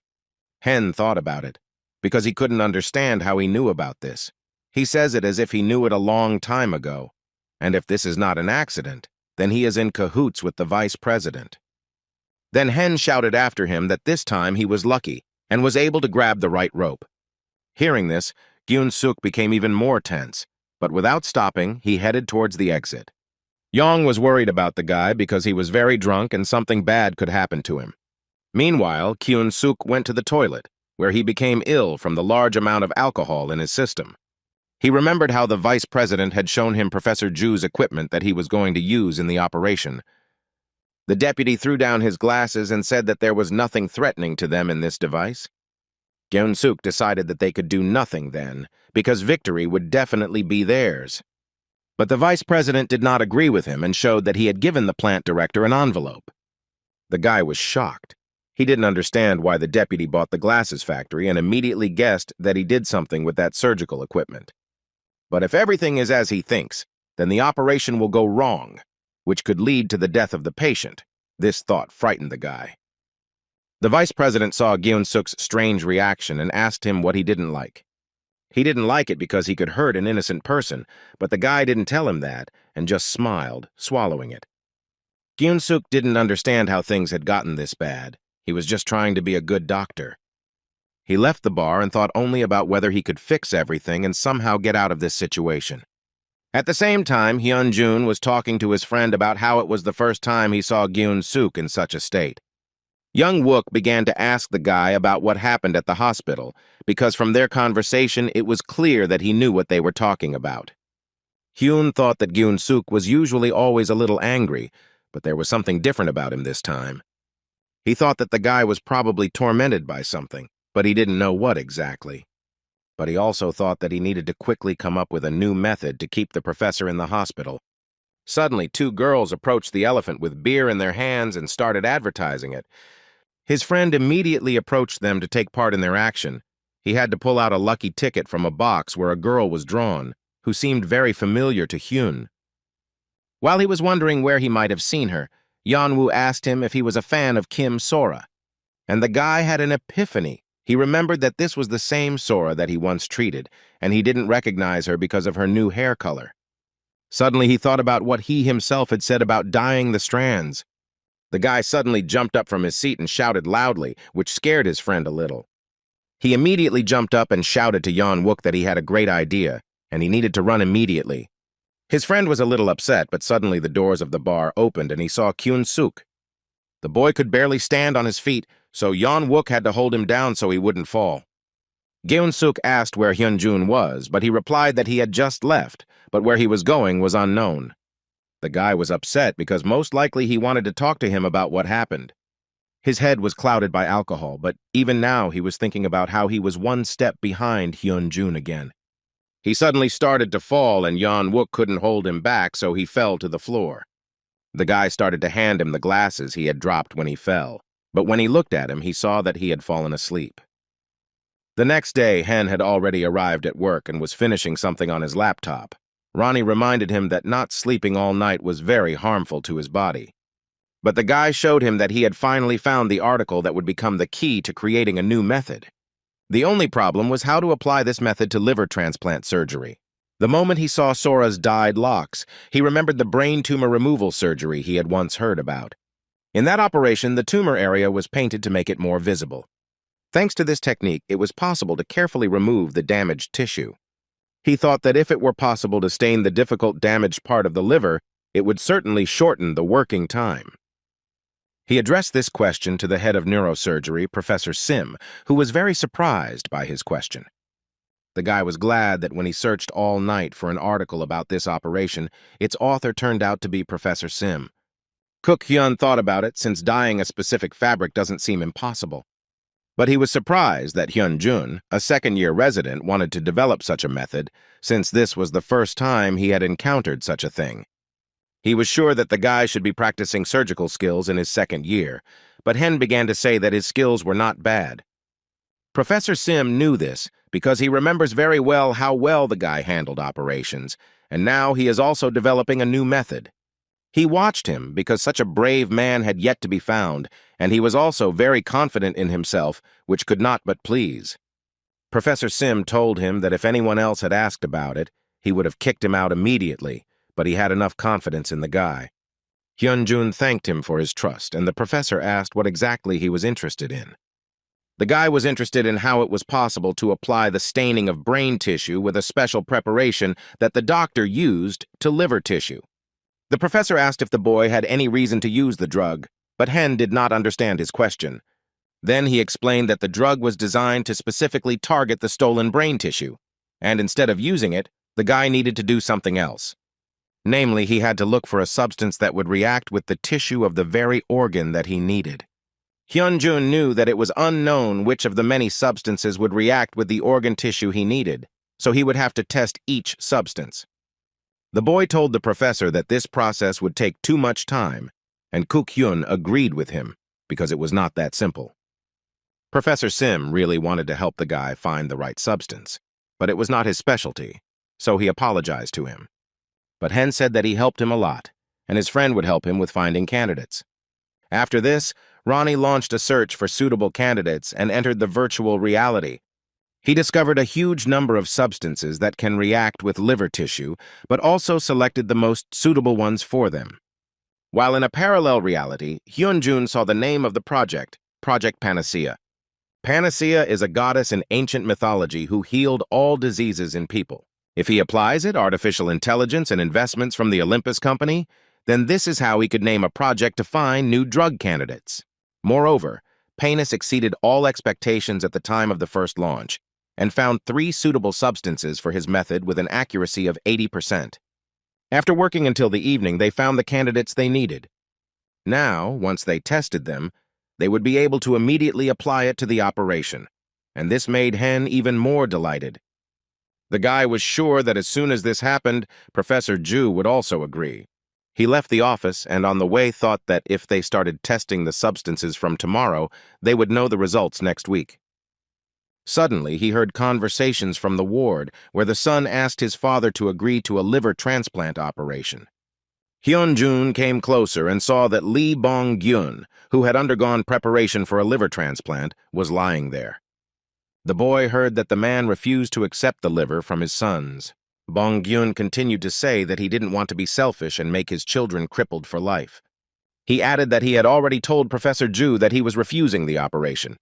Hen thought about it, because he couldn't understand how he knew about this. He says it as if he knew it a long time ago, and if this is not an accident, then he is in cahoots with the vice president. Then Hen shouted after him that this time he was lucky and was able to grab the right rope. Hearing this, Gyun-suk became even more tense, but without stopping, he headed towards the exit. Yong was worried about the guy because he was very drunk and something bad could happen to him. Meanwhile, Kyun-suk went to the toilet, where he became ill from the large amount of alcohol in his system. He remembered how the vice president had shown him Professor Ju's equipment that he was going to use in the operation. The deputy threw down his glasses and said that there was nothing threatening to them in this device. Gyun-suk decided that they could do nothing then, because victory would definitely be theirs. But the vice president did not agree with him and showed that he had given the plant director an envelope. The guy was shocked. He didn't understand why the deputy bought the glasses factory and immediately guessed that he did something with that surgical equipment. But if everything is as he thinks, then the operation will go wrong, which could lead to the death of the patient. This thought frightened the guy. The vice president saw Gyun-suk's strange reaction and asked him what he didn't like. He didn't like it because he could hurt an innocent person, but the guy didn't tell him that and just smiled, swallowing it. Gyun-suk didn't understand how things had gotten this bad. He was just trying to be a good doctor. He left the bar and thought only about whether he could fix everything and somehow get out of this situation. At the same time, Hyun-jun was talking to his friend about how it was the first time he saw Gyun-suk in such a state. Young Wook began to ask the guy about what happened at the hospital, because from their conversation it was clear that he knew what they were talking about. Hyun thought that Gyun-suk was usually always a little angry, but there was something different about him this time. He thought that the guy was probably tormented by something, but he didn't know what exactly. But he also thought that he needed to quickly come up with a new method to keep the professor in the hospital. Suddenly, two girls approached the elephant with beer in their hands and started advertising it. His friend immediately approached them to take part in their action. He had to pull out a lucky ticket from a box where a girl was drawn, who seemed very familiar to Hyun. While he was wondering where he might have seen her, Yeonwoo asked him if he was a fan of Kim Sora. And the guy had an epiphany. He remembered that this was the same Sora that he once treated, and he didn't recognize her because of her new hair color. Suddenly he thought about what he himself had said about dyeing the strands. The guy suddenly jumped up from his seat and shouted loudly, which scared his friend a little. He immediately jumped up and shouted to Yeon-wook that he had a great idea, and he needed to run immediately. His friend was a little upset, but suddenly the doors of the bar opened and he saw Kyun-suk. The boy could barely stand on his feet, so Yeon-wook had to hold him down so he wouldn't fall. Gyun-suk asked where Hyun-jun was, but he replied that he had just left, but where he was going was unknown. The guy was upset because most likely he wanted to talk to him about what happened. His head was clouded by alcohol, but even now he was thinking about how he was one step behind Hyun-jun again. He suddenly started to fall and Yeon-wook couldn't hold him back, so he fell to the floor. The guy started to hand him the glasses he had dropped when he fell, but when he looked at him, he saw that he had fallen asleep. The next day, Hen had already arrived at work and was finishing something on his laptop. Ronnie reminded him that not sleeping all night was very harmful to his body. But the guy showed him that he had finally found the article that would become the key to creating a new method. The only problem was how to apply this method to liver transplant surgery. The moment he saw Sora's dyed locks, he remembered the brain tumor removal surgery he had once heard about. In that operation, the tumor area was painted to make it more visible. Thanks to this technique, it was possible to carefully remove the damaged tissue. He thought that if it were possible to stain the difficult damaged part of the liver, it would certainly shorten the working time. He addressed this question to the head of neurosurgery, Professor Sim, who was very surprised by his question. The guy was glad that when he searched all night for an article about this operation, its author turned out to be Professor Sim. Cook Hyun thought about it since dyeing a specific fabric doesn't seem impossible. But he was surprised that Hyun-jun, a second-year resident, wanted to develop such a method, since this was the first time he had encountered such a thing. He was sure that the guy should be practicing surgical skills in his second year, but Hen began to say that his skills were not bad. Professor Sim knew this because he remembers very well how well the guy handled operations, and now he is also developing a new method. He watched him because such a brave man had yet to be found, and he was also very confident in himself, which could not but please. Professor Sim told him that if anyone else had asked about it, he would have kicked him out immediately, but he had enough confidence in the guy. Hyun-jun thanked him for his trust, and the professor asked what exactly he was interested in. The guy was interested in how it was possible to apply the staining of brain tissue with a special preparation that the doctor used to liver tissue. The professor asked if the boy had any reason to use the drug, but Hen did not understand his question. Then he explained that the drug was designed to specifically target the stolen brain tissue, and instead of using it, the guy needed to do something else. Namely, he had to look for a substance that would react with the tissue of the very organ that he needed. Hyunjun knew that it was unknown which of the many substances would react with the organ tissue he needed, so he would have to test each substance. The boy told the professor that this process would take too much time, and Kuk-hyun agreed with him because it was not that simple. Professor Sim really wanted to help the guy find the right substance, but it was not his specialty, so he apologized to him. But Hen said that he helped him a lot, and his friend would help him with finding candidates. After this, Ronnie launched a search for suitable candidates and entered the virtual reality. He discovered a huge number of substances that can react with liver tissue, but also selected the most suitable ones for them. While in a parallel reality, Hyunjun saw the name of the project, Project Panacea. Panacea is a goddess in ancient mythology who healed all diseases in people. If he applies it, artificial intelligence and investments from the Olympus Company, then this is how he could name a project to find new drug candidates. Moreover, Panis exceeded all expectations at the time of the first launch and found 3 suitable substances for his method with an accuracy of 80%. After working until the evening, they found the candidates they needed. Now, once they tested them, they would be able to immediately apply it to the operation, and this made Hen even more delighted. The guy was sure that as soon as this happened, Professor Ju would also agree. He left the office and on the way thought that if they started testing the substances from tomorrow, they would know the results next week. Suddenly, he heard conversations from the ward where the son asked his father to agree to a liver transplant operation. Hyunjun came closer and saw that Lee Bong-gyun, who had undergone preparation for a liver transplant, was lying there. The boy heard that the man refused to accept the liver from his sons. Bong-gyun continued to say that he didn't want to be selfish and make his children crippled for life. He added that he had already told Professor Ju that he was refusing the operation.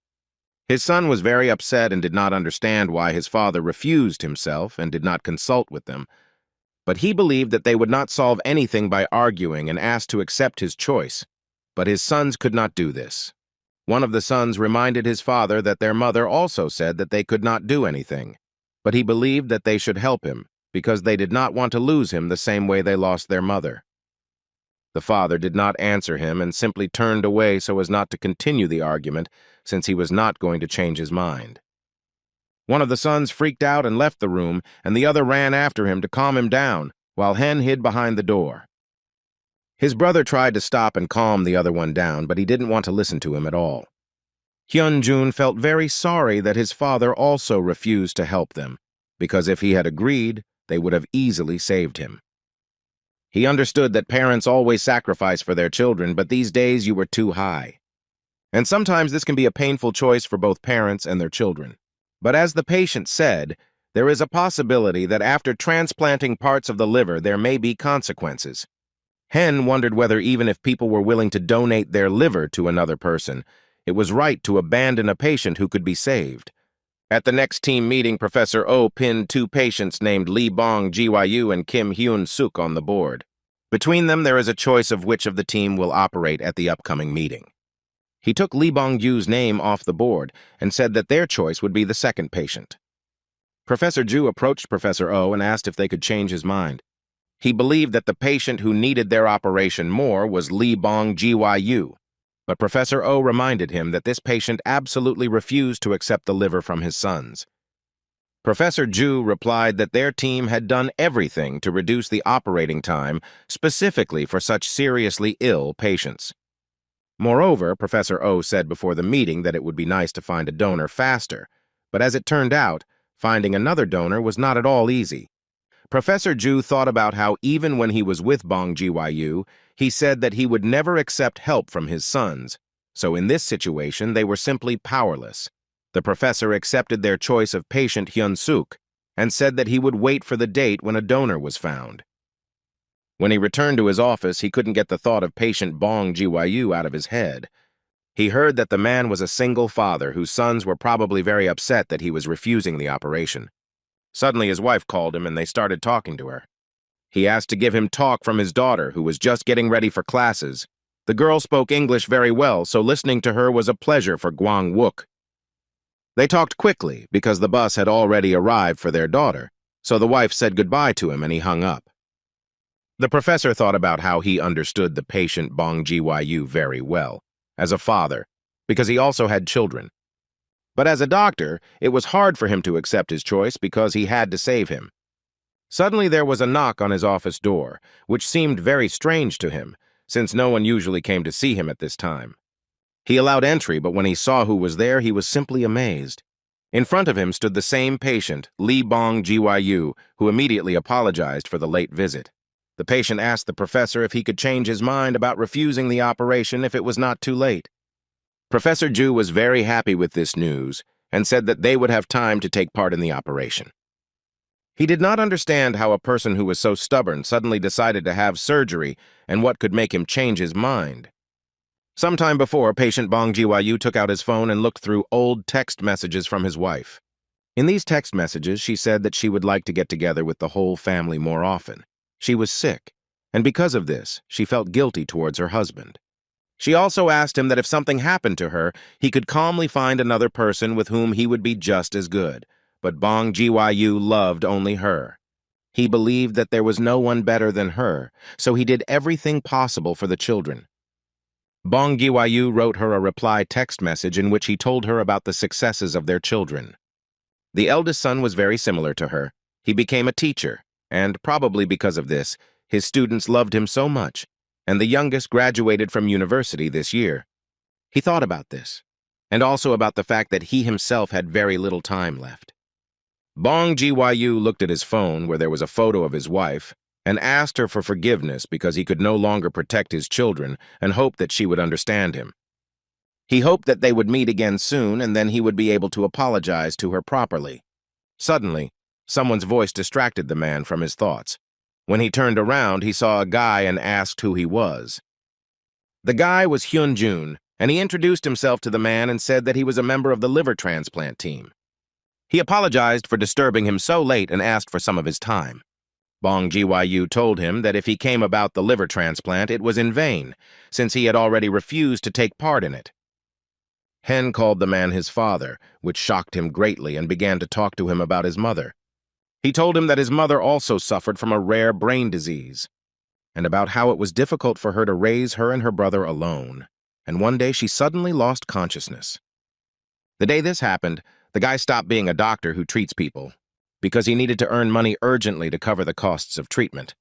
His son was very upset and did not understand why his father refused himself and did not consult with them. But he believed that they would not solve anything by arguing and asked to accept his choice. But his sons could not do this. One of the sons reminded his father that their mother also said that they could not do anything, but he believed that they should help him because they did not want to lose him the same way they lost their mother. The father did not answer him and simply turned away so as not to continue the argument since he was not going to change his mind. One of the sons freaked out and left the room, and the other ran after him to calm him down, while Hen hid behind the door. His brother tried to stop and calm the other one down, but he didn't want to listen to him at all. Hyunjun felt very sorry that his father also refused to help them, because if he had agreed, they would have easily saved him. He understood that parents always sacrifice for their children, but these days you were too high. And sometimes this can be a painful choice for both parents and their children. But as the patient said, there is a possibility that after transplanting parts of the liver, there may be consequences. Hen wondered whether even if people were willing to donate their liver to another person, it was right to abandon a patient who could be saved. At the next team meeting, Professor Oh pinned 2 patients named Lee Bong-gyu and Kim Hyun-suk on the board. Between them, there is a choice of which of the team will operate at the upcoming meeting. He took Lee Bong-gyu's name off the board and said that their choice would be the second patient. Professor Ju approached Professor Oh and asked if they could change his mind. He believed that the patient who needed their operation more was Lee Bong-gyu, but Professor Oh reminded him that this patient absolutely refused to accept the liver from his sons. Professor Ju replied that their team had done everything to reduce the operating time specifically for such seriously ill patients. Moreover, Professor Oh said before the meeting that it would be nice to find a donor faster, but as it turned out, finding another donor was not at all easy. Professor Ju thought about how even when he was with Bong-gyu, he said that he would never accept help from his sons, so in this situation they were simply powerless. The professor accepted their choice of patient Hyun-suk and said that he would wait for the date when a donor was found. When he returned to his office, he couldn't get the thought of patient Bong-gyu out of his head. He heard that the man was a single father whose sons were probably very upset that he was refusing the operation. Suddenly his wife called him and they started talking to her. He asked to give him talk from his daughter, who was just getting ready for classes. The girl spoke English very well, so listening to her was a pleasure for Gwang-wook. They talked quickly because the bus had already arrived for their daughter, so the wife said goodbye to him and he hung up. The professor thought about how he understood the patient Bong-gyu very well. As a father, because he also had children. But as a doctor, it was hard for him to accept his choice because he had to save him. Suddenly there was a knock on his office door, which seemed very strange to him, since no one usually came to see him at this time. He allowed entry, but when he saw who was there, he was simply amazed. In front of him stood the same patient, Lee Bong Gyu, who immediately apologized for the late visit. The patient asked the professor if he could change his mind about refusing the operation if it was not too late. Professor Ju was very happy with this news and said that they would have time to take part in the operation. He did not understand how a person who was so stubborn suddenly decided to have surgery and what could make him change his mind. Sometime before, patient Bong Gyu took out his phone and looked through old text messages from his wife. In these text messages, she said that she would like to get together with the whole family more often. She was sick, and because of this, she felt guilty towards her husband. She also asked him that if something happened to her, he could calmly find another person with whom he would be just as good. But Bong Gyu loved only her. He believed that there was no one better than her, so he did everything possible for the children. Bong Gyu wrote her a reply text message in which he told her about the successes of their children. The eldest son was very similar to her. He became a teacher, and probably because of this, his students loved him so much, and the youngest graduated from university this year. He thought about this, and also about the fact that he himself had very little time left. Bong Gyu looked at his phone where there was a photo of his wife and asked her for forgiveness because he could no longer protect his children and hoped that she would understand him. He hoped that they would meet again soon and then he would be able to apologize to her properly. Suddenly, someone's voice distracted the man from his thoughts. When he turned around, he saw a guy and asked who he was. The guy was Hyun-jun, and he introduced himself to the man and said that he was a member of the liver transplant team. He apologized for disturbing him so late and asked for some of his time. Bong Gyu told him that if he came about the liver transplant, it was in vain, since he had already refused to take part in it. Hen called the man his father, which shocked him greatly, and began to talk to him about his mother. He told him that his mother also suffered from a rare brain disease, and about how it was difficult for her to raise her and her brother alone, and one day she suddenly lost consciousness. The day this happened, the guy stopped being a doctor who treats people, because he needed to earn money urgently to cover the costs of treatment.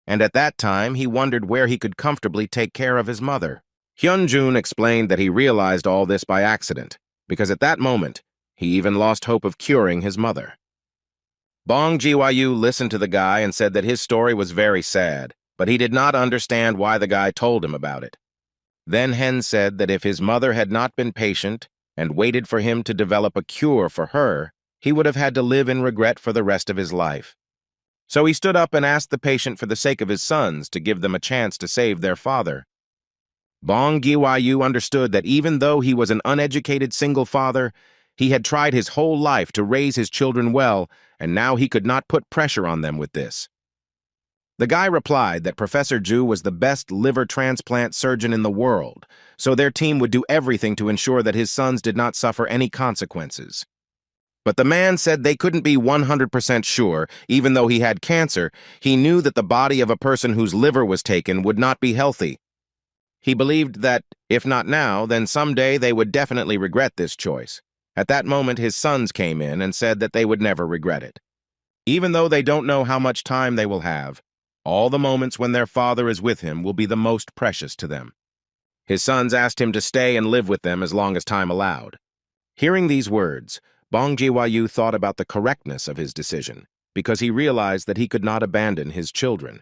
And at that time, he wondered where he could comfortably take care of his mother. Hyun-jun explained that he realized all this by accident, because at that moment, he even lost hope of curing his mother. Bong Gyu listened to the guy and said that his story was very sad, but he did not understand why the guy told him about it. Then Hen said that if his mother had not been patient and waited for him to develop a cure for her, he would have had to live in regret for the rest of his life. So he stood up and asked the patient for the sake of his sons to give them a chance to save their father. Bong Gyu understood that even though he was an uneducated single father, he had tried his whole life to raise his children well, and now he could not put pressure on them with this. The guy replied that Professor Ju was the best liver transplant surgeon in the world, so their team would do everything to ensure that his sons did not suffer any consequences. But the man said they couldn't be 100% sure, even though he had cancer. He knew that the body of a person whose liver was taken would not be healthy. He believed that, if not now, then someday they would definitely regret this choice. At that moment, his sons came in and said that they would never regret it. Even though they don't know how much time they will have, all the moments when their father is with him will be the most precious to them. His sons asked him to stay and live with them as long as time allowed. Hearing these words, Bong Gyu thought about the correctness of his decision, because he realized that he could not abandon his children.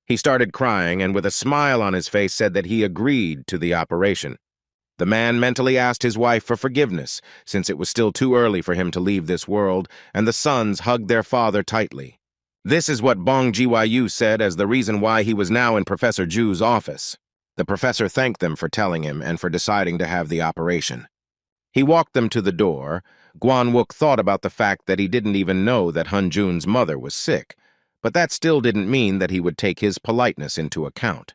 He started crying and with a smile on his face said that he agreed to the operation. The man mentally asked his wife for forgiveness, since it was still too early for him to leave this world, and the sons hugged their father tightly. This is what Bong Gyu said as the reason why he was now in Professor Ju's office. The professor thanked them for telling him and for deciding to have the operation. He walked them to the door. Gwan-wook thought about the fact that he didn't even know that Hyun-jun's mother was sick, but that still didn't mean that he would take his politeness into account.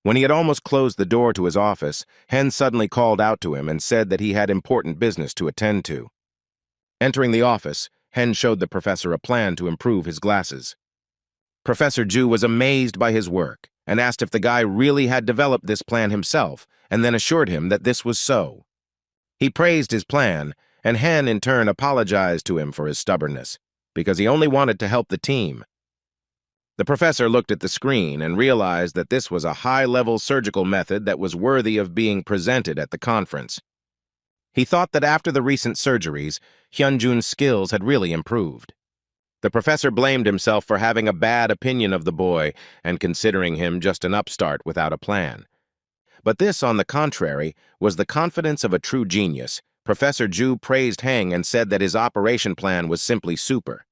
When he had almost closed the door to his office, Hen suddenly called out to him and said that he had important business to attend to. Entering the office, Hen showed the professor a plan to improve his glasses. Professor Ju was amazed by his work, and asked if the guy really had developed this plan himself, and then assured him that this was so. He praised his plan, and Hen in turn apologized to him for his stubbornness, because he only wanted to help the team. The professor looked at the screen and realized that this was a high-level surgical method that was worthy of being presented at the conference. He thought that after the recent surgeries, Hyunjun's skills had really improved. The professor blamed himself for having a bad opinion of the boy and considering him just an upstart without a plan. But this, on the contrary, was the confidence of a true genius. Professor Ju praised Heng and said that his operation plan was simply super.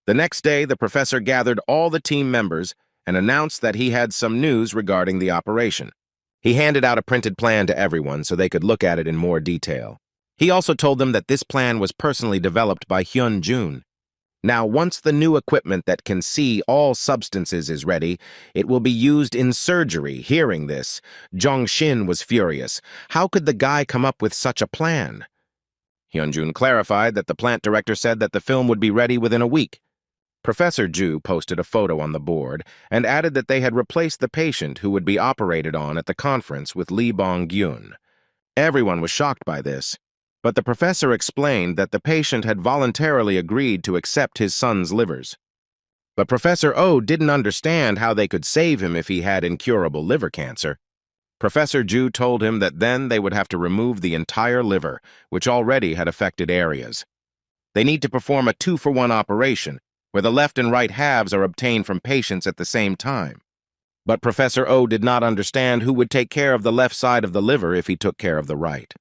The next day, the professor gathered all the team members and announced that he had some news regarding the operation. He handed out a printed plan to everyone so they could look at it in more detail. He also told them that this plan was personally developed by Hyunjun. Now, once the new equipment that can see all substances is ready, it will be used in surgery. Hearing this, Jong-shin was furious. How could the guy come up with such a plan? Hyunjun clarified that the plant director said that the film would be ready within a week. Professor Ju posted a photo on the board and added that they had replaced the patient who would be operated on at the conference with Lee Bong-gyun. Everyone was shocked by this, but the professor explained that the patient had voluntarily agreed to accept his son's livers. But Professor Oh didn't understand how they could save him if he had incurable liver cancer. Professor Ju told him that then they would have to remove the entire liver, which already had affected areas. They need to perform a 2-for-1 operation, where the left and right halves are obtained from patients at the same time. But Professor Oh did not understand who would take care of the left side of the liver if he took care of the right.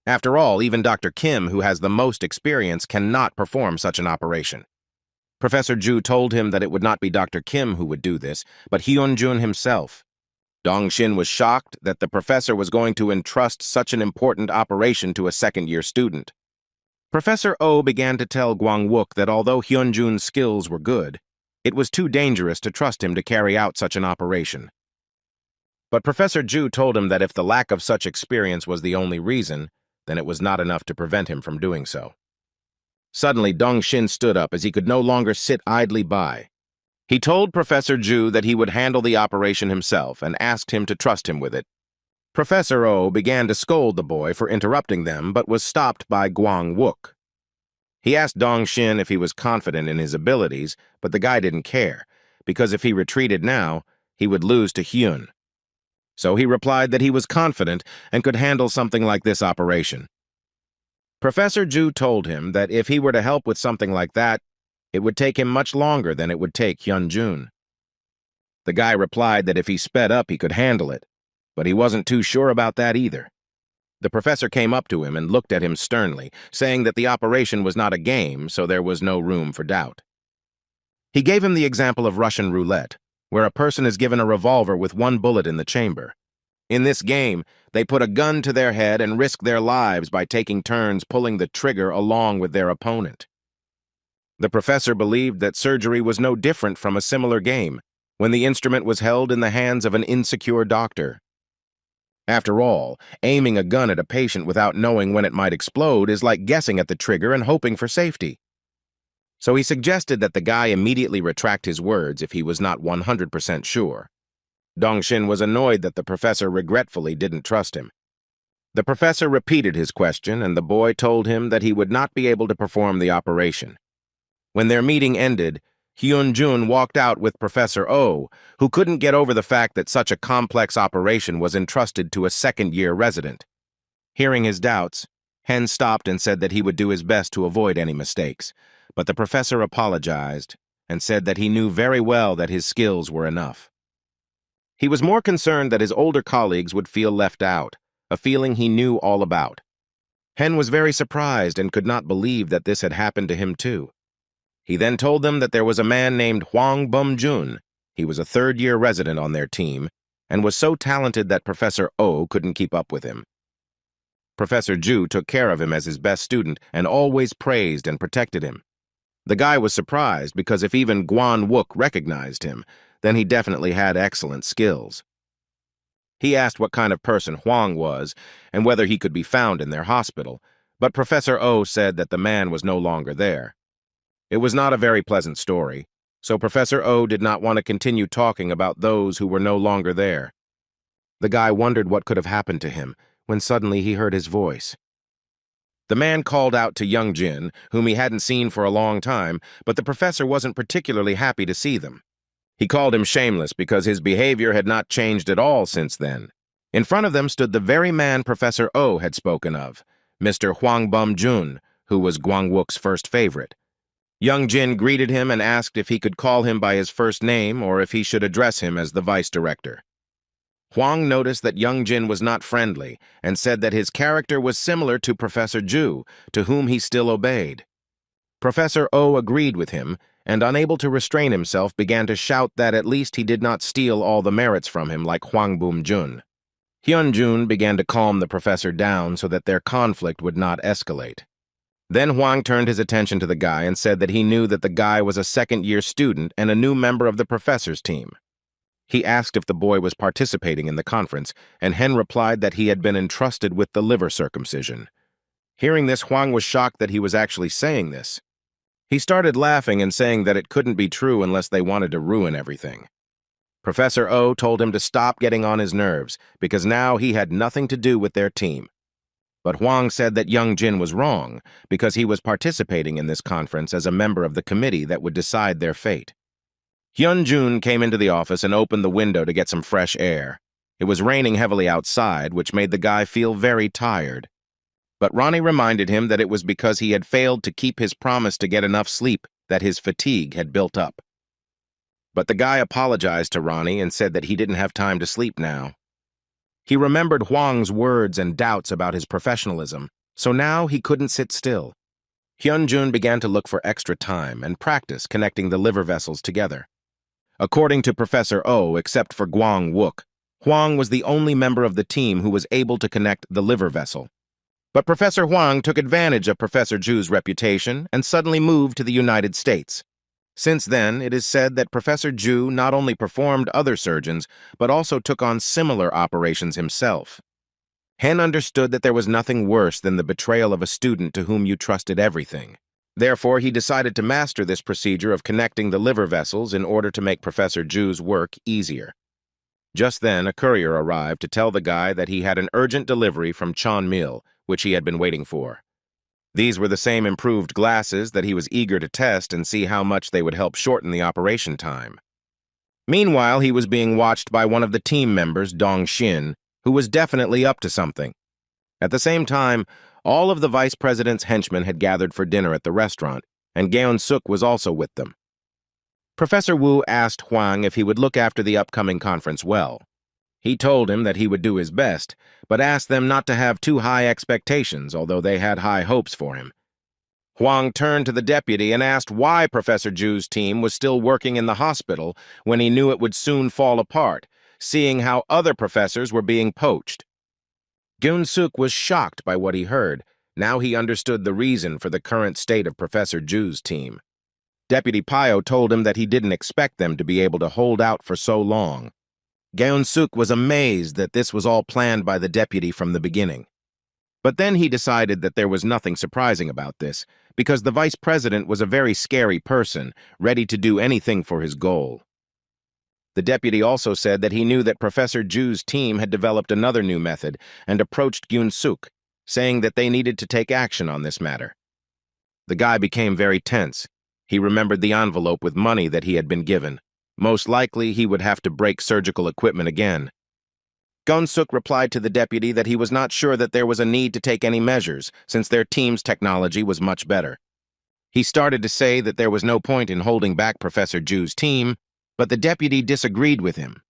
After all, even Dr. Kim, who has the most experience, cannot perform such an operation. Professor Ju told him that it would not be Dr. Kim who would do this, but Hyunjun himself. Dong-shin was shocked that the professor was going to entrust such an important operation to a second-year student. Professor Oh began to tell Gwang-wook that although Hyunjun's skills were good, it was too dangerous to trust him to carry out such an operation. But Professor Ju told him that if the lack of such experience was the only reason, then it was not enough to prevent him from doing so. Suddenly, Dong-shin stood up as he could no longer sit idly by. He told Professor Ju that he would handle the operation himself and asked him to trust him with it. Professor Oh began to scold the boy for interrupting them, but was stopped by Gwang-wook. He asked Dong-shin if he was confident in his abilities, but the guy didn't care, because if he retreated now, he would lose to Hyun. So he replied that he was confident and could handle something like this operation. Professor Ju told him that if he were to help with something like that, it would take him much longer than it would take Hyunjun. The guy replied that if he sped up, he could handle it, but he wasn't too sure about that either. The professor came up to him and looked at him sternly, saying that the operation was not a game, so there was no room for doubt. He gave him the example of Russian roulette, where a person is given a revolver with one bullet in the chamber. In this game, they put a gun to their head and risk their lives by taking turns pulling the trigger along with their opponent. The professor believed that surgery was no different from a similar game, when the instrument was held in the hands of an insecure doctor. After all, aiming a gun at a patient without knowing when it might explode is like guessing at the trigger and hoping for safety. So he suggested that the guy immediately retract his words if he was not 100% sure. Dong-shin was annoyed that the professor regretfully didn't trust him. The professor repeated his question, and the boy told him that he would not be able to perform the operation. When their meeting ended, Hyunjun walked out with Professor Oh, who couldn't get over the fact that such a complex operation was entrusted to a second-year resident. Hearing his doubts, Hen stopped and said that he would do his best to avoid any mistakes, but the professor apologized and said that he knew very well that his skills were enough. He was more concerned that his older colleagues would feel left out, a feeling he knew all about. Hen was very surprised and could not believe that this had happened to him too. He then told them that there was a man named Hwang Bum-jun. He was a third-year resident on their team and was so talented that Professor Oh couldn't keep up with him. Professor Ju took care of him as his best student and always praised and protected him. The guy was surprised because if even Gwang-wook recognized him, then he definitely had excellent skills. He asked what kind of person Hwang was and whether he could be found in their hospital, but Professor Oh said that the man was no longer there. It was not a very pleasant story. so Professor O did not want to continue talking about those who were no longer there. The guy wondered what could have happened to him when suddenly he heard his voice. The man called out to young Jin, whom he hadn't seen for a long time, but the professor wasn't particularly happy to see them. He called him shameless because his behavior had not changed at all since then. In front of them stood the very man Professor O had spoken of, Mr. Hwang Bum-jun, who was Gwang-wook's first favorite. Young Jin greeted him and asked if he could call him by his first name or if he should address him as the vice director. Hwang noticed that young Jin was not friendly and said that his character was similar to Professor Ju, to whom he still obeyed. Professor O agreed with him, and unable to restrain himself began to shout that at least he did not steal all the merits from him like Hwang Bum-jun. Hyun-jun began to calm the professor down so that their conflict would not escalate. Then Hwang turned his attention to the guy and said that he knew that the guy was a second-year student and a new member of the professor's team. He asked if the boy was participating in the conference, and Hen replied that he had been entrusted with the liver circumcision. Hearing this, Hwang was shocked that he was actually saying this. He started laughing and saying that it couldn't be true unless they wanted to ruin everything. Professor O told him to stop getting on his nerves, because now he had nothing to do with their team. But Hwang said that young Jin was wrong, because he was participating in this conference as a member of the committee that would decide their fate. Hyun-jun came into the office and opened the window to get some fresh air. It was raining heavily outside, which made the guy feel very tired. But Ronnie reminded him that it was because he had failed to keep his promise to get enough sleep that his fatigue had built up. But the guy apologized to Ronnie and said that he didn't have time to sleep now. He remembered Hwang's words and doubts about his professionalism, so now he couldn't sit still. Hyun-jun began to look for extra time and practice connecting the liver vessels together. According to Professor O, except for Gwang-wook, Hwang was the only member of the team who was able to connect the liver vessel. But Professor Hwang took advantage of Professor Ju's reputation and suddenly moved to the United States. Since then, it is said that Professor Ju not only performed other surgeons, but also took on similar operations himself. Hen understood that there was nothing worse than the betrayal of a student to whom you trusted everything. Therefore, he decided to master this procedure of connecting the liver vessels in order to make Professor Ju's work easier. Just then, a courier arrived to tell the guy that he had an urgent delivery from Chon Mill, which he had been waiting for. These were the same improved glasses that he was eager to test and see how much they would help shorten the operation time. Meanwhile, he was being watched by one of the team members, Dong Shin, who was definitely up to something. At the same time, all of the vice president's henchmen had gathered for dinner at the restaurant, and Geon-suk was also with them. Professor Wu asked Hwang if he would look after the upcoming conference well. He told him that he would do his best, but asked them not to have too high expectations, although they had high hopes for him. Hwang turned to the deputy and asked why Professor Ju's team was still working in the hospital when he knew it would soon fall apart, seeing how other professors were being poached. Geon-suk was shocked by what he heard. Now he understood the reason for the current state of Professor Ju's team. Deputy Pyo told him that he didn't expect them to be able to hold out for so long. Geon-suk was amazed that this was all planned by the deputy from the beginning. But then he decided that there was nothing surprising about this, because the vice president was a very scary person, ready to do anything for his goal. The deputy also said that he knew that Professor Ju's team had developed another new method and approached Geon-suk, saying that they needed to take action on this matter. The guy became very tense. He remembered the envelope with money that he had been given. Most likely, he would have to break surgical equipment again. Geon-suk replied to the deputy that he was not sure that there was a need to take any measures, since their team's technology was much better. He started to say that there was no point in holding back Professor Ju's team, but the deputy disagreed with him.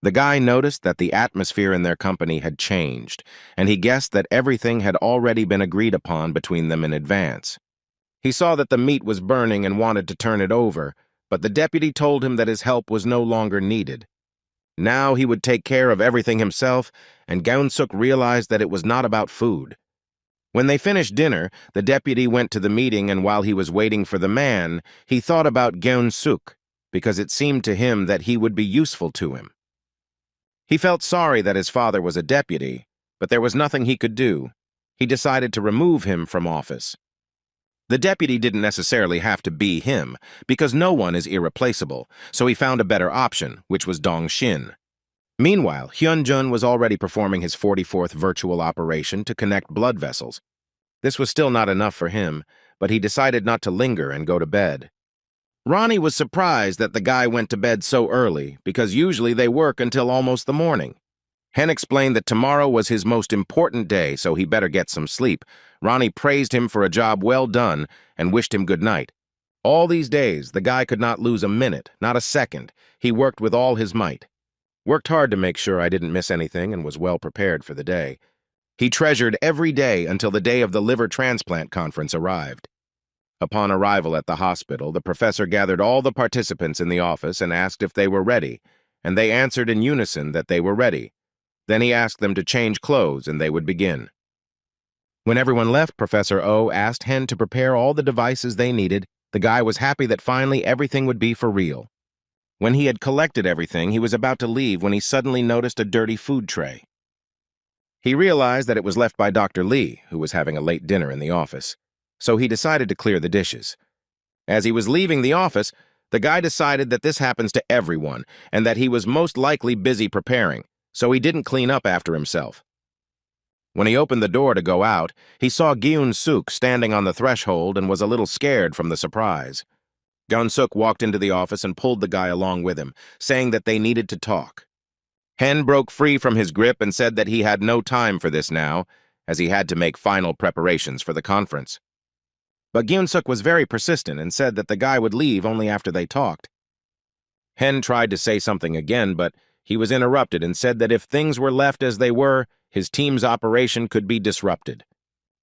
The guy noticed that the atmosphere in their company had changed, and he guessed that everything had already been agreed upon between them in advance. He saw that the meat was burning and wanted to turn it over, but the deputy told him that his help was no longer needed. Now he would take care of everything himself, and Geon-suk realized that it was not about food. When they finished dinner, the deputy went to the meeting, and while he was waiting for the man, he thought about Geon-suk, because it seemed to him that he would be useful to him. He felt sorry that his father was a deputy, but there was nothing he could do. He decided to remove him from office. The deputy didn't necessarily have to be him, because no one is irreplaceable, so he found a better option, which was Dong Xin. Meanwhile, Hyun-jun was already performing his 44th virtual operation to connect blood vessels. This was still not enough for him, but he decided not to linger and go to bed. Ronnie was surprised that the guy went to bed so early, because usually they work until almost the morning. Hen explained that tomorrow was his most important day, so he better get some sleep. Ronnie praised him for a job well done and wished him good night. All these days, the guy could not lose a minute, not a second. He worked with all his might. Worked hard to make sure I didn't miss anything and was well prepared for the day. He treasured every day until the day of the liver transplant conference arrived. Upon arrival at the hospital, the professor gathered all the participants in the office and asked if they were ready, and they answered in unison that they were ready. Then he asked them to change clothes and they would begin. When everyone left, Professor O asked Hen to prepare all the devices they needed. The guy was happy that finally everything would be for real. When he had collected everything, he was about to leave when he suddenly noticed a dirty food tray. He realized that it was left by Dr. Lee, who was having a late dinner in the office, so he decided to clear the dishes. As he was leaving the office, the guy decided that this happens to everyone and that he was most likely busy preparing, so he didn't clean up after himself. When he opened the door to go out, he saw Gyun-suk standing on the threshold and was a little scared from the surprise. Gyun-suk walked into the office and pulled the guy along with him, saying that they needed to talk. Hen broke free from his grip and said that he had no time for this now, as he had to make final preparations for the conference. But Gyun-suk was very persistent and said that the guy would leave only after they talked. Hen tried to say something again, but he was interrupted and said that if things were left as they were, his team's operation could be disrupted.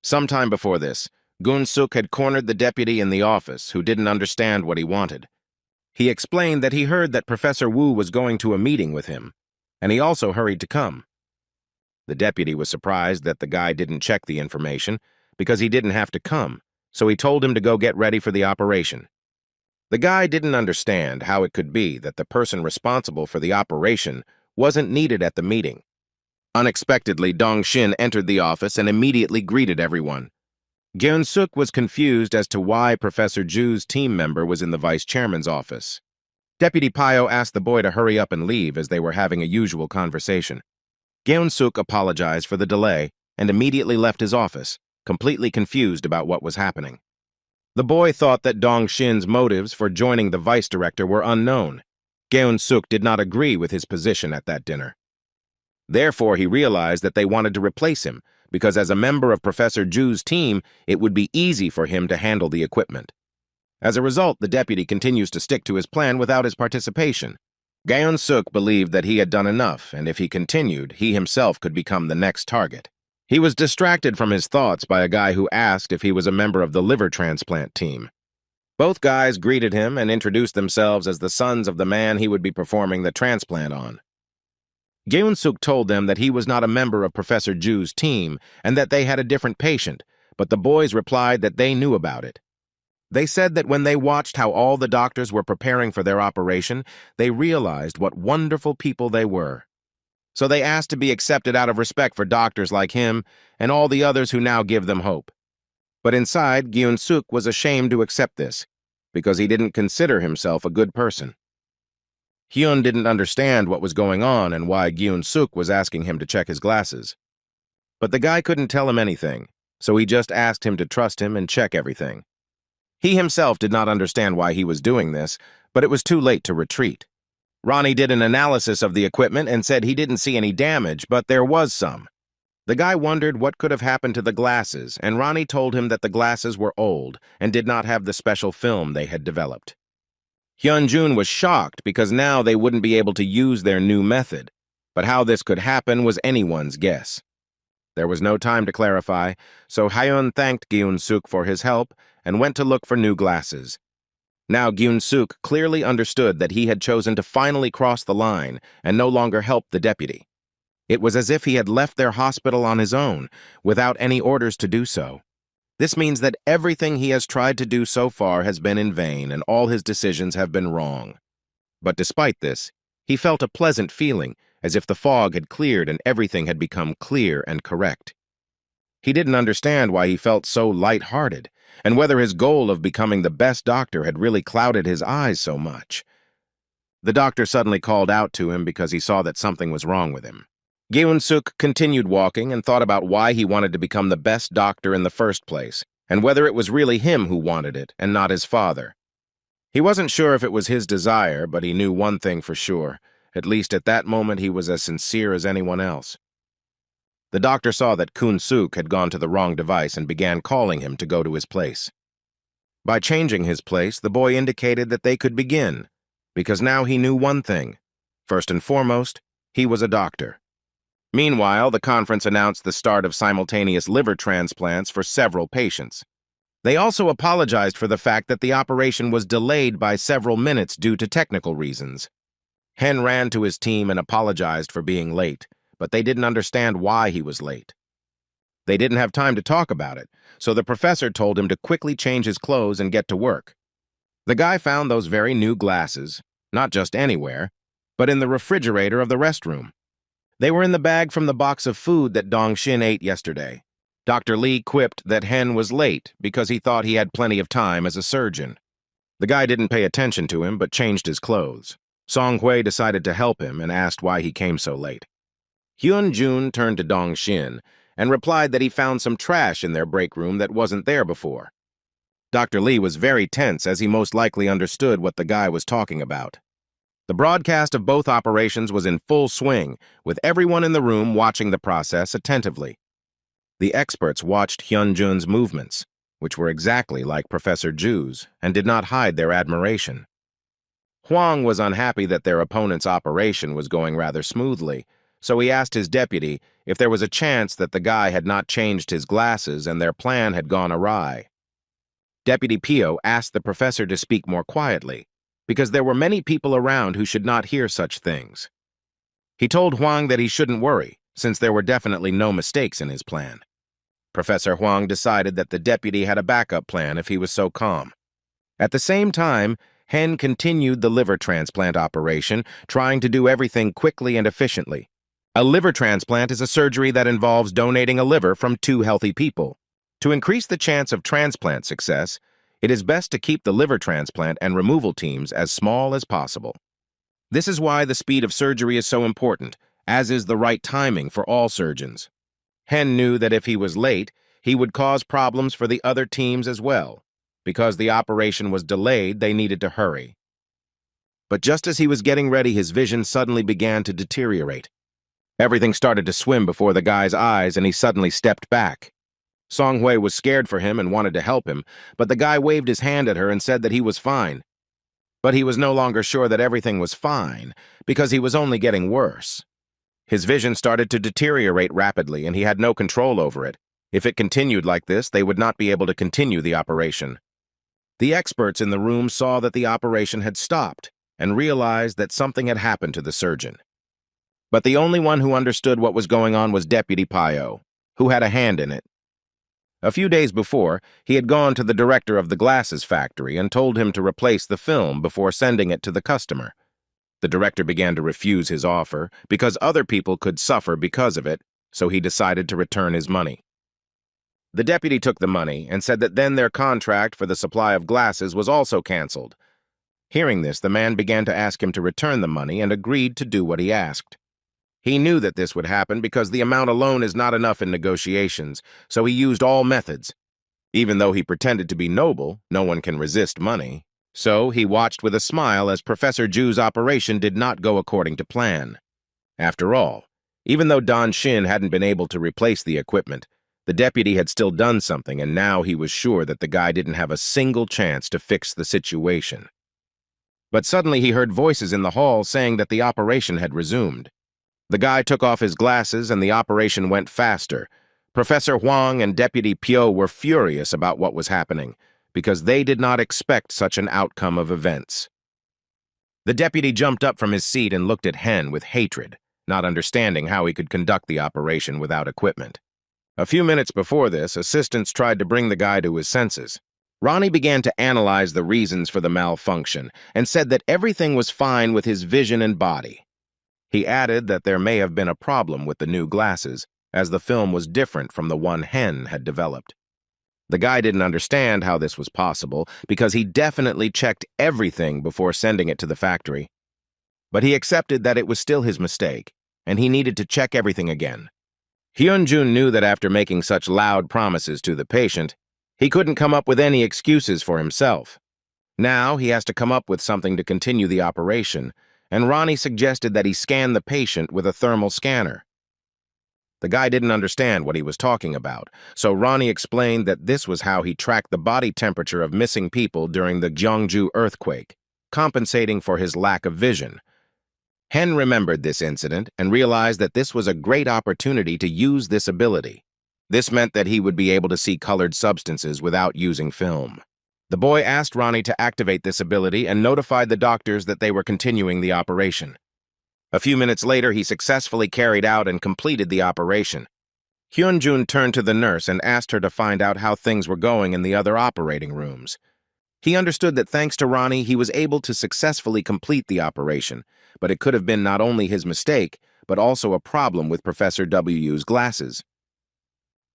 Sometime before this, Gyun-suk had cornered the deputy in the office, who didn't understand what he wanted. He explained that he heard that Professor Wu was going to a meeting with him, and he also hurried to come. The deputy was surprised that the guy didn't check the information, because he didn't have to come, so he told him to go get ready for the operation. The guy didn't understand how it could be that the person responsible for the operation wasn't needed at the meeting. Unexpectedly, Dong Xin entered the office and immediately greeted everyone. Gyun-suk was confused as to why Professor Ju's team member was in the vice chairman's office. Deputy Pyo asked the boy to hurry up and leave as they were having a usual conversation. Gyun-suk apologized for the delay and immediately left his office, completely confused about what was happening. The boy thought that Dong Xin's motives for joining the vice director were unknown. Gyun-suk did not agree with his position at that dinner. Therefore, he realized that they wanted to replace him, because as a member of Professor Ju's team, it would be easy for him to handle the equipment. As a result, the deputy continues to stick to his plan without his participation. Gyun-suk believed that he had done enough, and if he continued, he himself could become the next target. He was distracted from his thoughts by a guy who asked if he was a member of the liver transplant team. Both guys greeted him and introduced themselves as the sons of the man he would be performing the transplant on. Gyun-suk told them that he was not a member of Professor Ju's team and that they had a different patient, but the boys replied that they knew about it. They said that when they watched how all the doctors were preparing for their operation, they realized what wonderful people they were. So they asked to be accepted out of respect for doctors like him and all the others who now give them hope. But inside, Gyun-suk was ashamed to accept this, because he didn't consider himself a good person. Hyun didn't understand what was going on and why Gyun-suk was asking him to check his glasses. But the guy couldn't tell him anything, so he just asked him to trust him and check everything. He himself did not understand why he was doing this, but it was too late to retreat. Ronnie did an analysis of the equipment and said he didn't see any damage, but there was some. The guy wondered what could have happened to the glasses, and Ronnie told him that the glasses were old and did not have the special film they had developed. Hyun-jun was shocked because now they wouldn't be able to use their new method, but how this could happen was anyone's guess. There was no time to clarify, so Hyun thanked Gyun-suk for his help and went to look for new glasses. Now Gyun-suk clearly understood that he had chosen to finally cross the line and no longer help the deputy. It was as if he had left their hospital on his own, without any orders to do so. This means that everything he has tried to do so far has been in vain and all his decisions have been wrong. But despite this, he felt a pleasant feeling, as if the fog had cleared and everything had become clear and correct. He didn't understand why he felt so light-hearted, and whether his goal of becoming the best doctor had really clouded his eyes so much. The doctor suddenly called out to him because he saw that something was wrong with him. Geun-suk continued walking and thought about why he wanted to become the best doctor in the first place, and whether it was really him who wanted it and not his father. He wasn't sure if it was his desire, but he knew one thing for sure. At least at that moment he was as sincere as anyone else. The doctor saw that Kun-suk had gone to the wrong device and began calling him to go to his place. By changing his place, the boy indicated that they could begin, because now he knew one thing. First and foremost, he was a doctor. Meanwhile, the conference announced the start of simultaneous liver transplants for several patients. They also apologized for the fact that the operation was delayed by several minutes due to technical reasons. Hen ran to his team and apologized for being late, but they didn't understand why he was late. They didn't have time to talk about it, so the professor told him to quickly change his clothes and get to work. The guy found those very new glasses, not just anywhere, but in the refrigerator of the restroom. They were in the bag from the box of food that Dong-shin ate yesterday. Dr. Lee quipped that Hen was late because he thought he had plenty of time as a surgeon. The guy didn't pay attention to him but changed his clothes. Song-hui decided to help him and asked why he came so late. Hyun-jun turned to Dong-shin and replied that he found some trash in their break room that wasn't there before. Dr. Lee was very tense as he most likely understood what the guy was talking about. The broadcast of both operations was in full swing, with everyone in the room watching the process attentively. The experts watched Hyun-jun's movements, which were exactly like Professor Ju's, and did not hide their admiration. Huang was unhappy that their opponent's operation was going rather smoothly, so he asked his deputy if there was a chance that the guy had not changed his glasses and their plan had gone awry. Deputy Pio asked the professor to speak more quietly, because there were many people around who should not hear such things. He told Huang that he shouldn't worry, since there were definitely no mistakes in his plan. Professor Huang decided that the deputy had a backup plan if he was so calm. At the same time, Hen continued the liver transplant operation, trying to do everything quickly and efficiently. A liver transplant is a surgery that involves donating a liver from two healthy people. To increase the chance of transplant success, it is best to keep the liver transplant and removal teams as small as possible. This is why the speed of surgery is so important, as is the right timing for all surgeons. Hen knew that if he was late, he would cause problems for the other teams as well. Because the operation was delayed, they needed to hurry. But just as he was getting ready, his vision suddenly began to deteriorate. Everything started to swim before the guy's eyes, and he suddenly stepped back. Song-hui was scared for him and wanted to help him, but the guy waved his hand at her and said that he was fine. But he was no longer sure that everything was fine, because he was only getting worse. His vision started to deteriorate rapidly, and he had no control over it. If it continued like this, they would not be able to continue the operation. The experts in the room saw that the operation had stopped and realized that something had happened to the surgeon. But the only one who understood what was going on was Deputy Pio, who had a hand in it. A few days before, he had gone to the director of the glasses factory and told him to replace the film before sending it to the customer. The director began to refuse his offer because other people could suffer because of it, so he decided to return his money. The deputy took the money and said that then their contract for the supply of glasses was also canceled. Hearing this, the man began to ask him to return the money and agreed to do what he asked. He knew that this would happen because the amount alone is not enough in negotiations, so he used all methods. Even though he pretended to be noble, no one can resist money. So he watched with a smile as Professor Ju's operation did not go according to plan. After all, even though Don Shin hadn't been able to replace the equipment, the deputy had still done something, and now he was sure that the guy didn't have a single chance to fix the situation. But suddenly he heard voices in the hall saying that the operation had resumed. The guy took off his glasses and the operation went faster. Professor Huang and Deputy Pio were furious about what was happening, because they did not expect such an outcome of events. The deputy jumped up from his seat and looked at Hen with hatred, not understanding how he could conduct the operation without equipment. A few minutes before this, assistants tried to bring the guy to his senses. Ronnie began to analyze the reasons for the malfunction and said that everything was fine with his vision and body. He added that there may have been a problem with the new glasses, as the film was different from the one Hen had developed. The guy didn't understand how this was possible because he definitely checked everything before sending it to the factory. But he accepted that it was still his mistake, and he needed to check everything again. Hyun-jun knew that after making such loud promises to the patient, he couldn't come up with any excuses for himself. Now he has to come up with something to continue the operation, and Ronnie suggested that he scan the patient with a thermal scanner. The guy didn't understand what he was talking about, so Ronnie explained that this was how he tracked the body temperature of missing people during the Gyeongju earthquake, compensating for his lack of vision. Hen remembered this incident and realized that this was a great opportunity to use this ability. This meant that he would be able to see colored substances without using film. The boy asked Ronnie to activate this ability and notified the doctors that they were continuing the operation. A few minutes later, he successfully carried out and completed the operation. Hyun-jun turned to the nurse and asked her to find out how things were going in the other operating rooms. He understood that thanks to Ronnie, he was able to successfully complete the operation, but it could have been not only his mistake, but also a problem with Professor W's glasses.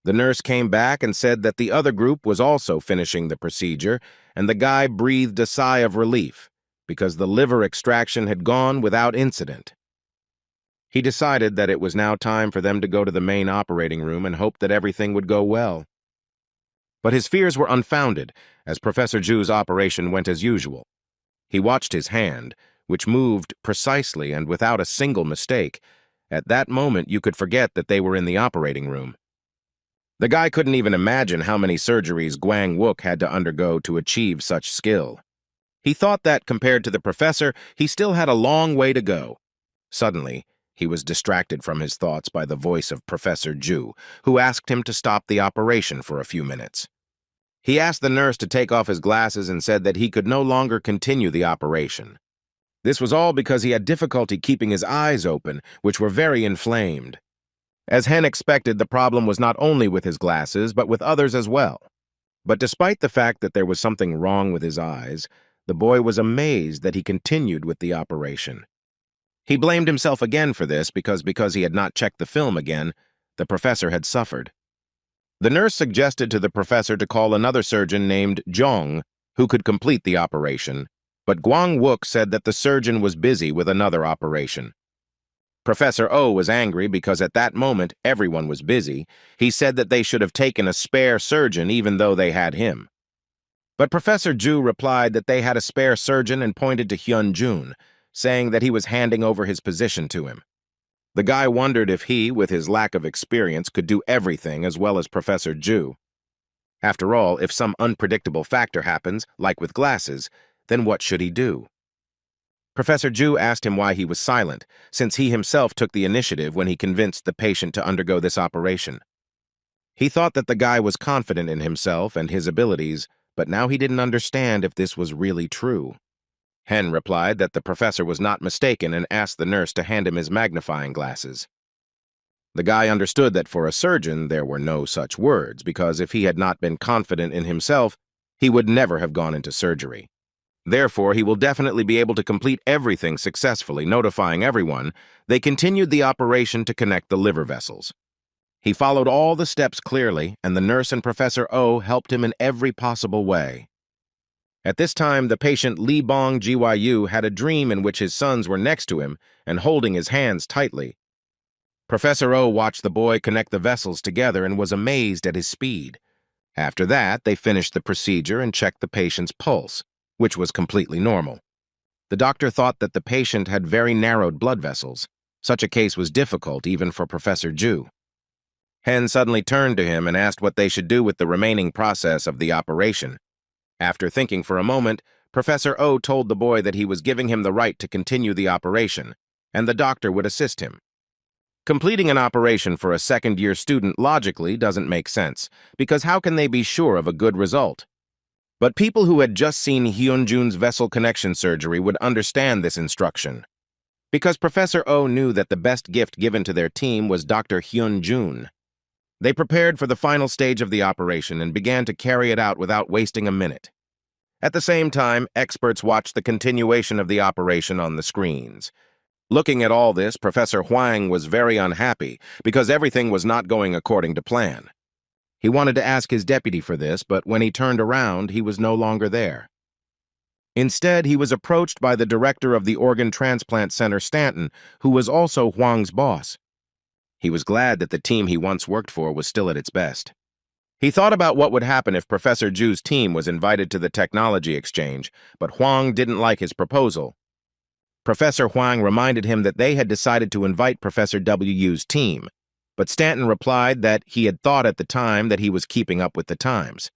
The nurse came back and said that the other group was also finishing the procedure, and the guy breathed a sigh of relief, because the liver extraction had gone without incident. He decided that it was now time for them to go to the main operating room and hope that everything would go well. But his fears were unfounded, as Professor Ju's operation went as usual. He watched his hand, which moved precisely and without a single mistake. At that moment, you could forget that they were in the operating room. The guy couldn't even imagine how many surgeries Gwang-wook had to undergo to achieve such skill. He thought that, compared to the professor, he still had a long way to go. Suddenly, he was distracted from his thoughts by the voice of Professor Ju, who asked him to stop the operation for a few minutes. He asked the nurse to take off his glasses and said that he could no longer continue the operation. This was all because he had difficulty keeping his eyes open, which were very inflamed. As Hen expected, the problem was not only with his glasses, but with others as well. But despite the fact that there was something wrong with his eyes, the boy was amazed that he continued with the operation. He blamed himself again for this because he had not checked the film again, the professor had suffered. The nurse suggested to the professor to call another surgeon named Jong, who could complete the operation, but Gwang-wook said that the surgeon was busy with another operation. Professor Oh was angry because at that moment everyone was busy. He said that they should have taken a spare surgeon even though they had him. But Professor Ju replied that they had a spare surgeon and pointed to Hyun-jun, saying that he was handing over his position to him. The guy wondered if he, with his lack of experience, could do everything as well as Professor Ju. After all, if some unpredictable factor happens, like with glasses, then what should he do? Professor Ju asked him why he was silent, since he himself took the initiative when he convinced the patient to undergo this operation. He thought that the guy was confident in himself and his abilities, but now he didn't understand if this was really true. Hen replied that the professor was not mistaken and asked the nurse to hand him his magnifying glasses. The guy understood that for a surgeon there were no such words, because if he had not been confident in himself, he would never have gone into surgery. Therefore, he will definitely be able to complete everything successfully, notifying everyone. They continued the operation to connect the liver vessels. He followed all the steps clearly, and the nurse and Professor Oh helped him in every possible way. At this time, the patient Lee Bong Gyu had a dream in which his sons were next to him and holding his hands tightly. Professor Oh watched the boy connect the vessels together and was amazed at his speed. After that, they finished the procedure and checked the patient's pulse, which was completely normal. The doctor thought that the patient had very narrowed blood vessels. Such a case was difficult even for Professor Ju. Hen suddenly turned to him and asked what they should do with the remaining process of the operation. After thinking for a moment, Professor Oh told the boy that he was giving him the right to continue the operation, and the doctor would assist him. Completing an operation for a second-year student logically doesn't make sense, because how can they be sure of a good result? But people who had just seen Hyun-jun's vessel connection surgery would understand this instruction, because Professor Oh knew that the best gift given to their team was Dr. Hyun-jun. They prepared for the final stage of the operation and began to carry it out without wasting a minute. At the same time, experts watched the continuation of the operation on the screens. Looking at all this, Professor Huang was very unhappy because everything was not going according to plan. He wanted to ask his deputy for this, but when he turned around, he was no longer there. Instead, he was approached by the director of the Organ Transplant Center, Stanton, who was also Huang's boss. He was glad that the team he once worked for was still at its best. He thought about what would happen if Professor Zhu's team was invited to the technology exchange, but Huang didn't like his proposal. Professor Huang reminded him that they had decided to invite Professor Wu's team, but Stanton replied that he had thought at the time that he was keeping up with the times.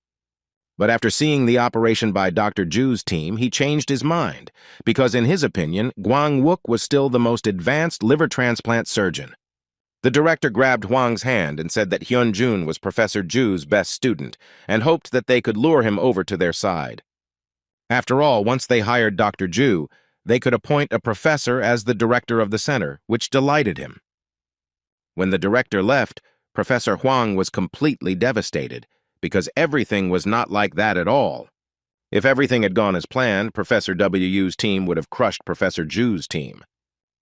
But after seeing the operation by Dr. Zhu's team, he changed his mind, because in his opinion, Guang Wook was still the most advanced liver transplant surgeon. The director grabbed Huang's hand and said that Hyun-jun was Professor Zhu's best student and hoped that they could lure him over to their side. After all, once they hired Dr. Zhu, they could appoint a professor as the director of the center, which delighted him. When the director left, Professor Huang was completely devastated, because everything was not like that at all. If everything had gone as planned, Professor Wu's team would have crushed Professor Zhu's team.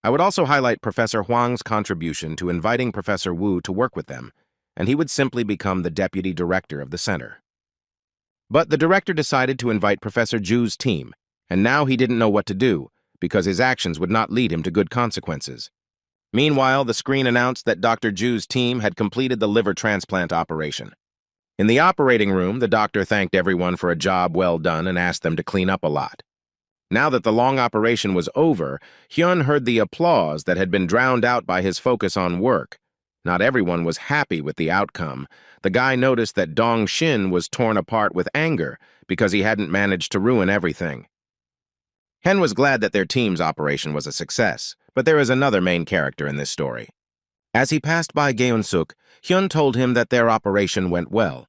I would also highlight Professor Huang's contribution to inviting Professor Wu to work with them, and he would simply become the deputy director of the center. But the director decided to invite Professor Zhu's team, and now he didn't know what to do, because his actions would not lead him to good consequences. Meanwhile, the screen announced that Dr. Zhu's team had completed the liver transplant operation. In the operating room, the doctor thanked everyone for a job well done and asked them to clean up a lot. Now that the long operation was over, Hyun heard the applause that had been drowned out by his focus on work. Not everyone was happy with the outcome. The guy noticed that Dong Shin was torn apart with anger because he hadn't managed to ruin everything. Hen was glad that their team's operation was a success, but there is another main character in this story. As he passed by Geun-suk, Hyun told him that their operation went well.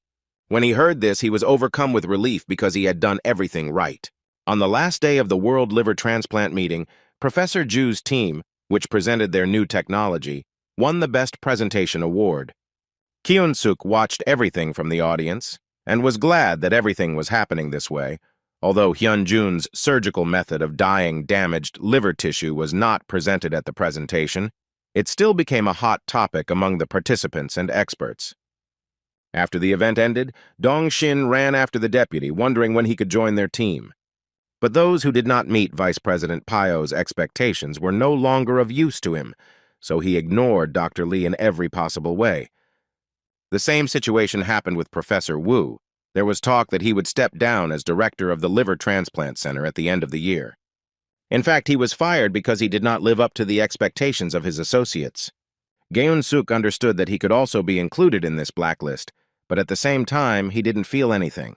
When he heard this, he was overcome with relief because he had done everything right. On the last day of the World Liver Transplant meeting, Professor Zhu's team, which presented their new technology, won the Best Presentation Award. Kyun-suk watched everything from the audience and was glad that everything was happening this way. Although Hyun-jun's surgical method of dyeing damaged liver tissue was not presented at the presentation, it still became a hot topic among the participants and experts. After the event ended, Dong Shin ran after the deputy, wondering when he could join their team. But those who did not meet Vice President Pyo's expectations were no longer of use to him, so he ignored Dr. Lee in every possible way. The same situation happened with Professor Wu. There was talk that he would step down as director of the Liver Transplant Center at the end of the year. In fact, he was fired because he did not live up to the expectations of his associates. Geun-suk understood that he could also be included in this blacklist, but at the same time, he didn't feel anything.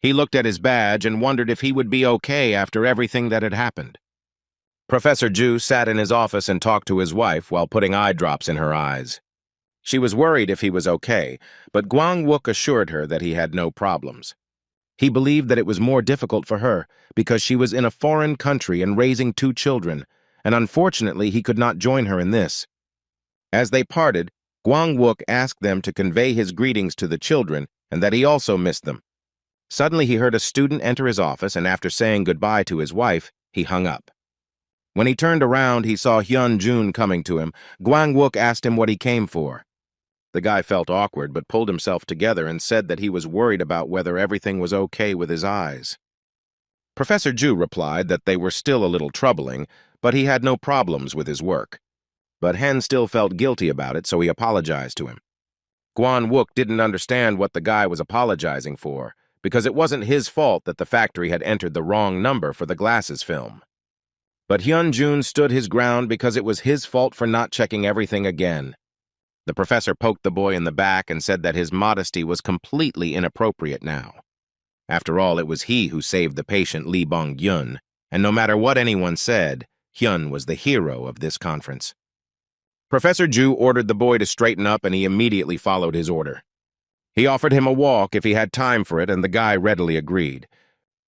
He looked at his badge and wondered if he would be okay after everything that had happened. Professor Zhu sat in his office and talked to his wife while putting eye drops in her eyes. She was worried if he was okay, but Guang Wook assured her that he had no problems. He believed that it was more difficult for her because she was in a foreign country and raising 2 children, and unfortunately he could not join her in this. As they parted, Guang Wook asked them to convey his greetings to the children and that he also missed them. Suddenly he heard a student enter his office, and after saying goodbye to his wife, he hung up. When he turned around, he saw Hyun-jun coming to him. Guang Wook asked him what he came for. The guy felt awkward but pulled himself together and said that he was worried about whether everything was okay with his eyes. Professor Zhu replied that they were still a little troubling, but he had no problems with his work. But Hen still felt guilty about it, so he apologized to him. Guang Wook didn't understand what the guy was apologizing for, because it wasn't his fault that the factory had entered the wrong number for the glasses film. But Hyun-jun stood his ground because it was his fault for not checking everything again. The professor poked the boy in the back and said that his modesty was completely inappropriate now. After all, it was he who saved the patient Lee Bong-gyun, and no matter what anyone said, Hyun was the hero of this conference. Professor Zhu ordered the boy to straighten up, and he immediately followed his order. He offered him a walk if he had time for it, and the guy readily agreed.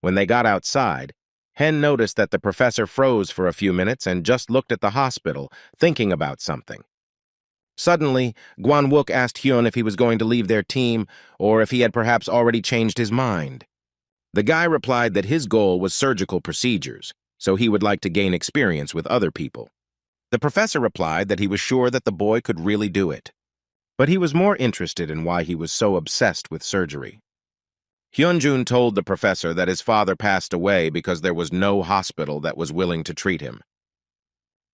When they got outside, Hen noticed that the professor froze for a few minutes and just looked at the hospital, thinking about something. Suddenly, Guan Wook asked Hyun if he was going to leave their team, or if he had perhaps already changed his mind. The guy replied that his goal was surgical procedures, so he would like to gain experience with other people. The professor replied that he was sure that the boy could really do it, but he was more interested in why he was so obsessed with surgery. Hyunjun told the professor that his father passed away because there was no hospital that was willing to treat him.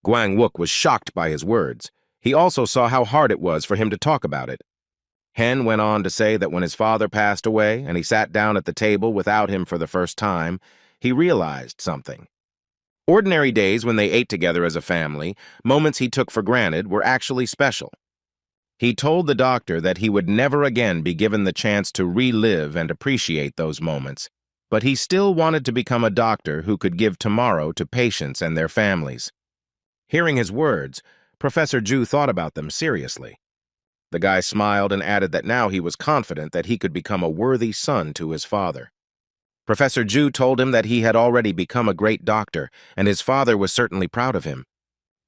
Gwang-wook was shocked by his words. He also saw how hard it was for him to talk about it. Hen went on to say that when his father passed away and he sat down at the table without him for the first time, he realized something. Ordinary days when they ate together as a family, moments he took for granted, were actually special. He told the doctor that he would never again be given the chance to relive and appreciate those moments, but he still wanted to become a doctor who could give tomorrow to patients and their families. Hearing his words, Professor Ju thought about them seriously. The guy smiled and added that now he was confident that he could become a worthy son to his father. Professor Ju told him that he had already become a great doctor, and his father was certainly proud of him.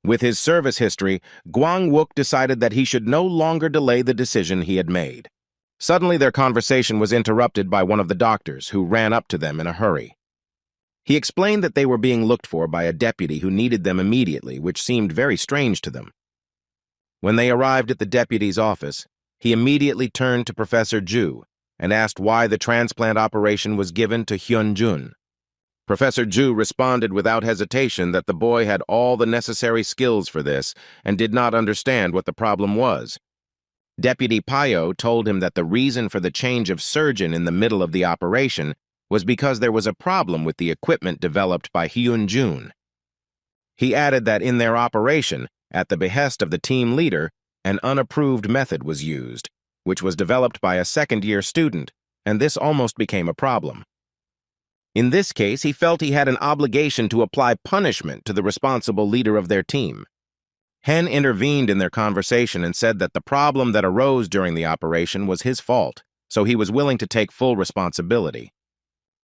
With his service history, Gwang-wook decided that he should no longer delay the decision he had made. Suddenly their conversation was interrupted by one of the doctors, who ran up to them in a hurry. He explained that they were being looked for by a deputy who needed them immediately, which seemed very strange to them. When they arrived at the deputy's office, he immediately turned to Professor Ju and asked why the transplant operation was given to Hyunjun. Professor Ju responded without hesitation that the boy had all the necessary skills for this and did not understand what the problem was. Deputy Pyo told him that the reason for the change of surgeon in the middle of the operation was because there was a problem with the equipment developed by Hyunjun. He added that in their operation, at the behest of the team leader, an unapproved method was used, which was developed by a second-year student, and this almost became a problem. In this case, he felt he had an obligation to apply punishment to the responsible leader of their team. Hen intervened in their conversation and said that the problem that arose during the operation was his fault, so he was willing to take full responsibility.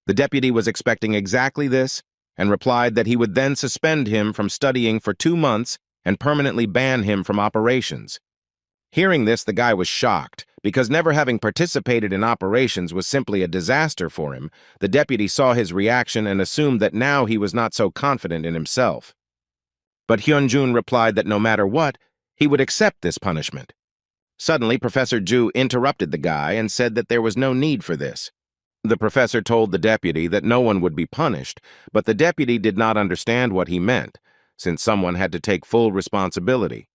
The deputy was expecting exactly this and replied that he would then suspend him from studying for 2 months and permanently ban him from operations. Hearing this, the guy was shocked, because never having participated in operations was simply a disaster for him. The deputy saw his reaction and assumed that now he was not so confident in himself. But Hyunjun replied that no matter what, he would accept this punishment. Suddenly, Professor Ju interrupted the guy and said that there was no need for this. The professor told the deputy that no one would be punished, but the deputy did not understand what he meant, since someone had to take full responsibility.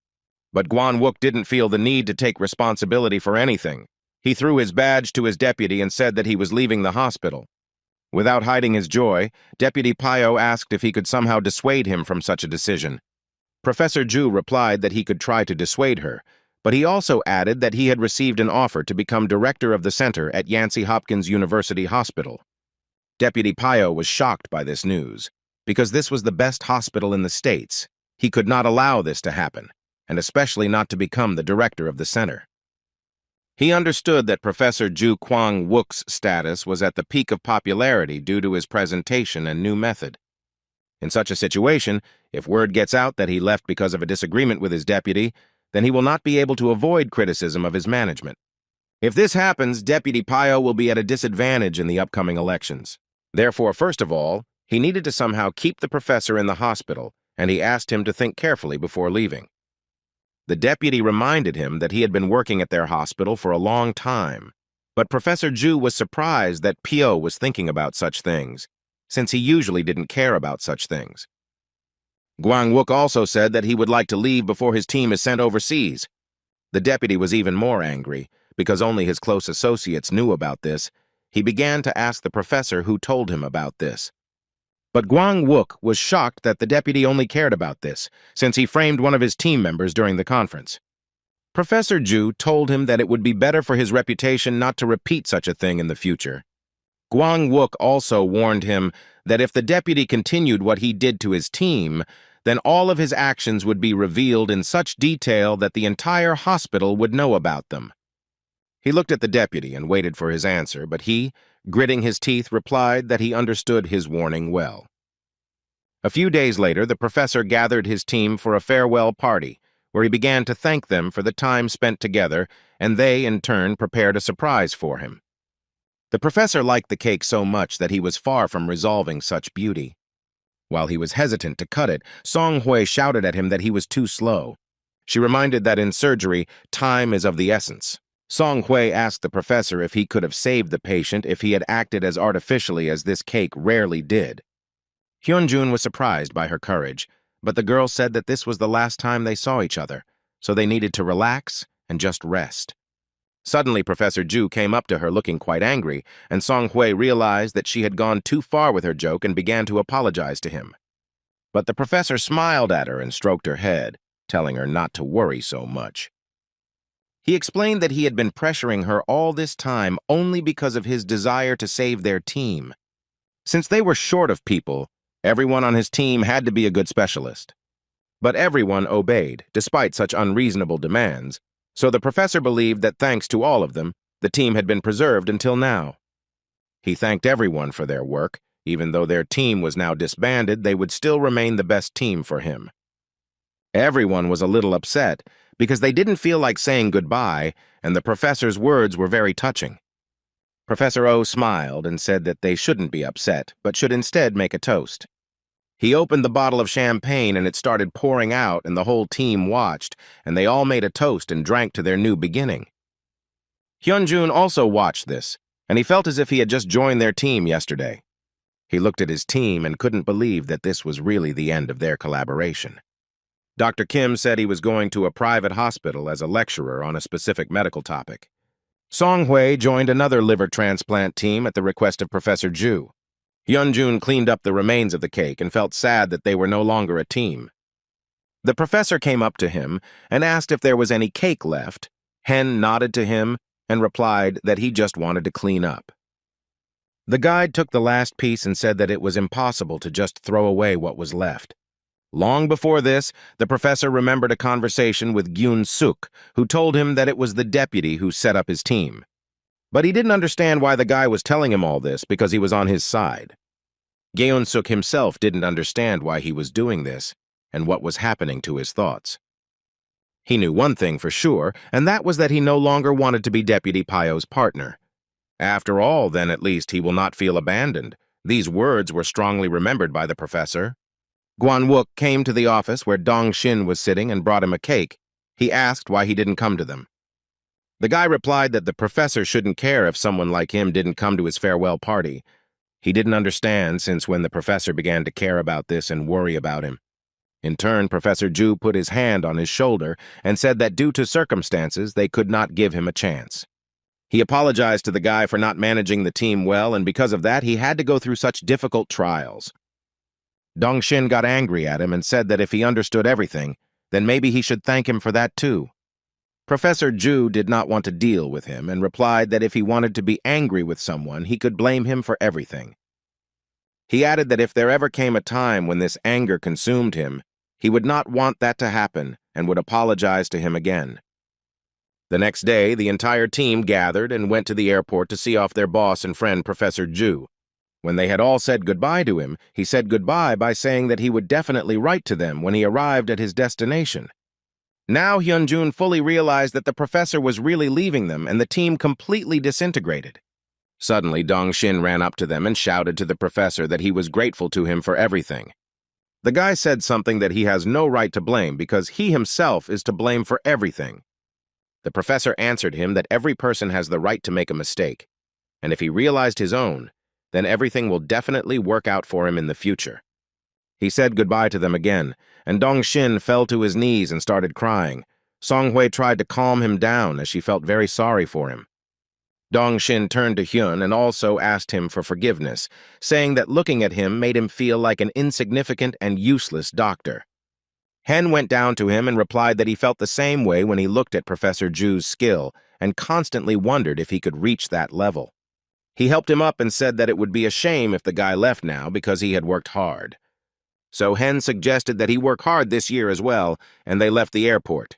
But Gwang-wook didn't feel the need to take responsibility for anything. He threw his badge to his deputy and said that he was leaving the hospital. Without hiding his joy, Deputy Pyo asked if he could somehow dissuade him from such a decision. Professor Ju replied that he could try to dissuade her, but he also added that he had received an offer to become director of the center at Yancey Hopkins University Hospital. Deputy Pyo was shocked by this news, because this was the best hospital in the States. He could not allow this to happen, and especially not to become the director of the center. He understood that Professor Ju Kwang-wook's status was at the peak of popularity due to his presentation and new method. In such a situation, if word gets out that he left because of a disagreement with his deputy, then he will not be able to avoid criticism of his management. If this happens, Deputy Pyo will be at a disadvantage in the upcoming elections. Therefore, first of all, he needed to somehow keep the professor in the hospital, and he asked him to think carefully before leaving. The deputy reminded him that he had been working at their hospital for a long time, but Professor Ju was surprised that Pyo was thinking about such things, since he usually didn't care about such things. Gwang-wook also said that he would like to leave before his team is sent overseas. The deputy was even more angry, because only his close associates knew about this. He began to ask the professor who told him about this. But Gwang-wook was shocked that the deputy only cared about this, since he framed one of his team members during the conference. Professor Ju told him that it would be better for his reputation not to repeat such a thing in the future. Gwang-wook also warned him that if the deputy continued what he did to his team, then all of his actions would be revealed in such detail that the entire hospital would know about them. He looked at the deputy and waited for his answer, but he, gritting his teeth, replied that he understood his warning well. A few days later, the professor gathered his team for a farewell party, where he began to thank them for the time spent together, and they, in turn, prepared a surprise for him. The professor liked the cake so much that he was far from resolving such beauty. While he was hesitant to cut it, Song Hui shouted at him that he was too slow. She reminded that in surgery, time is of the essence. Song Hui asked the professor if he could have saved the patient if he had acted as artificially as this cake rarely did. Hyunjun was surprised by her courage, but the girl said that this was the last time they saw each other, so they needed to relax and just rest. Suddenly, Professor Ju came up to her looking quite angry, and Song Hui realized that she had gone too far with her joke and began to apologize to him. But the professor smiled at her and stroked her head, telling her not to worry so much. He explained that he had been pressuring her all this time only because of his desire to save their team. Since they were short of people, everyone on his team had to be a good specialist. But everyone obeyed, despite such unreasonable demands, so the professor believed that thanks to all of them, the team had been preserved until now. He thanked everyone for their work. Even though their team was now disbanded, they would still remain the best team for him. Everyone was a little upset because they didn't feel like saying goodbye, and the professor's words were very touching. Professor O smiled and said that they shouldn't be upset, but should instead make a toast. He opened the bottle of champagne and it started pouring out, and the whole team watched, and they all made a toast and drank to their new beginning. Hyunjun also watched this, and he felt as if he had just joined their team yesterday. He looked at his team and couldn't believe that this was really the end of their collaboration. Dr. Kim said he was going to a private hospital as a lecturer on a specific medical topic. Song Hui joined another liver transplant team at the request of Professor Ju. Hyunjun cleaned up the remains of the cake and felt sad that they were no longer a team. The professor came up to him and asked if there was any cake left. Hen nodded to him and replied that he just wanted to clean up. The guide took the last piece and said that it was impossible to just throw away what was left. Long before this, the professor remembered a conversation with Gyun Suk, who told him that it was the deputy who set up his team. But he didn't understand why the guy was telling him all this because he was on his side. Gyun Suk himself didn't understand why he was doing this and what was happening to his thoughts. He knew one thing for sure, and that was that he no longer wanted to be Deputy Pyo's partner. After all, then at least he will not feel abandoned. These words were strongly remembered by the professor. Guan-wook came to the office where Dong-shin was sitting and brought him a cake. He asked why he didn't come to them. The guy replied that the professor shouldn't care if someone like him didn't come to his farewell party. He didn't understand since when the professor began to care about this and worry about him. In turn, Professor Ju put his hand on his shoulder and said that due to circumstances, they could not give him a chance. He apologized to the guy for not managing the team well, and because of that, he had to go through such difficult trials. Dong-shin got angry at him and said that if he understood everything, then maybe he should thank him for that too. Professor Ju did not want to deal with him and replied that if he wanted to be angry with someone, he could blame him for everything. He added that if there ever came a time when this anger consumed him, he would not want that to happen and would apologize to him again. The next day, the entire team gathered and went to the airport to see off their boss and friend, Professor Ju. When they had all said goodbye to him, he said goodbye by saying that he would definitely write to them when he arrived at his destination. Now Hyunjun fully realized that the professor was really leaving them and the team completely disintegrated. Suddenly, Dong-shin ran up to them and shouted to the professor that he was grateful to him for everything. The guy said something that he has no right to blame because he himself is to blame for everything. The professor answered him that every person has the right to make a mistake, and if he realized his own, then everything will definitely work out for him in the future. He said goodbye to them again, and Dong-shin fell to his knees and started crying. Song Hui tried to calm him down as she felt very sorry for him. Dong-shin turned to Hyun and also asked him for forgiveness, saying that looking at him made him feel like an insignificant and useless doctor. Hen went down to him and replied that he felt the same way when he looked at Professor Ju's skill and constantly wondered if he could reach that level. He helped him up and said that it would be a shame if the guy left now because he had worked hard. So Hen suggested that he work hard this year as well, and they left the airport.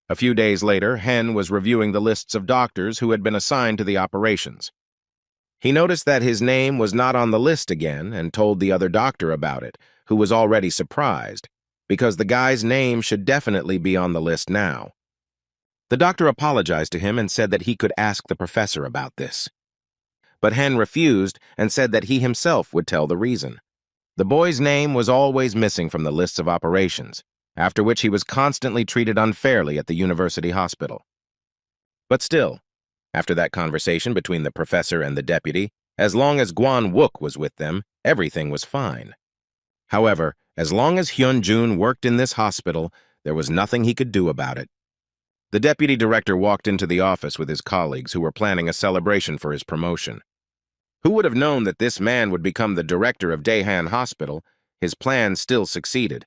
A few days later, Hen was reviewing the lists of doctors who had been assigned to the operations. He noticed that his name was not on the list again and told the other doctor about it, who was already surprised, because the guy's name should definitely be on the list now. The doctor apologized to him and said that he could ask the professor about this. But Hen refused and said that he himself would tell the reason. The boy's name was always missing from the lists of operations, after which he was constantly treated unfairly at the university hospital. But still, after that conversation between the professor and the deputy, as long as Gwan-wook was with them, everything was fine. However, as long as Hyun-jun worked in this hospital, there was nothing he could do about it. The deputy director walked into the office with his colleagues who were planning a celebration for his promotion. Who would have known that this man would become the director of Daehan Hospital? His plan still succeeded.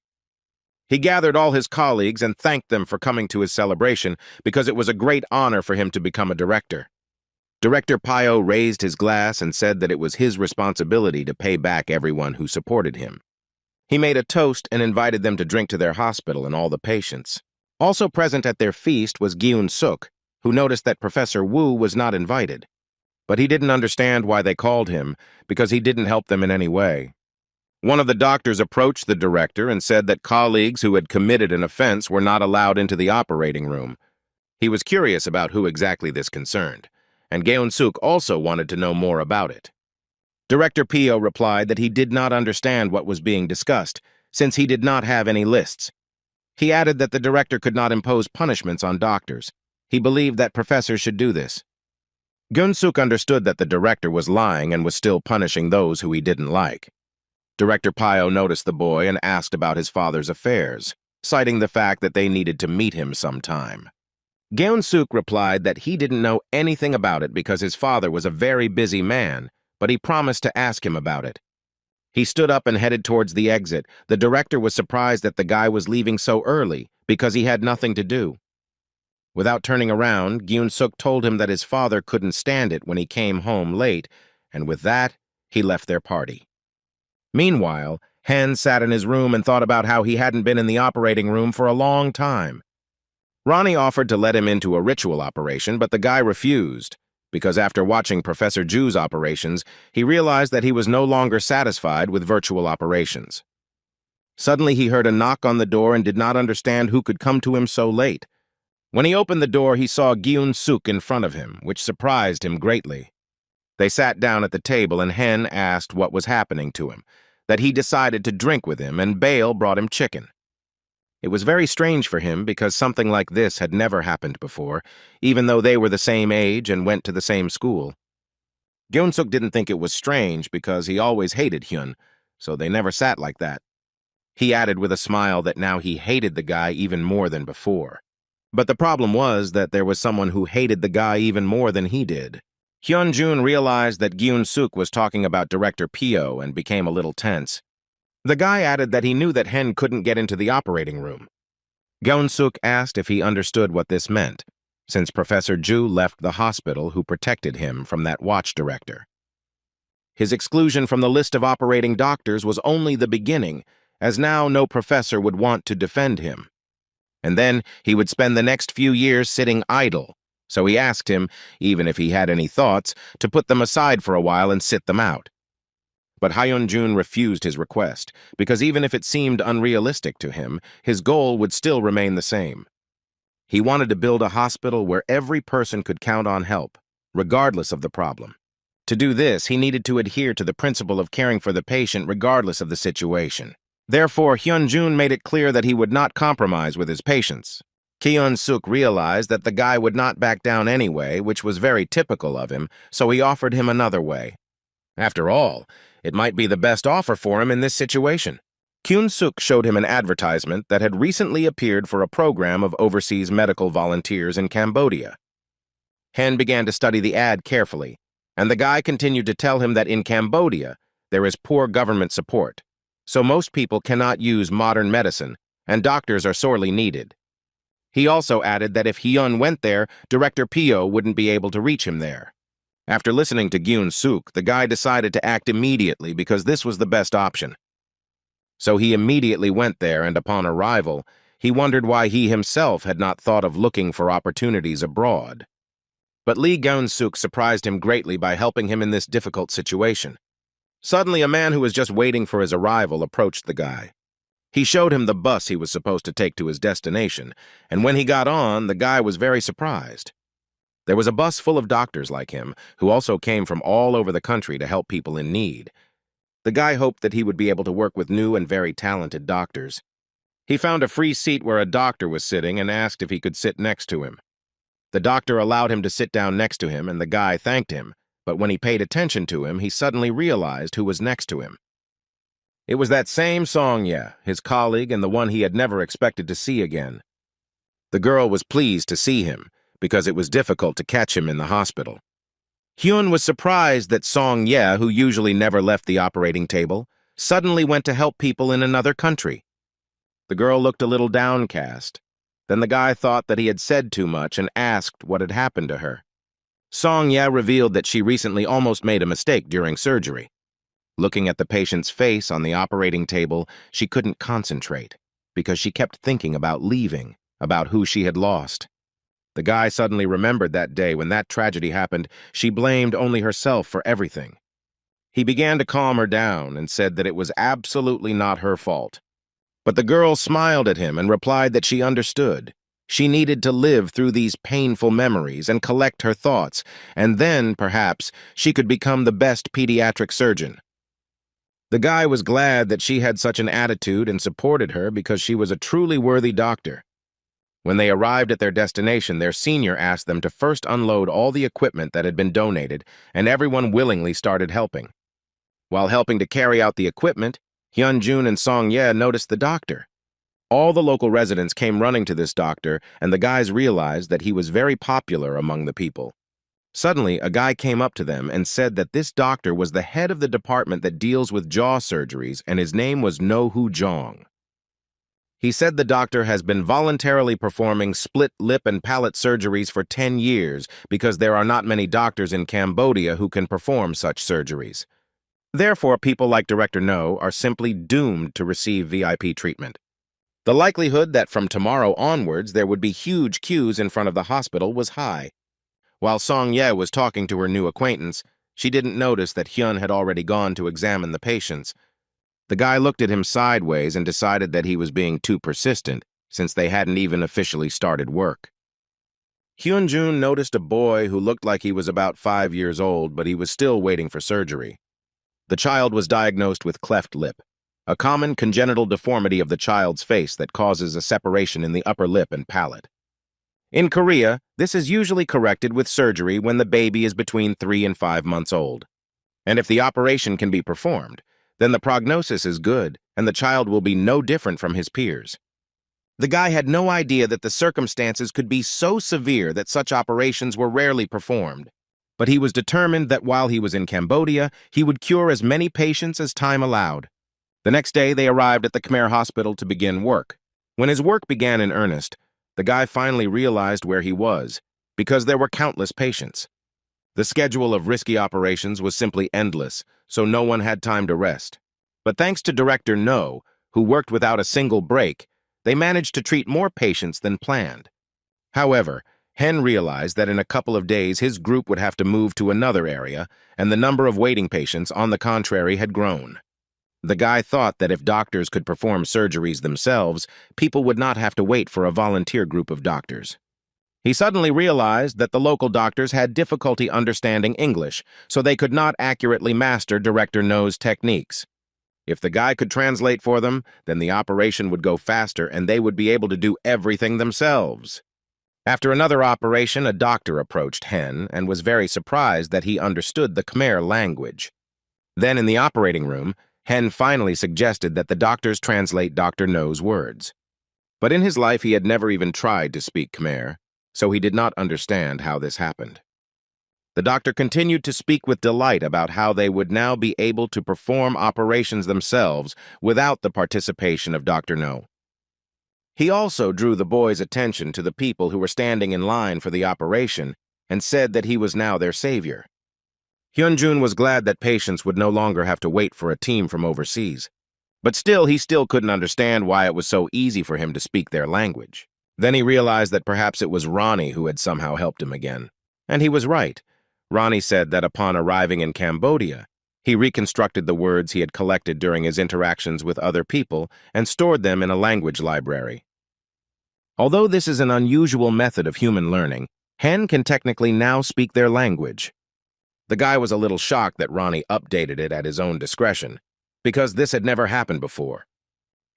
He gathered all his colleagues and thanked them for coming to his celebration because it was a great honor for him to become a director. Director Pyo raised his glass and said that it was his responsibility to pay back everyone who supported him. He made a toast and invited them to drink to their hospital and all the patients. Also present at their feast was Gyun-suk, who noticed that Professor Woo was not invited. But he didn't understand why they called him, because he didn't help them in any way. One of the doctors approached the director and said that colleagues who had committed an offense were not allowed into the operating room. He was curious about who exactly this concerned, and Gyun-suk also wanted to know more about it. Director Pyo replied that he did not understand what was being discussed, since he did not have any lists. He added that the director could not impose punishments on doctors. He believed that professors should do this. Gyun-suk understood that the director was lying and was still punishing those who he didn't like. Director Pyo noticed the boy and asked about his father's affairs, citing the fact that they needed to meet him sometime. Gyun-suk replied that he didn't know anything about it because his father was a very busy man, but he promised to ask him about it. He stood up and headed towards the exit. The director was surprised that the guy was leaving so early because he had nothing to do. Without turning around, Gyun-suk told him that his father couldn't stand it when he came home late, and with that, he left their party. Meanwhile, Hen sat in his room and thought about how he hadn't been in the operating room for a long time. Ronnie offered to let him into a ritual operation, but the guy refused, because after watching Professor Ju's operations, he realized that he was no longer satisfied with virtual operations. Suddenly he heard a knock on the door and did not understand who could come to him so late. When he opened the door, he saw Gyun-suk in front of him, which surprised him greatly. They sat down at the table and Hen asked what was happening to him, that he decided to drink with him, and Bale brought him chicken. It was very strange for him because something like this had never happened before, even though they were the same age and went to the same school. Gyun-suk didn't think it was strange because he always hated Hyun, so they never sat like that. He added with a smile that now he hated the guy even more than before. But the problem was that there was someone who hated the guy even more than he did. Hyun-jun realized that Gyun-suk was talking about Director Pyo and became a little tense. The guy added that he knew that Hen couldn't get into the operating room. Gyun-suk asked if he understood what this meant, since Professor Ju left the hospital who protected him from that watch director. His exclusion from the list of operating doctors was only the beginning, as now no professor would want to defend him. And then he would spend the next few years sitting idle, so he asked him, even if he had any thoughts, to put them aside for a while and sit them out. But Hyun-jun refused his request, because even if it seemed unrealistic to him, his goal would still remain the same. He wanted to build a hospital where every person could count on help, regardless of the problem. To do this, he needed to adhere to the principle of caring for the patient regardless of the situation. Therefore, Hyun-jun made it clear that he would not compromise with his patients. Kyun-suk realized that the guy would not back down anyway, which was very typical of him, so he offered him another way. After all, it might be the best offer for him in this situation. Kyun-suk showed him an advertisement that had recently appeared for a program of overseas medical volunteers in Cambodia. Hen began to study the ad carefully, and the guy continued to tell him that in Cambodia, there is poor government support, so most people cannot use modern medicine, and doctors are sorely needed. He also added that if Hyun went there, Director Pyo wouldn't be able to reach him there. After listening to Gyun-suk, the guy decided to act immediately because this was the best option. So he immediately went there, and upon arrival, he wondered why he himself had not thought of looking for opportunities abroad. But Lee Gyun-suk surprised him greatly by helping him in this difficult situation. Suddenly, a man who was just waiting for his arrival approached the guy. He showed him the bus he was supposed to take to his destination, and when he got on, the guy was very surprised. There was a bus full of doctors like him, who also came from all over the country to help people in need. The guy hoped that he would be able to work with new and very talented doctors. He found a free seat where a doctor was sitting and asked if he could sit next to him. The doctor allowed him to sit down next to him, and the guy thanked him, but when he paid attention to him, he suddenly realized who was next to him. It was that same Song-ye, his colleague and the one he had never expected to see again. The girl was pleased to see him, because it was difficult to catch him in the hospital. Hyun was surprised that Song-ye, who usually never left the operating table, suddenly went to help people in another country. The girl looked a little downcast. Then the guy thought that he had said too much and asked what had happened to her. Song-ye revealed that she recently almost made a mistake during surgery. Looking at the patient's face on the operating table, she couldn't concentrate, because she kept thinking about leaving, about who she had lost. The guy suddenly remembered that day when that tragedy happened. She blamed only herself for everything. He began to calm her down and said that it was absolutely not her fault. But the girl smiled at him and replied that she understood. She needed to live through these painful memories and collect her thoughts, and then, perhaps, she could become the best pediatric surgeon. The guy was glad that she had such an attitude and supported her because she was a truly worthy doctor. When they arrived at their destination, their senior asked them to first unload all the equipment that had been donated, and everyone willingly started helping. While helping to carry out the equipment, Hyun-jun and Song-ye noticed the doctor. All the local residents came running to this doctor, and the guys realized that he was very popular among the people. Suddenly, a guy came up to them and said that this doctor was the head of the department that deals with jaw surgeries, and his name was No-Hoo Jong. He said the doctor has been voluntarily performing split lip and palate surgeries for 10 years because there are not many doctors in Cambodia who can perform such surgeries. Therefore, people like Director No are simply doomed to receive VIP treatment. The likelihood that from tomorrow onwards there would be huge queues in front of the hospital was high. While Song-ye was talking to her new acquaintance, she didn't notice that Hyun had already gone to examine the patients. The guy looked at him sideways and decided that he was being too persistent, since they hadn't even officially started work. Hyun-jun noticed a boy who looked like he was about 5 years old, but he was still waiting for surgery. The child was diagnosed with cleft lip, a common congenital deformity of the child's face that causes a separation in the upper lip and palate. In Korea, this is usually corrected with surgery when the baby is between 3 and 5 months old. And if the operation can be performed, then the prognosis is good, and the child will be no different from his peers. The guy had no idea that the circumstances could be so severe that such operations were rarely performed, but he was determined that while he was in Cambodia, he would cure as many patients as time allowed. The next day, they arrived at the Khmer hospital to begin work. When his work began in earnest, the guy finally realized where he was, because there were countless patients. The schedule of risky operations was simply endless, so no one had time to rest. But thanks to Director No, who worked without a single break, they managed to treat more patients than planned. However, Hen realized that in a couple of days his group would have to move to another area, and the number of waiting patients, on the contrary, had grown. The guy thought that if doctors could perform surgeries themselves, people would not have to wait for a volunteer group of doctors. He suddenly realized that the local doctors had difficulty understanding English, so they could not accurately master Director No's techniques. If the guy could translate for them, then the operation would go faster and they would be able to do everything themselves. After another operation, a doctor approached Hen and was very surprised that he understood the Khmer language. Then in the operating room, Hen finally suggested that the doctors translate Dr. No's words. But in his life he had never even tried to speak Khmer, so he did not understand how this happened. The doctor continued to speak with delight about how they would now be able to perform operations themselves without the participation of Dr. No. He also drew the boy's attention to the people who were standing in line for the operation and said that he was now their savior. Hyun-jun was glad that patients would no longer have to wait for a team from overseas. But he still couldn't understand why it was so easy for him to speak their language. Then he realized that perhaps it was Ronnie who had somehow helped him again. And he was right. Ronnie said that upon arriving in Cambodia, he reconstructed the words he had collected during his interactions with other people and stored them in a language library. Although this is an unusual method of human learning, Hen can technically now speak their language. The guy was a little shocked that Ronnie updated it at his own discretion, because this had never happened before.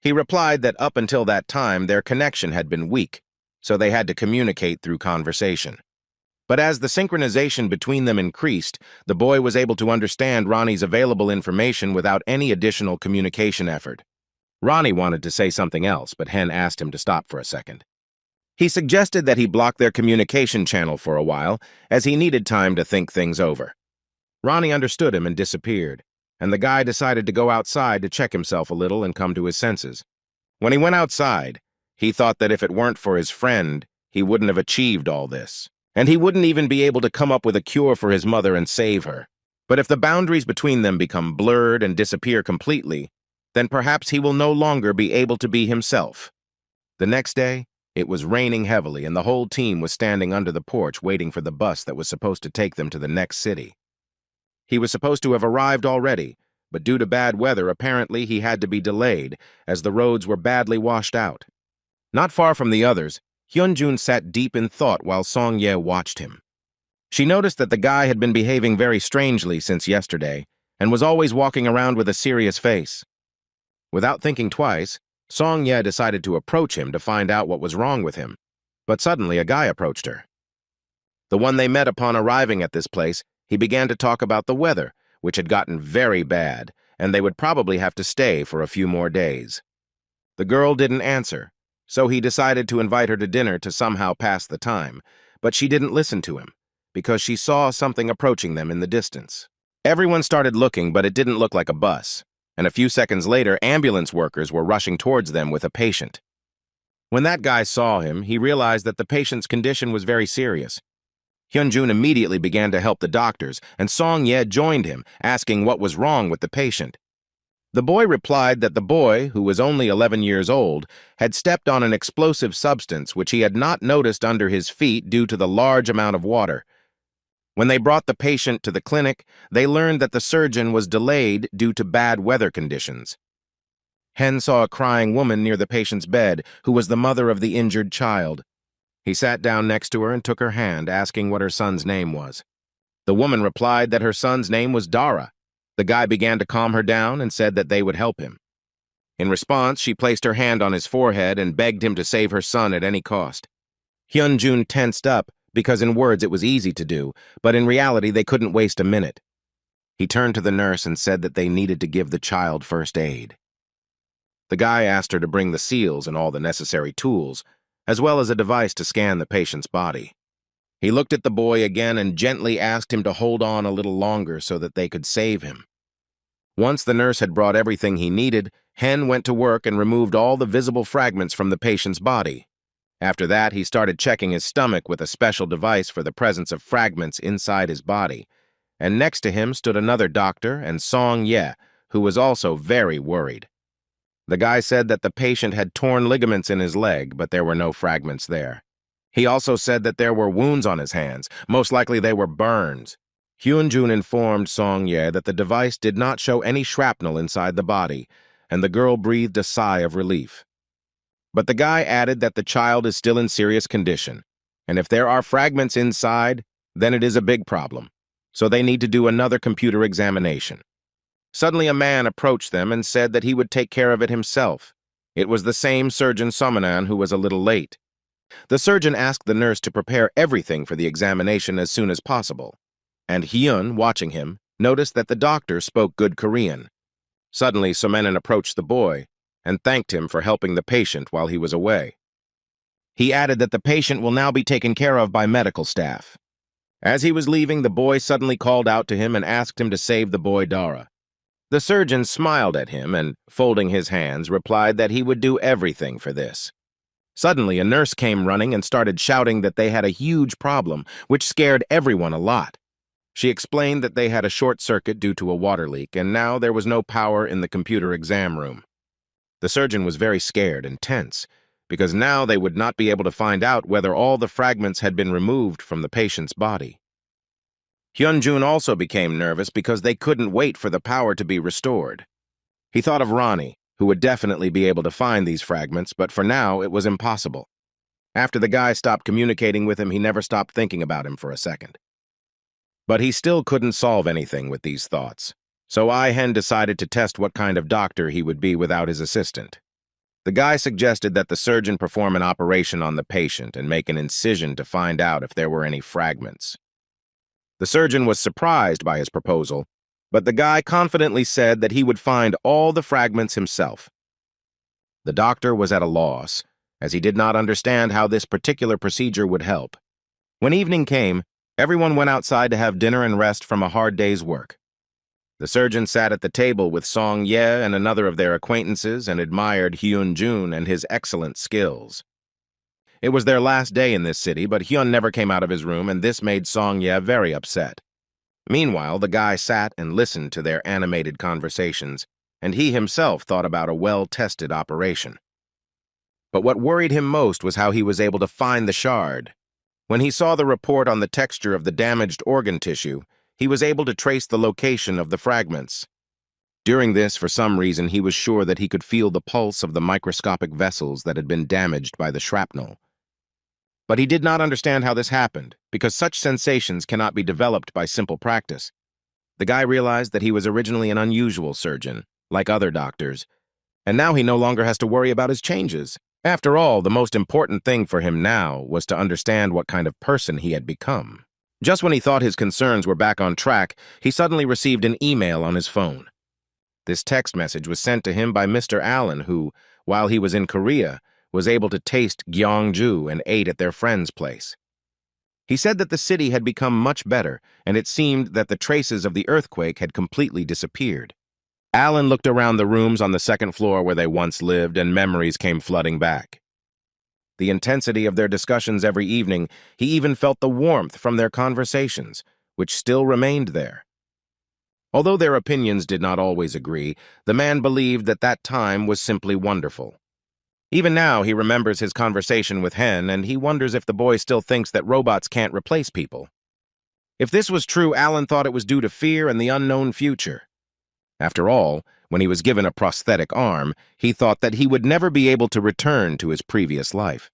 He replied that up until that time, their connection had been weak, so they had to communicate through conversation. But as the synchronization between them increased, the boy was able to understand Ronnie's available information without any additional communication effort. Ronnie wanted to say something else, but Hen asked him to stop for a second. He suggested that he block their communication channel for a while, as he needed time to think things over. Ronnie understood him and disappeared, and the guy decided to go outside to check himself a little and come to his senses. When he went outside, he thought that if it weren't for his friend, he wouldn't have achieved all this, and he wouldn't even be able to come up with a cure for his mother and save her. But if the boundaries between them become blurred and disappear completely, then perhaps he will no longer be able to be himself. The next day, it was raining heavily, and the whole team was standing under the porch waiting for the bus that was supposed to take them to the next city. He was supposed to have arrived already, but due to bad weather, apparently he had to be delayed, as the roads were badly washed out. Not far from the others, Hyunjun sat deep in thought while Song-ye watched him. She noticed that the guy had been behaving very strangely since yesterday, and was always walking around with a serious face. Without thinking twice, Song-ye decided to approach him to find out what was wrong with him. But suddenly a guy approached her. The one they met upon arriving at this place, he began to talk about the weather, which had gotten very bad, and they would probably have to stay for a few more days. The girl didn't answer, so he decided to invite her to dinner to somehow pass the time, but she didn't listen to him, because she saw something approaching them in the distance. Everyone started looking, but it didn't look like a bus, and a few seconds later, ambulance workers were rushing towards them with a patient. When that guy saw him, he realized that the patient's condition was very serious. Hyunjun immediately began to help the doctors, and Song-ye joined him, asking what was wrong with the patient. The boy replied that the boy, who was only 11 years old, had stepped on an explosive substance which he had not noticed under his feet due to the large amount of water. When they brought the patient to the clinic, they learned that the surgeon was delayed due to bad weather conditions. Hen saw a crying woman near the patient's bed, who was the mother of the injured child. He sat down next to her and took her hand, asking what her son's name was. The woman replied that her son's name was Dara. The guy began to calm her down and said that they would help him. In response, she placed her hand on his forehead and begged him to save her son at any cost. Hyunjun tensed up, because in words it was easy to do, but in reality they couldn't waste a minute. He turned to the nurse and said that they needed to give the child first aid. The guy asked her to bring the seals and all the necessary tools, as well as a device to scan the patient's body. He looked at the boy again and gently asked him to hold on a little longer so that they could save him. Once the nurse had brought everything he needed, Hen went to work and removed all the visible fragments from the patient's body. After that, he started checking his stomach with a special device for the presence of fragments inside his body. And next to him stood another doctor and Song-ye, who was also very worried. The guy said that the patient had torn ligaments in his leg, but there were no fragments there. He also said that there were wounds on his hands. Most likely they were burns. Hyunjun informed Song-ye that the device did not show any shrapnel inside the body, and the girl breathed a sigh of relief. But the guy added that the child is still in serious condition, and if there are fragments inside, then it is a big problem, so they need to do another computer examination. Suddenly a man approached them and said that he would take care of it himself. It was the same Surgeon Somanan who was a little late. The surgeon asked the nurse to prepare everything for the examination as soon as possible, and Hyun, watching him, noticed that the doctor spoke good Korean. Suddenly, Somanan approached the boy and thanked him for helping the patient while he was away. He added that the patient will now be taken care of by medical staff. As he was leaving, the boy suddenly called out to him and asked him to save the boy Dara. The surgeon smiled at him and, folding his hands, replied that he would do everything for this. Suddenly, a nurse came running and started shouting that they had a huge problem, which scared everyone a lot. She explained that they had a short circuit due to a water leak, and now there was no power in the computer exam room. The surgeon was very scared and tense, because now they would not be able to find out whether all the fragments had been removed from the patient's body. Hyunjun also became nervous because they couldn't wait for the power to be restored. He thought of Ronnie, who would definitely be able to find these fragments, but for now it was impossible. After the guy stopped communicating with him, he never stopped thinking about him for a second. But he still couldn't solve anything with these thoughts, So Hen decided to test what kind of doctor he would be without his assistant. The guy suggested that the surgeon perform an operation on the patient and make an incision to find out if there were any fragments. The surgeon was surprised by his proposal, but the guy confidently said that he would find all the fragments himself. The doctor was at a loss, as he did not understand how this particular procedure would help. When evening came, everyone went outside to have dinner and rest from a hard day's work. The surgeon sat at the table with Song Ye and another of their acquaintances and admired Hyun-jun and his excellent skills. It was their last day in this city, but Hyun never came out of his room, and this made Song Ye very upset. Meanwhile, the guy sat and listened to their animated conversations, and he himself thought about a well-tested operation. But what worried him most was how he was able to find the shard. When he saw the report on the texture of the damaged organ tissue, he was able to trace the location of the fragments. During this, for some reason, he was sure that he could feel the pulse of the microscopic vessels that had been damaged by the shrapnel. But he did not understand how this happened, because such sensations cannot be developed by simple practice. The guy realized that he was originally an unusual surgeon, like other doctors, and now he no longer has to worry about his changes. After all, the most important thing for him now was to understand what kind of person he had become. Just when he thought his concerns were back on track, he suddenly received an email on his phone. This text message was sent to him by Mr. Allen, who, while he was in Korea, was able to taste Gyeongju and ate at their friend's place. He said that the city had become much better, and it seemed that the traces of the earthquake had completely disappeared. Allen looked around the rooms on the second floor where they once lived, and memories came flooding back. The intensity of their discussions every evening, he even felt the warmth from their conversations, which still remained there. Although their opinions did not always agree, the man believed that that time was simply wonderful. Even now, he remembers his conversation with Hen, and he wonders if the boy still thinks that robots can't replace people. If this was true, Allen thought it was due to fear and the unknown future. After all, when he was given a prosthetic arm, he thought that he would never be able to return to his previous life.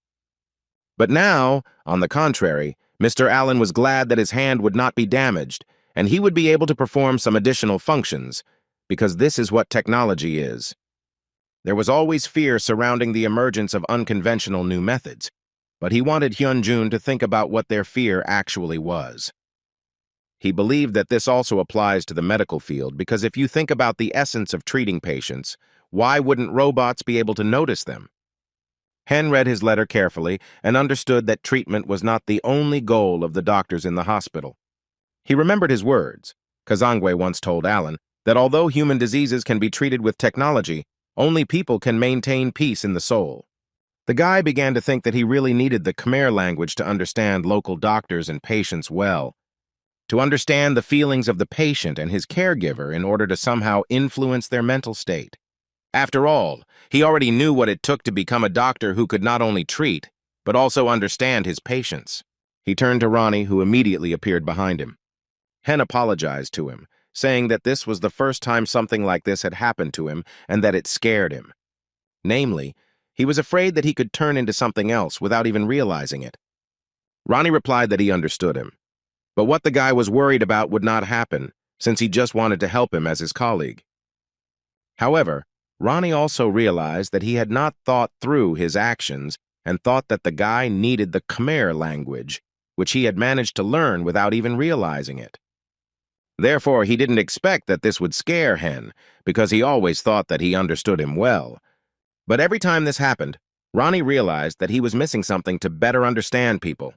But now, on the contrary, Mr. Allen was glad that his hand would not be damaged, and he would be able to perform some additional functions, because this is what technology is. There was always fear surrounding the emergence of unconventional new methods, but he wanted Hyun-jun to think about what their fear actually was. He believed that this also applies to the medical field, because if you think about the essence of treating patients, why wouldn't robots be able to notice them? Hen read his letter carefully and understood that treatment was not the only goal of the doctors in the hospital. He remembered his words. Kazangwe once told Allen that although human diseases can be treated with technology, only people can maintain peace in the soul. The guy began to think that he really needed the Khmer language to understand local doctors and patients well, to understand the feelings of the patient and his caregiver in order to somehow influence their mental state. After all, he already knew what it took to become a doctor who could not only treat, but also understand his patients. He turned to Ronnie, who immediately appeared behind him. Hen apologized to him, saying that this was the first time something like this had happened to him and that it scared him. Namely, he was afraid that he could turn into something else without even realizing it. Ronnie replied that he understood him, but what the guy was worried about would not happen, since he just wanted to help him as his colleague. However, Ronnie also realized that he had not thought through his actions and thought that the guy needed the Khmer language, which he had managed to learn without even realizing it. Therefore, he didn't expect that this would scare Hen, because he always thought that he understood him well. But every time this happened, Ronnie realized that he was missing something to better understand people.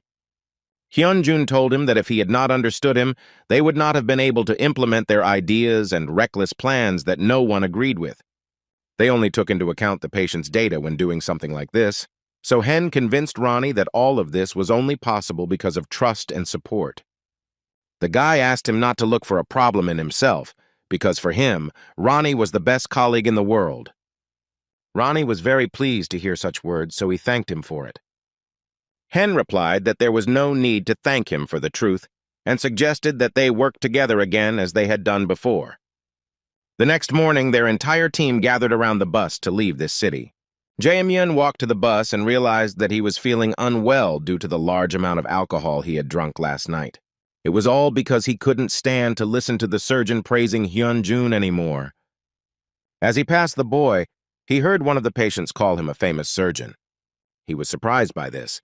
Hyun-jun told him that if he had not understood him, they would not have been able to implement their ideas and reckless plans that no one agreed with. They only took into account the patient's data when doing something like this, so Hen convinced Ronnie that all of this was only possible because of trust and support. The guy asked him not to look for a problem in himself, because for him, Ronnie was the best colleague in the world. Ronnie was very pleased to hear such words, so he thanked him for it. Hen replied that there was no need to thank him for the truth, and suggested that they work together again as they had done before. The next morning, their entire team gathered around the bus to leave this city. Jae-myun walked to the bus and realized that he was feeling unwell due to the large amount of alcohol he had drunk last night. It was all because he couldn't stand to listen to the surgeon praising Hyun-jun anymore. As he passed the boy, he heard one of the patients call him a famous surgeon. He was surprised by this,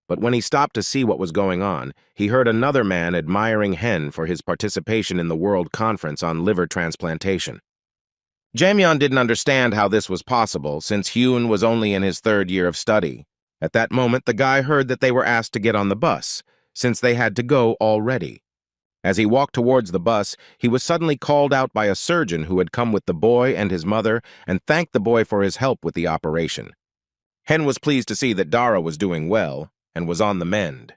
but when he stopped to see what was going on, he heard another man admiring Hen for his participation in the World Conference on liver transplantation. Jamyeon didn't understand how this was possible, since Hyun was only in his 3rd year of study. At that moment, the guy heard that they were asked to get on the bus, since they had to go already. As he walked towards the bus, he was suddenly called out by a surgeon who had come with the boy and his mother and thanked the boy for his help with the operation. Hen was pleased to see that Dara was doing well and was on the mend.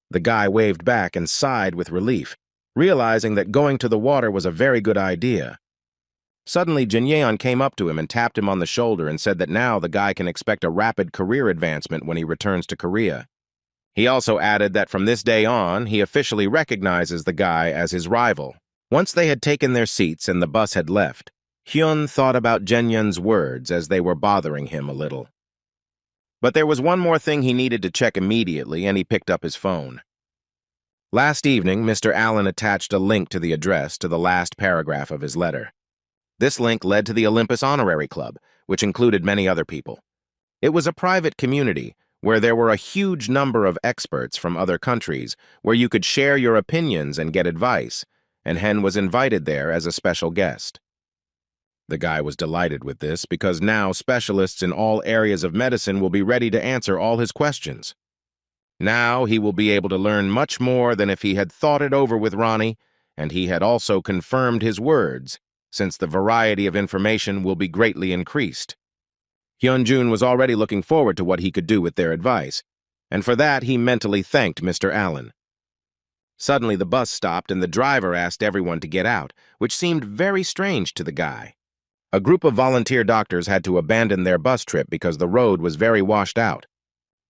The guy waved back and sighed with relief, realizing that going to the water was a very good idea. Suddenly, Jin Yeon came up to him and tapped him on the shoulder and said that now the guy can expect a rapid career advancement when he returns to Korea. He also added that from this day on, he officially recognizes the guy as his rival. Once they had taken their seats and the bus had left, Hyun thought about Jenyeon's words as they were bothering him a little. But there was one more thing he needed to check immediately, and he picked up his phone. Last evening, Mr. Allen attached a link to the address to the last paragraph of his letter. This link led to the Olympus Honorary Club, which included many other people. It was a private community where there were a huge number of experts from other countries where you could share your opinions and get advice, and Hen was invited there as a special guest. The guy was delighted with this because now specialists in all areas of medicine will be ready to answer all his questions. Now he will be able to learn much more than if he had thought it over with Ronnie, and he had also confirmed his words, since the variety of information will be greatly increased. Hyun-jun was already looking forward to what he could do with their advice, and for that he mentally thanked Mr. Allen. Suddenly the bus stopped and the driver asked everyone to get out, which seemed very strange to the guy. A group of volunteer doctors had to abandon their bus trip because the road was very washed out.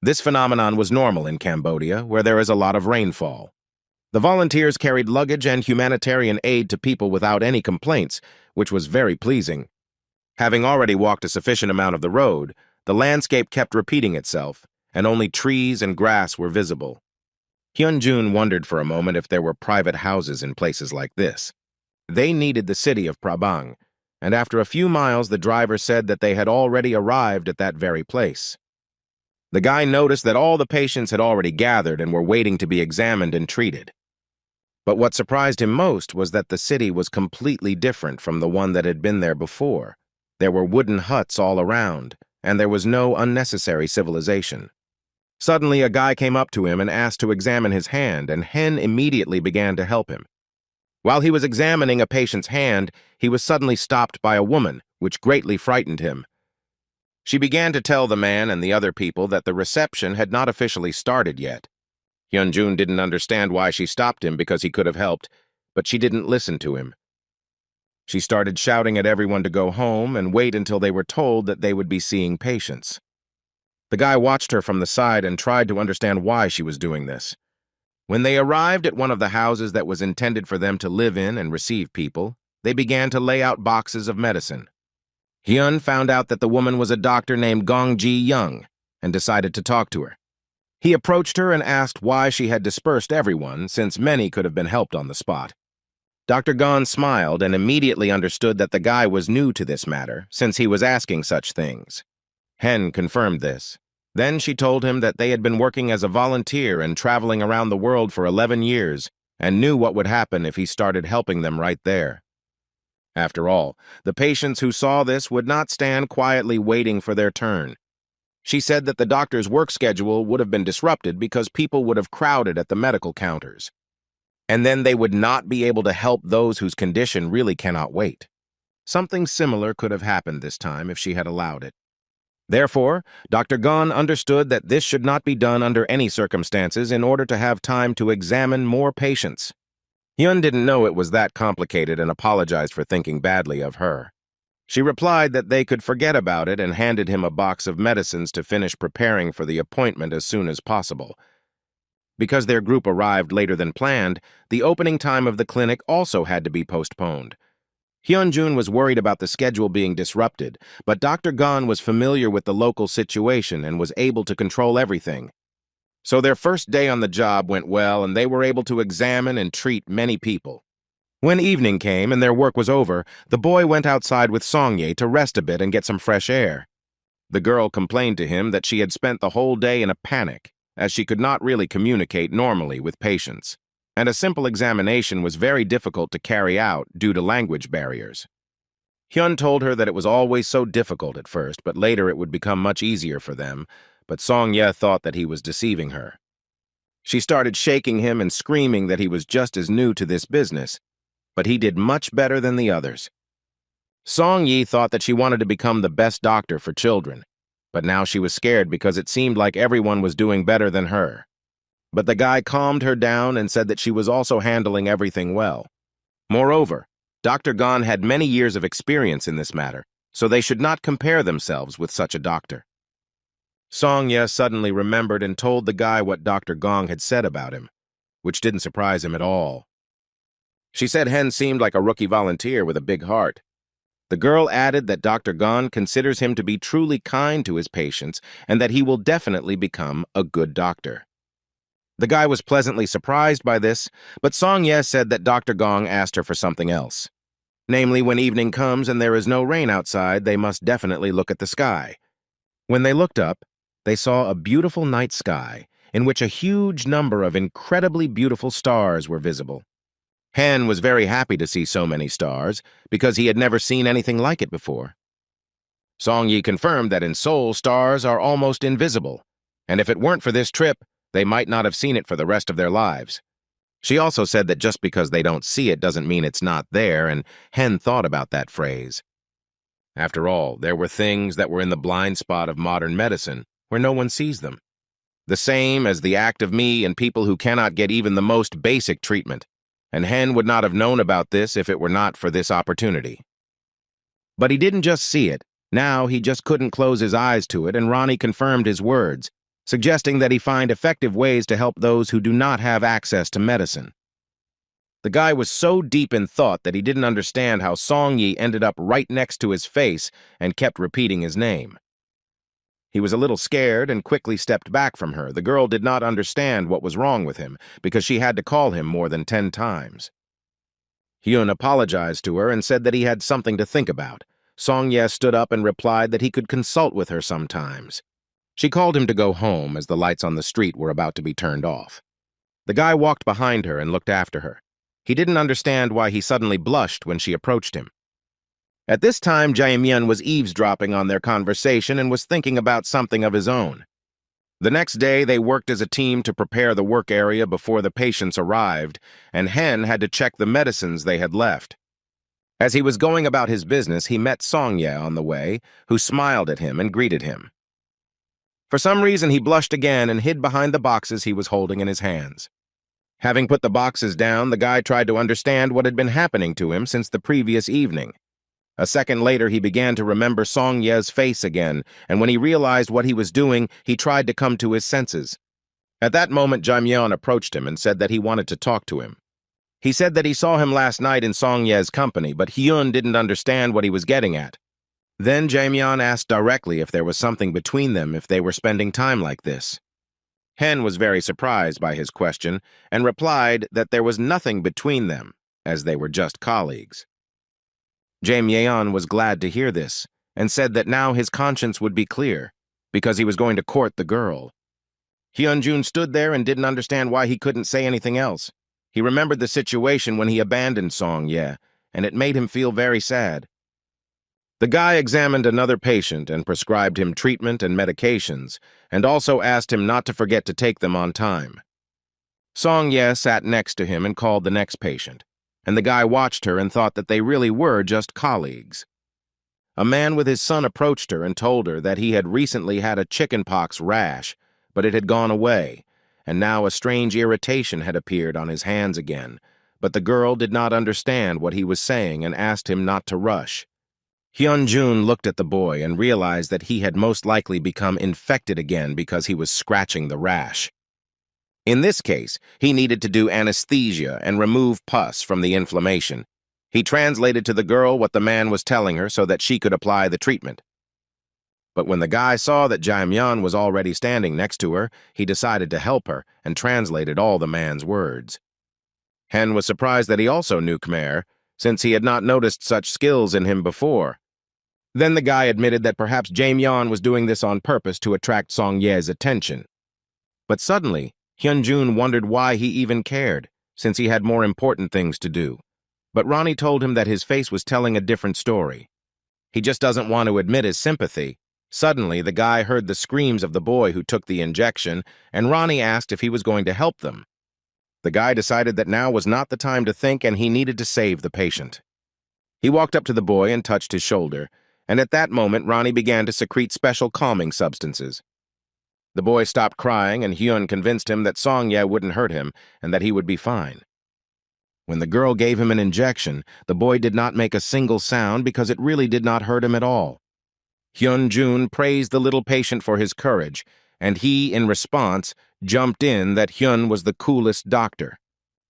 This phenomenon was normal in Cambodia, where there is a lot of rainfall. The volunteers carried luggage and humanitarian aid to people without any complaints, which was very pleasing. Having already walked a sufficient amount of the road, the landscape kept repeating itself, and only trees and grass were visible. Hyun-jun wondered for a moment if there were private houses in places like this. They needed the city of Prabang, and after a few miles the driver said that they had already arrived at that very place. The guy noticed that all the patients had already gathered and were waiting to be examined and treated. But what surprised him most was that the city was completely different from the one that had been there before. There were wooden huts all around, and there was no unnecessary civilization. Suddenly, a guy came up to him and asked to examine his hand, and Hen immediately began to help him. While he was examining a patient's hand, he was suddenly stopped by a woman, which greatly frightened him. She began to tell the man and the other people that the reception had not officially started yet. Hyun-jun didn't understand why she stopped him because he could have helped, but she didn't listen to him. She started shouting at everyone to go home and wait until they were told that they would be seeing patients. The guy watched her from the side and tried to understand why she was doing this. When they arrived at one of the houses that was intended for them to live in and receive people, they began to lay out boxes of medicine. Hyun found out that the woman was a doctor named Gong Ji-young and decided to talk to her. He approached her and asked why she had dispersed everyone, since many could have been helped on the spot. Dr. Gon smiled and immediately understood that the guy was new to this matter, since he was asking such things. Hen confirmed this. Then she told him that they had been working as a volunteer and traveling around the world for 11 years, and knew what would happen if he started helping them right there. After all, the patients who saw this would not stand quietly waiting for their turn. She said that the doctor's work schedule would have been disrupted because people would have crowded at the medical counters. And then they would not be able to help those whose condition really cannot wait. Something similar could have happened this time if she had allowed it. Therefore, Dr. Gon understood that this should not be done under any circumstances in order to have time to examine more patients. Hyun didn't know it was that complicated and apologized for thinking badly of her. She replied that they could forget about it and handed him a box of medicines to finish preparing for the appointment as soon as possible. Because their group arrived later than planned, the opening time of the clinic also had to be postponed. Hyun-jun was worried about the schedule being disrupted, but Dr. Gon was familiar with the local situation and was able to control everything. So their first day on the job went well, and they were able to examine and treat many people. When evening came and their work was over, the boy went outside with Song-ye to rest a bit and get some fresh air. The girl complained to him that she had spent the whole day in a panic, as she could not really communicate normally with patients, and a simple examination was very difficult to carry out due to language barriers. Hyun told her that it was always so difficult at first, but later it would become much easier for them, but Song-ye thought that he was deceiving her. She started shaking him and screaming that he was just as new to this business, but he did much better than the others. Song-ye thought that she wanted to become the best doctor for children, but now she was scared because it seemed like everyone was doing better than her. But the guy calmed her down and said that she was also handling everything well. Moreover, Dr. Gon had many years of experience in this matter, so they should not compare themselves with such a doctor. Song-ye suddenly remembered and told the guy what Dr. Gong had said about him, which didn't surprise him at all. She said Hen seemed like a rookie volunteer with a big heart. The girl added that Dr. Gon considers him to be truly kind to his patients and that he will definitely become a good doctor. The guy was pleasantly surprised by this, but Song-ye said that Dr. Gong asked her for something else. Namely, when evening comes and there is no rain outside, they must definitely look at the sky. When they looked up, they saw a beautiful night sky in which a huge number of incredibly beautiful stars were visible. Hen was very happy to see so many stars because he had never seen anything like it before. Song-ye confirmed that in Seoul, stars are almost invisible, and if it weren't for this trip, they might not have seen it for the rest of their lives. She also said that just because they don't see it doesn't mean it's not there, and Hen thought about that phrase. After all, there were things that were in the blind spot of modern medicine where no one sees them. The same as the act of me and people who cannot get even the most basic treatment. And Hen would not have known about this if it were not for this opportunity. But he didn't just see it. Now he just couldn't close his eyes to it, and Ronnie confirmed his words, suggesting that he find effective ways to help those who do not have access to medicine. The guy was so deep in thought that he didn't understand how Song-ye ended up right next to his face and kept repeating his name. He was a little scared and quickly stepped back from her. The girl did not understand what was wrong with him because she had to call him more than 10 times. Hyun apologized to her and said that he had something to think about. Song-ye stood up and replied that he could consult with her sometimes. She called him to go home as the lights on the street were about to be turned off. The guy walked behind her and looked after her. He didn't understand why he suddenly blushed when she approached him. At this time, Jae-myun was eavesdropping on their conversation and was thinking about something of his own. The next day, they worked as a team to prepare the work area before the patients arrived, and Hen had to check the medicines they had left. As he was going about his business, he met Song-ye on the way, who smiled at him and greeted him. For some reason, he blushed again and hid behind the boxes he was holding in his hands. Having put the boxes down, the guy tried to understand what had been happening to him since the previous evening. A second later, he began to remember Song-ye's face again, and when he realized what he was doing, he tried to come to his senses. At that moment, Jae-myun approached him and said that he wanted to talk to him. He said that he saw him last night in Song-ye's company, but Hyun didn't understand what he was getting at. Then Jae-myun asked directly if there was something between them if they were spending time like this. Hen was very surprised by his question and replied that there was nothing between them, as they were just colleagues. Jae-myun was glad to hear this and said that now his conscience would be clear because he was going to court the girl. Hyun-jun stood there and didn't understand why he couldn't say anything else. He remembered the situation when he abandoned Song-ye, and it made him feel very sad. The guy examined another patient and prescribed him treatment and medications, and also asked him not to forget to take them on time. Song-ye sat next to him and called the next patient, and the guy watched her and thought that they really were just colleagues. A man with his son approached her and told her that he had recently had a chickenpox rash, but it had gone away, and now a strange irritation had appeared on his hands again, but the girl did not understand what he was saying and asked him not to rush. Hyun-jun looked at the boy and realized that he had most likely become infected again because he was scratching the rash. In this case, he needed to do anesthesia and remove pus from the inflammation. He translated to the girl what the man was telling her so that she could apply the treatment. But when the guy saw that Jae-myun was already standing next to her, he decided to help her and translated all the man's words. Hen was surprised that he also knew Khmer, since he had not noticed such skills in him before. Then the guy admitted that perhaps Jae-myun was doing this on purpose to attract Song-ye's attention. But suddenly, Hyun-jun wondered why he even cared, since he had more important things to do. But Ronnie told him that his face was telling a different story. He just doesn't want to admit his sympathy. Suddenly, the guy heard the screams of the boy who took the injection, and Ronnie asked if he was going to help them. The guy decided that now was not the time to think and he needed to save the patient. He walked up to the boy and touched his shoulder, and at that moment Ronnie began to secrete special calming substances. The boy stopped crying and Hyun convinced him that Song-ye wouldn't hurt him and that he would be fine. When the girl gave him an injection, the boy did not make a single sound because it really did not hurt him at all. Hyun-jun praised the little patient for his courage, and he, in response, jumped in that Hyun was the coolest doctor.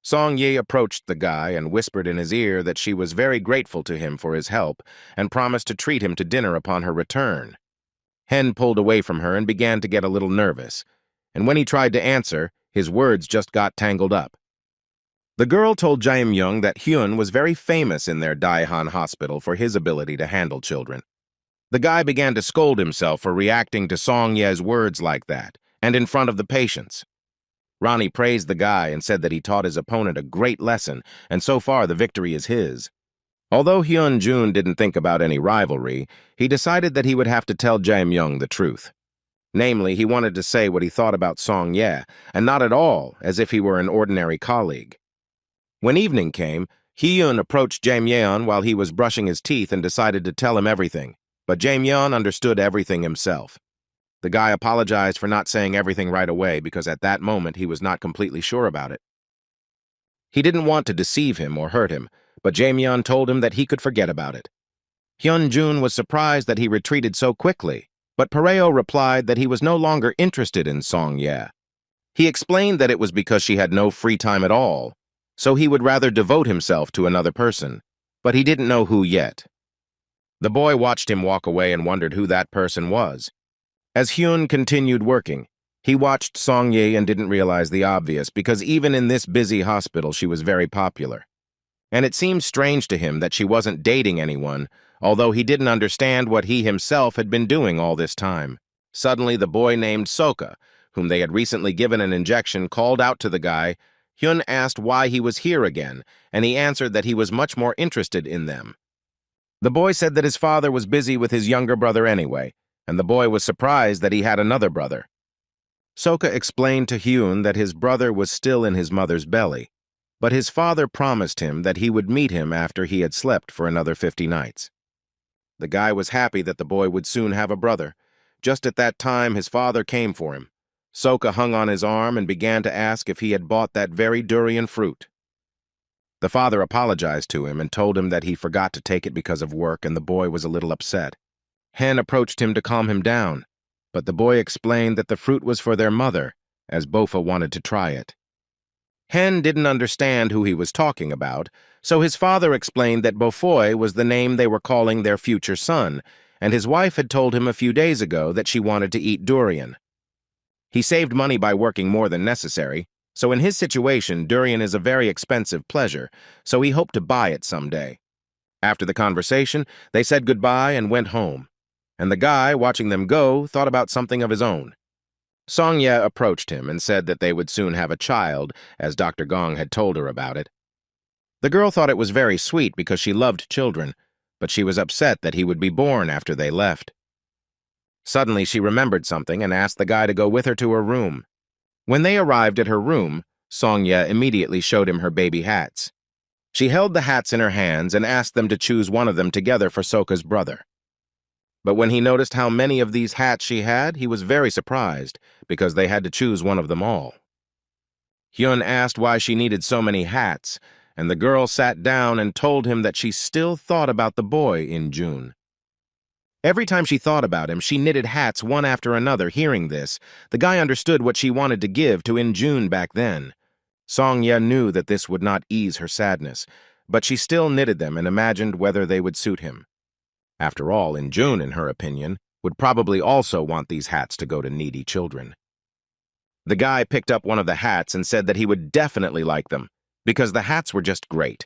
Song-ye approached the guy and whispered in his ear that she was very grateful to him for his help and promised to treat him to dinner upon her return. Hen pulled away from her and began to get a little nervous, and when he tried to answer, his words just got tangled up. The girl told Jae-myung that Hyun was very famous in their Daehan hospital for his ability to handle children. The guy began to scold himself for reacting to Song-ye's words like that, and in front of the patients. Ronnie praised the guy and said that he taught his opponent a great lesson, and so far the victory is his. Although Hyun-jun didn't think about any rivalry, he decided that he would have to tell Jae-myung the truth. Namely, he wanted to say what he thought about Song-ye, and not at all as if he were an ordinary colleague. When evening came, Hyun approached Jae-myung while he was brushing his teeth and decided to tell him everything, but Jae-myung understood everything himself. The guy apologized for not saying everything right away because at that moment he was not completely sure about it. He didn't want to deceive him or hurt him, but Jae-myung told him that he could forget about it. Hyun-jun was surprised that he retreated so quickly, but Pareo replied that he was no longer interested in Song-ye. He explained that it was because she had no free time at all, so he would rather devote himself to another person, but he didn't know who yet. The boy watched him walk away and wondered who that person was. As Hyun continued working, he watched Song-ye and didn't realize the obvious because even in this busy hospital she was very popular. And it seemed strange to him that she wasn't dating anyone, although he didn't understand what he himself had been doing all this time. Suddenly the boy named Soka, whom they had recently given an injection, called out to the guy. Hyun asked why he was here again, and he answered that he was much more interested in them. The boy said that his father was busy with his younger brother anyway, and the boy was surprised that he had another brother. Soka explained to Hyun that his brother was still in his mother's belly, but his father promised him that he would meet him after he had slept for another 50 nights. The guy was happy that the boy would soon have a brother. Just at that time, his father came for him. Soka hung on his arm and began to ask if he had bought that very durian fruit. The father apologized to him and told him that he forgot to take it because of work, and the boy was a little upset. Hen approached him to calm him down, but the boy explained that the fruit was for their mother, as Bofa wanted to try it. Hen didn't understand who he was talking about, so his father explained that Bofoy was the name they were calling their future son, and his wife had told him a few days ago that she wanted to eat durian. He saved money by working more than necessary, so in his situation, durian is a very expensive pleasure, so he hoped to buy it someday. After the conversation, they said goodbye and went home, and the guy, watching them go, thought about something of his own. Song-ye approached him and said that they would soon have a child, as Dr. Gong had told her about it. The girl thought it was very sweet because she loved children, but she was upset that he would be born after they left. Suddenly she remembered something and asked the guy to go with her to her room. When they arrived at her room, Song-ye immediately showed him her baby hats. She held the hats in her hands and asked them to choose one of them together for Soka's brother. But when he noticed how many of these hats she had, he was very surprised, because they had to choose one of them all. Hyun asked why she needed so many hats, and the girl sat down and told him that she still thought about the boy in June. Every time she thought about him, she knitted hats one after another. Hearing this, the guy understood what she wanted to give to In-jun back then. Song-ye knew that this would not ease her sadness, but she still knitted them and imagined whether they would suit him. After all, In-jun, in her opinion, would probably also want these hats to go to needy children. The guy picked up one of the hats and said that he would definitely like them, because the hats were just great.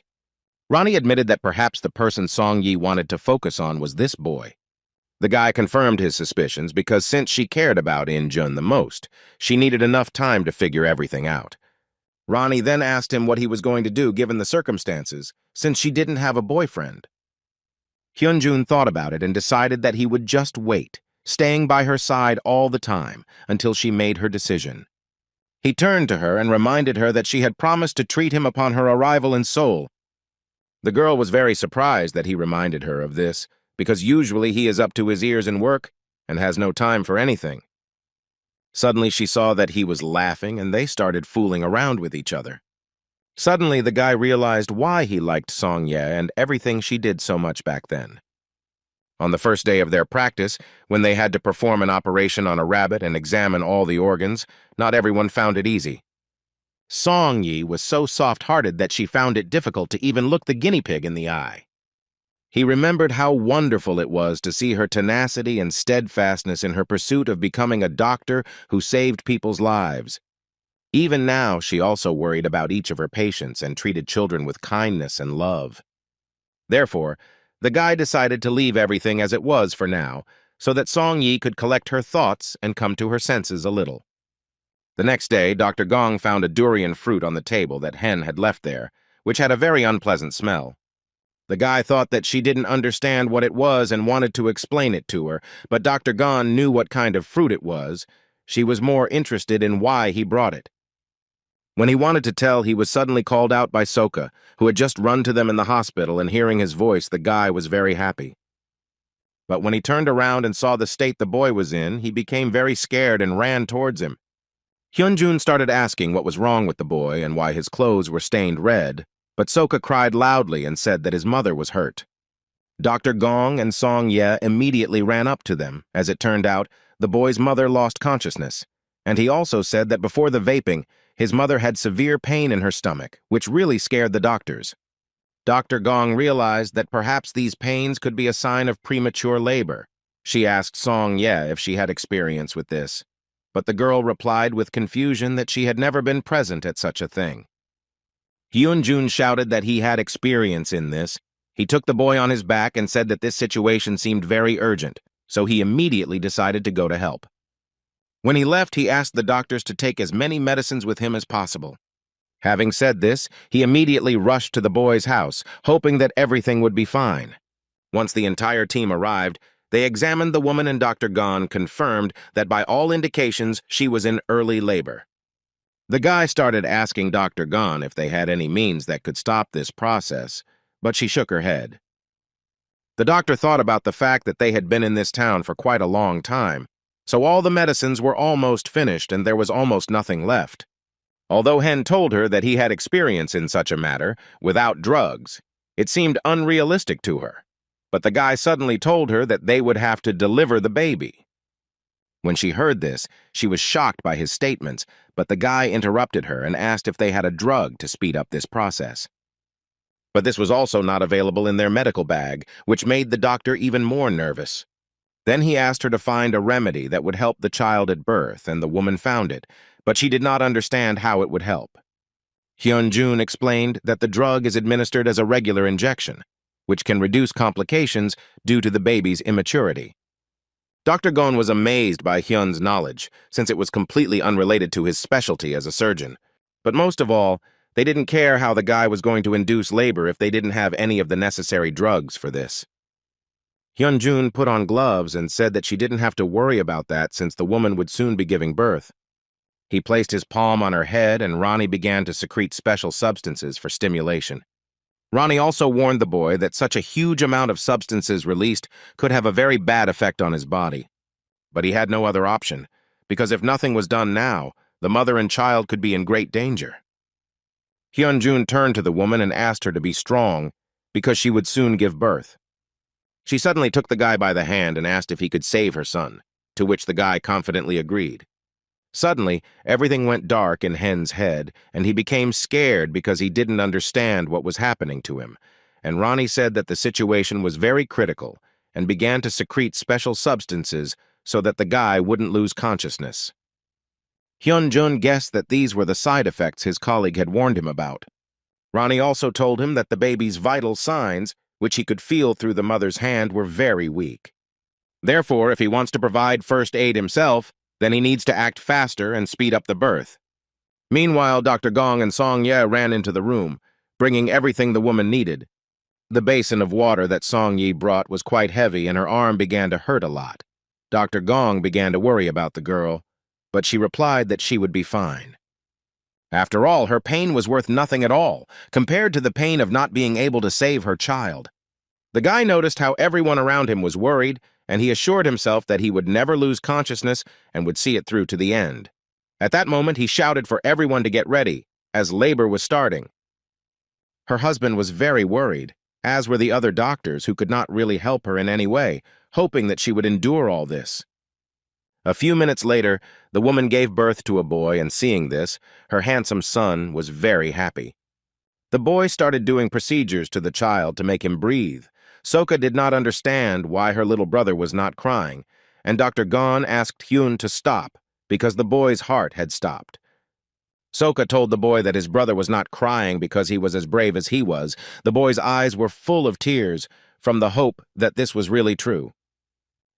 Ronnie admitted that perhaps the person Song Yi wanted to focus on was this boy. The guy confirmed his suspicions because since she cared about In-jun the most, she needed enough time to figure everything out. Ronnie then asked him what he was going to do given the circumstances, since she didn't have a boyfriend. Hyunjun thought about it and decided that he would just wait, staying by her side all the time until she made her decision. He turned to her and reminded her that she had promised to treat him upon her arrival in Seoul. The girl was very surprised that he reminded her of this, because usually he is up to his ears in work and has no time for anything. Suddenly she saw that he was laughing and they started fooling around with each other. Suddenly the guy realized why he liked Song Ye and everything she did so much back then. On the first day of their practice, when they had to perform an operation on a rabbit and examine all the organs, not everyone found it easy. Song Yi was so soft-hearted that she found it difficult to even look the guinea pig in the eye. He remembered how wonderful it was to see her tenacity and steadfastness in her pursuit of becoming a doctor who saved people's lives. Even now, she also worried about each of her patients and treated children with kindness and love. Therefore, the guy decided to leave everything as it was for now, so that Song Yi could collect her thoughts and come to her senses a little. The next day, Dr. Gong found a durian fruit on the table that Hen had left there, which had a very unpleasant smell. The guy thought that she didn't understand what it was and wanted to explain it to her, but Dr. Gong knew what kind of fruit it was. She was more interested in why he brought it. When he wanted to tell, he was suddenly called out by Soka, who had just run to them in the hospital, and hearing his voice, the guy was very happy. But when he turned around and saw the state the boy was in, he became very scared and ran towards him. Hyunjun started asking what was wrong with the boy and why his clothes were stained red, but Soka cried loudly and said that his mother was hurt. Dr. Gong and Song Ye immediately ran up to them. As it turned out, the boy's mother lost consciousness, and he also said that before the vaping, his mother had severe pain in her stomach, which really scared the doctors. Dr. Gong realized that perhaps these pains could be a sign of premature labor. She asked Song Ye if she had experience with this, but the girl replied with confusion that she had never been present at such a thing. Hyunjun shouted that he had experience in this. He took the boy on his back and said that this situation seemed very urgent, so he immediately decided to go to help. When he left, he asked the doctors to take as many medicines with him as possible. Having said this, he immediately rushed to the boy's house, hoping that everything would be fine. Once the entire team arrived, they examined the woman, and Dr. Gong confirmed that by all indications she was in early labor. The guy started asking Dr. Gong if they had any means that could stop this process, but she shook her head. The doctor thought about the fact that they had been in this town for quite a long time, so all the medicines were almost finished and there was almost nothing left. Although Hen told her that he had experience in such a matter, without drugs, it seemed unrealistic to her. But the guy suddenly told her that they would have to deliver the baby. When she heard this, she was shocked by his statements, but the guy interrupted her and asked if they had a drug to speed up this process. But this was also not available in their medical bag, which made the doctor even more nervous. Then he asked her to find a remedy that would help the child at birth, and the woman found it, but she did not understand how it would help. Hyunjun explained that the drug is administered as a regular injection, which can reduce complications due to the baby's immaturity. Dr. Gong was amazed by Hyun's knowledge, since it was completely unrelated to his specialty as a surgeon. But most of all, they didn't care how the guy was going to induce labor if they didn't have any of the necessary drugs for this. Hyunjun put on gloves and said that she didn't have to worry about that since the woman would soon be giving birth. He placed his palm on her head and Ronnie began to secrete special substances for stimulation. Ronnie also warned the boy that such a huge amount of substances released could have a very bad effect on his body. But he had no other option, because if nothing was done now, the mother and child could be in great danger. Hyunjun turned to the woman and asked her to be strong, because she would soon give birth. She suddenly took the guy by the hand and asked if he could save her son, to which the guy confidently agreed. Suddenly, everything went dark in Hen's head, and he became scared because he didn't understand what was happening to him, and Ronnie said that the situation was very critical, and began to secrete special substances so that the guy wouldn't lose consciousness. Hyun-jun guessed that these were the side effects his colleague had warned him about. Ronnie also told him that the baby's vital signs, which he could feel through the mother's hand, were very weak. Therefore, if he wants to provide first aid himself, then he needs to act faster and speed up the birth. Meanwhile, Dr. Gong and Song-ye ran into the room, bringing everything the woman needed. The basin of water that Song-ye brought was quite heavy and her arm began to hurt a lot. Dr. Gong began to worry about the girl, but she replied that she would be fine. After all, her pain was worth nothing at all, compared to the pain of not being able to save her child. The guy noticed how everyone around him was worried, and he assured himself that he would never lose consciousness and would see it through to the end. At that moment, he shouted for everyone to get ready, as labor was starting. Her husband was very worried, as were the other doctors who could not really help her in any way, hoping that she would endure all this. A few minutes later, the woman gave birth to a boy, and seeing this, her handsome son was very happy. The boy started doing procedures to the child to make him breathe. Soka did not understand why her little brother was not crying, and Dr. Gon asked Hyun to stop because the boy's heart had stopped. Soka told the boy that his brother was not crying because he was as brave as he was. The boy's eyes were full of tears from the hope that this was really true.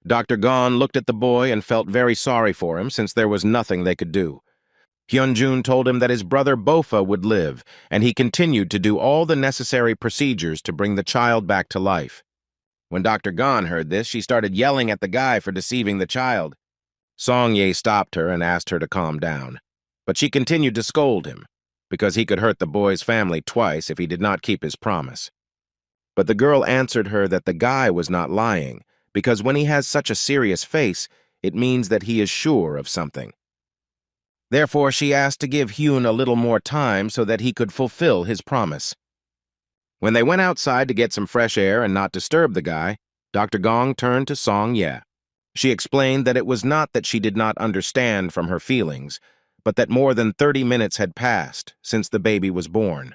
Dr. Gon looked at the boy and felt very sorry for him since there was nothing they could do. Hyun-jun told him that his brother Bofa would live, and he continued to do all the necessary procedures to bring the child back to life. When Dr. Gon heard this, she started yelling at the guy for deceiving the child. Song-ye stopped her and asked her to calm down, but she continued to scold him, because he could hurt the boy's family twice if he did not keep his promise. But the girl answered her that the guy was not lying, because when he has such a serious face, it means that he is sure of something. Therefore, she asked to give Hyun a little more time so that he could fulfill his promise. When they went outside to get some fresh air and not disturb the guy, Dr. Gong turned to Song-ye. She explained that it was not that she did not understand from her feelings, but that more than 30 minutes had passed since the baby was born.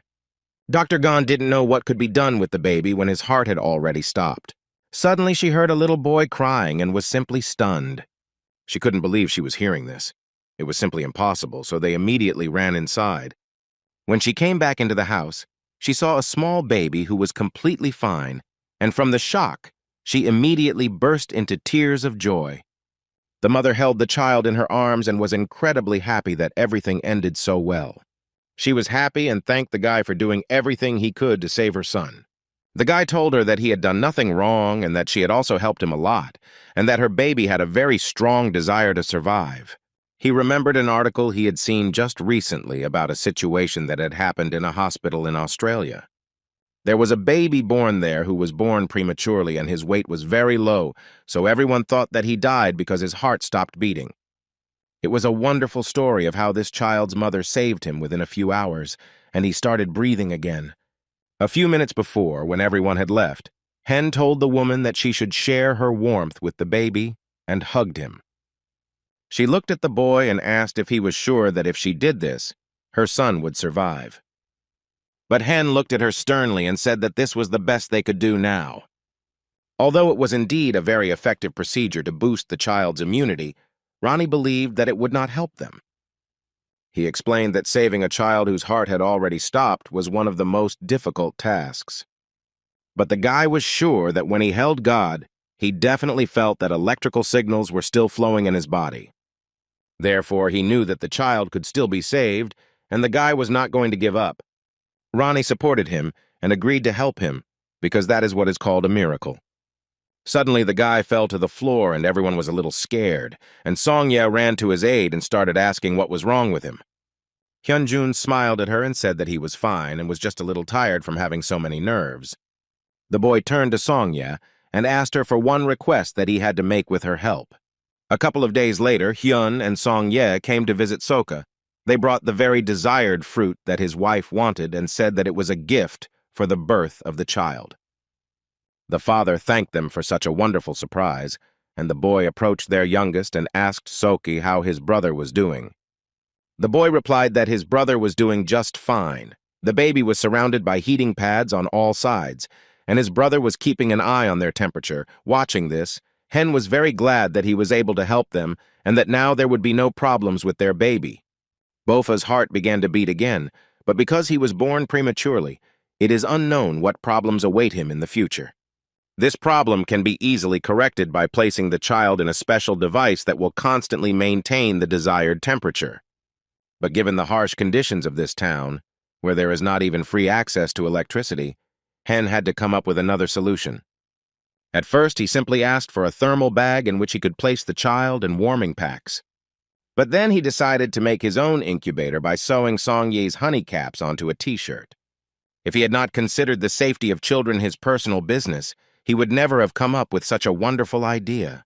Dr. Gong didn't know what could be done with the baby when his heart had already stopped. Suddenly, she heard a little boy crying and was simply stunned. She couldn't believe she was hearing this. It was simply impossible, so they immediately ran inside. When she came back into the house, she saw a small baby who was completely fine, and from the shock, she immediately burst into tears of joy. The mother held the child in her arms and was incredibly happy that everything ended so well. She was happy and thanked the guy for doing everything he could to save her son. The guy told her that he had done nothing wrong and that she had also helped him a lot, and that her baby had a very strong desire to survive. He remembered an article he had seen just recently about a situation that had happened in a hospital in Australia. There was a baby born there who was born prematurely and his weight was very low, so everyone thought that he died because his heart stopped beating. It was a wonderful story of how this child's mother saved him within a few hours, and he started breathing again. A few minutes before, when everyone had left, Hen told the woman that she should share her warmth with the baby and hugged him. She looked at the boy and asked if he was sure that if she did this, her son would survive. But Hen looked at her sternly and said that this was the best they could do now. Although it was indeed a very effective procedure to boost the child's immunity, Ronnie believed that it would not help them. He explained that saving a child whose heart had already stopped was one of the most difficult tasks. But the guy was sure that when he held God, he definitely felt that electrical signals were still flowing in his body. Therefore, he knew that the child could still be saved, and the guy was not going to give up. Ronnie supported him and agreed to help him, because that is what is called a miracle. Suddenly, the guy fell to the floor and everyone was a little scared, and Song-ye ran to his aid and started asking what was wrong with him. Hyun-jun smiled at her and said that he was fine and was just a little tired from having so many nerves. The boy turned to Song-ye and asked her for one request that he had to make with her help. A couple of days later, Hyun and Song-ye came to visit Soka. They brought the very desired fruit that his wife wanted and said that it was a gift for the birth of the child. The father thanked them for such a wonderful surprise, and the boy approached their youngest and asked Soki how his brother was doing. The boy replied that his brother was doing just fine. The baby was surrounded by heating pads on all sides, and his brother was keeping an eye on their temperature. Watching this, Hen was very glad that he was able to help them and that now there would be no problems with their baby. Bofa's heart began to beat again, but because he was born prematurely, it is unknown what problems await him in the future. This problem can be easily corrected by placing the child in a special device that will constantly maintain the desired temperature. But given the harsh conditions of this town, where there is not even free access to electricity, Hen had to come up with another solution. At first, he simply asked for a thermal bag in which he could place the child and warming packs. But then he decided to make his own incubator by sewing Song Ye's honey caps onto a t-shirt. If he had not considered the safety of children his personal business, he would never have come up with such a wonderful idea.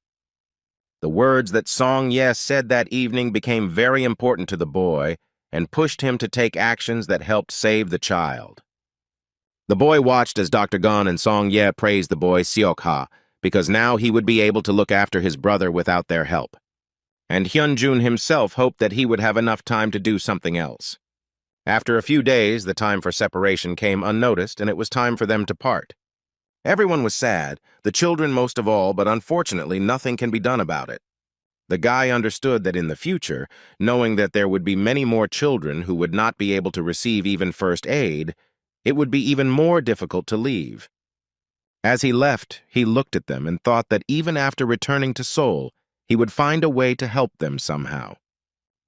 The words that Song Ye said that evening became very important to the boy and pushed him to take actions that helped save the child. The boy watched as Dr. Gon and Song Ye praised the boy Seok-ha, because now he would be able to look after his brother without their help. And Hyun-jun himself hoped that he would have enough time to do something else. After a few days, the time for separation came unnoticed, and it was time for them to part. Everyone was sad, the children most of all, but unfortunately nothing can be done about it. The guy understood that in the future, knowing that there would be many more children who would not be able to receive even first aid, it would be even more difficult to leave. As he left, he looked at them and thought that even after returning to Seoul, he would find a way to help them somehow.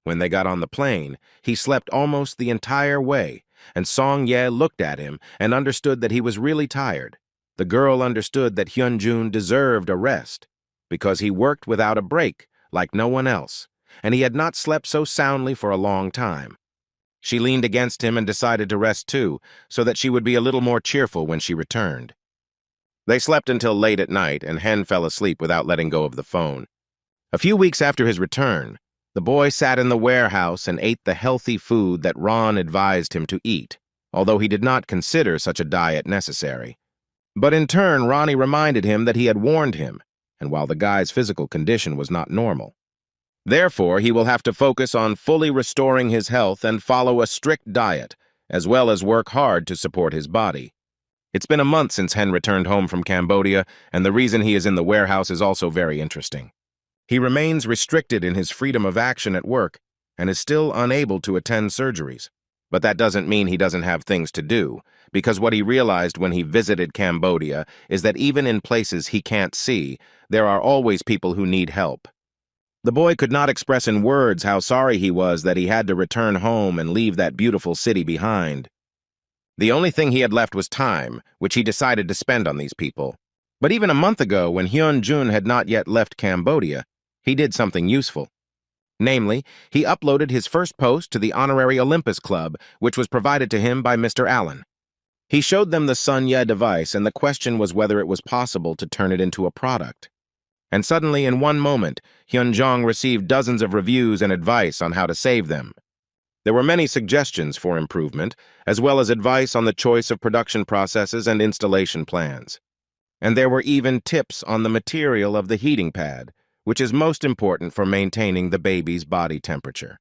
When they got on the plane, he slept almost the entire way, and Song Ye looked at him and understood that he was really tired. The girl understood that Hyun-jun deserved a rest, because he worked without a break, like no one else, and he had not slept so soundly for a long time. She leaned against him and decided to rest too, so that she would be a little more cheerful when she returned. They slept until late at night, and Hen fell asleep without letting go of the phone. A few weeks after his return, the boy sat in the warehouse and ate the healthy food that Ron advised him to eat, although he did not consider such a diet necessary. But in turn, Ronnie reminded him that he had warned him, and while the guy's physical condition was not normal. Therefore, he will have to focus on fully restoring his health and follow a strict diet, as well as work hard to support his body. It's been a month since Hen returned home from Cambodia, and the reason he is in the warehouse is also very interesting. He remains restricted in his freedom of action at work and is still unable to attend surgeries. But that doesn't mean he doesn't have things to do, because what he realized when he visited Cambodia is that even in places he can't see, there are always people who need help. The boy could not express in words how sorry he was that he had to return home and leave that beautiful city behind. The only thing he had left was time, which he decided to spend on these people. But even a month ago, when Hyun-jun had not yet left Cambodia, he did something useful. Namely, he uploaded his first post to the Honorary Olympus Club, which was provided to him by Mr. Allen. He showed them the Sun Ye device, and the question was whether it was possible to turn it into a product. And suddenly, in one moment, Hyun-jong received dozens of reviews and advice on how to save them. There were many suggestions for improvement, as well as advice on the choice of production processes and installation plans. And there were even tips on the material of the heating pad, which is most important for maintaining the baby's body temperature.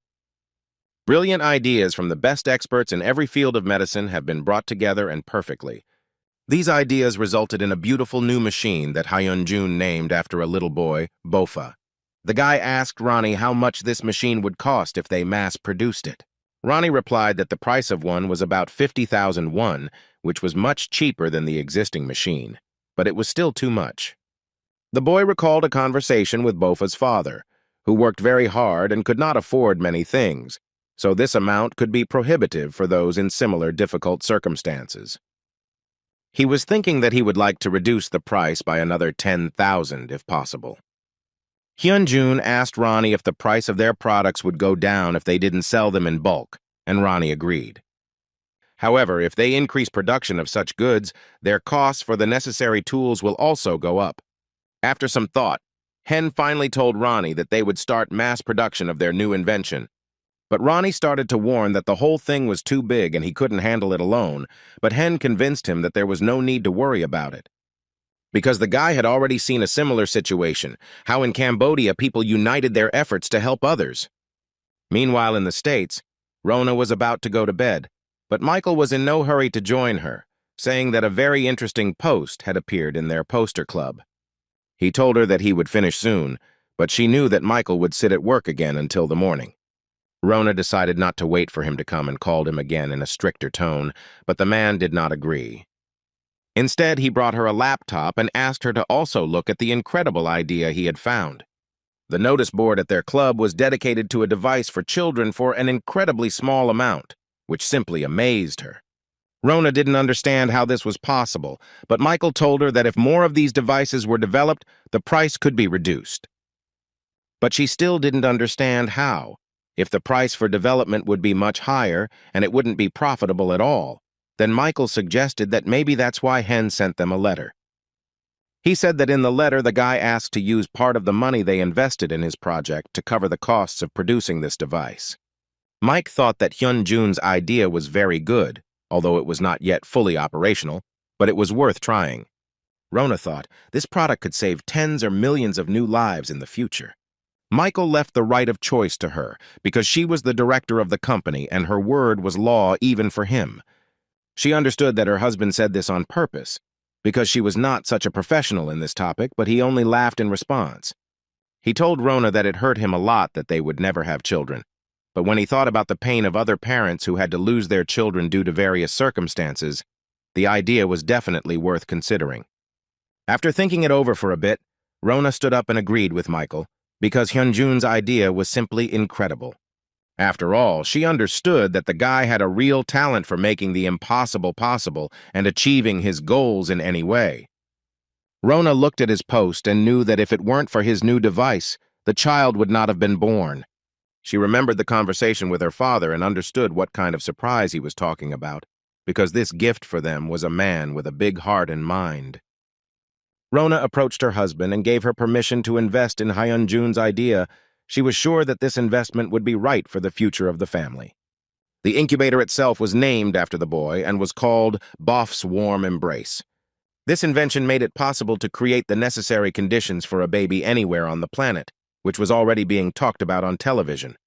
Brilliant ideas from the best experts in every field of medicine have been brought together and perfectly. These ideas resulted in a beautiful new machine that Hyun-jun named after a little boy, Bofa. The guy asked Ronnie how much this machine would cost if they mass-produced it. Ronnie replied that the price of one was about 50,000 won, which was much cheaper than the existing machine, but it was still too much. The boy recalled a conversation with Bofa's father, who worked very hard and could not afford many things, so this amount could be prohibitive for those in similar difficult circumstances. He was thinking that he would like to reduce the price by another 10,000 if possible. Hyun-jun asked Ronnie if the price of their products would go down if they didn't sell them in bulk, and Ronnie agreed. However, if they increase production of such goods, their costs for the necessary tools will also go up. After some thought, Hen finally told Ronnie that they would start mass production of their new invention. But Ronnie started to warn that the whole thing was too big and he couldn't handle it alone, but Hen convinced him that there was no need to worry about it. Because the guy had already seen a similar situation, how in Cambodia people united their efforts to help others. Meanwhile, in the States, Rona was about to go to bed, but Michael was in no hurry to join her, saying that a very interesting post had appeared in their poster club. He told her that he would finish soon, but she knew that Michael would sit at work again until the morning. Rona decided not to wait for him to come and called him again in a stricter tone, but the man did not agree. Instead, he brought her a laptop and asked her to also look at the incredible idea he had found. The notice board at their club was dedicated to a device for children for an incredibly small amount, which simply amazed her. Rona didn't understand how this was possible, but Michael told her that if more of these devices were developed, the price could be reduced. But she still didn't understand how. If the price for development would be much higher and it wouldn't be profitable at all, then Michael suggested that maybe that's why Hen sent them a letter. He said that in the letter the guy asked to use part of the money they invested in his project to cover the costs of producing this device. Mike thought that Hyun-jun's idea was very good, although it was not yet fully operational, but it was worth trying. Rona thought this product could save tens or millions of new lives in the future. Michael left the right of choice to her because she was the director of the company and her word was law even for him. She understood that her husband said this on purpose because she was not such a professional in this topic, but he only laughed in response. He told Rona that it hurt him a lot that they would never have children, but when he thought about the pain of other parents who had to lose their children due to various circumstances, the idea was definitely worth considering. After thinking it over for a bit, Rona stood up and agreed with Michael, because Hyun-jun's idea was simply incredible. After all, she understood that the guy had a real talent for making the impossible possible and achieving his goals in any way. Rona looked at his post and knew that if it weren't for his new device, the child would not have been born. She remembered the conversation with her father and understood what kind of surprise he was talking about, because this gift for them was a man with a big heart and mind. Rona approached her husband and gave her permission to invest in Hyun-jun's idea. She was sure that this investment would be right for the future of the family. The incubator itself was named after the boy and was called Boff's Warm Embrace. This invention made it possible to create the necessary conditions for a baby anywhere on the planet, which was already being talked about on television.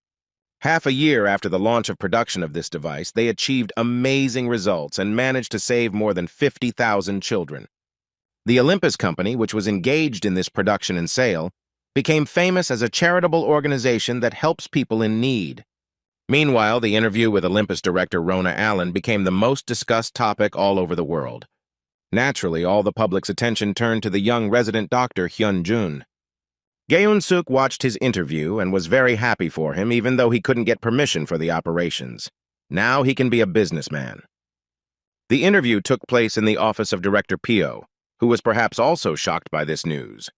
Half a year after the launch of production of this device, they achieved amazing results and managed to save more than 50,000 children. The Olympus Company, which was engaged in this production and sale, became famous as a charitable organization that helps people in need. Meanwhile, the interview with Olympus director Rona Allen became the most discussed topic all over the world. Naturally, all the public's attention turned to the young resident doctor Hyun-jun. Geun-suk watched his interview and was very happy for him, even though he couldn't get permission for the operations. Now he can be a businessman. The interview took place in the office of Director Pio, who was perhaps also shocked by this news.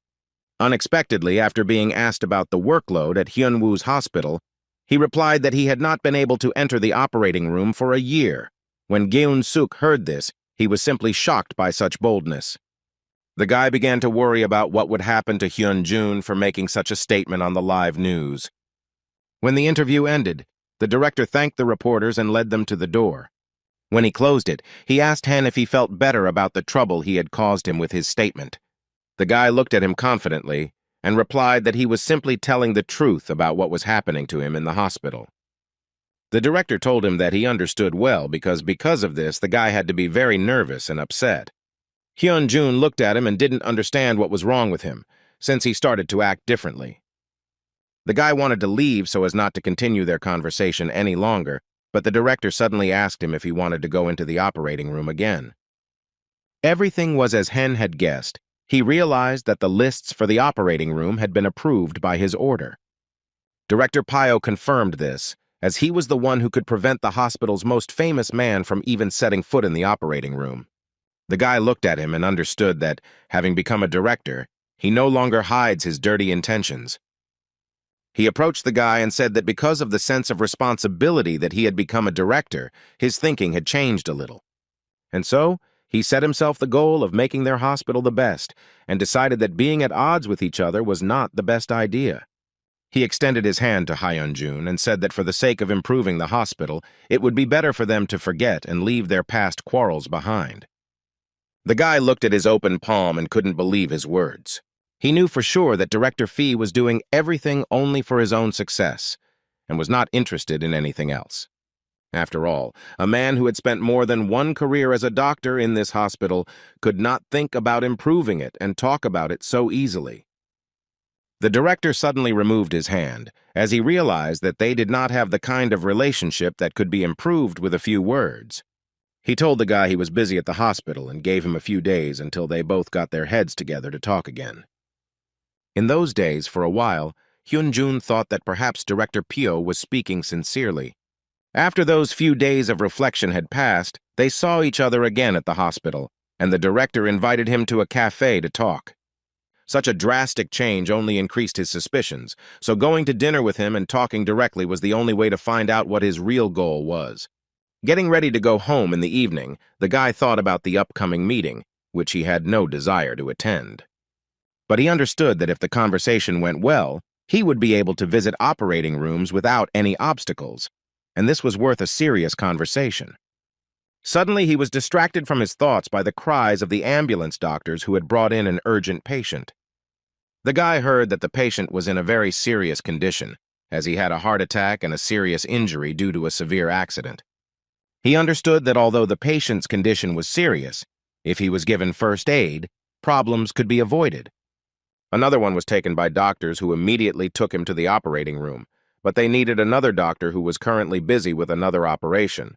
Unexpectedly, after being asked about the workload at Hyunwoo's hospital, he replied that he had not been able to enter the operating room for a year. When Geun-suk heard this, he was simply shocked by such boldness. The guy began to worry about what would happen to Hyun-jun for making such a statement on the live news. When the interview ended, the director thanked the reporters and led them to the door. When he closed it, he asked Hen if he felt better about the trouble he had caused him with his statement. The guy looked at him confidently and replied that he was simply telling the truth about what was happening to him in the hospital. The director told him that he understood well because of this, the guy had to be very nervous and upset. Hyun-jun looked at him and didn't understand what was wrong with him, since he started to act differently. The guy wanted to leave so as not to continue their conversation any longer, but the director suddenly asked him if he wanted to go into the operating room again. Everything was as Hen had guessed. He realized that the lists for the operating room had been approved by his order. Director Pio confirmed this, as he was the one who could prevent the hospital's most famous man from even setting foot in the operating room. The guy looked at him and understood that, having become a director, he no longer hides his dirty intentions. He approached the guy and said that because of the sense of responsibility that he had become a director, his thinking had changed a little. And so, he set himself the goal of making their hospital the best and decided that being at odds with each other was not the best idea. He extended his hand to Hyun-jun and said that for the sake of improving the hospital, it would be better for them to forget and leave their past quarrels behind. The guy looked at his open palm and couldn't believe his words. He knew for sure that Director Phi was doing everything only for his own success and was not interested in anything else. After all, a man who had spent more than one career as a doctor in this hospital could not think about improving it and talk about it so easily. The director suddenly removed his hand, as he realized that they did not have the kind of relationship that could be improved with a few words. He told the guy he was busy at the hospital and gave him a few days until they both got their heads together to talk again. In those days, for a while, Hyun-jun thought that perhaps Director Pyo was speaking sincerely. After those few days of reflection had passed, they saw each other again at the hospital, and the director invited him to a cafe to talk. Such a drastic change only increased his suspicions, so going to dinner with him and talking directly was the only way to find out what his real goal was. Getting ready to go home in the evening, the guy thought about the upcoming meeting, which he had no desire to attend. But he understood that if the conversation went well, he would be able to visit operating rooms without any obstacles, and this was worth a serious conversation. Suddenly, he was distracted from his thoughts by the cries of the ambulance doctors who had brought in an urgent patient. The guy heard that the patient was in a very serious condition, as he had a heart attack and a serious injury due to a severe accident. He understood that although the patient's condition was serious, if he was given first aid, problems could be avoided. Another one was taken by doctors who immediately took him to the operating room, but they needed another doctor who was currently busy with another operation.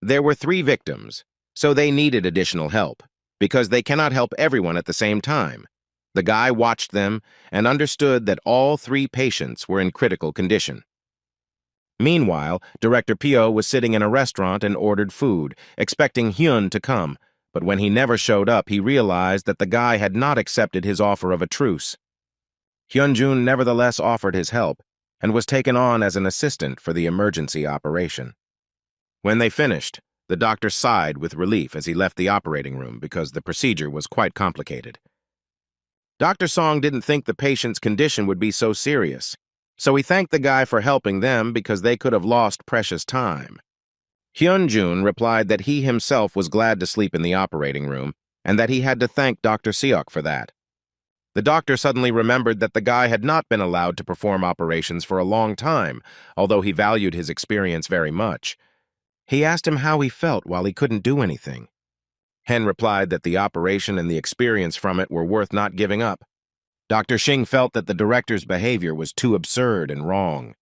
There were 3 victims, so they needed additional help, because they cannot help everyone at the same time. The guy watched them and understood that all 3 patients were in critical condition. Meanwhile, Director Pyo was sitting in a restaurant and ordered food, expecting Hyun to come, but when he never showed up, he realized that the guy had not accepted his offer of a truce. Hyun-jun nevertheless offered his help and was taken on as an assistant for the emergency operation. When they finished, the doctor sighed with relief as he left the operating room because the procedure was quite complicated. Dr. Song didn't think the patient's condition would be so serious, so he thanked the guy for helping them because they could have lost precious time. Hyun-jun replied that he himself was glad to sleep in the operating room and that he had to thank Dr. Seok for that. The doctor suddenly remembered that the guy had not been allowed to perform operations for a long time, although he valued his experience very much. He asked him how he felt while he couldn't do anything. Hen replied that the operation and the experience from it were worth not giving up. Dr. Shing felt that the director's behavior was too absurd and wrong.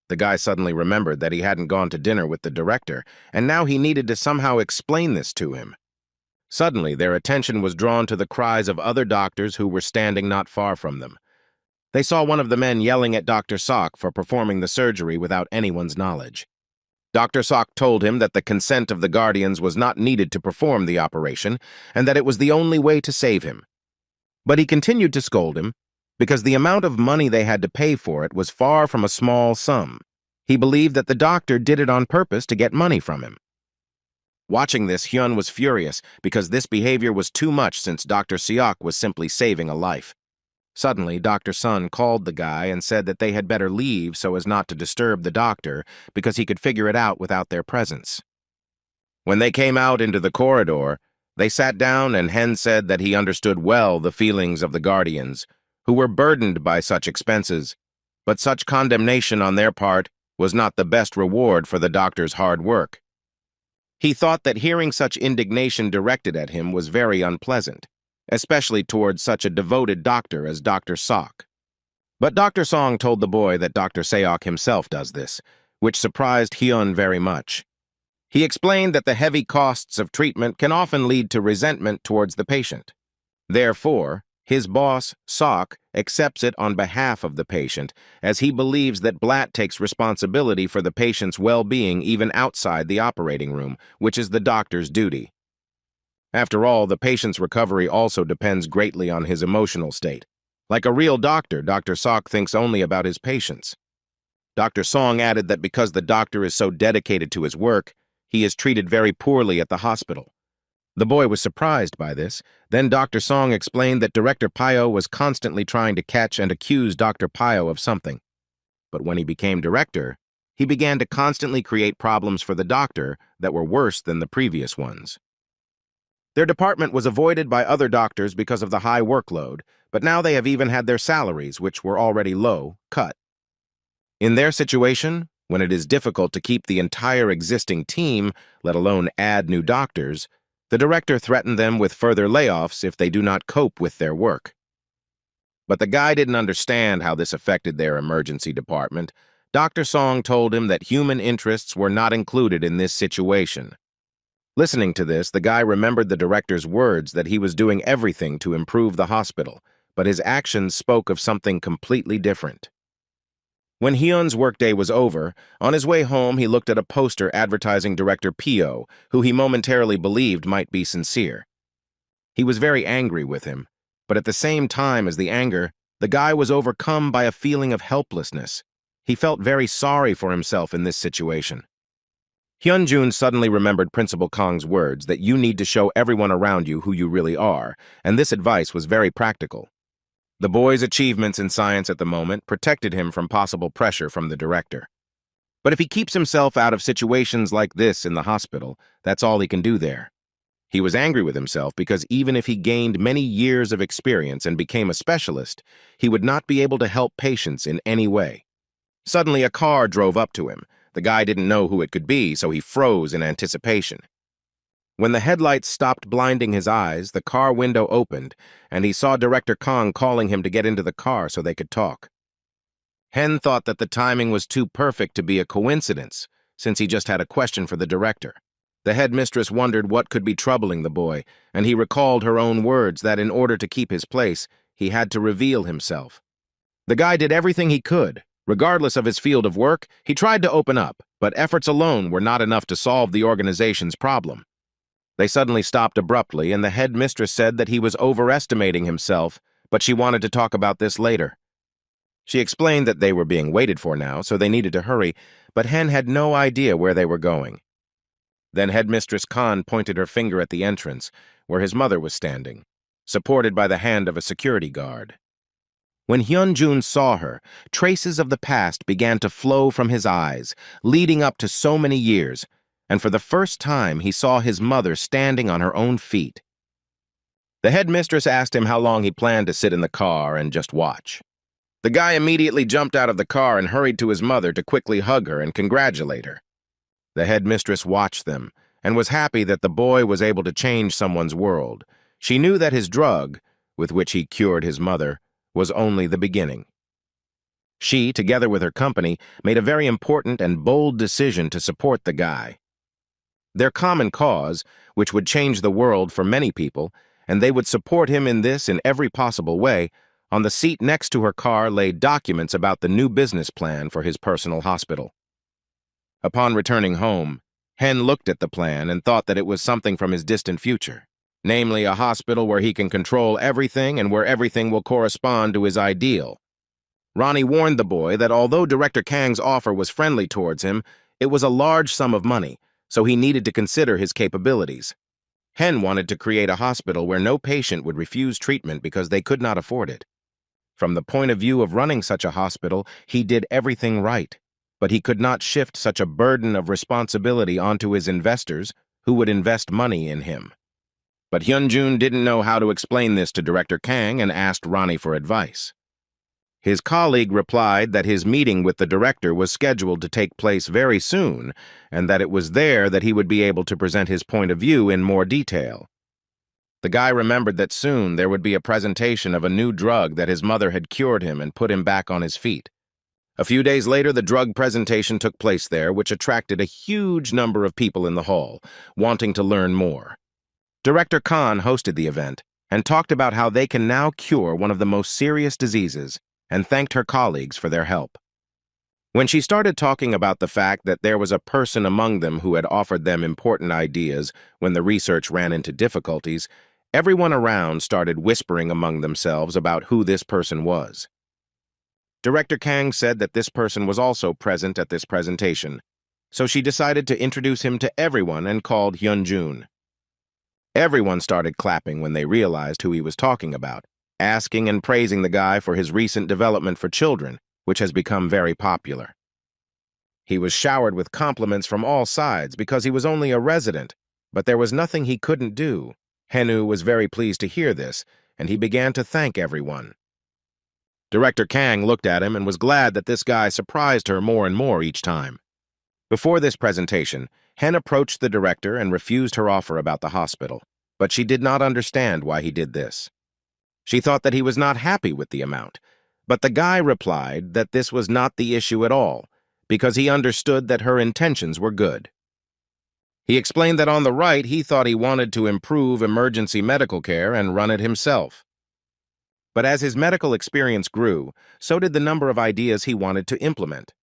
The guy suddenly remembered that he hadn't gone to dinner with the director, and now he needed to somehow explain this to him. Suddenly, their attention was drawn to the cries of other doctors who were standing not far from them. They saw one of the men yelling at Dr. Sok for performing the surgery without anyone's knowledge. Dr. Sok told him that the consent of the guardians was not needed to perform the operation and that it was the only way to save him. But he continued to scold him because the amount of money they had to pay for it was far from a small sum. He believed that the doctor did it on purpose to get money from him. Watching this, Hyun was furious because this behavior was too much since Dr. Seok was simply saving a life. Suddenly, Dr. Sun called the guy and said that they had better leave so as not to disturb the doctor because he could figure it out without their presence. When they came out into the corridor, they sat down and Hen said that he understood well the feelings of the guardians, who were burdened by such expenses, but such condemnation on their part was not the best reward for the doctor's hard work. He thought that hearing such indignation directed at him was very unpleasant, especially towards such a devoted doctor as Dr. Sok. But Dr. Song told the boy that Dr. Seok himself does this, which surprised Hyun very much. He explained that the heavy costs of treatment can often lead to resentment towards the patient. Therefore, his boss, Sok, accepts it on behalf of the patient, as he believes that Blatt takes responsibility for the patient's well-being even outside the operating room, which is the doctor's duty. After all, the patient's recovery also depends greatly on his emotional state. Like a real doctor, Dr. Sok thinks only about his patients. Dr. Song added that because the doctor is so dedicated to his work, he is treated very poorly at the hospital. The boy was surprised by this. Then Dr. Song explained that Director Pyo was constantly trying to catch and accuse Dr. Pyo of something. But when he became director, he began to constantly create problems for the doctor that were worse than the previous ones. Their department was avoided by other doctors because of the high workload, but now they have even had their salaries, which were already low, cut. In their situation, When it is difficult to keep the entire existing team, let alone add new doctors, the director threatened them with further layoffs if they do not cope with their work. But the guy didn't understand how this affected their emergency department. Dr. Song told him that human interests were not included in this situation. Listening to this, the guy remembered the director's words that he was doing everything to improve the hospital, but his actions spoke of something completely different. When Hyun's workday was over, on his way home he looked at a poster advertising Director Pio, who he momentarily believed might be sincere. He was very angry with him, but at the same time as the anger, the guy was overcome by a feeling of helplessness. He felt very sorry for himself in this situation. Hyunjun suddenly remembered Principal Kang's words that you need to show everyone around you who you really are, and this advice was very practical. The boy's achievements in science at the moment protected him from possible pressure from the director. But if he keeps himself out of situations like this in the hospital, that's all he can do there. He was angry with himself because even if he gained many years of experience and became a specialist, he would not be able to help patients in any way. Suddenly, a car drove up to him. The guy didn't know who it could be, so he froze in anticipation. When the headlights stopped blinding his eyes, the car window opened, and he saw Director Kang calling him to get into the car so they could talk. Hen thought that the timing was too perfect to be a coincidence, since he just had a question for the director. The headmistress wondered what could be troubling the boy, and he recalled her own words that in order to keep his place, he had to reveal himself. The guy did everything he could. Regardless of his field of work, he tried to open up, but efforts alone were not enough to solve the organization's problem. They suddenly stopped abruptly, and the headmistress said that he was overestimating himself, but she wanted to talk about this later. She explained that they were being waited for now, so they needed to hurry, but Hen had no idea where they were going. Then Headmistress Khan pointed her finger at the entrance, where his mother was standing, supported by the hand of a security guard. When Hyunjun saw her, traces of the past began to flow from his eyes, leading up to so many years, and for the first time he saw his mother standing on her own feet. The headmistress asked him how long he planned to sit in the car and just watch. The guy immediately jumped out of the car and hurried to his mother to quickly hug her and congratulate her. The headmistress watched them and was happy that the boy was able to change someone's world. She knew that his drug, with which he cured his mother, was only the beginning. She, together with her company, made a very important and bold decision to support the guy. Their common cause, which would change the world for many people, and they would support him in this in every possible way. On the seat next to her car lay documents about the new business plan for his personal hospital. Upon returning home, Hen looked at the plan and thought that it was something from his distant future, namely a hospital where he can control everything and where everything will correspond to his ideal. Ronnie warned the boy that although Director Kang's offer was friendly towards him, it was a large sum of money, so he needed to consider his capabilities. Hen wanted to create a hospital where no patient would refuse treatment because they could not afford it. From the point of view of running such a hospital, he did everything right, but he could not shift such a burden of responsibility onto his investors who would invest money in him. But Hyunjun didn't know how to explain this to Director Kang and asked Ronnie for advice. His colleague replied that his meeting with the director was scheduled to take place very soon, and that it was there that he would be able to present his point of view in more detail. The guy remembered that soon there would be a presentation of a new drug that his mother had cured him and put him back on his feet. A few days later, the drug presentation took place there, which attracted a huge number of people in the hall, wanting to learn more. Director Khan hosted the event and talked about how they can now cure one of the most serious diseases, and thanked her colleagues for their help. When she started talking about the fact that there was a person among them who had offered them important ideas when the research ran into difficulties, everyone around started whispering among themselves about who this person was. Director Kang said that this person was also present at this presentation, so she decided to introduce him to everyone and called Hyunjun. Everyone started clapping when they realized who he was talking about, asking and praising the guy for his recent development for children, which has become very popular. He was showered with compliments from all sides because he was only a resident, but there was nothing he couldn't do. Henu was very pleased to hear this, and he began to thank everyone. Director Kang looked at him and was glad that this guy surprised her more and more each time. Before this presentation, Hen approached the director and refused her offer about the hospital, but she did not understand why he did this. She thought that he was not happy with the amount, but the guy replied that this was not the issue at all, because he understood that her intentions were good. He explained that on the right, he thought he wanted to improve emergency medical care and run it himself. But as his medical experience grew, so did the number of ideas he wanted to implement.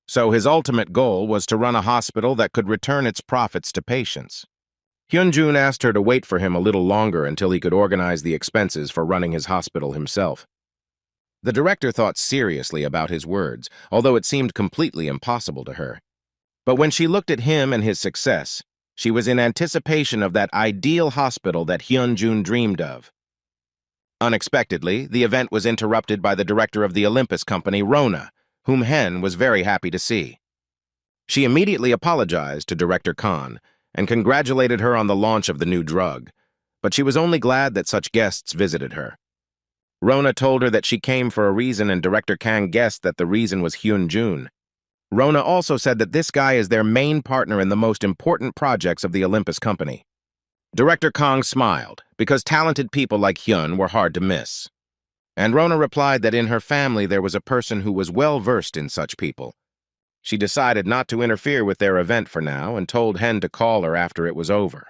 So his ultimate goal was to run a hospital that could return its profits to patients. Hyunjun asked her to wait for him a little longer until he could organize the expenses for running his hospital himself. The director thought seriously about his words, although it seemed completely impossible to her. But when she looked at him and his success, she was in anticipation of that ideal hospital that Hyunjun dreamed of. Unexpectedly, the event was interrupted by the director of the Olympus company, Rona, whom Hen was very happy to see. She immediately apologized to Director Khan and congratulated her on the launch of the new drug, but she was only glad that such guests visited her. Rona told her that she came for a reason, and Director Kang guessed that the reason was Hyunjun. Rona also said that this guy is their main partner in the most important projects of the Olympus company. Director Kang smiled, because talented people like Hyun were hard to miss. And Rona replied that in her family there was a person who was well-versed in such people. She decided not to interfere with their event for now and told Hen to call her after it was over.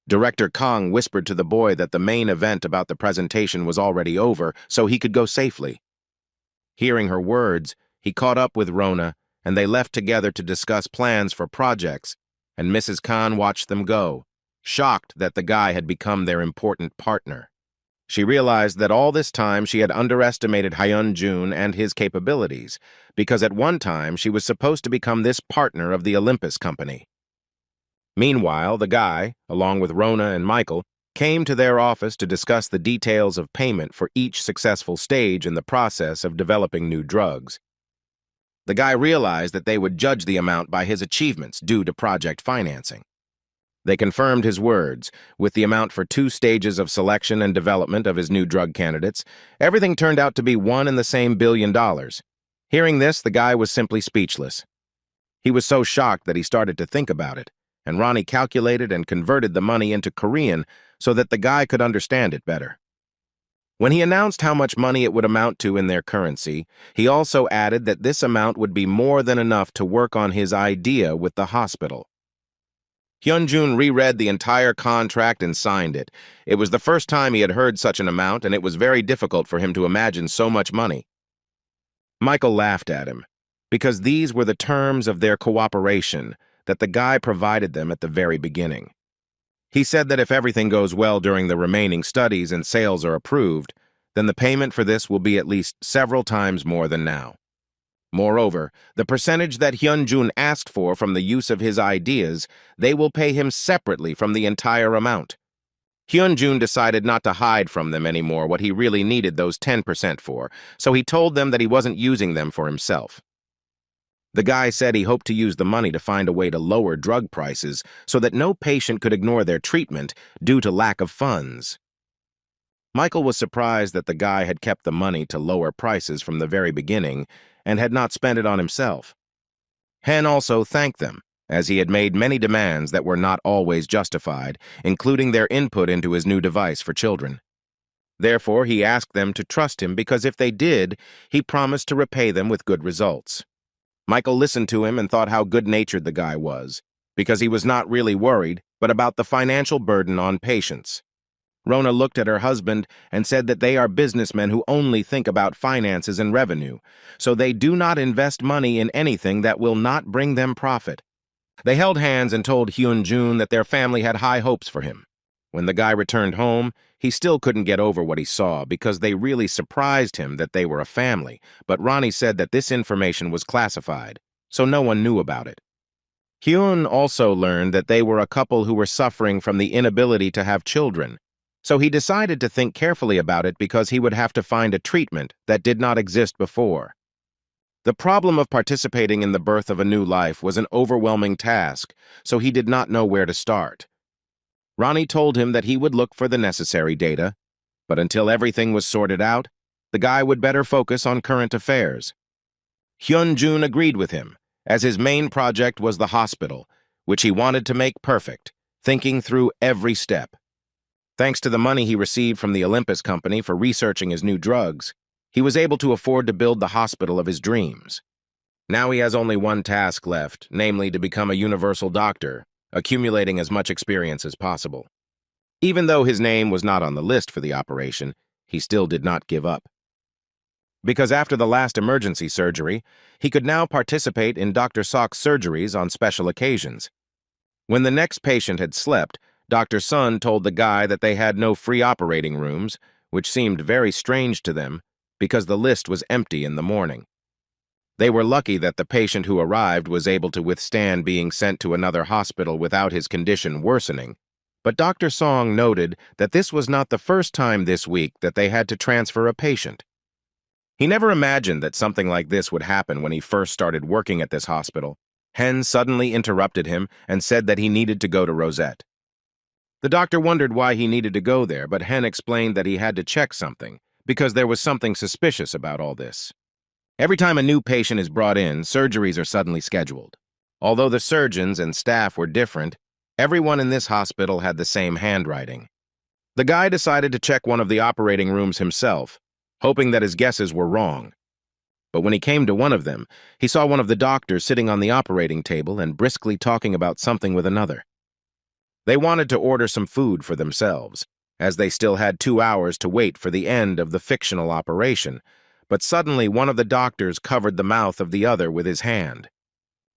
Director Kang whispered to the boy that the main event about the presentation was already over, so he could go safely. Hearing her words, he caught up with Rona, and they left together to discuss plans for projects, and Mrs. Khan watched them go, shocked that the guy had become their important partner. She realized that all this time she had underestimated Hyunjun and his capabilities, because at one time she was supposed to become this partner of the Olympus company. Meanwhile, the guy, along with Rona and Michael, came to their office to discuss the details of payment for each successful stage in the process of developing new drugs. The guy realized that they would judge the amount by his achievements due to project financing. They confirmed his words. With the amount for 2 stages of selection and development of his new drug candidates, everything turned out to be $1 and the same billion. Hearing this, the guy was simply speechless. He was so shocked that he started to think about it, and Ronnie calculated and converted the money into Korean so that the guy could understand it better. When he announced how much money it would amount to in their currency, he also added that this amount would be more than enough to work on his idea with the hospital. Hyunjun reread the entire contract and signed it. It was the first time he had heard such an amount, and it was very difficult for him to imagine so much money. Michael laughed at him, because these were the terms of their cooperation that the guy provided them at the very beginning. He said that if everything goes well during the remaining studies and sales are approved, then the payment for this will be at least several times more than now. Moreover, the percentage that Hyunjun asked for from the use of his ideas, they will pay him separately from the entire amount. Hyunjun decided not to hide from them anymore what he really needed those 10% for, so he told them that he wasn't using them for himself. The guy said he hoped to use the money to find a way to lower drug prices so that no patient could ignore their treatment due to lack of funds. Michael was surprised that the guy had kept the money to lower prices from the very beginning and had not spent it on himself. Hen also thanked them, as he had made many demands that were not always justified, including their input into his new device for children. Therefore, he asked them to trust him because if they did, he promised to repay them with good results. Michael listened to him and thought how good-natured the guy was, because he was not really worried, but about the financial burden on patients. Rona looked at her husband and said that they are businessmen who only think about finances and revenue, so they do not invest money in anything that will not bring them profit. They held hands and told Hyunjun that their family had high hopes for him. When the guy returned home, he still couldn't get over what he saw because they really surprised him that they were a family, but Ronnie said that this information was classified, so no one knew about it. Hyun also learned that they were a couple who were suffering from the inability to have children, so he decided to think carefully about it because he would have to find a treatment that did not exist before. The problem of participating in the birth of a new life was an overwhelming task, so he did not know where to start. Ronnie told him that he would look for the necessary data, but until everything was sorted out, the guy would better focus on current affairs. Hyun-jun agreed with him, as his main project was the hospital, which he wanted to make perfect, thinking through every step. Thanks to the money he received from the Olympus Company for researching his new drugs, he was able to afford to build the hospital of his dreams. Now he has only one task left, namely to become a universal doctor, accumulating as much experience as possible. Even though his name was not on the list for the operation, he still did not give up. Because after the last emergency surgery, he could now participate in Dr. Sok's surgeries on special occasions. When the next patient had slept, Dr. Sun told the guy that they had no free operating rooms, which seemed very strange to them, because the list was empty in the morning. They were lucky that the patient who arrived was able to withstand being sent to another hospital without his condition worsening, but Dr. Song noted that this was not the first time this week that they had to transfer a patient. He never imagined that something like this would happen when he first started working at this hospital. Hen suddenly interrupted him and said that he needed to go to Rosette. The doctor wondered why he needed to go there, but Hen explained that he had to check something, because there was something suspicious about all this. Every time a new patient is brought in, surgeries are suddenly scheduled. Although the surgeons and staff were different, everyone in this hospital had the same handwriting. The guy decided to check one of the operating rooms himself, hoping that his guesses were wrong. But when he came to one of them, he saw one of the doctors sitting on the operating table and briskly talking about something with another. They wanted to order some food for themselves, as they still had 2 hours to wait for the end of the fictional operation, but suddenly one of the doctors covered the mouth of the other with his hand.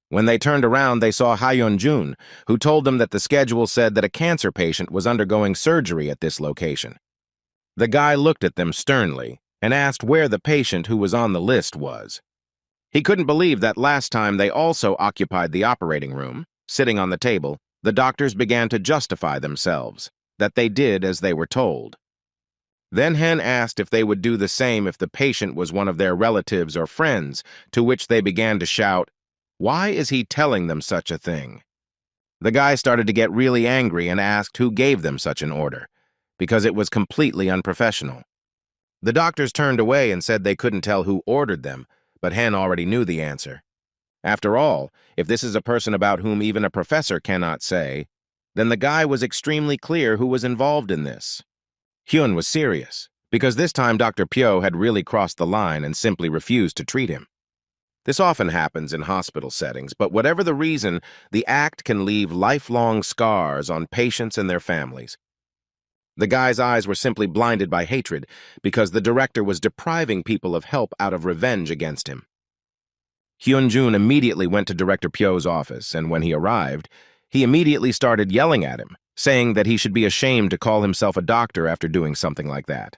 When they turned around, they saw Hyun-jun, who told them that the schedule said that a cancer patient was undergoing surgery at this location. The guy looked at them sternly and asked where the patient who was on the list was. He couldn't believe that last time they also occupied the operating room, sitting on the table. The doctors began to justify themselves, that they did as they were told. Then Hen asked if they would do the same if the patient was one of their relatives or friends, to which they began to shout, "Why is he telling them such a thing?" The guy started to get really angry and asked who gave them such an order, because it was completely unprofessional. The doctors turned away and said they couldn't tell who ordered them, but Hen already knew the answer. After all, if this is a person about whom even a professor cannot say, then the guy was extremely clear who was involved in this. Hyun was serious, because this time Dr. Pyo had really crossed the line and simply refused to treat him. This often happens in hospital settings, but whatever the reason, the act can leave lifelong scars on patients and their families. The guy's eyes were simply blinded by hatred because the director was depriving people of help out of revenge against him. Hyun-jun immediately went to Director Pyo's office, and when he arrived, he immediately started yelling at him, saying that he should be ashamed to call himself a doctor after doing something like that.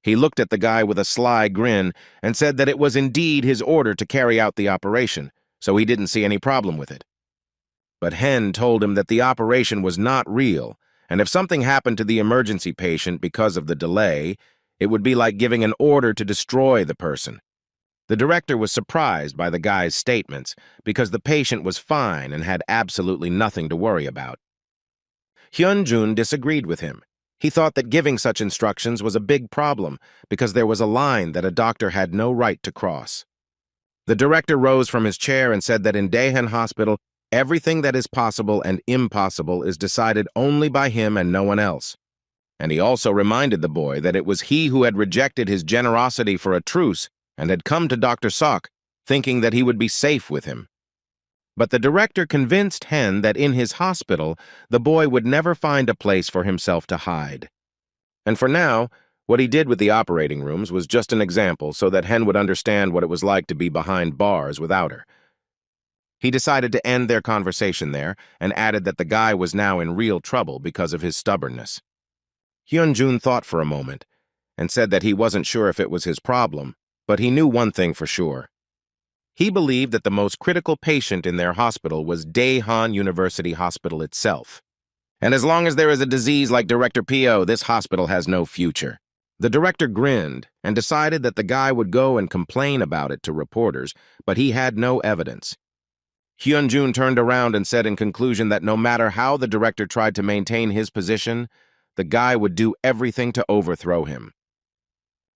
He looked at the guy with a sly grin and said that it was indeed his order to carry out the operation, so he didn't see any problem with it. But Hen told him that the operation was not real, and if something happened to the emergency patient because of the delay, it would be like giving an order to destroy the person. The director was surprised by the guy's statements because the patient was fine and had absolutely nothing to worry about. Hyun-jun disagreed with him. He thought that giving such instructions was a big problem because there was a line that a doctor had no right to cross. The director rose from his chair and said that in Daehan Hospital, everything that is possible and impossible is decided only by him and no one else. And he also reminded the boy that it was he who had rejected his generosity for a truce and had come to Dr. Sok, thinking that he would be safe with him. But the director convinced Hen that in his hospital, the boy would never find a place for himself to hide. And for now, what he did with the operating rooms was just an example so that Hen would understand what it was like to be behind bars without her. He decided to end their conversation there and added that the guy was now in real trouble because of his stubbornness. Hyun-jun thought for a moment and said that he wasn't sure if it was his problem, but he knew one thing for sure. He believed that the most critical patient in their hospital was Daehan University Hospital itself. And as long as there is a disease like Director Pyo, this hospital has no future. The director grinned and decided that the guy would go and complain about it to reporters, but he had no evidence. Hyun-jun turned around and said in conclusion that no matter how the director tried to maintain his position, the guy would do everything to overthrow him.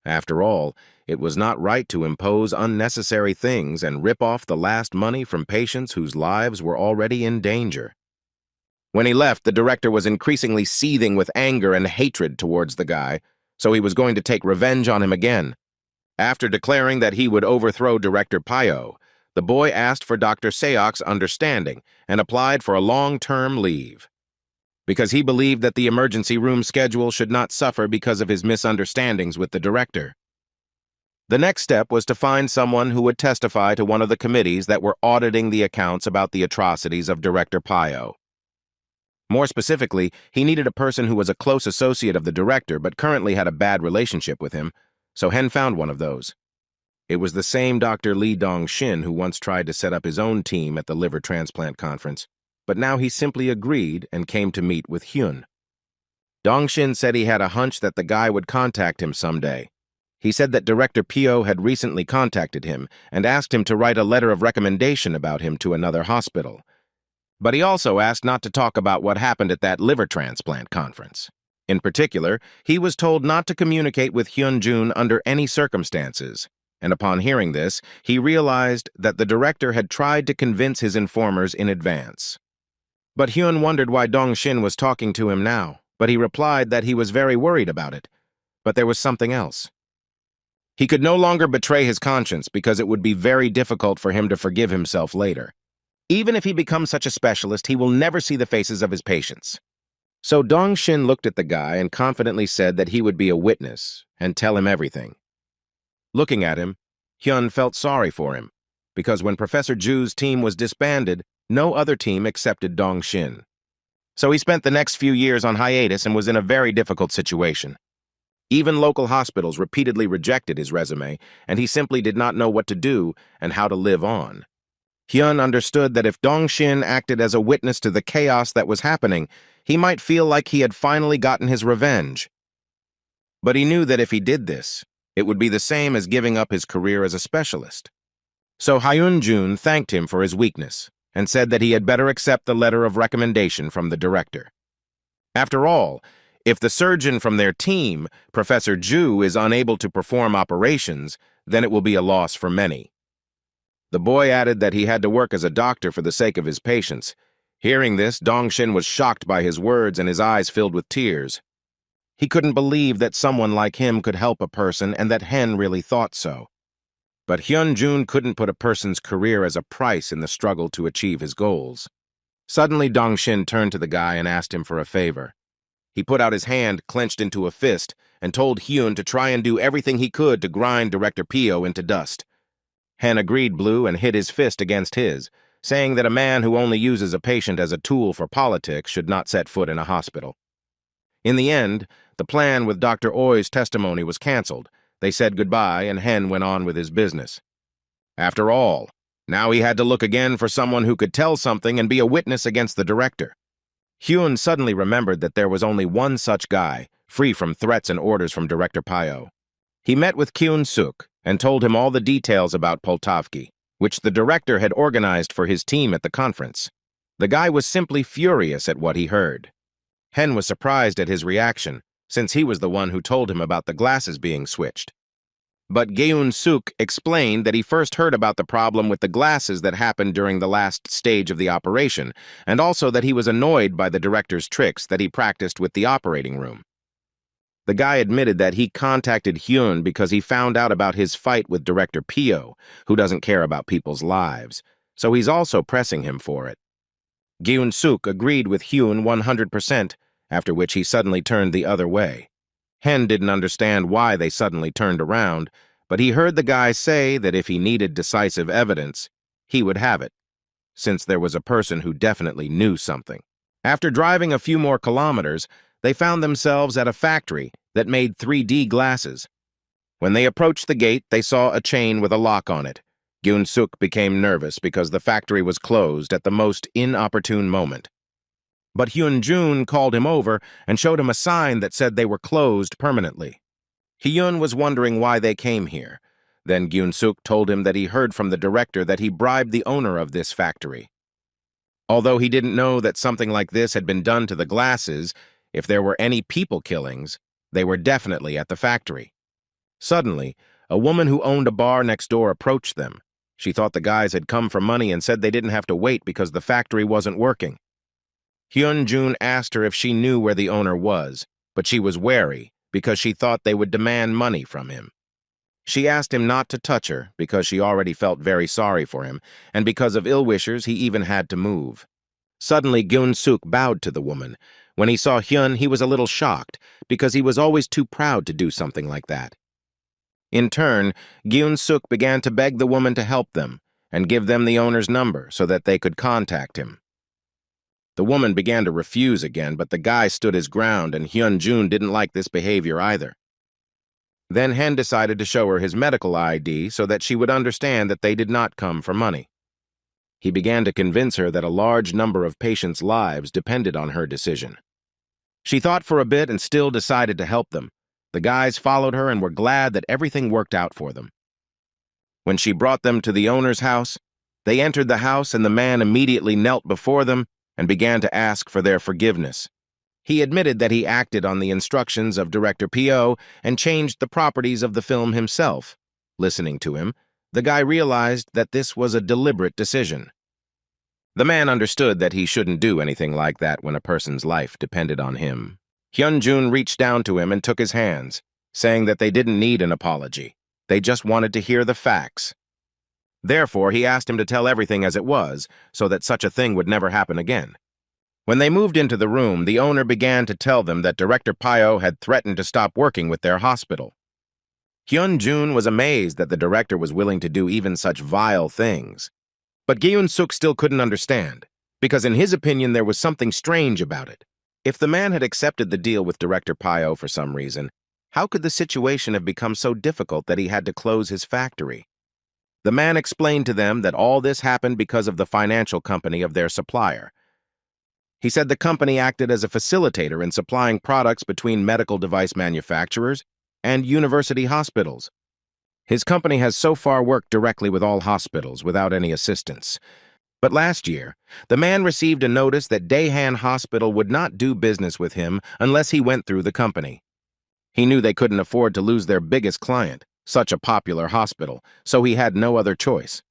After all, it was not right to impose unnecessary things and rip off the last money from patients whose lives were already in danger. When he left, the director was increasingly seething with anger and hatred towards the guy, so he was going to take revenge on him again. After declaring that he would overthrow Director Pyo, the boy asked for Dr. Seok's understanding and applied for a long-term leave, because he believed that the emergency room schedule should not suffer because of his misunderstandings with the director. The next step was to find someone who would testify to one of the committees that were auditing the accounts about the atrocities of Director Pyo. More specifically, he needed a person who was a close associate of the director but currently had a bad relationship with him, so Hen found one of those. It was the same Dr. Lee Dong-shin who once tried to set up his own team at the liver transplant conference, but now he simply agreed and came to meet with Hyun. Dong-shin said he had a hunch that the guy would contact him someday. He said that Director Pyo had recently contacted him and asked him to write a letter of recommendation about him to another hospital. But he also asked not to talk about what happened at that liver transplant conference. In particular, he was told not to communicate with Hyun-jun under any circumstances, and upon hearing this, he realized that the director had tried to convince his informers in advance. But Hyun wondered why Dong-shin was talking to him now, but he replied that he was very worried about it. But there was something else. He could no longer betray his conscience because it would be very difficult for him to forgive himself later. Even if he becomes such a specialist, he will never see the faces of his patients. So Dong-shin looked at the guy and confidently said that he would be a witness and tell him everything. Looking at him, Hyun felt sorry for him, because when Professor Ju's team was disbanded, no other team accepted Dong-shin. So he spent the next few years on hiatus and was in a very difficult situation. Even local hospitals repeatedly rejected his resume, and he simply did not know what to do and how to live on. Hyun understood that if Dong-shin acted as a witness to the chaos that was happening, he might feel like he had finally gotten his revenge. But he knew that if he did this, it would be the same as giving up his career as a specialist. So Hyun-jun thanked him for his weakness and said that he had better accept the letter of recommendation from the director. After all, if the surgeon from their team, Professor Ju, is unable to perform operations, then it will be a loss for many. The boy added that he had to work as a doctor for the sake of his patients. Hearing this, Dong-shin was shocked by his words and his eyes filled with tears. He couldn't believe that someone like him could help a person and that Hen really thought so. But Hyun-jun couldn't put a person's career as a price in the struggle to achieve his goals. Suddenly, Dong-shin turned to the guy and asked him for a favor. He put out his hand, clenched into a fist, and told Hyun to try and do everything he could to grind Director Pyo into dust. Hen agreed Blue and hit his fist against his, saying that a man who only uses a patient as a tool for politics should not set foot in a hospital. In the end, the plan with Dr. Oi's testimony was canceled. They said goodbye, and Hen went on with his business. After all, now he had to look again for someone who could tell something and be a witness against the director. Hyun suddenly remembered that there was only one such guy, free from threats and orders from Director Pyo. He met with Kyun-suk and told him all the details about Poltavki, which the director had organized for his team at the conference. The guy was simply furious at what he heard. Hen was surprised at his reaction, since he was the one who told him about the glasses being switched. But Geun-suk explained that he first heard about the problem with the glasses that happened during the last stage of the operation, and also that he was annoyed by the director's tricks that he practiced with the operating room. The guy admitted that he contacted Hyun because he found out about his fight with Director Pyo, who doesn't care about people's lives, so he's also pressing him for it. Geun-suk agreed with Hyun 100%, after which he suddenly turned the other way. Hen didn't understand why they suddenly turned around, but he heard the guy say that if he needed decisive evidence, he would have it, since there was a person who definitely knew something. After driving a few more kilometers, they found themselves at a factory that made 3D glasses. When they approached the gate, they saw a chain with a lock on it. Geun-suk became nervous because the factory was closed at the most inopportune moment. But Hyun-jun called him over and showed him a sign that said they were closed permanently. Hyun was wondering why they came here. Then Geun-suk told him that he heard from the director that he bribed the owner of this factory. Although he didn't know that something like this had been done to the glasses, if there were any people killings, they were definitely at the factory. Suddenly, a woman who owned a bar next door approached them. She thought the guys had come for money and said they didn't have to wait because the factory wasn't working. Hyun-jun asked her if she knew where the owner was, but she was wary because she thought they would demand money from him. She asked him not to touch her because she already felt very sorry for him, and because of ill-wishers he even had to move. Suddenly, Gyun-suk bowed to the woman. When he saw Hyun, he was a little shocked because he was always too proud to do something like that. In turn, Gyun-suk began to beg the woman to help them and give them the owner's number so that they could contact him. The woman began to refuse again, but the guy stood his ground, and Hyun-jun didn't like this behavior either. Then Hen decided to show her his medical ID so that she would understand that they did not come for money. He began to convince her that a large number of patients' lives depended on her decision. She thought for a bit and still decided to help them. The guys followed her and were glad that everything worked out for them. When she brought them to the owner's house, they entered the house and the man immediately knelt before them and began to ask for their forgiveness. He admitted that he acted on the instructions of director P.O. and changed the properties of the film himself. Listening to him, the guy realized that this was a deliberate decision. The man understood that he shouldn't do anything like that when a person's life depended on him. Hyun-jun reached down to him and took his hands, saying that they didn't need an apology. They just wanted to hear the facts. Therefore, he asked him to tell everything as it was, so that such a thing would never happen again. When they moved into the room, the owner began to tell them that Director Pyo had threatened to stop working with their hospital. Hyun-jun was amazed that the director was willing to do even such vile things. But Gyun-suk still couldn't understand, because in his opinion there was something strange about it. If the man had accepted the deal with Director Pyo for some reason, how could the situation have become so difficult that he had to close his factory? The man explained to them that all this happened because of the financial company of their supplier. He said the company acted as a facilitator in supplying products between medical device manufacturers and university hospitals. His company has so far worked directly with all hospitals without any assistance. But last year, the man received a notice that Daehan Hospital would not do business with him unless he went through the company. He knew they couldn't afford to lose their biggest client, such a popular hospital, so he had no other choice.